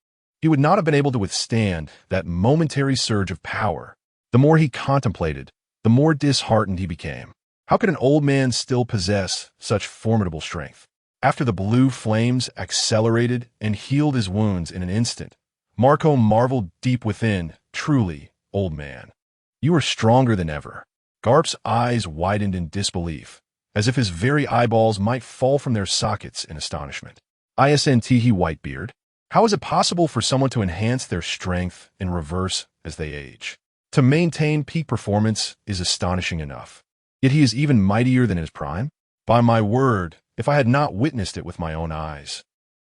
Speaker 2: he would not have been able to withstand that momentary surge of power. The more he contemplated, the more disheartened he became. How could an old man still possess such formidable strength? After the blue flames accelerated and healed his wounds in an instant, Marco marveled deep within, truly, old man. You are stronger than ever. Garp's eyes widened in disbelief, as if his very eyeballs might fall from their sockets in astonishment. Isn't Whitebeard? How is it possible for someone to enhance their strength in reverse as they age? To maintain peak performance is astonishing enough. Yet he is even mightier than his prime? By my word, if I had not witnessed it with my own eyes,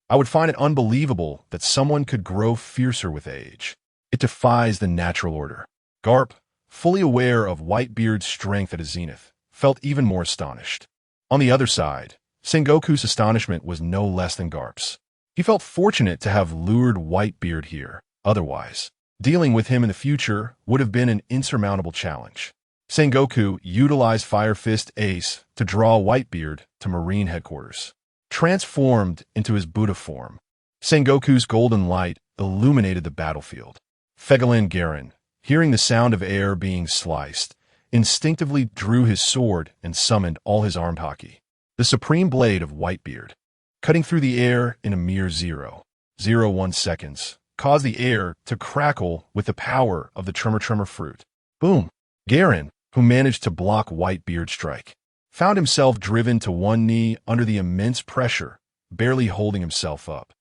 Speaker 2: I would find it unbelievable that someone could grow fiercer with age. It defies the natural order. Garp, fully aware of Whitebeard's strength at his zenith, felt even more astonished. On the other side, Sengoku's astonishment was no less than Garp's. He felt fortunate to have lured Whitebeard here. Otherwise, dealing with him in the future would have been an insurmountable challenge. Sengoku utilized Fire Fist Ace to draw Whitebeard to Marine headquarters. Transformed into his Buddha form, Sengoku's golden light illuminated the battlefield. Fegaland Garen, hearing the sound of air being sliced, instinctively drew his sword and summoned all his armed haki. The supreme blade of Whitebeard, cutting through the air in a mere 0.01 seconds, caused the air to crackle with the power of the Tremor fruit. Boom! Garen, who managed to block Whitebeard's strike, found himself driven to one knee under the immense pressure, barely holding himself up.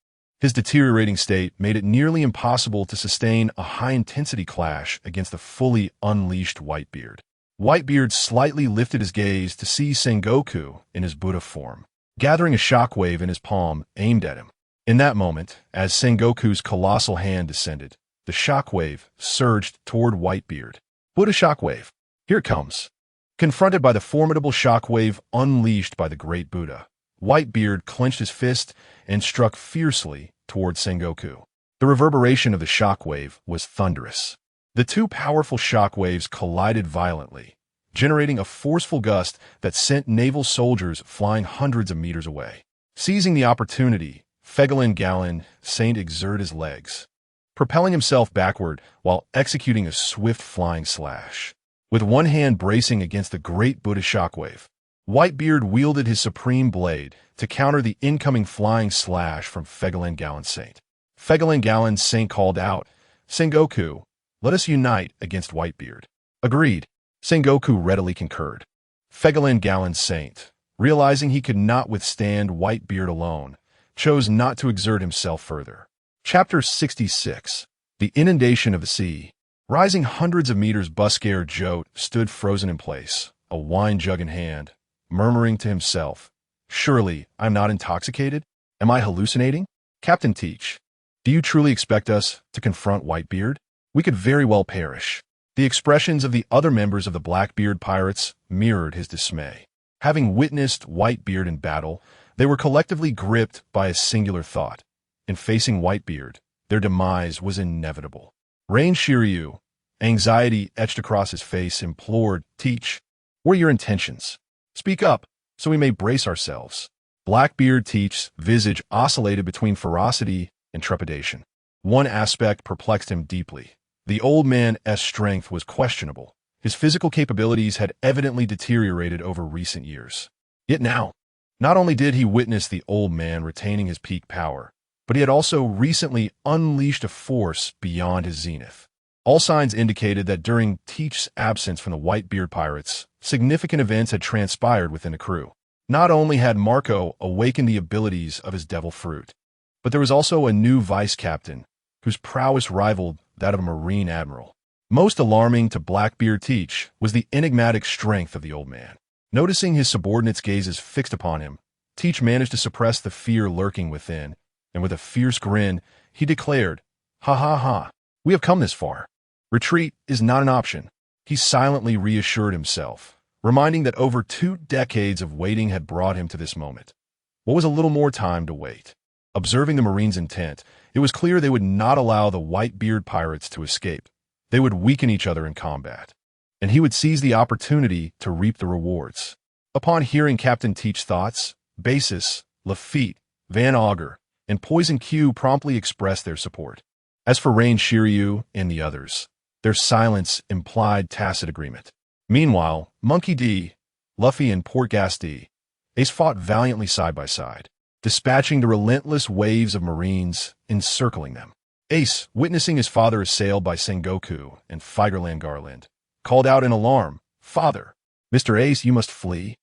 Speaker 2: His deteriorating state made it nearly impossible to sustain a high-intensity clash against the fully unleashed Whitebeard. Whitebeard slightly lifted his gaze to see Sengoku in his Buddha form, gathering a shockwave in his palm aimed at him. In that moment, as Sengoku's colossal hand descended, the shockwave surged toward Whitebeard. Buddha shockwave. Here it comes. Confronted by the formidable shockwave unleashed by the great Buddha, Whitebeard clenched his fist and struck fiercely toward Sengoku. The reverberation of the shockwave was thunderous. The two powerful shockwaves collided violently, generating a forceful gust that sent naval soldiers flying hundreds of meters away. Seizing the opportunity, Fegaland Galen Saint exerted his legs, propelling himself backward while executing a swift flying slash. With one hand bracing against the great Buddha shockwave, Whitebeard wielded his supreme blade to counter the incoming flying slash from Fegaland Galen Saint. Fegaland Galen Saint called out, Sengoku, let us unite against Whitebeard. Agreed. Sengoku readily concurred. Fegaland Galen Saint, realizing he could not withstand Whitebeard alone, chose not to exert himself further. Chapter 66. The Inundation of the Sea. Rising hundreds of meters, Busker Jote stood frozen in place, a wine jug in hand, murmuring to himself, Surely I'm not intoxicated? Am I hallucinating? Captain Teach, do you truly expect us to confront Whitebeard? We could very well perish. The expressions of the other members of the Blackbeard pirates mirrored his dismay. Having witnessed Whitebeard in battle, they were collectively gripped by a singular thought. In facing Whitebeard, their demise was inevitable. Rain Shiryu, anxiety etched across his face, implored, Teach, what are your intentions? Speak up, so we may brace ourselves. Blackbeard Teach's visage oscillated between ferocity and trepidation. One aspect perplexed him deeply. The old man's strength was questionable. His physical capabilities had evidently deteriorated over recent years. Yet now, not only did he witness the old man retaining his peak power, but he had also recently unleashed a force beyond his zenith. All signs indicated that during Teach's absence from the Whitebeard pirates, significant events had transpired within the crew. Not only had Marco awakened the abilities of his devil fruit, but there was also a new vice captain, whose prowess rivaled that of a marine admiral. Most alarming to Blackbeard Teach was the enigmatic strength of the old man. Noticing his subordinates' gazes fixed upon him, Teach managed to suppress the fear lurking within, and with a fierce grin, he declared, Ha ha ha, we have come this far. Retreat is not an option. He silently reassured himself, reminding that over 2 decades of waiting had brought him to this moment. what was a little more time to wait. Observing the Marines' intent, it was clear they would not allow the Whitebeard pirates to escape. They would weaken each other in combat, and he would seize the opportunity to reap the rewards. Upon hearing Captain Teach's thoughts, Basis, Lafitte, Van Augur, and Poison Q promptly expressed their support. As for Rain Shiryu and the others, their silence implied tacit agreement. Meanwhile, Monkey D, Luffy, and Portgas D, Ace fought valiantly side by side, dispatching the relentless waves of Marines encircling them. Ace, witnessing his father assailed by Sengoku and Figerland Garland, called out in alarm, "Father, Mr. Ace, you must flee.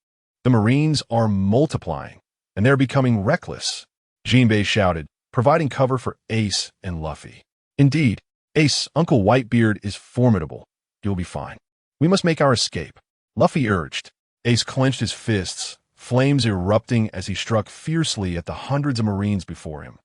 Speaker 2: The Marines are multiplying, and they're becoming reckless." Jinbei shouted, providing cover for Ace and Luffy. "Indeed, Ace, Uncle Whitebeard is formidable. You'll be fine. We must make our escape," Luffy urged. Ace clenched his fists, flames erupting as he struck fiercely at the hundreds of Marines before him.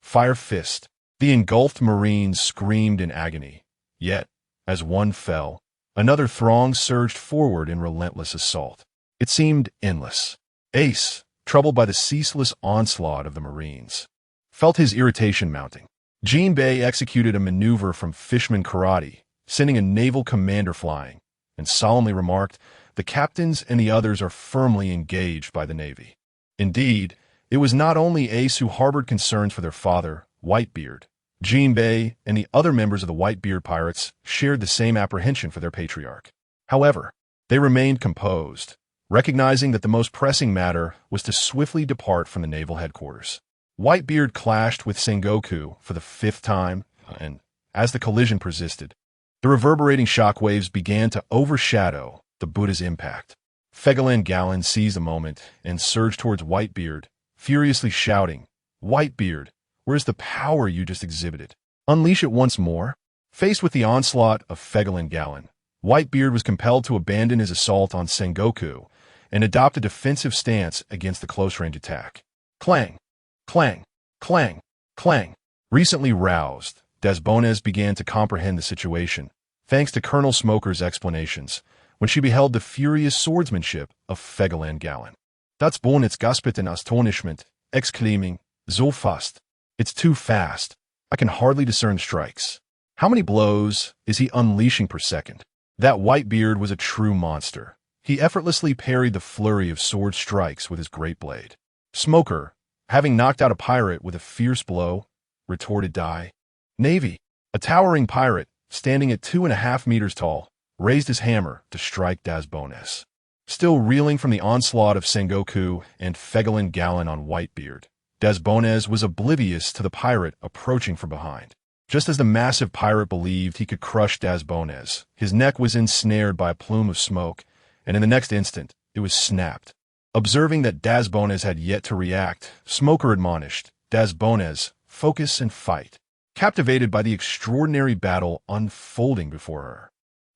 Speaker 2: Fire Fist. The engulfed Marines screamed in agony. Yet, as one fell, another throng surged forward in relentless assault. It seemed endless. Ace, troubled by the ceaseless onslaught of the Marines, felt his irritation mounting. Jinbei executed a maneuver from Fishman Karate, sending a naval commander flying, and solemnly remarked, "The captains and the others are firmly engaged by the Navy." Indeed, it was not only Ace who harbored concerns for their father, Whitebeard. Jinbei and the other members of the Whitebeard pirates shared the same apprehension for their patriarch. However, they remained composed, recognizing that the most pressing matter was to swiftly depart from the naval headquarters. Whitebeard clashed with Sengoku for the 5th time, and as the collision persisted, the reverberating shockwaves began to overshadow the Buddha's impact. Fegalan Gallon seized a moment and surged towards Whitebeard, furiously shouting, "Whitebeard, where's the power you just exhibited? Unleash it once more." Faced with the onslaught of Fegalan Gallon, Whitebeard was compelled to abandon his assault on Sengoku and adopt a defensive stance against the close-range attack. Clang! Clang! Clang! Clang! Recently roused, Desbones began to comprehend the situation, thanks to Colonel Smoker's explanations, when she beheld the furious swordsmanship of Fegalan Gallon. "Das Bonnets gaspet in astonishment, exclaiming, so fast. It's too fast. I can hardly discern strikes. How many blows is he unleashing per second?" That Whitebeard was a true monster. He effortlessly parried the flurry of sword strikes with his great blade. Smoker, having knocked out a pirate with a fierce blow, retorted die. Navy, a towering pirate, standing at 2.5 meters tall, raised his hammer to strike Desbones. Still reeling from the onslaught of Sengoku and Fegalan Gallon on Whitebeard, Desbones was oblivious to the pirate approaching from behind. Just as the massive pirate believed he could crush Desbones, his neck was ensnared by a plume of smoke, and in the next instant, it was snapped. Observing that Desbones had yet to react, Smoker admonished, "Desbones, focus and fight," captivated by the extraordinary battle unfolding before her.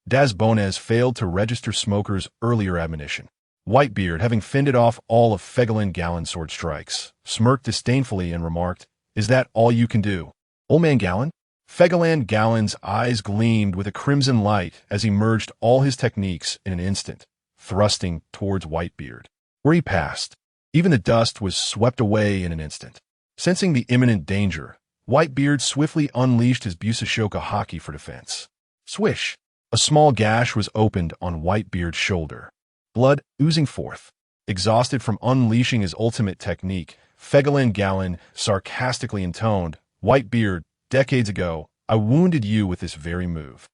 Speaker 2: Desbones failed to register Smoker's earlier admonition. Whitebeard, having fended off all of Fegalan Gallon's sword strikes, smirked disdainfully and remarked, "Is that all you can do, Old Man Gallon?" Fegalan Gallon's eyes gleamed with a crimson light as he merged all his techniques in an instant, thrusting towards Whitebeard. Where he passed, even the dust was swept away in an instant. Sensing the imminent danger, Whitebeard swiftly unleashed his Busashoka Haki for defense. Swish! A small gash was opened on Whitebeard's shoulder, blood oozing forth. Exhausted from unleashing his ultimate technique, Fegalan Gallon sarcastically intoned, "Whitebeard, decades ago, I wounded you with this very move.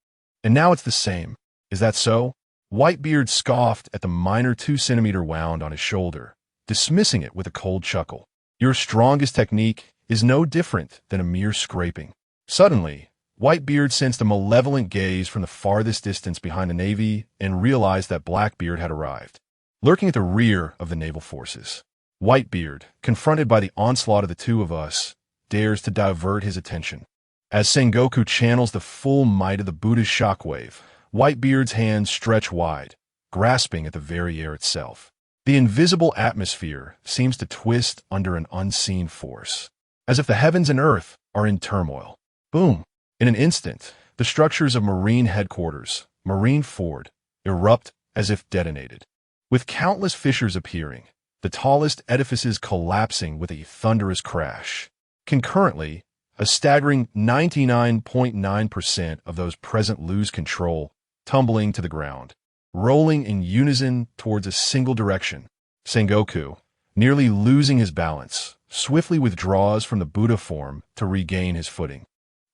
Speaker 2: And now it's the same. Is that so?" Whitebeard scoffed at the minor 2-centimeter wound on his shoulder, dismissing it with a cold chuckle. "Your strongest technique is no different than a mere scraping." Suddenly, Whitebeard sensed a malevolent gaze from the farthest distance behind the Navy and realized that Blackbeard had arrived, lurking at the rear of the naval forces. Whitebeard, confronted by the onslaught of the two of us, dares to divert his attention. As Sengoku channels the full might of the Buddha's shockwave, Whitebeard's hands stretch wide, grasping at the very air itself. The invisible atmosphere seems to twist under an unseen force, as if the heavens and earth are in turmoil. Boom! In an instant, the structures of Marine headquarters, Marine Ford, erupt as if detonated, with countless fissures appearing. the tallest edifices collapsing with a thunderous crash. Concurrently, a staggering 99.9% of those present lose control, tumbling to the ground, rolling in unison towards a single direction. Sengoku, nearly losing his balance, swiftly withdraws from the Buddha form to regain his footing.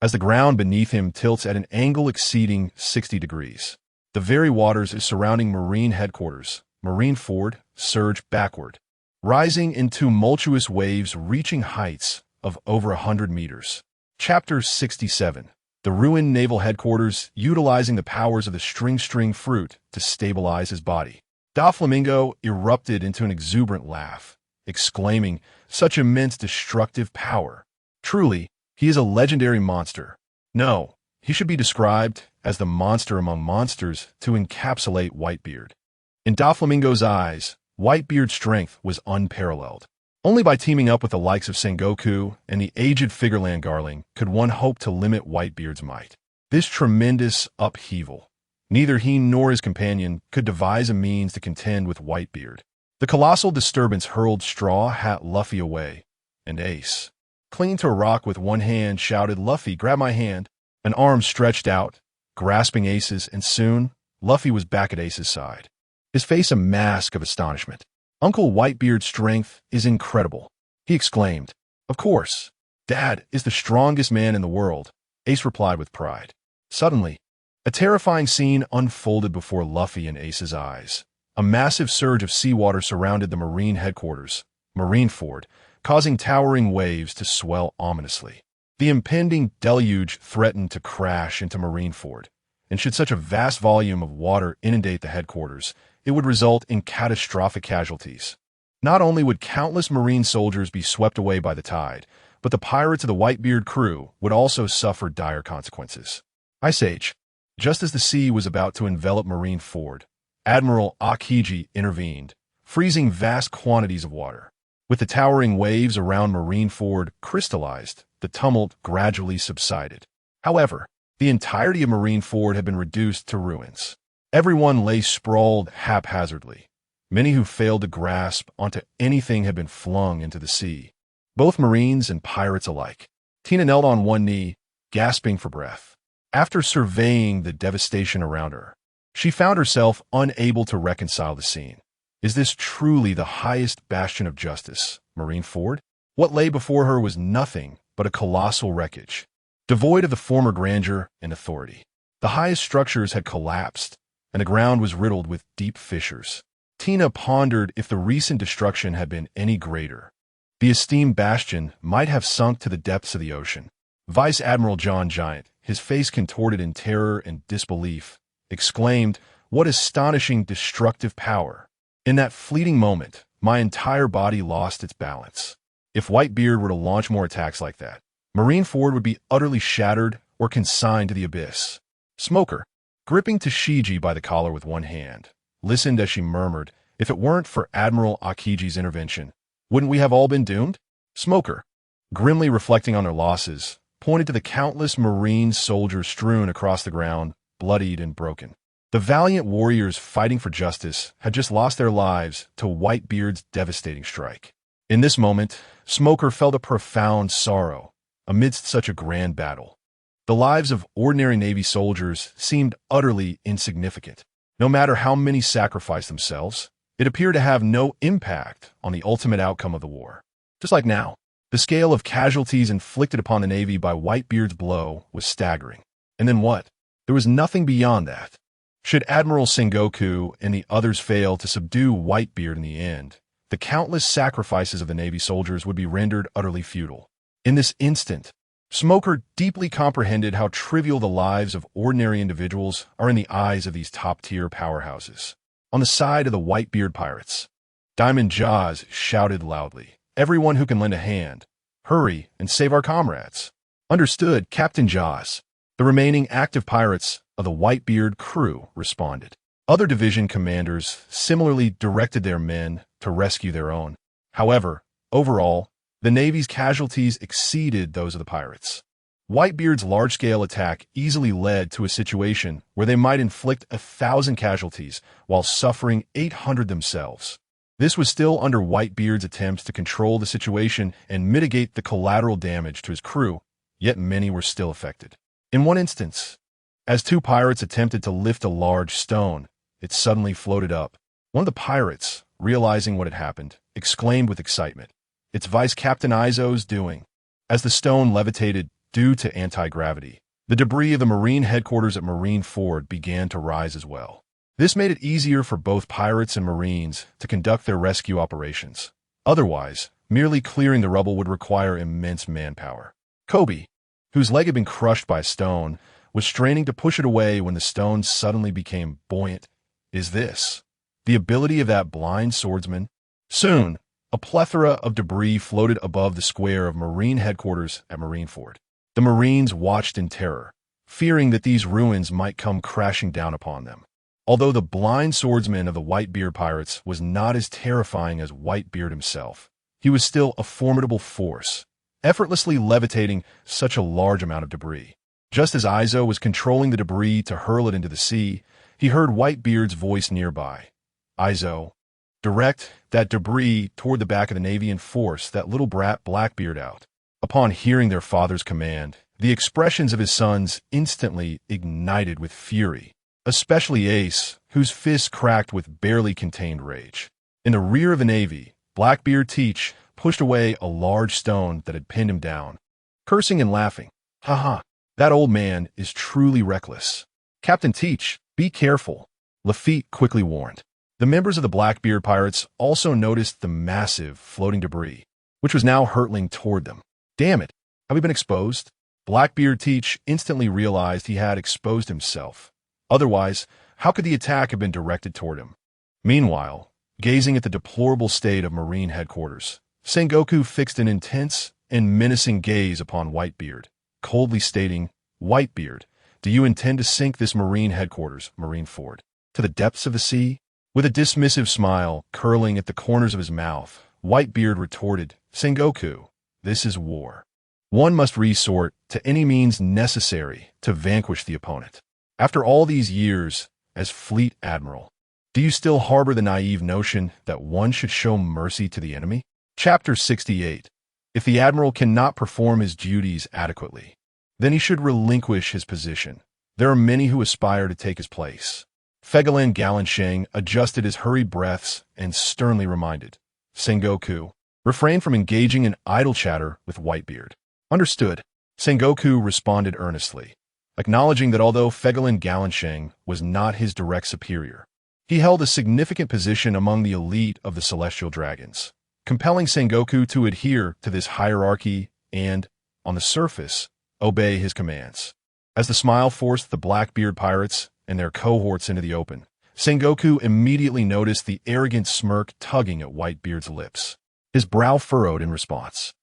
Speaker 2: As the ground beneath him tilts at an angle exceeding 60 degrees, the very waters surrounding Marine headquarters, Marineford, surge backward, rising in tumultuous waves reaching heights of over 100 meters. Chapter 67. The ruined naval headquarters utilizing the powers of the string fruit to stabilize his body. Doflamingo erupted into an exuberant laugh, exclaiming, "Such immense destructive power! Truly, he is a legendary monster. No, he should be described as the monster among monsters to encapsulate Whitebeard." In Doflamingo's eyes, Whitebeard's strength was unparalleled. Only by teaming up with the likes of Sengoku and the aged Figureland Garling could one hope to limit Whitebeard's might. This tremendous upheaval, neither he nor his companion could devise a means to contend with Whitebeard. The colossal disturbance hurled Straw Hat Luffy away, and Ace, clinging to a rock with one hand, shouted, "Luffy, grab my hand." An arm stretched out, grasping Ace's, and soon Luffy was back at Ace's side, his face a mask of astonishment. "Uncle Whitebeard's strength is incredible," he exclaimed. "Of course. Dad is the strongest man in the world," Ace replied with pride. Suddenly, a terrifying scene unfolded before Luffy and Ace's eyes. A massive surge of seawater surrounded the Marine headquarters, Marineford, causing towering waves to swell ominously. The impending deluge threatened to crash into Marineford, and should such a vast volume of water inundate the headquarters, it would result in catastrophic casualties. Not only would countless Marine soldiers be swept away by the tide, but the pirates of the Whitebeard crew would also suffer dire consequences. Ice Age. Just as the sea was about to envelop Marineford, Admiral Aokiji intervened, freezing vast quantities of water. With the towering waves around Marineford crystallized, the tumult gradually subsided. However, the entirety of Marineford had been reduced to ruins. Everyone lay sprawled haphazardly. Many who failed to grasp onto anything had been flung into the sea, both Marines and pirates alike. Tina knelt on one knee, gasping for breath. After surveying the devastation around her, she found herself unable to reconcile the scene. Is this truly the highest bastion of justice, Marineford? What lay before her was nothing but a colossal wreckage, devoid of the former grandeur and authority. The highest structures had collapsed, and the ground was riddled with deep fissures. Tina pondered if the recent destruction had been any greater. The esteemed bastion might have sunk to the depths of the ocean. Vice Admiral John Giant, his face contorted in terror and disbelief, exclaimed, "What astonishing destructive power!" In that fleeting moment, my entire body lost its balance. If Whitebeard were to launch more attacks like that, Marineford would be utterly shattered or consigned to the abyss. Smoker, gripping Tashigi by the collar with one hand, listened as she murmured, "If it weren't for Admiral Akiji's intervention, wouldn't we have all been doomed?" Smoker, grimly reflecting on their losses, pointed to the countless Marine soldiers strewn across the ground, bloodied and broken. The valiant warriors fighting for justice had just lost their lives to Whitebeard's devastating strike. In this moment, Smoker felt a profound sorrow amidst such a grand battle. The lives of ordinary Navy soldiers seemed utterly insignificant. No matter how many sacrificed themselves, it appeared to have no impact on the ultimate outcome of the war. Just like now, the scale of casualties inflicted upon the Navy by Whitebeard's blow was staggering. And then what? There was nothing beyond that. Should Admiral Sengoku and the others fail to subdue Whitebeard in the end, the countless sacrifices of the Navy soldiers would be rendered utterly futile. In this instant, Smoker deeply comprehended how trivial the lives of ordinary individuals are in the eyes of these top-tier powerhouses. On the side of the Whitebeard pirates, Diamond Jaws shouted loudly, "Everyone who can lend a hand, hurry and save our comrades." "Understood, Captain Jaws." The remaining active pirates of the Whitebeard crew responded. Other division commanders similarly directed their men to rescue their own. However, overall, the Navy's casualties exceeded those of the pirates. Whitebeard's large-scale attack easily led to a situation where they might inflict 1,000 casualties while suffering 800 themselves. This was still under Whitebeard's attempts to control the situation and mitigate the collateral damage to his crew, yet many were still affected. In one instance, as two pirates attempted to lift a large stone, it suddenly floated up. One of the pirates, realizing what had happened, exclaimed with excitement, "It's Vice Captain Izo's doing." As the stone levitated due to anti-gravity, the debris of the Marine headquarters at Marine Ford began to rise as well. This made it easier for both pirates and Marines to conduct their rescue operations. Otherwise, merely clearing the rubble would require immense manpower. Kobe, whose leg had been crushed by a stone, was straining to push it away when the stone suddenly became buoyant. Is this the ability of that blind swordsman? Soon, a plethora of debris floated above the square of Marine headquarters at Marine Ford. The Marines watched in terror, fearing that these ruins might come crashing down upon them. Although the blind swordsman of the Whitebeard pirates was not as terrifying as Whitebeard himself, he was still a formidable force, effortlessly levitating such a large amount of debris. Just as Izo was controlling the debris to hurl it into the sea, he heard Whitebeard's voice nearby. "Izo, direct that debris toward the back of the Navy and force that little brat Blackbeard out." Upon hearing their father's command, the expressions of his sons instantly ignited with fury, especially Ace, whose fists cracked with barely contained rage. In the rear of the Navy, Blackbeard Teach pushed away a large stone that had pinned him down, cursing and laughing. "Ha, that old man is truly reckless. Captain Teach, be careful," Lafitte quickly warned. The members of the Blackbeard pirates also noticed the massive floating debris, which was now hurtling toward them. "Damn it, have we been exposed?" Blackbeard Teach instantly realized he had exposed himself. Otherwise, how could the attack have been directed toward him? Meanwhile, gazing at the deplorable state of Marine headquarters, Sengoku fixed an intense and menacing gaze upon Whitebeard, coldly stating, "Whitebeard, do you intend to sink this Marine headquarters, Marine Ford, to the depths of the sea?" With a dismissive smile curling at the corners of his mouth, Whitebeard retorted, "Sengoku, this is war. One must resort to any means necessary to vanquish the opponent. After all these years as Fleet Admiral, do you still harbor the naive notion that one should show mercy to the enemy?" Chapter 68. If the Admiral cannot perform his duties adequately, then he should relinquish his position. There are many who aspire to take his place. Fegalan Galansheng adjusted his hurried breaths and sternly reminded, "Sengoku, refrain from engaging in idle chatter with Whitebeard." "Understood," Sengoku responded earnestly, acknowledging that although Fegalan Galansheng was not his direct superior, he held a significant position among the elite of the Celestial Dragons, compelling Sengoku to adhere to this hierarchy and, on the surface, obey his commands. As the smile forced the Blackbeard pirates and their cohorts into the open, Sengoku immediately noticed the arrogant smirk tugging at Whitebeard's lips. His brow furrowed in response.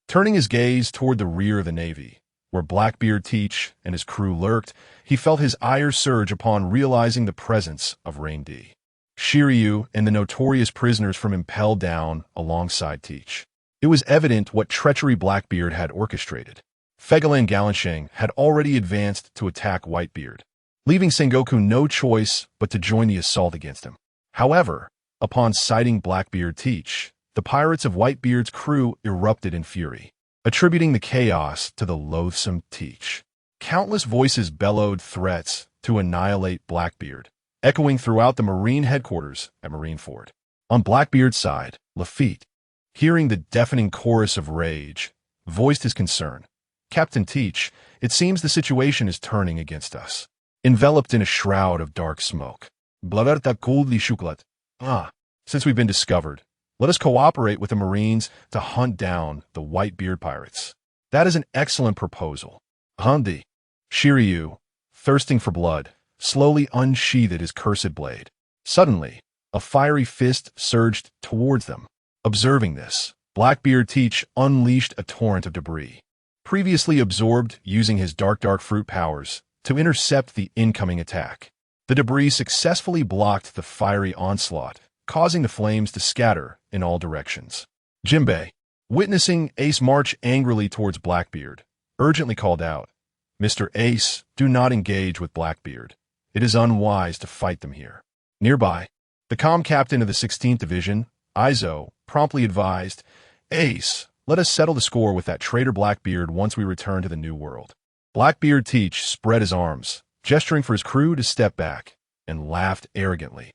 Speaker 2: Turning his gaze toward the rear of the Navy, where Blackbeard Teach and his crew lurked, he felt his ire surge upon realizing the presence of Rain D, Shiryu, and the notorious prisoners from Impel down alongside Teach. It was evident what treachery Blackbeard had orchestrated. Fegalan Galansheng had already advanced to attack Whitebeard, leaving Sengoku no choice but to join the assault against him. However, upon sighting Blackbeard Teach, the pirates of Whitebeard's crew erupted in fury, attributing the chaos to the loathsome Teach. Countless voices bellowed threats to annihilate Blackbeard, echoing throughout the Marine headquarters at Marine Ford. On Blackbeard's side, Lafitte, hearing the deafening chorus of rage, voiced his concern. "Captain Teach, it seems the situation is turning against us." Enveloped in a shroud of dark smoke, "Blaverta kuldi shuklat." Since we've been discovered, let us cooperate with the Marines to hunt down the Whitebeard pirates. That is an excellent proposal. Hundi. Shiryu, thirsting for blood, slowly unsheathed his cursed blade. Suddenly, a fiery fist surged towards them. Observing this, Blackbeard Teach unleashed a torrent of debris, previously absorbed using his dark fruit powers, to intercept the incoming attack. The debris successfully blocked the fiery onslaught, causing the flames to scatter in all directions. Jinbei, witnessing Ace march angrily towards Blackbeard, urgently called out, "Mr. Ace, do not engage with Blackbeard. It is unwise to fight them here." Nearby, the comm captain of the 16th Division, Izo promptly advised, "Ace, let us settle the score with that traitor Blackbeard once we return to the New World." Blackbeard Teach spread his arms, gesturing for his crew to step back, and laughed arrogantly.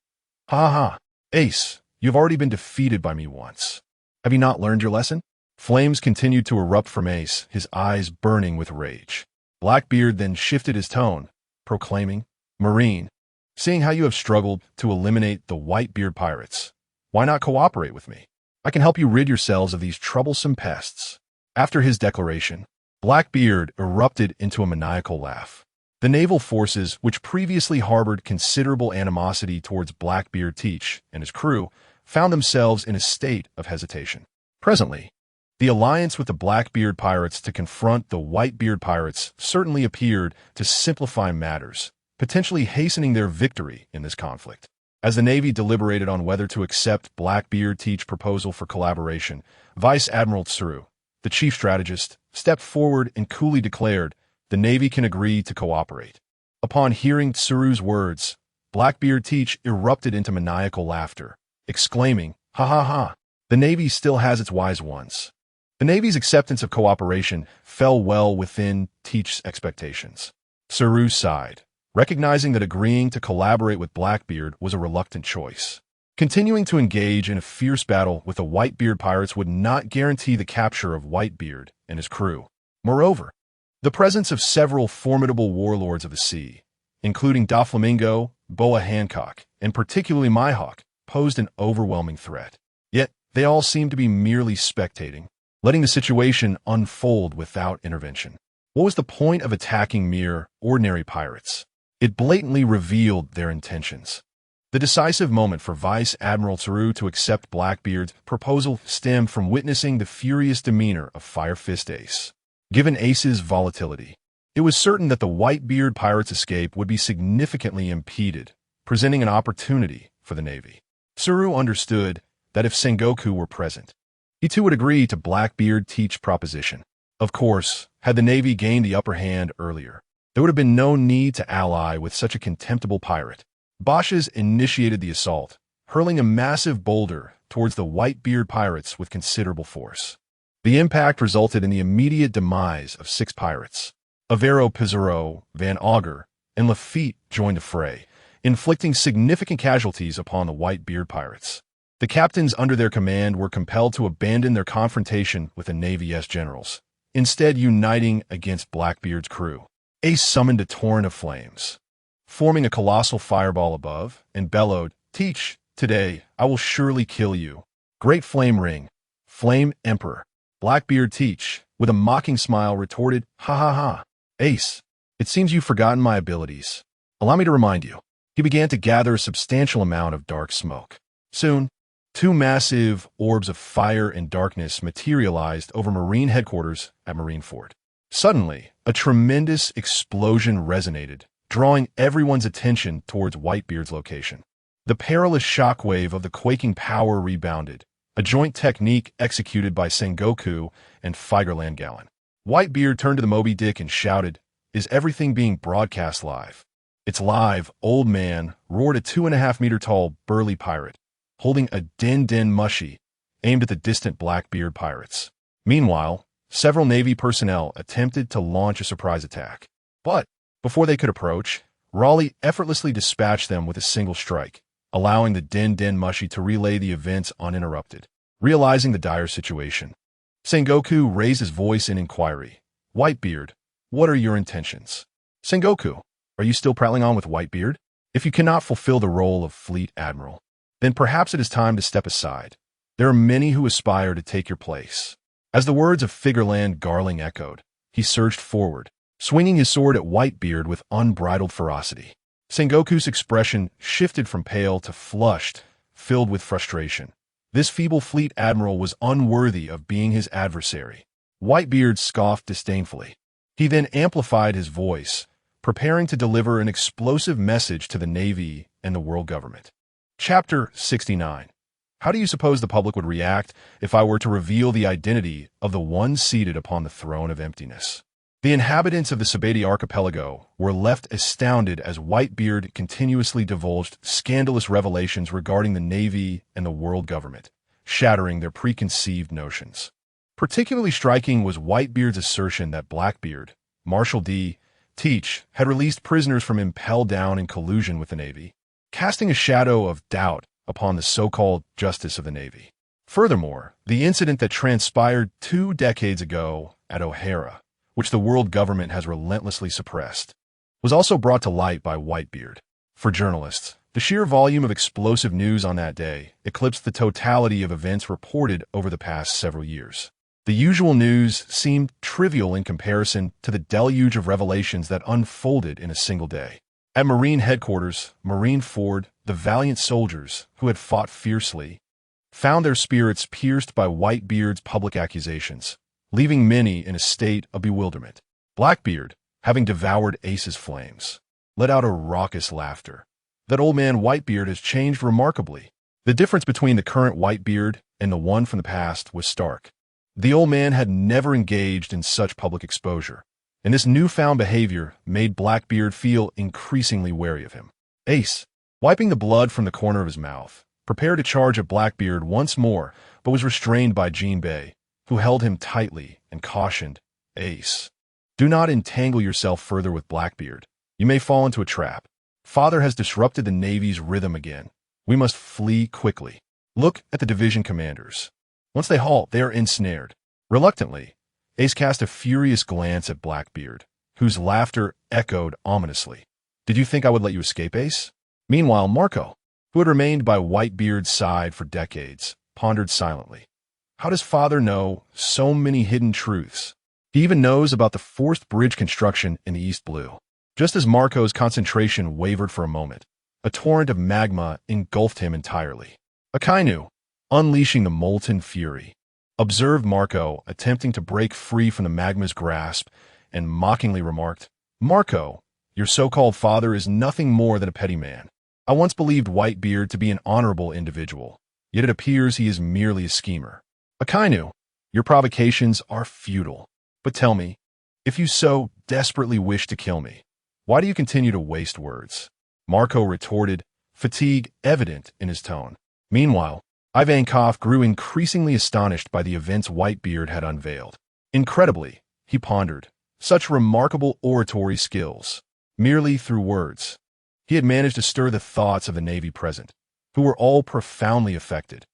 Speaker 2: "Ha ha, Ace, you've already been defeated by me once. Have you not learned your lesson?" Flames continued to erupt from Ace, his eyes burning with rage. Blackbeard then shifted his tone, proclaiming, "Marine, seeing how you have struggled to eliminate the Whitebeard pirates, why not cooperate with me? I can help you rid yourselves of these troublesome pests." After his declaration, Blackbeard erupted into a maniacal laugh. The naval forces, which previously harbored considerable animosity towards Blackbeard Teach and his crew, found themselves in a state of hesitation. Presently, the alliance with the Blackbeard pirates to confront the Whitebeard pirates certainly appeared to simplify matters, potentially hastening their victory in this conflict. As the Navy deliberated on whether to accept Blackbeard Teach's proposal for collaboration, Vice Admiral Tsuru, the chief strategist, stepped forward and coolly declared, "The Navy can agree to cooperate." Upon hearing Tsuru's words, Blackbeard Teach erupted into maniacal laughter, exclaiming, "Ha ha ha, the Navy still has its wise ones." The Navy's acceptance of cooperation fell well within Teach's expectations. Tsuru sighed, recognizing that agreeing to collaborate with Blackbeard was a reluctant choice. Continuing to engage in a fierce battle with the Whitebeard pirates would not guarantee the capture of Whitebeard and his crew. Moreover, the presence of several formidable warlords of the sea, including Doflamingo, Boa Hancock, and particularly Mihawk, posed an overwhelming threat. Yet, they all seemed to be merely spectating, letting the situation unfold without intervention. What was the point of attacking mere, ordinary pirates? It blatantly revealed their intentions. The decisive moment for Vice Admiral Tsuru to accept Blackbeard's proposal stemmed from witnessing the furious demeanor of Fire Fist Ace. Given Ace's volatility, it was certain that the Whitebeard pirates' escape would be significantly impeded, presenting an opportunity for the Navy. Tsuru understood that if Sengoku were present, he too would agree to Blackbeard Teach's proposition. Of course, had the Navy gained the upper hand earlier, there would have been no need to ally with such a contemptible pirate. Bosch's initiated the assault, hurling a massive boulder towards the Whitebeard pirates with considerable force. The impact resulted in the immediate demise of 6 pirates. Avero Pizarro, Van Auger, and Lafitte joined the fray, inflicting significant casualties upon the Whitebeard pirates. The captains under their command were compelled to abandon their confrontation with the Navy's generals, instead uniting against Blackbeard's crew. Ace summoned a torrent of flames, forming a colossal fireball above, and bellowed, "Teach, today I will surely kill you. Great Flame Ring, Flame Emperor." Blackbeard Teach, with a mocking smile, retorted, "Ha ha ha, Ace, it seems you've forgotten my abilities. Allow me to remind you." He began to gather a substantial amount of dark smoke. Soon, 2 massive orbs of fire and darkness materialized over Marine headquarters at Marineford. Suddenly, a tremendous explosion resonated, drawing everyone's attention towards Whitebeard's location. The perilous shockwave of the quaking power rebounded, a joint technique executed by Sengoku and Figerland Gallen. Whitebeard turned to the Moby Dick and shouted, "Is everything being broadcast live?" "It's live, old man," roared a 2.5-meter-tall burly pirate, holding a den mushy aimed at the distant Blackbeard pirates. Meanwhile, several Navy personnel attempted to launch a surprise attack. But, before they could approach, Raleigh effortlessly dispatched them with a single strike, allowing the den mushy to relay the events uninterrupted. Realizing the dire situation, Sengoku raised his voice in inquiry. "Whitebeard, what are your intentions?" "Sengoku, are you still prattling on with Whitebeard? If you cannot fulfill the role of Fleet Admiral, then perhaps it is time to step aside. There are many who aspire to take your place." As the words of Figerland Garling echoed, he surged forward, swinging his sword at Whitebeard with unbridled ferocity. Sengoku's expression shifted from pale to flushed, filled with frustration. This feeble fleet admiral was unworthy of being his adversary. Whitebeard scoffed disdainfully. He then amplified his voice, preparing to deliver an explosive message to the Navy and the world government. Chapter 69. How do you suppose the public would react if I were to reveal the identity of the one seated upon the throne of emptiness? The inhabitants of the Sabati archipelago were left astounded as Whitebeard continuously divulged scandalous revelations regarding the Navy and the world government, shattering their preconceived notions. Particularly striking was Whitebeard's assertion that Blackbeard, Marshal D. Teach, had released prisoners from Impel Down in collusion with the Navy, casting a shadow of doubt upon the so-called justice of the Navy. Furthermore, the incident that transpired 2 decades ago at O'Hara, which the world government has relentlessly suppressed, was also brought to light by Whitebeard. For journalists, the sheer volume of explosive news on that day eclipsed the totality of events reported over the past several years. The usual news seemed trivial in comparison to the deluge of revelations that unfolded in a single day. At Marine headquarters, Marineford, the valiant soldiers who had fought fiercely, found their spirits pierced by Whitebeard's public accusations, leaving many in a state of bewilderment. Blackbeard, having devoured Ace's flames, let out a raucous laughter. That old man Whitebeard has changed remarkably. The difference between the current Whitebeard and the one from the past was stark. The old man had never engaged in such public exposure, and this newfound behavior made Blackbeard feel increasingly wary of him. Ace, wiping the blood from the corner of his mouth, prepared to charge at Blackbeard once more, but was restrained by Jean Bay, who held him tightly and cautioned, "Ace, do not entangle yourself further with Blackbeard. You may fall into a trap. Father has disrupted the Navy's rhythm again. We must flee quickly. Look at the division commanders. Once they halt, they are ensnared." Reluctantly, Ace cast a furious glance at Blackbeard, whose laughter echoed ominously. "Did you think I would let you escape, Ace?" Meanwhile, Marco, who had remained by Whitebeard's side for decades, pondered silently. How does Father know so many hidden truths? He even knows about the forced bridge construction in the East Blue. Just as Marco's concentration wavered for a moment, a torrent of magma engulfed him entirely. Akainu, unleashing the molten fury, observed Marco attempting to break free from the magma's grasp and mockingly remarked, "Marco, your so-called father is nothing more than a petty man. I once believed Whitebeard to be an honorable individual, yet it appears he is merely a schemer. Akainu, your provocations are futile. But tell me, if you so desperately wish to kill me, why do you continue to waste words?" Marco retorted, fatigue evident in his tone. Meanwhile, Ivankov grew increasingly astonished by the events Whitebeard had unveiled. Incredibly, he pondered, such remarkable oratory skills. Merely through words, he had managed to stir the thoughts of the Navy present, who were all profoundly affected.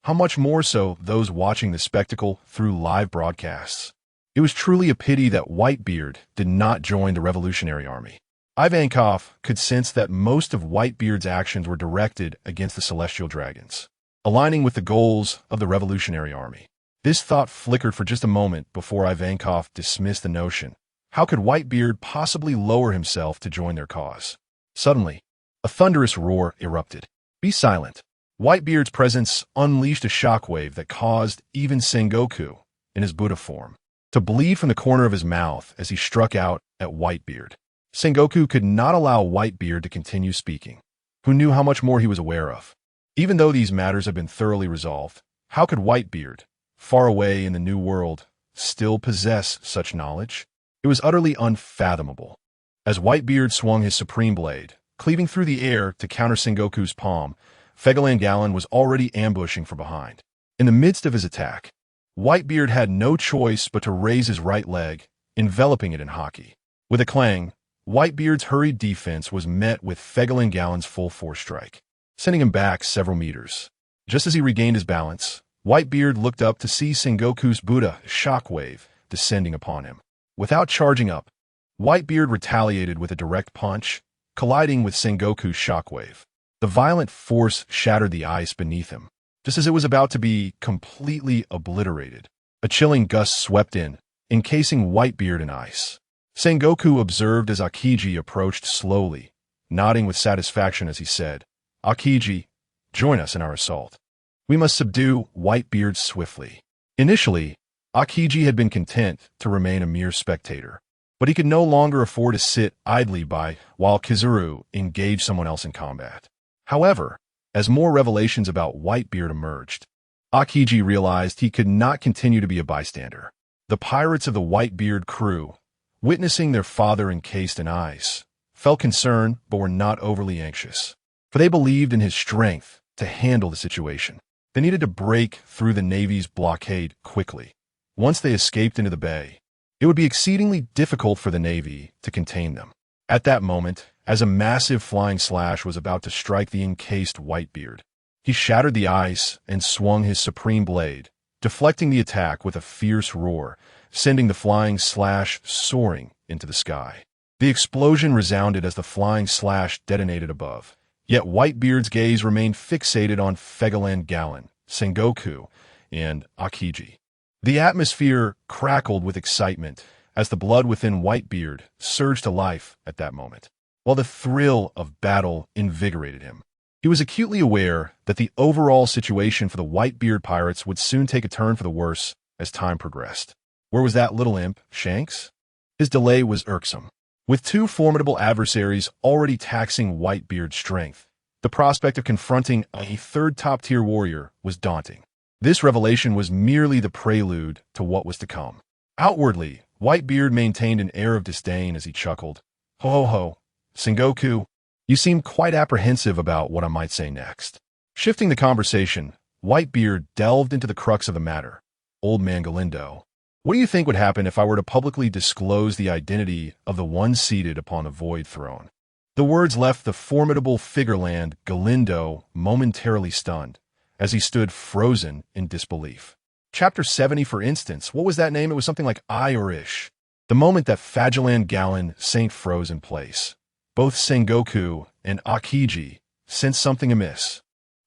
Speaker 2: How much more so those watching the spectacle through live broadcasts. It was truly a pity that Whitebeard did not join the Revolutionary Army. Ivankov could sense that most of Whitebeard's actions were directed against the Celestial Dragons, aligning with the goals of the Revolutionary Army. This thought flickered for just a moment before Ivankov dismissed the notion. How could Whitebeard possibly lower himself to join their cause? Suddenly, a thunderous roar erupted. "Be silent." Whitebeard's presence unleashed a shockwave that caused even Sengoku, in his Buddha form, to bleed from the corner of his mouth as he struck out at Whitebeard. Sengoku could not allow Whitebeard to continue speaking, who knew how much more he was aware of. Even though these matters had been thoroughly resolved, how could Whitebeard, far away in the New World, still possess such knowledge? It was utterly unfathomable. As Whitebeard swung his supreme blade, cleaving through the air to counter Sengoku's palm, Fegalan was already ambushing from behind. In the midst of his attack, Whitebeard had no choice but to raise his right leg, enveloping it in hockey. With a clang, Whitebeard's hurried defense was met with Fegalan's full-force strike, sending him back several meters. Just as he regained his balance, Whitebeard looked up to see Sengoku's Buddha shockwave descending upon him. Without charging up, Whitebeard retaliated with a direct punch, colliding with Sengoku's shockwave. The violent force shattered the ice beneath him. Just as it was about to be completely obliterated, a chilling gust swept in, encasing Whitebeard in ice. Sengoku observed as Akiji approached slowly, nodding with satisfaction as he said, "Akiji, join us in our assault. We must subdue Whitebeard swiftly." Initially, Akiji had been content to remain a mere spectator, but he could no longer afford to sit idly by while Kizuru engaged someone else in combat. However, as more revelations about Whitebeard emerged, Akiji realized he could not continue to be a bystander. The pirates of the Whitebeard crew, witnessing their father encased in ice, felt concerned but were not overly anxious, for they believed in his strength to handle the situation. They needed to break through the Navy's blockade quickly. Once they escaped into the bay, it would be exceedingly difficult for the Navy to contain them. At that moment, as a massive flying slash was about to strike the encased Whitebeard, he shattered the ice and swung his supreme blade, deflecting the attack with a fierce roar, sending the flying slash soaring into the sky. The explosion resounded as the flying slash detonated above, yet Whitebeard's gaze remained fixated on Fegaland Gallon, Sengoku, and Akiji. The atmosphere crackled with excitement as the blood within Whitebeard surged to life at that moment, while the thrill of battle invigorated him. He was acutely aware that the overall situation for the Whitebeard pirates would soon take a turn for the worse as time progressed. Where was that little imp, Shanks? His delay was irksome. With two formidable adversaries already taxing Whitebeard's strength, the prospect of confronting a third top-tier warrior was daunting. This revelation was merely the prelude to what was to come. Outwardly, Whitebeard maintained an air of disdain as he chuckled. Ho ho ho, Sengoku, you seem quite apprehensive about what I might say next. Shifting the conversation, Whitebeard delved into the crux of the matter. Old man Galindo, what do you think would happen if I were to publicly disclose the identity of the one seated upon the Void Throne? The words left the formidable figureland Galindo momentarily stunned, as he stood frozen in disbelief. Chapter 70, for instance, what was that name? It was something like I or Ish. The moment that Fegaland Gallon sank froze in place, both Sengoku and Akiji sensed something amiss.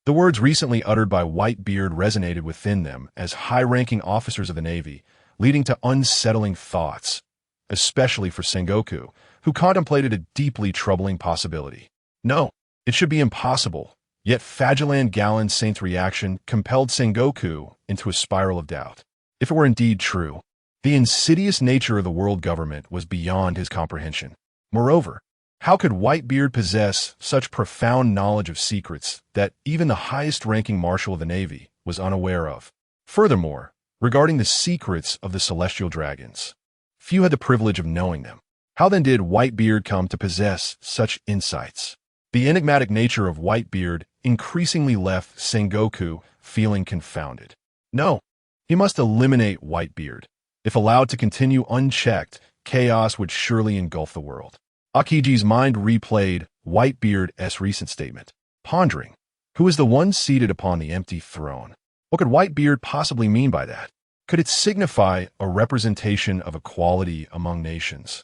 Speaker 2: The words recently uttered by Whitebeard resonated within them as high-ranking officers of the Navy, leading to unsettling thoughts, especially for Sengoku, who contemplated a deeply troubling possibility. No, it should be impossible. Yet Fegaland Gallon Saint's reaction compelled Sengoku into a spiral of doubt. If it were indeed true, the insidious nature of the world government was beyond his comprehension. Moreover, how could Whitebeard possess such profound knowledge of secrets that even the highest-ranking marshal of the Navy was unaware of? Furthermore, regarding the secrets of the celestial dragons, few had the privilege of knowing them. How then did Whitebeard come to possess such insights? The enigmatic nature of Whitebeard increasingly left Sengoku feeling confounded. No, he must eliminate Whitebeard. If allowed to continue unchecked, chaos would surely engulf the world. Akiji's mind replayed Whitebeard's recent statement, pondering, who is the one seated upon the empty throne? What could Whitebeard possibly mean by that? Could it signify a representation of equality among nations?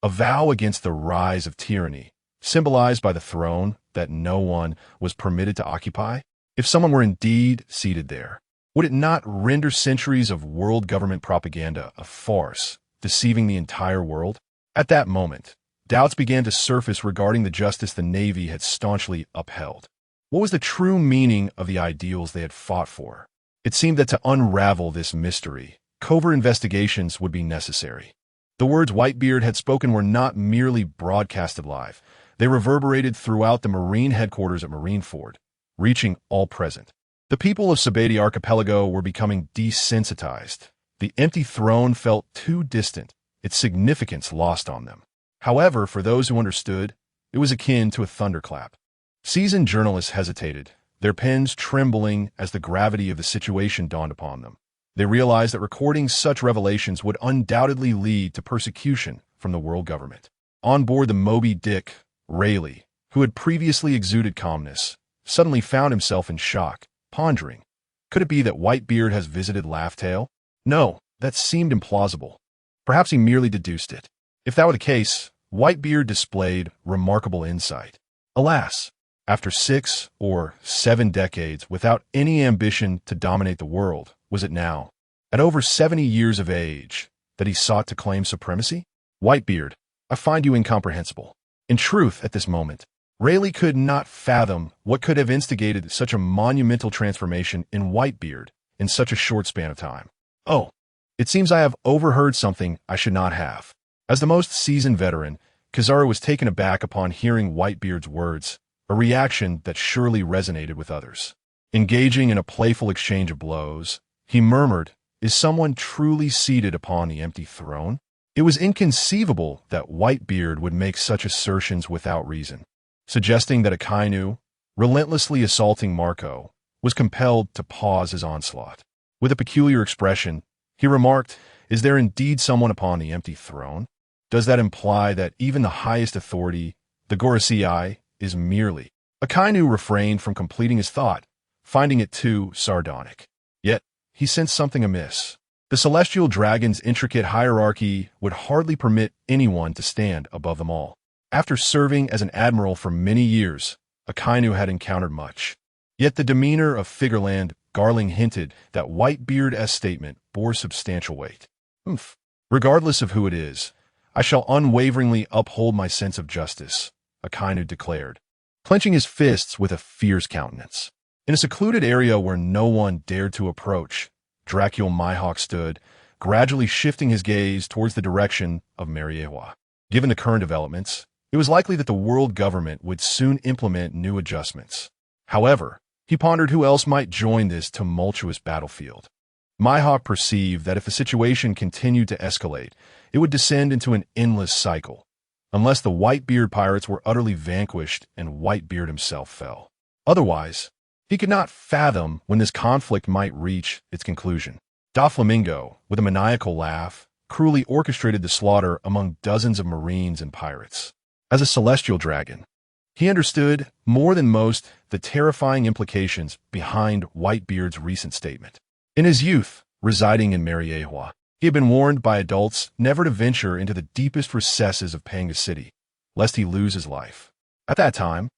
Speaker 2: A vow against the rise of tyranny, symbolized by the throne that no one was permitted to occupy? If someone were indeed seated there, would it not render centuries of world government propaganda a farce, deceiving the entire world? At that moment, doubts began to surface regarding the justice the Navy had staunchly upheld. What was the true meaning of the ideals they had fought for? It seemed that to unravel this mystery, covert investigations would be necessary. The words Whitebeard had spoken were not merely broadcasted live. They reverberated throughout the Marine headquarters at Marineford, reaching all present. The people of Sabeti Archipelago were becoming desensitized. The empty throne felt too distant, its significance lost on them. However, for those who understood, it was akin to a thunderclap. Seasoned journalists hesitated, their pens trembling as the gravity of the situation dawned upon them. They realized that recording such revelations would undoubtedly lead to persecution from the world government. On board the Moby Dick, Rayleigh, who had previously exuded calmness, suddenly found himself in shock, pondering. Could it be that Whitebeard has visited Laugh-Tale? No, that seemed implausible. Perhaps he merely deduced it. If that were the case, Whitebeard displayed remarkable insight. Alas, after 6 or 7 decades without any ambition to dominate the world, was it now, at over 70 years of age, that he sought to claim supremacy? Whitebeard, I find you incomprehensible. In truth, at this moment, Rayleigh could not fathom what could have instigated such a monumental transformation in Whitebeard in such a short span of time. Oh, it seems I have overheard something I should not have. As the most seasoned veteran, Kizaru was taken aback upon hearing Whitebeard's words, a reaction that surely resonated with others. Engaging in a playful exchange of blows, he murmured, "Is someone truly seated upon the empty throne?" It was inconceivable that Whitebeard would make such assertions without reason, suggesting that Akainu, relentlessly assaulting Marco, was compelled to pause his onslaught. With a peculiar expression, he remarked, "Is there indeed someone upon the empty throne? Does that imply that even the highest authority, the Gorosei, is merely—" Akainu refrained from completing his thought, finding it too sardonic. Yet, he sensed something amiss. The celestial dragon's intricate hierarchy would hardly permit anyone to stand above them all. After serving as an admiral for many years, Akainu had encountered much. Yet the demeanor of Figureland Garling hinted that Whitebeard's statement bore substantial weight. Regardless of who it is, I shall unwaveringly uphold my sense of justice, Akainu declared, clenching his fists with a fierce countenance. In a secluded area where no one dared to approach, Dracul Mihawk stood, gradually shifting his gaze towards the direction of Mariewa. Given the current developments, it was likely that the world government would soon implement new adjustments. However, he pondered who else might join this tumultuous battlefield. Mihawk perceived that if the situation continued to escalate, it would descend into an endless cycle, unless the Whitebeard pirates were utterly vanquished and Whitebeard himself fell. Otherwise, he could not fathom when this conflict might reach its conclusion. Doflamingo, with a maniacal laugh, cruelly orchestrated the slaughter among dozens of marines and pirates. As a celestial dragon, he understood, more than most, the terrifying implications behind Whitebeard's recent statement. In his youth, residing in Mariewa, he had been warned by adults never to venture into the deepest recesses of Panga City, lest he lose his life. At that time,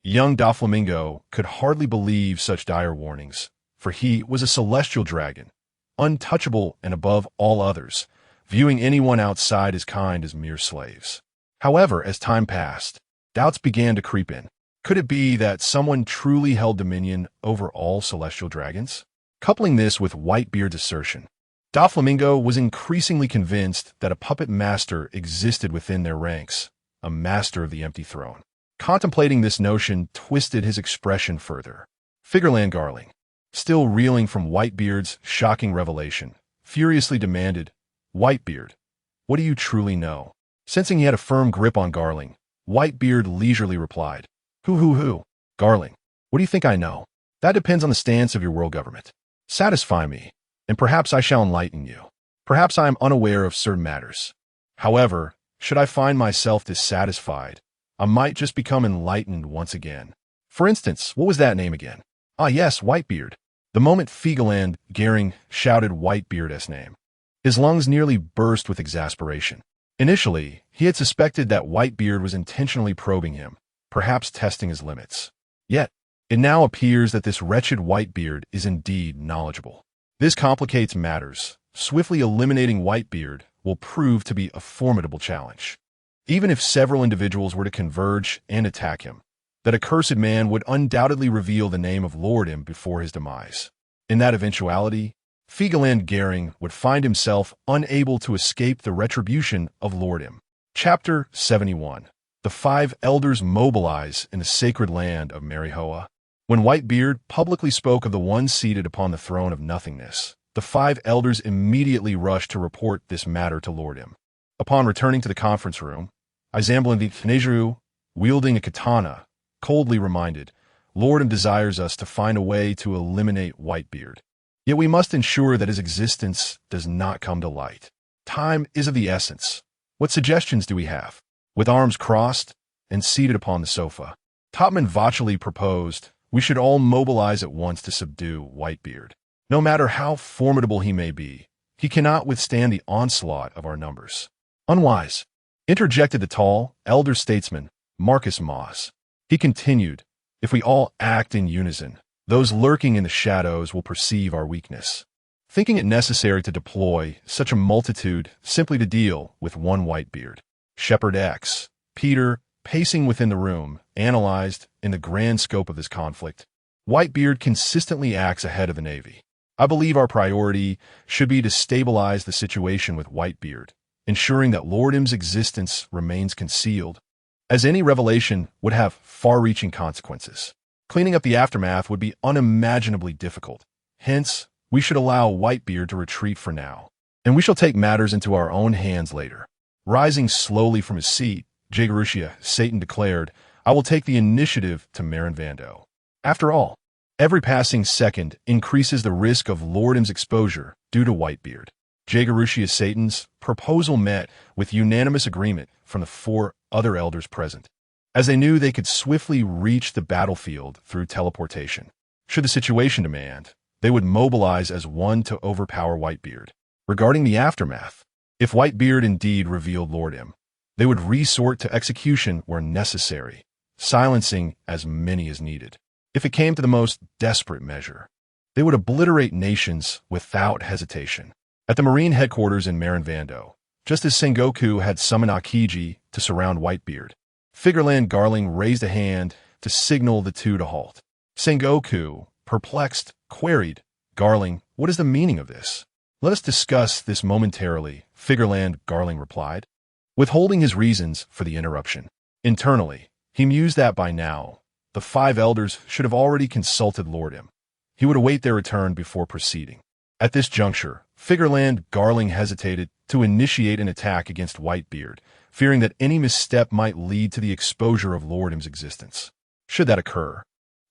Speaker 2: young Doflamingo could hardly believe such dire warnings, for he was a celestial dragon, untouchable and above all others, viewing anyone outside his kind as mere slaves. However, as time passed, doubts began to creep in. Could it be that someone truly held dominion over all celestial dragons? Coupling this with Whitebeard's assertion, Doflamingo was increasingly convinced that a puppet master existed within their ranks, a master of the empty throne. Contemplating this notion twisted his expression further. Figureland Garling, still reeling from Whitebeard's shocking revelation, furiously demanded, "Whitebeard, what do you truly know?" Sensing he had a firm grip on Garling, Whitebeard leisurely replied, Who? Garling, what do you think I know? That depends on the stance of your world government. Satisfy me, and perhaps I shall enlighten you. Perhaps I am unaware of certain matters. However, should I find myself dissatisfied, I might just become enlightened once again. For instance, what was that name again? Ah yes, Whitebeard. The moment Figureland Garling shouted Whitebeard's name, his lungs nearly burst with exasperation. Initially, he had suspected that Whitebeard was intentionally probing him, perhaps testing his limits. Yet, it now appears that this wretched Whitebeard is indeed knowledgeable. This complicates matters. Swiftly eliminating Whitebeard will prove to be a formidable challenge. Even if several individuals were to converge and attack him, that accursed man would undoubtedly reveal the name of Lordym before his demise. In that eventuality, Figureland Garling would find himself unable to escape the retribution of Lordym. Chapter 71. The Five Elders Mobilize in the Sacred Land of Mariewa. When Whitebeard publicly spoke of the one seated upon the throne of nothingness, the five elders immediately rushed to report this matter to Lordym. Upon returning to the conference room, Izamblin the Tnejiru, wielding a katana, coldly reminded, Lordym desires us to find a way to eliminate Whitebeard. Yet we must ensure that his existence does not come to light. Time is of the essence. What suggestions do we have? With arms crossed and seated upon the sofa, Topman Vacheli proposed we should all mobilize at once to subdue Whitebeard. No matter how formidable he may be, he cannot withstand the onslaught of our numbers. Unwise, interjected the tall, elder statesman, Marcus Moss. He continued, if we all act in unison, those lurking in the shadows will perceive our weakness, thinking it necessary to deploy such a multitude simply to deal with one Whitebeard. Shepherd X, Peter, pacing within the room, analyzed, in the grand scope of this conflict, Whitebeard consistently acts ahead of the Navy. I believe our priority should be to stabilize the situation with Whitebeard, ensuring that Lordym's existence remains concealed, as any revelation would have far-reaching consequences. Cleaning up the aftermath would be unimaginably difficult. Hence, we should allow Whitebeard to retreat for now, and we shall take matters into our own hands later. Rising slowly from his seat, Jagerushia, Satan declared, I will take the initiative to Marin Vando. After all, Every passing second increases the risk of Lordham's exposure due to Whitebeard. Jaegerushia's Satan's proposal met with unanimous agreement from the 4 other elders present, as they knew they could swiftly reach the battlefield through teleportation. Should the situation demand, they would mobilize as one to overpower Whitebeard. Regarding the aftermath, if Whitebeard indeed revealed Lordham, they would resort to execution where necessary, silencing as many as needed. If it came to the most desperate measure, they would obliterate nations without hesitation. At the Marine headquarters in Marinvando, just as Sengoku had summoned Akiji to surround Whitebeard, Figureland Garling raised a hand to signal the two to halt. Sengoku, perplexed, queried, "Garling, what is the meaning of this?" "Let us discuss this momentarily," Figureland Garling replied, withholding his reasons for the interruption. Internally, he mused that by now, the 5 elders should have already consulted Lordham. He would await their return before proceeding. At this juncture, Figureland Garling hesitated to initiate an attack against Whitebeard, fearing that any misstep might lead to the exposure of Lordham's existence. Should that occur,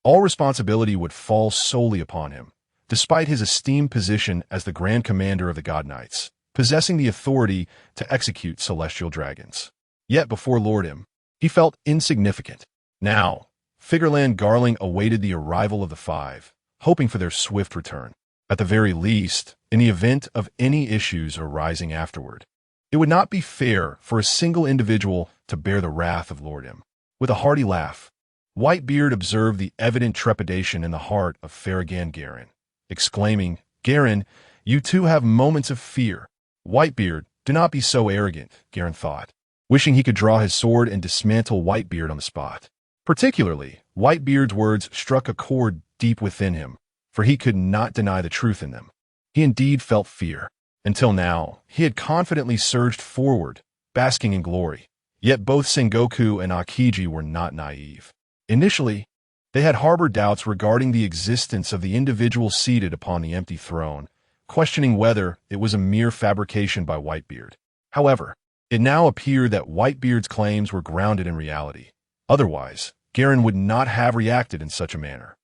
Speaker 2: all responsibility would fall solely upon him, despite his esteemed position as the Grand Commander of the God Knights, possessing the authority to execute celestial dragons. Yet before Lordham, he felt insignificant. Now, Figureland Garling awaited the arrival of the 5, hoping for their swift return. At the very least, in the event of any issues arising afterward, it would not be fair for a single individual to bear the wrath of Lordham. With a hearty laugh, Whitebeard observed the evident trepidation in the heart of Farragan Garen, exclaiming, "Garen, you too have moments of fear." "Whitebeard, do not be so arrogant," Garen thought, wishing he could draw his sword and dismantle Whitebeard on the spot. Particularly, Whitebeard's words struck a chord deep within him, for he could not deny the truth in them. He indeed felt fear. Until now, he had confidently surged forward, basking in glory. Yet both Sengoku and Akiji were not naive. Initially, they had harbored doubts regarding the existence of the individual seated upon the empty throne, questioning whether it was a mere fabrication by Whitebeard. However, it now appeared that Whitebeard's claims were grounded in reality. Otherwise, Garen would not have reacted in such a manner.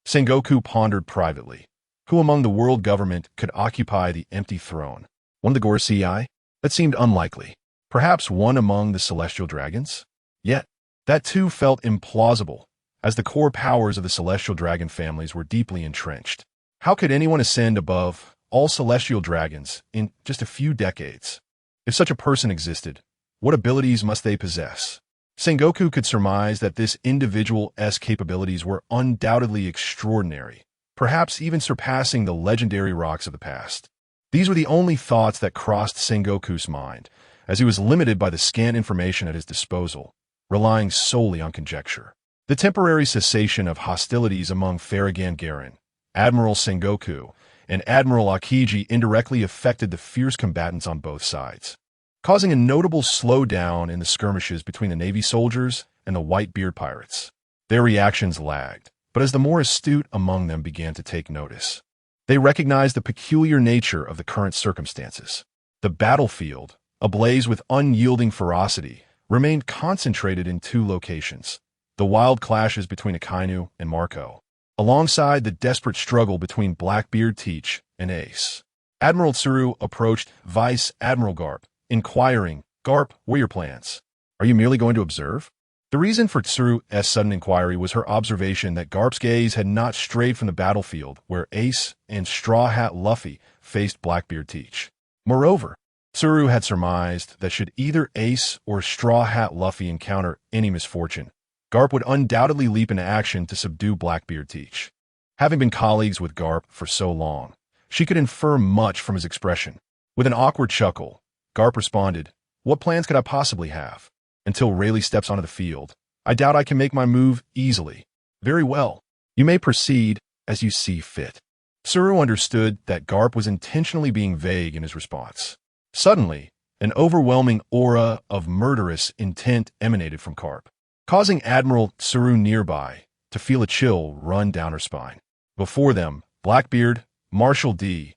Speaker 2: Sengoku pondered privately. Who among the world government could occupy the empty throne? One of the Gorsei? That seemed unlikely. Perhaps one among the celestial dragons? Yet, that too felt implausible, as the core powers of the celestial dragon families were deeply entrenched. How could anyone ascend above all celestial dragons in just a few decades? If such a person existed, what abilities must they possess? Sengoku could surmise that this individual's capabilities were undoubtedly extraordinary, perhaps even surpassing the legendary rocks of the past. These were the only thoughts that crossed Sengoku's mind, as he was limited by the scant information at his disposal, relying solely on conjecture. The temporary cessation of hostilities among Farragan Garen, Admiral Sengoku, and Admiral Akiji indirectly affected the fierce combatants on both sides, causing a notable slowdown in the skirmishes between the Navy soldiers and the Whitebeard pirates. Their reactions lagged, but as the more astute among them began to take notice, they recognized the peculiar nature of the current circumstances. The battlefield, ablaze with unyielding ferocity, remained concentrated in 2 locations: the wild clashes between Akainu and Marco, alongside the desperate struggle between Blackbeard Teach and Ace. Admiral Tsuru approached Vice Admiral Garp, inquiring, "Garp, what are your plans? Are you merely going to observe?" The reason for Tsuru's sudden inquiry was her observation that Garp's gaze had not strayed from the battlefield where Ace and Straw Hat Luffy faced Blackbeard Teach. Moreover, Tsuru had surmised that should either Ace or Straw Hat Luffy encounter any misfortune, Garp would undoubtedly leap into action to subdue Blackbeard Teach. Having been colleagues with Garp for so long, she could infer much from his expression. With an awkward chuckle, Garp responded, "What plans could I possibly have? Until Rayleigh steps onto the field, I doubt I can make my move easily." "Very well. You may proceed as you see fit." Tsuru understood that Garp was intentionally being vague in his response. Suddenly, an overwhelming aura of murderous intent emanated from Garp, causing Admiral Tsuru nearby to feel a chill run down her spine. Before them, Blackbeard, Marshal D.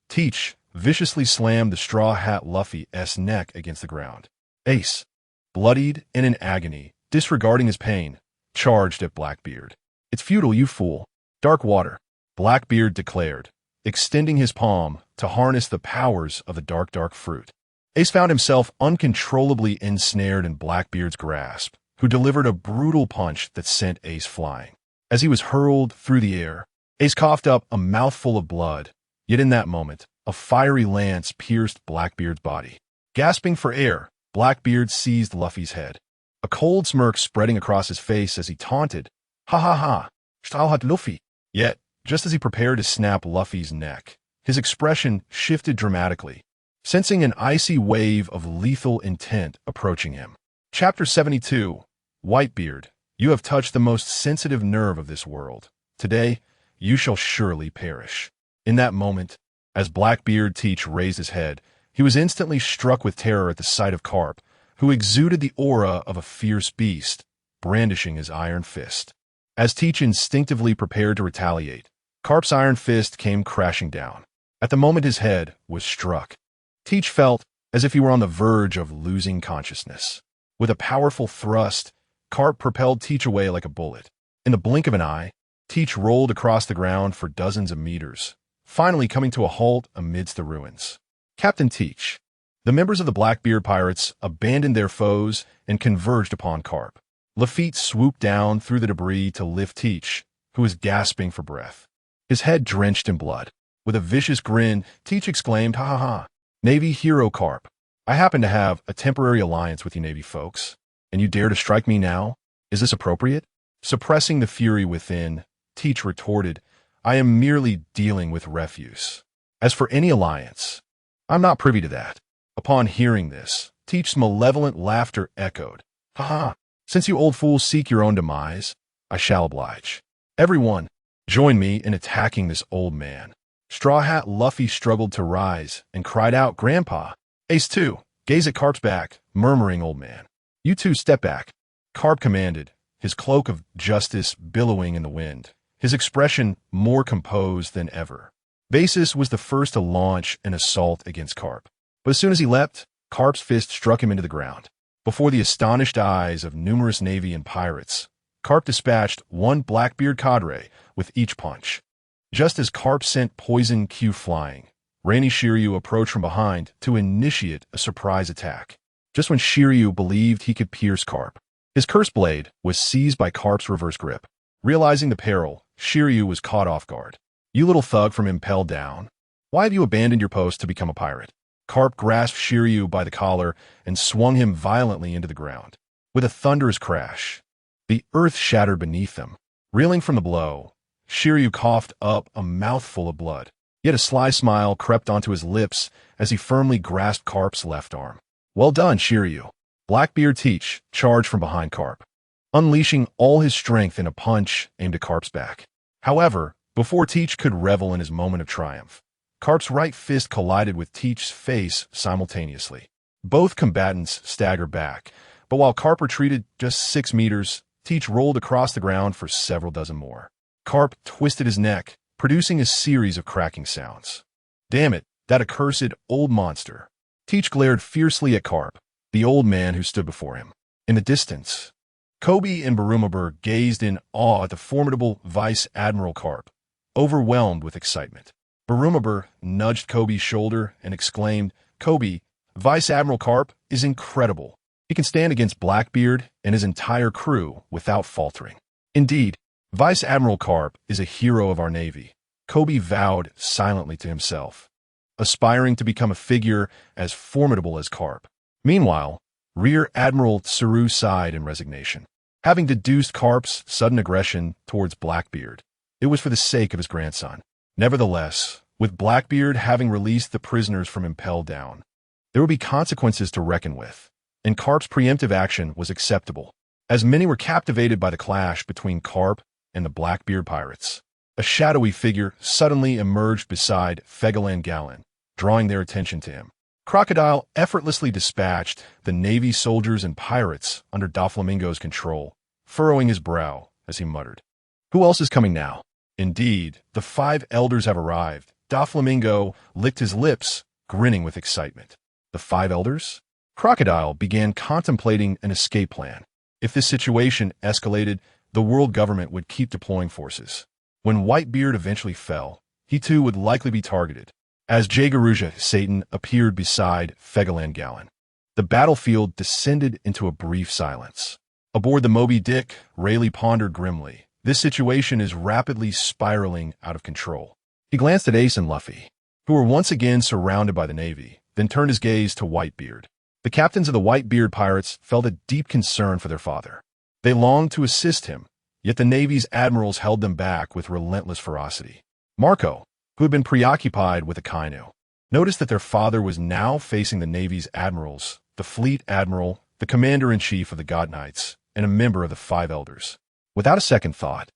Speaker 2: Teach viciously slammed the Straw Hat Luffy's neck against the ground. Ace, bloodied and in agony, disregarding his pain, charged at Blackbeard. "It's futile, you fool." Dark water, Blackbeard declared, extending his palm to harness the powers of the dark fruit. Ace found himself uncontrollably ensnared in Blackbeard's grasp, who delivered a brutal punch that sent Ace flying. As he was hurled through the air, Ace coughed up a mouthful of blood, yet in that moment, a fiery lance pierced Blackbeard's body. Gasping for air, Blackbeard seized Luffy's head, a cold smirk spreading across his face as he taunted, "Ha ha ha, Stahl hat Luffy." Yet, just as he prepared to snap Luffy's neck, his expression shifted dramatically, sensing an icy wave of lethal intent approaching him. Chapter 72, Whitebeard, you have touched the most sensitive nerve of this world. Today, you shall surely perish. In that moment, as Blackbeard Teach raised his head, he was instantly struck with terror at the sight of Carp, who exuded the aura of a fierce beast, brandishing his iron fist. As Teach instinctively prepared to retaliate, Carp's iron fist came crashing down. At the moment his head was struck, Teach felt as if he were on the verge of losing consciousness. With a powerful thrust, Carp propelled Teach away like a bullet. In the blink of an eye, Teach rolled across the ground for dozens of meters, finally coming to a halt amidst the ruins. Captain Teach. The members of the Blackbeard pirates abandoned their foes and converged upon Carp. Lafitte swooped down through the debris to lift Teach, who was gasping for breath, his head drenched in blood. With a vicious grin, Teach exclaimed, "Ha ha ha, Navy hero Carp. I happen to have a temporary alliance with you Navy folks, and you dare to strike me now? Is this appropriate?" Suppressing the fury within, Teach retorted, "I am merely dealing with refuse. As for any alliance, I'm not privy to that." Upon hearing this, Teach's malevolent laughter echoed. "Ha ha, since you old fools seek your own demise, I shall oblige. Everyone, join me in attacking this old man." Straw Hat Luffy struggled to rise and cried out, "Grandpa!" Ace too, gaze at Carp's back, murmuring, "Old man. You two step back." Carp commanded, his cloak of justice billowing in the wind, his expression more composed than ever. Basis was the first to launch an assault against Carp, but as soon as he leapt, Carp's fist struck him into the ground. Before the astonished eyes of numerous Navy and pirates, Carp dispatched one Blackbeard cadre with each punch. Just as Carp sent Poison Q flying, Rainy Shiryu approached from behind to initiate a surprise attack. Just when Shiryu believed he could pierce Carp, his curse blade was seized by Carp's reverse grip. Realizing the peril, Shiryu was caught off guard. "You little thug from Impel Down, why have you abandoned your post to become a pirate?" Carp grasped Shiryu by the collar and swung him violently into the ground. With a thunderous crash, the earth shattered beneath them. Reeling from the blow, Shiryu coughed up a mouthful of blood. Yet a sly smile crept onto his lips as he firmly grasped Carp's left arm. "Well done, Shiryu." Blackbeard Teach charged from behind Carp, unleashing all his strength in a punch aimed at Carp's back. However, before Teach could revel in his moment of triumph, Carp's right fist collided with Teach's face simultaneously. Both combatants staggered back, but while Carp retreated just 6 meters, Teach rolled across the ground for several dozen more. Carp twisted his neck, producing a series of cracking sounds. "Damn it, that accursed old monster." Teach glared fiercely at Carp, the old man who stood before him. In the distance, Kobe and Barumabur gazed in awe at the formidable Vice Admiral Carp, overwhelmed with excitement. Barumabur nudged Kobe's shoulder and exclaimed, "Kobe, Vice Admiral Carp is incredible. He can stand against Blackbeard and his entire crew without faltering." Indeed, Vice Admiral Carp is a hero of our Navy, Kobe vowed silently to himself, aspiring to become a figure as formidable as Carp. Meanwhile, Rear Admiral Tsuru sighed in resignation. Having deduced Carp's sudden aggression towards Blackbeard, it was for the sake of his grandson. Nevertheless, with Blackbeard having released the prisoners from Impel Down, there would be consequences to reckon with, and Carp's preemptive action was acceptable, as many were captivated by the clash between Carp and the Blackbeard pirates. A shadowy figure suddenly emerged beside Fegalan Gallon, drawing their attention to him. Crocodile effortlessly dispatched the Navy soldiers and pirates under Doflamingo's control, furrowing his brow as he muttered, "Who else is coming now?" Indeed, the 5 elders have arrived. Doflamingo licked his lips, grinning with excitement. The 5 elders? Crocodile began contemplating an escape plan. If this situation escalated, the world government would keep deploying forces. When Whitebeard eventually fell, he too would likely be targeted, as Jaegerusha Satan appeared beside Fegalan. The battlefield descended into a brief silence. Aboard the Moby Dick, Rayleigh pondered grimly. This situation is rapidly spiraling out of control. He glanced at Ace and Luffy, who were once again surrounded by the Navy, then turned his gaze to Whitebeard. The captains of the Whitebeard pirates felt a deep concern for their father. They longed to assist him, yet the Navy's admirals held them back with relentless ferocity. Marco, who had been preoccupied with Akainu, noticed that their father was now facing the Navy's admirals, the fleet admiral, the commander-in-chief of the God Knights, and a member of the Five Elders. Without a second thought,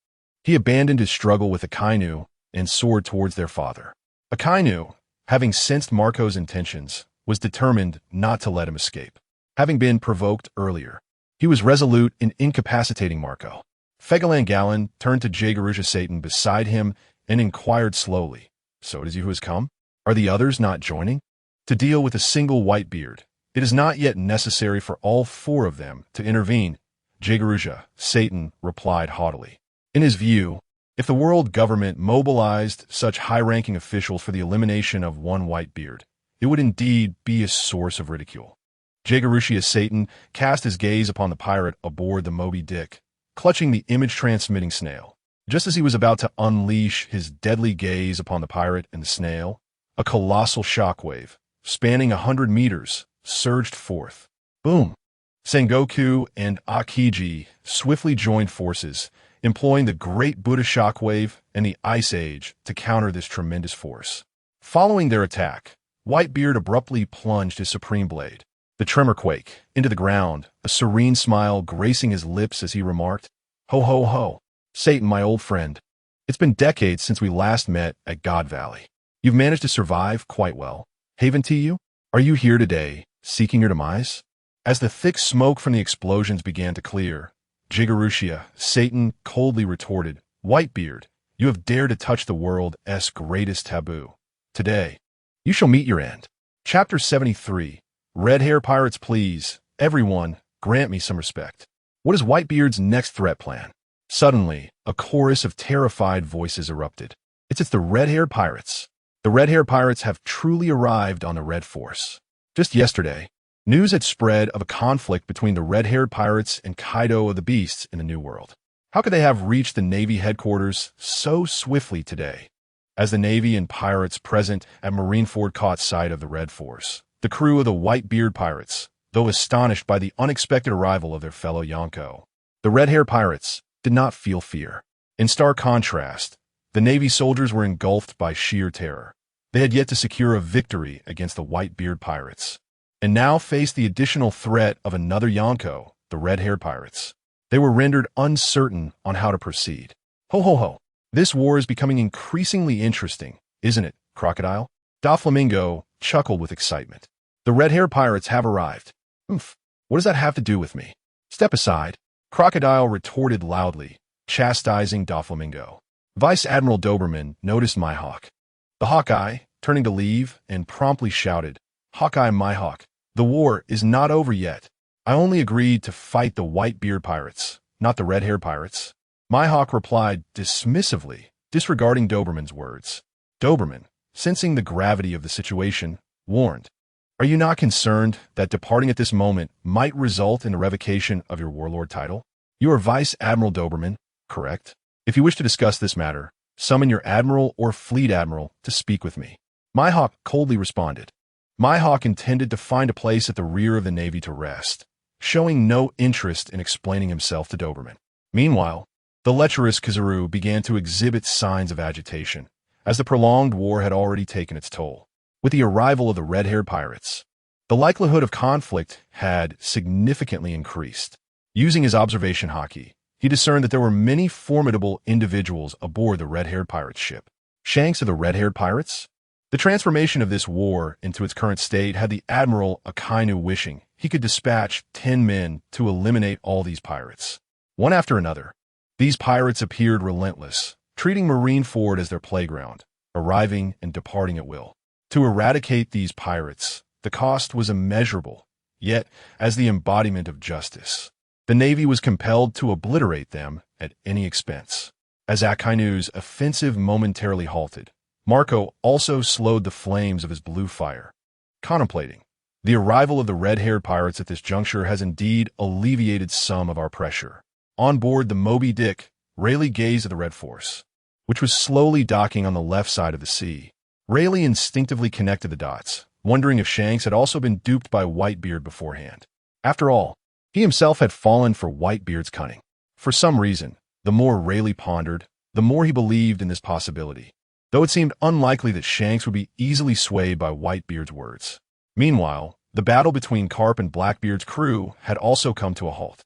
Speaker 2: he abandoned his struggle with Akainu and soared towards their father. Akainu, having sensed Marco's intentions, was determined not to let him escape. Having been provoked earlier, he was resolute in incapacitating Marco. Fegalan turned to Jaegerusha Satan beside him and inquired slowly, "So it is you who has come? Are the others not joining?" To deal with a single Whitebeard, it is not yet necessary for all four of them to intervene, Jaegerusha Satan replied haughtily. In his view, if the world government mobilized such high-ranking officials for the elimination of one Whitebeard, it would indeed be a source of ridicule. Jaegerusha Satan cast his gaze upon the pirate aboard the Moby Dick, clutching the image-transmitting snail. Just as he was about to unleash his deadly gaze upon the pirate and the snail, a colossal shockwave, spanning 100 meters, surged forth. Boom! Sengoku and Akiji swiftly joined forces, employing the Great Buddha Shockwave and the Ice Age to counter this tremendous force. Following their attack, Whitebeard abruptly plunged his supreme blade, the tremor quake, into the ground, a serene smile gracing his lips as he remarked, "Ho ho ho, Satan, my old friend. It's been decades since we last met at God Valley. You've managed to survive quite well. Haven to you? Are you here today, seeking your demise?" As the thick smoke from the explosions began to clear, Jaegerusha Satan coldly retorted, "Whitebeard, you have dared to touch the world's greatest taboo. Today, you shall meet your end." Chapter 73. Red Hair Pirates, please, everyone, grant me some respect. What is Whitebeard's next threat plan? Suddenly, a chorus of terrified voices erupted. It's the Red Hair Pirates. The Red Hair Pirates have truly arrived on the Red Force. Just yesterday, news had spread of a conflict between the red-haired pirates and Kaido of the Beasts in the New World. How could they have reached the Navy headquarters so swiftly today? As the Navy and pirates present at Marineford caught sight of the Red Force, the crew of the Whitebeard pirates, though astonished by the unexpected arrival of their fellow Yonko, the red-haired pirates did not feel fear. In stark contrast, the Navy soldiers were engulfed by sheer terror. They had yet to secure a victory against the Whitebeard pirates, and now faced the additional threat of another Yonko, the red-haired pirates. They were rendered uncertain on how to proceed. Ho ho ho! This war is becoming increasingly interesting, isn't it, Crocodile? Doflamingo chuckled with excitement. The red-haired pirates have arrived. Oomph! What does that have to do with me? Step aside, Crocodile retorted loudly, chastising Doflamingo. Vice Admiral Doberman noticed Mihawk. The Hawkeye, turning to leave, and promptly shouted, "Hawkeye, Mihawk, the war is not over yet. I only agreed to fight the Whitebeard pirates, not the red-haired pirates." Mihawk replied dismissively, disregarding Doberman's words. Doberman, sensing the gravity of the situation, warned, "Are you not concerned that departing at this moment might result in the revocation of your warlord title? You are Vice Admiral Doberman, correct? If you wish to discuss this matter, summon your admiral or fleet admiral to speak with me." Mihawk coldly responded. Mihawk intended to find a place at the rear of the Navy to rest, showing no interest in explaining himself to Doberman. Meanwhile, the lecherous Kizaru began to exhibit signs of agitation, as the prolonged war had already taken its toll. With the arrival of the red-haired pirates, the likelihood of conflict had significantly increased. Using his observation haki, he discerned that there were many formidable individuals aboard the red-haired pirates' ship. Shanks of the red-haired pirates? The transformation of this war into its current state had the Admiral Akainu wishing he could dispatch 10 men to eliminate all these pirates. One after another, these pirates appeared relentless, treating Marineford as their playground, arriving and departing at will. To eradicate these pirates, the cost was immeasurable, yet, as the embodiment of justice, the Navy was compelled to obliterate them at any expense. As Akainu's offensive momentarily halted, Marco also slowed the flames of his blue fire, contemplating. The arrival of the red-haired pirates at this juncture has indeed alleviated some of our pressure. On board the Moby Dick, Rayleigh gazed at the Red Force, which was slowly docking on the left side of the sea. Rayleigh instinctively connected the dots, wondering if Shanks had also been duped by Whitebeard beforehand. After all, he himself had fallen for Whitebeard's cunning. For some reason, the more Rayleigh pondered, the more he believed in this possibility, though it seemed unlikely that Shanks would be easily swayed by Whitebeard's words. Meanwhile, the battle between Carp and Blackbeard's crew had also come to a halt.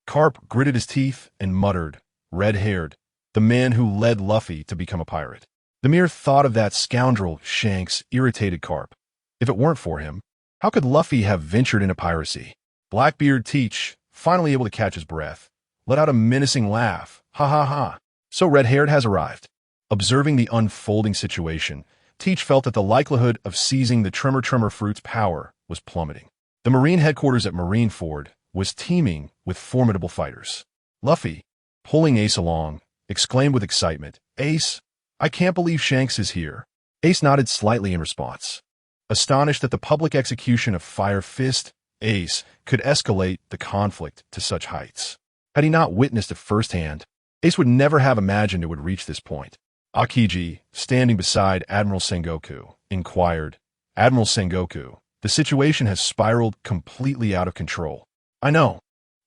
Speaker 2: Carp gritted his teeth and muttered, "Red-haired, the man who led Luffy to become a pirate." The mere thought of that scoundrel, Shanks, irritated Carp. If it weren't for him, how could Luffy have ventured into piracy? Blackbeard Teach, finally able to catch his breath, let out a menacing laugh. "Ha ha ha. So Red-haired has arrived." Observing the unfolding situation, Teach felt that the likelihood of seizing the Tremor Fruit's power was plummeting. The Marine headquarters at Marineford was teeming with formidable fighters. Luffy, pulling Ace along, exclaimed with excitement, "Ace, I can't believe Shanks is here." Ace nodded slightly in response. Astonished that the public execution of Fire Fist, Ace could escalate the conflict to such heights. Had he not witnessed it firsthand, Ace would never have imagined it would reach this point. Akiji, standing beside Admiral Sengoku, inquired, "Admiral Sengoku, the situation has spiraled completely out of control." "I know.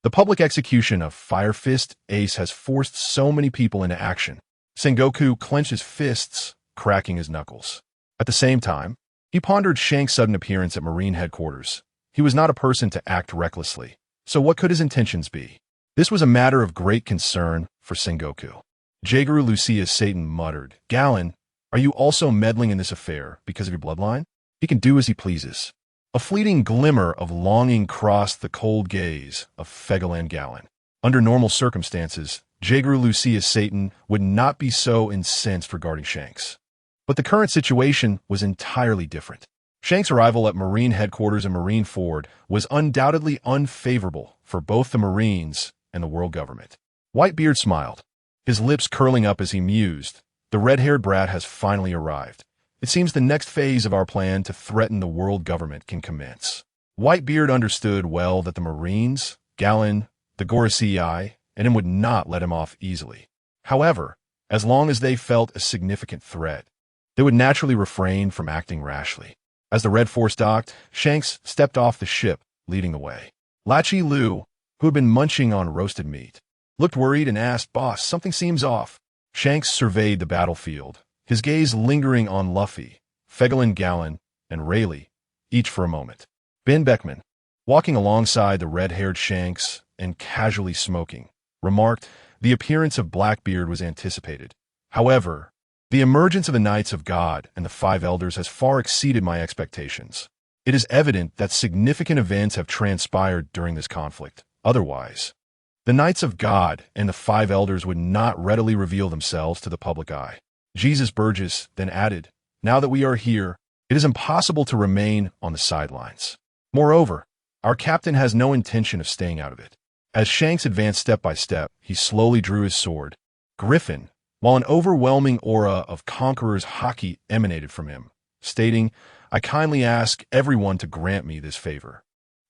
Speaker 2: The public execution of Fire Fist Ace has forced so many people into action." Sengoku clenched his fists, cracking his knuckles. At the same time, he pondered Shanks' sudden appearance at Marine headquarters. He was not a person to act recklessly, so what could his intentions be? This was a matter of great concern for Sengoku. Jageru Lucius Satan muttered, "Galen, are you also meddling in this affair because of your bloodline? He can do as he pleases." A fleeting glimmer of longing crossed the cold gaze of Fegalan Galen. Under normal circumstances, Jageru Lucius Satan would not be so incensed regarding Shanks. But the current situation was entirely different. Shanks' arrival at Marine headquarters in Marineford was undoubtedly unfavorable for both the Marines and the world government. Whitebeard smiled, his lips curling up as he mused. "The red-haired brat has finally arrived. It seems the next phase of our plan to threaten the world government can commence." Whitebeard understood well that the Marines, Galen, the Gorosei, and him would not let him off easily. However, as long as they felt a significant threat, they would naturally refrain from acting rashly. As the Red Force docked, Shanks stepped off the ship, leading the way. Lachi Lu, who had been munching on roasted meat, looked worried and asked, "Boss, something seems off." Shanks surveyed the battlefield, his gaze lingering on Luffy, Fegalan Galen, and Rayleigh, each for a moment. Ben Beckman, walking alongside the red-haired Shanks and casually smoking, remarked, "The appearance of Blackbeard was anticipated. However, the emergence of the Knights of God and the Five Elders has far exceeded my expectations. It is evident that significant events have transpired during this conflict. Otherwise, the Knights of God and the Five Elders would not readily reveal themselves to the public eye." Jesus Burgess then added, "Now that we are here, it is impossible to remain on the sidelines. Moreover, our captain has no intention of staying out of it." As Shanks advanced step by step, he slowly drew his sword. Griffin, while an overwhelming aura of conqueror's haki emanated from him, stating, "I kindly ask everyone to grant me this favor."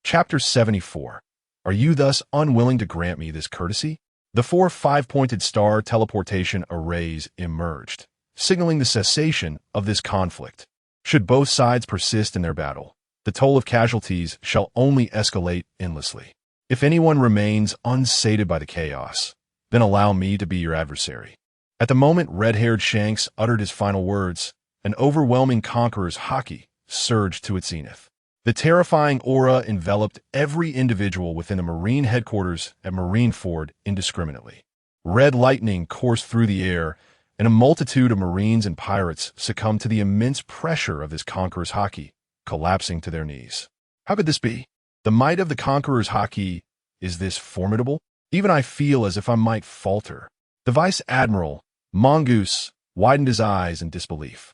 Speaker 2: Chapter 74. Are you thus unwilling to grant me this courtesy? The 4 five-pointed star teleportation arrays emerged, signaling the cessation of this conflict. Should both sides persist in their battle, the toll of casualties shall only escalate endlessly. If anyone remains unsated by the chaos, then allow me to be your adversary. At the moment red-haired Shanks uttered his final words, an overwhelming conqueror's haki surged to its zenith. The terrifying aura enveloped every individual within the Marine headquarters at Marineford indiscriminately. Red lightning coursed through the air, and a multitude of Marines and pirates succumbed to the immense pressure of this conqueror's haki, collapsing to their knees. How could this be? The might of the conqueror's haki is this formidable? Even I feel as if I might falter. The Vice Admiral, Mongoose, widened his eyes in disbelief.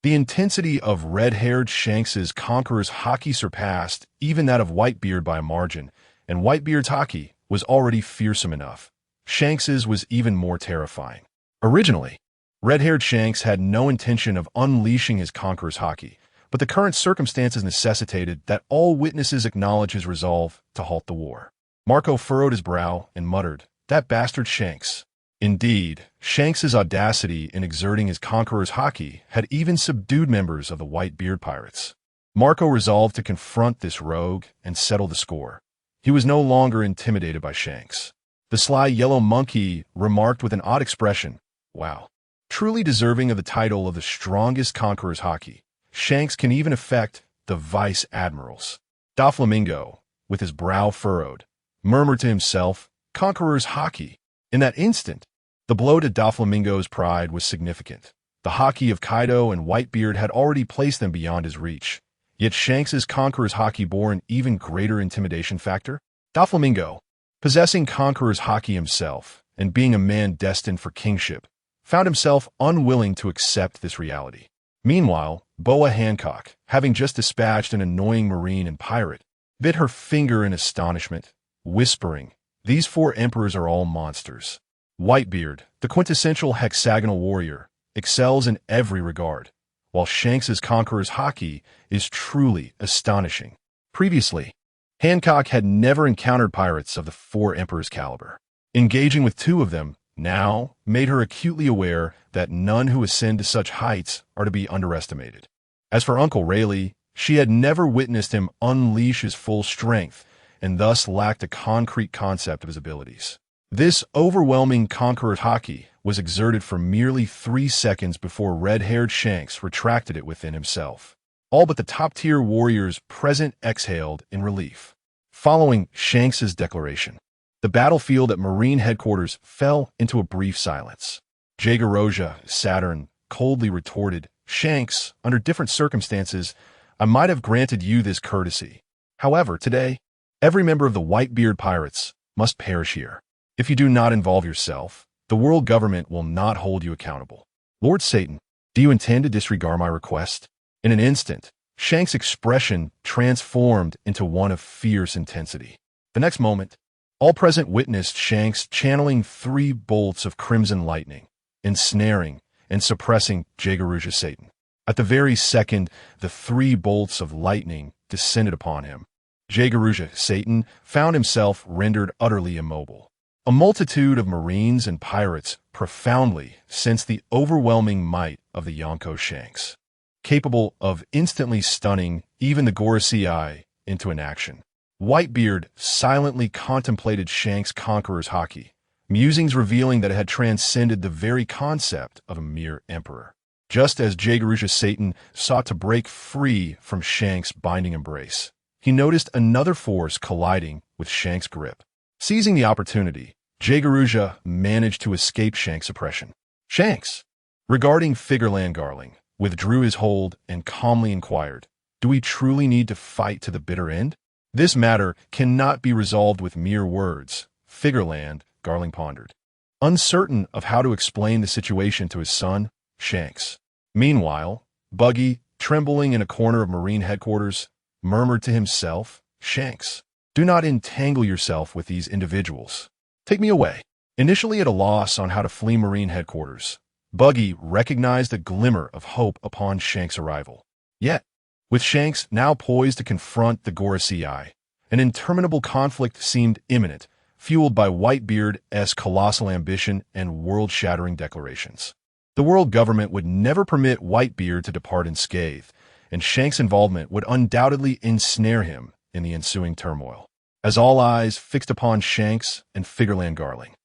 Speaker 2: The intensity of red-haired Shanks's conqueror's haki surpassed even that of Whitebeard by a margin, and Whitebeard's haki was already fearsome enough. Shanks's was even more terrifying. Originally, red-haired Shanks had no intention of unleashing his conqueror's haki, but the current circumstances necessitated that all witnesses acknowledge his resolve to halt the war. Marco furrowed his brow and muttered, "That bastard Shanks." Indeed, Shanks's audacity in exerting his conqueror's haki had even subdued members of the Whitebeard pirates. Marco resolved to confront this rogue and settle the score. He was no longer intimidated by Shanks. The sly yellow monkey remarked with an odd expression, "Wow. Truly deserving of the title of the strongest conqueror's haki, Shanks can even affect the vice admirals." Doflamingo, with his brow furrowed, murmured to himself, "Conqueror's haki." In that instant, the blow to Doflamingo's pride was significant. The haki of Kaido and Whitebeard had already placed them beyond his reach. Yet Shanks's conqueror's haki bore an even greater intimidation factor. Doflamingo, possessing conqueror's haki himself and being a man destined for kingship, found himself unwilling to accept this reality. Meanwhile, Boa Hancock, having just dispatched an annoying marine and pirate, bit her finger in astonishment, whispering, "These 4 emperors are all monsters." Whitebeard, the quintessential hexagonal warrior, excels in every regard, while Shanks's conqueror's haki is truly astonishing. Previously, Hancock had never encountered pirates of the 4 emperors' caliber. Engaging with 2 of them now made her acutely aware that none who ascend to such heights are to be underestimated. As for Uncle Rayleigh, she had never witnessed him unleash his full strength and thus lacked a concrete concept of his abilities. This overwhelming conqueror's haki was exerted for merely 3 seconds before red-haired Shanks retracted it within himself. All but the top-tier warriors present exhaled in relief. Following Shanks's declaration, the battlefield at Marine headquarters fell into a brief silence. Jaeger-Roja, Saturn, coldly retorted, "Shanks, under different circumstances, I might have granted you this courtesy. However, today, every member of the Whitebeard pirates must perish here. If you do not involve yourself, the world government will not hold you accountable. Lord Satan, do you intend to disregard my request?" In an instant, Shanks' expression transformed into one of fierce intensity. The next moment, all present witnessed Shanks channeling 3 bolts of crimson lightning, ensnaring and suppressing Jaeger-Roja Satan. At the very second the 3 bolts of lightning descended upon him, Jaeger-Roja Satan found himself rendered utterly immobile. A multitude of marines and pirates profoundly sensed the overwhelming might of the Yonko Shanks, capable of instantly stunning even the Gorosei into inaction. Whitebeard silently contemplated Shanks' conqueror's haki, musings revealing that it had transcended the very concept of a mere emperor. Just as Jaeger-Roja Satan sought to break free from Shanks' binding embrace, he noticed another force colliding with Shanks' grip. Seizing the opportunity, Jaeger-Roja managed to escape Shanks' oppression. Shanks, regarding Figureland Garling, withdrew his hold and calmly inquired, "Do we truly need to fight to the bitter end? This matter cannot be resolved with mere words." Figureland, Garling pondered, uncertain of how to explain the situation to his son, Shanks. Meanwhile, Buggy, trembling in a corner of Marine headquarters, murmured to himself, "Shanks, do not entangle yourself with these individuals. Take me away." Initially at a loss on how to flee Marine headquarters, Buggy recognized a glimmer of hope upon Shanks' arrival. Yet, with Shanks now poised to confront the Gorosei, an interminable conflict seemed imminent, fueled by Whitebeard's colossal ambition and world-shattering declarations. The world government would never permit Whitebeard to depart unscathed, and Shanks' involvement would undoubtedly ensnare him in the ensuing turmoil. As all eyes fixed upon Shanks and Figureland Garling,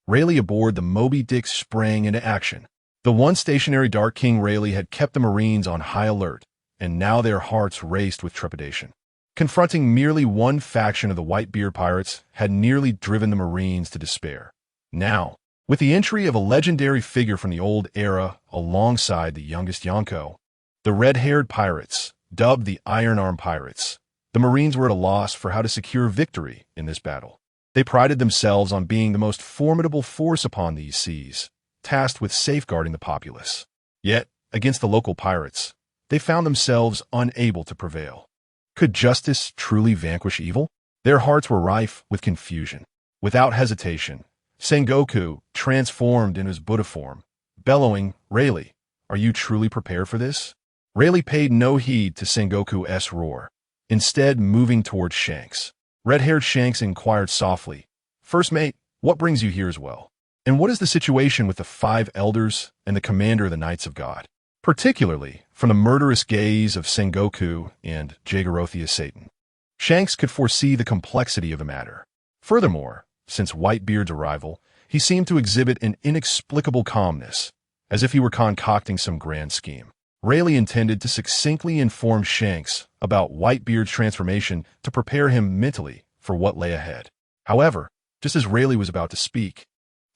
Speaker 2: Rayleigh aboard the Moby Dick sprang into action. The once stationary Dark King Rayleigh had kept the Marines on high alert, and now their hearts raced with trepidation. Confronting merely one faction of the Whitebeard pirates had nearly driven the Marines to despair. Now, with the entry of a legendary figure from the old era alongside the youngest Yonko, the red-haired pirates, dubbed the Iron Arm Pirates, the Marines were at a loss for how to secure victory in this battle. They prided themselves on being the most formidable force upon these seas, tasked with safeguarding the populace. Yet, against the local pirates, they found themselves unable to prevail. Could justice truly vanquish evil? Their hearts were rife with confusion. Without hesitation, Sengoku transformed in his Buddha form bellowing, "Rayleigh, are you truly prepared for this?" Rayleigh paid no heed to Sengoku's roar, instead moving towards Shanks. Red-haired Shanks inquired softly, "First mate, what brings you here as well? And what is the situation with the 5 elders and the commander of the Knights of God?" Particularly from the murderous gaze of Sengoku and Jagorothia Satan. Shanks could foresee the complexity of the matter. Furthermore, since Whitebeard's arrival, he seemed to exhibit an inexplicable calmness, as if he were concocting some grand scheme. Rayleigh intended to succinctly inform Shanks about Whitebeard's transformation to prepare him mentally for what lay ahead. However, just as Rayleigh was about to speak,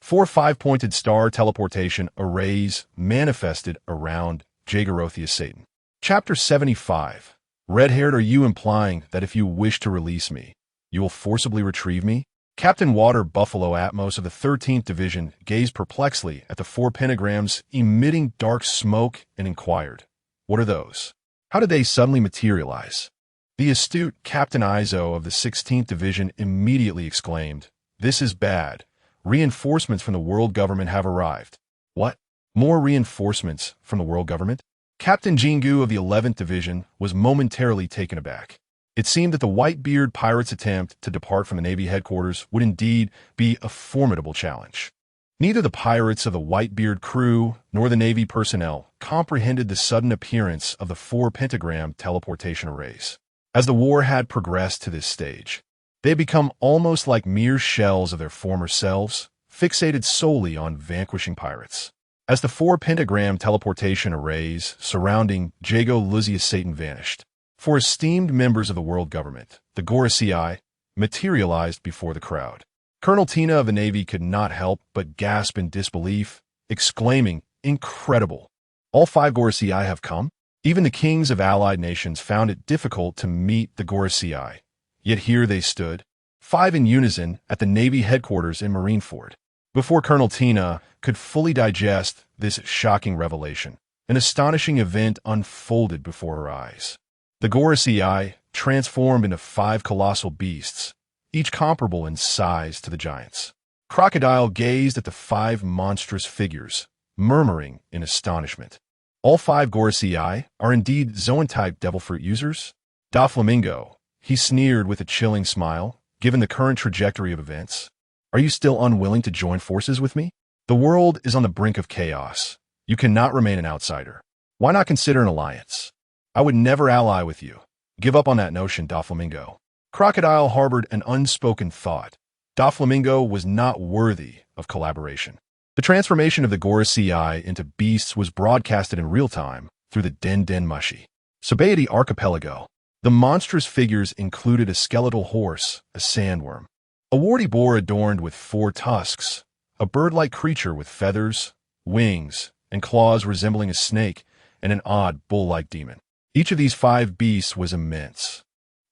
Speaker 2: 4 5-pointed star teleportation arrays manifested around Jagorothia Satan. Chapter 75. Red-haired, are you implying that if you wish to release me, you will forcibly retrieve me? Captain Water Buffalo Atmos of the 13th Division gazed perplexedly at the 4 pentagrams emitting dark smoke and inquired, "What are those? How did they suddenly materialize?" The astute Captain Izo of the 16th Division immediately exclaimed, "This is bad. Reinforcements from the world government have arrived." "What? More reinforcements from the world government?" Captain Jingu of the 11th Division was momentarily taken aback. It seemed that the Whitebeard pirates' attempt to depart from the Navy headquarters would indeed be a formidable challenge. Neither the pirates of the Whitebeard crew nor the Navy personnel comprehended the sudden appearance of the 4 pentagram teleportation arrays. As the war had progressed to this stage, they had become almost like mere shells of their former selves, fixated solely on vanquishing pirates. As the 4 pentagram teleportation arrays surrounding Jagorothia Satan vanished, 4 esteemed members of the world government, the Gorosei, materialized before the crowd. Colonel Tina of the Navy could not help but gasp in disbelief, exclaiming, "Incredible! All 5 Gorosei have come?" Even the kings of allied nations found it difficult to meet the Gorosei, yet here they stood, 5 in unison at the Navy headquarters in Marineford. Before Colonel Tina could fully digest this shocking revelation, an astonishing event unfolded before her eyes. The Gorosei transformed into 5 colossal beasts, each comparable in size to the giants. Crocodile gazed at the 5 monstrous figures, murmuring in astonishment. "All 5 Gorosei are indeed Zoan-type devil fruit users?" Doflamingo, he sneered with a chilling smile, given the current trajectory of events. "Are you still unwilling to join forces with me? The world is on the brink of chaos. You cannot remain an outsider. Why not consider an alliance? I would never ally with you. Give up on that notion, Doflamingo." Crocodile harbored an unspoken thought. Doflamingo was not worthy of collaboration. The transformation of the Gorosei into beasts was broadcasted in real time through the Den Mushi. Sabaody Archipelago. The monstrous figures included a skeletal horse, a sandworm, a warty boar adorned with 4 tusks, a bird-like creature with feathers, wings, and claws resembling a snake, and an odd bull-like demon. Each of these 5 beasts was immense,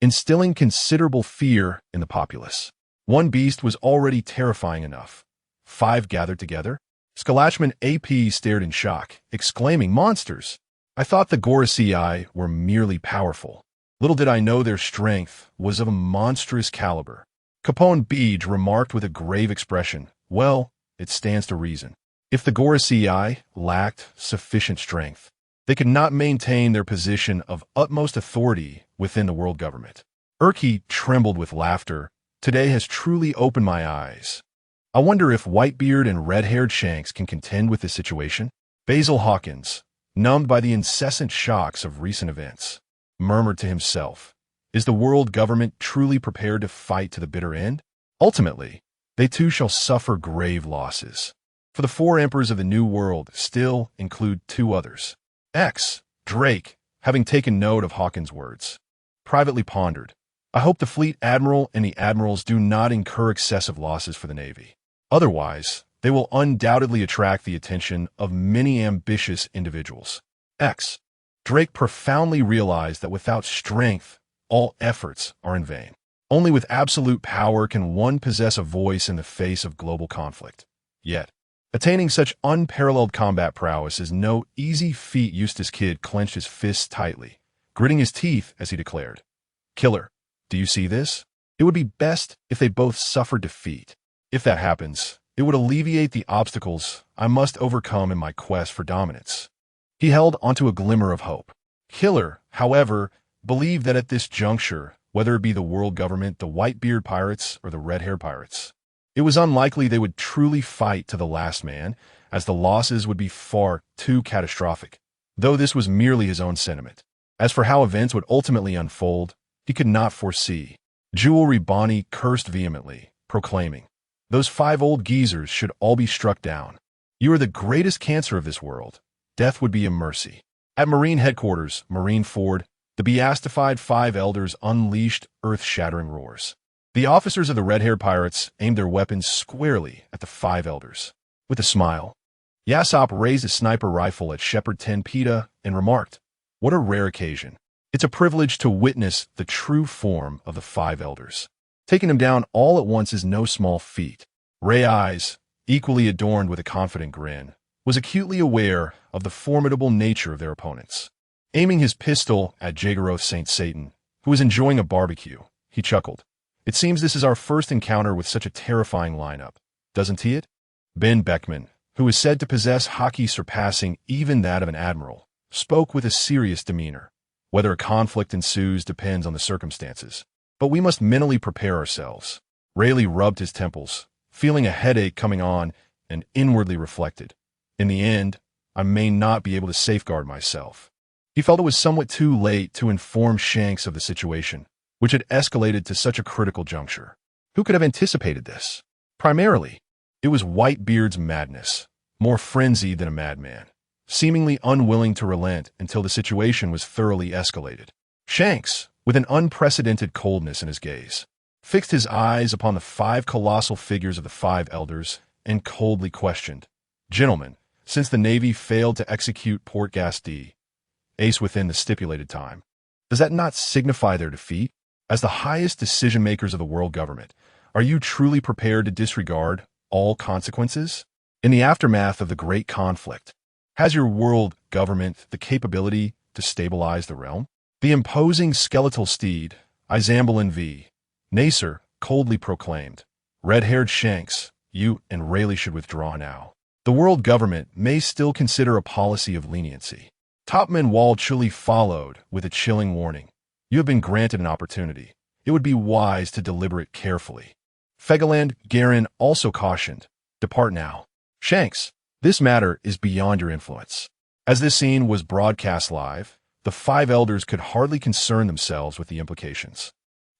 Speaker 2: instilling considerable fear in the populace. One beast was already terrifying enough. 5 gathered together? Skalachman AP stared in shock, exclaiming, "Monsters! I thought the Gorosei were merely powerful. Little did I know their strength was of a monstrous caliber." Capone Beej remarked with a grave expression, "Well, it stands to reason. If the Gorosei lacked sufficient strength, they could not maintain their position of utmost authority within the world government." Urki trembled with laughter. "Today has truly opened my eyes. I wonder if Whitebeard and red-haired Shanks can contend with this situation." Basil Hawkins, numbed by the incessant shocks of recent events, murmured to himself, "Is the world government truly prepared to fight to the bitter end? Ultimately, they too shall suffer grave losses. For the 4 emperors of the New World still include 2 others." Drake, having taken note of Hawkins' words, privately pondered, "I hope the fleet admiral and the admirals do not incur excessive losses for the Navy. Otherwise, they will undoubtedly attract the attention of many ambitious individuals." Drake profoundly realized that without strength, all efforts are in vain. Only with absolute power can one possess a voice in the face of global conflict. Yet, attaining such unparalleled combat prowess is no easy feat. Eustace Kidd clenched his fists tightly, gritting his teeth as he declared, "Killer, do you see this? It would be best if they both suffered defeat. If that happens, It would alleviate the obstacles I must overcome in my quest for dominance. He held onto a glimmer of hope. Killer, however, believed that at this juncture, whether it be the world government, the Whitebeard pirates, or the red-hair pirates, it was unlikely they would truly fight to the last man, as the losses would be far too catastrophic, though this was merely his own sentiment. As for how events would ultimately unfold, he could not foresee. Jewelry Bonnie cursed vehemently, proclaiming, "Those 5 old geezers should all be struck down. You are the greatest cancer of this world. Death would be a mercy." At Marine headquarters, Marine Ford, the beastified 5 elders unleashed earth-shattering roars. The officers of the red-haired pirates aimed their weapons squarely at the 5 elders. With a smile, Yassop raised a sniper rifle at Shepherd 10 Peta and remarked, "What a rare occasion. It's a privilege to witness the true form of the 5 elders. Taking them down all at once is no small feat." Ray Eyes, equally adorned with a confident grin, was acutely aware of the formidable nature of their opponents. Aiming his pistol at Jageroth St. Satan, who was enjoying a barbecue, he chuckled. "It seems this is our first encounter with such a terrifying lineup, doesn't he it?" Ben Beckman, who is said to possess hockey surpassing even that of an admiral, spoke with a serious demeanor. "Whether a conflict ensues depends on the circumstances, but we must mentally prepare ourselves." Rayleigh rubbed his temples, feeling a headache coming on, and inwardly reflected, "In the end, I may not be able to safeguard myself." He felt it was somewhat too late to inform Shanks of the situation, which had escalated to such a critical juncture. Who could have anticipated this? Primarily, it was Whitebeard's madness, more frenzied than a madman, seemingly unwilling to relent until the situation was thoroughly escalated. Shanks, with an unprecedented coldness in his gaze, fixed his eyes upon the 5 colossal figures of the 5 elders and coldly questioned, "Gentlemen, since the Navy failed to execute Port Gas D, Ace within the stipulated time, does that not signify their defeat? As the highest decision-makers of the world government, are you truly prepared to disregard all consequences? In the aftermath of the great conflict, has your world government the capability to stabilize the realm?" The imposing skeletal steed, Izambalin V. Nacer, coldly proclaimed, "Red-haired Shanks, you and Rayleigh should withdraw now. The world government may still consider a policy of leniency." Topman Wall Chuli followed with a chilling warning, "You have been granted an opportunity. It would be wise to deliberate carefully." Fegaland Garin also cautioned, "Depart now. Shanks, this matter is beyond your influence." As this scene was broadcast live, the 5 elders could hardly concern themselves with the implications.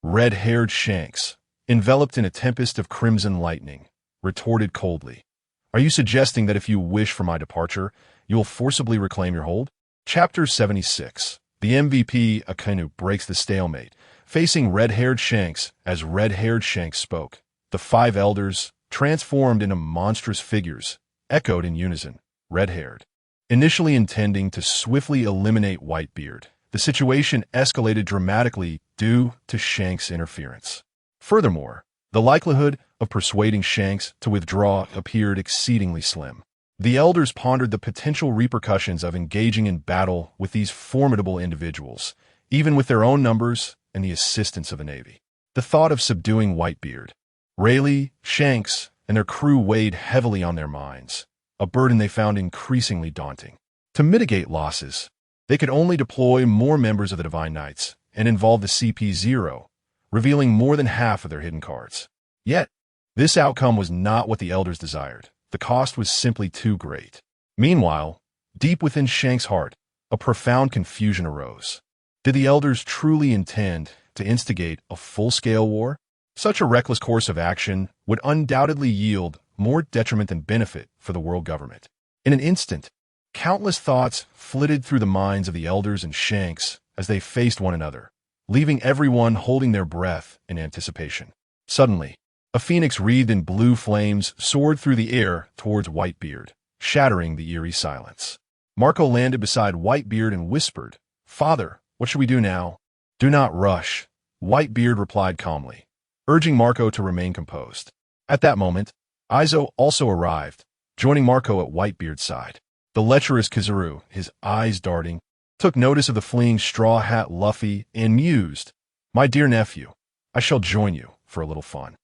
Speaker 2: Red-haired Shanks, enveloped in a tempest of crimson lightning, retorted coldly, "Are you suggesting that if you wish for my departure, you will forcibly reclaim your hold?" Chapter 76. The MVP Akenu breaks the stalemate, facing red-haired Shanks as red-haired Shanks spoke. The 5 elders, transformed into monstrous figures, echoed in unison, red-haired. Initially intending to swiftly eliminate Whitebeard, the situation escalated dramatically due to Shanks' interference. Furthermore, the likelihood of persuading Shanks to withdraw appeared exceedingly slim. The elders pondered the potential repercussions of engaging in battle with these formidable individuals, even with their own numbers and the assistance of the Navy. The thought of subduing Whitebeard, Rayleigh, Shanks, and their crew weighed heavily on their minds, a burden they found increasingly daunting. To mitigate losses, they could only deploy more members of the Divine Knights and involve the CP0, revealing more than half of their hidden cards. Yet, this outcome was not what the elders desired. The cost was simply too great. Meanwhile, deep within Shank's heart, a profound confusion arose. Did the elders truly intend to instigate a full-scale war? Such a reckless course of action would undoubtedly yield more detriment than benefit for the world government. In an instant, countless thoughts flitted through the minds of the elders and Shanks as they faced one another, leaving everyone holding their breath in anticipation. Suddenly, a phoenix wreathed in blue flames soared through the air towards Whitebeard, shattering the eerie silence. Marco landed beside Whitebeard and whispered, "Father, what should we do now?" "Do not rush," Whitebeard replied calmly, urging Marco to remain composed. At that moment, Izo also arrived, joining Marco at Whitebeard's side. The lecherous Kizaru, his eyes darting, took notice of the fleeing straw hat Luffy and mused, "My dear nephew, I shall join you for a little fun."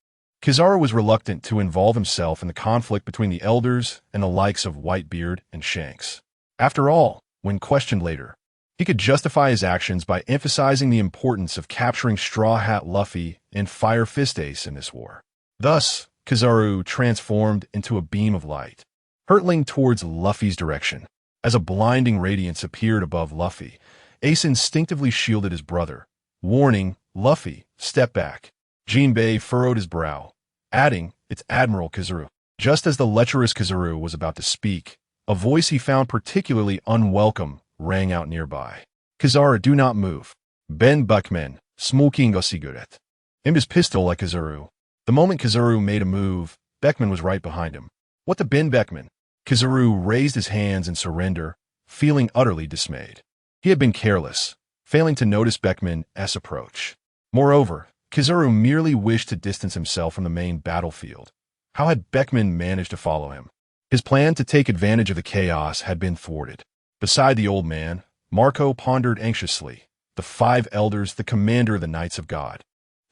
Speaker 2: Kizaru was reluctant to involve himself in the conflict between the elders and the likes of Whitebeard and Shanks. After all, when questioned later, he could justify his actions by emphasizing the importance of capturing Straw Hat Luffy and Fire Fist Ace in this war. Thus, Kizaru transformed into a beam of light, hurtling towards Luffy's direction. As a blinding radiance appeared above Luffy, Ace instinctively shielded his brother, warning, "Luffy, step back." Jinbei furrowed his brow, adding, "It's Admiral Kizaru." Just as the lecherous Kizaru was about to speak, a voice he found particularly unwelcome rang out nearby. "Kizaru, do not move. Ben Buckman, smoking a cigarette." Aimed his pistol at Kizaru. The moment Kizaru made a move, Beckman was right behind him. "What the Ben Beckman?" Kizaru raised his hands in surrender, feeling utterly dismayed. He had been careless, failing to notice Beckman's approach. Moreover, Kizaru merely wished to distance himself from the main battlefield. How had Beckman managed to follow him? His plan to take advantage of the chaos had been thwarted. Beside the old man, Marco pondered anxiously. The 5 elders, the commander of the Knights of God,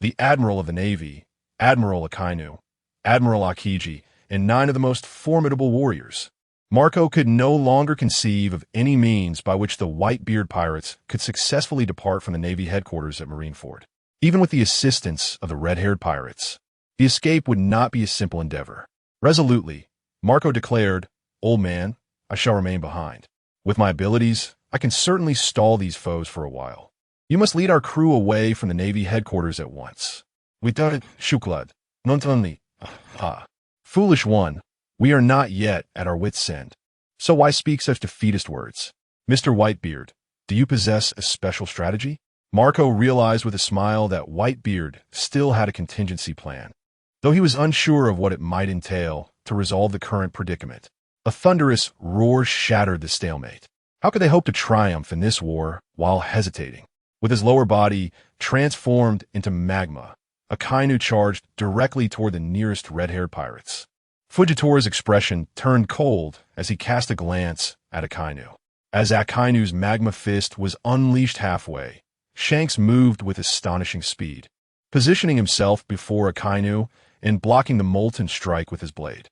Speaker 2: the admiral of the Navy, Admiral Akainu, Admiral Akiji, and 9 of the most formidable warriors. Marco could no longer conceive of any means by which the Whitebeard pirates could successfully depart from the Navy headquarters at Marineford. Even with the assistance of the red-haired pirates, the escape would not be a simple endeavor. Resolutely, Marco declared, "Old man, I shall remain behind. With my abilities, I can certainly stall these foes for a while. You must lead our crew away from the Navy headquarters at once." "We done it, Shuklad. Nontonly. Foolish one, we are not yet at our wits' end. So why speak such defeatist words? Mr. Whitebeard, do you possess a special strategy?" Marco realized with a smile that Whitebeard still had a contingency plan, though he was unsure of what it might entail to resolve the current predicament. A thunderous roar shattered the stalemate. How could they hope to triumph in this war while hesitating? With his lower body transformed into magma, Akainu charged directly toward the nearest red-haired pirates. Fujitori's expression turned cold as he cast a glance at Akainu. As Akainu's magma fist was unleashed halfway, Shanks moved with astonishing speed, positioning himself before Akainu and blocking the molten strike with his blade.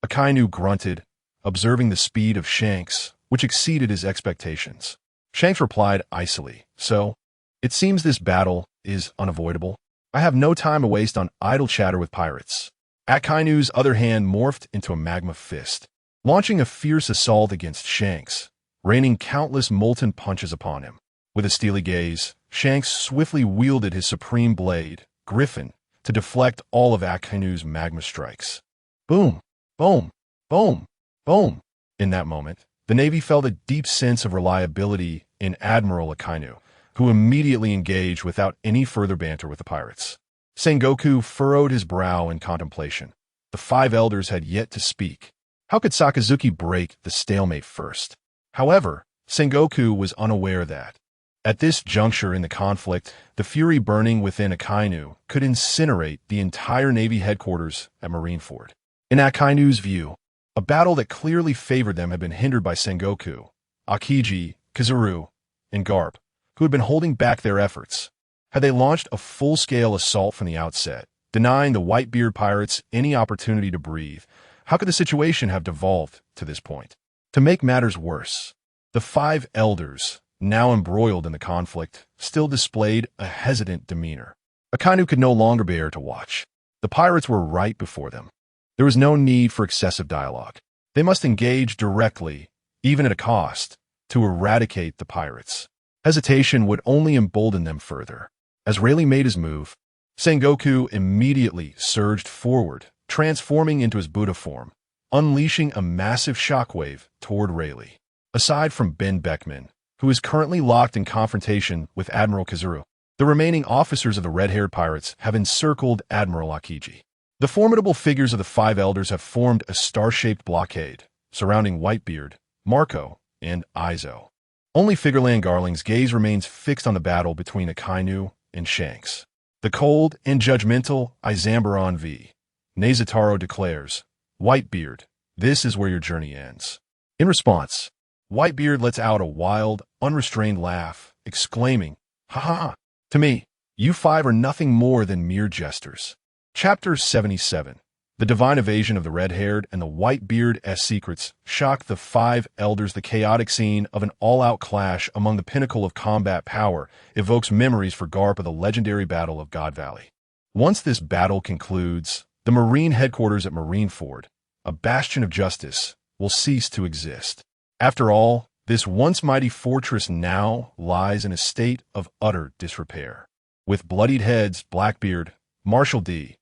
Speaker 2: Akainu grunted, observing the speed of Shanks, which exceeded his expectations. Shanks replied icily, "So, it seems this battle is unavoidable. I have no time to waste on idle chatter with pirates." Akainu's other hand morphed into a magma fist, launching a fierce assault against Shanks, raining countless molten punches upon him. With a steely gaze, Shanks swiftly wielded his supreme blade, Griffin, to deflect all of Akainu's magma strikes. Boom, boom, boom, boom. In that moment, the Navy felt a deep sense of reliability in Admiral Akainu, who immediately engaged without any further banter with the pirates. Sengoku furrowed his brow in contemplation. The 5 elders had yet to speak. How could Sakazuki break the stalemate first? However, Sengoku was unaware that, at this juncture in the conflict, the fury burning within Akainu could incinerate the entire Navy headquarters at Marineford. In Akainu's view, a battle that clearly favored them had been hindered by Sengoku, Akiji, Kizaru, and Garp, who had been holding back their efforts. Had they launched a full-scale assault from the outset, denying the Whitebeard pirates any opportunity to breathe, how could the situation have devolved to this point? To make matters worse, the 5 elders, now embroiled in the conflict, still displayed a hesitant demeanor. Akainu could no longer bear to watch. The pirates were right before them. There was no need for excessive dialogue. They must engage directly, even at a cost, to eradicate the pirates. Hesitation would only embolden them further. As Rayleigh made his move, Sengoku immediately surged forward, transforming into his Buddha form, unleashing a massive shockwave toward Rayleigh. Aside from Ben Beckman, who is currently locked in confrontation with Admiral Kizaru, the remaining officers of the red-haired pirates have encircled Admiral Akiji. The formidable figures of the 5 elders have formed a star-shaped blockade, surrounding Whitebeard, Marco, and Izo. Only Figureland Garling's gaze remains fixed on the battle between Akainu and Shanks. The cold and judgmental Izambaron V. Nezataro declares, "Whitebeard, this is where your journey ends." In response, Whitebeard lets out a wild, unrestrained laugh, exclaiming, "Ha ha! To me, you 5 are nothing more than mere jesters." Chapter 77. The divine evasion of the red-haired and the Whitebeard's secrets shocked the five elders. The chaotic scene of an all-out clash among the pinnacle of combat power evokes memories for Garp of the legendary Battle of God Valley. Once this battle concludes, the Marine headquarters at Marineford, a bastion of justice, will cease to exist. After all, this once mighty fortress now lies in a state of utter disrepair. With bloodied heads, Blackbeard, Marshal D.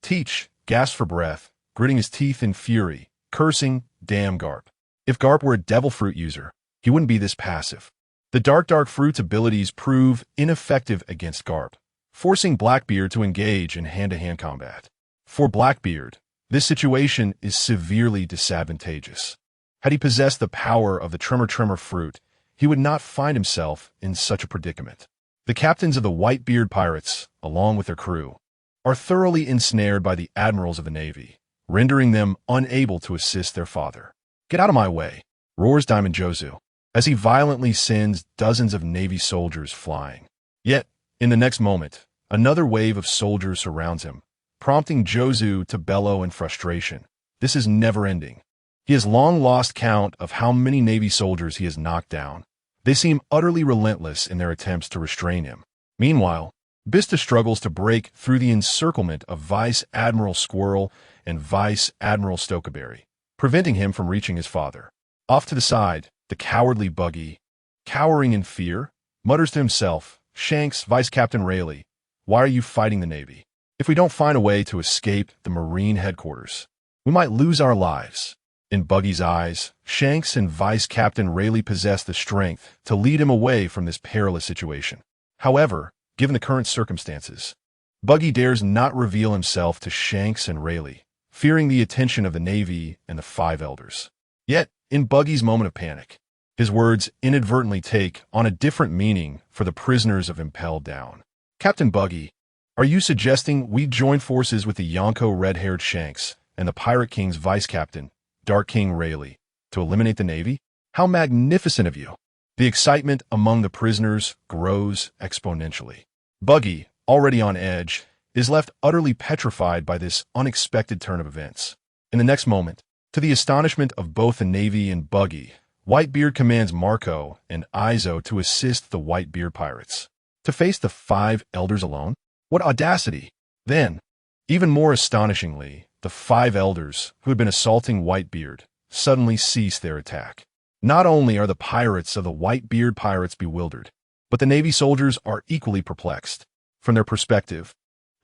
Speaker 2: Teach gasped for breath, gritting his teeth in fury, cursing, "Damn Garp. If Garp were a devil fruit user, he wouldn't be this passive." The dark fruit's abilities prove ineffective against Garp, forcing Blackbeard to engage in hand-to-hand combat. For Blackbeard, this situation is severely disadvantageous. Had he possessed the power of the Tremor fruit, he would not find himself in such a predicament. The captains of the Whitebeard pirates, along with their crew, are thoroughly ensnared by the admirals of the Navy, rendering them unable to assist their father. "Get out of my way," roars Diamond Jozu, as he violently sends dozens of Navy soldiers flying. Yet, in the next moment, another wave of soldiers surrounds him, prompting Jozu to bellow in frustration. This is never-ending. He has long lost count of how many Navy soldiers he has knocked down. They seem utterly relentless in their attempts to restrain him. Meanwhile, Bista struggles to break through the encirclement of Vice Admiral Squirrel and Vice Admiral Stokeberry, preventing him from reaching his father. Off to the side, the cowardly Buggy, cowering in fear, mutters to himself, "Shanks, Vice Captain Rayleigh, why are you fighting the Navy? If we don't find a way to escape the Marine headquarters, we might lose our lives." In Buggy's eyes, Shanks and Vice Captain Rayleigh possess the strength to lead him away from this perilous situation. However, given the current circumstances, Buggy dares not reveal himself to Shanks and Rayleigh, fearing the attention of the Navy and the five elders. Yet, in Buggy's moment of panic, his words inadvertently take on a different meaning for the prisoners of Impelled Down. "Captain Buggy, are you suggesting we join forces with the Yonko red-haired Shanks and the Pirate King's Vice Captain, Dark King Rayleigh, to eliminate the Navy? How magnificent of you!" The excitement among the prisoners grows exponentially. Buggy, already on edge, is left utterly petrified by this unexpected turn of events. In the next moment, to the astonishment of both the Navy and Buggy, Whitebeard commands Marco and Izo to assist the Whitebeard pirates. To face the five elders alone? What audacity! Then, even more astonishingly, the five elders who had been assaulting Whitebeard suddenly cease their attack. Not only are the pirates of the Whitebeard pirates bewildered, but the Navy soldiers are equally perplexed. From their perspective,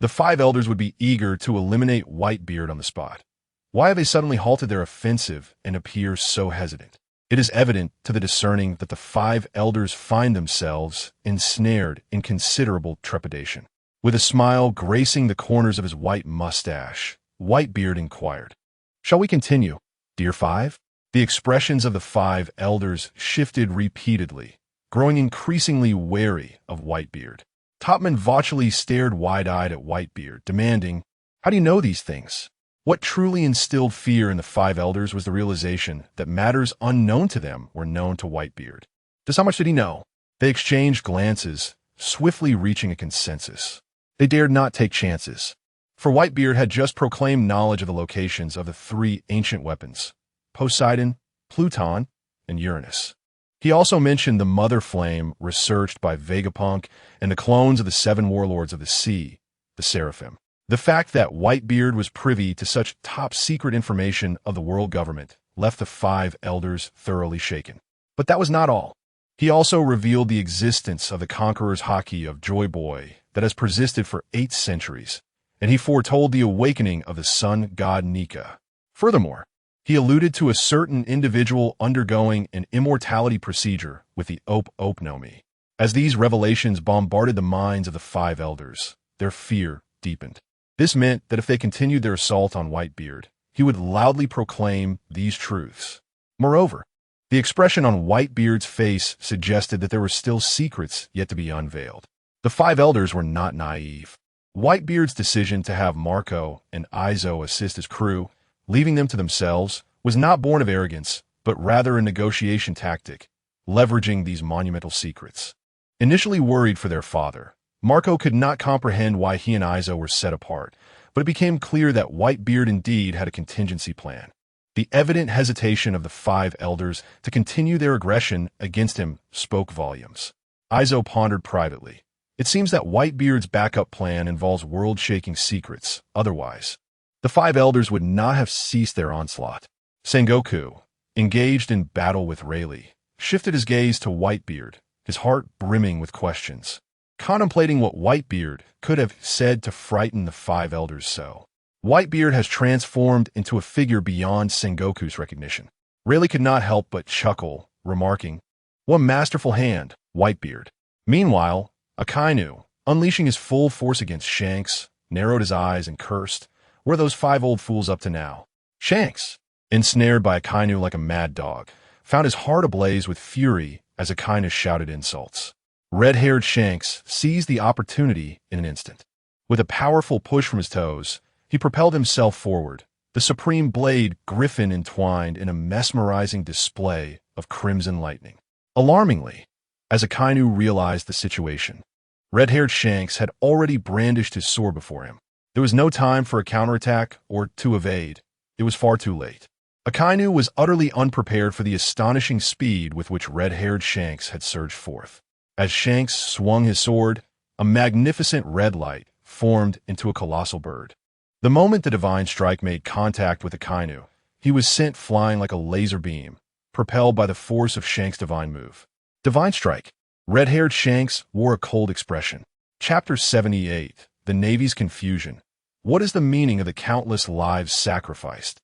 Speaker 2: the five elders would be eager to eliminate Whitebeard on the spot. Why have they suddenly halted their offensive and appear so hesitant? It is evident to the discerning that the five elders find themselves ensnared in considerable trepidation. With a smile gracing the corners of his white mustache, Whitebeard inquired, "Shall we continue, dear five?" The expressions of the five elders shifted repeatedly, growing increasingly wary of Whitebeard. Topman Vauchely stared wide-eyed at Whitebeard, demanding, "How do you know these things?" What truly instilled fear in the five elders was the realization that matters unknown to them were known to Whitebeard. Just how much did he know? They exchanged glances, swiftly reaching a consensus. They dared not take chances, for Whitebeard had just proclaimed knowledge of the locations of the three ancient weapons: Poseidon, Pluton, and Uranus. He also mentioned the Mother Flame researched by Vegapunk and the clones of the seven warlords of the sea, the Seraphim. The fact that Whitebeard was privy to such top-secret information of the world government left the five elders thoroughly shaken. But that was not all. He also revealed the existence of the Conqueror's Haki of Joy Boy that has persisted for 8 centuries, and he foretold the awakening of the sun god Nika. Furthermore, he alluded to a certain individual undergoing an immortality procedure with the Ope-Ope-Nomi. As these revelations bombarded the minds of the five elders, their fear deepened. This meant that if they continued their assault on Whitebeard, he would loudly proclaim these truths. Moreover, the expression on Whitebeard's face suggested that there were still secrets yet to be unveiled. The five elders were not naive. Whitebeard's decision to have Marco and Izo assist his crew, leaving them to themselves, was not born of arrogance, but rather a negotiation tactic, leveraging these monumental secrets. Initially worried for their father, Marco could not comprehend why he and Izo were set apart, but it became clear that Whitebeard indeed had a contingency plan. The evident hesitation of the 5 elders to continue their aggression against him spoke volumes. Izo pondered privately. It seems that Whitebeard's backup plan involves world-shaking secrets. Otherwise, the 5 elders would not have ceased their onslaught. Sengoku, engaged in battle with Rayleigh, shifted his gaze to Whitebeard, his heart brimming with questions, contemplating what Whitebeard could have said to frighten the 5 elders so. Whitebeard has transformed into a figure beyond Sengoku's recognition. Rayleigh could not help but chuckle, remarking, "What masterful hand, Whitebeard." Meanwhile, Akainu, unleashing his full force against Shanks, narrowed his eyes and cursed, "Where are those 5 old fools up to now?" Shanks, ensnared by Akainu like a mad dog, found his heart ablaze with fury as Akainu shouted insults. Red-haired Shanks seized the opportunity in an instant. With a powerful push from his toes, he propelled himself forward, the supreme blade griffin entwined in a mesmerizing display of crimson lightning. Alarmingly, as Akainu realized the situation, red-haired Shanks had already brandished his sword before him. There was no time for a counterattack or to evade. It was far too late. Akainu was utterly unprepared for the astonishing speed with which red-haired Shanks had surged forth. As Shanks swung his sword, a magnificent red light formed into a colossal bird. The moment the divine strike made contact with Akainu, he was sent flying like a laser beam, propelled by the force of Shanks' divine move. Divine strike. Red-haired Shanks wore a cold expression. Chapter 78, The Navy's Confusion. What is the meaning of the countless lives sacrificed?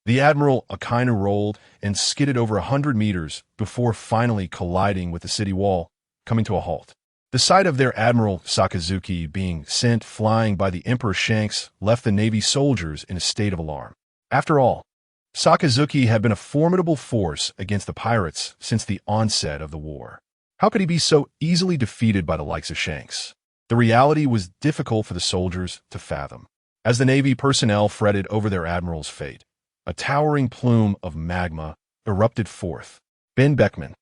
Speaker 2: The Admiral Akainu rolled and skidded over 100 meters before finally colliding with the city wall, coming to a halt. The sight of their Admiral Sakazuki being sent flying by the Emperor Shanks left the Navy soldiers in a state of alarm. After all, Sakazuki had been a formidable force against the pirates since the onset of the war. How could he be so easily defeated by the likes of Shanks? The reality was difficult for the soldiers to fathom. As the Navy personnel fretted over their admiral's fate, a towering plume of magma erupted forth. Ben Beckman,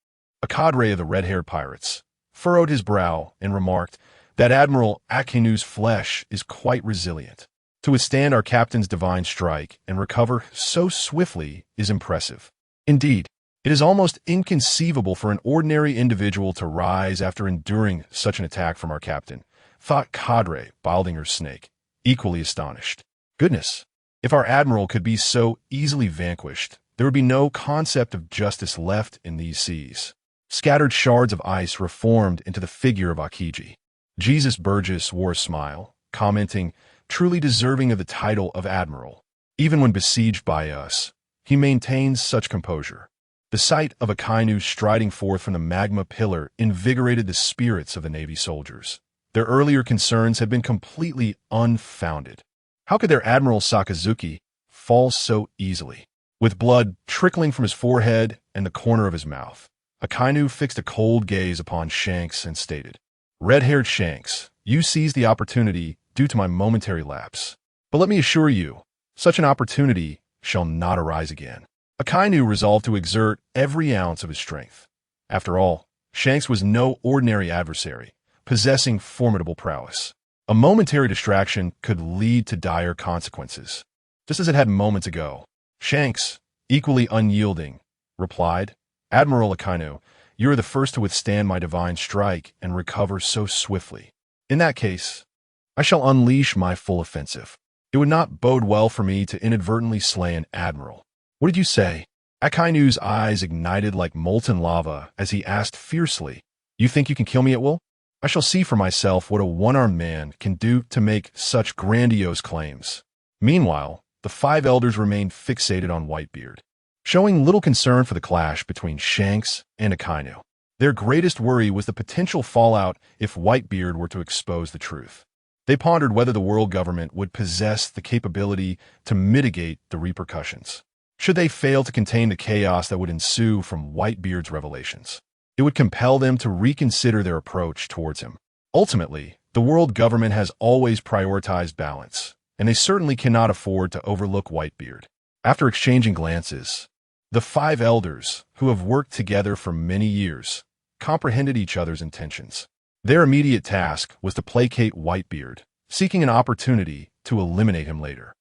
Speaker 2: a cadre of the red-haired pirates, furrowed his brow and remarked that Admiral Akainu's flesh is quite resilient. To withstand our captain's divine strike and recover so swiftly is impressive. Indeed, it is almost inconceivable for an ordinary individual to rise after enduring such an attack from our captain, thought Cadre Baldinger's snake, equally astonished. Goodness, if our admiral could be so easily vanquished, there would be no concept of justice left in these seas. Scattered shards of ice reformed into the figure of Akiji. Jesus Burgess wore a smile, commenting, truly deserving of the title of admiral. Even when besieged by us, he maintains such composure. The sight of Akainu striding forth from the magma pillar invigorated the spirits of the Navy soldiers. Their earlier concerns had been completely unfounded. How could their Admiral Sakazuki fall so easily? With blood trickling from his forehead and the corner of his mouth, Akainu fixed a cold gaze upon Shanks and stated, "Red-haired Shanks, you seized the opportunity due to my momentary lapse. But let me assure you, such an opportunity shall not arise again." Akainu resolved to exert every ounce of his strength. After all, Shanks was no ordinary adversary, possessing formidable prowess. A momentary distraction could lead to dire consequences. Just as it had moments ago, Shanks, equally unyielding, replied, "Admiral Akainu, you are the first to withstand my divine strike and recover so swiftly. In that case, I shall unleash my full offensive. It would not bode well for me to inadvertently slay an admiral." "What did you say?" Akainu's eyes ignited like molten lava as he asked fiercely, "You think you can kill me at will? I shall see for myself what a one-armed man can do to make such grandiose claims." Meanwhile, the 5 elders remained fixated on Whitebeard, showing little concern for the clash between Shanks and Akainu. Their greatest worry was the potential fallout if Whitebeard were to expose the truth. They pondered whether the world government would possess the capability to mitigate the repercussions. Should they fail to contain the chaos that would ensue from Whitebeard's revelations, it would compel them to reconsider their approach towards him. Ultimately, the world government has always prioritized balance, and they certainly cannot afford to overlook Whitebeard. After exchanging glances, the 5 elders, who have worked together for many years, comprehended each other's intentions. Their immediate task was to placate Whitebeard, seeking an opportunity to eliminate him later.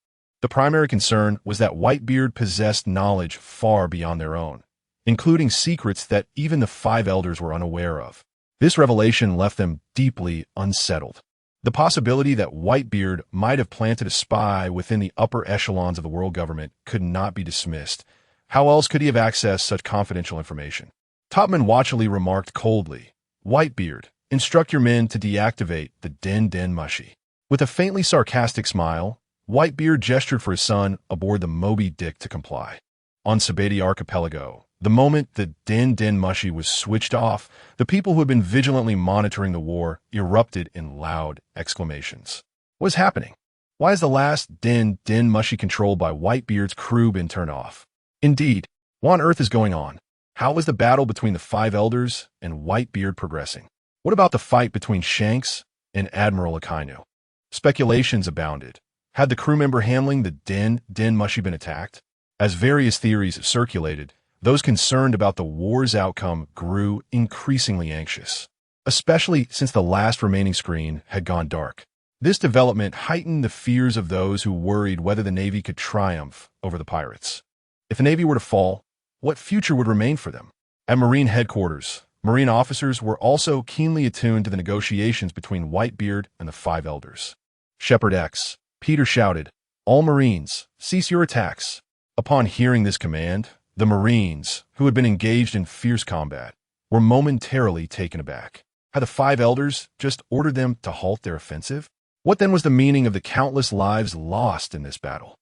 Speaker 2: The primary concern was that Whitebeard possessed knowledge far beyond their own, including secrets that even the five elders were unaware of. This revelation left them deeply unsettled. The possibility that Whitebeard might have planted a spy within the upper echelons of the world government could not be dismissed. How else could he have accessed such confidential information? Topman watchily remarked coldly, "Whitebeard, instruct your men to deactivate the Den Mushy." With a faintly sarcastic smile, Whitebeard gestured for his son aboard the Moby Dick to comply. On Sabeti Archipelago, the moment the Den Mushy was switched off, the people who had been vigilantly monitoring the war erupted in loud exclamations. What is happening? Why has the last Den Mushy controlled by Whitebeard's crew been turned off? Indeed, what on earth is going on? How is the battle between the five elders and Whitebeard progressing? What about the fight between Shanks and Admiral Akainu? Speculations abounded. Had the crew member handling the Den Mushy been attacked? As various theories circulated, those concerned about the war's outcome grew increasingly anxious, especially since the last remaining screen had gone dark. This development heightened the fears of those who worried whether the Navy could triumph over the pirates. If the Navy were to fall, what future would remain for them? At Marine headquarters, Marine officers were also keenly attuned to the negotiations between Whitebeard and the five elders. Shepherd X, Peter shouted, "All Marines, cease your attacks." Upon hearing this command, the Marines, who had been engaged in fierce combat, were momentarily taken aback. Had the five elders just ordered them to halt their offensive? What then was the meaning of the countless lives lost in this battle?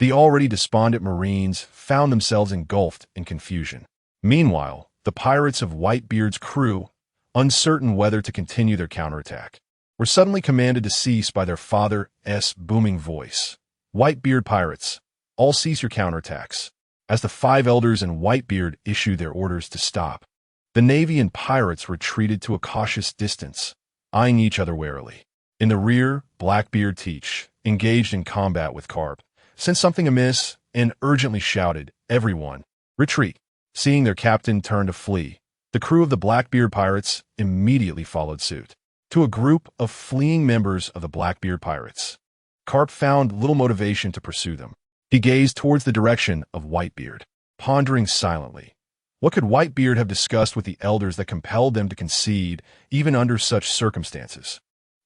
Speaker 2: The already despondent Marines found themselves engulfed in confusion. Meanwhile, the pirates of Whitebeard's crew, uncertain whether to continue their counterattack, were suddenly commanded to cease by their father's booming voice. "Whitebeard pirates, all cease your counterattacks." As the five elders and Whitebeard issued their orders to stop, the Navy and pirates retreated to a cautious distance, eyeing each other warily. In the rear, Blackbeard Teach, engaged in combat with Carp, sensed something amiss and urgently shouted, "Everyone, retreat." Seeing their captain turn to flee, the crew of the Blackbeard pirates immediately followed suit. To a group of fleeing members of the Blackbeard pirates, Carp found little motivation to pursue them. He gazed towards the direction of Whitebeard, pondering silently. What could Whitebeard have discussed with the elders that compelled them to concede, even under such circumstances?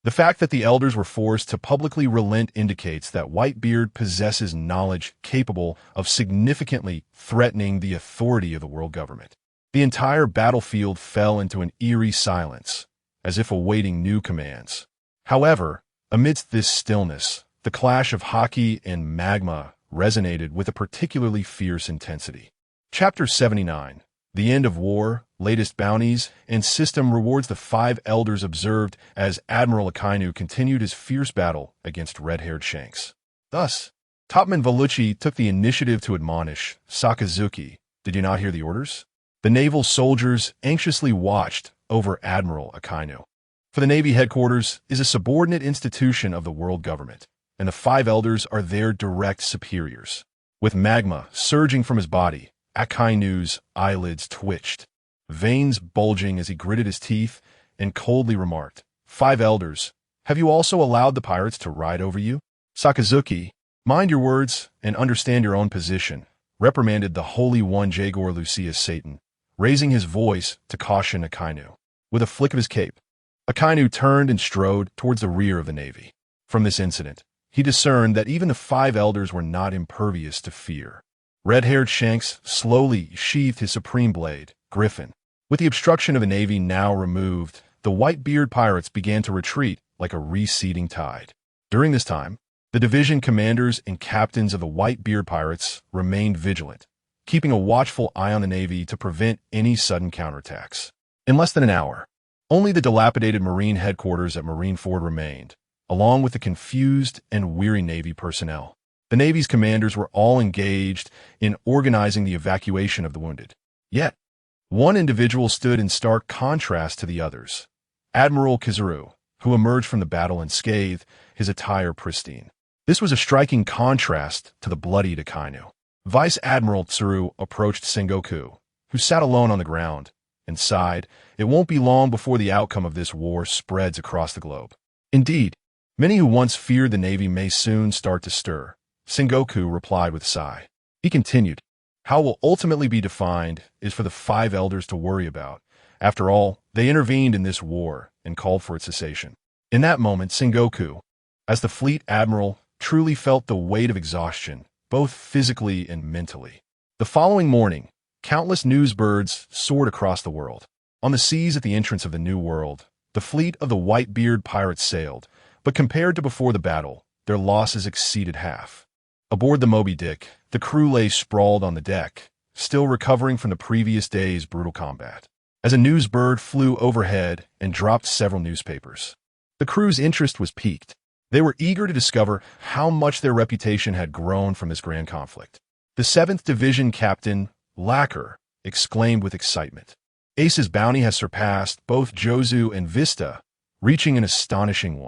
Speaker 2: The fact that the elders were forced to publicly relent indicates that Whitebeard possesses knowledge capable of significantly threatening the authority of the world government. The entire battlefield fell into an eerie silence, as if awaiting new commands. However, amidst this stillness, the clash of Haki and Magma resonated with a particularly fierce intensity. Chapter 79, The End of War, Latest Bounties, and System Rewards. The five elders observed as Admiral Akainu continued his fierce battle against red-haired Shanks. Thus, Topman Vellucci took the initiative to admonish Sakazuki, "Did you not hear the orders?" The naval soldiers anxiously watched over Admiral Akainu. For the Navy headquarters is a subordinate institution of the world government, and the five elders are their direct superiors. With magma surging from his body, Akainu's eyelids twitched, veins bulging as he gritted his teeth and coldly remarked, "Five elders, have you also allowed the pirates to ride over you?" Sakazuki, mind your words and understand your own position, reprimanded the Holy One Jagor Lucius Satan, raising his voice to caution Akainu. With a flick of his cape, Akainu turned and strode towards the rear of the Navy. From this incident, he discerned that even the five elders were not impervious to fear. Red-haired Shanks slowly sheathed his supreme blade, Griffin. With the obstruction of the Navy now removed, the Whitebeard pirates began to retreat like a receding tide. During this time, the division commanders and captains of the Whitebeard pirates remained vigilant, keeping a watchful eye on the Navy to prevent any sudden counterattacks. In less than an hour, only the dilapidated Marine headquarters at Marineford remained, along with the confused and weary Navy personnel. The Navy's commanders were all engaged in organizing the evacuation of the wounded. Yet, one individual stood in stark contrast to the others. Admiral Kizaru, who emerged from the battle unscathed, his attire pristine. This was a striking contrast to the bloodied Akainu. Vice Admiral Tsuru approached Sengoku, who sat alone on the ground, and sighed, "It won't be long before the outcome of this war spreads across the globe." Indeed, Many who once feared the Navy may soon start to stir. Sengoku replied with a sigh. He continued, how it will ultimately be defined is for the five elders to worry about. After all, they intervened in this war and called for its cessation. In that moment, Sengoku, as the fleet admiral, truly felt the weight of exhaustion, both physically and mentally. The following morning, countless newsbirds soared across the world. On the seas at the entrance of the New World, the fleet of the Whitebeard pirates sailed, but compared to before the battle, their losses exceeded half. Aboard the Moby Dick, the crew lay sprawled on the deck, still recovering from the previous day's brutal combat, as a newsbird flew overhead and dropped several newspapers. The crew's interest was piqued. They were eager to discover how much their reputation had grown from this grand conflict. The 7th Division Captain, Lacquer, exclaimed with excitement. Ace's bounty has surpassed both Jozu and Vista, reaching an astonishing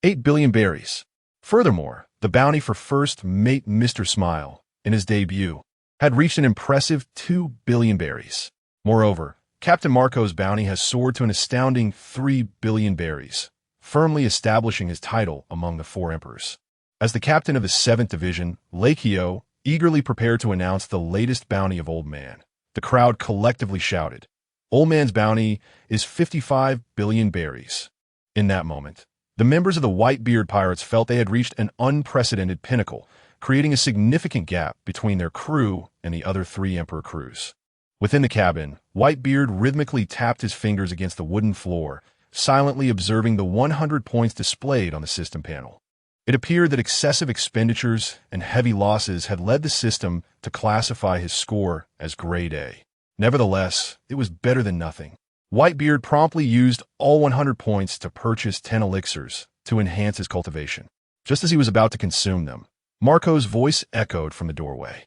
Speaker 2: 8 billion berries. Furthermore, the bounty for first mate Mr. Smile, in his debut, had reached an impressive 2 billion berries. Moreover, Captain Marco's bounty has soared to an astounding 3 billion berries, firmly establishing his title among the 4 emperors. As the captain of the 7th Division, Lakio eagerly prepared to announce the latest bounty of Old Man, the crowd collectively shouted, Old Man's bounty is 55 billion berries. In that moment, the members of the Whitebeard pirates felt they had reached an unprecedented pinnacle, creating a significant gap between their crew and the other 3 emperor crews. Within the cabin, Whitebeard rhythmically tapped his fingers against the wooden floor, silently observing the 100 points displayed on the system panel. It appeared that excessive expenditures and heavy losses had led the system to classify his score as Grade A. Nevertheless, it was better than nothing. Whitebeard promptly used all 100 points to purchase 10 elixirs to enhance his cultivation. Just as he was about to consume them, Marco's voice echoed from the doorway.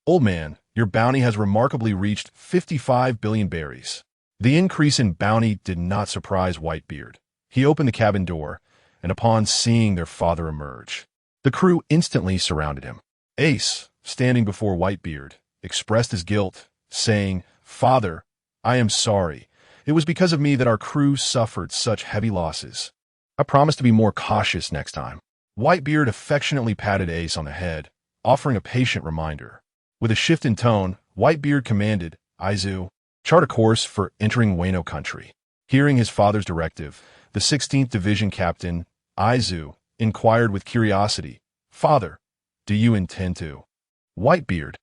Speaker 2: Old Man, your bounty has remarkably reached 55 billion berries. The increase in bounty did not surprise Whitebeard. He opened the cabin door, and upon seeing their father emerge, the crew instantly surrounded him. Ace, standing before Whitebeard, expressed his guilt, saying, Father, I am sorry. It was because of me that our crew suffered such heavy losses. I promise to be more cautious next time. Whitebeard affectionately patted Ace on the head, offering a patient reminder. With a shift in tone, Whitebeard commanded, Aizu, chart a course for entering Wano country. Hearing his father's directive, the 16th Division Captain, Aizu, inquired with curiosity, Father, do you intend to? Whitebeard,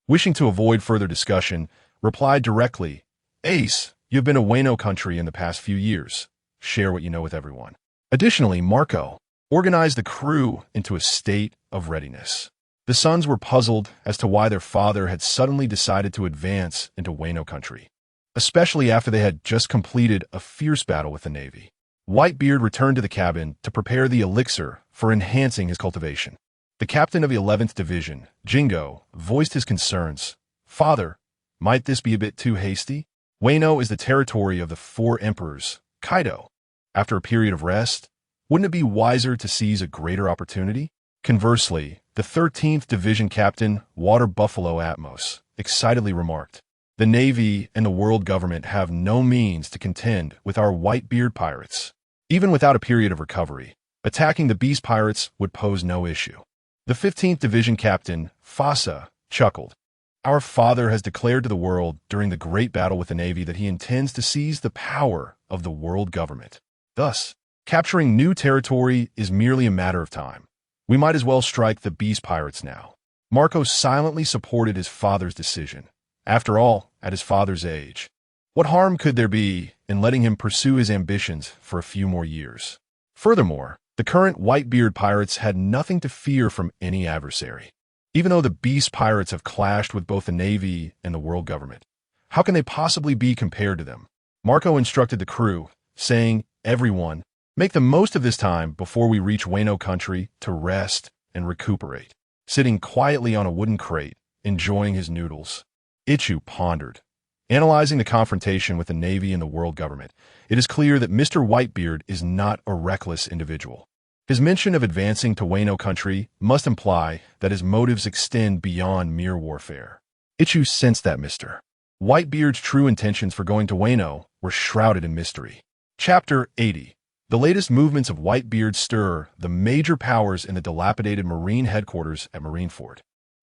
Speaker 2: wishing to avoid further discussion, replied directly, Ace, you've been to Wano country in the past few years. Share what you know with everyone. Additionally, Marco organized the crew into a state of readiness. The sons were puzzled as to why their father had suddenly decided to advance into Wano country, especially after they had just completed a fierce battle with the Navy. Whitebeard returned to the cabin to prepare the elixir for enhancing his cultivation. The captain of the 11th Division, Jingo, voiced his concerns. Father, might this be a bit too hasty? Wano is the territory of the 4 emperors, Kaido. After a period of rest, wouldn't it be wiser to seize a greater opportunity? Conversely, the 13th Division Captain, Water Buffalo Atmos, excitedly remarked, the Navy and the world government have no means to contend with our Whitebeard pirates. Even without a period of recovery, attacking the Beast pirates would pose no issue. The 15th Division Captain, Fasa, chuckled. Our father has declared to the world during the great battle with the Navy that he intends to seize the power of the world government. Thus, capturing new territory is merely a matter of time. We might as well strike the Beast pirates now. Marco silently supported his father's decision. After all, at his father's age, what harm could there be in letting him pursue his ambitions for a few more years? Furthermore, the current Whitebeard pirates had nothing to fear from any adversary. Even though the Beast pirates have clashed with both the Navy and the world government, how can they possibly be compared to them? Marco instructed the crew, saying, Everyone, make the most of this time before we reach Wano country to rest and recuperate. Sitting quietly on a wooden crate, enjoying his noodles, Ichu pondered. Analyzing the confrontation with the Navy and the world government, it is clear that Mr. Whitebeard is not a reckless individual. His mention of advancing to Wano country must imply that his motives extend beyond mere warfare. Ichu sensed that Mr. Whitebeard's true intentions for going to Wano were shrouded in mystery. Chapter 80. The latest movements of Whitebeard stir the major powers in the dilapidated Marine headquarters at Marineford.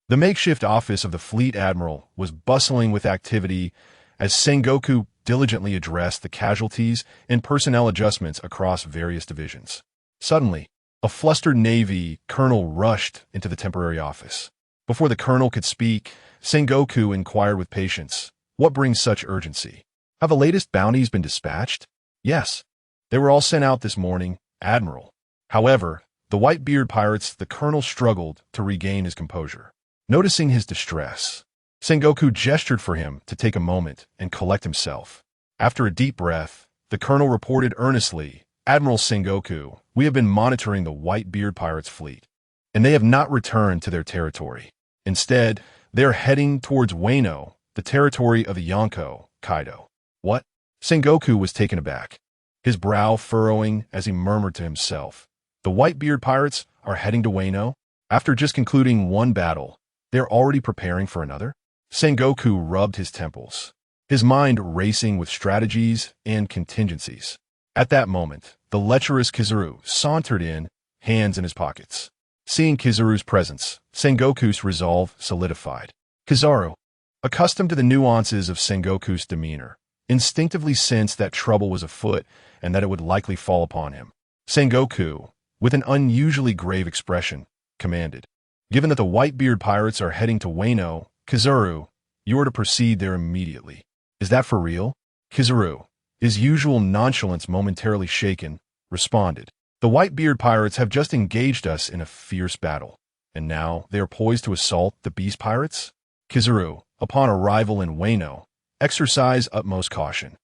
Speaker 2: The makeshift office of the Fleet Admiral was bustling with activity as Sengoku diligently addressed the casualties and personnel adjustments across various divisions. Suddenly, a flustered Navy colonel rushed into the temporary office. Before the colonel could speak, Sengoku inquired with patience, "What brings such urgency? Have the latest bounties been dispatched?" "Yes. They were all sent out this morning, Admiral." However, the Whitebeard pirates, the colonel struggled to regain his composure. Noticing his distress, Sengoku gestured for him to take a moment and collect himself. After a deep breath, the colonel reported earnestly, "Admiral Sengoku, we have been monitoring the Whitebeard pirates' fleet, and they have not returned to their territory. Instead, they are heading towards Wano, the territory of the Yonko, Kaido." "What?" Sengoku was taken aback, his brow furrowing as he murmured to himself, "The Whitebeard pirates are heading to Wano? After just concluding one battle, they're already preparing for another?" Sengoku rubbed his temples, his mind racing with strategies and contingencies. At that moment, the lecherous Kizaru sauntered in, hands in his pockets. Seeing Kizaru's presence, Sengoku's resolve solidified. Kizaru, accustomed to the nuances of Sengoku's demeanor, instinctively sensed that trouble was afoot and that it would likely fall upon him. Sengoku, with an unusually grave expression, commanded, "Given that the Whitebeard pirates are heading to Wano, Kizaru, you are to proceed there immediately." "Is that for real?" Kizaru, his usual nonchalance momentarily shaken, responded, "The Whitebeard pirates have just engaged us in a fierce battle, and now they are poised to assault the Beast pirates? Kizaru, upon arrival in Wano, exercise utmost caution.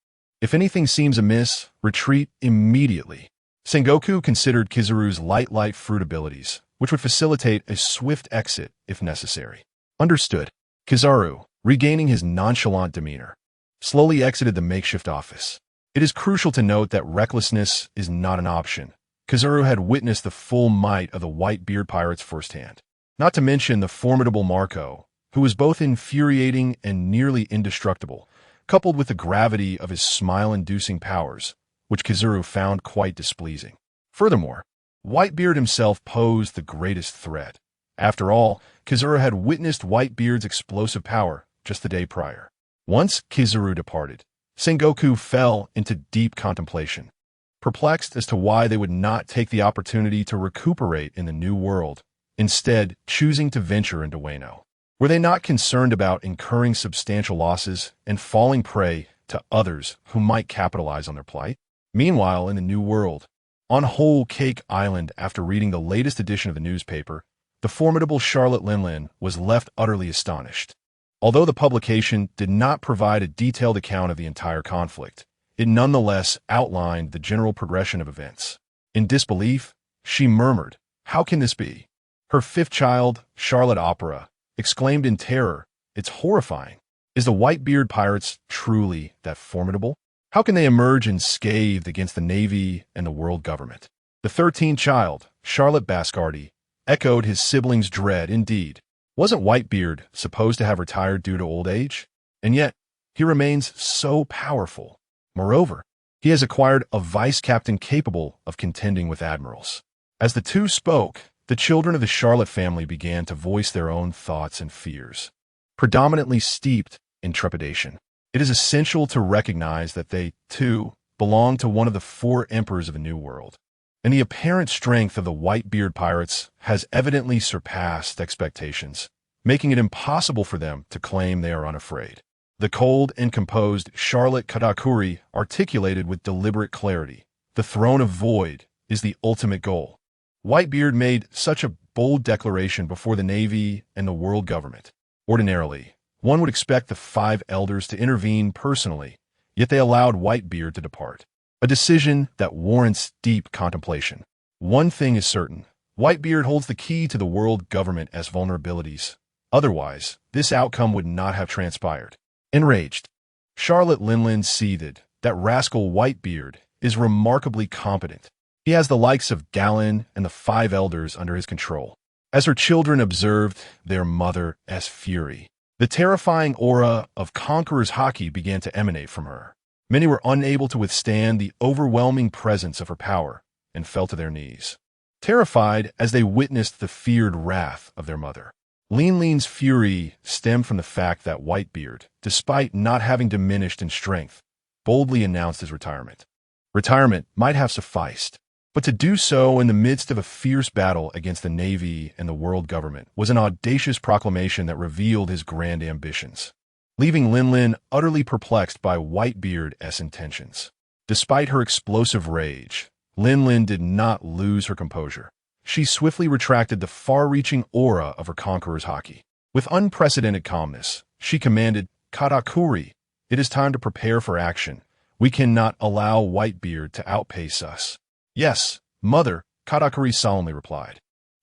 Speaker 2: If anything seems amiss, retreat immediately." Sengoku considered Kizaru's light fruit abilities, which would facilitate a swift exit if necessary. "Understood." Kizaru, regaining his nonchalant demeanor, slowly exited the makeshift office. It is crucial to note that recklessness is not an option. Kizaru had witnessed the full might of the Whitebeard pirates firsthand, not to mention the formidable Marco, who was both infuriating and nearly indestructible, coupled with the gravity of his smile-inducing powers, which Kizaru found quite displeasing. Furthermore, Whitebeard himself posed the greatest threat. After all, Kizaru had witnessed Whitebeard's explosive power just the day prior. Once Kizaru departed, Sengoku fell into deep contemplation, perplexed as to why they would not take the opportunity to recuperate in the new world, instead choosing to venture into Wano. Were they not concerned about incurring substantial losses and falling prey to others who might capitalize on their plight? Meanwhile, in the new world, on Whole Cake Island, after reading the latest edition of the newspaper, the formidable Charlotte Linlin was left utterly astonished. Although the publication did not provide a detailed account of the entire conflict, it nonetheless outlined the general progression of events. In disbelief, she murmured, "How can this be?" Her fifth child, Charlotte Opera, exclaimed in terror, "It's horrifying. Is the Whitebeard pirates truly that formidable? How can they emerge unscathed against the Navy and the world government?" The 13th child, Charlotte Bascardi, echoed his siblings' dread. Indeed, wasn't Whitebeard supposed to have retired due to old age? And yet, he remains so powerful. Moreover, he has acquired a vice captain capable of contending with admirals. As the two spoke, the children of the Charlotte family began to voice their own thoughts and fears, predominantly steeped in trepidation. It is essential to recognize that they, too, belong to one of the four emperors of the New World, and the apparent strength of the Whitebeard pirates has evidently surpassed expectations, making it impossible for them to claim they are unafraid. The cold and composed Charlotte Katakuri articulated with deliberate clarity, "The throne of void is the ultimate goal." Whitebeard made such a bold declaration before the Navy and the world government. Ordinarily, one would expect the five elders to intervene personally, yet they allowed Whitebeard to depart. A decision that warrants deep contemplation. One thing is certain, Whitebeard holds the key to the world government as vulnerabilities. Otherwise, this outcome would not have transpired. Enraged, Charlotte Linlin seethed. That rascal Whitebeard is remarkably competent. He has the likes of Galen and the five elders under his control. As her children observed their mother's fury, the terrifying aura of conqueror's haki began to emanate from her. Many were unable to withstand the overwhelming presence of her power, and fell to their knees, terrified as they witnessed the feared wrath of their mother. Lin's fury stemmed from the fact that Whitebeard, despite not having diminished in strength, boldly announced his retirement. Retirement might have sufficed, but to do so in the midst of a fierce battle against the Navy and the world government was an audacious proclamation that revealed his grand ambitions, leaving Lin utterly perplexed by Whitebeard's intentions. Despite her explosive rage, Lin did not lose her composure. She swiftly retracted the far-reaching aura of her conqueror's haki. With unprecedented calmness, she commanded, "Katakuri, it is time to prepare for action. We cannot allow Whitebeard to outpace us." "Yes, mother," Katakuri solemnly replied.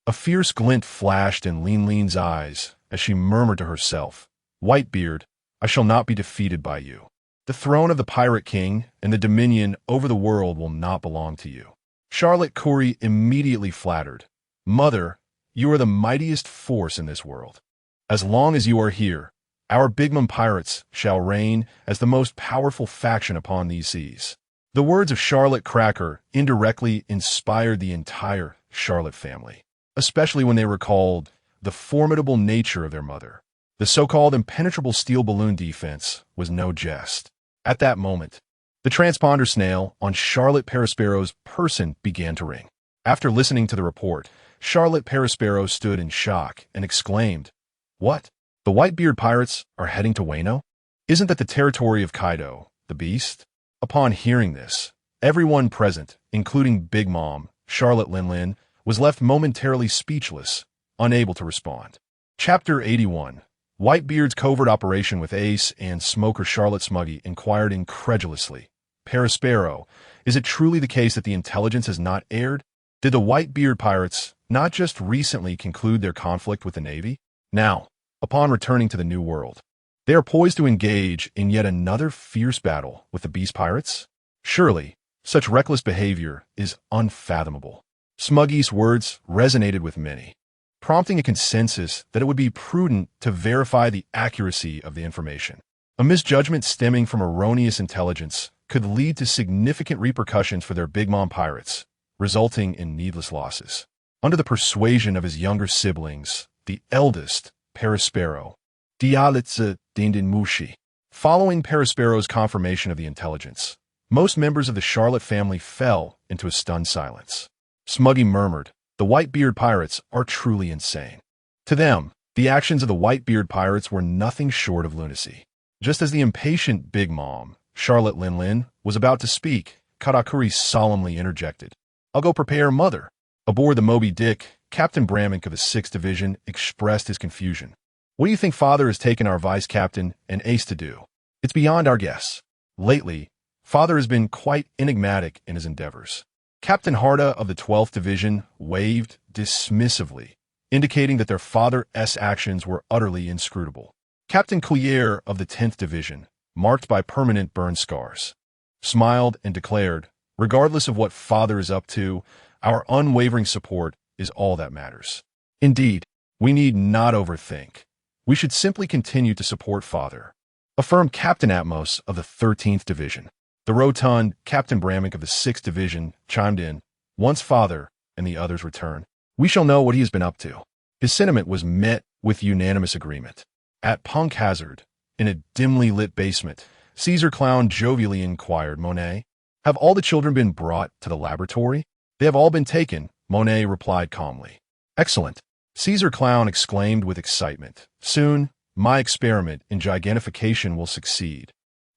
Speaker 2: A fierce glint flashed in Lin's eyes as she murmured to herself, "Whitebeard, I shall not be defeated by you. The throne of the Pirate King and the dominion over the world will not belong to you." Charlotte Corey immediately flattered, "Mother, you are the mightiest force in this world. As long as you are here, our Big Mom pirates shall reign as the most powerful faction upon these seas." The words of Charlotte Cracker indirectly inspired the entire Charlotte family, especially when they recalled the formidable nature of their mother. The so-called impenetrable steel balloon defense was no jest. At that moment, the transponder snail on Charlotte Perisparrow's person began to ring. After listening to the report, Charlotte Perisparrow stood in shock and exclaimed, "What? The Whitebeard pirates are heading to Wano? Isn't that the territory of Kaido, the beast?" Upon hearing this, everyone present, including Big Mom, Charlotte Lin, was left momentarily speechless, unable to respond. Chapter 81. Whitebeard's covert operation with Ace and Smoker Charlotte Smuggy inquired incredulously, "Perisparrow, is it truly the case that the intelligence has not aired? Did the Whitebeard pirates not just recently conclude their conflict with the Navy? Now, upon returning to the New World, they are poised to engage in yet another fierce battle with the Beast Pirates? Surely, such reckless behavior is unfathomable." Smuggy's words resonated with many, prompting a consensus that it would be prudent to verify the accuracy of the information. A misjudgment stemming from erroneous intelligence could lead to significant repercussions for their Big Mom pirates, resulting in needless losses. Under the persuasion of his younger siblings, the eldest, Perisparrow, Dialitza Dindin Mushi. Following Perisparrow's confirmation of the intelligence, most members of the Charlotte family fell into a stunned silence. Smuggy murmured, "The Whitebeard pirates are truly insane." To them, the actions of the Whitebeard pirates were nothing short of lunacy. Just as the impatient Big Mom, Charlotte Lin, was about to speak, Katakuri solemnly interjected, "I'll go prepare, mother." Aboard the Moby Dick, Captain Bramink of the 6th Division expressed his confusion. "What do you think Father has taken our Vice Captain and Ace to do? It's beyond our guess. Lately, Father has been quite enigmatic in his endeavors." Captain Harda of the 12th Division waved dismissively, indicating that their father's actions were utterly inscrutable. Captain Coulier of the 10th Division, marked by permanent burn scars, smiled and declared, "Regardless of what Father is up to, our unwavering support is all that matters. Indeed, we need not overthink. We should simply continue to support Father," affirmed Captain Atmos of the 13th Division. The rotund Captain Bramink of the 6th Division chimed in, "Once Father and the others return, we shall know what he has been up to." His sentiment was met with unanimous agreement. At Punk Hazard, in a dimly lit basement, Caesar Clown jovially inquired, "Monet, have all the children been brought to the laboratory?" "They have all been taken," Monet replied calmly. "Excellent," Caesar Clown exclaimed with excitement. "Soon, my experiment in gigantification will succeed,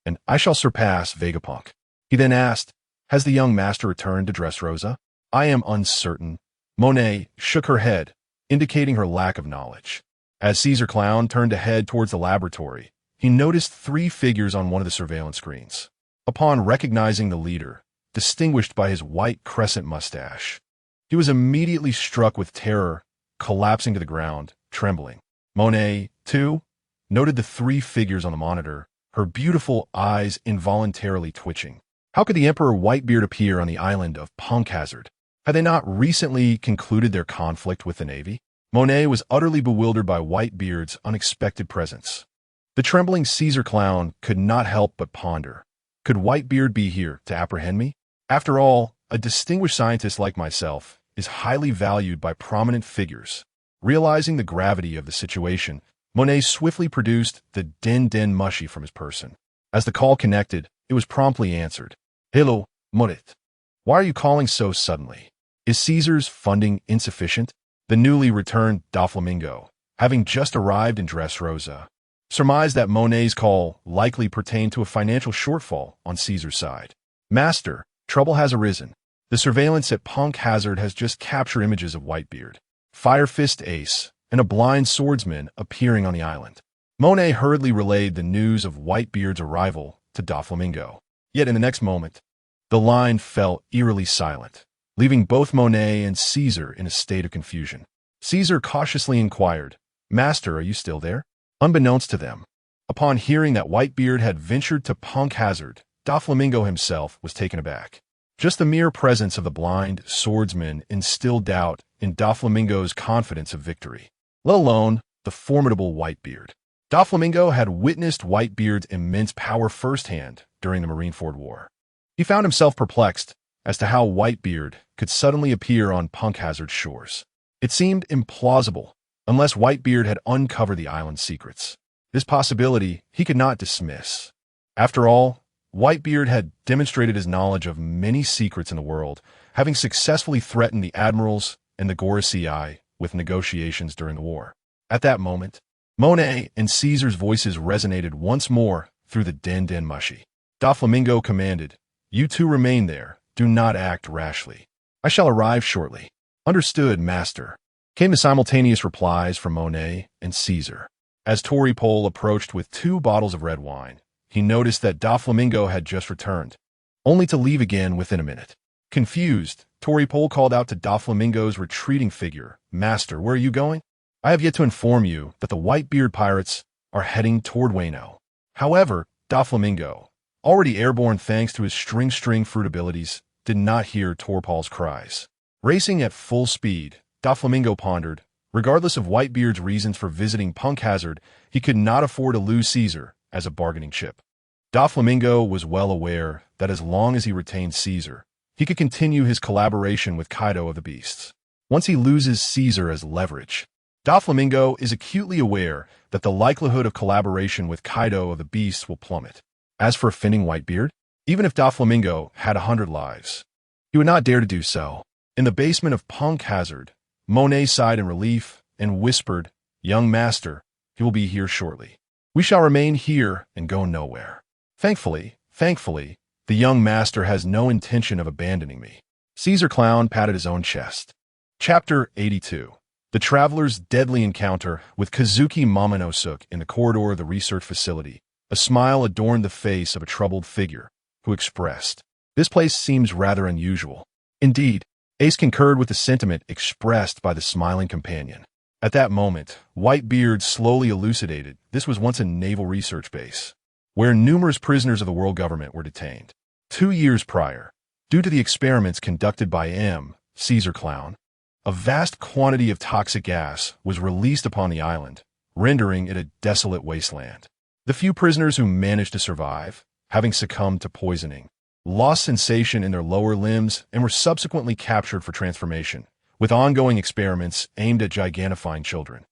Speaker 2: and I shall surpass Vegapunk." He then asked, "Has the young master returned to Dressrosa?" "I am uncertain." Monet shook her head, indicating her lack of knowledge. As Caesar Clown turned to head towards the laboratory, he noticed 3 figures on one of the surveillance screens. Upon recognizing the leader, distinguished by his white crescent mustache, he was immediately struck with terror, collapsing to the ground, trembling. Monet, too, noted the 3 figures on the monitor, her beautiful eyes involuntarily twitching. How could the Emperor Whitebeard appear on the island of Punk Hazard? Had they not recently concluded their conflict with the Navy? Monet was utterly bewildered by Whitebeard's unexpected presence. The trembling Caesar Clown could not help but ponder. Could Whitebeard be here to apprehend me? After all, a distinguished scientist like myself, is highly valued by prominent figures. Realizing the gravity of the situation, Monet swiftly produced the din mushy from his person. As the call connected, it was promptly answered. Hello, Monet. Why are you calling so suddenly? Is Caesar's funding insufficient? The newly returned Doflamingo, having just arrived in Dressrosa, surmised that Monet's call likely pertained to a financial shortfall on Caesar's side. Master, trouble has arisen. The surveillance at Punk Hazard has just captured images of Whitebeard, Fire Fist Ace, and a blind swordsman appearing on the island. Monet hurriedly relayed the news of Whitebeard's arrival to Doflamingo. Yet in the next moment, the line fell eerily silent, leaving both Monet and Caesar in a state of confusion. Caesar cautiously inquired, Master, are you still there? Unbeknownst to them, upon hearing that Whitebeard had ventured to Punk Hazard, Doflamingo himself was taken aback. Just the mere presence of the blind swordsman instilled doubt in Doflamingo's confidence of victory, let alone the formidable Whitebeard. Doflamingo had witnessed Whitebeard's immense power firsthand during the Marineford War. He found himself perplexed as to how Whitebeard could suddenly appear on Punk Hazard's shores. It seemed implausible unless Whitebeard had uncovered the island's secrets. This possibility he could not dismiss. After all, Whitebeard had demonstrated his knowledge of many secrets in the world, having successfully threatened the admirals and the Goricii with negotiations during the war. At that moment, Monet and Caesar's voices resonated once more through the din mushy. Doflamingo commanded, You two remain there. Do not act rashly. I shall arrive shortly. Understood, master. Came the simultaneous replies from Monet and Caesar. As Tory Pole approached with 2 bottles of red wine, he noticed that Doflamingo had just returned, only to leave again within a minute. Confused, Tory Pole called out to Doflamingo's retreating figure, Master, where are you going? I have yet to inform you that the Whitebeard pirates are heading toward Wayno. However, Doflamingo, already airborne thanks to his string fruit abilities, did not hear Torpal's cries. Racing at full speed, Doflamingo pondered, regardless of Whitebeard's reasons for visiting Punk Hazard, he could not afford to lose Caesar as a bargaining chip. Doflamingo was well aware that as long as he retained Caesar, he could continue his collaboration with Kaido of the Beasts. Once he loses Caesar as leverage, Doflamingo is acutely aware that the likelihood of collaboration with Kaido of the Beasts will plummet. As for offending Whitebeard, even if Doflamingo had 100 lives, he would not dare to do so. In the basement of Punk Hazard, Monet sighed in relief and whispered, Young master, he will be here shortly. We shall remain here and go nowhere. Thankfully, the young master has no intention of abandoning me. Caesar Clown patted his own chest. Chapter 82. The Traveler's Deadly Encounter with Kazuki Momonosuke in the corridor of the research facility. A smile adorned the face of a troubled figure, who expressed, This place seems rather unusual. Indeed, Ace concurred with the sentiment expressed by the smiling companion. At that moment, Whitebeard slowly elucidated this was once a naval research base, where numerous prisoners of the world government were detained. 2 years prior, due to the experiments conducted by Caesar Clown, a vast quantity of toxic gas was released upon the island, rendering it a desolate wasteland. The few prisoners who managed to survive, having succumbed to poisoning, lost sensation in their lower limbs and were subsequently captured for transformation, with ongoing experiments aimed at gigantifying children.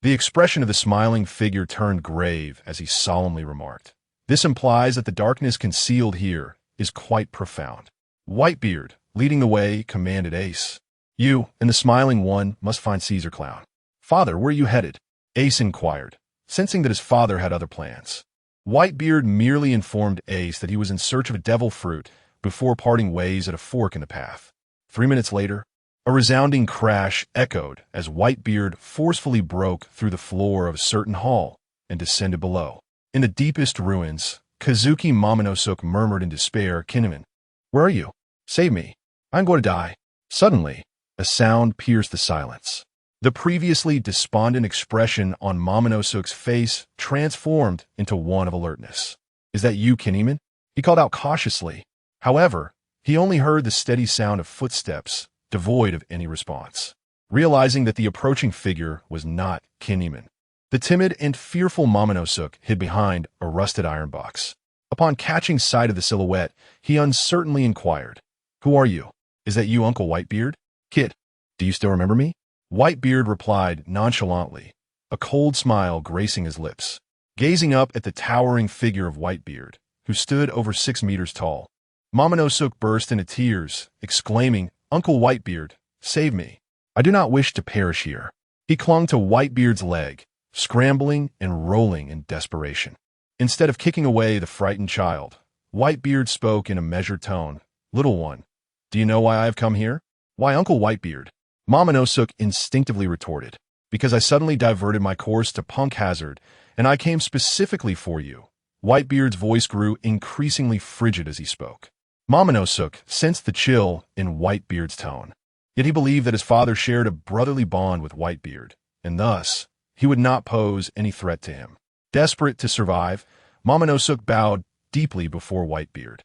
Speaker 2: The expression of the smiling figure turned grave as he solemnly remarked, This implies that the darkness concealed here is quite profound. Whitebeard, leading the way, commanded Ace. You and the smiling one must find Caesar Clown. Father, where are you headed? Ace inquired, sensing that his father had other plans. Whitebeard merely informed Ace that he was in search of a devil fruit before parting ways at a fork in the path. 3 minutes later, a resounding crash echoed as Whitebeard forcefully broke through the floor of a certain hall and descended below. In the deepest ruins, Kazuki Momonosuke murmured in despair, Kinemon, where are you? Save me. I'm going to die. Suddenly, a sound pierced the silence. The previously despondent expression on Momonosuke's face transformed into one of alertness. Is that you, Kinemon? He called out cautiously. However, he only heard the steady sound of footsteps, devoid of any response. Realizing that the approaching figure was not Kinemon, the timid and fearful Momonosuke hid behind a rusted iron box. Upon catching sight of the silhouette, he uncertainly inquired, Who are you? Is that you, Uncle Whitebeard? Kid, do you still remember me? Whitebeard replied nonchalantly, a cold smile gracing his lips, gazing up at the towering figure of Whitebeard, who stood over 6 meters tall. Momonosuke burst into tears, exclaiming, Uncle Whitebeard, save me. I do not wish to perish here. He clung to Whitebeard's leg, scrambling and rolling in desperation. Instead of kicking away the frightened child, Whitebeard spoke in a measured tone. Little one, do you know why I have come here? Why, Uncle Whitebeard? Momonosuke instinctively retorted. Because I suddenly diverted my course to Punk Hazard, and I came specifically for you. Whitebeard's voice grew increasingly frigid as he spoke. Momonosuke sensed the chill in Whitebeard's tone. Yet he believed that his father shared a brotherly bond with Whitebeard, and thus, he would not pose any threat to him. Desperate to survive, Momonosuke bowed deeply before Whitebeard.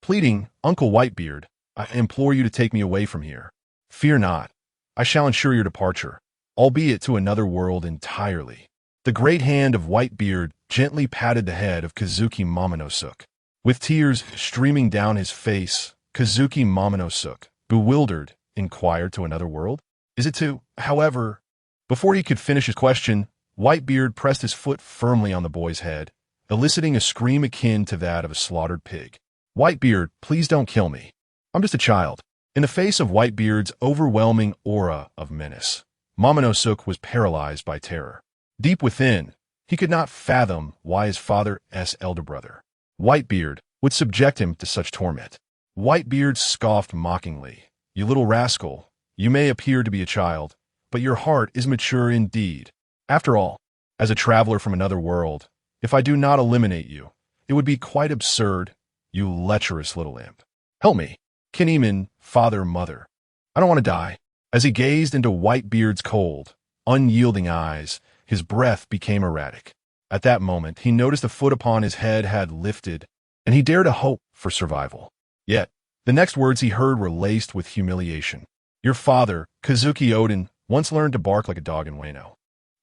Speaker 2: Pleading, Uncle Whitebeard, I implore you to take me away from here. Fear not. I shall ensure your departure, albeit to another world entirely. The great hand of Whitebeard gently patted the head of Kazuki Momonosuke. With tears streaming down his face, Kazuki Momonosuke, bewildered, inquired to another world? Is it to, however? Before he could finish his question, Whitebeard pressed his foot firmly on the boy's head, eliciting a scream akin to that of a slaughtered pig. Whitebeard, please don't kill me. I'm just a child. In the face of Whitebeard's overwhelming aura of menace, Momonosuke was paralyzed by terror. Deep within, he could not fathom why his father's elder brother, Whitebeard, would subject him to such torment. Whitebeard scoffed mockingly. You little rascal, you may appear to be a child, but your heart is mature indeed. After all, as a traveler from another world, if I do not eliminate you, it would be quite absurd, you lecherous little imp. Help me, Kinemon, father, mother. I don't want to die. As he gazed into Whitebeard's cold, unyielding eyes, his breath became erratic. At that moment, he noticed the foot upon his head had lifted, and he dared to hope for survival. Yet, the next words he heard were laced with humiliation. Your father, Kazuki Oden, once learned to bark like a dog in Wano.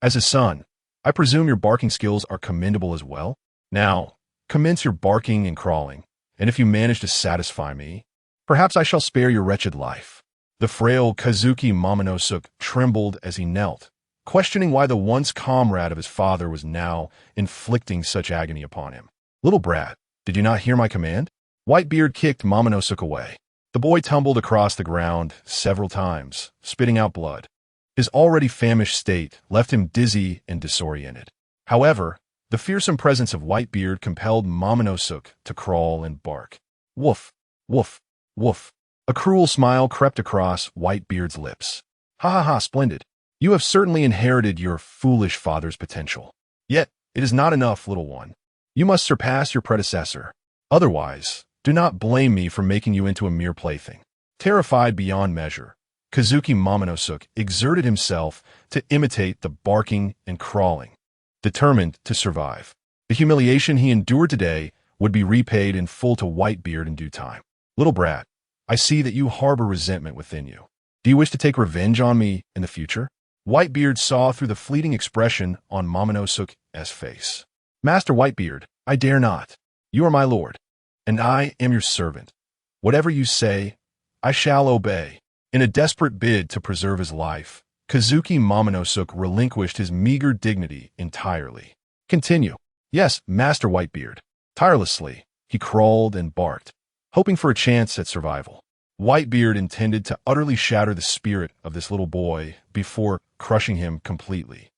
Speaker 2: As his son, I presume your barking skills are commendable as well? Now, commence your barking and crawling, and if you manage to satisfy me, perhaps I shall spare your wretched life. The frail Kazuki Momonosuke trembled as he knelt, questioning why the once comrade of his father was now inflicting such agony upon him. Little brat, did you not hear my command? Whitebeard kicked Momonosuke away. The boy tumbled across the ground several times, spitting out blood. His already famished state left him dizzy and disoriented. However, the fearsome presence of Whitebeard compelled Momonosuke to crawl and bark. Woof, woof, woof. A cruel smile crept across Whitebeard's lips. Ha ha ha, splendid. You have certainly inherited your foolish father's potential. Yet, it is not enough, little one. You must surpass your predecessor. Otherwise, do not blame me for making you into a mere plaything. Terrified beyond measure, Kazuki Momonosuke exerted himself to imitate the barking and crawling, determined to survive. The humiliation he endured today would be repaid in full to Whitebeard in due time. Little brat, I see that you harbor resentment within you. Do you wish to take revenge on me in the future? Whitebeard saw through the fleeting expression on Momonosuke's face. Master Whitebeard, I dare not. You are my lord, and I am your servant. Whatever you say, I shall obey. In a desperate bid to preserve his life, Kazuki Momonosuke relinquished his meager dignity entirely. Continue. Yes, Master Whitebeard. Tirelessly, he crawled and barked, hoping for a chance at survival. Whitebeard intended to utterly shatter the spirit of this little boy before crushing him completely.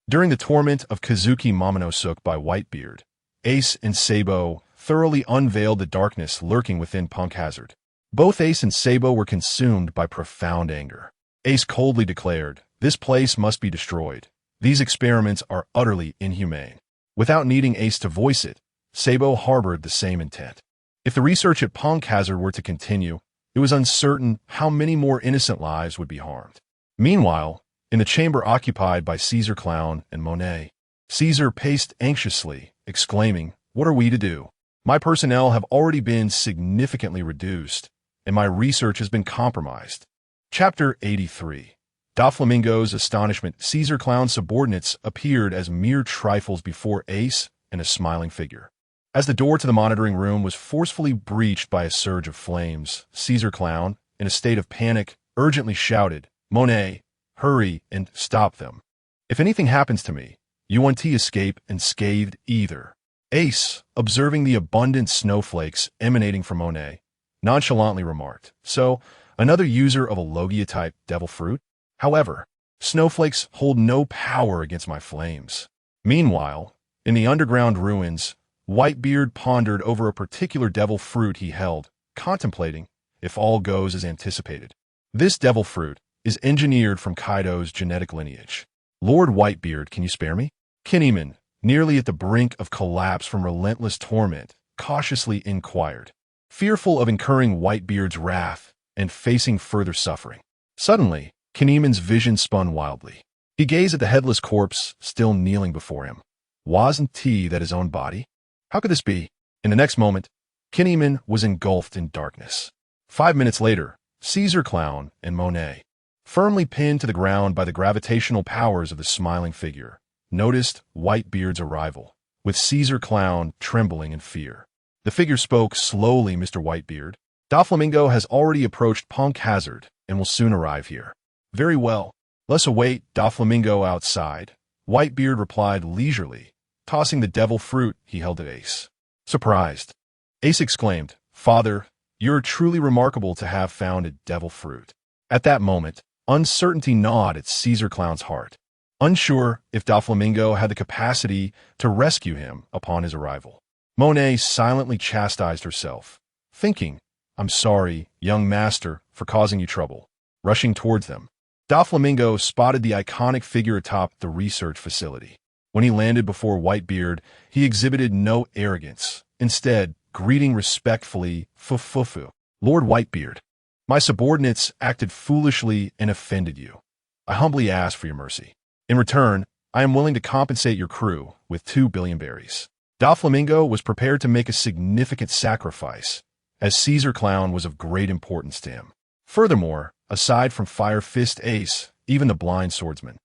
Speaker 2: During the torment of Kazuki Momonosuke by Whitebeard, Ace and Sabo thoroughly unveiled the darkness lurking within Punk Hazard. Both Ace and Sabo were consumed by profound anger. Ace coldly declared, "This place must be destroyed. These experiments are utterly inhumane." Without needing Ace to voice it, Sabo harbored the same intent. If the research at Punk Hazard were to continue, it was uncertain how many more innocent lives would be harmed. Meanwhile, in the chamber occupied by Caesar Clown and Monet, Caesar paced anxiously, exclaiming, "What are we to do? My personnel have already been significantly reduced, and my research has been compromised." Chapter 83. Doflamingo's astonishment. Caesar Clown's subordinates appeared as mere trifles before Ace and a smiling figure. As the door to the monitoring room was forcefully breached by a surge of flames, Caesar Clown, in a state of panic, urgently shouted, "Monet, hurry and stop them. If anything happens to me, you won't escape unscathed either." Ace, observing the abundant snowflakes emanating from Monet, nonchalantly remarked, "So, another user of a Logia-type devil fruit? However, snowflakes hold no power against my flames." Meanwhile, in the underground ruins, Whitebeard pondered over a particular devil fruit he held, contemplating if all goes as anticipated. This devil fruit is engineered from Kaido's genetic lineage. "Lord Whitebeard, can you spare me?" Kinemon, nearly at the brink of collapse from relentless torment, cautiously inquired, fearful of incurring Whitebeard's wrath and facing further suffering. Suddenly, Kinemon's vision spun wildly. He gazed at the headless corpse still kneeling before him. Wasn't he that his own body? How could this be? In the next moment, Kinemon was engulfed in darkness. 5 minutes later, Caesar Clown and Monet, firmly pinned to the ground by the gravitational powers of the smiling figure, noticed Whitebeard's arrival, with Caesar Clown trembling in fear. The figure spoke slowly, "Mr. Whitebeard, Doflamingo has already approached Punk Hazard and will soon arrive here." "Very well. Let's await Doflamingo outside," Whitebeard replied leisurely, tossing the devil fruit he held at Ace. Surprised, Ace exclaimed, "Father, you're truly remarkable to have found a devil fruit." At that moment, uncertainty gnawed at Caesar Clown's heart, unsure if Doflamingo had the capacity to rescue him upon his arrival. Monet silently chastised herself, thinking, "I'm sorry, young master, for causing you trouble." Rushing towards them, Doflamingo spotted the iconic figure atop the research facility. When he landed before Whitebeard, he exhibited no arrogance, instead greeting respectfully, "Fufufu. Lord Whitebeard, my subordinates acted foolishly and offended you. I humbly ask for your mercy. In return, I am willing to compensate your crew with 2 billion berries." Doflamingo was prepared to make a significant sacrifice, as Caesar Clown was of great importance to him. Furthermore, aside from Fire Fist Ace, even the blind swordsman,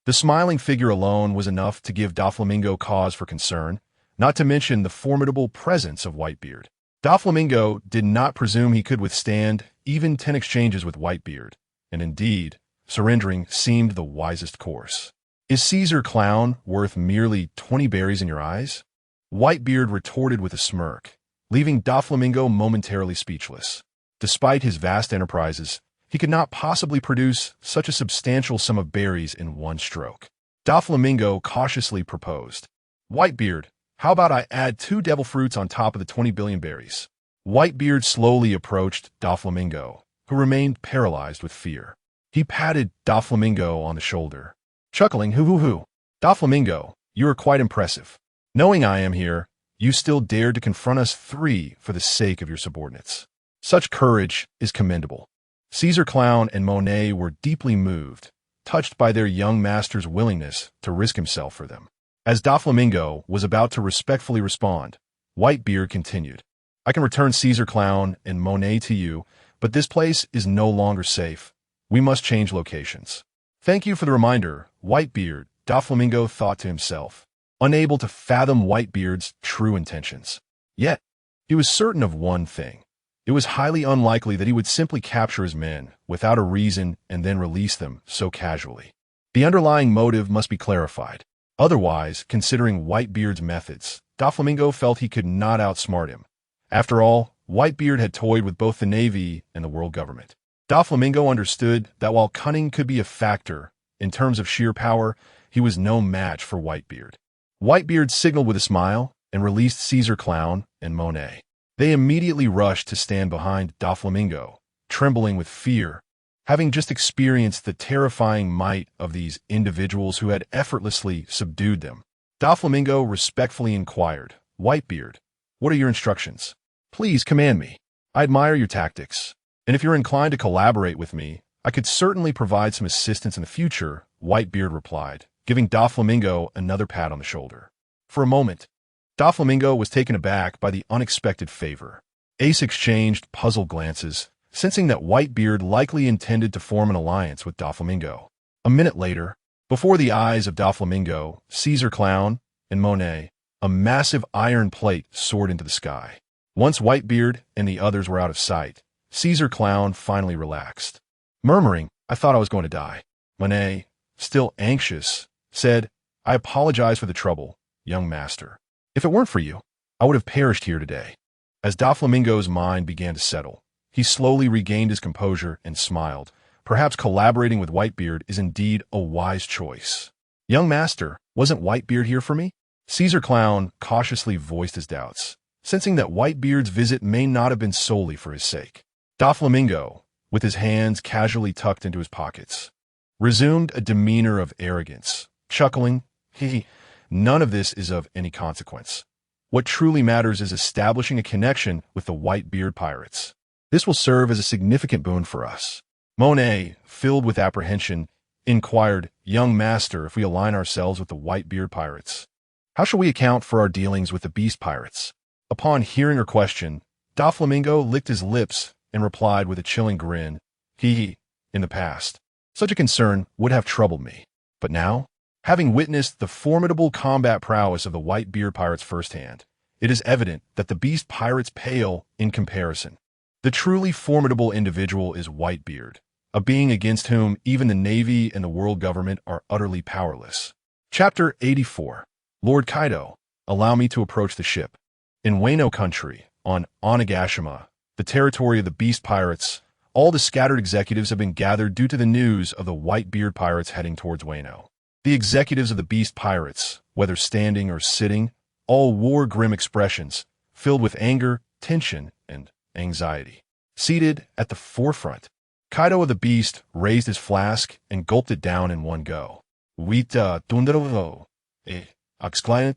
Speaker 2: the smiling figure alone was enough to give Doflamingo cause for concern, not to mention the formidable presence of Whitebeard. Doflamingo did not presume he could withstand even 10 exchanges with Whitebeard, and indeed, surrendering seemed the wisest course. "Is Caesar Clown worth merely 20 berries in your eyes?" Whitebeard retorted with a smirk, leaving Doflamingo momentarily speechless. Despite his vast enterprises, he could not possibly produce such a substantial sum of berries in one stroke. Doflamingo cautiously proposed, "Whitebeard, how about I add 2 devil fruits on top of the 20 billion berries?" Whitebeard slowly approached Doflamingo, who remained paralyzed with fear. He patted Doflamingo on the shoulder, chuckling, "Hoo-hoo-hoo. Doflamingo, you are quite impressive. Knowing I am here, you still dared to confront us 3 for the sake of your subordinates. Such courage is commendable." Caesar Clown and Monet were deeply moved, touched by their young master's willingness to risk himself for them. As Doflamingo was about to respectfully respond, Whitebeard continued, "I can return Caesar Clown and Monet to you, but this place is no longer safe. We must change locations." "Thank you for the reminder, Whitebeard," Doflamingo thought to himself, unable to fathom Whitebeard's true intentions. Yet, he was certain of one thing. It was highly unlikely that he would simply capture his men without a reason and then release them so casually. The underlying motive must be clarified. Otherwise, considering Whitebeard's methods, Doflamingo felt he could not outsmart him. After all, Whitebeard had toyed with both the Navy and the world government. Doflamingo understood that while cunning could be a factor, in terms of sheer power, he was no match for Whitebeard. Whitebeard signaled with a smile and released Caesar Clown and Monet. They immediately rushed to stand behind Doflamingo, trembling with fear, having just experienced the terrifying might of these individuals who had effortlessly subdued them. Doflamingo respectfully inquired, "Whitebeard, what are your instructions? Please command me. I admire your tactics, and if you're inclined to collaborate with me, I could certainly provide some assistance in the future," Whitebeard replied, giving Doflamingo another pat on the shoulder. For a moment, Doflamingo was taken aback by the unexpected favor. Ace exchanged puzzled glances, sensing that Whitebeard likely intended to form an alliance with Doflamingo. A minute later, before the eyes of Doflamingo, Caesar Clown, and Monet, a massive iron plate soared into the sky. Once Whitebeard and the others were out of sight, Caesar Clown finally relaxed. Murmuring, "I thought I was going to die." Monet, still anxious, said, "I apologize for the trouble, young master. If it weren't for you, I would have perished here today." As Doflamingo's mind began to settle, he slowly regained his composure and smiled. Perhaps collaborating with Whitebeard is indeed a wise choice. "Young master, wasn't Whitebeard here for me?" Caesar Clown cautiously voiced his doubts, sensing that Whitebeard's visit may not have been solely for his sake. Doflamingo, with his hands casually tucked into his pockets, resumed a demeanor of arrogance, chuckling, "None of this is of any consequence. What truly matters is establishing a connection with the Whitebeard pirates. This will serve as a significant boon for us." Monet, filled with apprehension, inquired, "Young master, if we align ourselves with the Whitebeard pirates, how shall we account for our dealings with the beast pirates?" Upon hearing her question, Doflamingo licked his lips and replied with a chilling grin, "In the past, such a concern would have troubled me. But now, having witnessed the formidable combat prowess of the Whitebeard pirates firsthand, it is evident that the beast pirates pale in comparison. The truly formidable individual is Whitebeard, a being against whom even the Navy and the world government are utterly powerless. Chapter 84. Lord Kaido, allow me to approach the ship. In Wano country, on Onigashima, the territory of the beast pirates, all the scattered executives have been gathered due to the news of the Whitebeard pirates heading towards Wano. The executives of the beast pirates, whether standing or sitting, all wore grim expressions, filled with anger, tension, and anxiety. Seated at the forefront, Kaido of the Beast raised his flask and gulped it down in one go. "Wita tundero," exclaimed.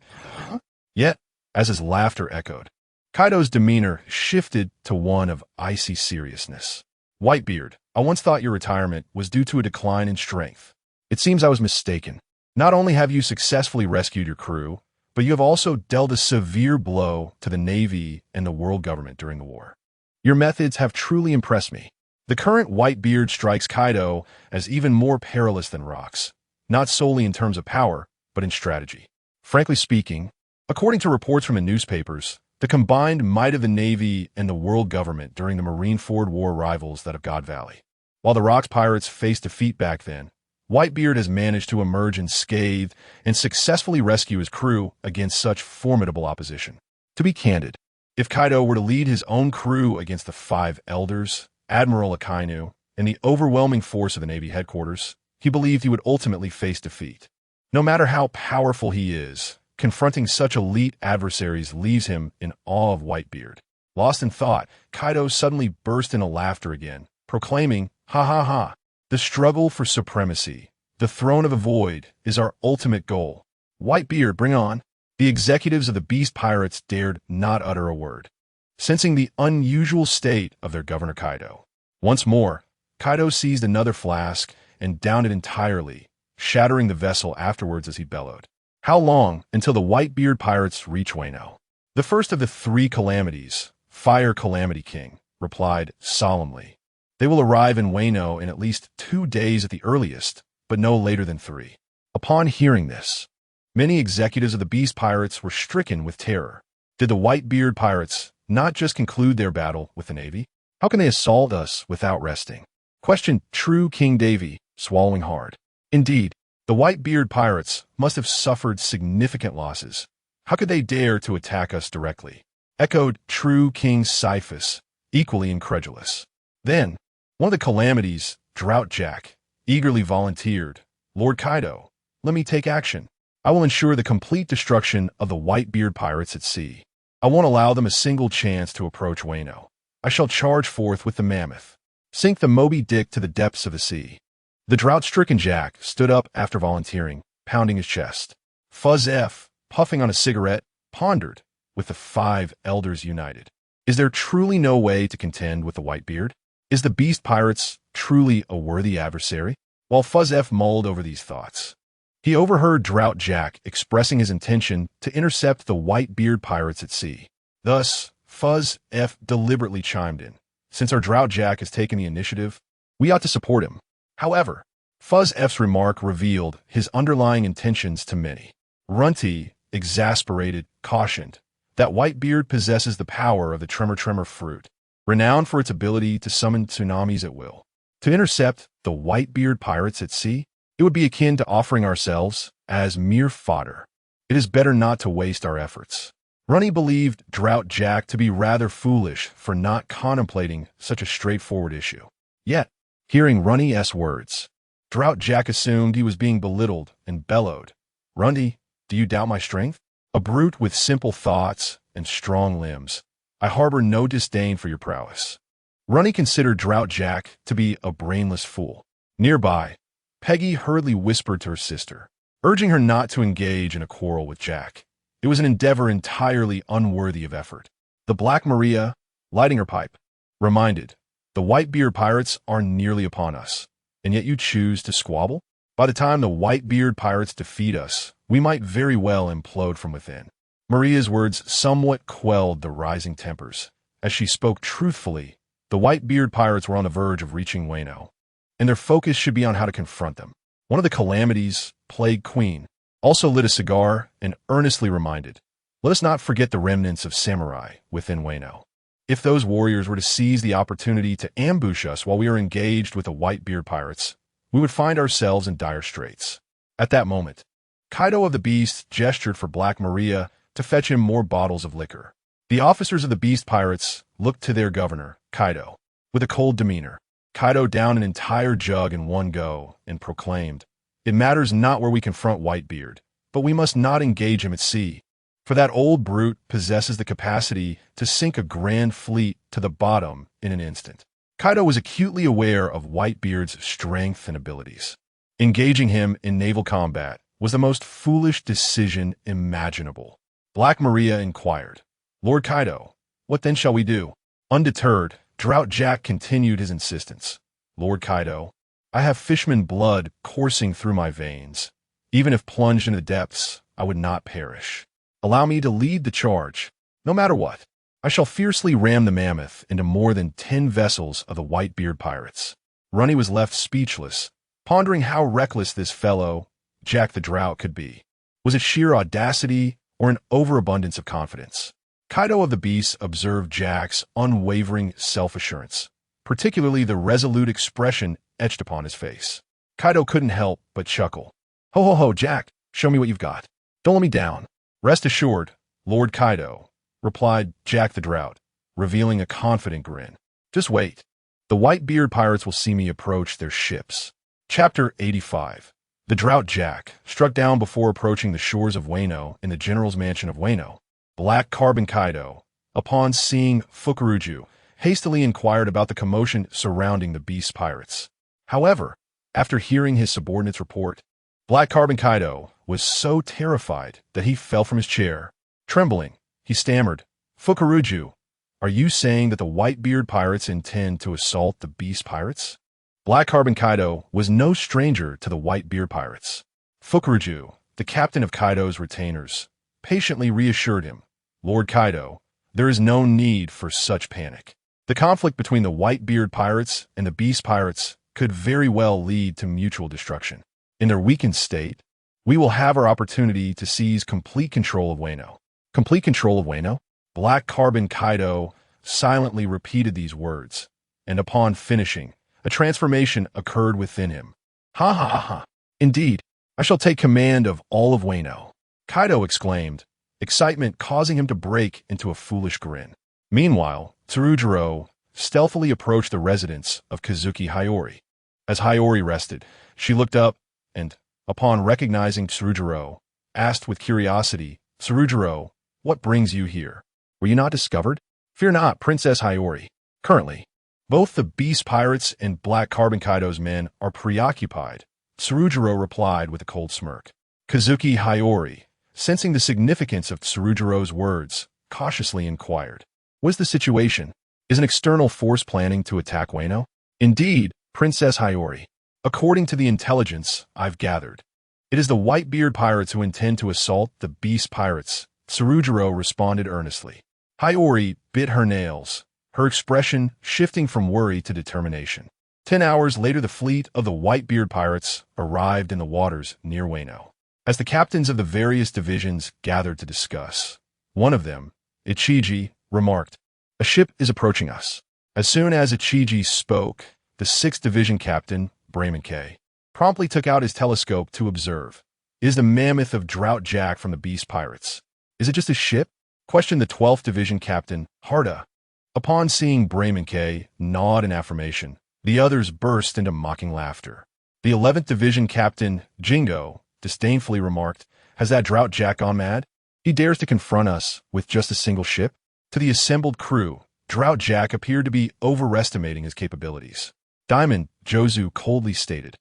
Speaker 2: Yet, as his laughter echoed, Kaido's demeanor shifted to one of icy seriousness. "Whitebeard, I once thought your retirement was due to a decline in strength. It seems I was mistaken. Not only have you successfully rescued your crew, but you have also dealt a severe blow to the Navy and the world government during the war. Your methods have truly impressed me." The current Whitebeard strikes Kaido as even more perilous than Rocks, not solely in terms of power, but in strategy. Frankly speaking, according to reports from the newspapers, the combined might of the Navy and the world government during the Marineford War rivals that of God Valley. While the Rocks pirates faced defeat back then, Whitebeard has managed to emerge unscathed and successfully rescue his crew against such formidable opposition. To be candid, if Kaido were to lead his own crew against the Five Elders, Admiral Akainu, and the overwhelming force of the Navy headquarters, he believed he would ultimately face defeat. No matter how powerful he is, confronting such elite adversaries leaves him in awe of Whitebeard. Lost in thought, Kaido suddenly burst into laughter again, proclaiming, "Ha ha ha! The struggle for supremacy, the throne of the void, is our ultimate goal. Whitebeard, bring on." The executives of the beast pirates dared not utter a word, sensing the unusual state of their Governor Kaido. Once more, Kaido seized another flask and downed it entirely, shattering the vessel afterwards as he bellowed, "How long until the Whitebeard pirates reach Wano?" The first of the three calamities, Fire Calamity King, replied solemnly, "They will arrive in Wano in at least 2 days at the earliest, but no later than 3. Upon hearing this, many executives of the beast pirates were stricken with terror. Did the Whitebeard pirates not just conclude their battle with the Navy? How can they assault us without resting? Questioned True King Davy, swallowing hard. Indeed, the Whitebeard pirates must have suffered significant losses. How could they dare to attack us directly? Echoed True King Cyphus, equally incredulous. Then, one of the calamities, Drought Jack, eagerly volunteered, "Lord Kaido, let me take action. I will ensure the complete destruction of the Whitebeard pirates at sea. I won't allow them a single chance to approach Wano. I shall charge forth with the mammoth, sink the Moby Dick to the depths of the sea." The drought-stricken Jack stood up after volunteering, pounding his chest. Fuzz F, puffing on a cigarette, pondered, with the Five Elders united. Is there truly no way to contend with the Whitebeard? Is the beast pirates truly a worthy adversary? While Fuzz F mulled over these thoughts, he overheard Drought Jack expressing his intention to intercept the Whitebeard pirates at sea. Thus, Fuzz F deliberately chimed in. "Since our Drought Jack has taken the initiative, we ought to support him." However, Fuzz F's remark revealed his underlying intentions to many. Runty, exasperated, cautioned that Whitebeard possesses the power of the Tremor fruit, renowned for its ability to summon tsunamis at will. To intercept the Whitebeard pirates at sea, it would be akin to offering ourselves as mere fodder. It is better not to waste our efforts. Runny believed Drought Jack to be rather foolish for not contemplating such a straightforward issue. Yet, hearing Runny's words, Drought Jack assumed he was being belittled and bellowed, "Rundy, do you doubt my strength? A brute with simple thoughts and strong limbs, I harbor no disdain for your prowess." Runny considered Drought Jack to be a brainless fool. Nearby, Peggy hurriedly whispered to her sister, urging her not to engage in a quarrel with Jack. It was an endeavor entirely unworthy of effort. The Black Maria, lighting her pipe, reminded, "The Whitebeard pirates are nearly upon us, and yet you choose to squabble? By the time the Whitebeard pirates defeat us, we might very well implode from within." Maria's words somewhat quelled the rising tempers. As she spoke truthfully, the Whitebeard pirates were on the verge of reaching Wano, and their focus should be on how to confront them. One of the calamities, Plague Queen, also lit a cigar and earnestly reminded, "Let us not forget the remnants of samurai within Wano. If those warriors were to seize the opportunity to ambush us while we are engaged with the Whitebeard pirates, we would find ourselves in dire straits." At that moment, Kaido of the Beast gestured for Black Maria to fetch him more bottles of liquor. The officers of the Beast Pirates looked to their governor, Kaido, with a cold demeanor. Kaido downed an entire jug in one go and proclaimed, "It matters not where we confront Whitebeard, but we must not engage him at sea, for that old brute possesses the capacity to sink a grand fleet to the bottom in an instant." Kaido was acutely aware of Whitebeard's strength and abilities. Engaging him in naval combat was the most foolish decision imaginable. Black Maria inquired, "Lord Kaido, what then shall we do?" Undeterred, Drought Jack continued his insistence. "Lord Kaido, I have fishman blood coursing through my veins. Even if plunged into the depths, I would not perish. Allow me to lead the charge. No matter what, I shall fiercely ram the mammoth into more than 10 vessels of the Whitebeard pirates." Runny was left speechless, pondering how reckless this fellow, Jack the Drought, could be. Was it sheer audacity or an overabundance of confidence? Kaido of the Beast observed Jack's unwavering self-assurance, particularly the resolute expression etched upon his face. Kaido couldn't help but chuckle. "Ho ho ho, Jack, show me what you've got. Don't let me down." "Rest assured, Lord Kaido," replied Jack the Drought, revealing a confident grin. "Just wait. The Whitebeard pirates will see me approach their ships." Chapter 85. The Drought Jack struck down before approaching the shores of Wano in the general's mansion of Wano. Black Carbon Kaido, upon seeing Fukuruju, hastily inquired about the commotion surrounding the Beast Pirates. However, after hearing his subordinate's report, Black Carbon Kaido was so terrified that he fell from his chair. Trembling, he stammered, "Fukuruju, are you saying that the Whitebeard pirates intend to assault the Beast Pirates?" Black Carbon Kaido was no stranger to the Whitebeard pirates. Fukuruju, the captain of Kaido's retainers, patiently reassured him, "Lord Kaido, there is no need for such panic. The conflict between the Whitebeard pirates and the Beast Pirates could very well lead to mutual destruction. In their weakened state, we will have our opportunity to seize complete control of Wano." "Complete control of Wano?" Black Carbon Kaido silently repeated these words, and upon finishing, a transformation occurred within him. "Ha ha ha ha! Indeed, I shall take command of all of Wano," Kaido exclaimed, excitement causing him to break into a foolish grin. Meanwhile, Tsurujiro stealthily approached the residence of Kazuki Hiyori. As Hiyori rested, she looked up and, upon recognizing Tsurujiro, asked with curiosity, "Tsurujiro, what brings you here? Were you not discovered?" "Fear not, Princess Hiyori. Currently, both the Beast Pirates and Black Carbon Kaido's men are preoccupied," Tsurujiro replied with a cold smirk. Kazuki Hiyori, sensing the significance of Tsurujiro's words, cautiously inquired, "What's the situation? Is an external force planning to attack Wano?" "Indeed, Princess Hiyori. According to the intelligence I've gathered, it is the Whitebeard pirates who intend to assault the Beast Pirates," Tsurujiro responded earnestly. Hiyori bit her nails, her expression shifting from worry to determination. 10 hours later, the fleet of the Whitebeard pirates arrived in the waters near Wano. As the captains of the various divisions gathered to discuss, one of them, Ichiji, remarked, "A ship is approaching us." As soon as Ichiji spoke, the 6th Division Captain, Brayman K., promptly took out his telescope to observe. Is the mammoth of Drought Jack from the Beast Pirates? Is it just a ship? Questioned the 12th Division Captain, Harda. Upon seeing Brayman K. nod in affirmation, the others burst into mocking laughter. The 11th Division Captain, Jingo, disdainfully remarked, Has that Drought Jack gone mad? He dares to confront us with just a single ship? To the assembled crew, Drought Jack appeared to be overestimating his capabilities. Diamond Jozu coldly stated,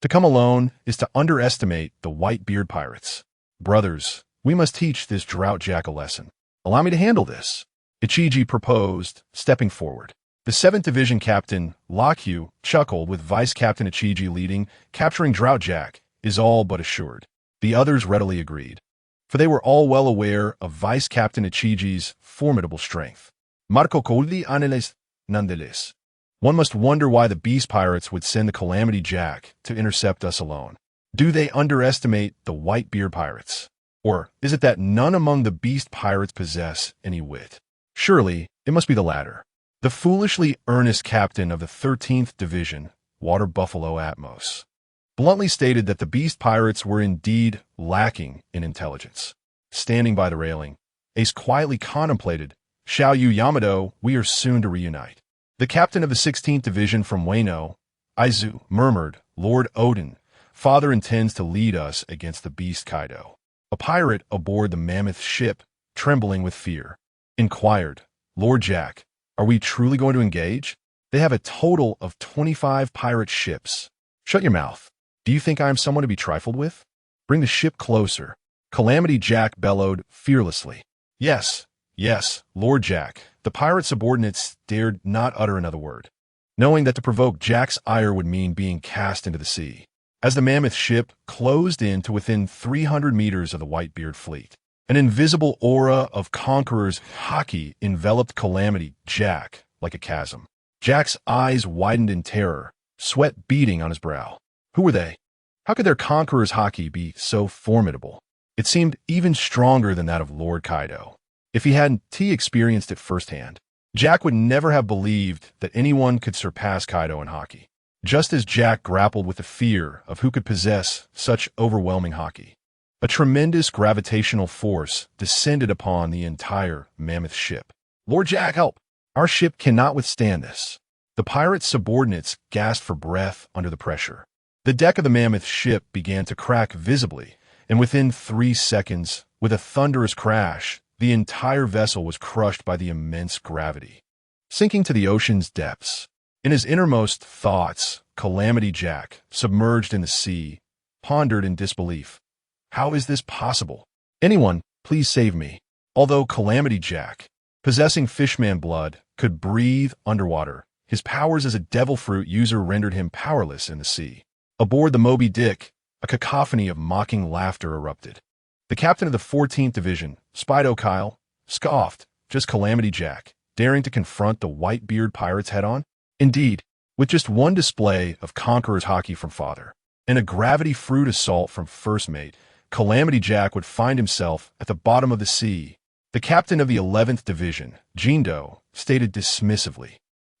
Speaker 2: To come alone is to underestimate the Whitebeard pirates. Brothers, we must teach this Drought Jack a lesson. Allow me to handle this, Ichiji proposed, stepping forward. The 7th Division Captain, Lakyu, chuckled with Vice Captain Ichiji leading. Capturing Drought Jack is all but assured. The others readily agreed, for they were all well aware of Vice Captain Ichiji's formidable strength. Marco Coldi Aneles, nonetheless. One must wonder why the Beast Pirates would send the Calamity Jack to intercept us alone. Do they underestimate the Whitebeard pirates? Or is it that none among the Beast Pirates possess any wit? Surely, it must be the latter. The foolishly earnest captain of the 13th Division, Water Buffalo Atmos, bluntly stated that the Beast Pirates were indeed lacking in intelligence. Standing by the railing, Ace quietly contemplated, Xiaoyu Yamato, we are soon to reunite. The captain of the 16th Division from Wano, Aizu, murmured, Lord Odin, Father intends to lead us against the Beast Kaido. A pirate aboard the mammoth ship, trembling with fear, inquired, Lord Jack, are we truly going to engage? They have a total of 25 pirate ships. Shut your mouth. Do you think I am someone to be trifled with? Bring the ship closer. Calamity Jack bellowed fearlessly. Yes, Lord Jack. The pirate subordinates dared not utter another word, knowing that to provoke Jack's ire would mean being cast into the sea. As the mammoth ship closed in to within 300 meters of the Whitebeard fleet, an invisible aura of conqueror's haki enveloped Calamity Jack like a chasm. Jack's eyes widened in terror, sweat beading on his brow. Who were they? How could their conqueror's haki be so formidable? It seemed even stronger than that of Lord Kaido. If he hadn't experienced it firsthand, Jack would never have believed that anyone could surpass Kaido in haki. Just as Jack grappled with the fear of who could possess such overwhelming haki, a tremendous gravitational force descended upon the entire mammoth ship. Lord Jack, help! Our ship cannot withstand this. The pirate's subordinates gasped for breath under the pressure. The deck of the mammoth ship began to crack visibly, and within 3 seconds, with a thunderous crash, the entire vessel was crushed by the immense gravity, sinking to the ocean's depths. In his innermost thoughts, Calamity Jack, submerged in the sea, pondered in disbelief. How is this possible? Anyone, please save me. Although Calamity Jack, possessing fishman blood, could breathe underwater, his powers as a devil fruit user rendered him powerless in the sea. Aboard the Moby Dick, a cacophony of mocking laughter erupted. The captain of the 14th Division, Spido Kyle, scoffed, just Calamity Jack, daring to confront the Whitebeard pirates head-on? Indeed, with just one display of Conqueror's haki from Father, and a gravity fruit assault from First Mate, Calamity Jack would find himself at the bottom of the sea. The captain of the 11th Division, Jindo, stated dismissively.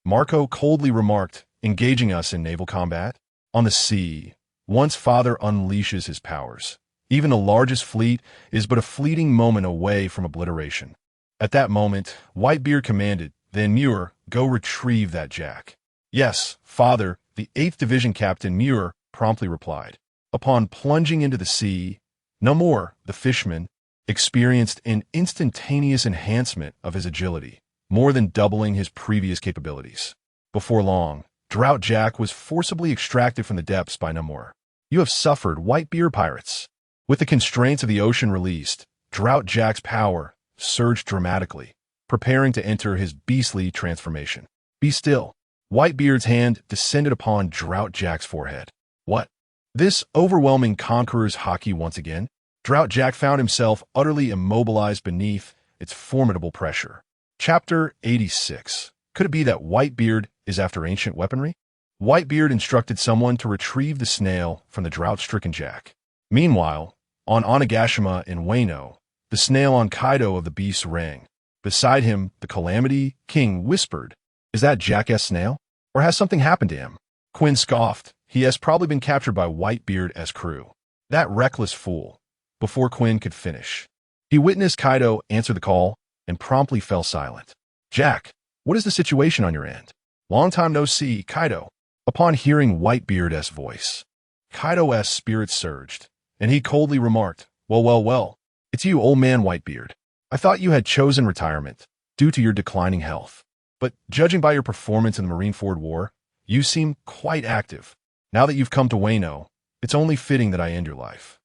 Speaker 2: Marco coldly remarked, engaging us in naval combat? On the sea, once Father unleashes his powers, even the largest fleet is but a fleeting moment away from obliteration. At that moment, Whitebeard commanded, Then Muir, go retrieve that Jack. Yes, Father, the 8th Division Captain Muir promptly replied. Upon plunging into the sea, no more, the fishman experienced an instantaneous enhancement of his agility, more than doubling his previous capabilities. Before long, Drought Jack was forcibly extracted from the depths by Namor. You have suffered, Whitebeard pirates. With the constraints of the ocean released, Drought Jack's power surged dramatically, preparing to enter his beastly transformation. Be still. Whitebeard's hand descended upon Drought Jack's forehead. What? This overwhelming conqueror's haki once again? Drought Jack found himself utterly immobilized beneath its formidable pressure. Chapter 86. Could it be that Whitebeard is after ancient weaponry? Whitebeard instructed someone to retrieve the snail from the drought-stricken Jack. Meanwhile, on Onigashima in Wano, the snail on Kaido of the beast rang. Beside him, the Calamity King whispered, Is that jackass Snail? Or has something happened to him? Quinn scoffed. He has probably been captured by Whitebeard's crew. That reckless fool. Before Quinn could finish, he witnessed Kaido answer the call and promptly fell silent. Jack, what is the situation on your end? Long time no see, Kaido. Upon hearing Whitebeard's voice, Kaido's spirits surged, and he coldly remarked, well, it's you, old man Whitebeard. I thought you had chosen retirement due to your declining health. But judging by your performance in the Marineford War, you seem quite active. Now that you've come to Wano, it's only fitting that I end your life.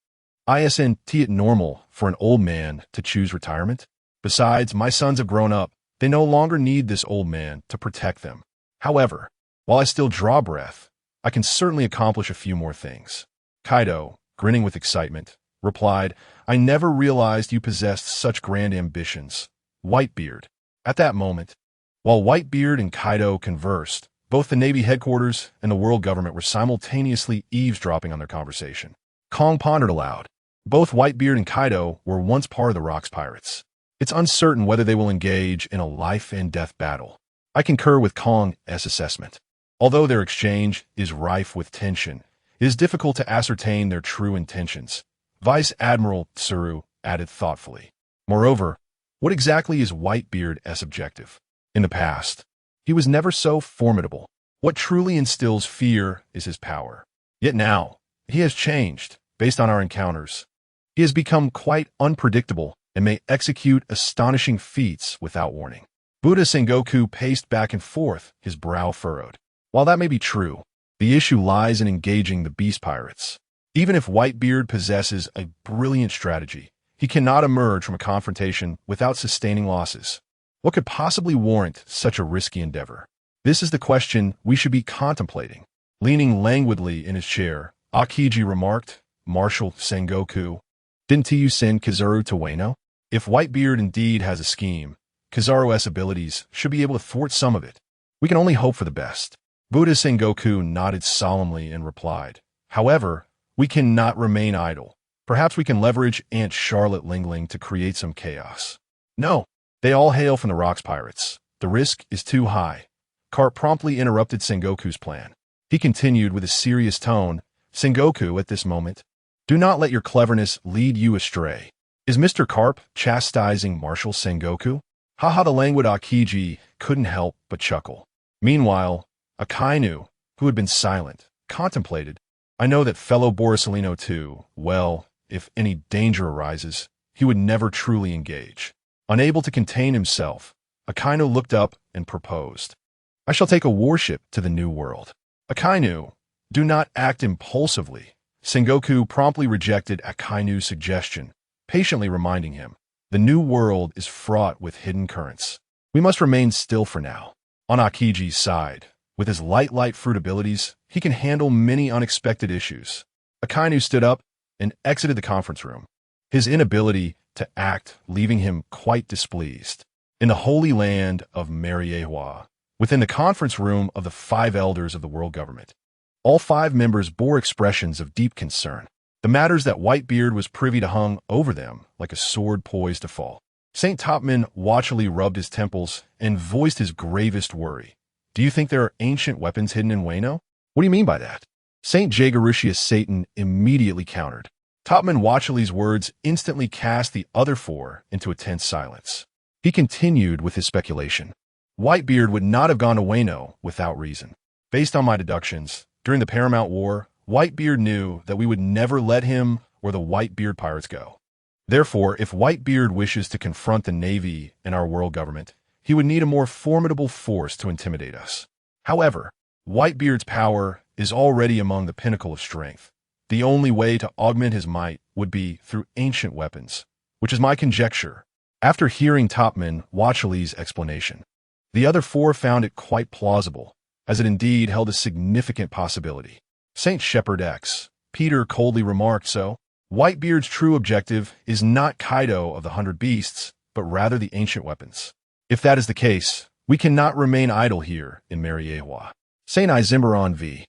Speaker 2: Isn't it normal for an old man to choose retirement? Besides, my sons have grown up. They no longer need this old man to protect them. However, while I still draw breath, I can certainly accomplish a few more things. Kaido, grinning with excitement, replied, I never realized you possessed such grand ambitions. Whitebeard. At that moment, while Whitebeard and Kaido conversed, both the Navy headquarters and the world government were simultaneously eavesdropping on their conversation. Kong pondered aloud. Both Whitebeard and Kaido were once part of the Rocks Pirates. It's uncertain whether they will engage in a life-and-death battle. I concur with Kong's assessment. Although their exchange is rife with tension, it is difficult to ascertain their true intentions. Vice Admiral Tsuru added thoughtfully. Moreover, what exactly is Whitebeard's objective? In the past, he was never so formidable. What truly instills fear is his power. Yet now, he has changed based on our encounters. He has become quite unpredictable and may execute astonishing feats without warning. Buddha Sengoku paced back and forth, his brow furrowed. While that may be true, the issue lies in engaging the beast pirates. Even if Whitebeard possesses a brilliant strategy, he cannot emerge from a confrontation without sustaining losses. What could possibly warrant such a risky endeavor? This is the question we should be contemplating. Leaning languidly in his chair, Akiji remarked, Marshal Sengoku, didn't you send Kizaru to Wano? If Whitebeard indeed has a scheme, Kizaru's abilities should be able to thwart some of it. We can only hope for the best. Buddha Sengoku nodded solemnly and replied, however, we cannot remain idle. Perhaps we can leverage Aunt Charlotte Lingling to create some chaos. No, they all hail from the Rocks Pirates. The risk is too high. Carp promptly interrupted Sengoku's plan. He continued with a serious tone, Sengoku, at this moment, do not let your cleverness lead you astray. Is Mr. Carp chastising Marshal Sengoku? Haha, the languid Akiji couldn't help but chuckle. Meanwhile, Akainu, who had been silent, contemplated. I know that fellow Borisolino too, well, if any danger arises, he would never truly engage. Unable to contain himself, Akainu looked up and proposed. I shall take a warship to the New World. Akainu, do not act impulsively. Sengoku promptly rejected Akainu's suggestion, patiently reminding him, the New World is fraught with hidden currents. We must remain still for now. On Akiji's side, with his light fruit abilities, he can handle many unexpected issues. Akainu stood up and exited the conference room, his inability to act leaving him quite displeased. In the holy land of Mariehua, within the conference room of the 5 elders of the world government, all 5 members bore expressions of deep concern. The matters that Whitebeard was privy to hung over them like a sword poised to fall. St. Topman watchily rubbed his temples and voiced his gravest worry. Do you think there are ancient weapons hidden in Wano? What do you mean by that? St. Jagarutius Satan immediately countered. Topman Watchely's words instantly cast the other 4 into a tense silence. He continued with his speculation. Whitebeard would not have gone to Wano without reason. Based on my deductions, during the Paramount War, Whitebeard knew that we would never let him or the Whitebeard pirates go. Therefore, if Whitebeard wishes to confront the Navy and our world government, he would need a more formidable force to intimidate us. However, Whitebeard's power is already among the pinnacle of strength. The only way to augment his might would be through ancient weapons, which is my conjecture. After hearing Topman Watchely's explanation, the other 4 found it quite plausible, as it indeed held a significant possibility. St. Shepherd X, Peter coldly remarked so. Whitebeard's true objective is not Kaido of the 100 Beasts, but rather the ancient weapons. If that is the case, we cannot remain idle here in Mariehua. St. Izimbaron v.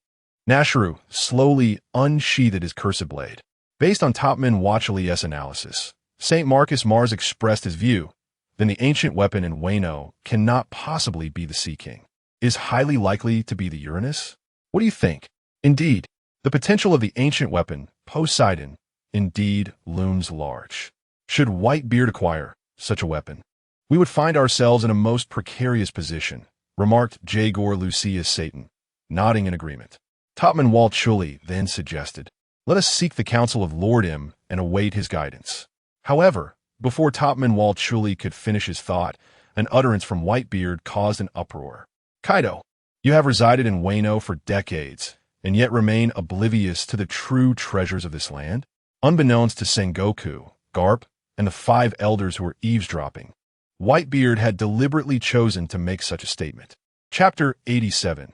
Speaker 2: Nasharu slowly unsheathed his cursed blade. Based on Topman Watchely's analysis, St. Marcus Mars expressed his view, then the ancient weapon in Wano cannot possibly be the Sea King. is highly likely to be the Uranus? What do you think? Indeed, the potential of the ancient weapon, Poseidon, indeed looms large. Should Whitebeard acquire such a weapon, we would find ourselves in a most precarious position, remarked Jagor Lucius Satan, nodding in agreement. Topman Walchuli then suggested, let us seek the counsel of Lord M and await his guidance. However, before Topman Walchuli could finish his thought, an utterance from Whitebeard caused an uproar. Kaido, you have resided in Wano for decades, and yet remain oblivious to the true treasures of this land? Unbeknownst to Sengoku, Garp, and the 5 elders who were eavesdropping, Whitebeard had deliberately chosen to make such a statement. Chapter 87.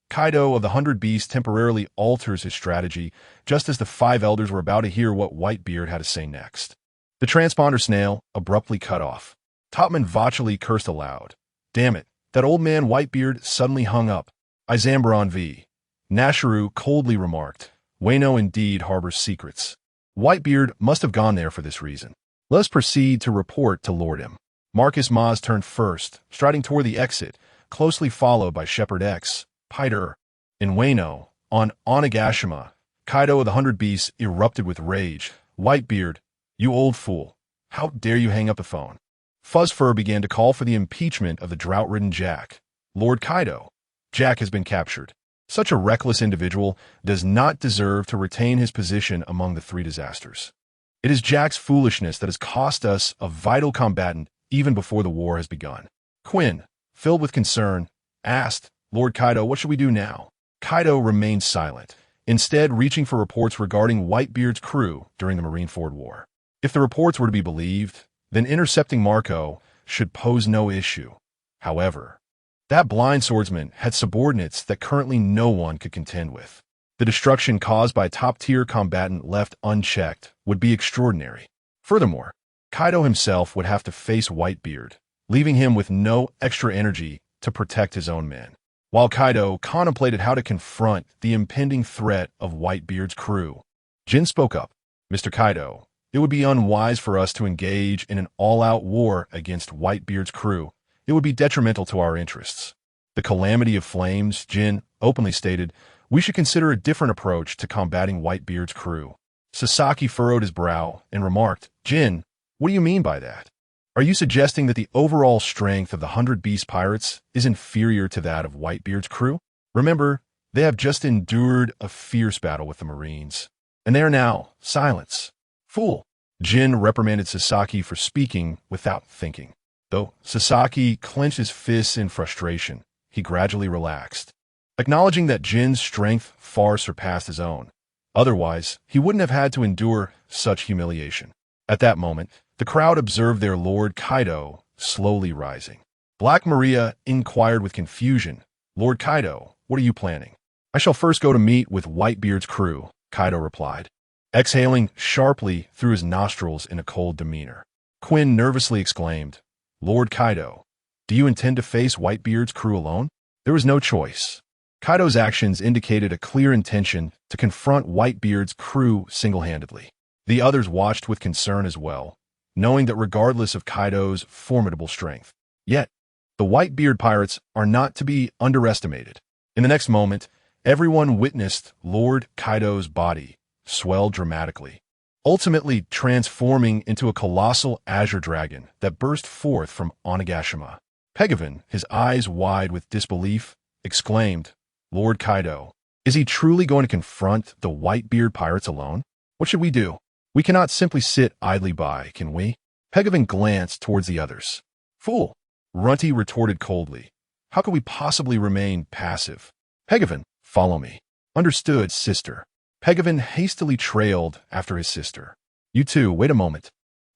Speaker 2: Kaido of the 100 Beasts temporarily alters his strategy just as the 5 elders were about to hear what Whitebeard had to say next. The transponder snail abruptly cut off. Topman Vachali cursed aloud. Damn it, that old man Whitebeard suddenly hung up. Izambron v. Nashiru coldly remarked, Wano indeed harbors secrets. Whitebeard must have gone there for this reason. Let us proceed to report to Lord M. Marcus Maz turned first, striding toward the exit, closely followed by Shepherd X, Piter. In Wano, on Onigashima, Kaido of the 100 Beasts erupted with rage. Whitebeard, you old fool. How dare you hang up the phone? Fuzzfur began to call for the impeachment of the drought-ridden Jack. Lord Kaido, Jack has been captured. Such a reckless individual does not deserve to retain his position among the 3 disasters. It is Jack's foolishness that has cost us a vital combatant even before the war has begun. Quinn, filled with concern, asked, Lord Kaido, what should we do now? Kaido remained silent, instead reaching for reports regarding Whitebeard's crew during the Marineford War. If the reports were to be believed, then intercepting Marco should pose no issue. However, that blind swordsman had subordinates that currently no one could contend with. The destruction caused by a top-tier combatant left unchecked would be extraordinary. Furthermore, Kaido himself would have to face Whitebeard, leaving him with no extra energy to protect his own men. While Kaido contemplated how to confront the impending threat of Whitebeard's crew, Jin spoke up. Mr. Kaido, it would be unwise for us to engage in an all-out war against Whitebeard's crew. It would be detrimental to our interests. The calamity of flames, Jin openly stated, we should consider a different approach to combating Whitebeard's crew. Sasaki furrowed his brow and remarked, Jin, what do you mean by that? Are you suggesting that the overall strength of the 100 Beast pirates is inferior to that of Whitebeard's crew? Remember, they have just endured a fierce battle with the Marines, and they are now silence. Fool! Jin reprimanded Sasaki for speaking without thinking. Though Sasaki clenched his fists in frustration, he gradually relaxed, acknowledging that Jin's strength far surpassed his own. Otherwise, he wouldn't have had to endure such humiliation. At that moment, the crowd observed their Lord Kaido slowly rising. Black Maria inquired with confusion, Lord Kaido, what are you planning? I shall first go to meet with Whitebeard's crew, Kaido replied, exhaling sharply through his nostrils in a cold demeanor. Quinn nervously exclaimed, Lord Kaido, do you intend to face Whitebeard's crew alone? There was no choice. Kaido's actions indicated a clear intention to confront Whitebeard's crew single-handedly. The others watched with concern as well, knowing that regardless of Kaido's formidable strength, yet the Whitebeard pirates are not to be underestimated. In the next moment, everyone witnessed Lord Kaido's body swell dramatically, ultimately transforming into a colossal azure dragon that burst forth from Onigashima. Pegavin, his eyes wide with disbelief, exclaimed, Lord Kaido, is he truly going to confront the Whitebeard pirates alone? What should we do? We cannot simply sit idly by, can we? Pegavin glanced towards the others. Fool! Runty retorted coldly. How could we possibly remain passive? Pegavin, follow me. Understood, sister. Pegavin hastily trailed after his sister. You two, wait a moment.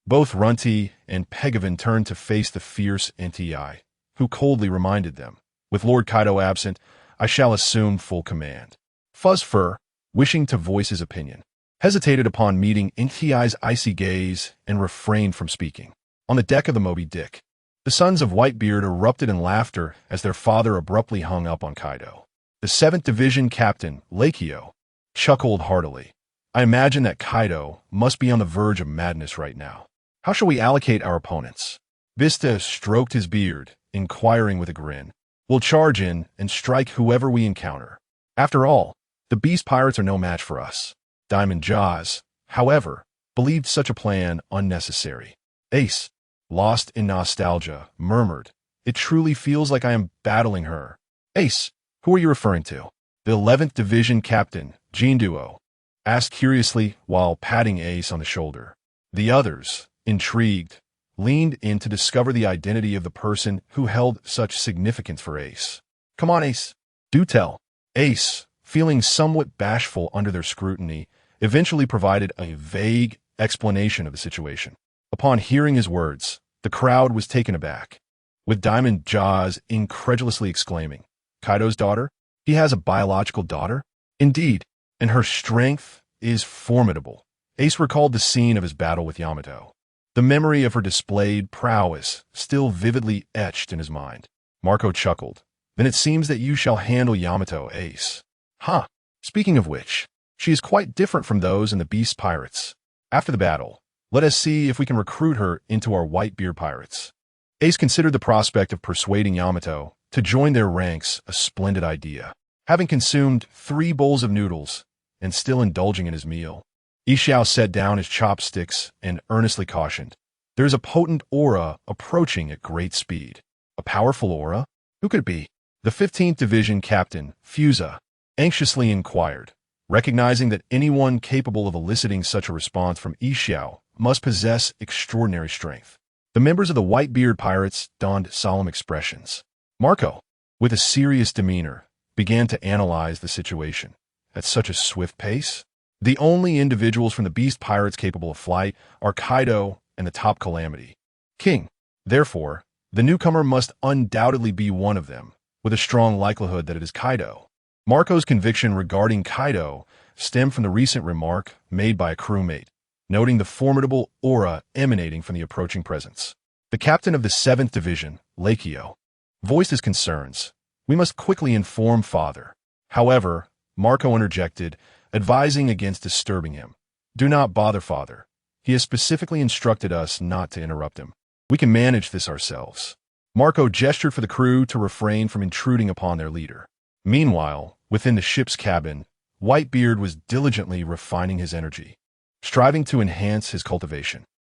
Speaker 2: Both Runty and Pegavin turned to face the fierce NTI, who coldly reminded them, with Lord Kaido absent, I shall assume full command. Fuzzfur, wishing to voice his opinion, hesitated upon meeting NTI's icy gaze and refrained from speaking. On the deck of the Moby Dick, the sons of Whitebeard erupted in laughter as their father abruptly hung up on Kaido. The 7th Division Captain, Lakio, chuckled heartily. I imagine that Kaido must be on the verge of madness right now. How shall we allocate our opponents? Vista stroked his beard, inquiring with a grin. We'll charge in and strike whoever we encounter. After all, the beast pirates are no match for us. Diamond Jaws, however, believed such a plan unnecessary. Ace, lost in nostalgia, murmured, "It truly feels like I am battling her." Ace, who are you referring to? The 11th Division Captain, Duo, asked curiously while patting Ace on the shoulder. The others, intrigued, leaned in to discover the identity of the person who held such significance for Ace. "Come on, Ace. Do tell." Ace, feeling somewhat bashful under their scrutiny, eventually provided a vague explanation of the situation. Upon hearing his words, the crowd was taken aback, with Diamond Jaws incredulously exclaiming, "Kaido's daughter? He has a biological daughter?" "Indeed, and her strength is formidable." Ace recalled the scene of his battle with Yamato, the memory of her displayed prowess still vividly etched in his mind. Marco chuckled. "Then it seems that you shall handle Yamato, Ace." "Huh. Speaking of which, she is quite different from those in the Beast Pirates. After the battle, let us see if we can recruit her into our Whitebeard pirates." Ace considered the prospect of persuading Yamato to join their ranks a splendid idea. Having consumed 3 bowls of noodles and still indulging in his meal, Xiao set down his chopsticks and earnestly cautioned, "There is a potent aura approaching at great speed." "A powerful aura? Who could it be?" The 15th Division Captain, Fusa, anxiously inquired, recognizing that anyone capable of eliciting such a response from Xiao must possess extraordinary strength. The members of the Whitebeard pirates donned solemn expressions. Marco, with a serious demeanor, began to analyze the situation. At such a swift pace? The only individuals from the Beast Pirates capable of flight are Kaido and the Top Calamity King. Therefore, the newcomer must undoubtedly be one of them, with a strong likelihood that it is Kaido. Marco's conviction regarding Kaido stemmed from the recent remark made by a crewmate, noting the formidable aura emanating from the approaching presence. The captain of the 7th Division, Lakio, voiced his concerns. "We must quickly inform Father." However, Marco interjected, advising against disturbing him. "Do not bother Father. He has specifically instructed us not to interrupt him. We can manage this ourselves." Marco gestured for the crew to refrain from intruding upon their leader. Meanwhile, within the ship's cabin, Whitebeard was diligently refining his energy, striving to enhance his cultivation.